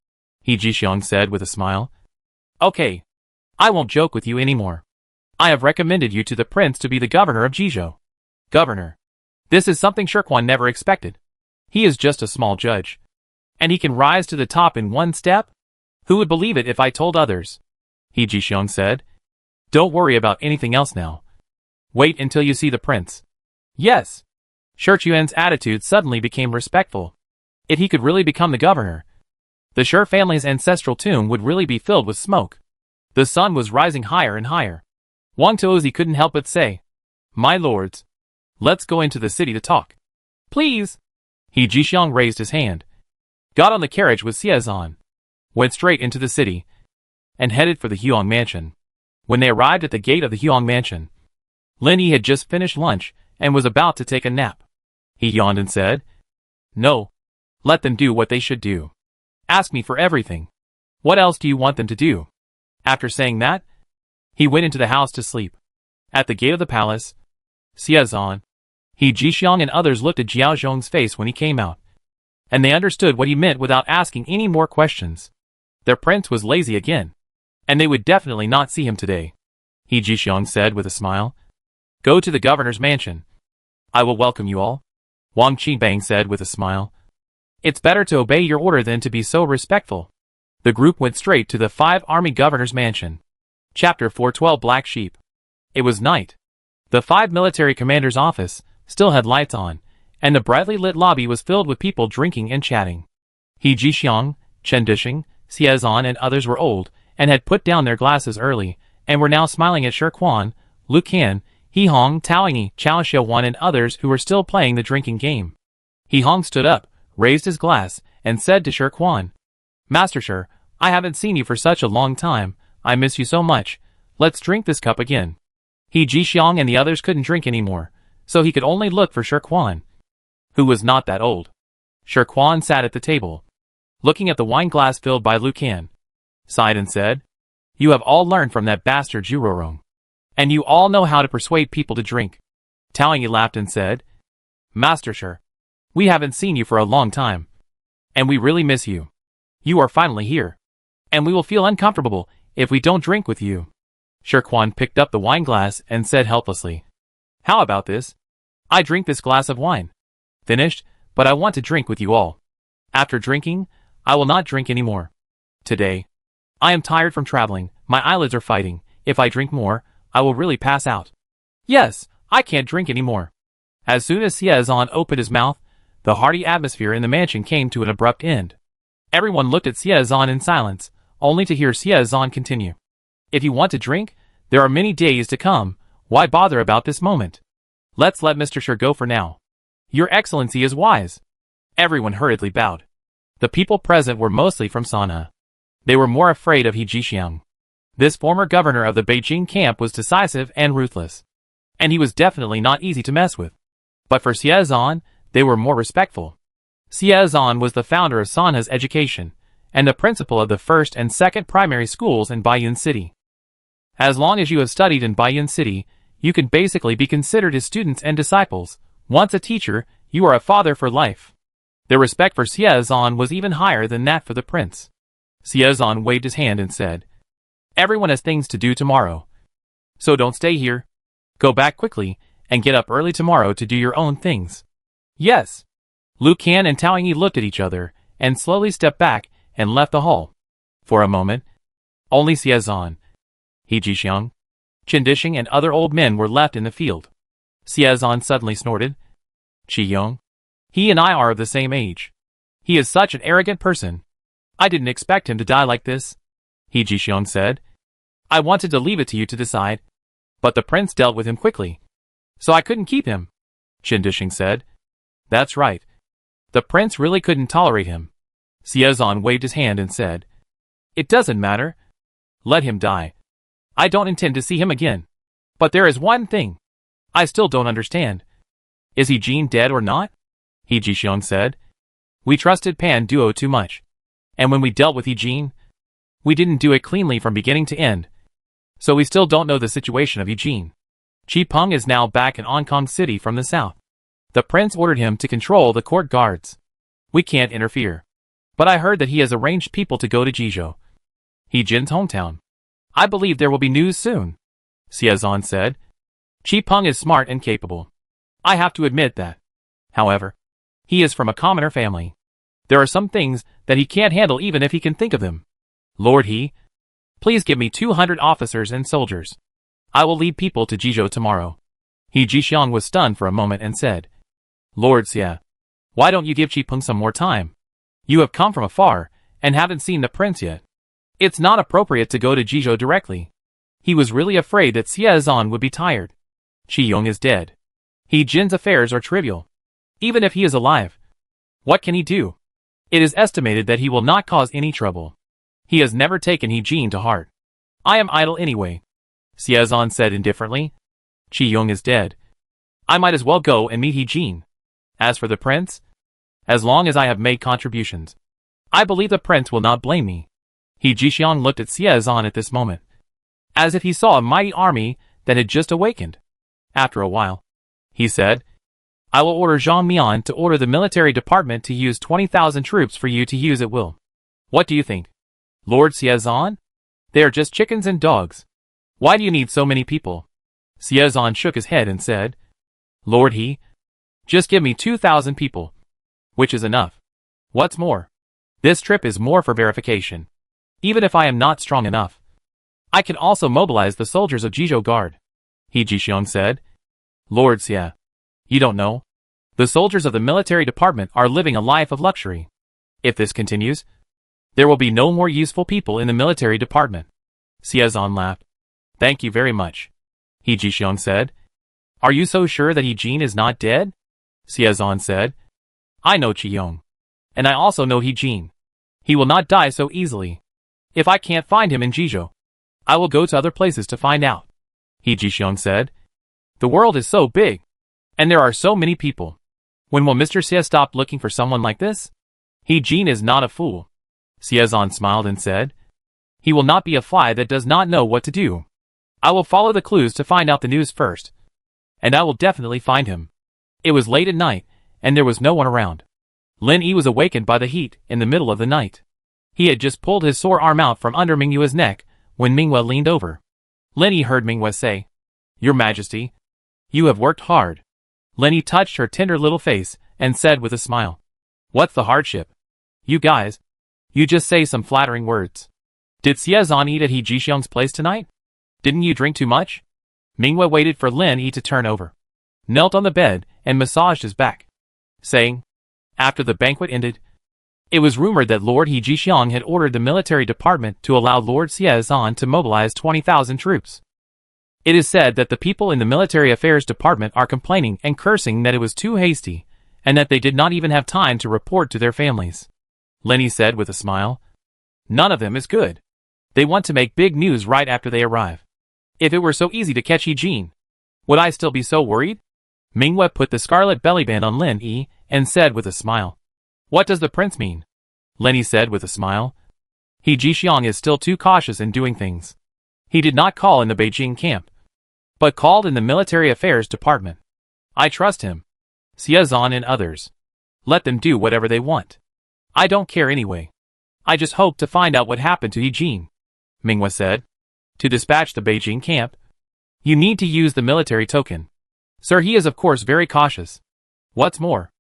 He Jixiang said with a smile. "Okay, I won't joke with you anymore. I have recommended you to the prince to be the governor of Jizhou." Governor. This is something Shi Quan never expected. He is just a small judge, and he can rise to the top in one step? Who would believe it if I told others? He Jixiang said. "Don't worry about anything else now. Wait until you see the prince." "Yes." Shi Chuan's attitude suddenly became respectful. If he could really become the governor, the Shi family's ancestral tomb would really be filled with smoke. The sun was rising higher and higher. Wang Tuozi couldn't help but say, "My lords, let's go into the city to talk." "Please." He Jixiang raised his hand, got on the carriage with Xiezan, went straight into the city, and headed for the Huang mansion. When they arrived at the gate of the Huang mansion, Lin Yi had just finished lunch and was about to take a nap. He yawned and said, "No, let them do what they should do. Ask me for everything. What else do you want them to do?" After saying that, he went into the house to sleep. At the gate of the palace, Xiezan, He Jixiang and others looked at Jiao Zhong's face when he came out, and they understood what he meant without asking any more questions. Their prince was lazy again, and they would definitely not see him today. He Jixiang said with a smile, "Go to the governor's mansion. I will welcome you all." Wang Qingbang said with a smile, "It's better to obey your order than to be so respectful." The group went straight to the 5 army governor's mansion. Chapter 412 Black Sheep. It was night. The 5 military commanders' office still had lights on, and the brightly lit lobby was filled with people drinking and chatting. He Jixiang, Chen Dishing, Xiezan and others were old, and had put down their glasses early, and were now smiling at Shi Quan, Lu Qian, He Hong, Taoying, Chao Xiaowan and others who were still playing the drinking game. He Hong stood up, raised his glass, and said to Shi Quan, Master Shi, I haven't seen you for such a long time, I miss you so much, let's drink this cup again. He Jixiang and the others couldn't drink anymore, so he could only look for Shi Quan, who was not that old. Shi Quan sat at the table, looking at the wine glass filled by Lu Can, sighed and said, You have all learned from that bastard Zhurorong. And you all know how to persuade people to drink. Tao Yi laughed and said, Master Shi, we haven't seen you for a long time, and we really miss you. You are finally here, and we will feel uncomfortable if we don't drink with you. Shi Quan picked up the wine glass and said helplessly, How about this? I drink this glass of wine. Finished, but I want to drink with you all. After drinking, I will not drink anymore. Today, I am tired from traveling, my eyelids are fighting, if I drink more, I will really pass out. Yes, I can't drink anymore. As soon as Xie Zhan opened his mouth, the hearty atmosphere in the mansion came to an abrupt end. Everyone looked at Xie Zhan in silence, only to hear Xie Zhan continue. If you want to drink, there are many days to come, why bother about this moment? Let's let Mr. Shi go for now. Your Excellency is wise. Everyone hurriedly bowed. The people present were mostly from Sanhe. They were more afraid of He Jixiang. This former governor of the Beijing camp was decisive and ruthless, and he was definitely not easy to mess with. But for Xie Zhan, they were more respectful. Xie Zhan was the founder of Sanhe's education, and the principal of the first and second primary schools in Baiyun City. As long as you have studied in Baiyun City, you can basically be considered his students and disciples. Once a teacher, you are a father for life. Their respect for Xie Zhan was even higher than that for the prince. Xie Zhan waved his hand and said, Everyone has things to do tomorrow. So don't stay here. Go back quickly, and get up early tomorrow to do your own things. Yes. Lu Can and Tao Yi looked at each other, and slowly stepped back, and left the hall. For a moment, only Xie Zhan, He Jixiang, Qin Dishing and other old men were left in the field. Xie Zhan suddenly snorted. Qi Yong. He and I are of the same age. He is such an arrogant person. I didn't expect him to die like this. He Jixiang said. I wanted to leave it to you to decide, but the prince dealt with him quickly, so I couldn't keep him. Qin Dishing said. That's right. The prince really couldn't tolerate him. Xie Zhan waved his hand and said, It doesn't matter. Let him die. I don't intend to see him again. But there is one thing I still don't understand. Is He Jin dead or not? He Jixiang said. We trusted Pan Duo too much. And when we dealt with He Jin, we didn't do it cleanly from beginning to end. So we still don't know the situation of He Jin. Qi Peng is now back in Hong Kong City from the south. The prince ordered him to control the court guards. We can't interfere. But I heard that he has arranged people to go to Jizhou, He Jin's hometown. I believe there will be news soon. Xie Zhan said. Qi Peng is smart and capable. I have to admit that. However, he is from a commoner family. There are some things that he can't handle even if he can think of them. Lord He, please give me 200 officers and soldiers. I will lead people to Jizhou tomorrow. He Jixiang was stunned for a moment and said, Lord Xie, why don't you give Qi Peng some more time? You have come from afar, and haven't seen the prince yet. It's not appropriate to go to Jizhou directly. He was really afraid that Xie Zhan would be tired. Qi Yong is dead. He Jin's affairs are trivial. Even if he is alive, what can he do? It is estimated that he will not cause any trouble. He has never taken He Jin to heart. I am idle anyway. Xie Zhan said indifferently. Qi Yong is dead. I might as well go and meet He Jin. As for the prince, as long as I have made contributions, I believe the prince will not blame me. He Jixiang looked at Xie Zhan at this moment, as if he saw a mighty army that had just awakened. After a while, he said, I will order Zhang Mian to order the military department to use 20,000 troops for you to use at will. What do you think, Lord Xie Zhan? They are just chickens and dogs. Why do you need so many people? Xie Zhan shook his head and said, Lord He, just give me 2,000 people, which is enough. What's more, this trip is more for verification. Even if I am not strong enough, I can also mobilize the soldiers of Jizhou Guard. He Jixiang said. Lord Xie, you don't know. The soldiers of the military department are living a life of luxury. If this continues, there will be no more useful people in the military department. Xie Zhan laughed. Thank you very much. He Jixiang said. Are you so sure that He Jin is not dead? Xie Zhan said. I know Qi Yong. And I also know He Jin. He will not die so easily. If I can't find him in Jizhou, I will go to other places to find out. He Jixiong said. The world is so big. And there are so many people. When will Mr. Xie stop looking for someone like this? He Jin is not a fool. Xiezan smiled and said. He will not be a fly that does not know what to do. I will follow the clues to find out the news first. And I will definitely find him. It was late at night, and there was no one around. Lin Yi was awakened by the heat in the middle of the night. He had just pulled his sore arm out from under Mingyue's neck when Mingyue leaned over. Lin Yi heard Mingyue say, Your Majesty, you have worked hard. Lin Yi touched her tender little face and said with a smile, What's the hardship? You guys, you just say some flattering words. Did Xiezan eat at He Jixiong's place tonight? Didn't you drink too much? Mingyue waited for Lin Yi to turn over, knelt on the bed, and massaged his back, saying, After the banquet ended, it was rumored that Lord He Jixiong had ordered the military department to allow Lord Xiezan to mobilize 20,000 troops. It is said that the people in the military affairs department are complaining and cursing that it was too hasty, and that they did not even have time to report to their families. Lin Yi said with a smile, None of them is good. They want to make big news right after they arrive. If it were so easy to catch He Jin, would I still be so worried? Mingyue put the scarlet bellyband on Lin Yi and said with a smile, What does the prince mean? Lin Yi said with a smile, He Jixiong is still too cautious in doing things. He did not call in the Beijing camp, but called in the military affairs department. I trust him. Xiezan and others. Let them do whatever they want. I don't care anyway. I just hope to find out what happened to He Jin. Mingyue said. To dispatch the Beijing camp, you need to use the military token. Sir, he is of course very cautious. What's more,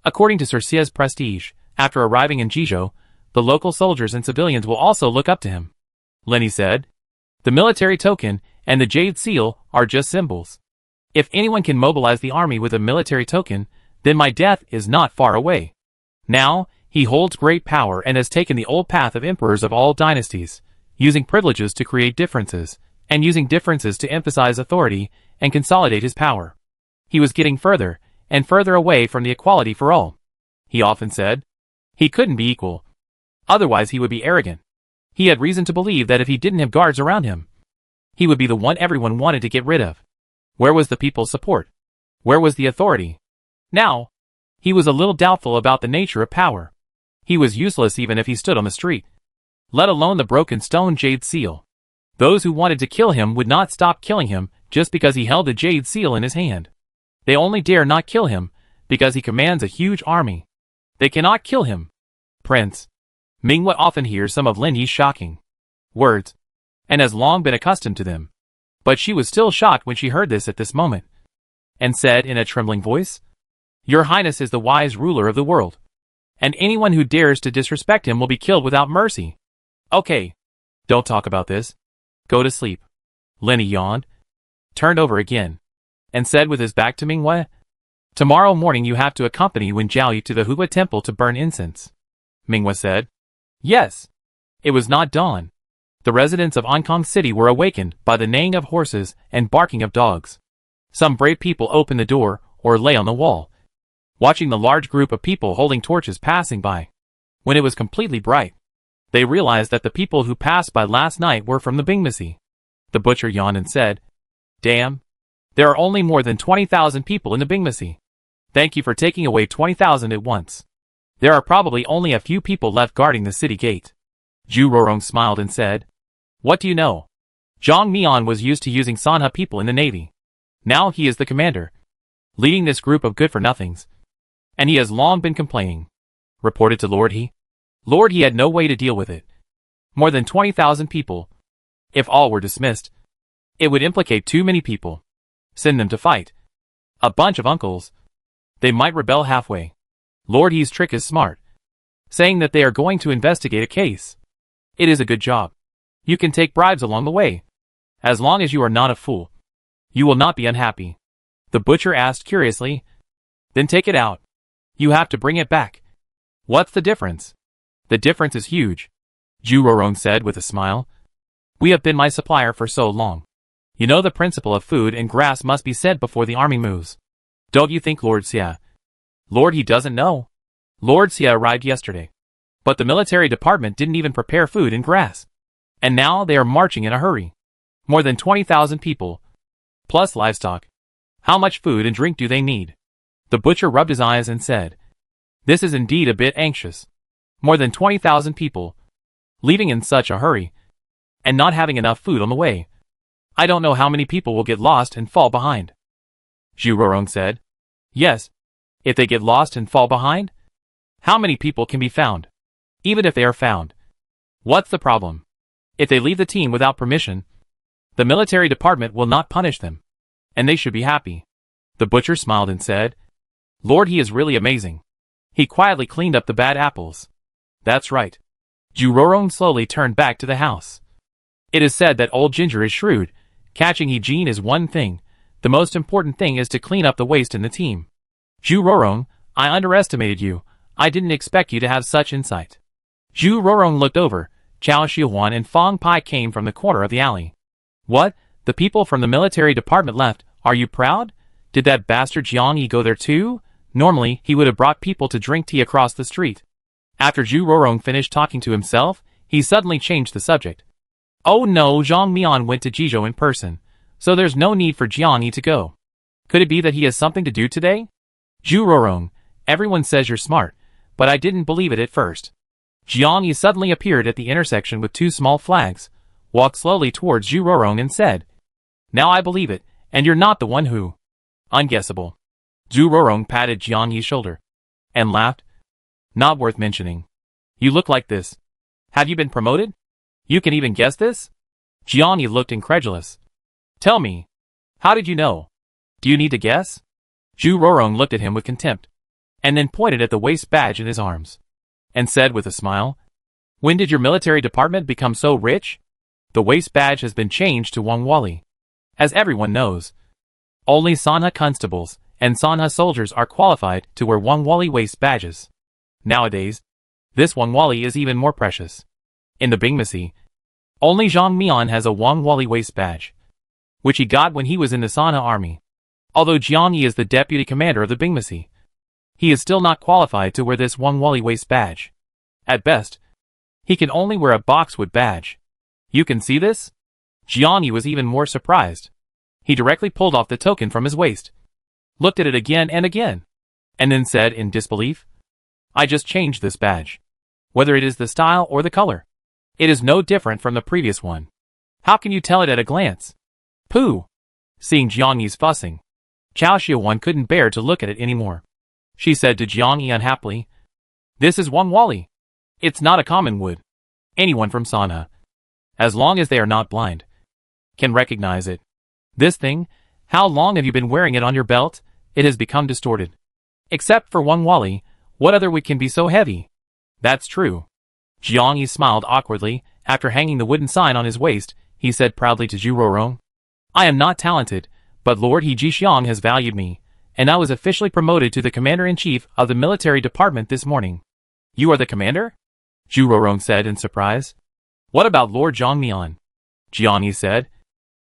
according to Sir Xie's prestige, after arriving in Jizhou, the local soldiers and civilians will also look up to him. Lin Yi said. The military token and the jade seal are just symbols. If anyone can mobilize the army with a military token, then my death is not far away. Now, he holds great power and has taken the old path of emperors of all dynasties, using privileges to create differences, and using differences to emphasize authority and consolidate his power. He was getting further and further away from the equality for all. He often said, he couldn't be equal. Otherwise he would be arrogant. He had reason to believe that if he didn't have guards around him, he would be the one everyone wanted to get rid of. Where was the people's support? Where was the authority? Now, he was a little doubtful about the nature of power. He was useless even if he stood on the street, let alone the broken stone jade seal. Those who wanted to kill him would not stop killing him just because he held a jade seal in his hand. They only dare not kill him because he commands a huge army. They cannot kill him. Prince. Mingyue often hears some of Lin Yi's shocking words, and has long been accustomed to them. But she was still shocked when she heard this at this moment, and said in a trembling voice, Your Highness is the wise ruler of the world, and anyone who dares to disrespect him will be killed without mercy. Okay, don't talk about this. Go to sleep. Lin Yi yawned, turned over again, and said with his back to Mingyue, Tomorrow morning you have to accompany Wen Jiaoyu to the Hua temple to burn incense. Mingyue said. Yes. It was not dawn. The residents of Ankang City were awakened by the neighing of horses and barking of dogs. Some brave people opened the door or lay on the wall, watching the large group of people holding torches passing by. When it was completely bright, they realized that the people who passed by last night were from the Bingmisi. The butcher yawned and said, Damn. There are only more than 20,000 people in the Bingmisi. Thank you for taking away 20,000 at once. There are probably only a few people left guarding the city gate. Zhu Rorong smiled and said, What do you know? Zhang Mian was used to using Sanhe people in the navy. Now he is the commander, leading this group of good-for-nothings. And he has long been complaining. Reported to Lord He. Lord He had no way to deal with it. More than 20,000 people. If all were dismissed, it would implicate too many people. Send them to fight. A bunch of uncles. They might rebel halfway. Lord He's trick is smart, saying that they are going to investigate a case. It is a good job. You can take bribes along the way. As long as you are not a fool, you will not be unhappy. The butcher asked curiously. Then take it out. You have to bring it back. What's the difference? The difference is huge, Zhu Rorong said with a smile. We have been my supplier for so long. You know the principle of food and grass must be said before the army moves. Don't you think Lord Xia? Lord He doesn't know. Lord Xia arrived yesterday. But the military department didn't even prepare food and grass. And now they are marching in a hurry. More than 20,000 people. Plus livestock. How much food and drink do they need? The butcher rubbed his eyes and said, "This is indeed a bit anxious. More than 20,000 people. Leaving in such a hurry. And not having enough food on the way. I don't know how many people will get lost and fall behind." Zhu Rorong said, "Yes. If they get lost and fall behind? How many people can be found? Even if they are found. What's the problem? If they leave the team without permission, the military department will not punish them. And they should be happy." The butcher smiled and said, "Lord, he is really amazing. He quietly cleaned up the bad apples." "That's right." Zhu Rorong slowly turned back to the house. It is said that old Ginger is shrewd. Catching hygiene is one thing. The most important thing is to clean up the waste in the team. Zhu Rorong, I underestimated you. I didn't expect you to have such insight. Zhu Rorong looked over. Chao Xiuhuan and Fang Pai came from the corner of the alley. "What? The people from the military department left. Are you proud? Did that bastard Jiang Yi go there too? Normally, he would have brought people to drink tea across the street." After Zhu Rorong finished talking to himself, he suddenly changed the subject. "Oh no, Zhang Mian went to Jizhou in person, so there's no need for Jiang Yi to go. Could it be that he has something to do today?" "Zhu Rorong, everyone says you're smart, but I didn't believe it at first." Jiang Yi suddenly appeared at the intersection with two small flags, walked slowly towards Zhu Rorong and said, "Now I believe it, and you're not the one who..." "Unguessable." Zhu Rorong patted Jiang Yi's shoulder and laughed. "Not worth mentioning. You look like this. Have you been promoted? You can even guess this?" Jiang Yi looked incredulous. "Tell me. How did you know? Do you need to guess?" Zhu Rorong looked at him with contempt, and then pointed at the waist badge in his arms, and said with a smile, "When did your military department become so rich? The waist badge has been changed to Wang Wali. As everyone knows, only Sanha constables and Sanha soldiers are qualified to wear Wang Wali waist badges. Nowadays, this Wang Wali is even more precious. In the Bingmasi, only Zhang Mian has a Wang Wali waist badge, which he got when he was in the Sanha army. Although Jiang Yi is the deputy commander of the Bingmasi, he is still not qualified to wear this Wang Wali waist badge. At best, he can only wear a boxwood badge. You can see this?" Jiang Yi was even more surprised. He directly pulled off the token from his waist, looked at it again and again, and then said in disbelief, "I just changed this badge. Whether it is the style or the color, it is no different from the previous one. How can you tell it at a glance?" "Pooh!" Seeing Jiang Yi's fussing, Chao Xiuhuan couldn't bear to look at it anymore. She said to Jiang Yi unhappily, "This is Wang Wali. It's not a common wood. Anyone from Sanha, as long as they are not blind, can recognize it. This thing, how long have you been wearing it on your belt? It has become distorted. Except for Wang Wali, what other wood can be so heavy?" "That's true." Jiang Yi smiled awkwardly. After hanging the wooden sign on his waist, he said proudly to Zhu Rorong, "I am not talented, but Lord He Jixiang has valued me, and I was officially promoted to the commander-in-chief of the military department this morning." "You are the commander?" Zhu Rorong said in surprise. "What about Lord Zhang Mian?" Jiang Yi said,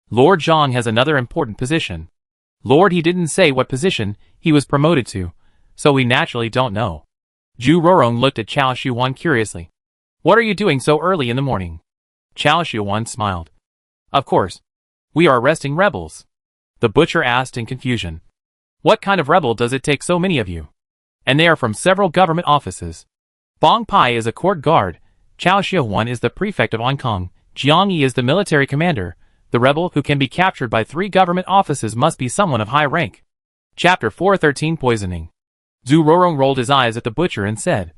"Lord Zhang has another important position. Lord He didn't say what position he was promoted to, so we naturally don't know." Zhu Rorong looked at Chao Xiuhuan curiously. "What are you doing so early in the morning?" Chao Xiuhuan smiled. "Of course. We are arresting rebels." The butcher asked in confusion. "What kind of rebel does it take so many of you?" "And they are from several government offices. Fang Pai is a court guard, Chao Xiuhuan is the prefect of Hong Kong, Jiang Yi is the military commander. The rebel who can be captured by 3 government offices must be someone of high rank." Chapter 413 Poisoning. Zhu Rorong rolled his eyes at the butcher and said,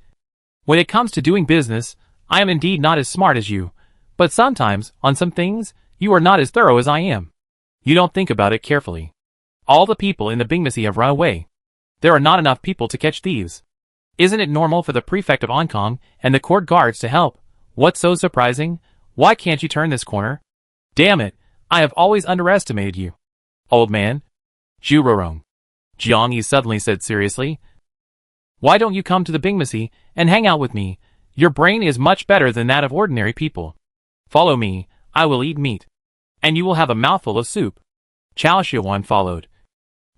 "When it comes to doing business, I am indeed not as smart as you, but sometimes, on some things, you are not as thorough as I am. You don't think about it carefully. All the people in the Bingmasi have run away. There are not enough people to catch thieves. Isn't it normal for the prefect of Hong Kong and the court guards to help? What's so surprising? Why can't you turn this corner? Damn it, I have always underestimated you." "Old man." Zhu Rorong. Jiang Yi suddenly said seriously, "Why don't you come to the Bingmasi and hang out with me? Your brain is much better than that of ordinary people. Follow me, I will eat meat. And you will have a mouthful of soup." Chao Xiuhuan followed.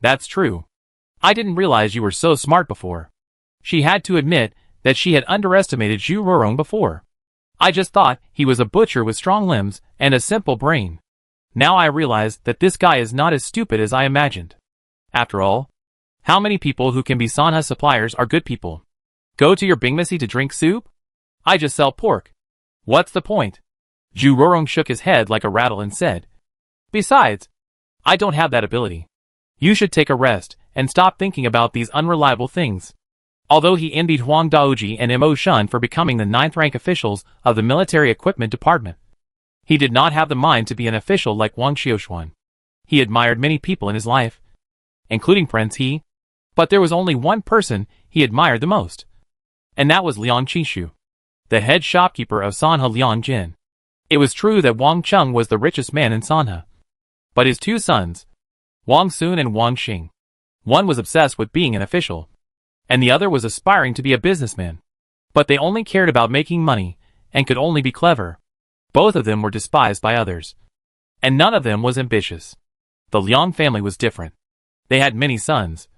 "That's true. I didn't realize you were so smart before." She had to admit that she had underestimated Zhu Rorong before. I just thought he was a butcher with strong limbs and a simple brain. Now I realize that this guy is not as stupid as I imagined. After all, how many people who can be Sanha suppliers are good people? Go to your bingmasi to drink soup? I just sell pork. What's the point? Zhu Rorong shook his head like a rattle and said, Besides, I don't have that ability. You should take a rest and stop thinking about these unreliable things. Although he envied Huang Daoji and Mo Shun for becoming the 9th-rank officials of the military equipment department, he did not have the mind to be an official like Wang Xiaoshuan. He admired many people in his life, including Prince He, but there was only one person he admired the most, and that was Liang Qishu, the head shopkeeper of Sanha Liangjin. It was true that Wang Cheng was the richest man in Sanha, but his two sons, Wang Sun and Wang Xing, one was obsessed with being an official, and the other was aspiring to be a businessman. But they only cared about making money, and could only be clever. Both of them were despised by others, and none of them was ambitious. The Liang family was different. They had many sons,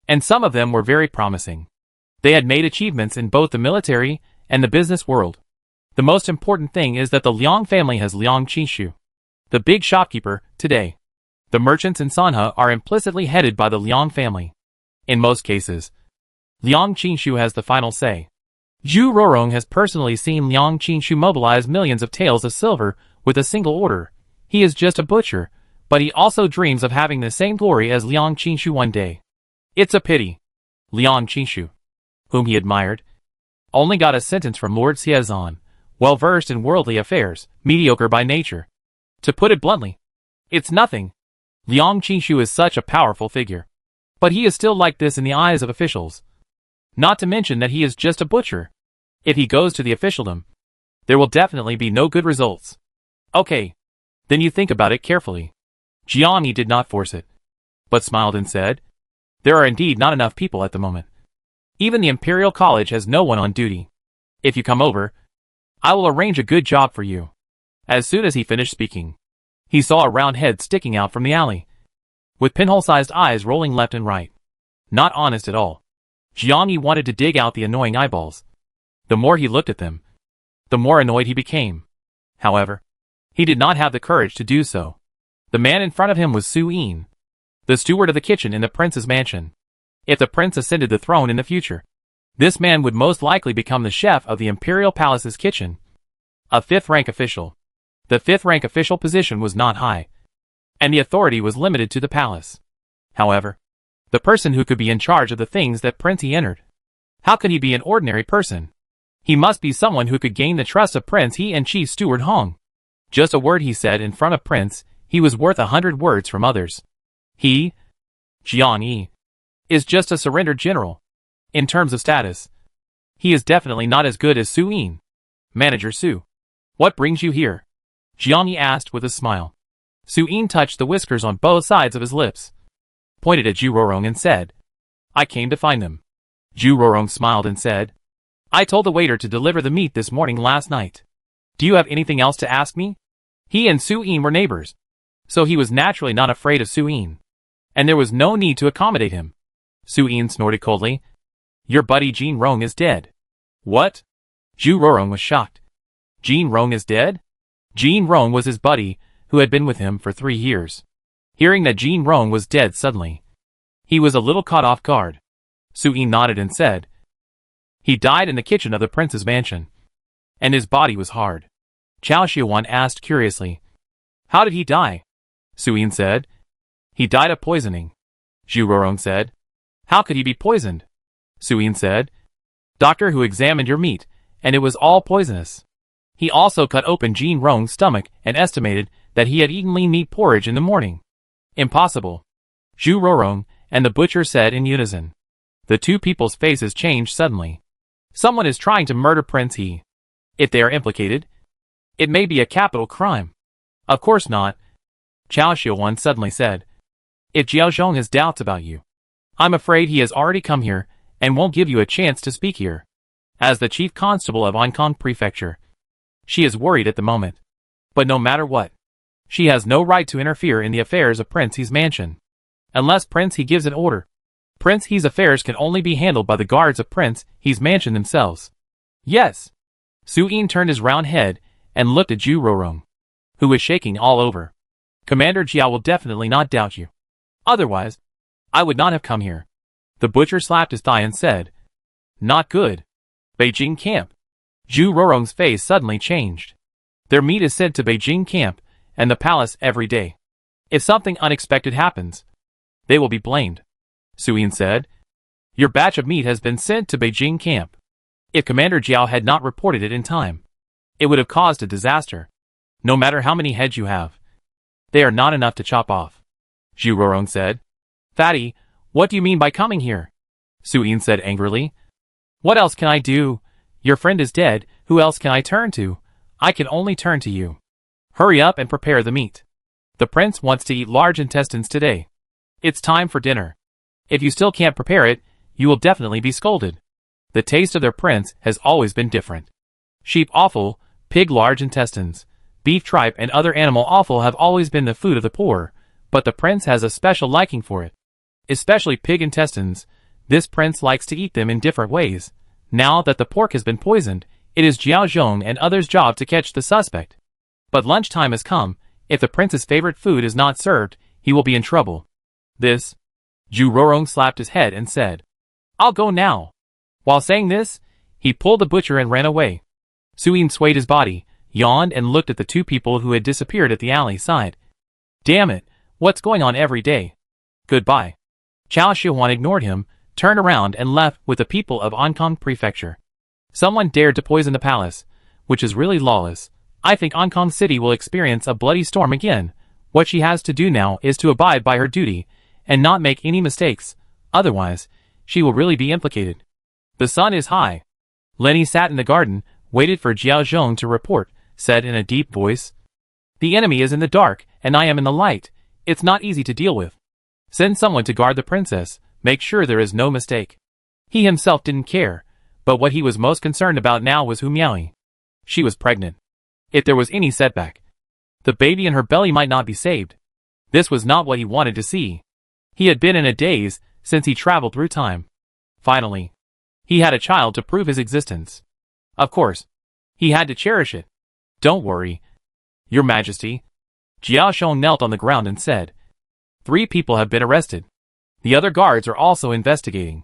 and some of them were very promising. They had made achievements in both the military and the business world. The most important thing is that the Liang family has Liang Qishu, the big shopkeeper, today. The merchants in Sanha are implicitly headed by the Liang family. In most cases, Liang Qishu has the final say. Zhu Rorong has personally seen Liang Qishu mobilize millions of taels of silver with a single order. He is just a butcher, but he also dreams of having the same glory as Liang Qishu one day. It's a pity. Liang Qishu, whom he admired, only got a sentence from Lord Xiazan, well-versed in worldly affairs, mediocre by nature. To put it bluntly, it's nothing. Liang Qishu is such a powerful figure, but he is still like this in the eyes of officials. Not to mention that he is just a butcher. If he goes to the officialdom, there will definitely be no good results. Okay, then you think about it carefully. Jiang did not force it, but smiled and said, There are indeed not enough people at the moment. Even the Imperial College has no one on duty. If you come over, I will arrange a good job for you. As soon as he finished speaking, he saw a round head sticking out from the alley, with pinhole-sized eyes rolling left and right. Not honest at all. Jiang wanted to dig out the annoying eyeballs. The more he looked at them, the more annoyed he became. However, he did not have the courage to do so. The man in front of him was Su Yin, the steward of the kitchen in the prince's mansion. If the prince ascended the throne in the future, this man would most likely become the chef of the imperial palace's kitchen. A 5th-rank official. The 5th-rank official position was not high, and the authority was limited to the palace. However, the person who could be in charge of the things that Prince He entered. How could he be an ordinary person? He must be someone who could gain the trust of Prince He and Chief Steward Hong. Just a word he said in front of Prince He was worth 100 words from others. He, Jiang Yi, is just a surrendered general. In terms of status, he is definitely not as good as Su Yin. Manager Su, what brings you here? Jiang Yi asked with a smile. Su Yin touched the whiskers on both sides of his lips, pointed at Zhu Rorong and said, I came to find them. Zhu Rorong smiled and said, I told the waiter to deliver the meat this morning last night. Do you have anything else to ask me? He and Su Yin were neighbors, so he was naturally not afraid of Su Yin, and there was no need to accommodate him. Su Yin snorted coldly. Your buddy Jin Rong is dead. What? Zhu Rorong was shocked. Jin Rong is dead? Jin Rong was his buddy, who had been with him for 3 years. Hearing that Jin Rong was dead suddenly, he was a little caught off guard. Su Yin nodded and said, He died in the kitchen of the prince's mansion, and his body was hard. Chao Xiaowan asked curiously, How did he die? Su Yin said, He died of poisoning. Zhu Rorong said, How could he be poisoned? Su Yin said, Doctor who examined your meat, and it was all poisonous. He also cut open Jin Rong's stomach and estimated that he had eaten lean meat porridge in the morning. Impossible. Zhu Rorong and the butcher said in unison. The two people's faces changed suddenly. Someone is trying to murder Prince He. If they are implicated, it may be a capital crime. Of course not. Chao Xiaowan suddenly said. If Jiao Zhong has doubts about you, I'm afraid he has already come here and won't give you a chance to speak here. As the chief constable of Ankang Prefecture, she is worried at the moment. But no matter what, she has no right to interfere in the affairs of Prince He's mansion, unless Prince He gives an order. Prince He's affairs can only be handled by the guards of Prince He's mansion themselves. Yes. Suyin turned his round head and looked at Zhu Rorong, who was shaking all over. Commander Jiao will definitely not doubt you. Otherwise, I would not have come here. The butcher slapped his thigh and said, Not good. Beijing camp. Zhu Rorong's face suddenly changed. Their meat is sent to Beijing camp and the palace every day. If something unexpected happens, they will be blamed. Suyin said, Your batch of meat has been sent to Beijing camp. If Commander Jiao had not reported it in time, it would have caused a disaster. No matter how many heads you have, they are not enough to chop off. Zhu Rorong said, Fatty, what do you mean by coming here? Suyin said angrily. What else can I do? Your friend is dead, who else can I turn to? I can only turn to you. Hurry up and prepare the meat. The prince wants to eat large intestines today. It's time for dinner. If you still can't prepare it, you will definitely be scolded. The taste of their prince has always been different. Sheep offal, pig large intestines, beef tripe and other animal offal have always been the food of the poor, but the prince has a special liking for it. Especially pig intestines, this prince likes to eat them in different ways. Now that the pork has been poisoned, it is Jiao Zhong and others' job to catch the suspect. But lunchtime has come. If the prince's favorite food is not served, he will be in trouble. This. Zhu Rorong slapped his head and said, I'll go now. While saying this, he pulled the butcher and ran away. Suyin swayed his body, yawned and looked at the two people who had disappeared at the alley side. Damn it, what's going on every day? Goodbye. Chao Shihuan ignored him, turned around and left with the people of Ankang Prefecture. Someone dared to poison the palace, which is really lawless. I think Ankang City will experience a bloody storm again. What she has to do now is to abide by her duty and not make any mistakes, otherwise, she will really be implicated. The sun is high. Lenny sat in the garden, waited for Jiao Zhong to report, said in a deep voice. The enemy is in the dark, and I am in the light. It's not easy to deal with. Send someone to guard the princess, make sure there is no mistake. He himself didn't care, but what he was most concerned about now was Hu Miaoyi. She was pregnant. If there was any setback, the baby in her belly might not be saved. This was not what he wanted to see. He had been in a daze since he traveled through time. Finally, he had a child to prove his existence. Of course, he had to cherish it. Don't worry, Your Majesty. Jiao Zhong knelt on the ground and said, 3 people have been arrested. The other guards are also investigating.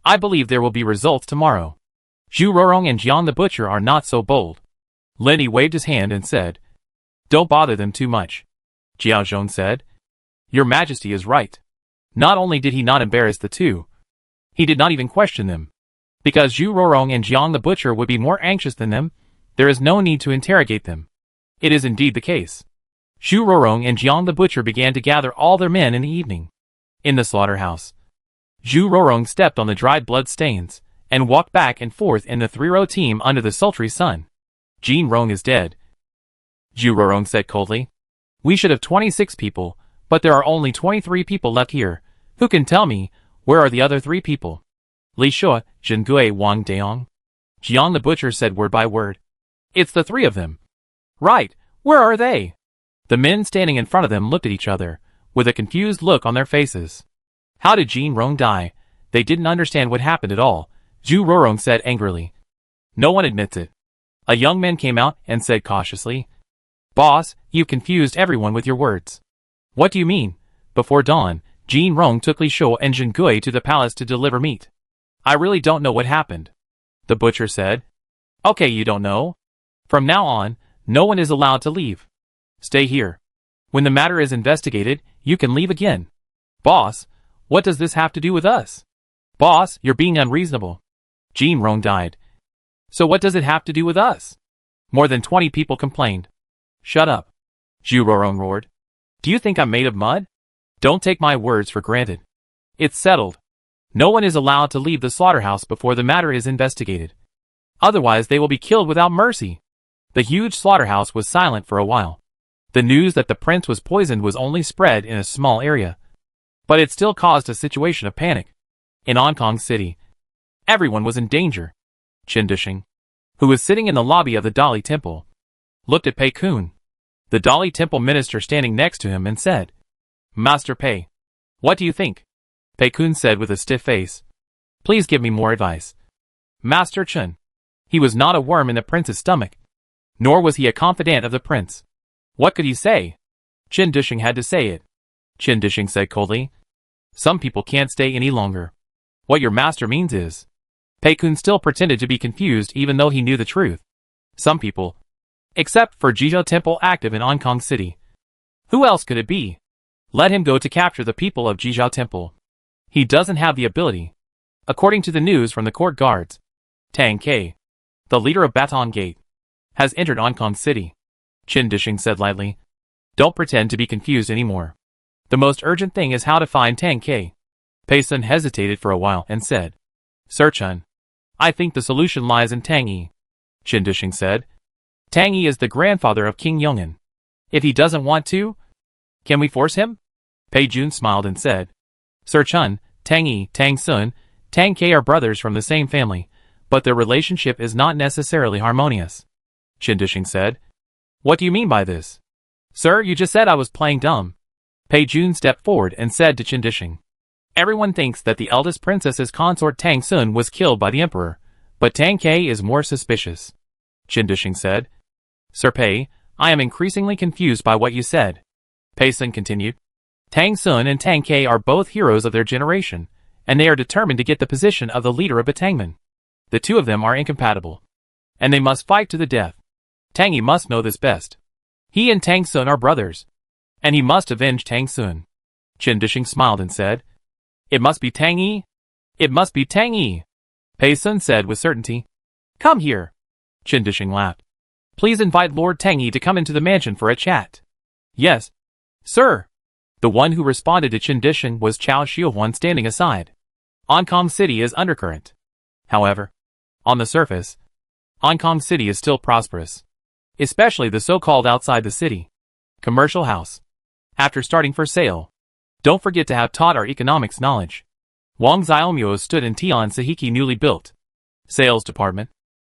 I believe there will be results tomorrow. Zhu Rorong and Jiang the Butcher are not so bold. Lenny waved his hand and said, Don't bother them too much. Jiao Zhong said, Your Majesty is right. Not only did he not embarrass the two, he did not even question them. Because Zhu Rorong and Jiang the Butcher would be more anxious than them, there is no need to interrogate them. It is indeed the case. Zhu Rorong and Jiang the Butcher began to gather all their men in the evening. In the slaughterhouse, Zhu Rorong stepped on the dried blood stains, and walked back and forth in the 3-row team under the sultry sun. Jin Rong is dead, Zhu Rorong said coldly. We should have 26 people, but there are only 23 people left here. Who can tell me, where are the other 3 people? Li Shuo, Zhen Gui, Wang Deong. Jiang the Butcher said word by word. It's the 3 of them. Right, where are they? The men standing in front of them looked at each other, with a confused look on their faces. How did Jin Rong die? They didn't understand what happened at all, Zhu Rorong said angrily. No one admits it. A young man came out and said cautiously, Boss, you've confused everyone with your words. What do you mean? Before dawn, Jin Rong took Li Shuo and Zhen Gui to the palace to deliver meat. I really don't know what happened, the butcher said. Okay, you don't know? From now on, no one is allowed to leave. Stay here. When the matter is investigated, you can leave again. Boss, what does this have to do with us? Boss, you're being unreasonable. Jin Rong died. So what does it have to do with us? More than 20 people complained. Shut up, Zhu Rorong roared. Do you think I'm made of mud? Don't take my words for granted. It's settled. No one is allowed to leave the slaughterhouse before the matter is investigated. Otherwise they will be killed without mercy. The huge slaughterhouse was silent for a while. The news that the prince was poisoned was only spread in a small area. But it still caused a situation of panic. In Ankang City, everyone was in danger. Chen Dushing, who was sitting in the lobby of the Dali Temple, looked at Pei Kun, the Dali Temple minister standing next to him, and said, Master Pei, what do you think? Pei Kun said with a stiff face. Please give me more advice. Master Chen. He was not a worm in the prince's stomach. Nor was he a confidant of the prince. What could he say? Qin Dishing had to say it. Qin Dishing said coldly. Some people can't stay any longer. What your master means is. Pei Kun still pretended to be confused even though he knew the truth. Some people. Except for Jizhou Temple active in Ankang City. Who else could it be? Let him go to capture the people of Jizhou Temple. He doesn't have the ability. According to the news from the court guards, Tang Ke, the leader of Baton Gate, has entered Ankang City. Qin Dishing said lightly. Don't pretend to be confused anymore. The most urgent thing is how to find Tang Ke. Pei Sun hesitated for a while and said, Sir Chen, I think the solution lies in Tang Yi. Qin Dishing said. Tang Yi is the grandfather of King Yong'an. If he doesn't want to, can we force him? Pei Jun smiled and said, Sir Chen, Tang Yi, Tang Sun, Tang Ke are brothers from the same family, but their relationship is not necessarily harmonious. Qin Dishing said. What do you mean by this? Sir, you just said I was playing dumb. Pei Jun stepped forward and said to Qin Dishing. Everyone thinks that the eldest princess's consort Tang Sun was killed by the emperor, but Tang Ke is more suspicious. Qin Dishing said. Sir Pei, I am increasingly confused by what you said. Pei Sun continued. Tang Sun and Tang Ke are both heroes of their generation, and they are determined to get the position of the leader of Batangmen. The two of them are incompatible, and they must fight to the death. Tang Yi must know this best. He and Tang Sun are brothers, and he must avenge Tang Sun. Qin Dishing smiled and said, It must be Tang Yi. It must be Tang Yi. Pei Sun said with certainty. Come here. Qin Dishing laughed. Please invite Lord Tang Yi to come into the mansion for a chat. Yes, sir. The one who responded to Qin Dishing was Chao Xiuhuan standing aside. Ankang City is undercurrent. However, on the surface, Ankang City is still prosperous. Especially the so-called outside the city. Commercial house. After starting for sale. Don't forget to have taught our economics knowledge. Wang Xiaomyo stood in Tian Sahiki newly built. Sales department.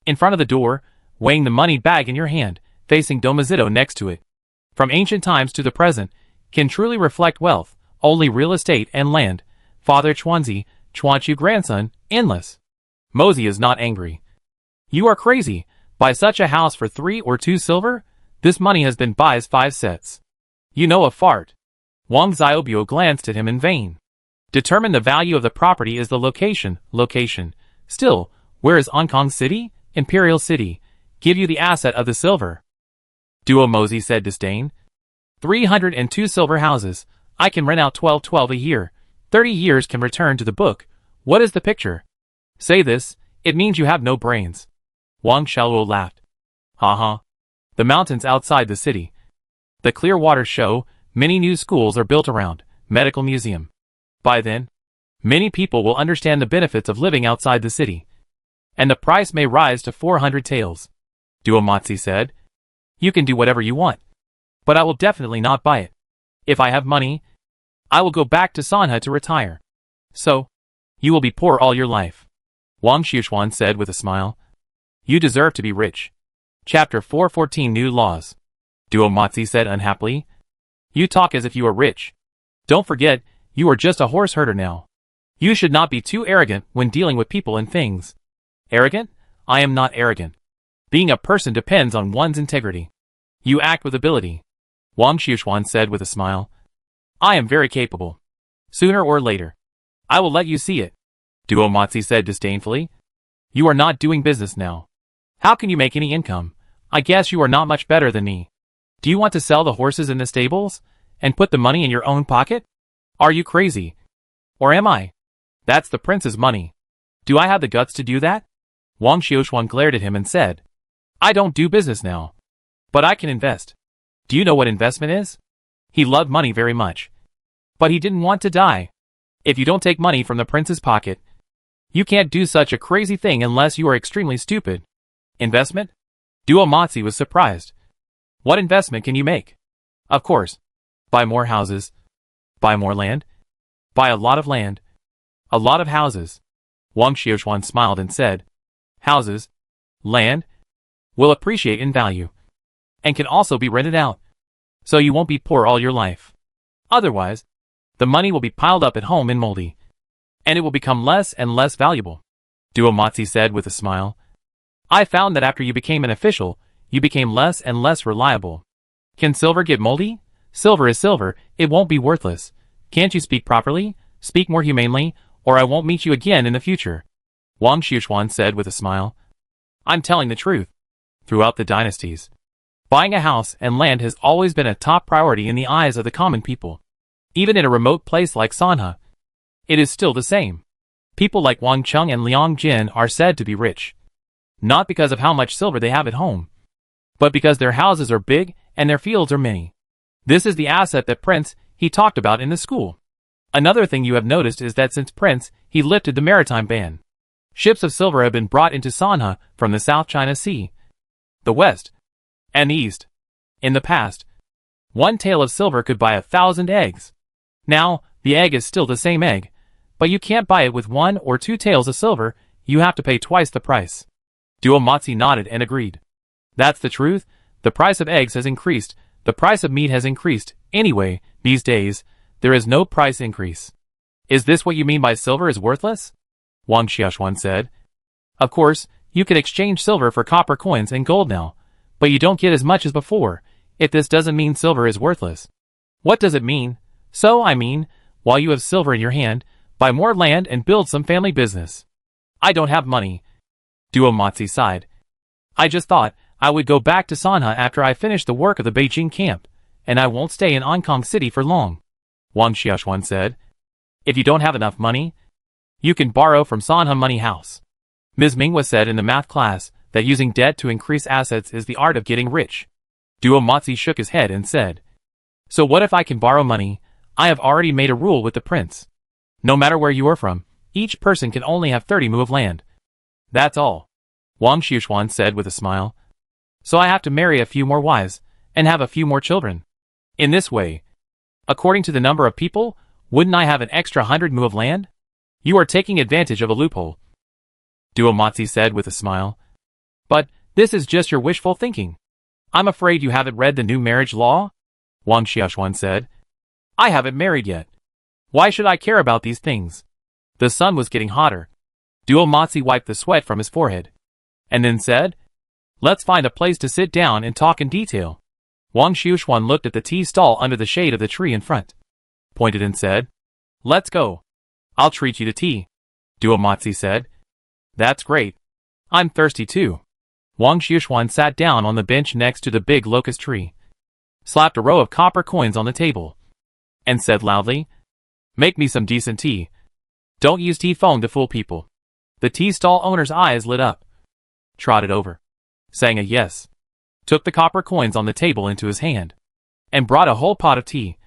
In front of the door, weighing the money bag in your hand, facing Domizito next to it. From ancient times to the present, can truly reflect wealth, only real estate and land. Father Chuanzi, Chuanchu grandson, endless. Mozi is not angry. You are crazy. Buy such a house for 3 or 2 silver? This money has been buys 5 sets. You know a fart. Wang Xiaobyo glanced at him in vain. Determine the value of the property is the location. Still, where is Ankang City? Imperial City. Give you the asset of the silver. Duo Mozi said disdain. 302 silver houses. I can rent out 12 a year. 30 years can return to the book. What is the picture? Say this, it means you have no brains. Wang Xiaoluo laughed. Ha. The mountains outside the city. The clear waters show, many new schools are built around, medical museum. By then, many people will understand the benefits of living outside the city. And the price may rise to 400 taels. Duomatsi said. You can do whatever you want. But I will definitely not buy it. If I have money, I will go back to Sanha to retire. So, you will be poor all your life. Wang Xiushuan said with a smile. You deserve to be rich. Chapter 414 New Laws. Duomatsi said unhappily. You talk as if you are rich. Don't forget, you are just a horse herder now. You should not be too arrogant when dealing with people and things. Arrogant? I am not arrogant. Being a person depends on one's integrity. You act with ability. Wang Xiushuan said with a smile. I am very capable. Sooner or later, I will let you see it. Duomatsi said disdainfully. You are not doing business now. How can you make any income? I guess you are not much better than me. Do you want to sell the horses in the stables and put the money in your own pocket? Are you crazy? Or am I? That's the prince's money. Do I have the guts to do that? Wang Xiushuan glared at him and said, I don't do business now. But I can invest. Do you know what investment is? He loved money very much. But he didn't want to die. If you don't take money from the prince's pocket, you can't do such a crazy thing unless you are extremely stupid. Investment? Duomatsi was surprised. What investment can you make? Of course. Buy more houses. Buy more land. Buy a lot of land. A lot of houses. Wang Xiushuan smiled and said, Houses, land, will appreciate in value, and can also be rented out, so you won't be poor all your life. Otherwise, the money will be piled up at home and moldy. and it will become less and less valuable. Duomatsu said with a smile. I found that after you became an official, you became less and less reliable. Can silver get moldy? Silver is silver, it won't be worthless. Can't you speak properly? Speak more humanely, or I won't meet you again in the future. Wang Xiushuan said with a smile. I'm telling the truth. Throughout the dynasties, buying a house and land has always been a top priority in the eyes of the common people. Even in a remote place like Sanha, it is still the same. People like Wang Cheng and Liang Jin are said to be rich. Not because of how much silver they have at home, but because their houses are big and their fields are many. This is the asset that Prince he talked about in the school. Another thing you have noticed is that since Prince he lifted the maritime ban, ships of silver have been brought into Sanha from the South China Sea, the West, and the East. In the past, one tael of silver could buy 1,000 eggs. Now, the egg is still the same egg, but you can't buy it with 1 or 2 taels of silver, you have to pay twice the price. Duomatsu nodded and agreed. That's the truth, the price of eggs has increased, the price of meat has increased, anyway, these days, there is no price increase. Is this what you mean by silver is worthless? Wang Xiushuan said. Of course, you can exchange silver for copper coins and gold now, but you don't get as much as before, if this doesn't mean silver is worthless. What does it mean? So, I mean, while you have silver in your hand, buy more land and build some family business. I don't have money. Duomatsu sighed. I just thought I would go back to Sanha after I finish the work of the Beijing camp, and I won't stay in Ankang City for long. Wang Xiushuan said. If you don't have enough money, you can borrow from Sanha Money House. Ms. Mingwa said in the math class that using debt to increase assets is the art of getting rich. Duomatsu shook his head and said, So what if I can borrow money? I have already made a rule with the prince. No matter where you are from, each person can only have 30 mu of land. That's all. Wang Xiushuan said with a smile. So I have to marry a few more wives, and have a few more children. In this way, according to the number of people, wouldn't I have an extra 100 mu of land? You are taking advantage of a loophole. Duomatsu said with a smile. But, this is just your wishful thinking. I'm afraid you haven't read the new marriage law? Wang Xiushuan said. I haven't married yet. Why should I care about these things? The sun was getting hotter. Duomatsu wiped the sweat from his forehead, and then said, Let's find a place to sit down and talk in detail. Wang Xiushuan looked at the tea stall under the shade of the tree in front, pointed and said, Let's go. I'll treat you to tea. Duomatsu said. That's great. I'm thirsty too. Wang Xiushuan sat down on the bench next to the big locust tree, slapped a row of copper coins on the table, and said loudly, Make me some decent tea. Don't use tea foam to fool people. The tea stall owner's eyes lit up, trotted over, sang a yes, took the copper coins on the table into his hand, and brought a whole pot of tea,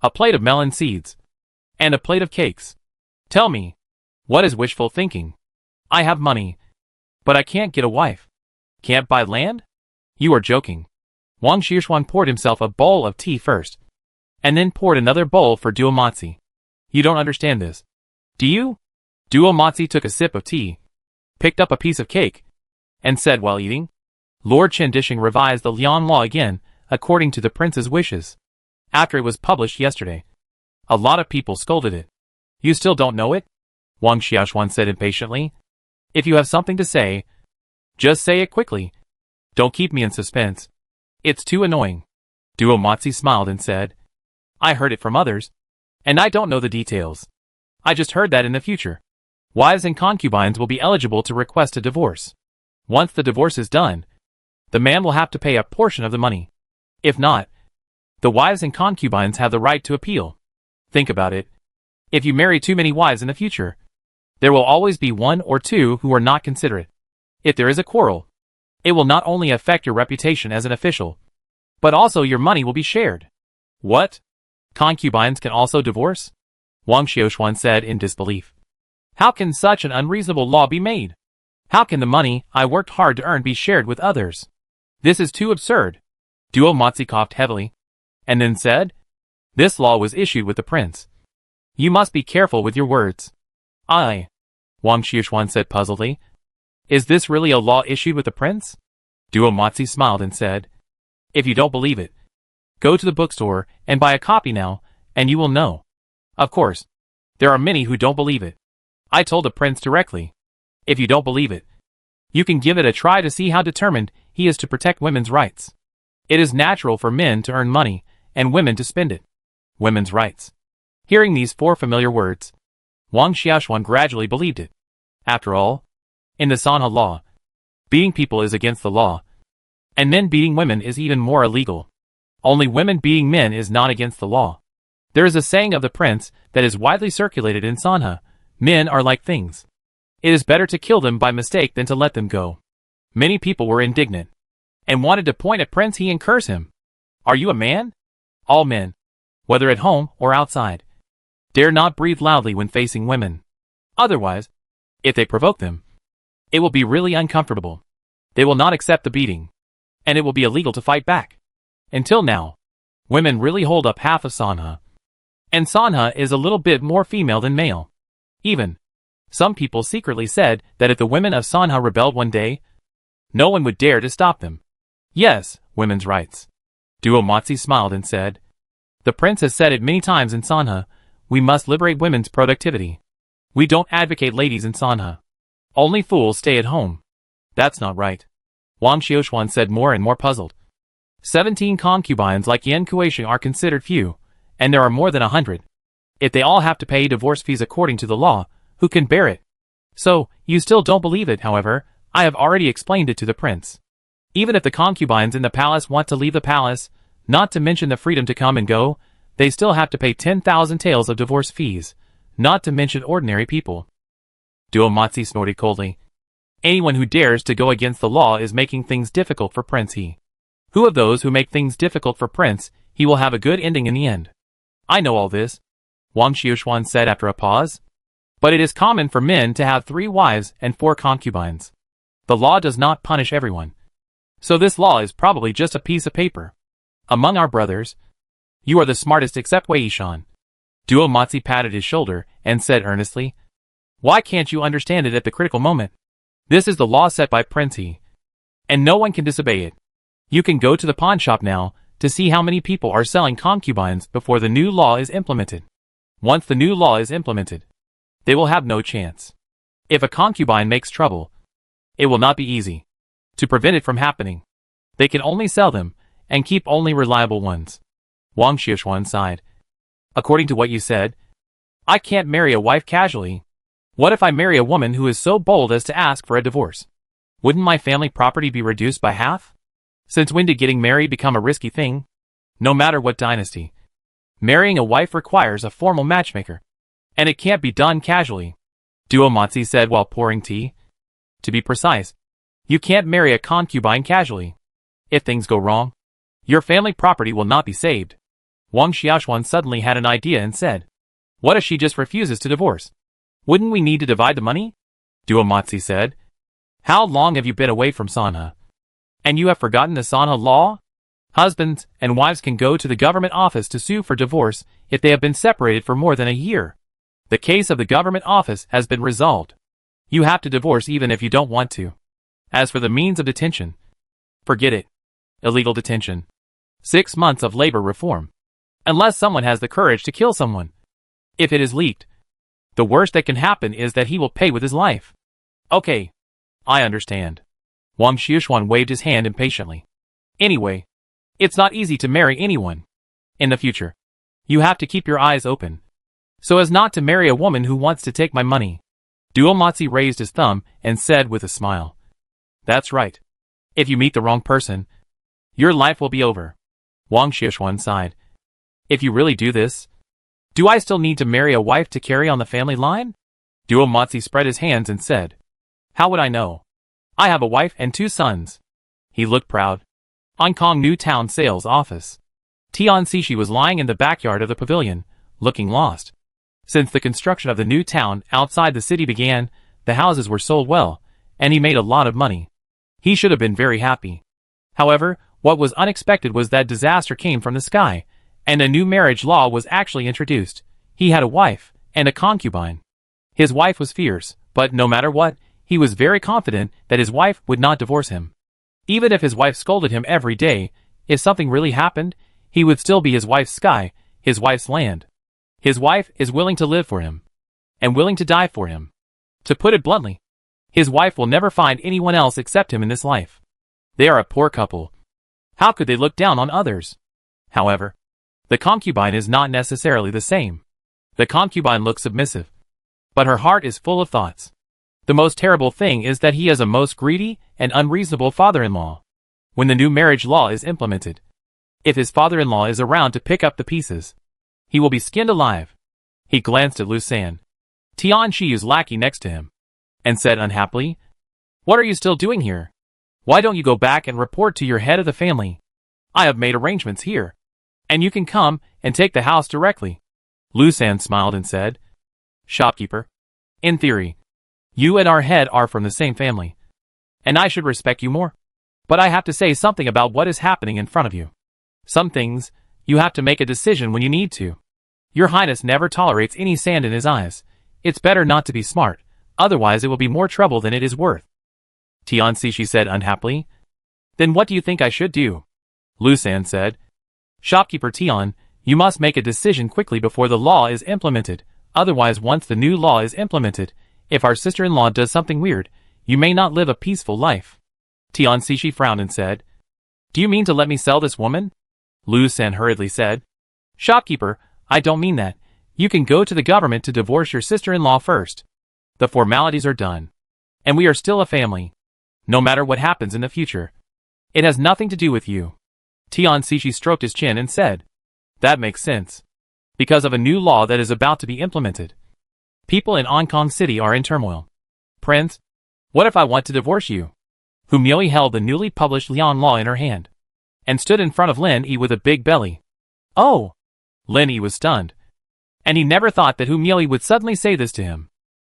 a plate of melon seeds, and a plate of cakes. Tell me, what is wishful thinking? I have money, but I can't get a wife. Can't buy land? You are joking. Wang Xiushuan poured himself a bowl of tea first, and then poured another bowl for Duomatsu. You don't understand this, do you? Duomatsu took a sip of tea, picked up a piece of cake, and said while eating, Lord Chendishing revised the Lian law again, according to the prince's wishes. After it was published yesterday, a lot of people scolded it. You still don't know it? Wang Xiushuan said impatiently. If you have something to say, just say it quickly. Don't keep me in suspense. It's too annoying. Duomatsu smiled and said, I heard it from others, and I don't know the details. I just heard that in the future, wives and concubines will be eligible to request a divorce. Once the divorce is done, the man will have to pay a portion of the money. If not, the wives and concubines have the right to appeal. Think about it. If you marry too many wives in the future, there will always be 1 or 2 who are not considerate. If there is a quarrel, it will not only affect your reputation as an official, but also your money will be shared. What? Concubines can also divorce? Wang Xiushuan said in disbelief. How can such an unreasonable law be made? How can the money I worked hard to earn be shared with others? This is too absurd. Duomatsu coughed heavily, and then said, This law was issued with the prince. You must be careful with your words. Wang Xiushuan said puzzledly. Is this really a law issued with the prince? Duomatsu smiled and said, If you don't believe it, go to the bookstore and buy a copy now, and you will know. Of course, there are many who don't believe it. I told the prince directly. If you don't believe it, you can give it a try to see how determined he is to protect women's rights. It is natural for men to earn money and women to spend it. Women's rights. Hearing these four familiar words, Wang Xiaoshuan gradually believed it. After all, in the Sanha law, beating people is against the law, and men beating women is even more illegal. Only women beating men is not against the law. There is a saying of the prince that is widely circulated in Sanha: men are like things. It is better to kill them by mistake than to let them go. Many people were indignant and wanted to point at Prince He and curse him. Are you a man? All men, whether at home or outside, dare not breathe loudly when facing women. Otherwise, if they provoke them, it will be really uncomfortable. They will not accept the beating, and it will be illegal to fight back. Until now, women really hold up half of Sanha, and Sanha is a little bit more female than male. Even, some people secretly said that if the women of Sanha rebelled one day, no one would dare to stop them. Yes, women's rights. Duo Matsi smiled and said, the prince has said it many times in Sanha, we must liberate women's productivity. We don't advocate ladies in Sanha. Only fools stay at home. That's not right. Wang Xiaoshuan said, more and more puzzled. 17 concubines like Yan Kueisheng are considered few, and there are more than 100. If they all have to pay divorce fees according to the law, who can bear it? So, you still don't believe it, however, I have already explained it to the prince. Even if the concubines in the palace want to leave the palace, not to mention the freedom to come and go, they still have to pay 10,000 taels of divorce fees, not to mention ordinary people. Duo Matsi snorted coldly. Anyone who dares to go against the law is making things difficult for Prince He. Who of those who make things difficult for Prince He will have a good ending in the end? I know all this, Wang Xiaoshuan said after a pause. But it is common for men to have 3 wives and 4 concubines. The law does not punish everyone. So this law is probably just a piece of paper. Among our brothers, you are the smartest except Wei Yishan. Duo Matsi patted his shoulder and said earnestly, why can't you understand it at the critical moment? This is the law set by Prince He, and no one can disobey it. You can go to the pawn shop now to see how many people are selling concubines before the new law is implemented. Once the new law is implemented, they will have no chance. If a concubine makes trouble, it will not be easy to prevent it from happening. They can only sell them and keep only reliable ones. Wang Xiaoshuan sighed. According to what you said, I can't marry a wife casually. What if I marry a woman who is so bold as to ask for a divorce? Wouldn't my family property be reduced by half? Since when did getting married become a risky thing? No matter what dynasty, marrying a wife requires a formal matchmaker, and it can't be done casually. Duo Matsi said while pouring tea. To be precise, you can't marry a concubine casually. If things go wrong, your family property will not be saved. Wang Xiaoshuan suddenly had an idea and said, what if she just refuses to divorce? Wouldn't we need to divide the money? Duo Matsi said, how long have you been away from Sanha? And you have forgotten the Sanha law? Husbands and wives can go to the government office to sue for divorce if they have been separated for more than a year. The case of the government office has been resolved. You have to divorce even if you don't want to. As for the means of detention, forget it. Illegal detention. 6 months of labor reform. Unless someone has the courage to kill someone. If it is leaked, the worst that can happen is that he will pay with his life. Okay, I understand. Wang Xiaoshuan waved his hand impatiently. Anyway, it's not easy to marry anyone. In the future, you have to keep your eyes open, so as not to marry a woman who wants to take my money. Duo Matsi raised his thumb and said with a smile, that's right. If you meet the wrong person, your life will be over. Wang Xiaoshuan sighed. If you really do this, do I still need to marry a wife to carry on the family line? Duo Matsi spread his hands and said, how would I know? I have a wife and 2 sons. He looked proud. Hong Kong New Town Sales Office. Tian Xixi was lying in the backyard of the pavilion, looking lost. Since the construction of the new town outside the city began, the houses were sold well, and he made a lot of money. He should have been very happy. However, what was unexpected was that disaster came from the sky, and a new marriage law was actually introduced. He had a wife and a concubine. His wife was fierce, but no matter what, he was very confident that his wife would not divorce him. Even if his wife scolded him every day, if something really happened, he would still be his wife's sky, his wife's land. His wife is willing to live for him, and willing to die for him. To put it bluntly, his wife will never find anyone else except him in this life. They are a poor couple. How could they look down on others? However, the concubine is not necessarily the same. The concubine looks submissive, but her heart is full of thoughts. The most terrible thing is that he is a most greedy and unreasonable father-in-law. When the new marriage law is implemented, if his father-in-law is around to pick up the pieces, he will be skinned alive. He glanced at Lusan, Tian Shiyu's lackey next to him, and said unhappily, "What are you still doing here? Why don't you go back and report to your head of the family? I have made arrangements here, and you can come and take the house directly." Lusan smiled and said, "Shopkeeper, in theory, you and our head are from the same family, and I should respect you more. But I have to say something about what is happening in front of you. Some things, you have to make a decision when you need to. Your Highness never tolerates any sand in his eyes. It's better not to be smart, otherwise it will be more trouble than it is worth." Tian Shishi said unhappily, "Then what do you think I should do?" Lusan said, "Shopkeeper Tian, you must make a decision quickly before the law is implemented, otherwise once the new law is implemented, if our sister-in-law does something weird, you may not live a peaceful life." Tian Shishi frowned and said, "Do you mean to let me sell this woman?" Lusan hurriedly said, "Shopkeeper, I don't mean that. You can go to the government to divorce your sister-in-law first. The formalities are done, and we are still a family. No matter what happens in the future, it has nothing to do with you." Tian Shishi stroked his chin and said, "That makes sense. Because of a new law that is about to be implemented, people in Hong Kong City are in turmoil. Prince, what if I want to divorce you?" Humioi held the newly published Lian law in her hand, and stood in front of Lin Yi with a big belly. "Oh!" Lin Yi was stunned, and he never thought that Humioi would suddenly say this to him.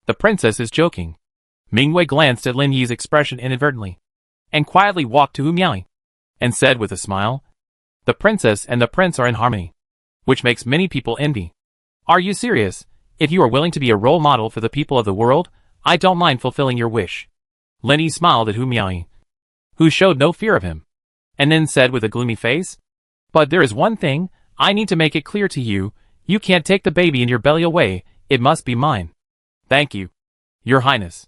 The princess is joking. Mingwei glanced at Lin Yi's expression inadvertently, and quietly walked to Humioi, and said with a smile, "The princess and the prince are in harmony, which makes many people envy. Are you serious? If you are willing to be a role model for the people of the world, I don't mind fulfilling your wish." Lin Yi smiled at Humioi, who showed no fear of him, and then said with a gloomy face, "But there is one thing, I need to make it clear to you, you can't take the baby in your belly away, it must be mine." "Thank you, Your Highness."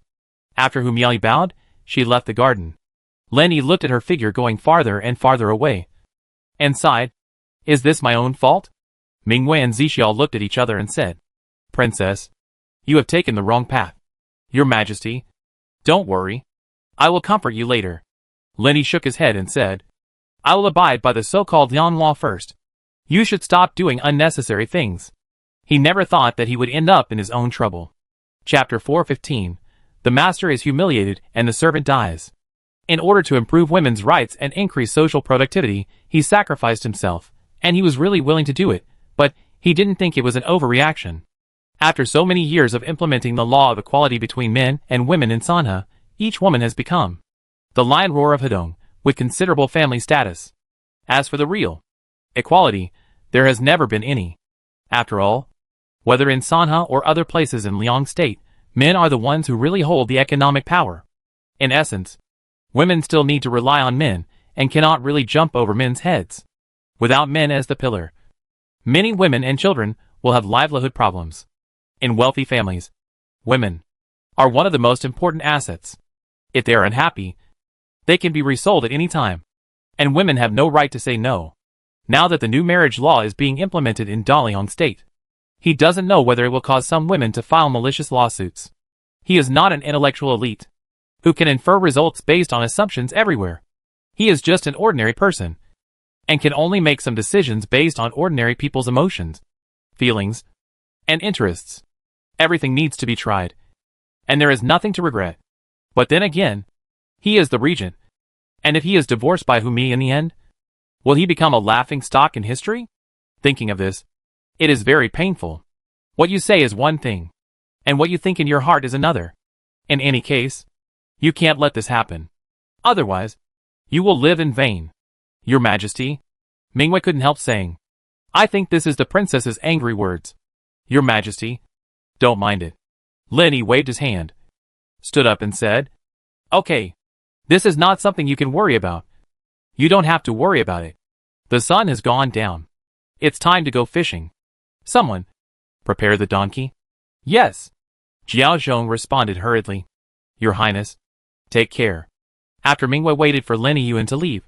After Humioi bowed, she left the garden. Lin Yi looked at her figure going farther and farther away, and sighed, "Is this my own fault?" Mingwei and Zixiao looked at each other and said, "Princess, you have taken the wrong path. Your Majesty, don't worry. I will comfort you later." Lin Yi shook his head and said, "I will abide by the so-called Lian law first. You should stop doing unnecessary things." He never thought that he would end up in his own trouble. Chapter 415. The master is humiliated and the servant dies. In order to improve women's rights and increase social productivity, he sacrificed himself, and he was really willing to do it, but he didn't think it was an overreaction. After so many years of implementing the law of equality between men and women in Sanha, each woman has become the lion roar of Hedong, with considerable family status. As for the real equality, there has never been any. After all, whether in Sanha or other places in Liang State, men are the ones who really hold the economic power. In essence, women still need to rely on men, and cannot really jump over men's heads. Without men as the pillar, many women and children will have livelihood problems. In wealthy families, women are one of the most important assets. If they are unhappy, they can be resold at any time, and women have no right to say no. Now that the new marriage law is being implemented in Dalian State, he doesn't know whether it will cause some women to file malicious lawsuits. He is not an intellectual elite who can infer results based on assumptions everywhere. He is just an ordinary person, and can only make some decisions based on ordinary people's emotions, feelings, and interests. Everything needs to be tried, and there is nothing to regret. But then again, he is the regent, and if he is divorced by Humi in the end, will he become a laughing stock in history? Thinking of this, it is very painful. What you say is one thing, and what you think in your heart is another. In any case, you can't let this happen. Otherwise, you will live in vain. Your Majesty, Mingwei couldn't help saying, "I think this is the princess's angry words." Your Majesty, don't mind it. Lin Yi waved his hand, stood up and said, "Okay, this is not something you can worry about. You don't have to worry about it. The sun has gone down. It's time to go fishing. Someone, prepare the donkey." "Yes." Jiao Zhong responded hurriedly. Your Highness. Take care. After Mingwei waited for Lin Yun to leave.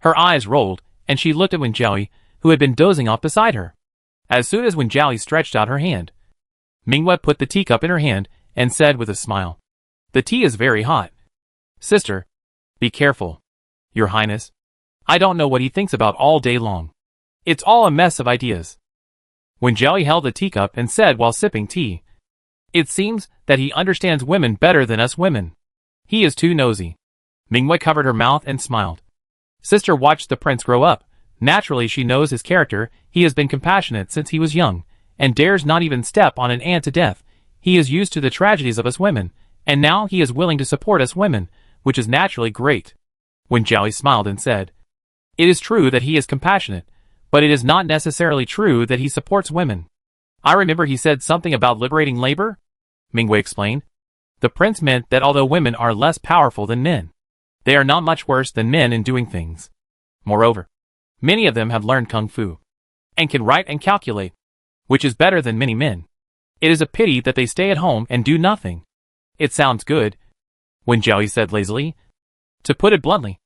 Her eyes rolled, and she looked at Wen Jiaoyi, who had been dozing off beside her. As soon as Wen Jiaoyi stretched out her hand, Mingwei put the teacup in her hand and said with a smile, The tea is very hot. Sister, be careful. Your Highness. I don't know what he thinks about all day long. It's all a mess of ideas. Wen Jiaoyi held the teacup and said while sipping tea, It seems that he understands women better than us women. He is too nosy. Mingwei covered her mouth and smiled. Sister watched the prince grow up. Naturally she knows his character. He has been compassionate since he was young, and dares not even step on an ant to death. He is used to the tragedies of us women, and now he is willing to support us women, which is naturally great. Wen Jiaoyi smiled and said, It is true that he is compassionate, but it is not necessarily true that he supports women. I remember he said something about liberating labor? Mingwei explained. The prince meant that although women are less powerful than men, they are not much worse than men in doing things. Moreover, many of them have learned kung fu, and can write and calculate, which is better than many men. It is a pity that they stay at home and do nothing. It sounds good, Wen Jiaoyi said lazily. To put it bluntly,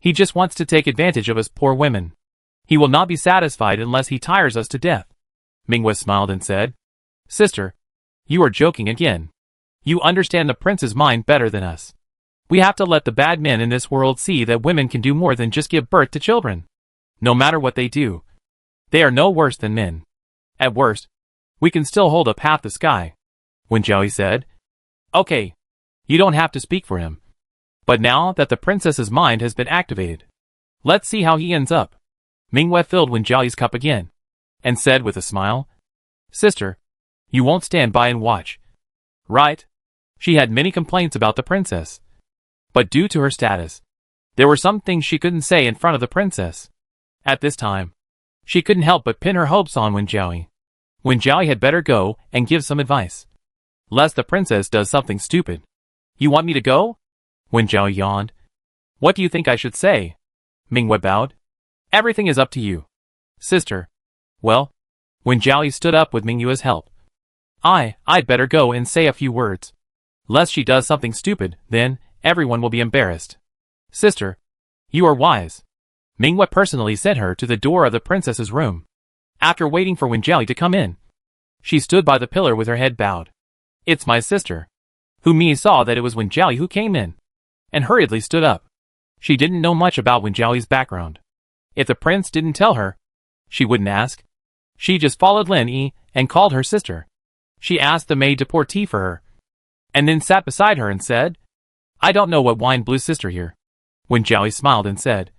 he just wants to take advantage of us poor women. He will not be satisfied unless he tires us to death. Mingwei smiled and said, Sister, you are joking again. You understand the prince's mind better than us. We have to let the bad men in this world see that women can do more than just give birth to children. No matter what they do, they are no worse than men. At worst, we can still hold up half the sky, Wen Jiaoyi said. Okay, you don't have to speak for him. But now that the princess's mind has been activated, let's see how he ends up. Mingwei filled Wen Jiaoyi's cup again, and said with a smile, Sister, you won't stand by and watch. Right? She had many complaints about the princess. But due to her status, there were some things she couldn't say in front of the princess. At this time, she couldn't help but pin her hopes on Wen Jiaoyi. Wen Jiaoyi had better go and give some advice, lest the princess does something stupid. You want me to go? Wen Jiaoyi yawned. What do you think I should say? Mingwei bowed. Everything is up to you. Sister. Well, Wen Jiaoyi stood up with Mingyue's help. I'd better go and say a few words. Lest she does something stupid, then everyone will be embarrassed. Sister, you are wise. Mingwei personally sent her to the door of the princess's room. After waiting for Wen Jiaoyi to come in, she stood by the pillar with her head bowed. It's my sister. Humi saw that it was Wen Jiaoyi who came in, and hurriedly stood up. She didn't know much about Wen Jiaoyi's background. If the prince didn't tell her, she wouldn't ask. She just followed Lin Yi and called her sister. She asked the maid to pour tea for her, and then sat beside her and said, I don't know what wine blew sister here. Wen Jiaoyi smiled and said,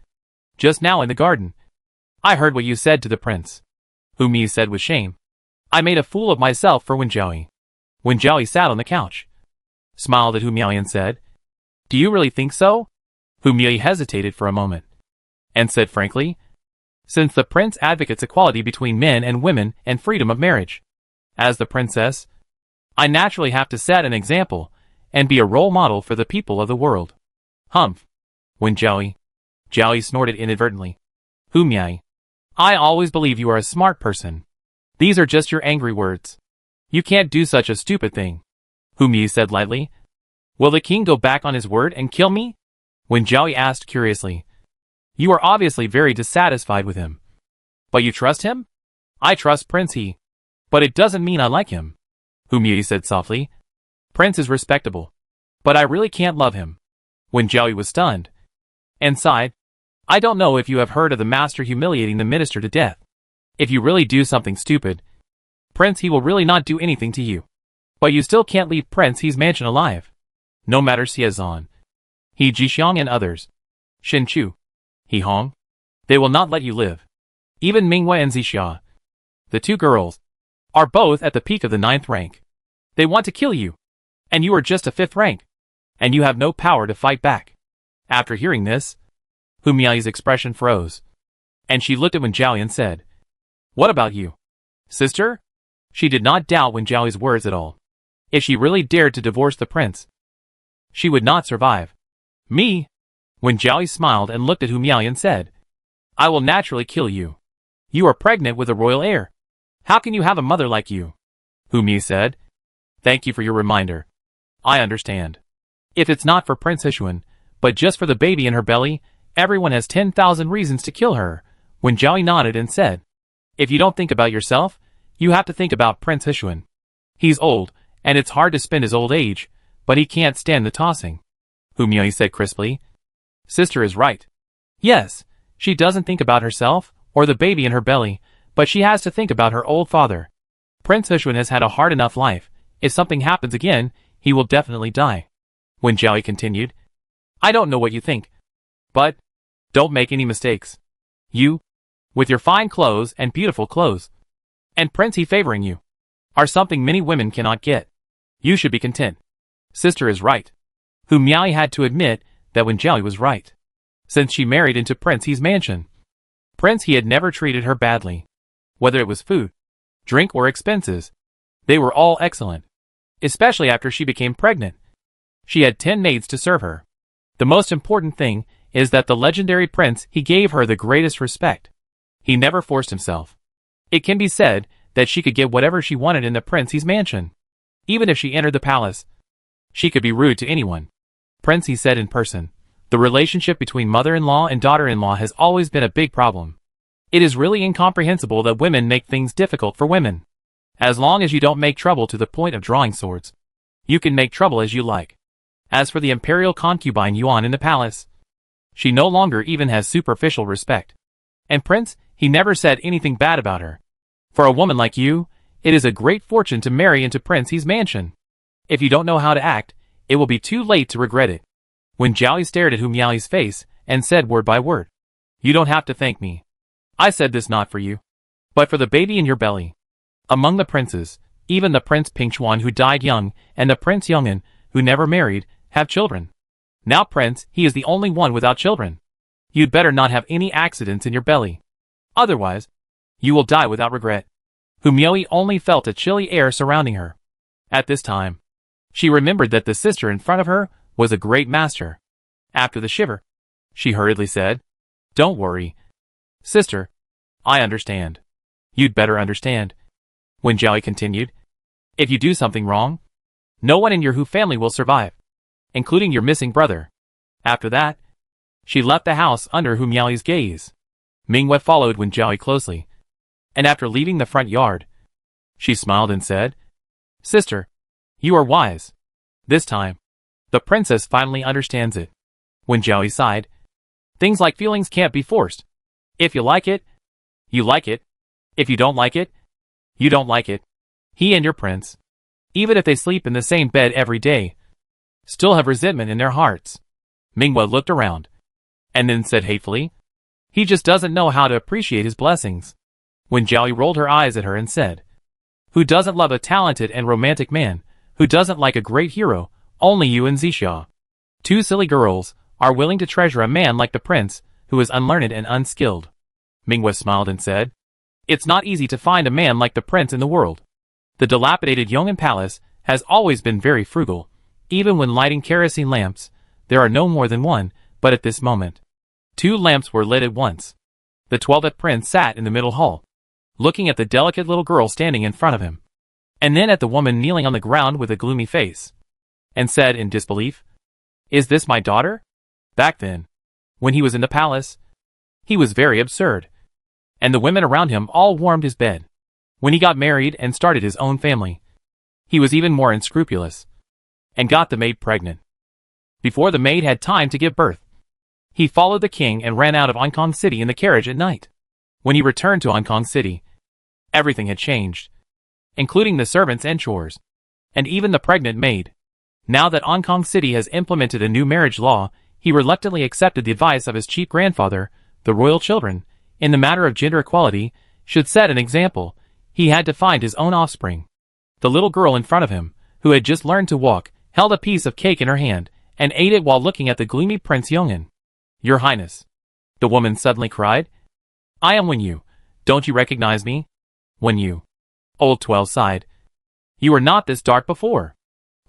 Just now in the garden, I heard what you said to the prince. Humi said with shame, I made a fool of myself for Wen Jiaoyi. Wen Jiaoyi sat on the couch, smiled at Humi and said, Do you really think so? Humi hesitated for a moment, and said frankly, Since the prince advocates equality between men and women and freedom of marriage, as the princess, I naturally have to set an example and be a role model for the people of the world. Humph. Wen Jiaoyi. Jiaoyi snorted inadvertently. Humi, I always believe you are a smart person. These are just your angry words. You can't do such a stupid thing. Humi said lightly. Will the king go back on his word and kill me? Wen Jiaoyi asked curiously. You are obviously very dissatisfied with him. But you trust him? I trust Prince He. But it doesn't mean I like him. Humi said softly. Prince is respectable, but I really can't love him. Wen Jiaoyi was stunned, and sighed. I don't know if you have heard of the master humiliating the minister to death. If you really do something stupid, Prince He will really not do anything to you. But you still can't leave Prince He's mansion alive. No matter Xiazan, He Jixiang and others, Shin Chu, He Hong, they will not let you live. Even Mingwei and Zixia, the two girls, are both at the peak of the 9th rank. They want to kill you, and you are just a 5th rank, and you have no power to fight back. After hearing this, Humiai's expression froze, and she looked at Wen Jiaoyi and said, What about you, sister? She did not doubt Wen Jiaoyi's words at all. If she really dared to divorce the prince, she would not survive. Me? Wen Jiaoyi smiled and looked at Humiai and said, I will naturally kill you. You are pregnant with a royal heir. How can you have a mother like you? Humi said. Thank you for your reminder. I understand. If it's not for Prince Hishuan, but just for the baby in her belly, everyone has 10,000 reasons to kill her. When Jiaoyi nodded and said, if you don't think about yourself, you have to think about Prince Hishuan. He's old, and it's hard to spend his old age, but he can't stand the tossing. Humiaoyi said crisply. Sister is right. Yes, she doesn't think about herself, or the baby in her belly, but she has to think about her old father. Prince Hishuan has had a hard enough life. If something happens again, he will definitely die. When Jiaoyi continued, I don't know what you think, but don't make any mistakes. You, with your fine clothes and beautiful clothes, and Prince he favoring you, are something many women cannot get. You should be content. Sister is right. Humiaoyi had to admit that when Jiaoyi was right. Since she married into Prince He's mansion, Prince He had never treated her badly. Whether it was food, drink or expenses, they were all excellent. Especially after she became pregnant. She had 10 maids to serve her. The most important thing is that the legendary Prince He gave her the greatest respect. He never forced himself. It can be said that she could get whatever she wanted in the Prince He's mansion. Even if she entered the palace, she could be rude to anyone. Prince He said in person, the relationship between mother-in-law and daughter-in-law has always been a big problem. It is really incomprehensible that women make things difficult for women. As long as you don't make trouble to the point of drawing swords, you can make trouble as you like. As for the imperial concubine Yuan in the palace, she no longer even has superficial respect. And Prince, he never said anything bad about her. For a woman like you, it is a great fortune to marry into Prince He's mansion. If you don't know how to act, it will be too late to regret it. When Jiaoyi stared at Humiaoyi's face and said word by word, you don't have to thank me. I said this not for you, but for the baby in your belly. Among the princes, even the Prince Pingchuan who died young and the Prince Yong'an, who never married, have children. Now Prince, he is the only one without children. You'd better not have any accidents in your belly. Otherwise, you will die without regret. Humiaoyi only felt a chilly air surrounding her. At this time, she remembered that the sister in front of her was a great master. After the shiver, she hurriedly said, don't worry. Sister, I understand. You'd better understand. When Jiaoyi continued, if you do something wrong, no one in your Hu family will survive, including your missing brother. After that, she left the house under Humiaoyi's gaze. Mingwei followed when Jiaoyi closely, and after leaving the front yard, she smiled and said, Sister, you are wise. This time, the princess finally understands it. When Jiaoyi sighed, things like feelings can't be forced. If you like it, you like it. If you don't like it, you don't like it. He and your prince, even if they sleep in the same bed every day, still have resentment in their hearts. Mingwei looked around, and then said hatefully, he just doesn't know how to appreciate his blessings. When Jiaoyi rolled her eyes at her and said, who doesn't love a talented and romantic man, who doesn't like a great hero, only you and Zixia. Two silly girls are willing to treasure a man like the prince, who is unlearned and unskilled. Mingwei smiled and said, it's not easy to find a man like the prince in the world. The dilapidated Yong'an palace has always been very frugal. Even when lighting kerosene lamps, there are no more than one, but at this moment, 2 lamps were lit at once. The 12th prince sat in the middle hall, looking at the delicate little girl standing in front of him, and then at the woman kneeling on the ground with a gloomy face, and said in disbelief, is this my daughter? Back then, when he was in the palace, he was very absurd, and the women around him all warmed his bed. When he got married and started his own family, he was even more unscrupulous, and got the maid pregnant. Before the maid had time to give birth, he followed the king and ran out of Hong Kong City in the carriage at night. When he returned to Hong Kong City, everything had changed, including the servants and chores, and even the pregnant maid. Now that Hong Kong City has implemented a new marriage law, he reluctantly accepted the advice of his chief grandfather, the royal children, in the matter of gender equality, should set an example. He had to find his own offspring. The little girl in front of him, who had just learned to walk, held a piece of cake in her hand, and ate it while looking at the gloomy Prince Yong'an. Your Highness, the woman suddenly cried, I am Wen Yu. Don't you recognize me? Wen Yu. Old 12 sighed. You were not this dark before.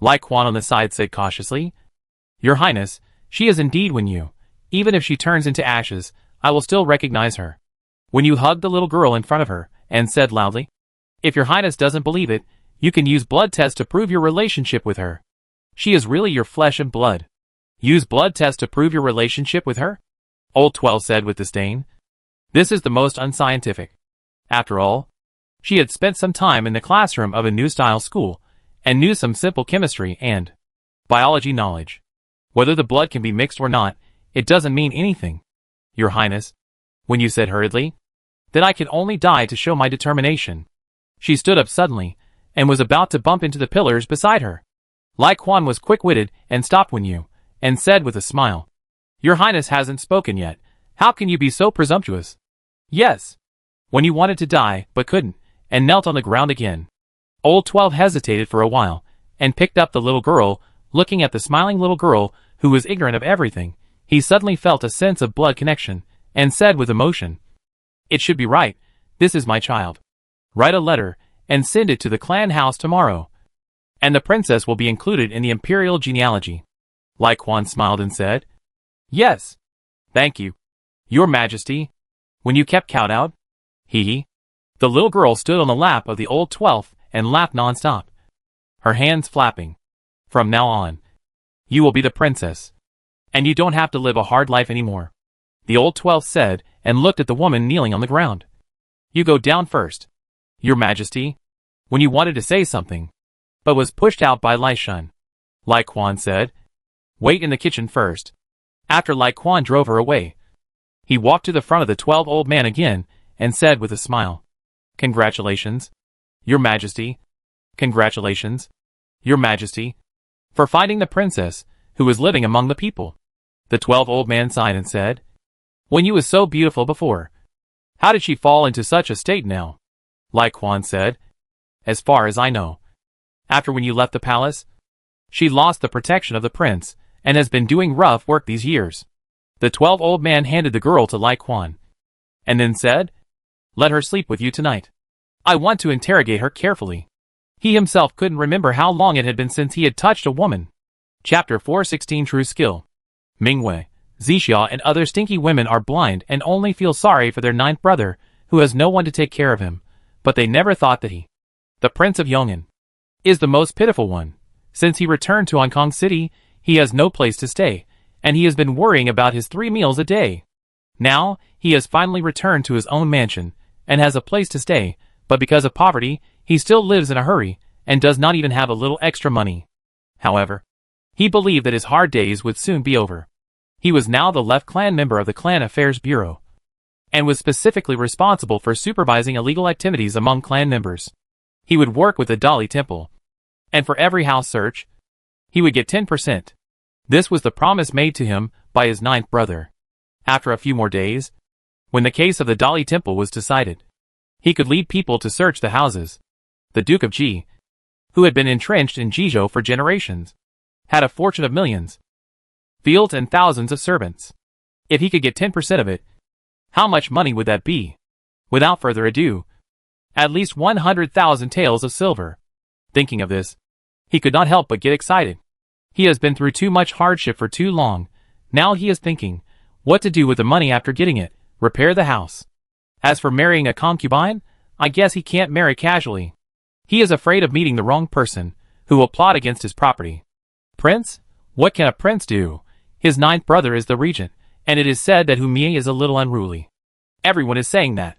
Lai Quan on the side said cautiously, Your Highness, she is indeed Wen Yu. Even if she turns into ashes, I will still recognize her. Wen Yu hugged the little girl in front of her, and said loudly, if your Highness doesn't believe it, You can use blood tests to prove your relationship with her. She is really your flesh and blood. Use blood tests to prove your relationship with her? Old 12 said with disdain. This is the most unscientific. After all, she had spent some time in the classroom of a new-style school, and knew some simple chemistry and biology knowledge. Whether the blood can be mixed or not, it doesn't mean anything. Your Highness, when you said hurriedly, that I can only die to show my determination. She stood up suddenly, and was about to bump into the pillars beside her. Lai Quan was quick-witted and stopped when you, and said with a smile, Your Highness hasn't spoken yet. How can you be so presumptuous? Yes. When you wanted to die, but couldn't, and knelt on the ground again. Old 12 hesitated for a while, and picked up the little girl, looking at the smiling little girl, who was ignorant of everything. He suddenly felt a sense of blood connection, and said with emotion, It should be right. This is my child. Write a letter, and send it to the clan house tomorrow. And the princess will be included in the imperial genealogy. Lai Quan smiled and said, Yes. Thank you. Your Majesty. When you kept count out? Hee. The little girl stood on the lap of the old 12th and laughed non-stop, her hands flapping. From now on, you will be the princess. And you don't have to live a hard life anymore. The old 12th said, and looked at the woman kneeling on the ground. You go down first. Your Majesty. When you wanted to say something, but was pushed out by Lai Shun. Lai Quan said, Wait in the kitchen first. After Lai Quan drove her away, he walked to the front of the 12 old man again, and said with a smile, Congratulations, Your Majesty. Congratulations, Your Majesty, for finding the princess, who was living among the people. The 12 old man sighed and said, When you was so beautiful before, how did she fall into such a state now? Lai Quan said, As far as I know, after when you left the palace, she lost the protection of the prince, and has been doing rough work these years. The 12 old man handed the girl to Lai Quan, and then said, Let her sleep with you tonight. I want to interrogate her carefully. He himself couldn't remember how long it had been since he had touched a woman. Chapter 416 True Skill. Mingwei, Zixia and other stinky women are blind and only feel sorry for their ninth brother, who has no one to take care of him, but they never thought that he, the Prince of Yong'an, is the most pitiful one. Since he returned to Hong Kong City, he has no place to stay, and he has been worrying about his 3 meals a day. Now, he has finally returned to his own mansion, and has a place to stay, but because of poverty, he still lives in a hurry, and does not even have a little extra money. However, he believed that his hard days would soon be over. He was now the left clan member of the Clan Affairs Bureau, and was specifically responsible for supervising illegal activities among clan members. He would work with the Dali Temple, and for every house search, he would get 10%. This was the promise made to him by his ninth brother. After a few more days, when the case of the Dali Temple was decided, he could lead people to search the houses. The Duke of Ji, who had been entrenched in Jizhou for generations, had a fortune of millions, fields and thousands of servants. If he could get 10% of it, how much money would that be? Without further ado, at least 100,000 taels of silver. Thinking of this, he could not help but get excited. He has been through too much hardship for too long. Now he is thinking what to do with the money after getting it. Repair the house. As for marrying a concubine, I guess he can't marry casually. He is afraid of meeting the wrong person, who will plot against his property. Prince? What can a prince do? His ninth brother is the regent, and it is said that Humie is a little unruly. Everyone is saying that.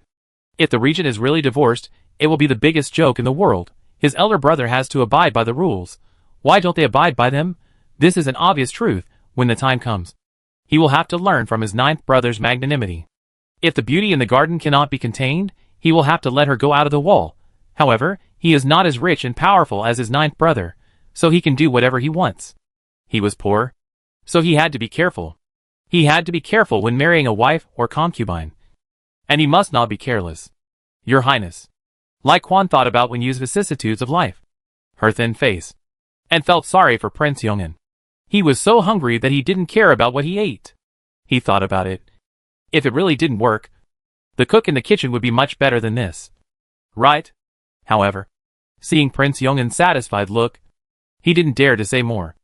If the regent is really divorced, it will be the biggest joke in the world. His elder brother has to abide by the rules. Why don't they abide by them? This is an obvious truth. When the time comes, he will have to learn from his ninth brother's magnanimity. If the beauty in the garden cannot be contained, he will have to let her go out of the wall. However, he is not as rich and powerful as his ninth brother, so he can do whatever he wants. He was poor, so he had to be careful. He had to be careful when marrying a wife or concubine. And he must not be careless. Your Highness. Lai Quan thought about when used vicissitudes of life, her thin face, and felt sorry for Prince Yong'an. He was so hungry that he didn't care about what he ate. He thought about it. If it really didn't work, the cook in the kitchen would be much better than this. Right? However, seeing Prince Yong'an's satisfied look, he didn't dare to say more,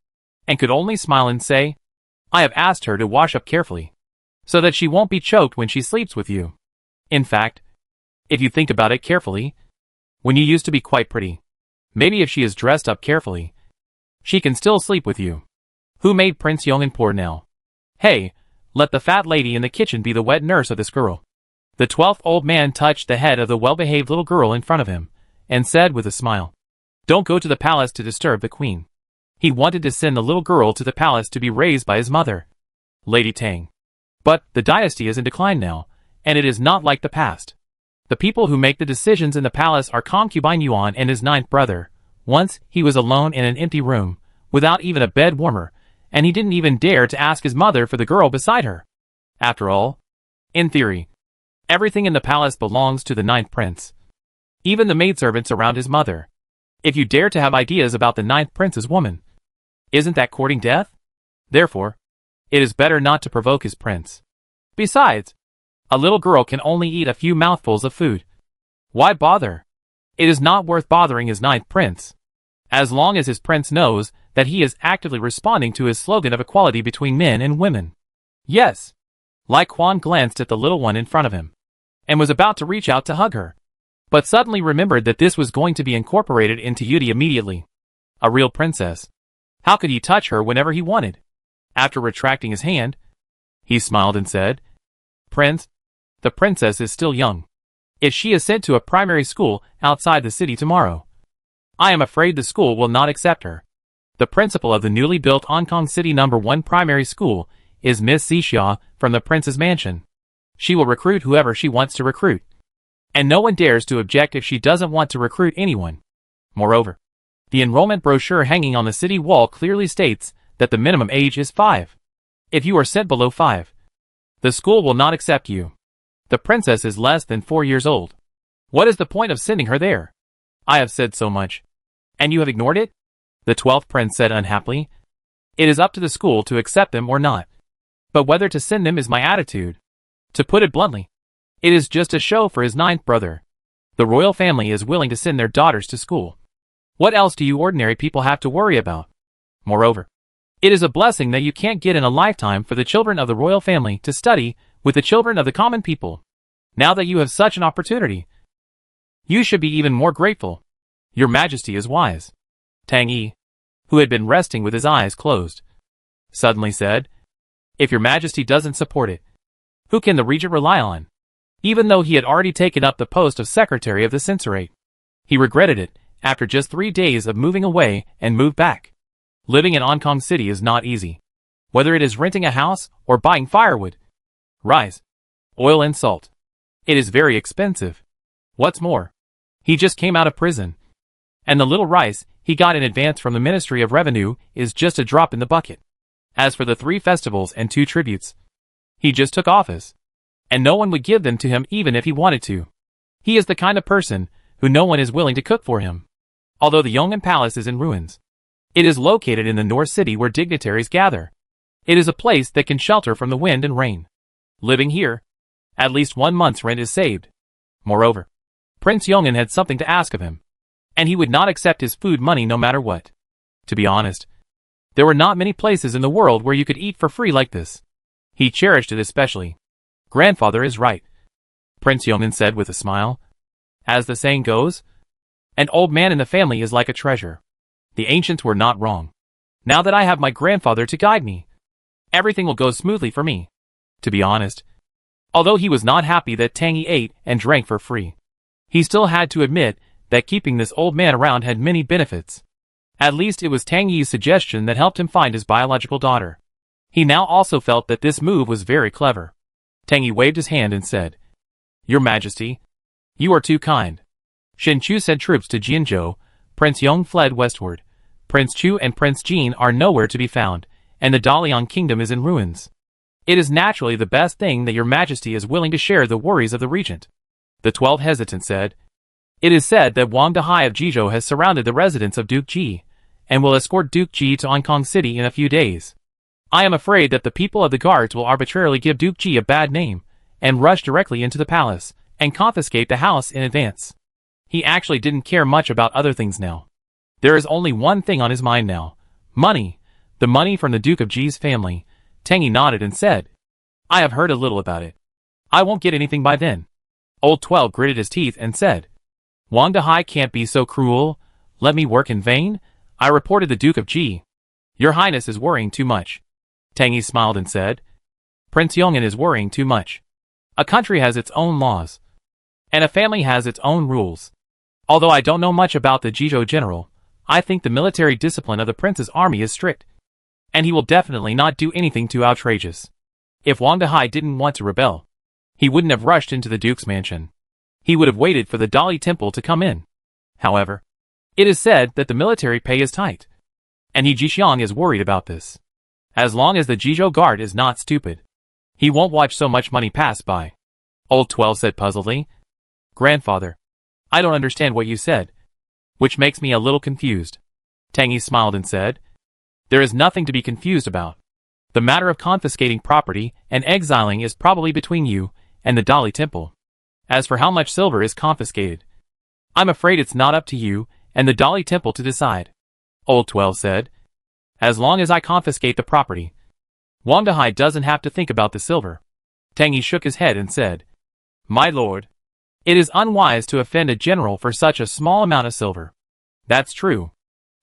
and could only smile and say, I have asked her to wash up carefully, so that she won't be choked when she sleeps with you. In fact, if you think about it carefully, when you used to be quite pretty, Maybe if she is dressed up carefully, she can still sleep with you. Who made Prince Yongin poor now? Hey, let the fat lady in the kitchen be the wet nurse of this girl. The 12th old man touched the head of the well-behaved little girl in front of him, and said with a smile, "Don't go to the palace to disturb the queen." He wanted to send the little girl to the palace to be raised by his mother, Lady Tang. But the dynasty is in decline now, and it is not like the past. The people who make the decisions in the palace are concubine Yuan and his 9th brother. Once he was alone in an empty room, without even a bed warmer, and he didn't even dare to ask his mother for the girl beside her. After all, in theory, everything in the palace belongs to the 9th prince. Even the maidservants around his mother. If you dare to have ideas about the 9th prince's woman, isn't that courting death? Therefore, it is better not to provoke his prince. Besides, a little girl can only eat a few mouthfuls of food. Why bother? It is not worth bothering his 9th prince. As long as his prince knows that he is actively responding to his slogan of equality between men and women. Yes. Lai Quan glanced at the little one in front of him, and was about to reach out to hug her, but suddenly remembered that this was going to be incorporated into Yudi immediately. A real princess. How could he touch her whenever he wanted? After retracting his hand, he smiled and said, "Prince, the princess is still young. If she is sent to a primary school outside the city tomorrow, I am afraid the school will not accept her. The principal of the newly built Hong Kong City No. 1 primary school is Miss Xixia from the prince's mansion. She will recruit whoever she wants to recruit, and no one dares to object if she doesn't want to recruit anyone. Moreover, the enrollment brochure hanging on the city wall clearly states that the minimum age is 5. If you are sent below 5, the school will not accept you. The princess is less than 4 years old. What is the point of sending her there? I have said so much, and you have ignored it?" The 12th prince said unhappily. "It is up to the school to accept them or not. But whether to send them is my attitude. To put it bluntly, it is just a show for his 9th brother. The royal family is willing to send their daughters to school. What else do you ordinary people have to worry about? Moreover, it is a blessing that you can't get in a lifetime for the children of the royal family to study with the children of the common people. Now that you have such an opportunity, you should be even more grateful. Your Majesty is wise." Tang Yi, who had been resting with his eyes closed, suddenly said, "If your Majesty doesn't support it, who can the regent rely on?" Even though he had already taken up the post of Secretary of the Censorate, he regretted it after just 3 days of moving away and moved back. Living in Hong Kong City is not easy. Whether it is renting a house or buying firewood, rice, oil and salt, it is very expensive. What's more, he just came out of prison, and the little rice he got in advance from the Ministry of Revenue is just a drop in the bucket. As for the 3 festivals and 2 tributes, he just took office, and no one would give them to him even if he wanted to. He is the kind of person who no one is willing to cook for him. Although the Yong'an Palace is in ruins, it is located in the North City where dignitaries gather. It is a place that can shelter from the wind and rain. Living here, at least 1 month's rent is saved. Moreover, Prince Yong'an had something to ask of him, and he would not accept his food money no matter what. To be honest, there were not many places in the world where you could eat for free like this. He cherished it especially. "Grandfather is right," Prince Yong'an said with a smile. "As the saying goes, an old man in the family is like a treasure. The ancients were not wrong. Now that I have my grandfather to guide me, everything will go smoothly for me." To be honest, although he was not happy that Tang Yi ate and drank for free, he still had to admit that keeping this old man around had many benefits. At least it was Tang Yi's suggestion that helped him find his biological daughter. He now also felt that this move was very clever. Tang Yi waved his hand and said, "Your Majesty, you are too kind." Shen Chu sent troops to Jianzhou. Prince Yong fled westward. Prince Chu and Prince Jin are nowhere to be found, and the Dalian kingdom is in ruins. It is naturally the best thing that your Majesty is willing to share the worries of the regent. The 12 hesitant said, "It is said that Wang Dehai of Jizhou has surrounded the residence of Duke Ji, and will escort Duke Ji to Hong Kong City in a few days. I am afraid that the people of the guards will arbitrarily give Duke Ji a bad name, and rush directly into the palace, and confiscate the house in advance." He actually didn't care much about other things now. There is only one thing on his mind now. Money. The money from the Duke of Ji's family. Tang Yi nodded and said, "I have heard a little about it. I won't get anything by then." Old 12 gritted his teeth and said, "Wang Dehai can't be so cruel. Let me work in vain? I reported the Duke of G. Your Highness is worrying too much. Tang Yi smiled and said, Prince Yong'an is worrying too much. A country has its own laws. And a family has its own rules. Although I don't know much about the Jizhou general, I think the military discipline of the prince's army is strict. And he will definitely not do anything too outrageous. If Wang Dehai didn't want to rebel, he wouldn't have rushed into the Duke's mansion. He would have waited for the Dali Temple to come in. However, it is said that the military pay is tight. And He Jixiang is worried about this. As long as the Jizhou guard is not stupid, he won't watch so much money pass by. Old 12 said puzzledly. Grandfather, I don't understand what you said. Which makes me a little confused. Tang Yi smiled and said, There is nothing to be confused about. The matter of confiscating property and exiling is probably between you and the Dali Temple. As for how much silver is confiscated, I'm afraid it's not up to you and the Dali Temple to decide. Old 12 said, As long as I confiscate the property, Wang Dehai doesn't have to think about the silver. Tang Yi shook his head and said, My lord, it is unwise to offend a general for such a small amount of silver. That's true.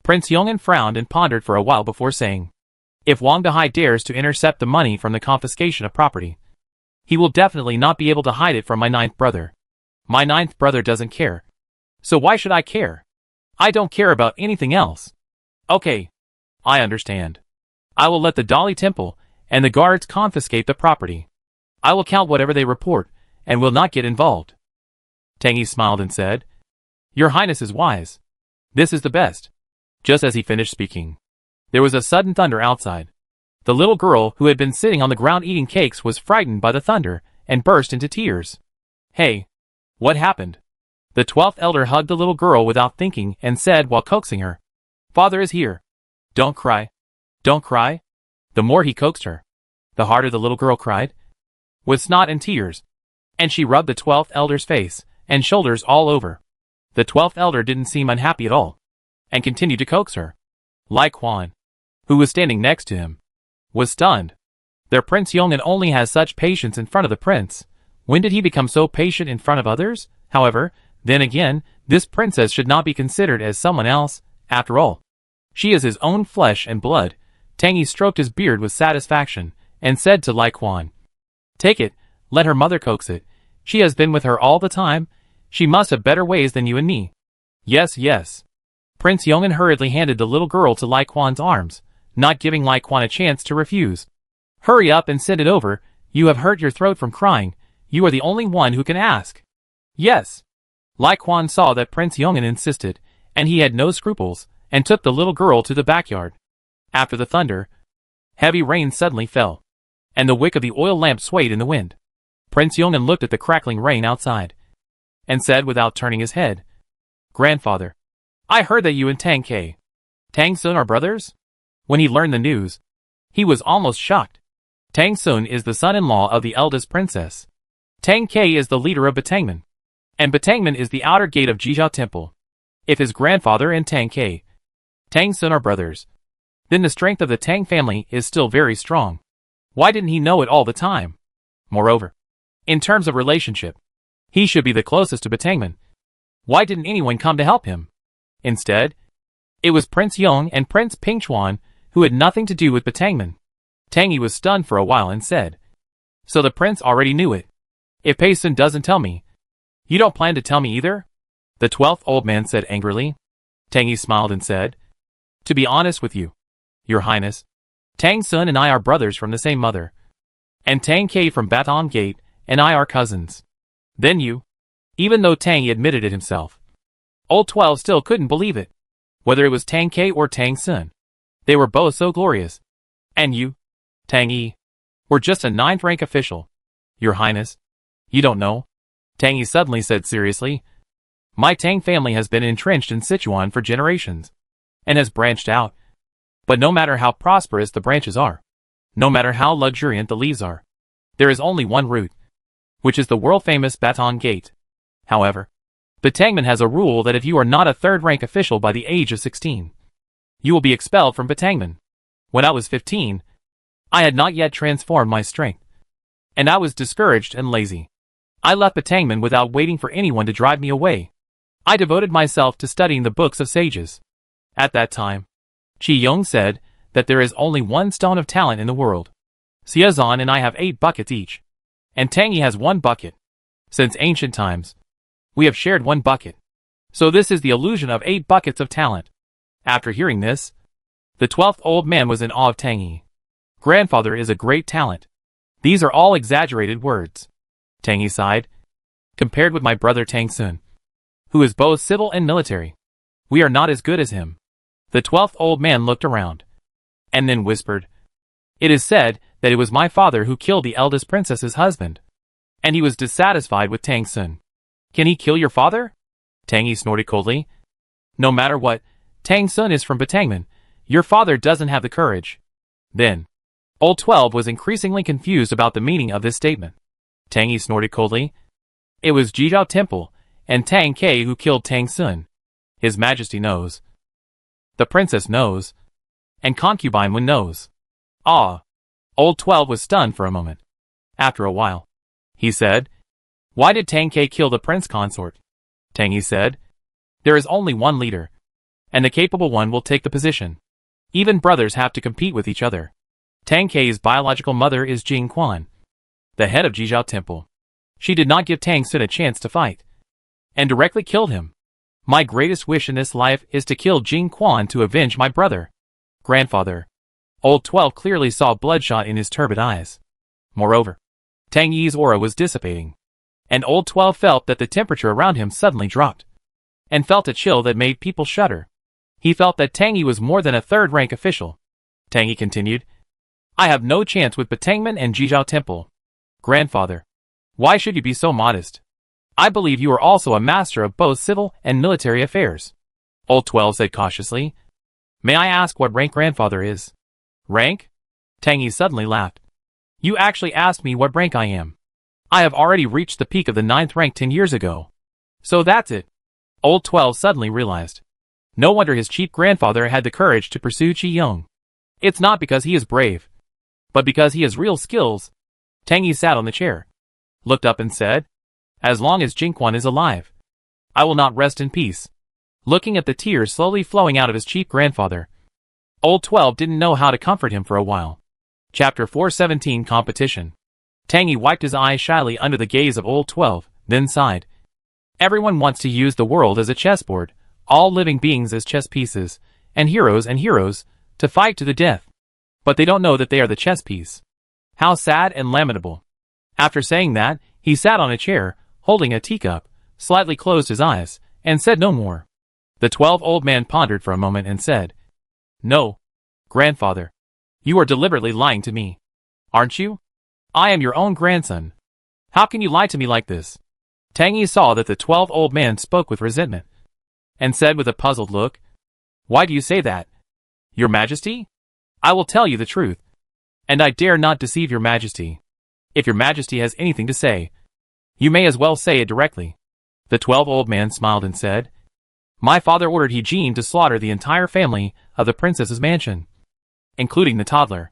Prince Yong'an frowned and pondered for a while before saying, If Wang Dehai dares to intercept the money from the confiscation of property, he will definitely not be able to hide it from my ninth brother. My ninth brother doesn't care. So why should I care? I don't care about anything else. Okay. I understand. I will let the Dali Temple and the guards confiscate the property. I will count whatever they report and will not get involved. Tang Yi smiled and said, Your Highness is wise. This is the best. Just as he finished speaking, there was a sudden thunder outside. The little girl who had been sitting on the ground eating cakes was frightened by the thunder and burst into tears. Hey, what happened? The 12th elder hugged the little girl without thinking and said while coaxing her, Father is here. Don't cry. Don't cry. The more he coaxed her, the harder the little girl cried, with snot and tears. And she rubbed the 12th elder's face and shoulders all over. The 12th elder didn't seem unhappy at all, and continued to coax her. Lai Quan, who was standing next to him, was stunned. Their Prince Yong'an only has such patience in front of the prince. When did he become so patient in front of others? However, then again, this princess should not be considered as someone else, after all. She is his own flesh and blood. Tang Yi stroked his beard with satisfaction, and said to Lai Quan, Take it, let her mother coax it. She has been with her all the time. She must have better ways than you and me. Yes, yes. Prince Yong'an hurriedly handed the little girl to Lai Quan's arms, not giving Lai Quan a chance to refuse. Hurry up and send it over. You have hurt your throat from crying. You are the only one who can ask. Yes. Lai Quan saw that Prince Yong'an insisted, and he had no scruples, and took the little girl to the backyard. After the thunder, heavy rain suddenly fell, and the wick of the oil lamp swayed in the wind. Prince Yong'an looked at the crackling rain outside, and said without turning his head, Grandfather, I heard that you and Tang Sun are brothers? When he learned the news, he was almost shocked. Tang Sun is the son-in-law of the eldest princess. Tang Ke is the leader of Batangmen, and Batangmen is the outer gate of Jizhou Temple. If his grandfather and Tang Sun are brothers, then the strength of the Tang family is still very strong. Why didn't he know it all the time? Moreover, in terms of relationship, he should be the closest to Batangmen. Why didn't anyone come to help him? Instead, it was Prince Yong and Prince Pingchuan who had nothing to do with Batangmen. Tang Yi was stunned for a while and said, So the prince already knew it. If Pei Sun doesn't tell me, you don't plan to tell me either? The 12th old man said angrily. Tang Yi smiled and said, To be honest with you, Your Highness, Tang Sun and I are brothers from the same mother, and Tang Ke from Baton Gate and I are cousins. Then you, even though Tang Yi admitted it himself, Old 12 still couldn't believe it. Whether it was Tang Ke or Tang Sun, they were both so glorious. And you, Tang Yi, were just a 9th rank official. Your Highness, you don't know? Tang Yi suddenly said seriously. My Tang family has been entrenched in Sichuan for generations, and has branched out. But no matter how prosperous the branches are, no matter how luxuriant the leaves are, there is only one route, which is the world-famous Baton Gate. However, Batangmen has a rule that if you are not a 3rd rank official by the age of 16, you will be expelled from Batangmen. When I was 15, I had not yet transformed my strength, and I was discouraged and lazy. I left Batangmen without waiting for anyone to drive me away. I devoted myself to studying the books of sages. At that time, Qi Yong said that there is only one stone of talent in the world. Xiazan and I have 8 buckets each, and Tang Yi has 1 bucket. Since ancient times, we have shared 1 bucket. So this is the illusion of 8 buckets of talent. After hearing this, the 12th old man was in awe of Tang Yi. Grandfather is a great talent. These are all exaggerated words. Tang Yi sighed. Compared with my brother Tang Sun, who is both civil and military, we are not as good as him. The 12th old man looked around, and then whispered, It is said that it was my father who killed the eldest princess's husband, and he was dissatisfied with Tang Sun. Can he kill your father? Tang Yi snorted coldly. No matter what, Tang Sun is from Batangman. Your father doesn't have the courage. Then, Old 12 was increasingly confused about the meaning of this statement. Tang Yi snorted coldly. It was Jizhao Temple and Tang Ke who killed Tang Sun. His Majesty knows. The princess knows. And concubine Wen knows. Ah! Old 12 was stunned for a moment. After a while, he said, Why did Tang Ke kill the prince consort? Tang Yi said, There is only one leader, and the capable one will take the position. Even brothers have to compete with each other. Tang Ke's biological mother is Jing Quan, the head of Jizhao Temple. She did not give Tang Sun a chance to fight, and directly killed him. My greatest wish in this life is to kill Jing Quan to avenge my brother. Grandfather. Old 12 clearly saw bloodshot in his turbid eyes. Moreover, Tang Yi's aura was dissipating, and Old 12 felt that the temperature around him suddenly dropped, and felt a chill that made people shudder. He felt that Tang Yi was more than a third-rank official. Tang Yi continued, I have no chance with Batangman and Jizhao Temple. Grandfather, why should you be so modest? I believe you are also a master of both civil and military affairs. Old 12 said cautiously. May I ask what rank grandfather is? Rank? Tang Yi suddenly laughed. You actually asked me what rank I am. I have already reached the peak of the 9th rank 10 years ago. So that's it. Old 12 suddenly realized. No wonder his cheap grandfather had the courage to pursue Qi Yong. It's not because he is brave, but because he has real skills. Tang Yi sat on the chair, looked up and said, As long as Jingquan is alive, I will not rest in peace. Looking at the tears slowly flowing out of his cheap grandfather, Old 12 didn't know how to comfort him for a while. Chapter 417 Competition. Tang Yi wiped his eyes shyly under the gaze of Old 12, then sighed. Everyone wants to use the world as a chessboard, all living beings as chess pieces, and heroes to fight to the death. But they don't know that they are the chess piece. How sad and lamentable. After saying that, he sat on a chair, holding a teacup, slightly closed his eyes, and said no more. The 12 old man pondered for a moment and said, No, grandfather. You are deliberately lying to me. Aren't you? I am your own grandson. How can you lie to me like this? Tang Yi saw that the 12 old man spoke with resentment, and said with a puzzled look, Why do you say that? Your Majesty? I will tell you the truth, and I dare not deceive your Majesty. If your Majesty has anything to say, you may as well say it directly. The 12 old man smiled and said, My father ordered He Jin to slaughter the entire family of the princess's mansion, including the toddler.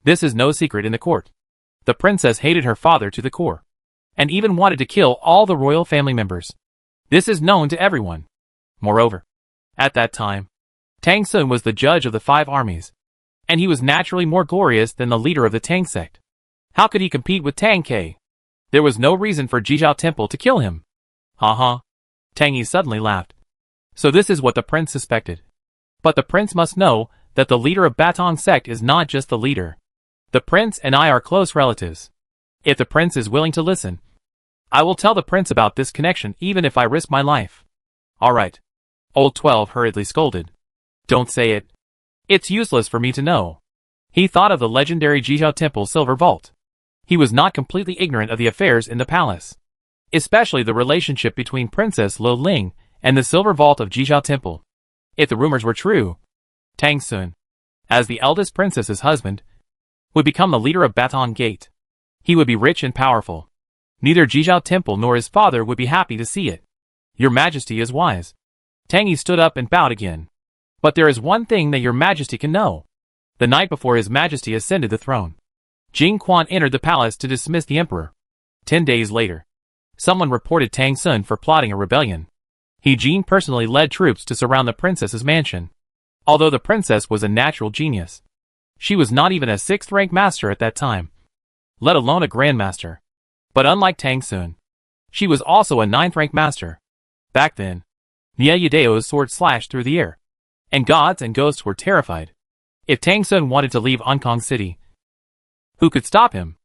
This is no secret in the court. The princess hated her father to the core, and even wanted to kill all the royal family members. This is known to everyone. Moreover, at that time, Tang Sun was the judge of the 5 armies, and he was naturally more glorious than the leader of the Tang sect. How could he compete with Tang Ke? There was no reason for Jizhao Temple to kill him. Ha. Tang Yi suddenly laughed. So this is what the prince suspected. But the prince must know that the leader of Batong sect is not just the leader. The prince and I are close relatives. If the prince is willing to listen, I will tell the prince about this connection even if I risk my life. All right. Old 12 hurriedly scolded. Don't say it. It's useless for me to know. He thought of the legendary Jizhao Temple silver vault. He was not completely ignorant of the affairs in the palace, especially the relationship between Princess Lo Ling and the silver vault of Jizhao Temple. If the rumors were true, Tang Sun, as the eldest princess's husband, would become the leader of Batong Gate. He would be rich and powerful. Neither Jizhao Temple nor his father would be happy to see it. Your Majesty is wise. Tang Yi stood up and bowed again. But there is one thing that your Majesty can know. The night before His Majesty ascended the throne, Jing Quan entered the palace to dismiss the emperor. 10 days later, someone reported Tang Sun for plotting a rebellion. He Jean personally led troops to surround the princess's mansion. Although the princess was a natural genius, she was not even a 6th rank master at that time, let alone a grandmaster. But unlike Tang Sun, she was also a 9th rank master. Back then, Nia Yadeo's sword slashed through the air, and gods and ghosts were terrified. If Tang Sun wanted to leave Ankong City, who could stop him?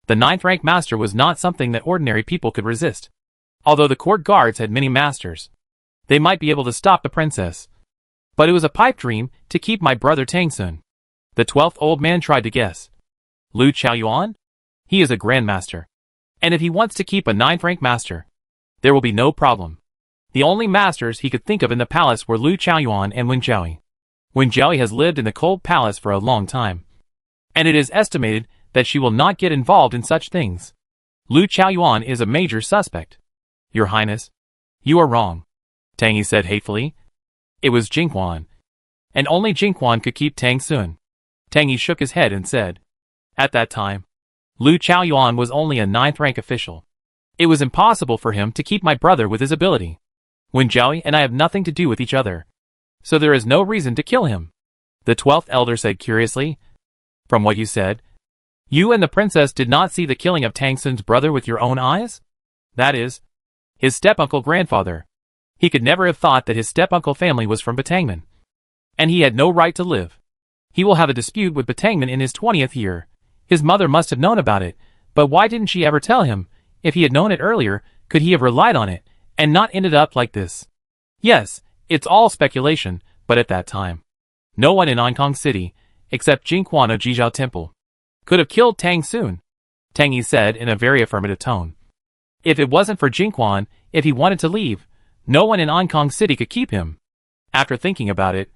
The 9th rank master was not something that ordinary people could resist. Although the court guards had many masters, they might be able to stop the princess. But it was a pipe dream to keep my brother Tang Sun. The 12th old man tried to guess. Lu Chaoyuan? He is a grandmaster. And if he wants to keep a 9th rank master, there will be no problem. The only masters he could think of in the palace were Lu Chaoyuan and Wen Jiaoyi. Wen Jiaoyi has lived in the cold palace for a long time, and it is estimated that she will not get involved in such things. Lu Chaoyuan is a major suspect. Your Highness, you are wrong, Tang Yi said hatefully. It was Jingquan, and only Jingquan could keep Tang Sun. Tang Yi shook his head and said, at that time, Lu Chaoyuan was only a 9th rank official. It was impossible for him to keep my brother with his ability. Wen Jiaoyi and I have nothing to do with each other, so there is no reason to kill him. The 12th elder said curiously, from what you said, you and the princess did not see the killing of Tang Sun's brother with your own eyes? That is, his step-uncle grandfather. He could never have thought that his step-uncle family was from Batangman, and he had no right to live. He will have a dispute with Batangman in his 20th year. His mother must have known about it, but why didn't she ever tell him? If he had known it earlier, could he have relied on it, and not ended up like this? Yes, it's all speculation, but at that time, no one in Ankong City, except Jingquan of Jizhao Temple, could have killed Tang Sun, Tang Yi said in a very affirmative tone. If it wasn't for Jingquan, if he wanted to leave, no one in Ankong City could keep him. After thinking about it,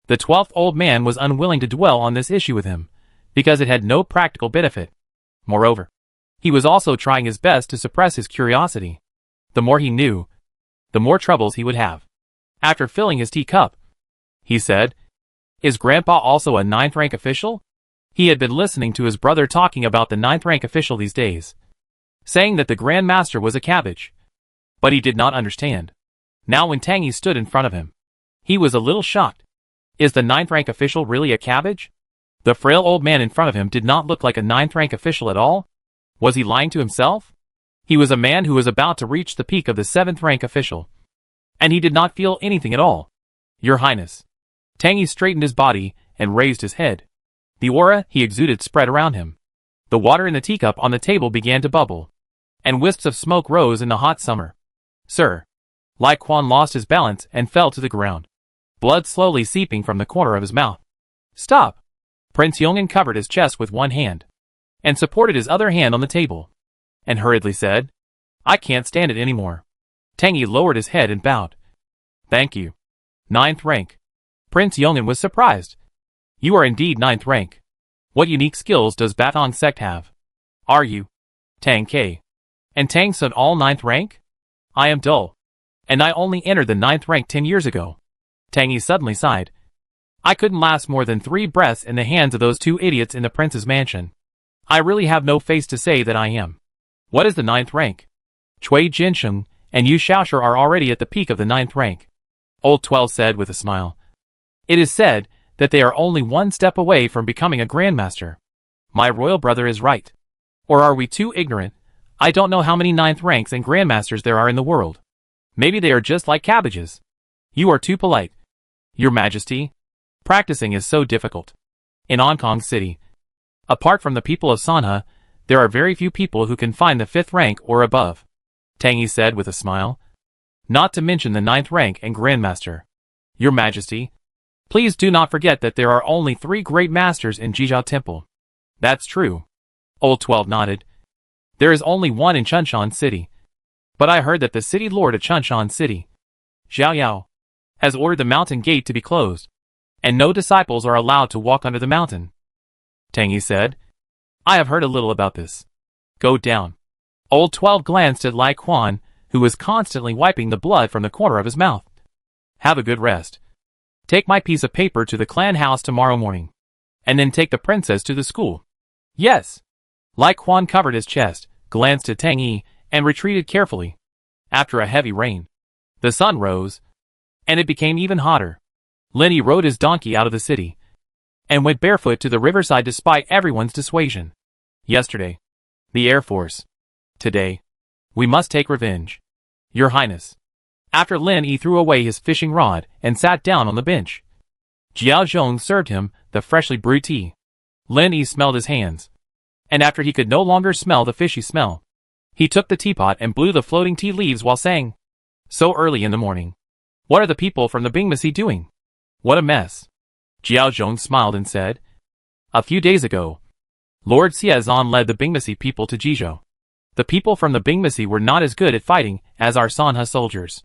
the 12th old man was unwilling to dwell on this issue with him, because it had no practical benefit. Moreover, he was also trying his best to suppress his curiosity. The more he knew, the more troubles he would have. After filling his teacup, he said, is Grandpa also a 9th rank official? He had been listening to his brother talking about the 9th rank official these days, saying that the Grand Master was a cabbage. But he did not understand. Now when Tang Yi stood in front of him, he was a little shocked. Is the 9th rank official really a cabbage? The frail old man in front of him did not look like a 9th rank official at all. Was he lying to himself? He was a man who was about to reach the peak of the 7th rank official, and he did not feel anything at all. Your Highness. Tang Yi straightened his body and raised his head. The aura he exuded spread around him. The water in the teacup on the table began to bubble, and wisps of smoke rose in the hot summer. Sir. Lai Quan lost his balance and fell to the ground, blood slowly seeping from the corner of his mouth. Stop! Prince Yong'an covered his chest with one hand, and supported his other hand on the table, and hurriedly said, I can't stand it anymore. Tang Yi lowered his head and bowed. Thank you. 9th rank. Prince Yong'an was surprised. You are indeed 9th rank. What unique skills does Batong sect have? Are you Tang K and Tang Sun all 9th rank? I am dull, and I only entered the 9th rank 10 years ago. Tang Yi suddenly sighed. I couldn't last more than 3 breaths in the hands of those 2 idiots in the prince's mansion. I really have no face to say that I am. What is the 9th rank? Cui Jinsheng and Yu Shaoshi are already at the peak of the 9th rank. Old 12 said with a smile. It is said that they are only 1 step away from becoming a grandmaster. My royal brother is right. Or are we too ignorant? I don't know how many 9th ranks and grandmasters there are in the world. Maybe they are just like cabbages. You are too polite. Your Majesty, practicing is so difficult. In Ankong City, apart from the people of Sanha, there are very few people who can find the 5th rank or above, Tang Yi said with a smile. Not to mention the 9th rank and grandmaster. Your Majesty, please do not forget that there are only 3 great masters in Jizhao Temple. That's true. Old 12 nodded. There is only one in Chunshan City. But I heard that the city lord of Chunshan City, Zhao Yao, has ordered the mountain gate to be closed, and no disciples are allowed to walk under the mountain. Tang Yi said, I have heard a little about this. Go down. Old 12 glanced at Lai Quan, who was constantly wiping the blood from the corner of his mouth. Have a good rest. Take my piece of paper to the clan house tomorrow morning, and then take the princess to the school. Yes. Lai Quan covered his chest, glanced at Tang Yi, and retreated carefully. After a heavy rain, The sun rose, and it became even hotter. Lenny rode his donkey out of the city, and went barefoot to the riverside despite everyone's dissuasion. Yesterday, the Air Force. Today, we must take revenge. Your Highness. After Lin Yi threw away his fishing rod and sat down on the bench, Jiao Zhong served him the freshly brewed tea. Lin Yi smelled his hands, and after he could no longer smell the fishy smell, he took the teapot and blew the floating tea leaves while saying, "So early in the morning. What are the people from the Bingmasi doing? What a mess." Jiao Zhong smiled and said, "A few days ago, Lord Xiazan led the Bingmasi people to Jizhou. The people from the Bingmasi were not as good at fighting as our Sanha soldiers.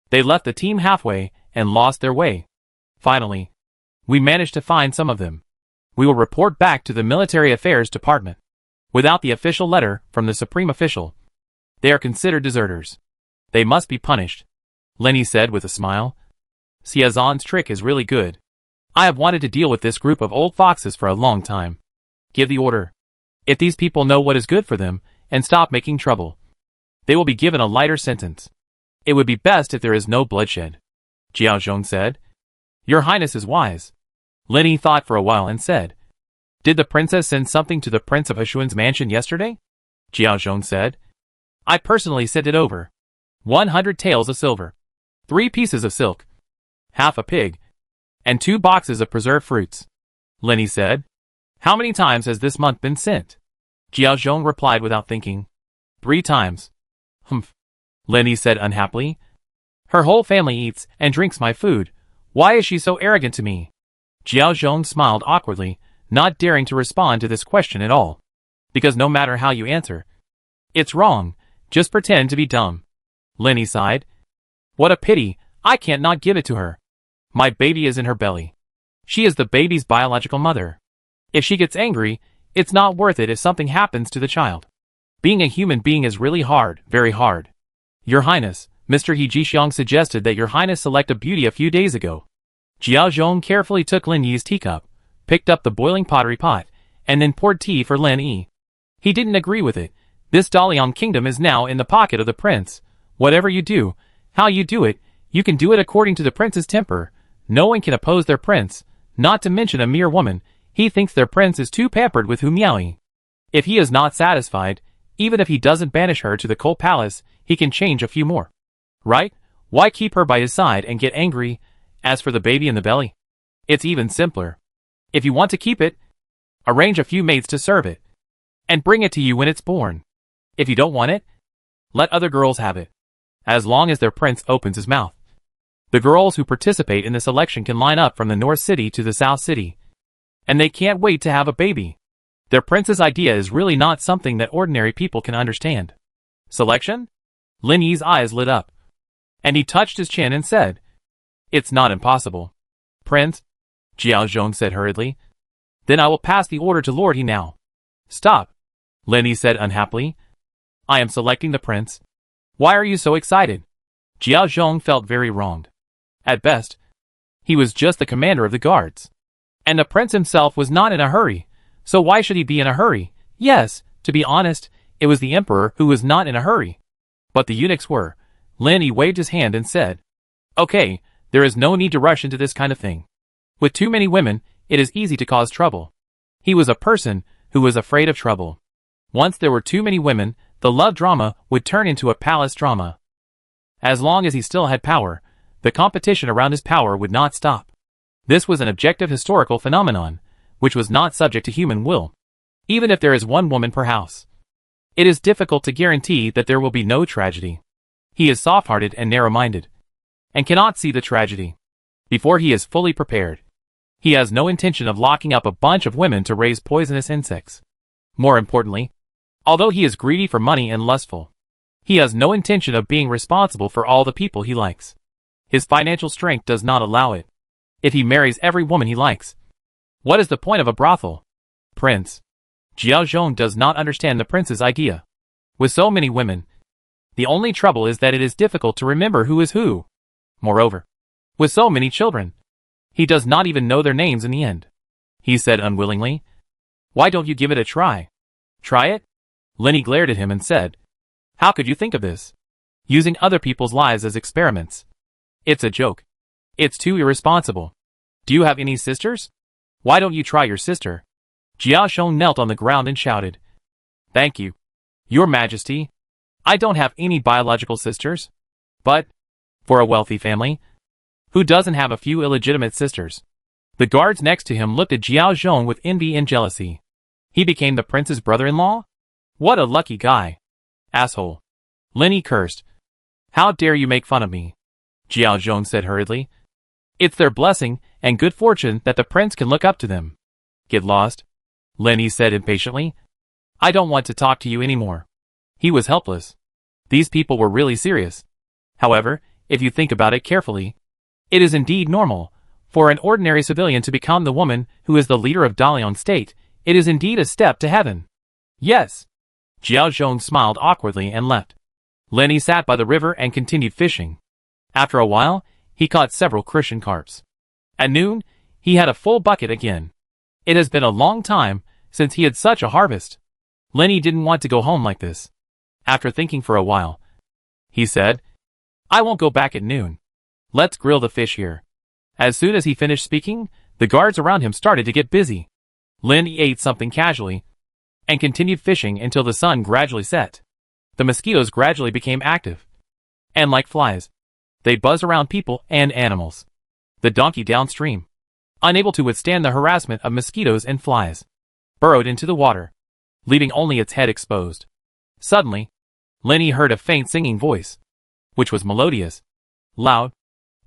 They left the team halfway and lost their way. Finally, we managed to find some of them. We will report back to the Military Affairs Department. Without the official letter from the supreme official, they are considered deserters. They must be punished," Lenny said with a smile. "Xiazan's trick is really good. I have wanted to deal with this group of old foxes for a long time. Give the order. If these people know what is good for them and stop making trouble, they will be given a lighter sentence. It would be best if there is no bloodshed," Jiao Zhong said. "Your Highness is wise." Lenny thought for a while and said, "Did the princess send something to the Prince of Heshuan's mansion yesterday?" Jiao Zhong said, "I personally sent it over. 100 taels of silver, 3 pieces of silk, half a pig, and 2 boxes of preserved fruits," Lenny said. "How many times has this month been sent?" Jiao Zhong replied without thinking. 3 times. "Humph," Lenny said unhappily. "Her whole family eats and drinks my food. Why is she so arrogant to me?" Jiao Zhong smiled awkwardly, not daring to respond to this question at all. "Because no matter how you answer, it's wrong. Just pretend to be dumb." Lenny sighed. "What a pity, I can't not give it to her. My baby is in her belly. She is the baby's biological mother. If she gets angry, it's not worth it if something happens to the child. Being a human being is really hard, very hard. Your Highness, Mr. He Jixiang suggested that Your Highness select a beauty a few days ago." Jiao Zhong carefully took Lin Yi's teacup, picked up the boiling pottery pot, and then poured tea for Lin Yi. He didn't agree with it. "This Dalian kingdom is now in the pocket of the prince. Whatever you do, how you do it, you can do it according to the prince's temper. No one can oppose their prince, not to mention a mere woman. He thinks their prince is too pampered with Hu Miaoyi. If he is not satisfied, even if he doesn't banish her to the coal palace, he can change a few more. Right? Why keep her by his side and get angry? As for the baby in the belly, it's even simpler. If you want to keep it, arrange a few maids to serve it, and bring it to you when it's born. If you don't want it, let other girls have it, as long as their prince opens his mouth. The girls who participate in this election can line up from the North City to the South City, and they can't wait to have a baby. Their prince's idea is really not something that ordinary people can understand." "Selection?" Lin Yi's eyes lit up, and he touched his chin and said, "It's not impossible." "Prince," Jiao Zhong said hurriedly, "then I will pass the order to Lord He now." "Stop," Lin Yi said unhappily. "I am selecting the prince. Why are you so excited?" Jiao Zhong felt very wronged. At best, he was just the commander of the guards, and the prince himself was not in a hurry, so why should he be in a hurry? Yes, to be honest, it was the emperor who was not in a hurry, but the eunuchs were. Lin Yi waved his hand and said, "Okay, there is no need to rush into this kind of thing. With too many women, it is easy to cause trouble." He was a person who was afraid of trouble. Once there were too many women, the love drama would turn into a palace drama. As long as he still had power, the competition around his power would not stop. This was an objective historical phenomenon, which was not subject to human will. Even if there is one woman per house, it is difficult to guarantee that there will be no tragedy. He is soft-hearted and narrow-minded, and cannot see the tragedy before he is fully prepared. He has no intention of locking up a bunch of women to raise poisonous insects. More importantly, although he is greedy for money and lustful, he has no intention of being responsible for all the people he likes. His financial strength does not allow it. If he marries every woman he likes, what is the point of a brothel? Prince. Jiao Zhong does not understand the prince's idea. With so many women, the only trouble is that it is difficult to remember who is who. Moreover, with so many children, he does not even know their names in the end. He said unwillingly, "Why don't you give it a try?" "Try it?" Lenny glared at him and said, "How could you think of this? using other people's lives as experiments. It's a joke. It's too irresponsible. Do you have any sisters? Why don't you try your sister? Jiao Shong knelt on the ground and shouted. Thank you, Your Majesty. I don't have any biological sisters. But, for a wealthy family, who doesn't have a few illegitimate sisters? The guards next to him looked at Jiao Zhong with envy and jealousy. He became the prince's brother-in-law? What a lucky guy. Asshole. Lin Yi cursed. How dare you make fun of me? Jiao Zhong said hurriedly. It's their blessing and good fortune that the prince can look up to them. Get lost, Lin Yi said impatiently. I don't want to talk to you anymore. He was helpless. These people were really serious. However, if you think about it carefully, it is indeed normal. For an ordinary civilian to become the woman who is the leader of Dalian state, it is indeed a step to heaven. Yes. Jiao Zhong smiled awkwardly and left. Lin Yi sat by the river and continued fishing. After a while, he caught several Christian carps. At noon, he had a full bucket again. It has been a long time since he had such a harvest. Lin Yi didn't want to go home like this. After thinking for a while, he said, I won't go back at noon. Let's grill the fish here. As soon as he finished speaking, the guards around him started to get busy. Lin Yi ate something casually and continued fishing until the sun gradually set. The mosquitoes gradually became active. And like flies, they buzzed around people and animals. The donkey downstream, unable to withstand the harassment of mosquitoes and flies, burrowed into the water, leaving only its head exposed. Suddenly, Lin Yi heard a faint singing voice, which was melodious, loud,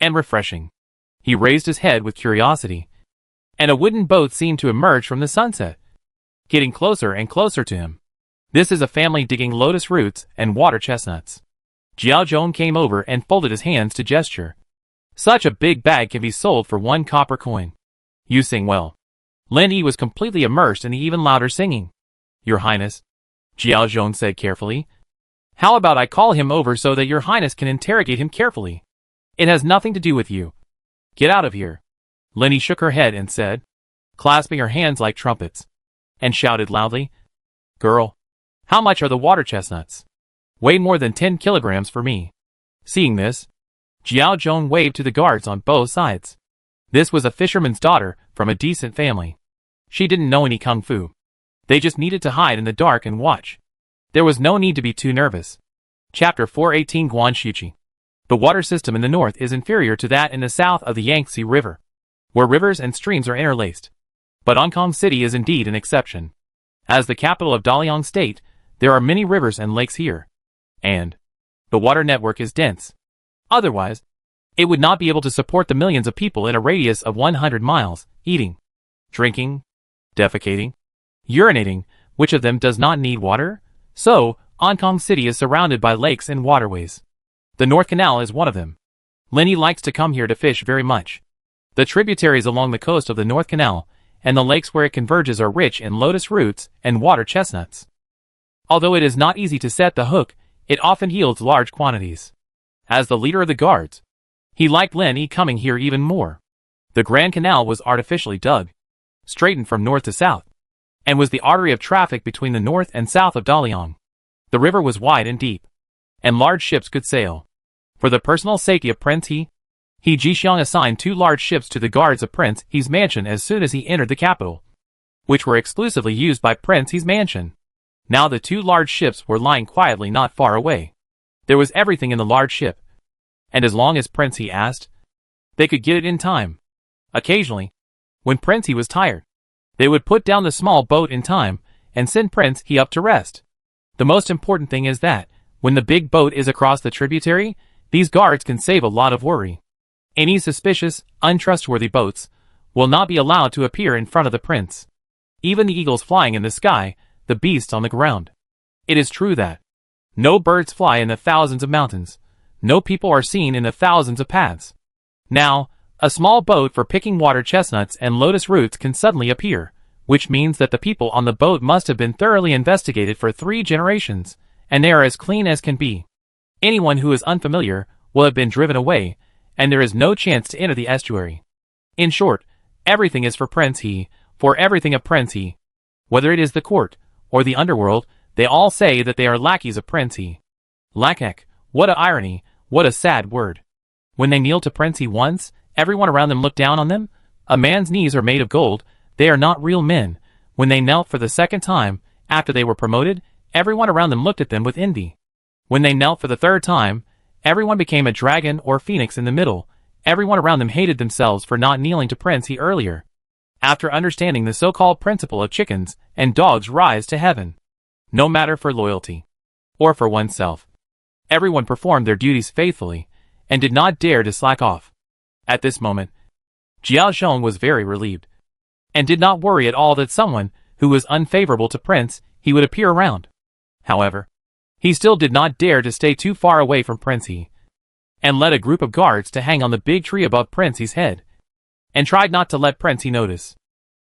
and refreshing. He raised his head with curiosity, and a wooden boat seemed to emerge from the sunset, getting closer and closer to him. This is a family digging lotus roots and water chestnuts. Jiao Zhong came over and folded his hands to gesture. Such a big bag can be sold for 1 copper coin. You sing well. Lin Yi was completely immersed in the even louder singing. Your Highness, Jiao Zhong said carefully. How about I call him over so that Your Highness can interrogate him carefully? It has nothing to do with you. Get out of here. Lin Yi shook her head and said, clasping her hands like trumpets, and shouted loudly, Girl, how much are the water chestnuts? Weigh more than 10 kilograms for me. Seeing this, Jiao Zhong waved to the guards on both sides. This was a fisherman's daughter from a decent family. She didn't know any kung fu. They just needed to hide in the dark and watch. There was no need to be too nervous. Chapter 418 Guan Shiqi. The water system in the north is inferior to that in the south of the Yangtze River, where rivers and streams are interlaced. But Hong City is indeed an exception. As the capital of Dalian State, there are many rivers and lakes here. And the water network is dense. Otherwise, it would not be able to support the millions of people in a radius of 100 miles, eating, drinking, defecating, urinating. Which of them does not need water? So, Hong Kong City is surrounded by lakes and waterways. The North Canal is one of them. Lin Yi likes to come here to fish very much. The tributaries along the coast of the North Canal and the lakes where it converges are rich in lotus roots and water chestnuts. Although it is not easy to set the hook, it often yields large quantities. As the leader of the guards, he liked Lin Yi coming here even more. The Grand Canal was artificially dug, straightened from north to south, and was the artery of traffic between the north and south of Dalian. The river was wide and deep, and large ships could sail. For the personal safety of Prince He Jixiang assigned 2 large ships to the guards of Prince He's mansion as soon as he entered the capital, which were exclusively used by Prince He's mansion. Now the 2 large ships were lying quietly not far away. There was everything in the large ship, and as long as Prince He asked, they could get it in time. Occasionally, when Prince He was tired, they would put down the small boat in time and send Prince He up to rest. The most important thing is that, when the big boat is across the tributary, these guards can save a lot of worry. Any suspicious, untrustworthy boats will not be allowed to appear in front of the prince. Even the eagles flying in the sky, the beasts on the ground. It is true that no birds fly in the thousands of mountains, no people are seen in the thousands of paths. Now, a small boat for picking water chestnuts and lotus roots can suddenly appear, which means that the people on the boat must have been thoroughly investigated for 3 generations, and they are as clean as can be. Anyone who is unfamiliar will have been driven away, and there is no chance to enter the estuary. In short, everything is for Prince He, for everything of Prince He. Whether it is the court, or the underworld, they all say that they are lackeys of Prince He. Lackek, What a irony, what a sad word. When they kneel to Princey once, everyone around them looked down on them. A man's knees are made of gold, they are not real men. When they knelt for the second time, after they were promoted, everyone around them looked at them with envy. When they knelt for the third time, everyone became a dragon or phoenix in the middle. Everyone around them hated themselves for not kneeling to Princey earlier. After understanding the so-called principle of chickens and dogs rise to heaven, no matter for loyalty or for oneself, everyone performed their duties faithfully and did not dare to slack off. At this moment, Jiao Zhong was very relieved and did not worry at all that someone who was unfavorable to Prince he would appear around. However, he still did not dare to stay too far away from Princey and led a group of guards to hang on the big tree above Princey's head and tried not to let Princey notice.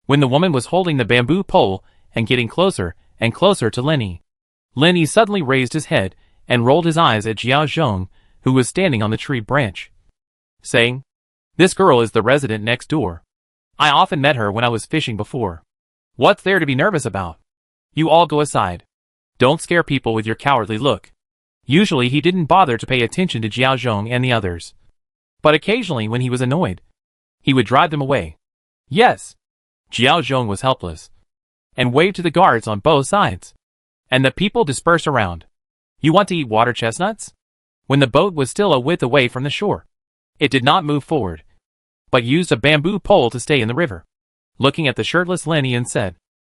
When the woman was holding the bamboo pole and getting closer and closer to Lenny suddenly raised his head and rolled his eyes at Jiao Zhong, who was standing on the tree branch, saying, "This girl is the resident next door. I often met her when I was fishing before. What's there to be nervous about? You all go aside. Don't scare people with your cowardly look." Usually he didn't bother to pay attention to Jiao Zhong and the others. But occasionally when he was annoyed, he would drive them away. Yes, Jiao Zhong was helpless, and waved to the guards on both sides. And the people dispersed around. "You want to eat water chestnuts?" When the boat was still a width away from the shore, it did not move forward, but used a bamboo pole to stay in the river. Looking at the shirtless Lenny and said,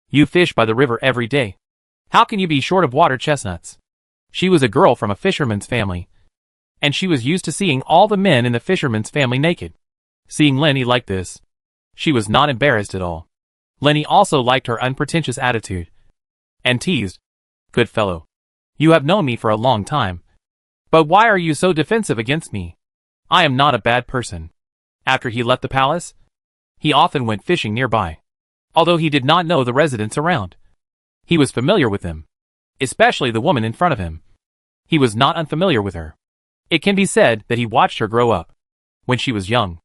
"You fish by the river every day. How can you be short of water chestnuts?" She was a girl from a fisherman's family, and she was used to seeing all the men in the fisherman's family naked. Seeing Lenny like this, she was not embarrassed at all. Lenny also liked her unpretentious attitude, and teased, "Good fellow, you have known me for a long time. But why are you so defensive against me? I am not a bad person." After he left the palace, he often went fishing nearby. Although he did not know the residents around, he was familiar with them, especially the woman in front of him. He was not unfamiliar with her. It can be said that he watched her grow up. When she was young,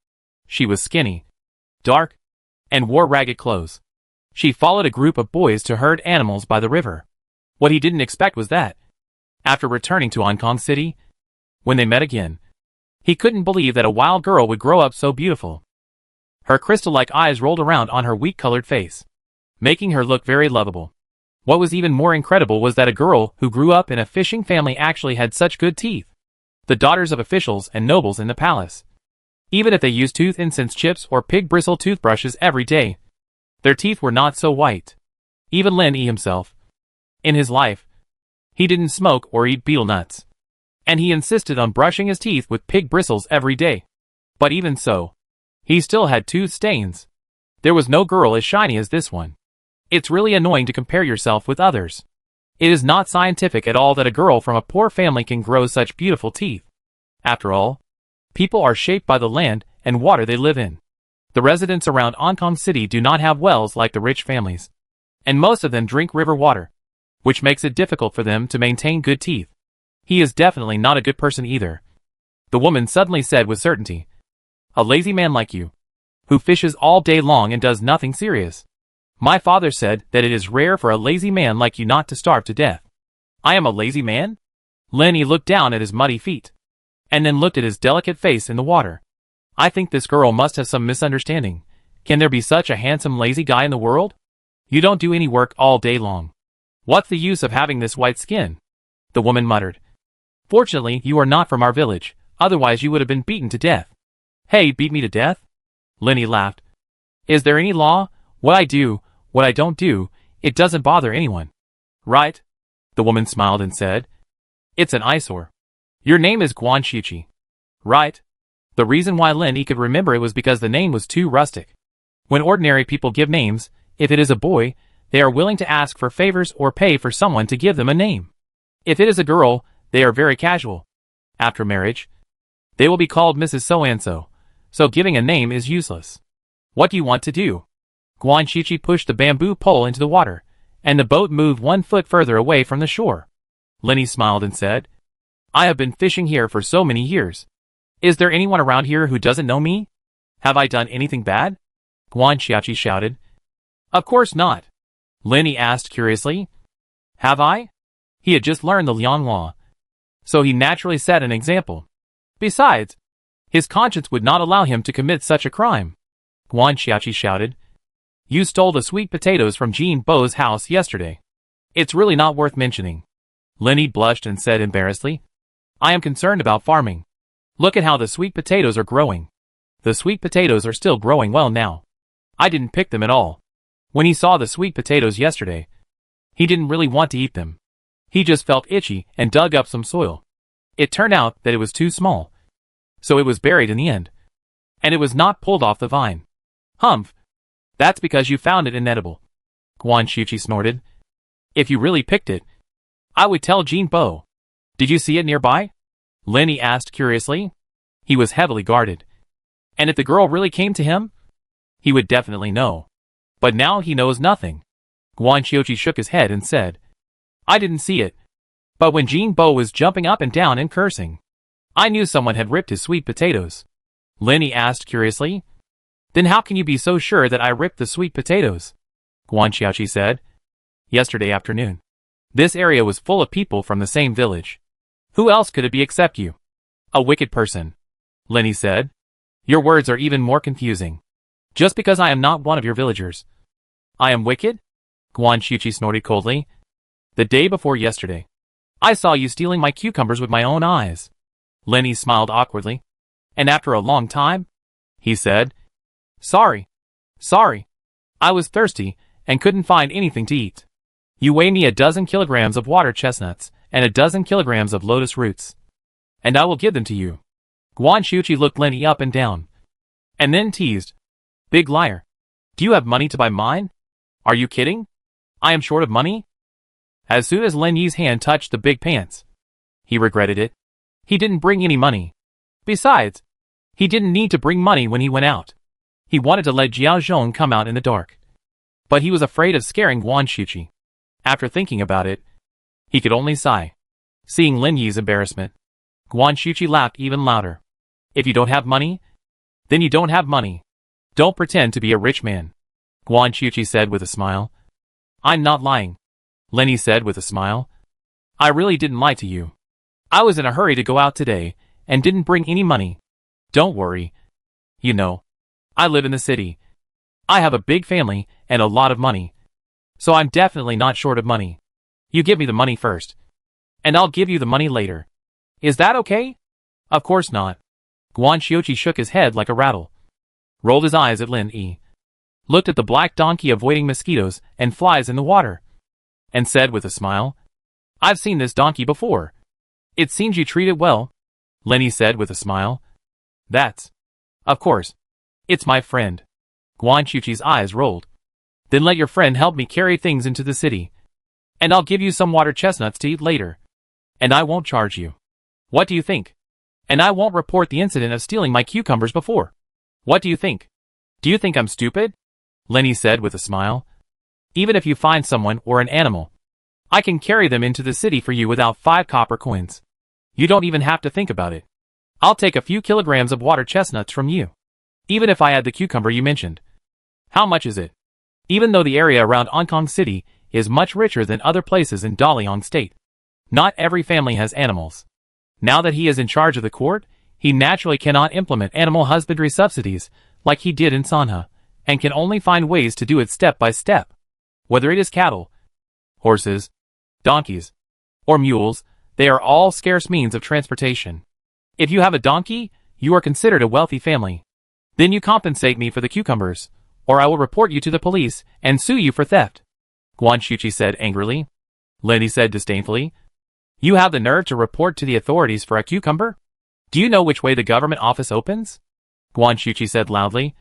she was skinny, dark, and wore ragged clothes. She followed a group of boys to herd animals by the river. What he didn't expect was that, after returning to Hong Kong City, when they met again, he couldn't believe that a wild girl would grow up so beautiful. Her crystal-like eyes rolled around on her weak-colored face, making her look very lovable. What was even more incredible was that a girl who grew up in a fishing family actually had such good teeth. The daughters of officials and nobles in the palace, even if they used tooth incense chips or pig bristle toothbrushes every day, their teeth were not so white. Even Lin Yi himself, in his life, he didn't smoke or eat betel nuts, and he insisted on brushing his teeth with pig bristles every day. But even so, he still had tooth stains. There was no girl as shiny as this one. It's really annoying to compare yourself with others. It is not scientific at all that a girl from a poor family can grow such beautiful teeth. After all, people are shaped by the land and water they live in. The residents around Hong Kong City do not have wells like the rich families, and most of them drink river water, which makes it difficult for them to maintain good teeth. He is definitely not a good person either. The woman suddenly said with certainty, "A lazy man like you, who fishes all day long and does nothing serious. My father said that it is rare for a lazy man like you not to starve to death." "I am a lazy man?" Lenny looked down at his muddy feet, and then looked at his delicate face in the water. "I think this girl must have some misunderstanding. Can there be such a handsome lazy guy in the world? You don't do any work all day long. What's the use of having this white skin?" The woman muttered, "Fortunately, you are not from our village, otherwise you would have been beaten to death." "Hey, beat me to death?" Lenny laughed. "Is there any law? What I do, what I don't do, it doesn't bother anyone. Right?" The woman smiled and said, "It's an eyesore. Your name is Guan Shichi. Right?" The reason why Lin Yi could remember it was because the name was too rustic. When ordinary people give names, if it is a boy, they are willing to ask for favors or pay for someone to give them a name. If it is a girl, they are very casual. After marriage, they will be called Mrs. So-and-so, so giving a name is useless. "What do you want to do?" Guan Shichi pushed the bamboo pole into the water, and the boat moved 1 foot further away from the shore. Lenny smiled and said, "I have been fishing here for so many years. Is there anyone around here who doesn't know me? Have I done anything bad?" Guan Shichi shouted. "Of course not." Lenny asked curiously. "Have I?" He had just learned the Liang Law, so he naturally set an example. Besides, his conscience would not allow him to commit such a crime. Guan Xiaoqi shouted. You stole the sweet potatoes from Jean Bo's house yesterday. It's really not worth mentioning. Lenny blushed and said embarrassedly. I am concerned about farming. Look at how the sweet potatoes are growing. The sweet potatoes are still growing well now. I didn't pick them at all. When he saw the sweet potatoes yesterday, he didn't really want to eat them. He just felt itchy and dug up some soil. It turned out that it was too small, so it was buried in the end. And it was not pulled off the vine. Humph. That's because you found it inedible. Guan Xiaoqi snorted. If you really picked it, I would tell Jean Bo. Did you see it nearby? Lenny asked curiously. He was heavily guarded. And if the girl really came to him, he would definitely know. But now he knows nothing. Guan Xiaoqi shook his head and said, I didn't see it. But when Jean Bo was jumping up and down and cursing, I knew someone had ripped his sweet potatoes. Lenny asked curiously. Then how can you be so sure that I ripped the sweet potatoes? Guan Xiaoqi said. Yesterday afternoon. This area was full of people from the same village. Who else could it be except you? A wicked person. Lenny said. Your words are even more confusing. Just because I am not one of your villagers. I am wicked? Guan Xiaoqi snorted coldly. The day before yesterday, I saw you stealing my cucumbers with my own eyes. Lenny smiled awkwardly. And after a long time, he said, Sorry. I was thirsty and couldn't find anything to eat. You weigh me 12 kilograms of water chestnuts and 12 kilograms of lotus roots, and I will give them to you. Guan Xiaoqi looked Lenny up and down, and then teased. Big liar. Do you have money to buy mine? Are you kidding? I am short of money? As soon as Len Yi's hand touched the big pants, he regretted it. He didn't bring any money. Besides, he didn't need to bring money when he went out. He wanted to let Jiao Zhong come out in the dark. But he was afraid of scaring Guan Xiaoqi. After thinking about it, he could only sigh. Seeing Lin Yi's embarrassment, Guan Xiaoqi laughed even louder. If you don't have money, then you don't have money. Don't pretend to be a rich man. Guan Xiaoqi said with a smile. I'm not lying. Lenny said with a smile. I really didn't lie to you. I was in a hurry to go out today and didn't bring any money. Don't worry. You know, I live in the city. I have a big family and a lot of money. So I'm definitely not short of money. You give me the money first, and I'll give you the money later. Is that okay? Of course not. Guan Xiaoqi shook his head like a rattle, rolled his eyes at Lin Yi, looked at the black donkey avoiding mosquitoes and flies in the water, and said with a smile, I've seen this donkey before. It seems you treat it well. Lenny said with a smile. That's, of course, it's my friend. Guan Xiaoqi's eyes rolled. Then let your friend help me carry things into the city, and I'll give you some water chestnuts to eat later. And I won't charge you. What do you think? And I won't report the incident of stealing my cucumbers before. What do you think? Do you think I'm stupid? Lenny said with a smile. Even if you find someone or an animal, I can carry them into the city for you without 5 copper coins. You don't even have to think about it. I'll take a few kilograms of water chestnuts from you, even if I add the cucumber you mentioned. How much is it? Even though the area around Ankong City is much richer than other places in Daliang State, not every family has animals. Now that he is in charge of the court, he naturally cannot implement animal husbandry subsidies like he did in Sanha, and can only find ways to do it step by step. Whether it is cattle, horses, donkeys, or mules, they are all scarce means of transportation. If you have a donkey, you are considered a wealthy family. Then you compensate me for the cucumbers, or I will report you to the police and sue you for theft. Guan Xiaoqi said angrily. Lenny said disdainfully. You have the nerve to report to the authorities for a cucumber? Do you know which way the government office opens? Guan Xiaoqi said loudly.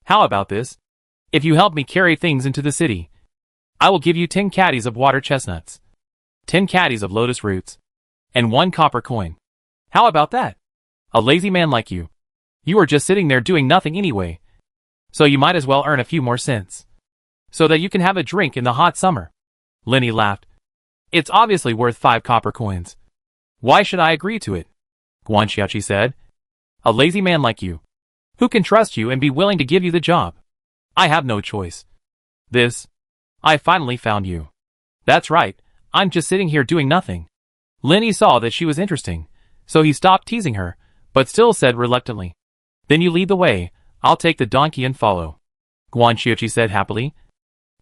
How about this? If you help me carry things into the city, I will give you 10 caddies of water chestnuts, 10 caddies of lotus roots, and 1 copper coin. How about that? A lazy man like you. You are just sitting there doing nothing anyway. So you might as well earn a few more cents, so that you can have a drink in the hot summer. Lenny laughed. It's obviously worth 5 copper coins. Why should I agree to it? Guan Xiaoqi said. A lazy man like you, who can trust you and be willing to give you the job. I have no choice. I finally found you. That's right, I'm just sitting here doing nothing. Lin saw that she was interesting, so he stopped teasing her, but still said reluctantly, "Then you lead the way, I'll take the donkey and follow." Guan Xiuqi said happily,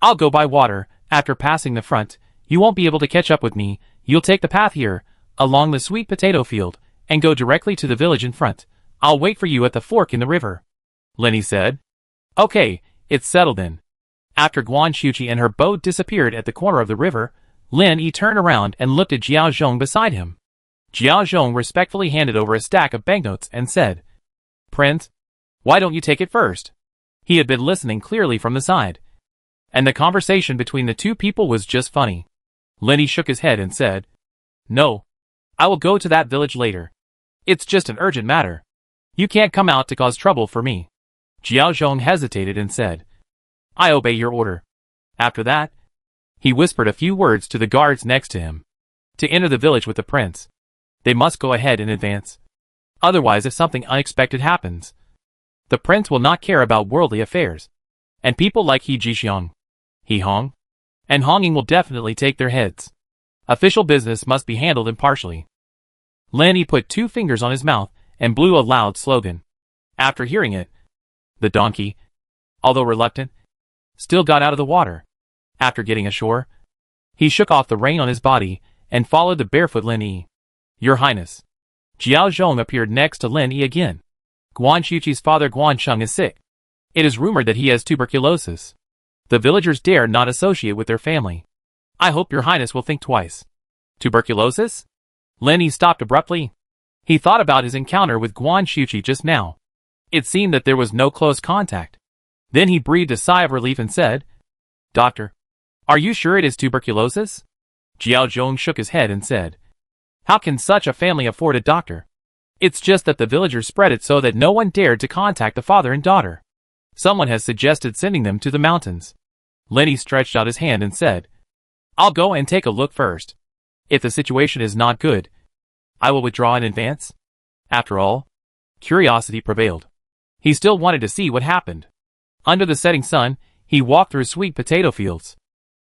"I'll go by water. After passing the front, you won't be able to catch up with me. You'll take the path here, along the sweet potato field, and go directly to the village in front. I'll wait for you at the fork in the river." Lin said, "Okay, it's settled then." After Guan Xiuqi and her boat disappeared at the corner of the river, Lin turned around and looked at Jiao Zhong beside him. Jiao Zhong respectfully handed over a stack of banknotes and said, "Prince, why don't you take it first?" He had been listening clearly from the side, and the conversation between the two people was just funny. Lin shook his head and said, "No, I will go to that village later. It's just an urgent matter. You can't come out to cause trouble for me." Jiao Zhong hesitated and said, "I obey your order." After that, he whispered a few words to the guards next to him. To enter the village with the prince, they must go ahead in advance. Otherwise, if something unexpected happens, the prince will not care about worldly affairs, and people like He Jixiang, He Hong, and Honging will definitely take their heads. Official business must be handled impartially. Lin put 2 fingers on his mouth and blew a loud slogan. After hearing it, the donkey, although reluctant, still got out of the water. After getting ashore, he shook off the rain on his body and followed the barefoot Lin. "Your Highness." Jiao Zhong appeared next to Lin again. "Guan Xiuqi's father Guan Sheng is sick. It is rumored that he has tuberculosis. The villagers dare not associate with their family. I hope your Highness will think twice." "Tuberculosis?" Lin stopped abruptly. He thought about his encounter with Guan Xiuqi just now. It seemed that there was no close contact. Then he breathed a sigh of relief and said, "Doctor, are you sure it is tuberculosis?" Jiao Zhong shook his head and said, "How can such a family afford a doctor? It's just that the villagers spread it so that no one dared to contact the father and daughter. Someone has suggested sending them to the mountains." Lin stretched out his hand and said, "I'll go and take a look first. If the situation is not good, I will withdraw in advance." After all, curiosity prevailed. He still wanted to see what happened. Under the setting sun, he walked through sweet potato fields.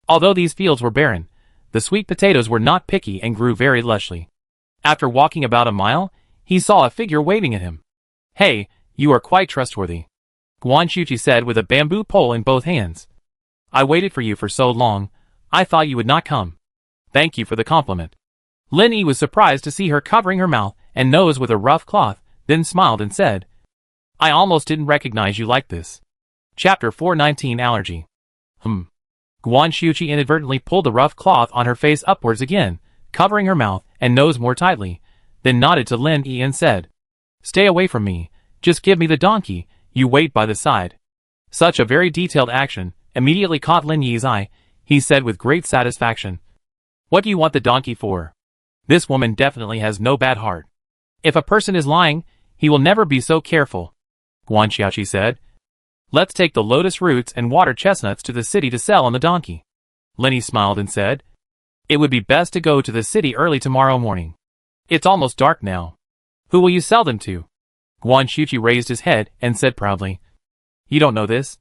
Although these fields were barren, the sweet potatoes were not picky and grew very lushly. After walking about a mile, he saw a figure waving at him. "Hey, you are quite trustworthy," Guan Xiuqi said with a bamboo pole in both hands. "I waited for you for so long, I thought you would not come. Thank you for the compliment." Lin was surprised to see her covering her mouth and nose with a rough cloth, then smiled and said, "I almost didn't recognize you like this." Chapter 419 Allergy. Guan Xiuqi inadvertently pulled the rough cloth on her face upwards again, covering her mouth and nose more tightly, then nodded to Lin and said, "Stay away from me, just give me the donkey, you wait by the side." Such a very detailed action immediately caught Lin Yi's eye. He said with great satisfaction, "What do you want the donkey for? This woman definitely has no bad heart. If a person is lying, he will never be so careful." Guan Xiuqi said, "Let's take the lotus roots and water chestnuts to the city to sell on the donkey." Lin smiled and said, "It would be best to go to the city early tomorrow morning. It's almost dark now. Who will you sell them to?" Guan Xiuqi raised his head and said proudly, "You don't know this?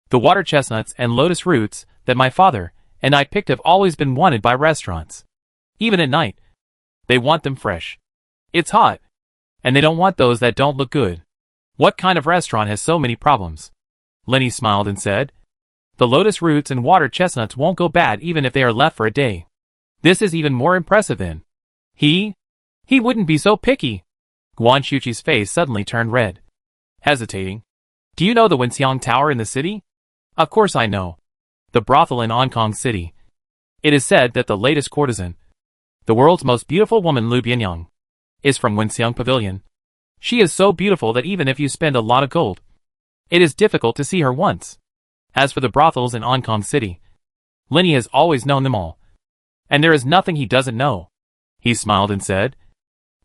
The water chestnuts and lotus roots that my father and I picked have always been wanted by restaurants. Even at night, they want them fresh. It's hot, and they don't want those that don't look good. What kind of restaurant has so many problems?" Lin smiled and said, "The lotus roots and water chestnuts won't go bad even if they are left for a day. This is even more impressive then. He wouldn't be so picky." Guan Xiuqi's face suddenly turned red. Hesitating, "Do you know the Wenxiang Tower in the city?" "Of course I know. The brothel in Hong Kong City. It is said that the latest courtesan, the world's most beautiful woman Lu Bianyang, is from Wenxiang Pavilion. She is so beautiful that even if you spend a lot of gold, it is difficult to see her once. As for the brothels in Hong Kong City, Lin has always known them all. And there is nothing he doesn't know." He smiled and said,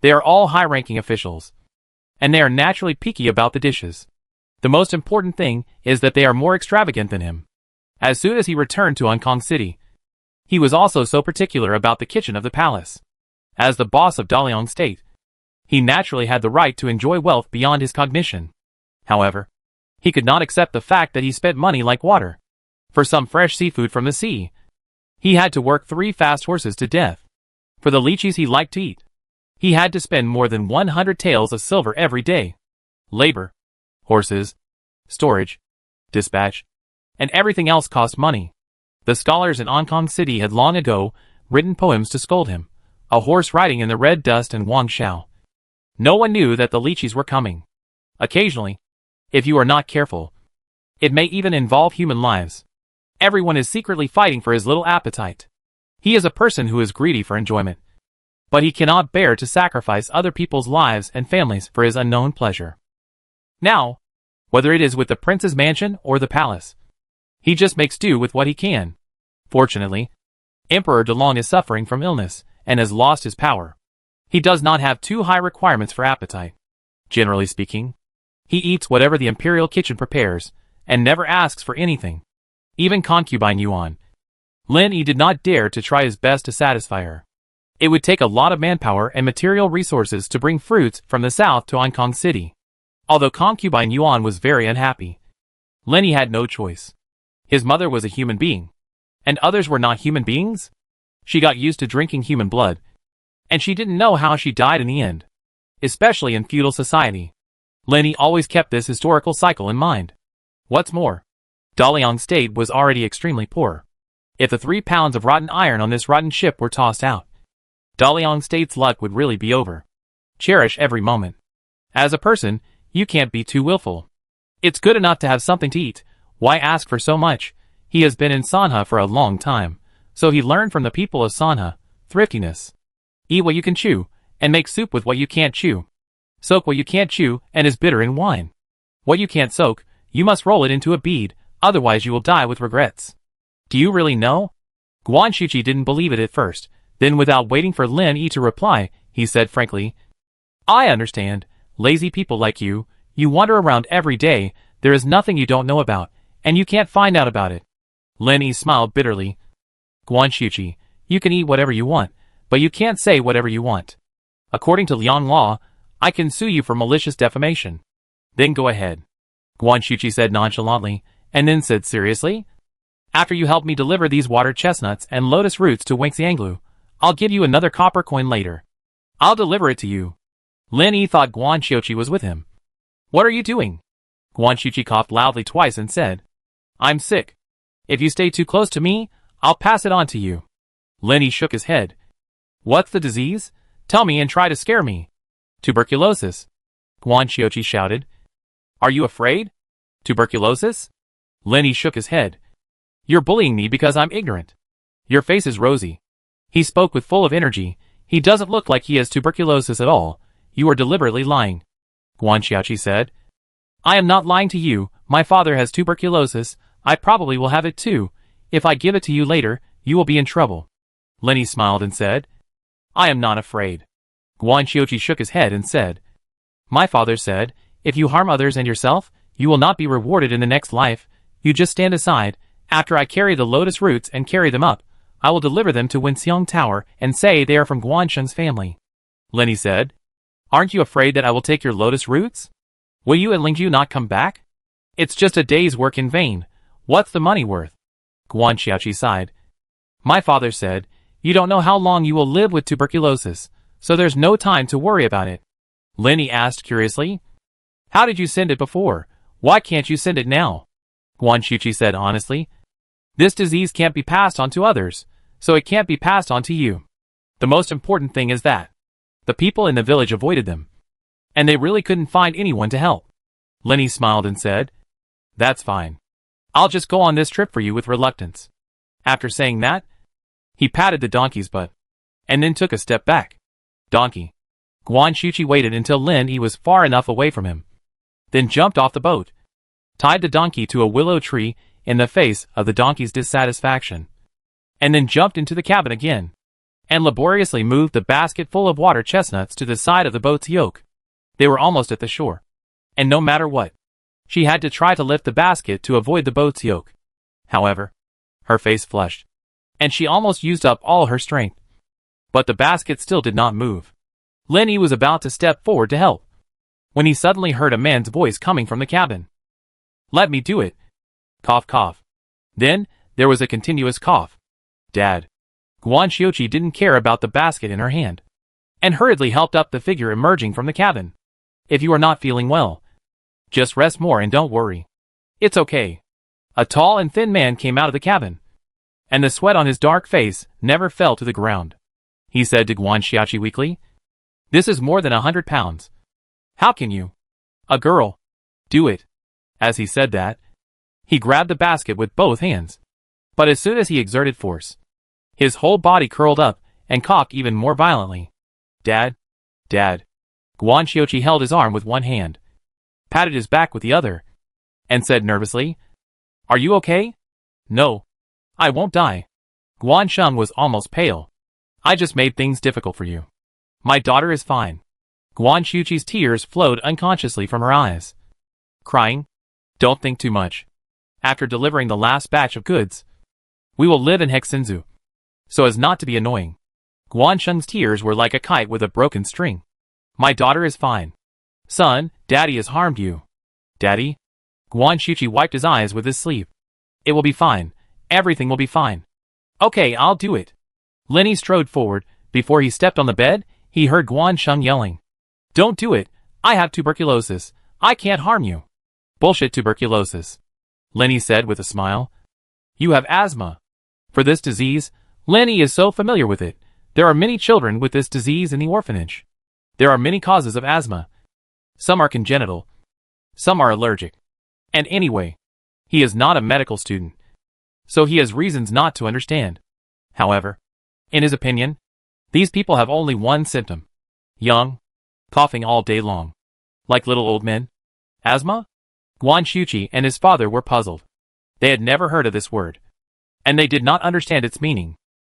"They are all high-ranking officials, and they are naturally picky about the dishes. The most important thing is that they are more extravagant than him." As soon as he returned to Hong Kong City, he was also so particular about the kitchen of the palace. As the boss of Daliang State, he naturally had the right to enjoy wealth beyond his cognition. However, he could not accept the fact that he spent money like water. For some fresh seafood from the sea, he had to work 3 fast horses to death. For the lychees he liked to eat, he had to spend more than 100 taels of silver every day. Labor, horses, storage, dispatch, and everything else cost money. The scholars in Hong City had long ago written poems to scold him, a horse riding in the red dust and Wang Shao. No one knew that the lychees were coming. Occasionally, if you are not careful, it may even involve human lives. Everyone is secretly fighting for his little appetite. He is a person who is greedy for enjoyment, but he cannot bear to sacrifice other people's lives and families for his unknown pleasure. Now, whether it is with the prince's mansion or the palace, he just makes do with what he can. Fortunately, Emperor DeLong is suffering from illness and has lost his power. He does not have too high requirements for appetite. Generally speaking, he eats whatever the imperial kitchen prepares and never asks for anything. Even concubine Yuan, Lin Yi did not dare to try his best to satisfy her. It would take a lot of manpower and material resources to bring fruits from the south to Hong Kong City. Although concubine Yuan was very unhappy, Lin Yi had no choice. His mother was a human being, and others were not human beings? She got used to drinking human blood, and she didn't know how she died in the end. Especially in feudal society, Lin Yi always kept this historical cycle in mind. What's more, Daliang's state was already extremely poor. If the 3 pounds of rotten iron on this rotten ship were tossed out, Daliang's state's luck would really be over. Cherish every moment. As a person, you can't be too willful. It's good enough to have something to eat. Why ask for so much? He has been in Sanha for a long time, so he learned from the people of Sanha, thriftiness. Eat what you can chew, and make soup with what you can't chew. Soak what you can't chew, and is bitter in wine. What you can't soak, you must roll it into a bead, otherwise you will die with regrets. Do you really know? Guan Shuqi didn't believe it at first, then without waiting for Lin Yi to reply, he said frankly, I understand, lazy people like you wander around every day, there is nothing you don't know about, and you can't find out about it. Lin Yi smiled bitterly. Guan Shuqi, you can eat whatever you want, but you can't say whatever you want. According to Liang law, I can sue you for malicious defamation. Then go ahead. Guan Shuqi said nonchalantly, and then said seriously, after you help me deliver these water chestnuts and lotus roots to Wangxianglu, I'll give you another copper coin later. I'll deliver it to you. Lin Yi thought Guan Shuqi was with him. What are you doing? Guan Shuqi coughed loudly twice and said, I'm sick. If you stay too close to me, I'll pass it on to you. Lin Yi shook his head. What's the disease? Tell me and try to scare me. Tuberculosis. Guan Shuqi shouted. Are you afraid? Tuberculosis? Lin Yi shook his head. You're bullying me because I'm ignorant. Your face is rosy. He spoke with full of energy. He doesn't look like he has tuberculosis at all. You are deliberately lying. Guan Shuqi said. I am not lying to you. My father has tuberculosis. I probably will have it too. If I give it to you later, you will be in trouble. Lin Yi smiled and said, I am not afraid. Guan Shuqi shook his head and said, My father said, if you harm others and yourself, you will not be rewarded in the next life. You just stand aside. After I carry the lotus roots and carry them up, I will deliver them to Wenxiang Tower and say they are from Guansheng's family. Lin Yi said, Aren't you afraid that I will take your lotus roots? Will you and Lingju not come back? It's just a day's work in vain. What's the money worth? Guan Shuqi sighed. My father said, you don't know how long you will live with tuberculosis, so there's no time to worry about it. Lin Yi asked curiously. How did you send it before? Why can't you send it now? Guan Shuqi said honestly. This disease can't be passed on to others, so it can't be passed on to you. The most important thing is that the people in the village avoided them, and they really couldn't find anyone to help. Lin Yi smiled and said, That's fine. I'll just go on this trip for you with reluctance. After saying that, he patted the donkey's butt, and then took a step back. Donkey. Guan Shuqi waited until Lin Yi was far enough away from him, then jumped off the boat, tied the donkey to a willow tree in the face of the donkey's dissatisfaction, and then jumped into the cabin again, and laboriously moved the basket full of water chestnuts to the side of the boat's yoke. They were almost at the shore, and no matter what, she had to try to lift the basket to avoid the boat's yoke. However, her face flushed, and she almost used up all her strength. But the basket still did not move. Lin Yi was about to step forward to help, when he suddenly heard a man's voice coming from the cabin. Let me do it. Cough, cough. Then, there was a continuous cough. Dad. Guan Xiuqi didn't care about the basket in her hand, and hurriedly helped up the figure emerging from the cabin. If you are not feeling well, just rest more and don't worry. It's okay. A tall and thin man came out of the cabin, and the sweat on his dark face never fell to the ground. He said to Guan Xiaoqi weakly, "This is more than 100 pounds. How can you? A girl. Do it." As he said that, he grabbed the basket with both hands. But as soon as he exerted force, his whole body curled up and cocked even more violently. Dad? Dad. Guan Xiuqi held his arm with one hand, patted his back with the other, and said nervously, "Are you okay?" "No. I won't die." Guan Sheng was almost pale. "I just made things difficult for you. My daughter is fine." Guan Xiuqi's tears flowed unconsciously from her eyes. Crying? Don't think too much. After delivering the last batch of goods, we will live in Hexinzu, so as not to be annoying. Guan Sheng's tears were like a kite with a broken string. "My daughter is fine. Son, Daddy has harmed you." "Daddy?" Guan Xiuqi wiped his eyes with his sleeve. "It will be fine. Everything will be fine." "Okay, I'll do it." Lenny strode forward. Before he stepped on the bed, he heard Guan Sheng yelling, "Don't do it. I have tuberculosis. I can't harm you." "Bullshit tuberculosis," Lenny said with a smile. "You have asthma." For this disease, Lenny is so familiar with it. There are many children with this disease in the orphanage. There are many causes of asthma. Some are congenital. Some are allergic. And anyway, he is not a medical student, so he has reasons not to understand. However, in his opinion, these people have only one symptom. Young, coughing all day long, like little old men. Asthma? Guan Xiuqi and his father were puzzled. They had never heard of this word, and they did not understand its meaning.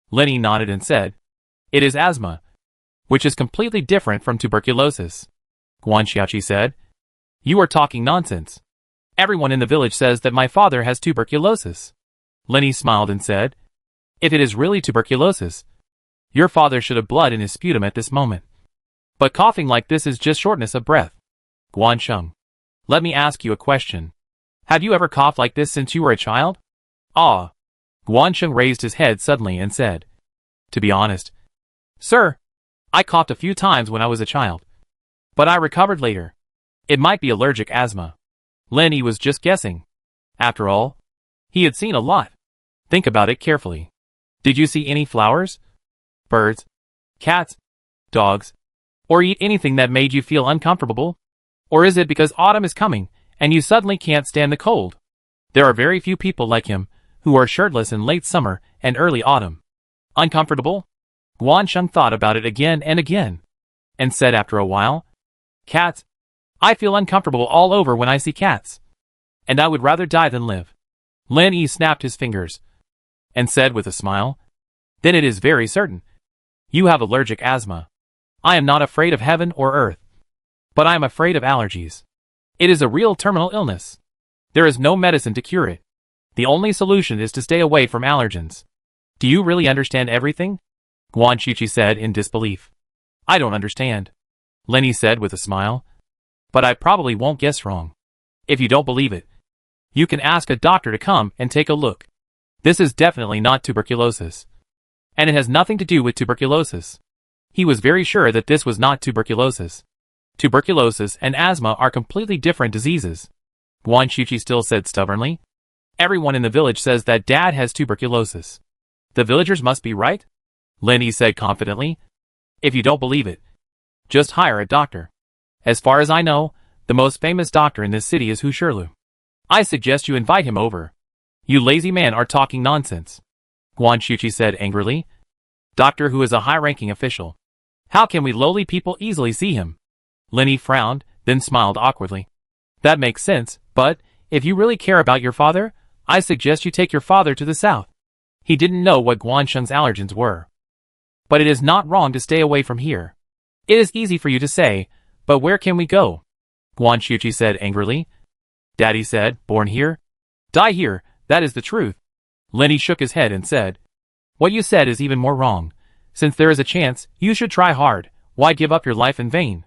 Lenny nodded and said, "It is asthma, which is completely different from tuberculosis." Guan Xiaoqi said, "You are talking nonsense. Everyone in the village says that my father has tuberculosis." Lenny smiled and said, "If it is really tuberculosis, your father should have blood in his sputum at this moment. But coughing like this is just shortness of breath." Guan Sheng, let me ask you a question. Have you ever coughed like this since you were a child? Ah. Guan Sheng raised his head suddenly and said, "To be honest, sir, I coughed a few times when I was a child, but I recovered later. It might be allergic asthma." Lenny was just guessing. After all, he had seen a lot. Think about it carefully. Did you see any flowers, birds, cats, dogs, or eat anything that made you feel uncomfortable? Or is it because autumn is coming and you suddenly can't stand the cold? There are very few people like him who are shirtless in late summer and early autumn. Uncomfortable? Guan Sheng thought about it again and again, and said after a while, "Cats. I feel uncomfortable all over when I see cats. And I would rather die than live." Lin Yi snapped his fingers, and said with a smile, "Then it is very certain. You have allergic asthma. I am not afraid of heaven or earth, but I am afraid of allergies. It is a real terminal illness. There is no medicine to cure it. The only solution is to stay away from allergens. Do you really understand everything?" Guan Xiuqi said in disbelief. "I don't understand," Lin Yi said with a smile, "but I probably won't guess wrong. If you don't believe it, you can ask a doctor to come and take a look. This is definitely not tuberculosis. And it has nothing to do with tuberculosis." He was very sure that this was not tuberculosis. Tuberculosis and asthma are completely different diseases. Guan Xiuqi still said stubbornly, "Everyone in the village says that Dad has tuberculosis. The villagers must be right?" Lin Yi said confidently. "If you don't believe it, just hire a doctor. As far as I know, the most famous doctor in this city is Hu Shirlu. I suggest you invite him over." "You lazy man are talking nonsense," Guan Xiuqi said angrily. "Doctor Hu is a high-ranking official. How can we lowly people easily see him?" Lin Yi frowned, then smiled awkwardly. "That makes sense, but if you really care about your father, I suggest you take your father to the south." He didn't know what Guan Sheng's allergens were. "But it is not wrong to stay away from here. It is easy for you to say, but where can we go?" Guan Xiuqi said angrily. "Daddy said, born here, die here, that is the truth." Lin Yi shook his head and said, "What you said is even more wrong. Since there is a chance, you should try hard. Why give up your life in vain?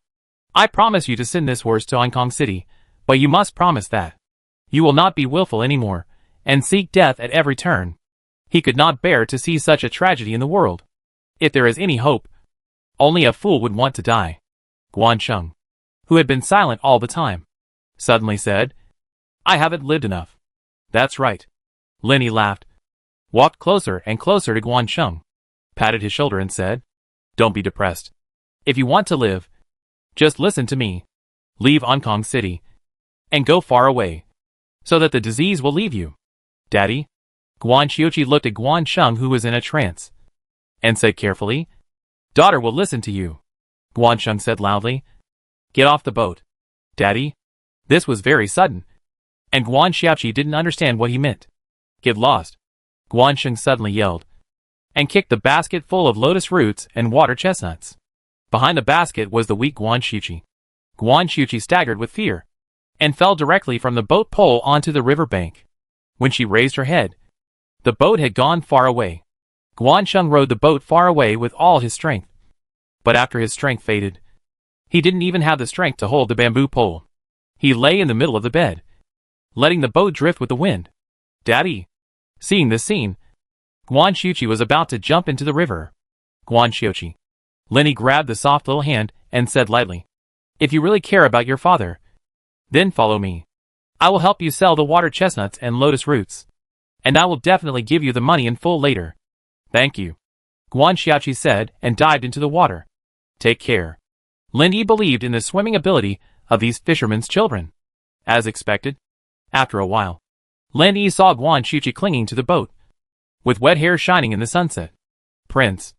I promise you to send this horse to Hong Kong City, but you must promise that you will not be willful anymore, and seek death at every turn." He could not bear to see such a tragedy in the world. If there is any hope, only a fool would want to die. Guan Sheng, who had been silent all the time, suddenly said, I haven't lived enough. That's right. Lin Yi laughed, walked closer and closer to Guan Sheng, patted his shoulder and said, Don't be depressed. If you want to live, just listen to me. Leave Ankong City and go far away, so that the disease will leave you. Daddy? Guan Xiuqi looked at Guan Sheng, who was in a trance, and said carefully, Daughter will listen to you. Guan Sheng said loudly, Get off the boat. Daddy? This was very sudden, and Guan Xiaoqi didn't understand what he meant. Get lost. Guan Sheng suddenly yelled, and kicked the basket full of lotus roots and water chestnuts. Behind the basket was the weak Guan Xiuqi. Guan Xiuqi staggered with fear, and fell directly from the boat pole onto the river bank. When she raised her head, the boat had gone far away. Guan Sheng rowed the boat far away with all his strength. But after his strength faded, he didn't even have the strength to hold the bamboo pole. He lay in the middle of the bed, letting the boat drift with the wind. Daddy! Seeing this scene, Guan Xiuqi was about to jump into the river. Guan Xiuqi. Lin Yi grabbed the soft little hand and said lightly, If you really care about your father, then follow me. I will help you sell the water chestnuts and lotus roots, and I will definitely give you the money in full later. Thank you. Guan Xiaoqi said and dived into the water. Take care. Lin Yi believed in the swimming ability of these fishermen's children. As expected, after a while, Lin Yi saw Guan Xiuqi clinging to the boat, with wet hair shining in the sunset. Prince.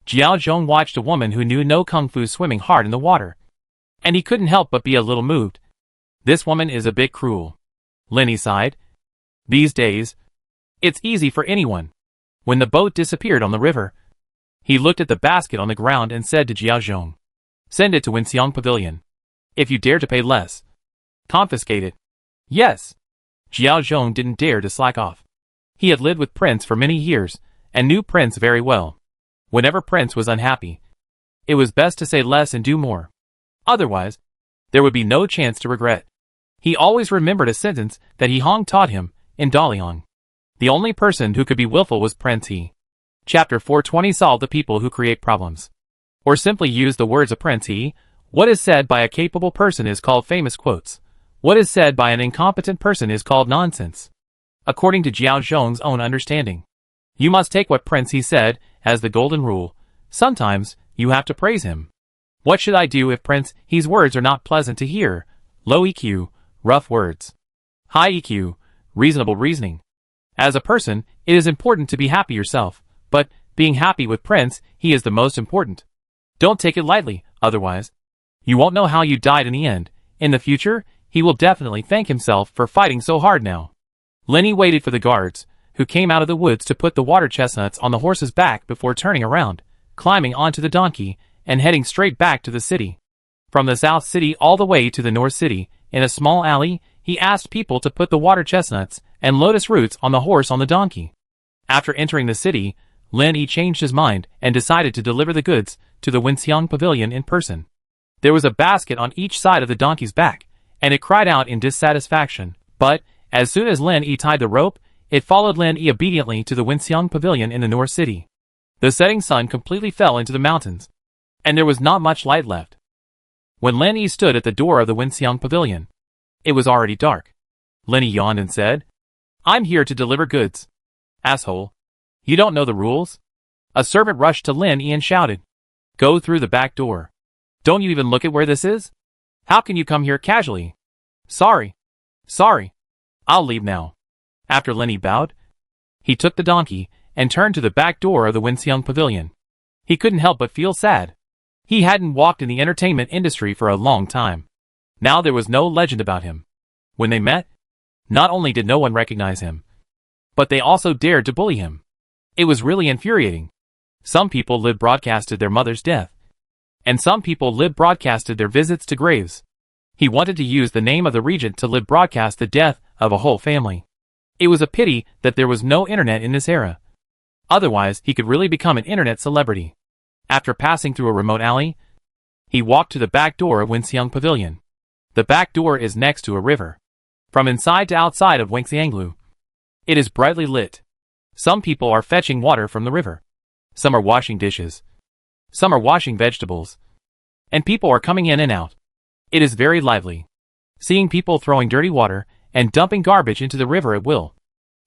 Jiao Zhong watched a woman who knew no kung fu swimming hard in the water, and he couldn't help but be a little moved. This woman is a bit cruel. Lin Yi sighed. These days, it's easy for anyone. When the boat disappeared on the river, he looked at the basket on the ground and said to Jiao Zhong, Send it to Winxiang Pavilion. If you dare to pay less, confiscate it. Yes. Jiao Zhong didn't dare to slack off. He had lived with Prince for many years and knew Prince very well. Whenever Prince was unhappy, it was best to say less and do more. Otherwise, there would be no chance to regret. He always remembered a sentence that He Hong taught him in Daliang. The only person who could be willful was Prince He. Chapter 420 Solve the people who create problems. Or simply use the words of Prince He. What is said by a capable person is called famous quotes. What is said by an incompetent person is called nonsense. According to Jiao Zhong's own understanding, you must take what Prince He said as the golden rule. Sometimes, you have to praise him. What should I do if Prince He's words are not pleasant to hear? Low EQ, rough words. High EQ, reasonable reasoning. As a person, it is important to be happy yourself, but being happy with Prince He is the most important. Don't take it lightly, otherwise, you won't know how you died in the end. In the future, he will definitely thank himself for fighting so hard now. Lin Yi waited for the guards, who came out of the woods to put the water chestnuts on the horse's back before turning around, climbing onto the donkey, and heading straight back to the city. From the south city all the way to the north city, in a small alley, he asked people to put the water chestnuts and lotus roots on the horse on the donkey. After entering the city, Lin Yi changed his mind and decided to deliver the goods to the Winxiang Pavilion in person. There was a basket on each side of the donkey's back, and it cried out in dissatisfaction, but, as soon as Lin Yi tied the rope, it followed Lin Yi obediently to the Winxiang Pavilion in the north city. The setting sun completely fell into the mountains, and there was not much light left. When Lin Yi stood at the door of the Winxiang Pavilion, it was already dark. Lin Yi yawned and said, I'm here to deliver goods. Asshole. You don't know the rules? A servant rushed to Lin Yi and shouted, Go through the back door. Don't you even look at where this is? How can you come here casually? Sorry. I'll leave now. After Lin Yi bowed, he took the donkey and turned to the back door of the Winxiang Pavilion. He couldn't help but feel sad. He hadn't walked in the entertainment industry for a long time. Now there was no legend about him. When they met, not only did no one recognize him, but they also dared to bully him. It was really infuriating. Some people lib broadcasted their mother's death, and some people lib broadcasted their visits to graves. He wanted to use the name of the regent to lib broadcast the death of a whole family. It was a pity that there was no internet in this era. Otherwise, he could really become an internet celebrity. After passing through a remote alley, he walked to the back door of Winxiang Pavilion. The back door is next to a river. From inside to outside of Winxianglu, it is brightly lit. Some people are fetching water from the river. Some are washing dishes. Some are washing vegetables. And people are coming in and out. It is very lively. Seeing people throwing dirty water and dumping garbage into the river at will.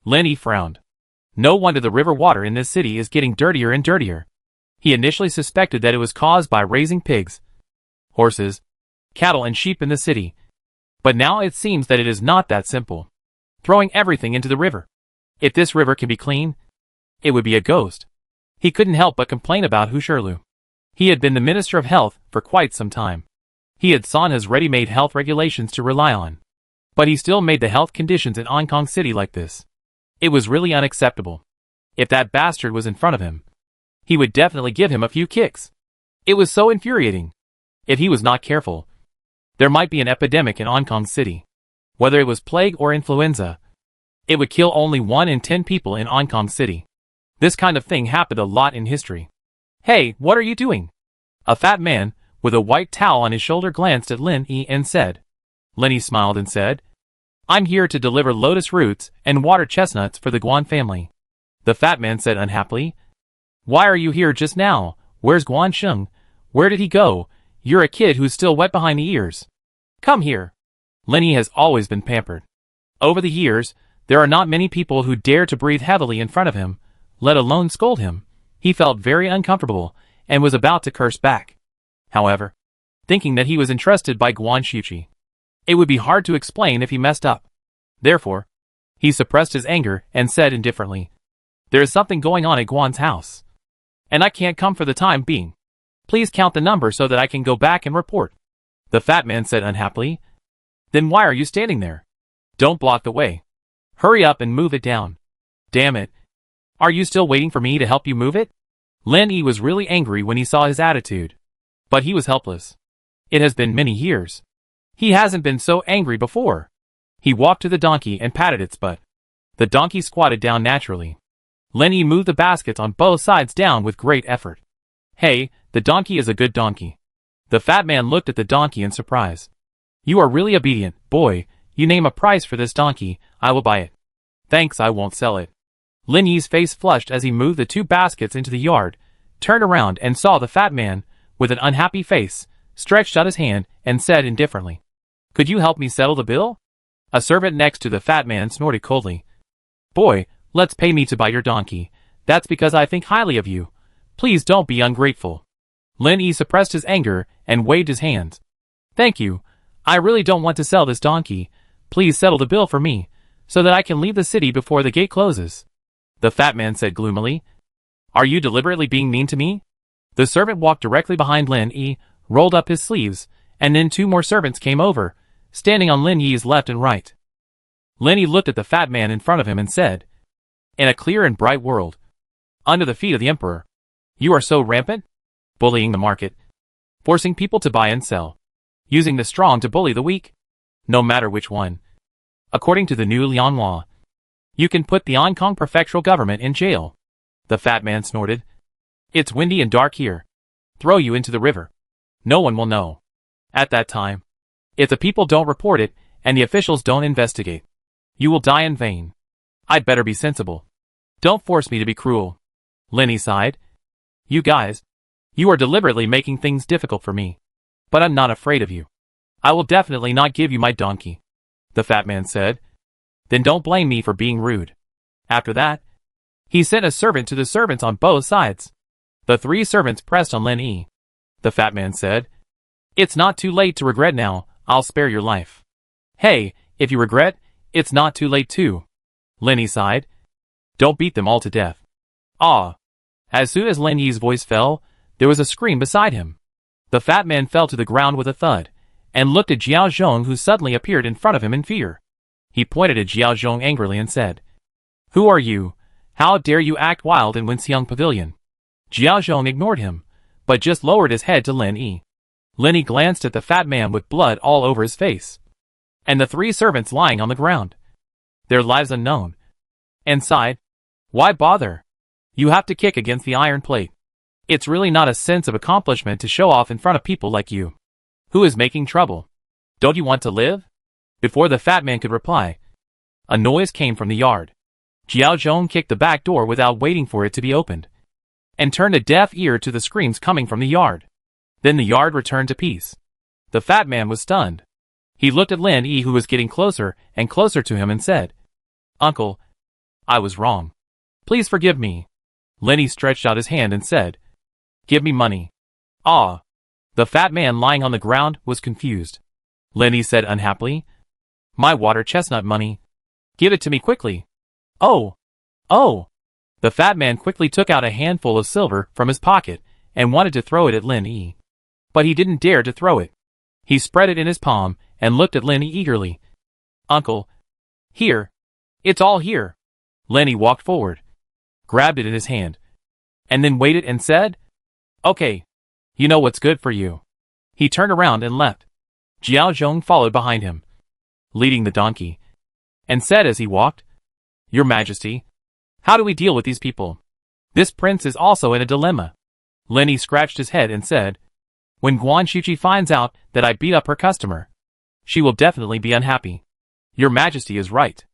Lin Yi frowned. No wonder the river water in this city is getting dirtier and dirtier. He initially suspected that it was caused by raising pigs, horses, cattle and sheep in the city. But now it seems that it is not that simple. Throwing everything into the river. If this river can be clean, it would be a ghost. He couldn't help but complain about Hu Shirlu. He had been the Minister of Health for quite some time. He had sawn his ready-made health regulations to rely on. But he still made the health conditions in Hong Kong City like this. It was really unacceptable. If that bastard was in front of him, he would definitely give him a few kicks. It was so infuriating. If he was not careful, there might be an epidemic in Hong Kong City. Whether it was plague or influenza, it would kill only 1 in 10 people in Hong Kong City. This kind of thing happened a lot in history. Hey, what are you doing? A fat man, with a white towel on his shoulder glanced at Lin Yi and said. Lin Yi smiled and said, I'm here to deliver lotus roots and water chestnuts for the Guan family. The fat man said unhappily, Why are you here just now? Where's Guan Sheng? Where did he go? You're a kid who's still wet behind the ears. Come here. Lin Yi has always been pampered. Over the years, there are not many people who dare to breathe heavily in front of him, let alone scold him. He felt very uncomfortable and was about to curse back. However, thinking that he was entrusted by Guan Shuqi, it would be hard to explain if he messed up. Therefore, he suppressed his anger and said indifferently, There is something going on at Guan's house, and I can't come for the time being. Please count the number so that I can go back and report. The fat man said unhappily, Then why are you standing there? Don't block the way. Hurry up and move it down. Damn it. Are you still waiting for me to help you move it? Lin Yi was really angry when he saw his attitude. But he was helpless. It has been many years. He hasn't been so angry before. He walked to the donkey and patted its butt. The donkey squatted down naturally. Lin Yi moved the baskets on both sides down with great effort. Hey, the donkey is a good donkey. The fat man looked at the donkey in surprise. You are really obedient, boy. You name a price for this donkey, I will buy it. Thanks, I won't sell it. Lin Yi's face flushed as he moved the 2 baskets into the yard, turned around and saw the fat man, with an unhappy face, stretched out his hand and said indifferently, Could you help me settle the bill? A servant next to the fat man snorted coldly. Boy, let's pay me to buy your donkey. That's because I think highly of you. Please don't be ungrateful. Lin Yi suppressed his anger and waved his hands. Thank you. I really don't want to sell this donkey. Please settle the bill for me, so that I can leave the city before the gate closes. The fat man said gloomily. Are you deliberately being mean to me? The servant walked directly behind Lin Yi, rolled up his sleeves, and then 2 more servants came over, standing on Lin Yi's left and right. Lin Yi looked at the fat man in front of him and said, In a clear and bright world, under the feet of the emperor, you are so rampant? Bullying the market, forcing people to buy and sell, using the strong to bully the weak, no matter which one. According to the new Lian law, you can put the Hong Kong prefectural government in jail. The fat man snorted. It's windy and dark here. Throw you into the river. No one will know. At that time, if the people don't report it and the officials don't investigate, you will die in vain. I'd better be sensible. Don't force me to be cruel. Lin Yi sighed. You guys, you are deliberately making things difficult for me. But I'm not afraid of you. I will definitely not give you my donkey. The fat man said. Then don't blame me for being rude. After that, he sent a servant to the servants on both sides. The 3 servants pressed on Lin Yi. The fat man said, It's not too late to regret now, I'll spare your life. Hey, if you regret, it's not too late too. Lin Yi sighed. Don't beat them all to death. Ah. As soon as Lin Yi's voice fell, there was a scream beside him. The fat man fell to the ground with a thud, and looked at Jiao Zhong who suddenly appeared in front of him in fear. He pointed at Jiao Zhong angrily and said, Who are you? How dare you act wild in Wenxiang Pavilion? Jiao Zhong ignored him, but just lowered his head to Lin Yi. Lin Yi glanced at the fat man with blood all over his face, and the 3 servants lying on the ground, their lives unknown, and sighed, Why bother? You have to kick against the iron plate. It's really not a sense of accomplishment to show off in front of people like you. Who is making trouble? Don't you want to live? Before the fat man could reply, a noise came from the yard. Jiao Zhong kicked the back door without waiting for it to be opened, and turned a deaf ear to the screams coming from the yard. Then the yard returned to peace. The fat man was stunned. He looked at Lin Yi, who was getting closer and closer to him, and said, "Uncle, I was wrong. Please forgive me." Lin Yi stretched out his hand and said, "Give me money." "Ah." The fat man lying on the ground was confused. Lin Yi said unhappily, "My water chestnut money. Give it to me quickly." "Oh. Oh." The fat man quickly took out a handful of silver from his pocket and wanted to throw it at Lin Yi. But he didn't dare to throw it. He spread it in his palm and looked at Lin Yi eagerly. "Uncle. Here. It's all here." Lin Yi walked forward, grabbed it in his hand, and then waited and said, "Okay. You know what's good for you." He turned around and left. Jiao Zhong followed behind him, leading the donkey, and said as he walked, "Your Majesty, how do we deal with these people? This prince is also in a dilemma." Lin Yi scratched his head and said, "When Guan Shuqi finds out that I beat up her customer, she will definitely be unhappy." "Your Majesty is right."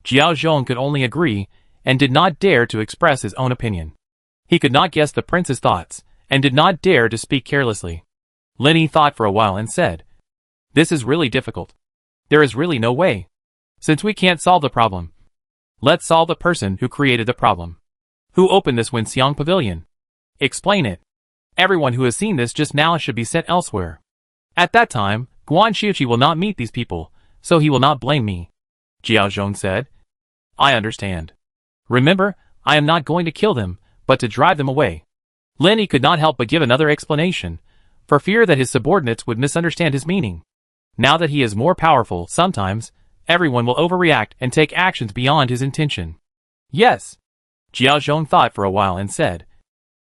Jiao Zhong could only agree and did not dare to express his own opinion. He could not guess the prince's thoughts and did not dare to speak carelessly. Lin Yi thought for a while and said, "This is really difficult. There is really no way. Since we can't solve the problem, let's solve the person who created the problem. Who opened this Wenxiang pavilion? Explain it. Everyone who has seen this just now should be sent elsewhere. At that time, Guan Shuqi will not meet these people, so he will not blame me." Jiao Zhong said, "I understand. Remember, I am not going to kill them, but to drive them away." Lin Yi could not help but give another explanation, for fear that his subordinates would misunderstand his meaning. Now that he is more powerful, sometimes, everyone will overreact and take actions beyond his intention. "Yes." Jiao Zhong thought for a while and said,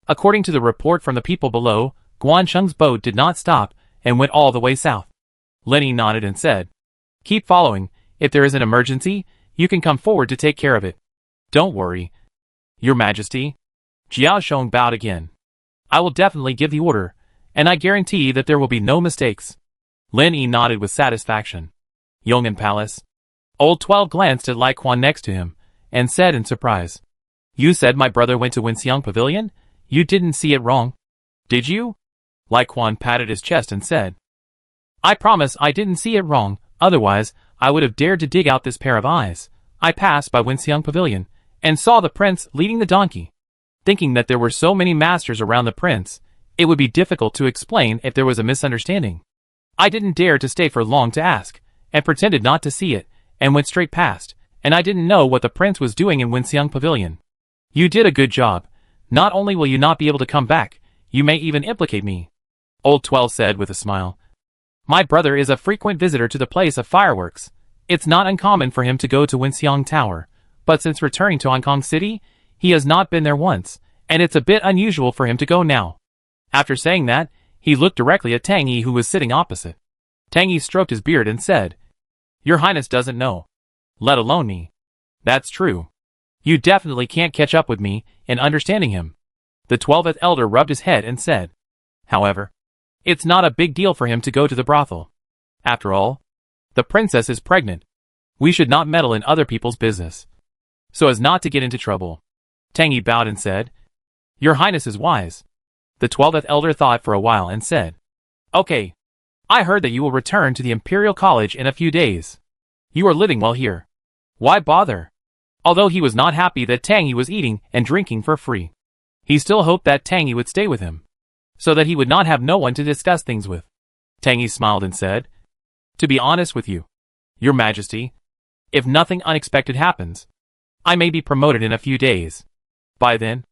"According to the report from the people below, Guan Sheng's boat did not stop and went all the way south." Lin Yi nodded and said, "Keep following. If there is an emergency, you can come forward to take care of it. Don't worry." "Your Majesty." Jiao Zhong bowed again. "I will definitely give the order, and I guarantee that there will be no mistakes." Lin Yi nodded with satisfaction. Yong'an Palace. Old 12 glanced at Lai Quan next to him, and said in surprise, "You said my brother went to Wenxiang Pavilion? You didn't see it wrong, did you?" Lai Quan patted his chest and said, "I promise I didn't see it wrong, otherwise I would have dared to dig out this pair of eyes. I passed by Wenxiang Pavilion, and saw the prince leading the donkey. Thinking that there were so many masters around the prince, it would be difficult to explain if there was a misunderstanding. I didn't dare to stay for long to ask, and pretended not to see it, and went straight past, and I didn't know what the prince was doing in Wenxiang Pavilion. You did a good job. Not only will you not be able to come back, you may even implicate me." Old 12 said with a smile, "My brother is a frequent visitor to the place of fireworks. It's not uncommon for him to go to Wenxiang Tower, but since returning to Hong Kong City, he has not been there once, and it's a bit unusual for him to go now." After saying that, he looked directly at Tang Yi, who was sitting opposite. Tang Yi stroked his beard and said, "Your Highness doesn't know, let alone me." "That's true. You definitely can't catch up with me in understanding him." The 12th elder rubbed his head and said, "However, it's not a big deal for him to go to the brothel. After all, the princess is pregnant. We should not meddle in other people's business, so as not to get into trouble." Tang Yi bowed and said, "Your Highness is wise." The 12th elder thought for a while and said, "Okay. I heard that you will return to the Imperial College in a few days. You are living well here. Why bother?" Although he was not happy that Tang Yi was eating and drinking for free, he still hoped that Tang Yi would stay with him, so that he would not have no one to discuss things with. Tang Yi smiled and said, "To be honest with you, Your Majesty, if nothing unexpected happens, I may be promoted in a few days. By then,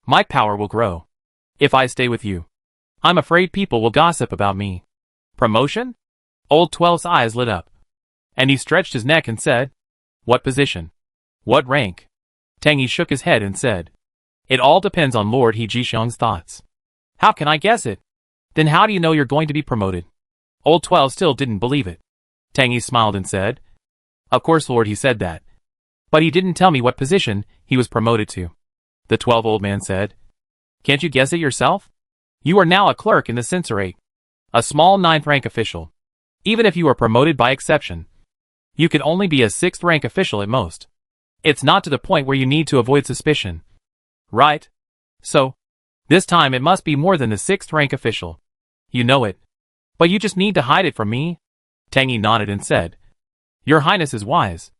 my power will grow. If I stay with you, I'm afraid people will gossip about me." "Promotion?" Old 12's eyes lit up, and he stretched his neck and said, "What position? What rank?" Tang Yi shook his head and said, "It all depends on Lord He Jixiang's thoughts." "How can I guess it? Then how do you know you're going to be promoted?" Old 12 still didn't believe it. Tang Yi smiled and said, "Of course, Lord, he said that. But he didn't tell me what position he was promoted to." The 12 old man said, "Can't you guess it yourself? You are now a clerk in the censorate, a small 9th rank official. Even if you are promoted by exception, you can only be a 6th rank official at most. It's not to the point where you need to avoid suspicion. Right? So, this time it must be more than the 6th rank official. You know it. But you just need to hide it from me? Tangy nodded and said, Your Highness is wise.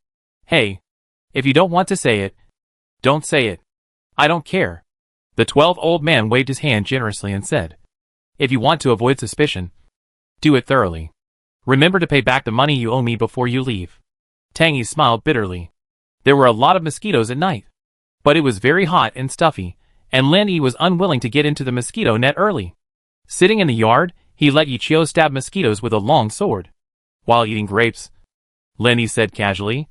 Hey, if you don't want to say it, don't say it. I don't care. The 12th old man waved his hand generously and said, If you want to avoid suspicion, do it thoroughly. Remember to pay back the money you owe me before you leave. Tangy smiled bitterly. There were a lot of mosquitoes at night. But it was very hot and stuffy, and Lin Yi was unwilling to get into the mosquito net early. Sitting in the yard, he let Yichio stab mosquitoes with a long sword. While eating grapes, Lin Yi said casually,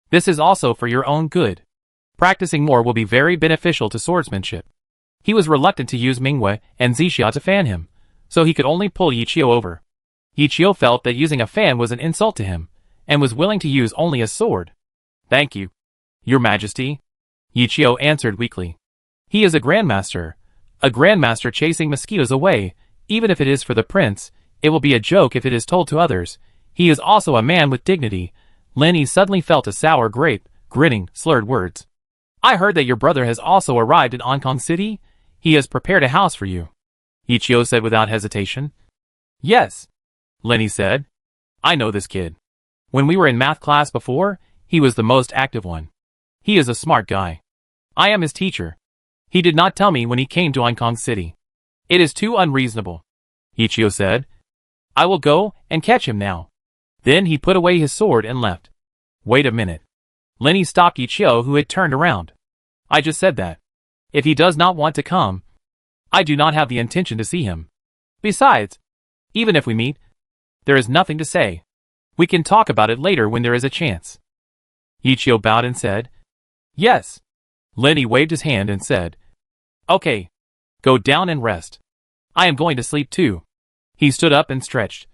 This is also for your own good. Practicing more will be very beneficial to swordsmanship. He was reluctant to use Mingwei and Zixia to fan him, so he could only pull Yichio over. Yichio felt that using a fan was an insult to him, and was willing to use only a sword. Thank you, Your Majesty, Yichio answered weakly. He is a grandmaster chasing mosquitoes away. Even if it is for the prince, it will be a joke if it is told to others. He is also a man with dignity. Lin Yi suddenly felt a sour grape, grinning, slurred words. I heard that your brother has also arrived in Ankong City. He has prepared a house for you, Yichio said without hesitation. Yes, Lin Yi said. I know this kid. When we were in math class before, he was the most active one. He is a smart guy. I am his teacher. He did not tell me when he came to Ankong City. It is too unreasonable, Yichio said. I will go and catch him now. Then he put away his sword and left. Wait a minute. Lin Yi stopped Yichio, who had turned around. I just said that. If he does not want to come, I do not have the intention to see him. Besides, even if we meet, there is nothing to say. We can talk about it later when there is a chance. Yichio bowed and said, Yes. Lin Yi waved his hand and said, Okay. Go down and rest. I am going to sleep too. He stood up and stretched,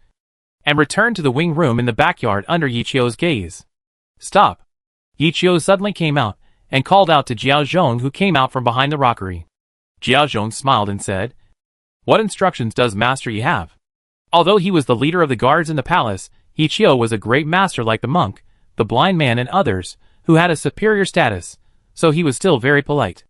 and returned to the wing room in the backyard under Yichio's gaze. Stop. Yichio suddenly came out, and called out to Jiao Zhong, who came out from behind the rockery. Jiao Zhong smiled and said, What instructions does Master Yi have? Although he was the leader of the guards in the palace, Yichio was a great master like the monk, the blind man and others, who had a superior status, so he was still very polite.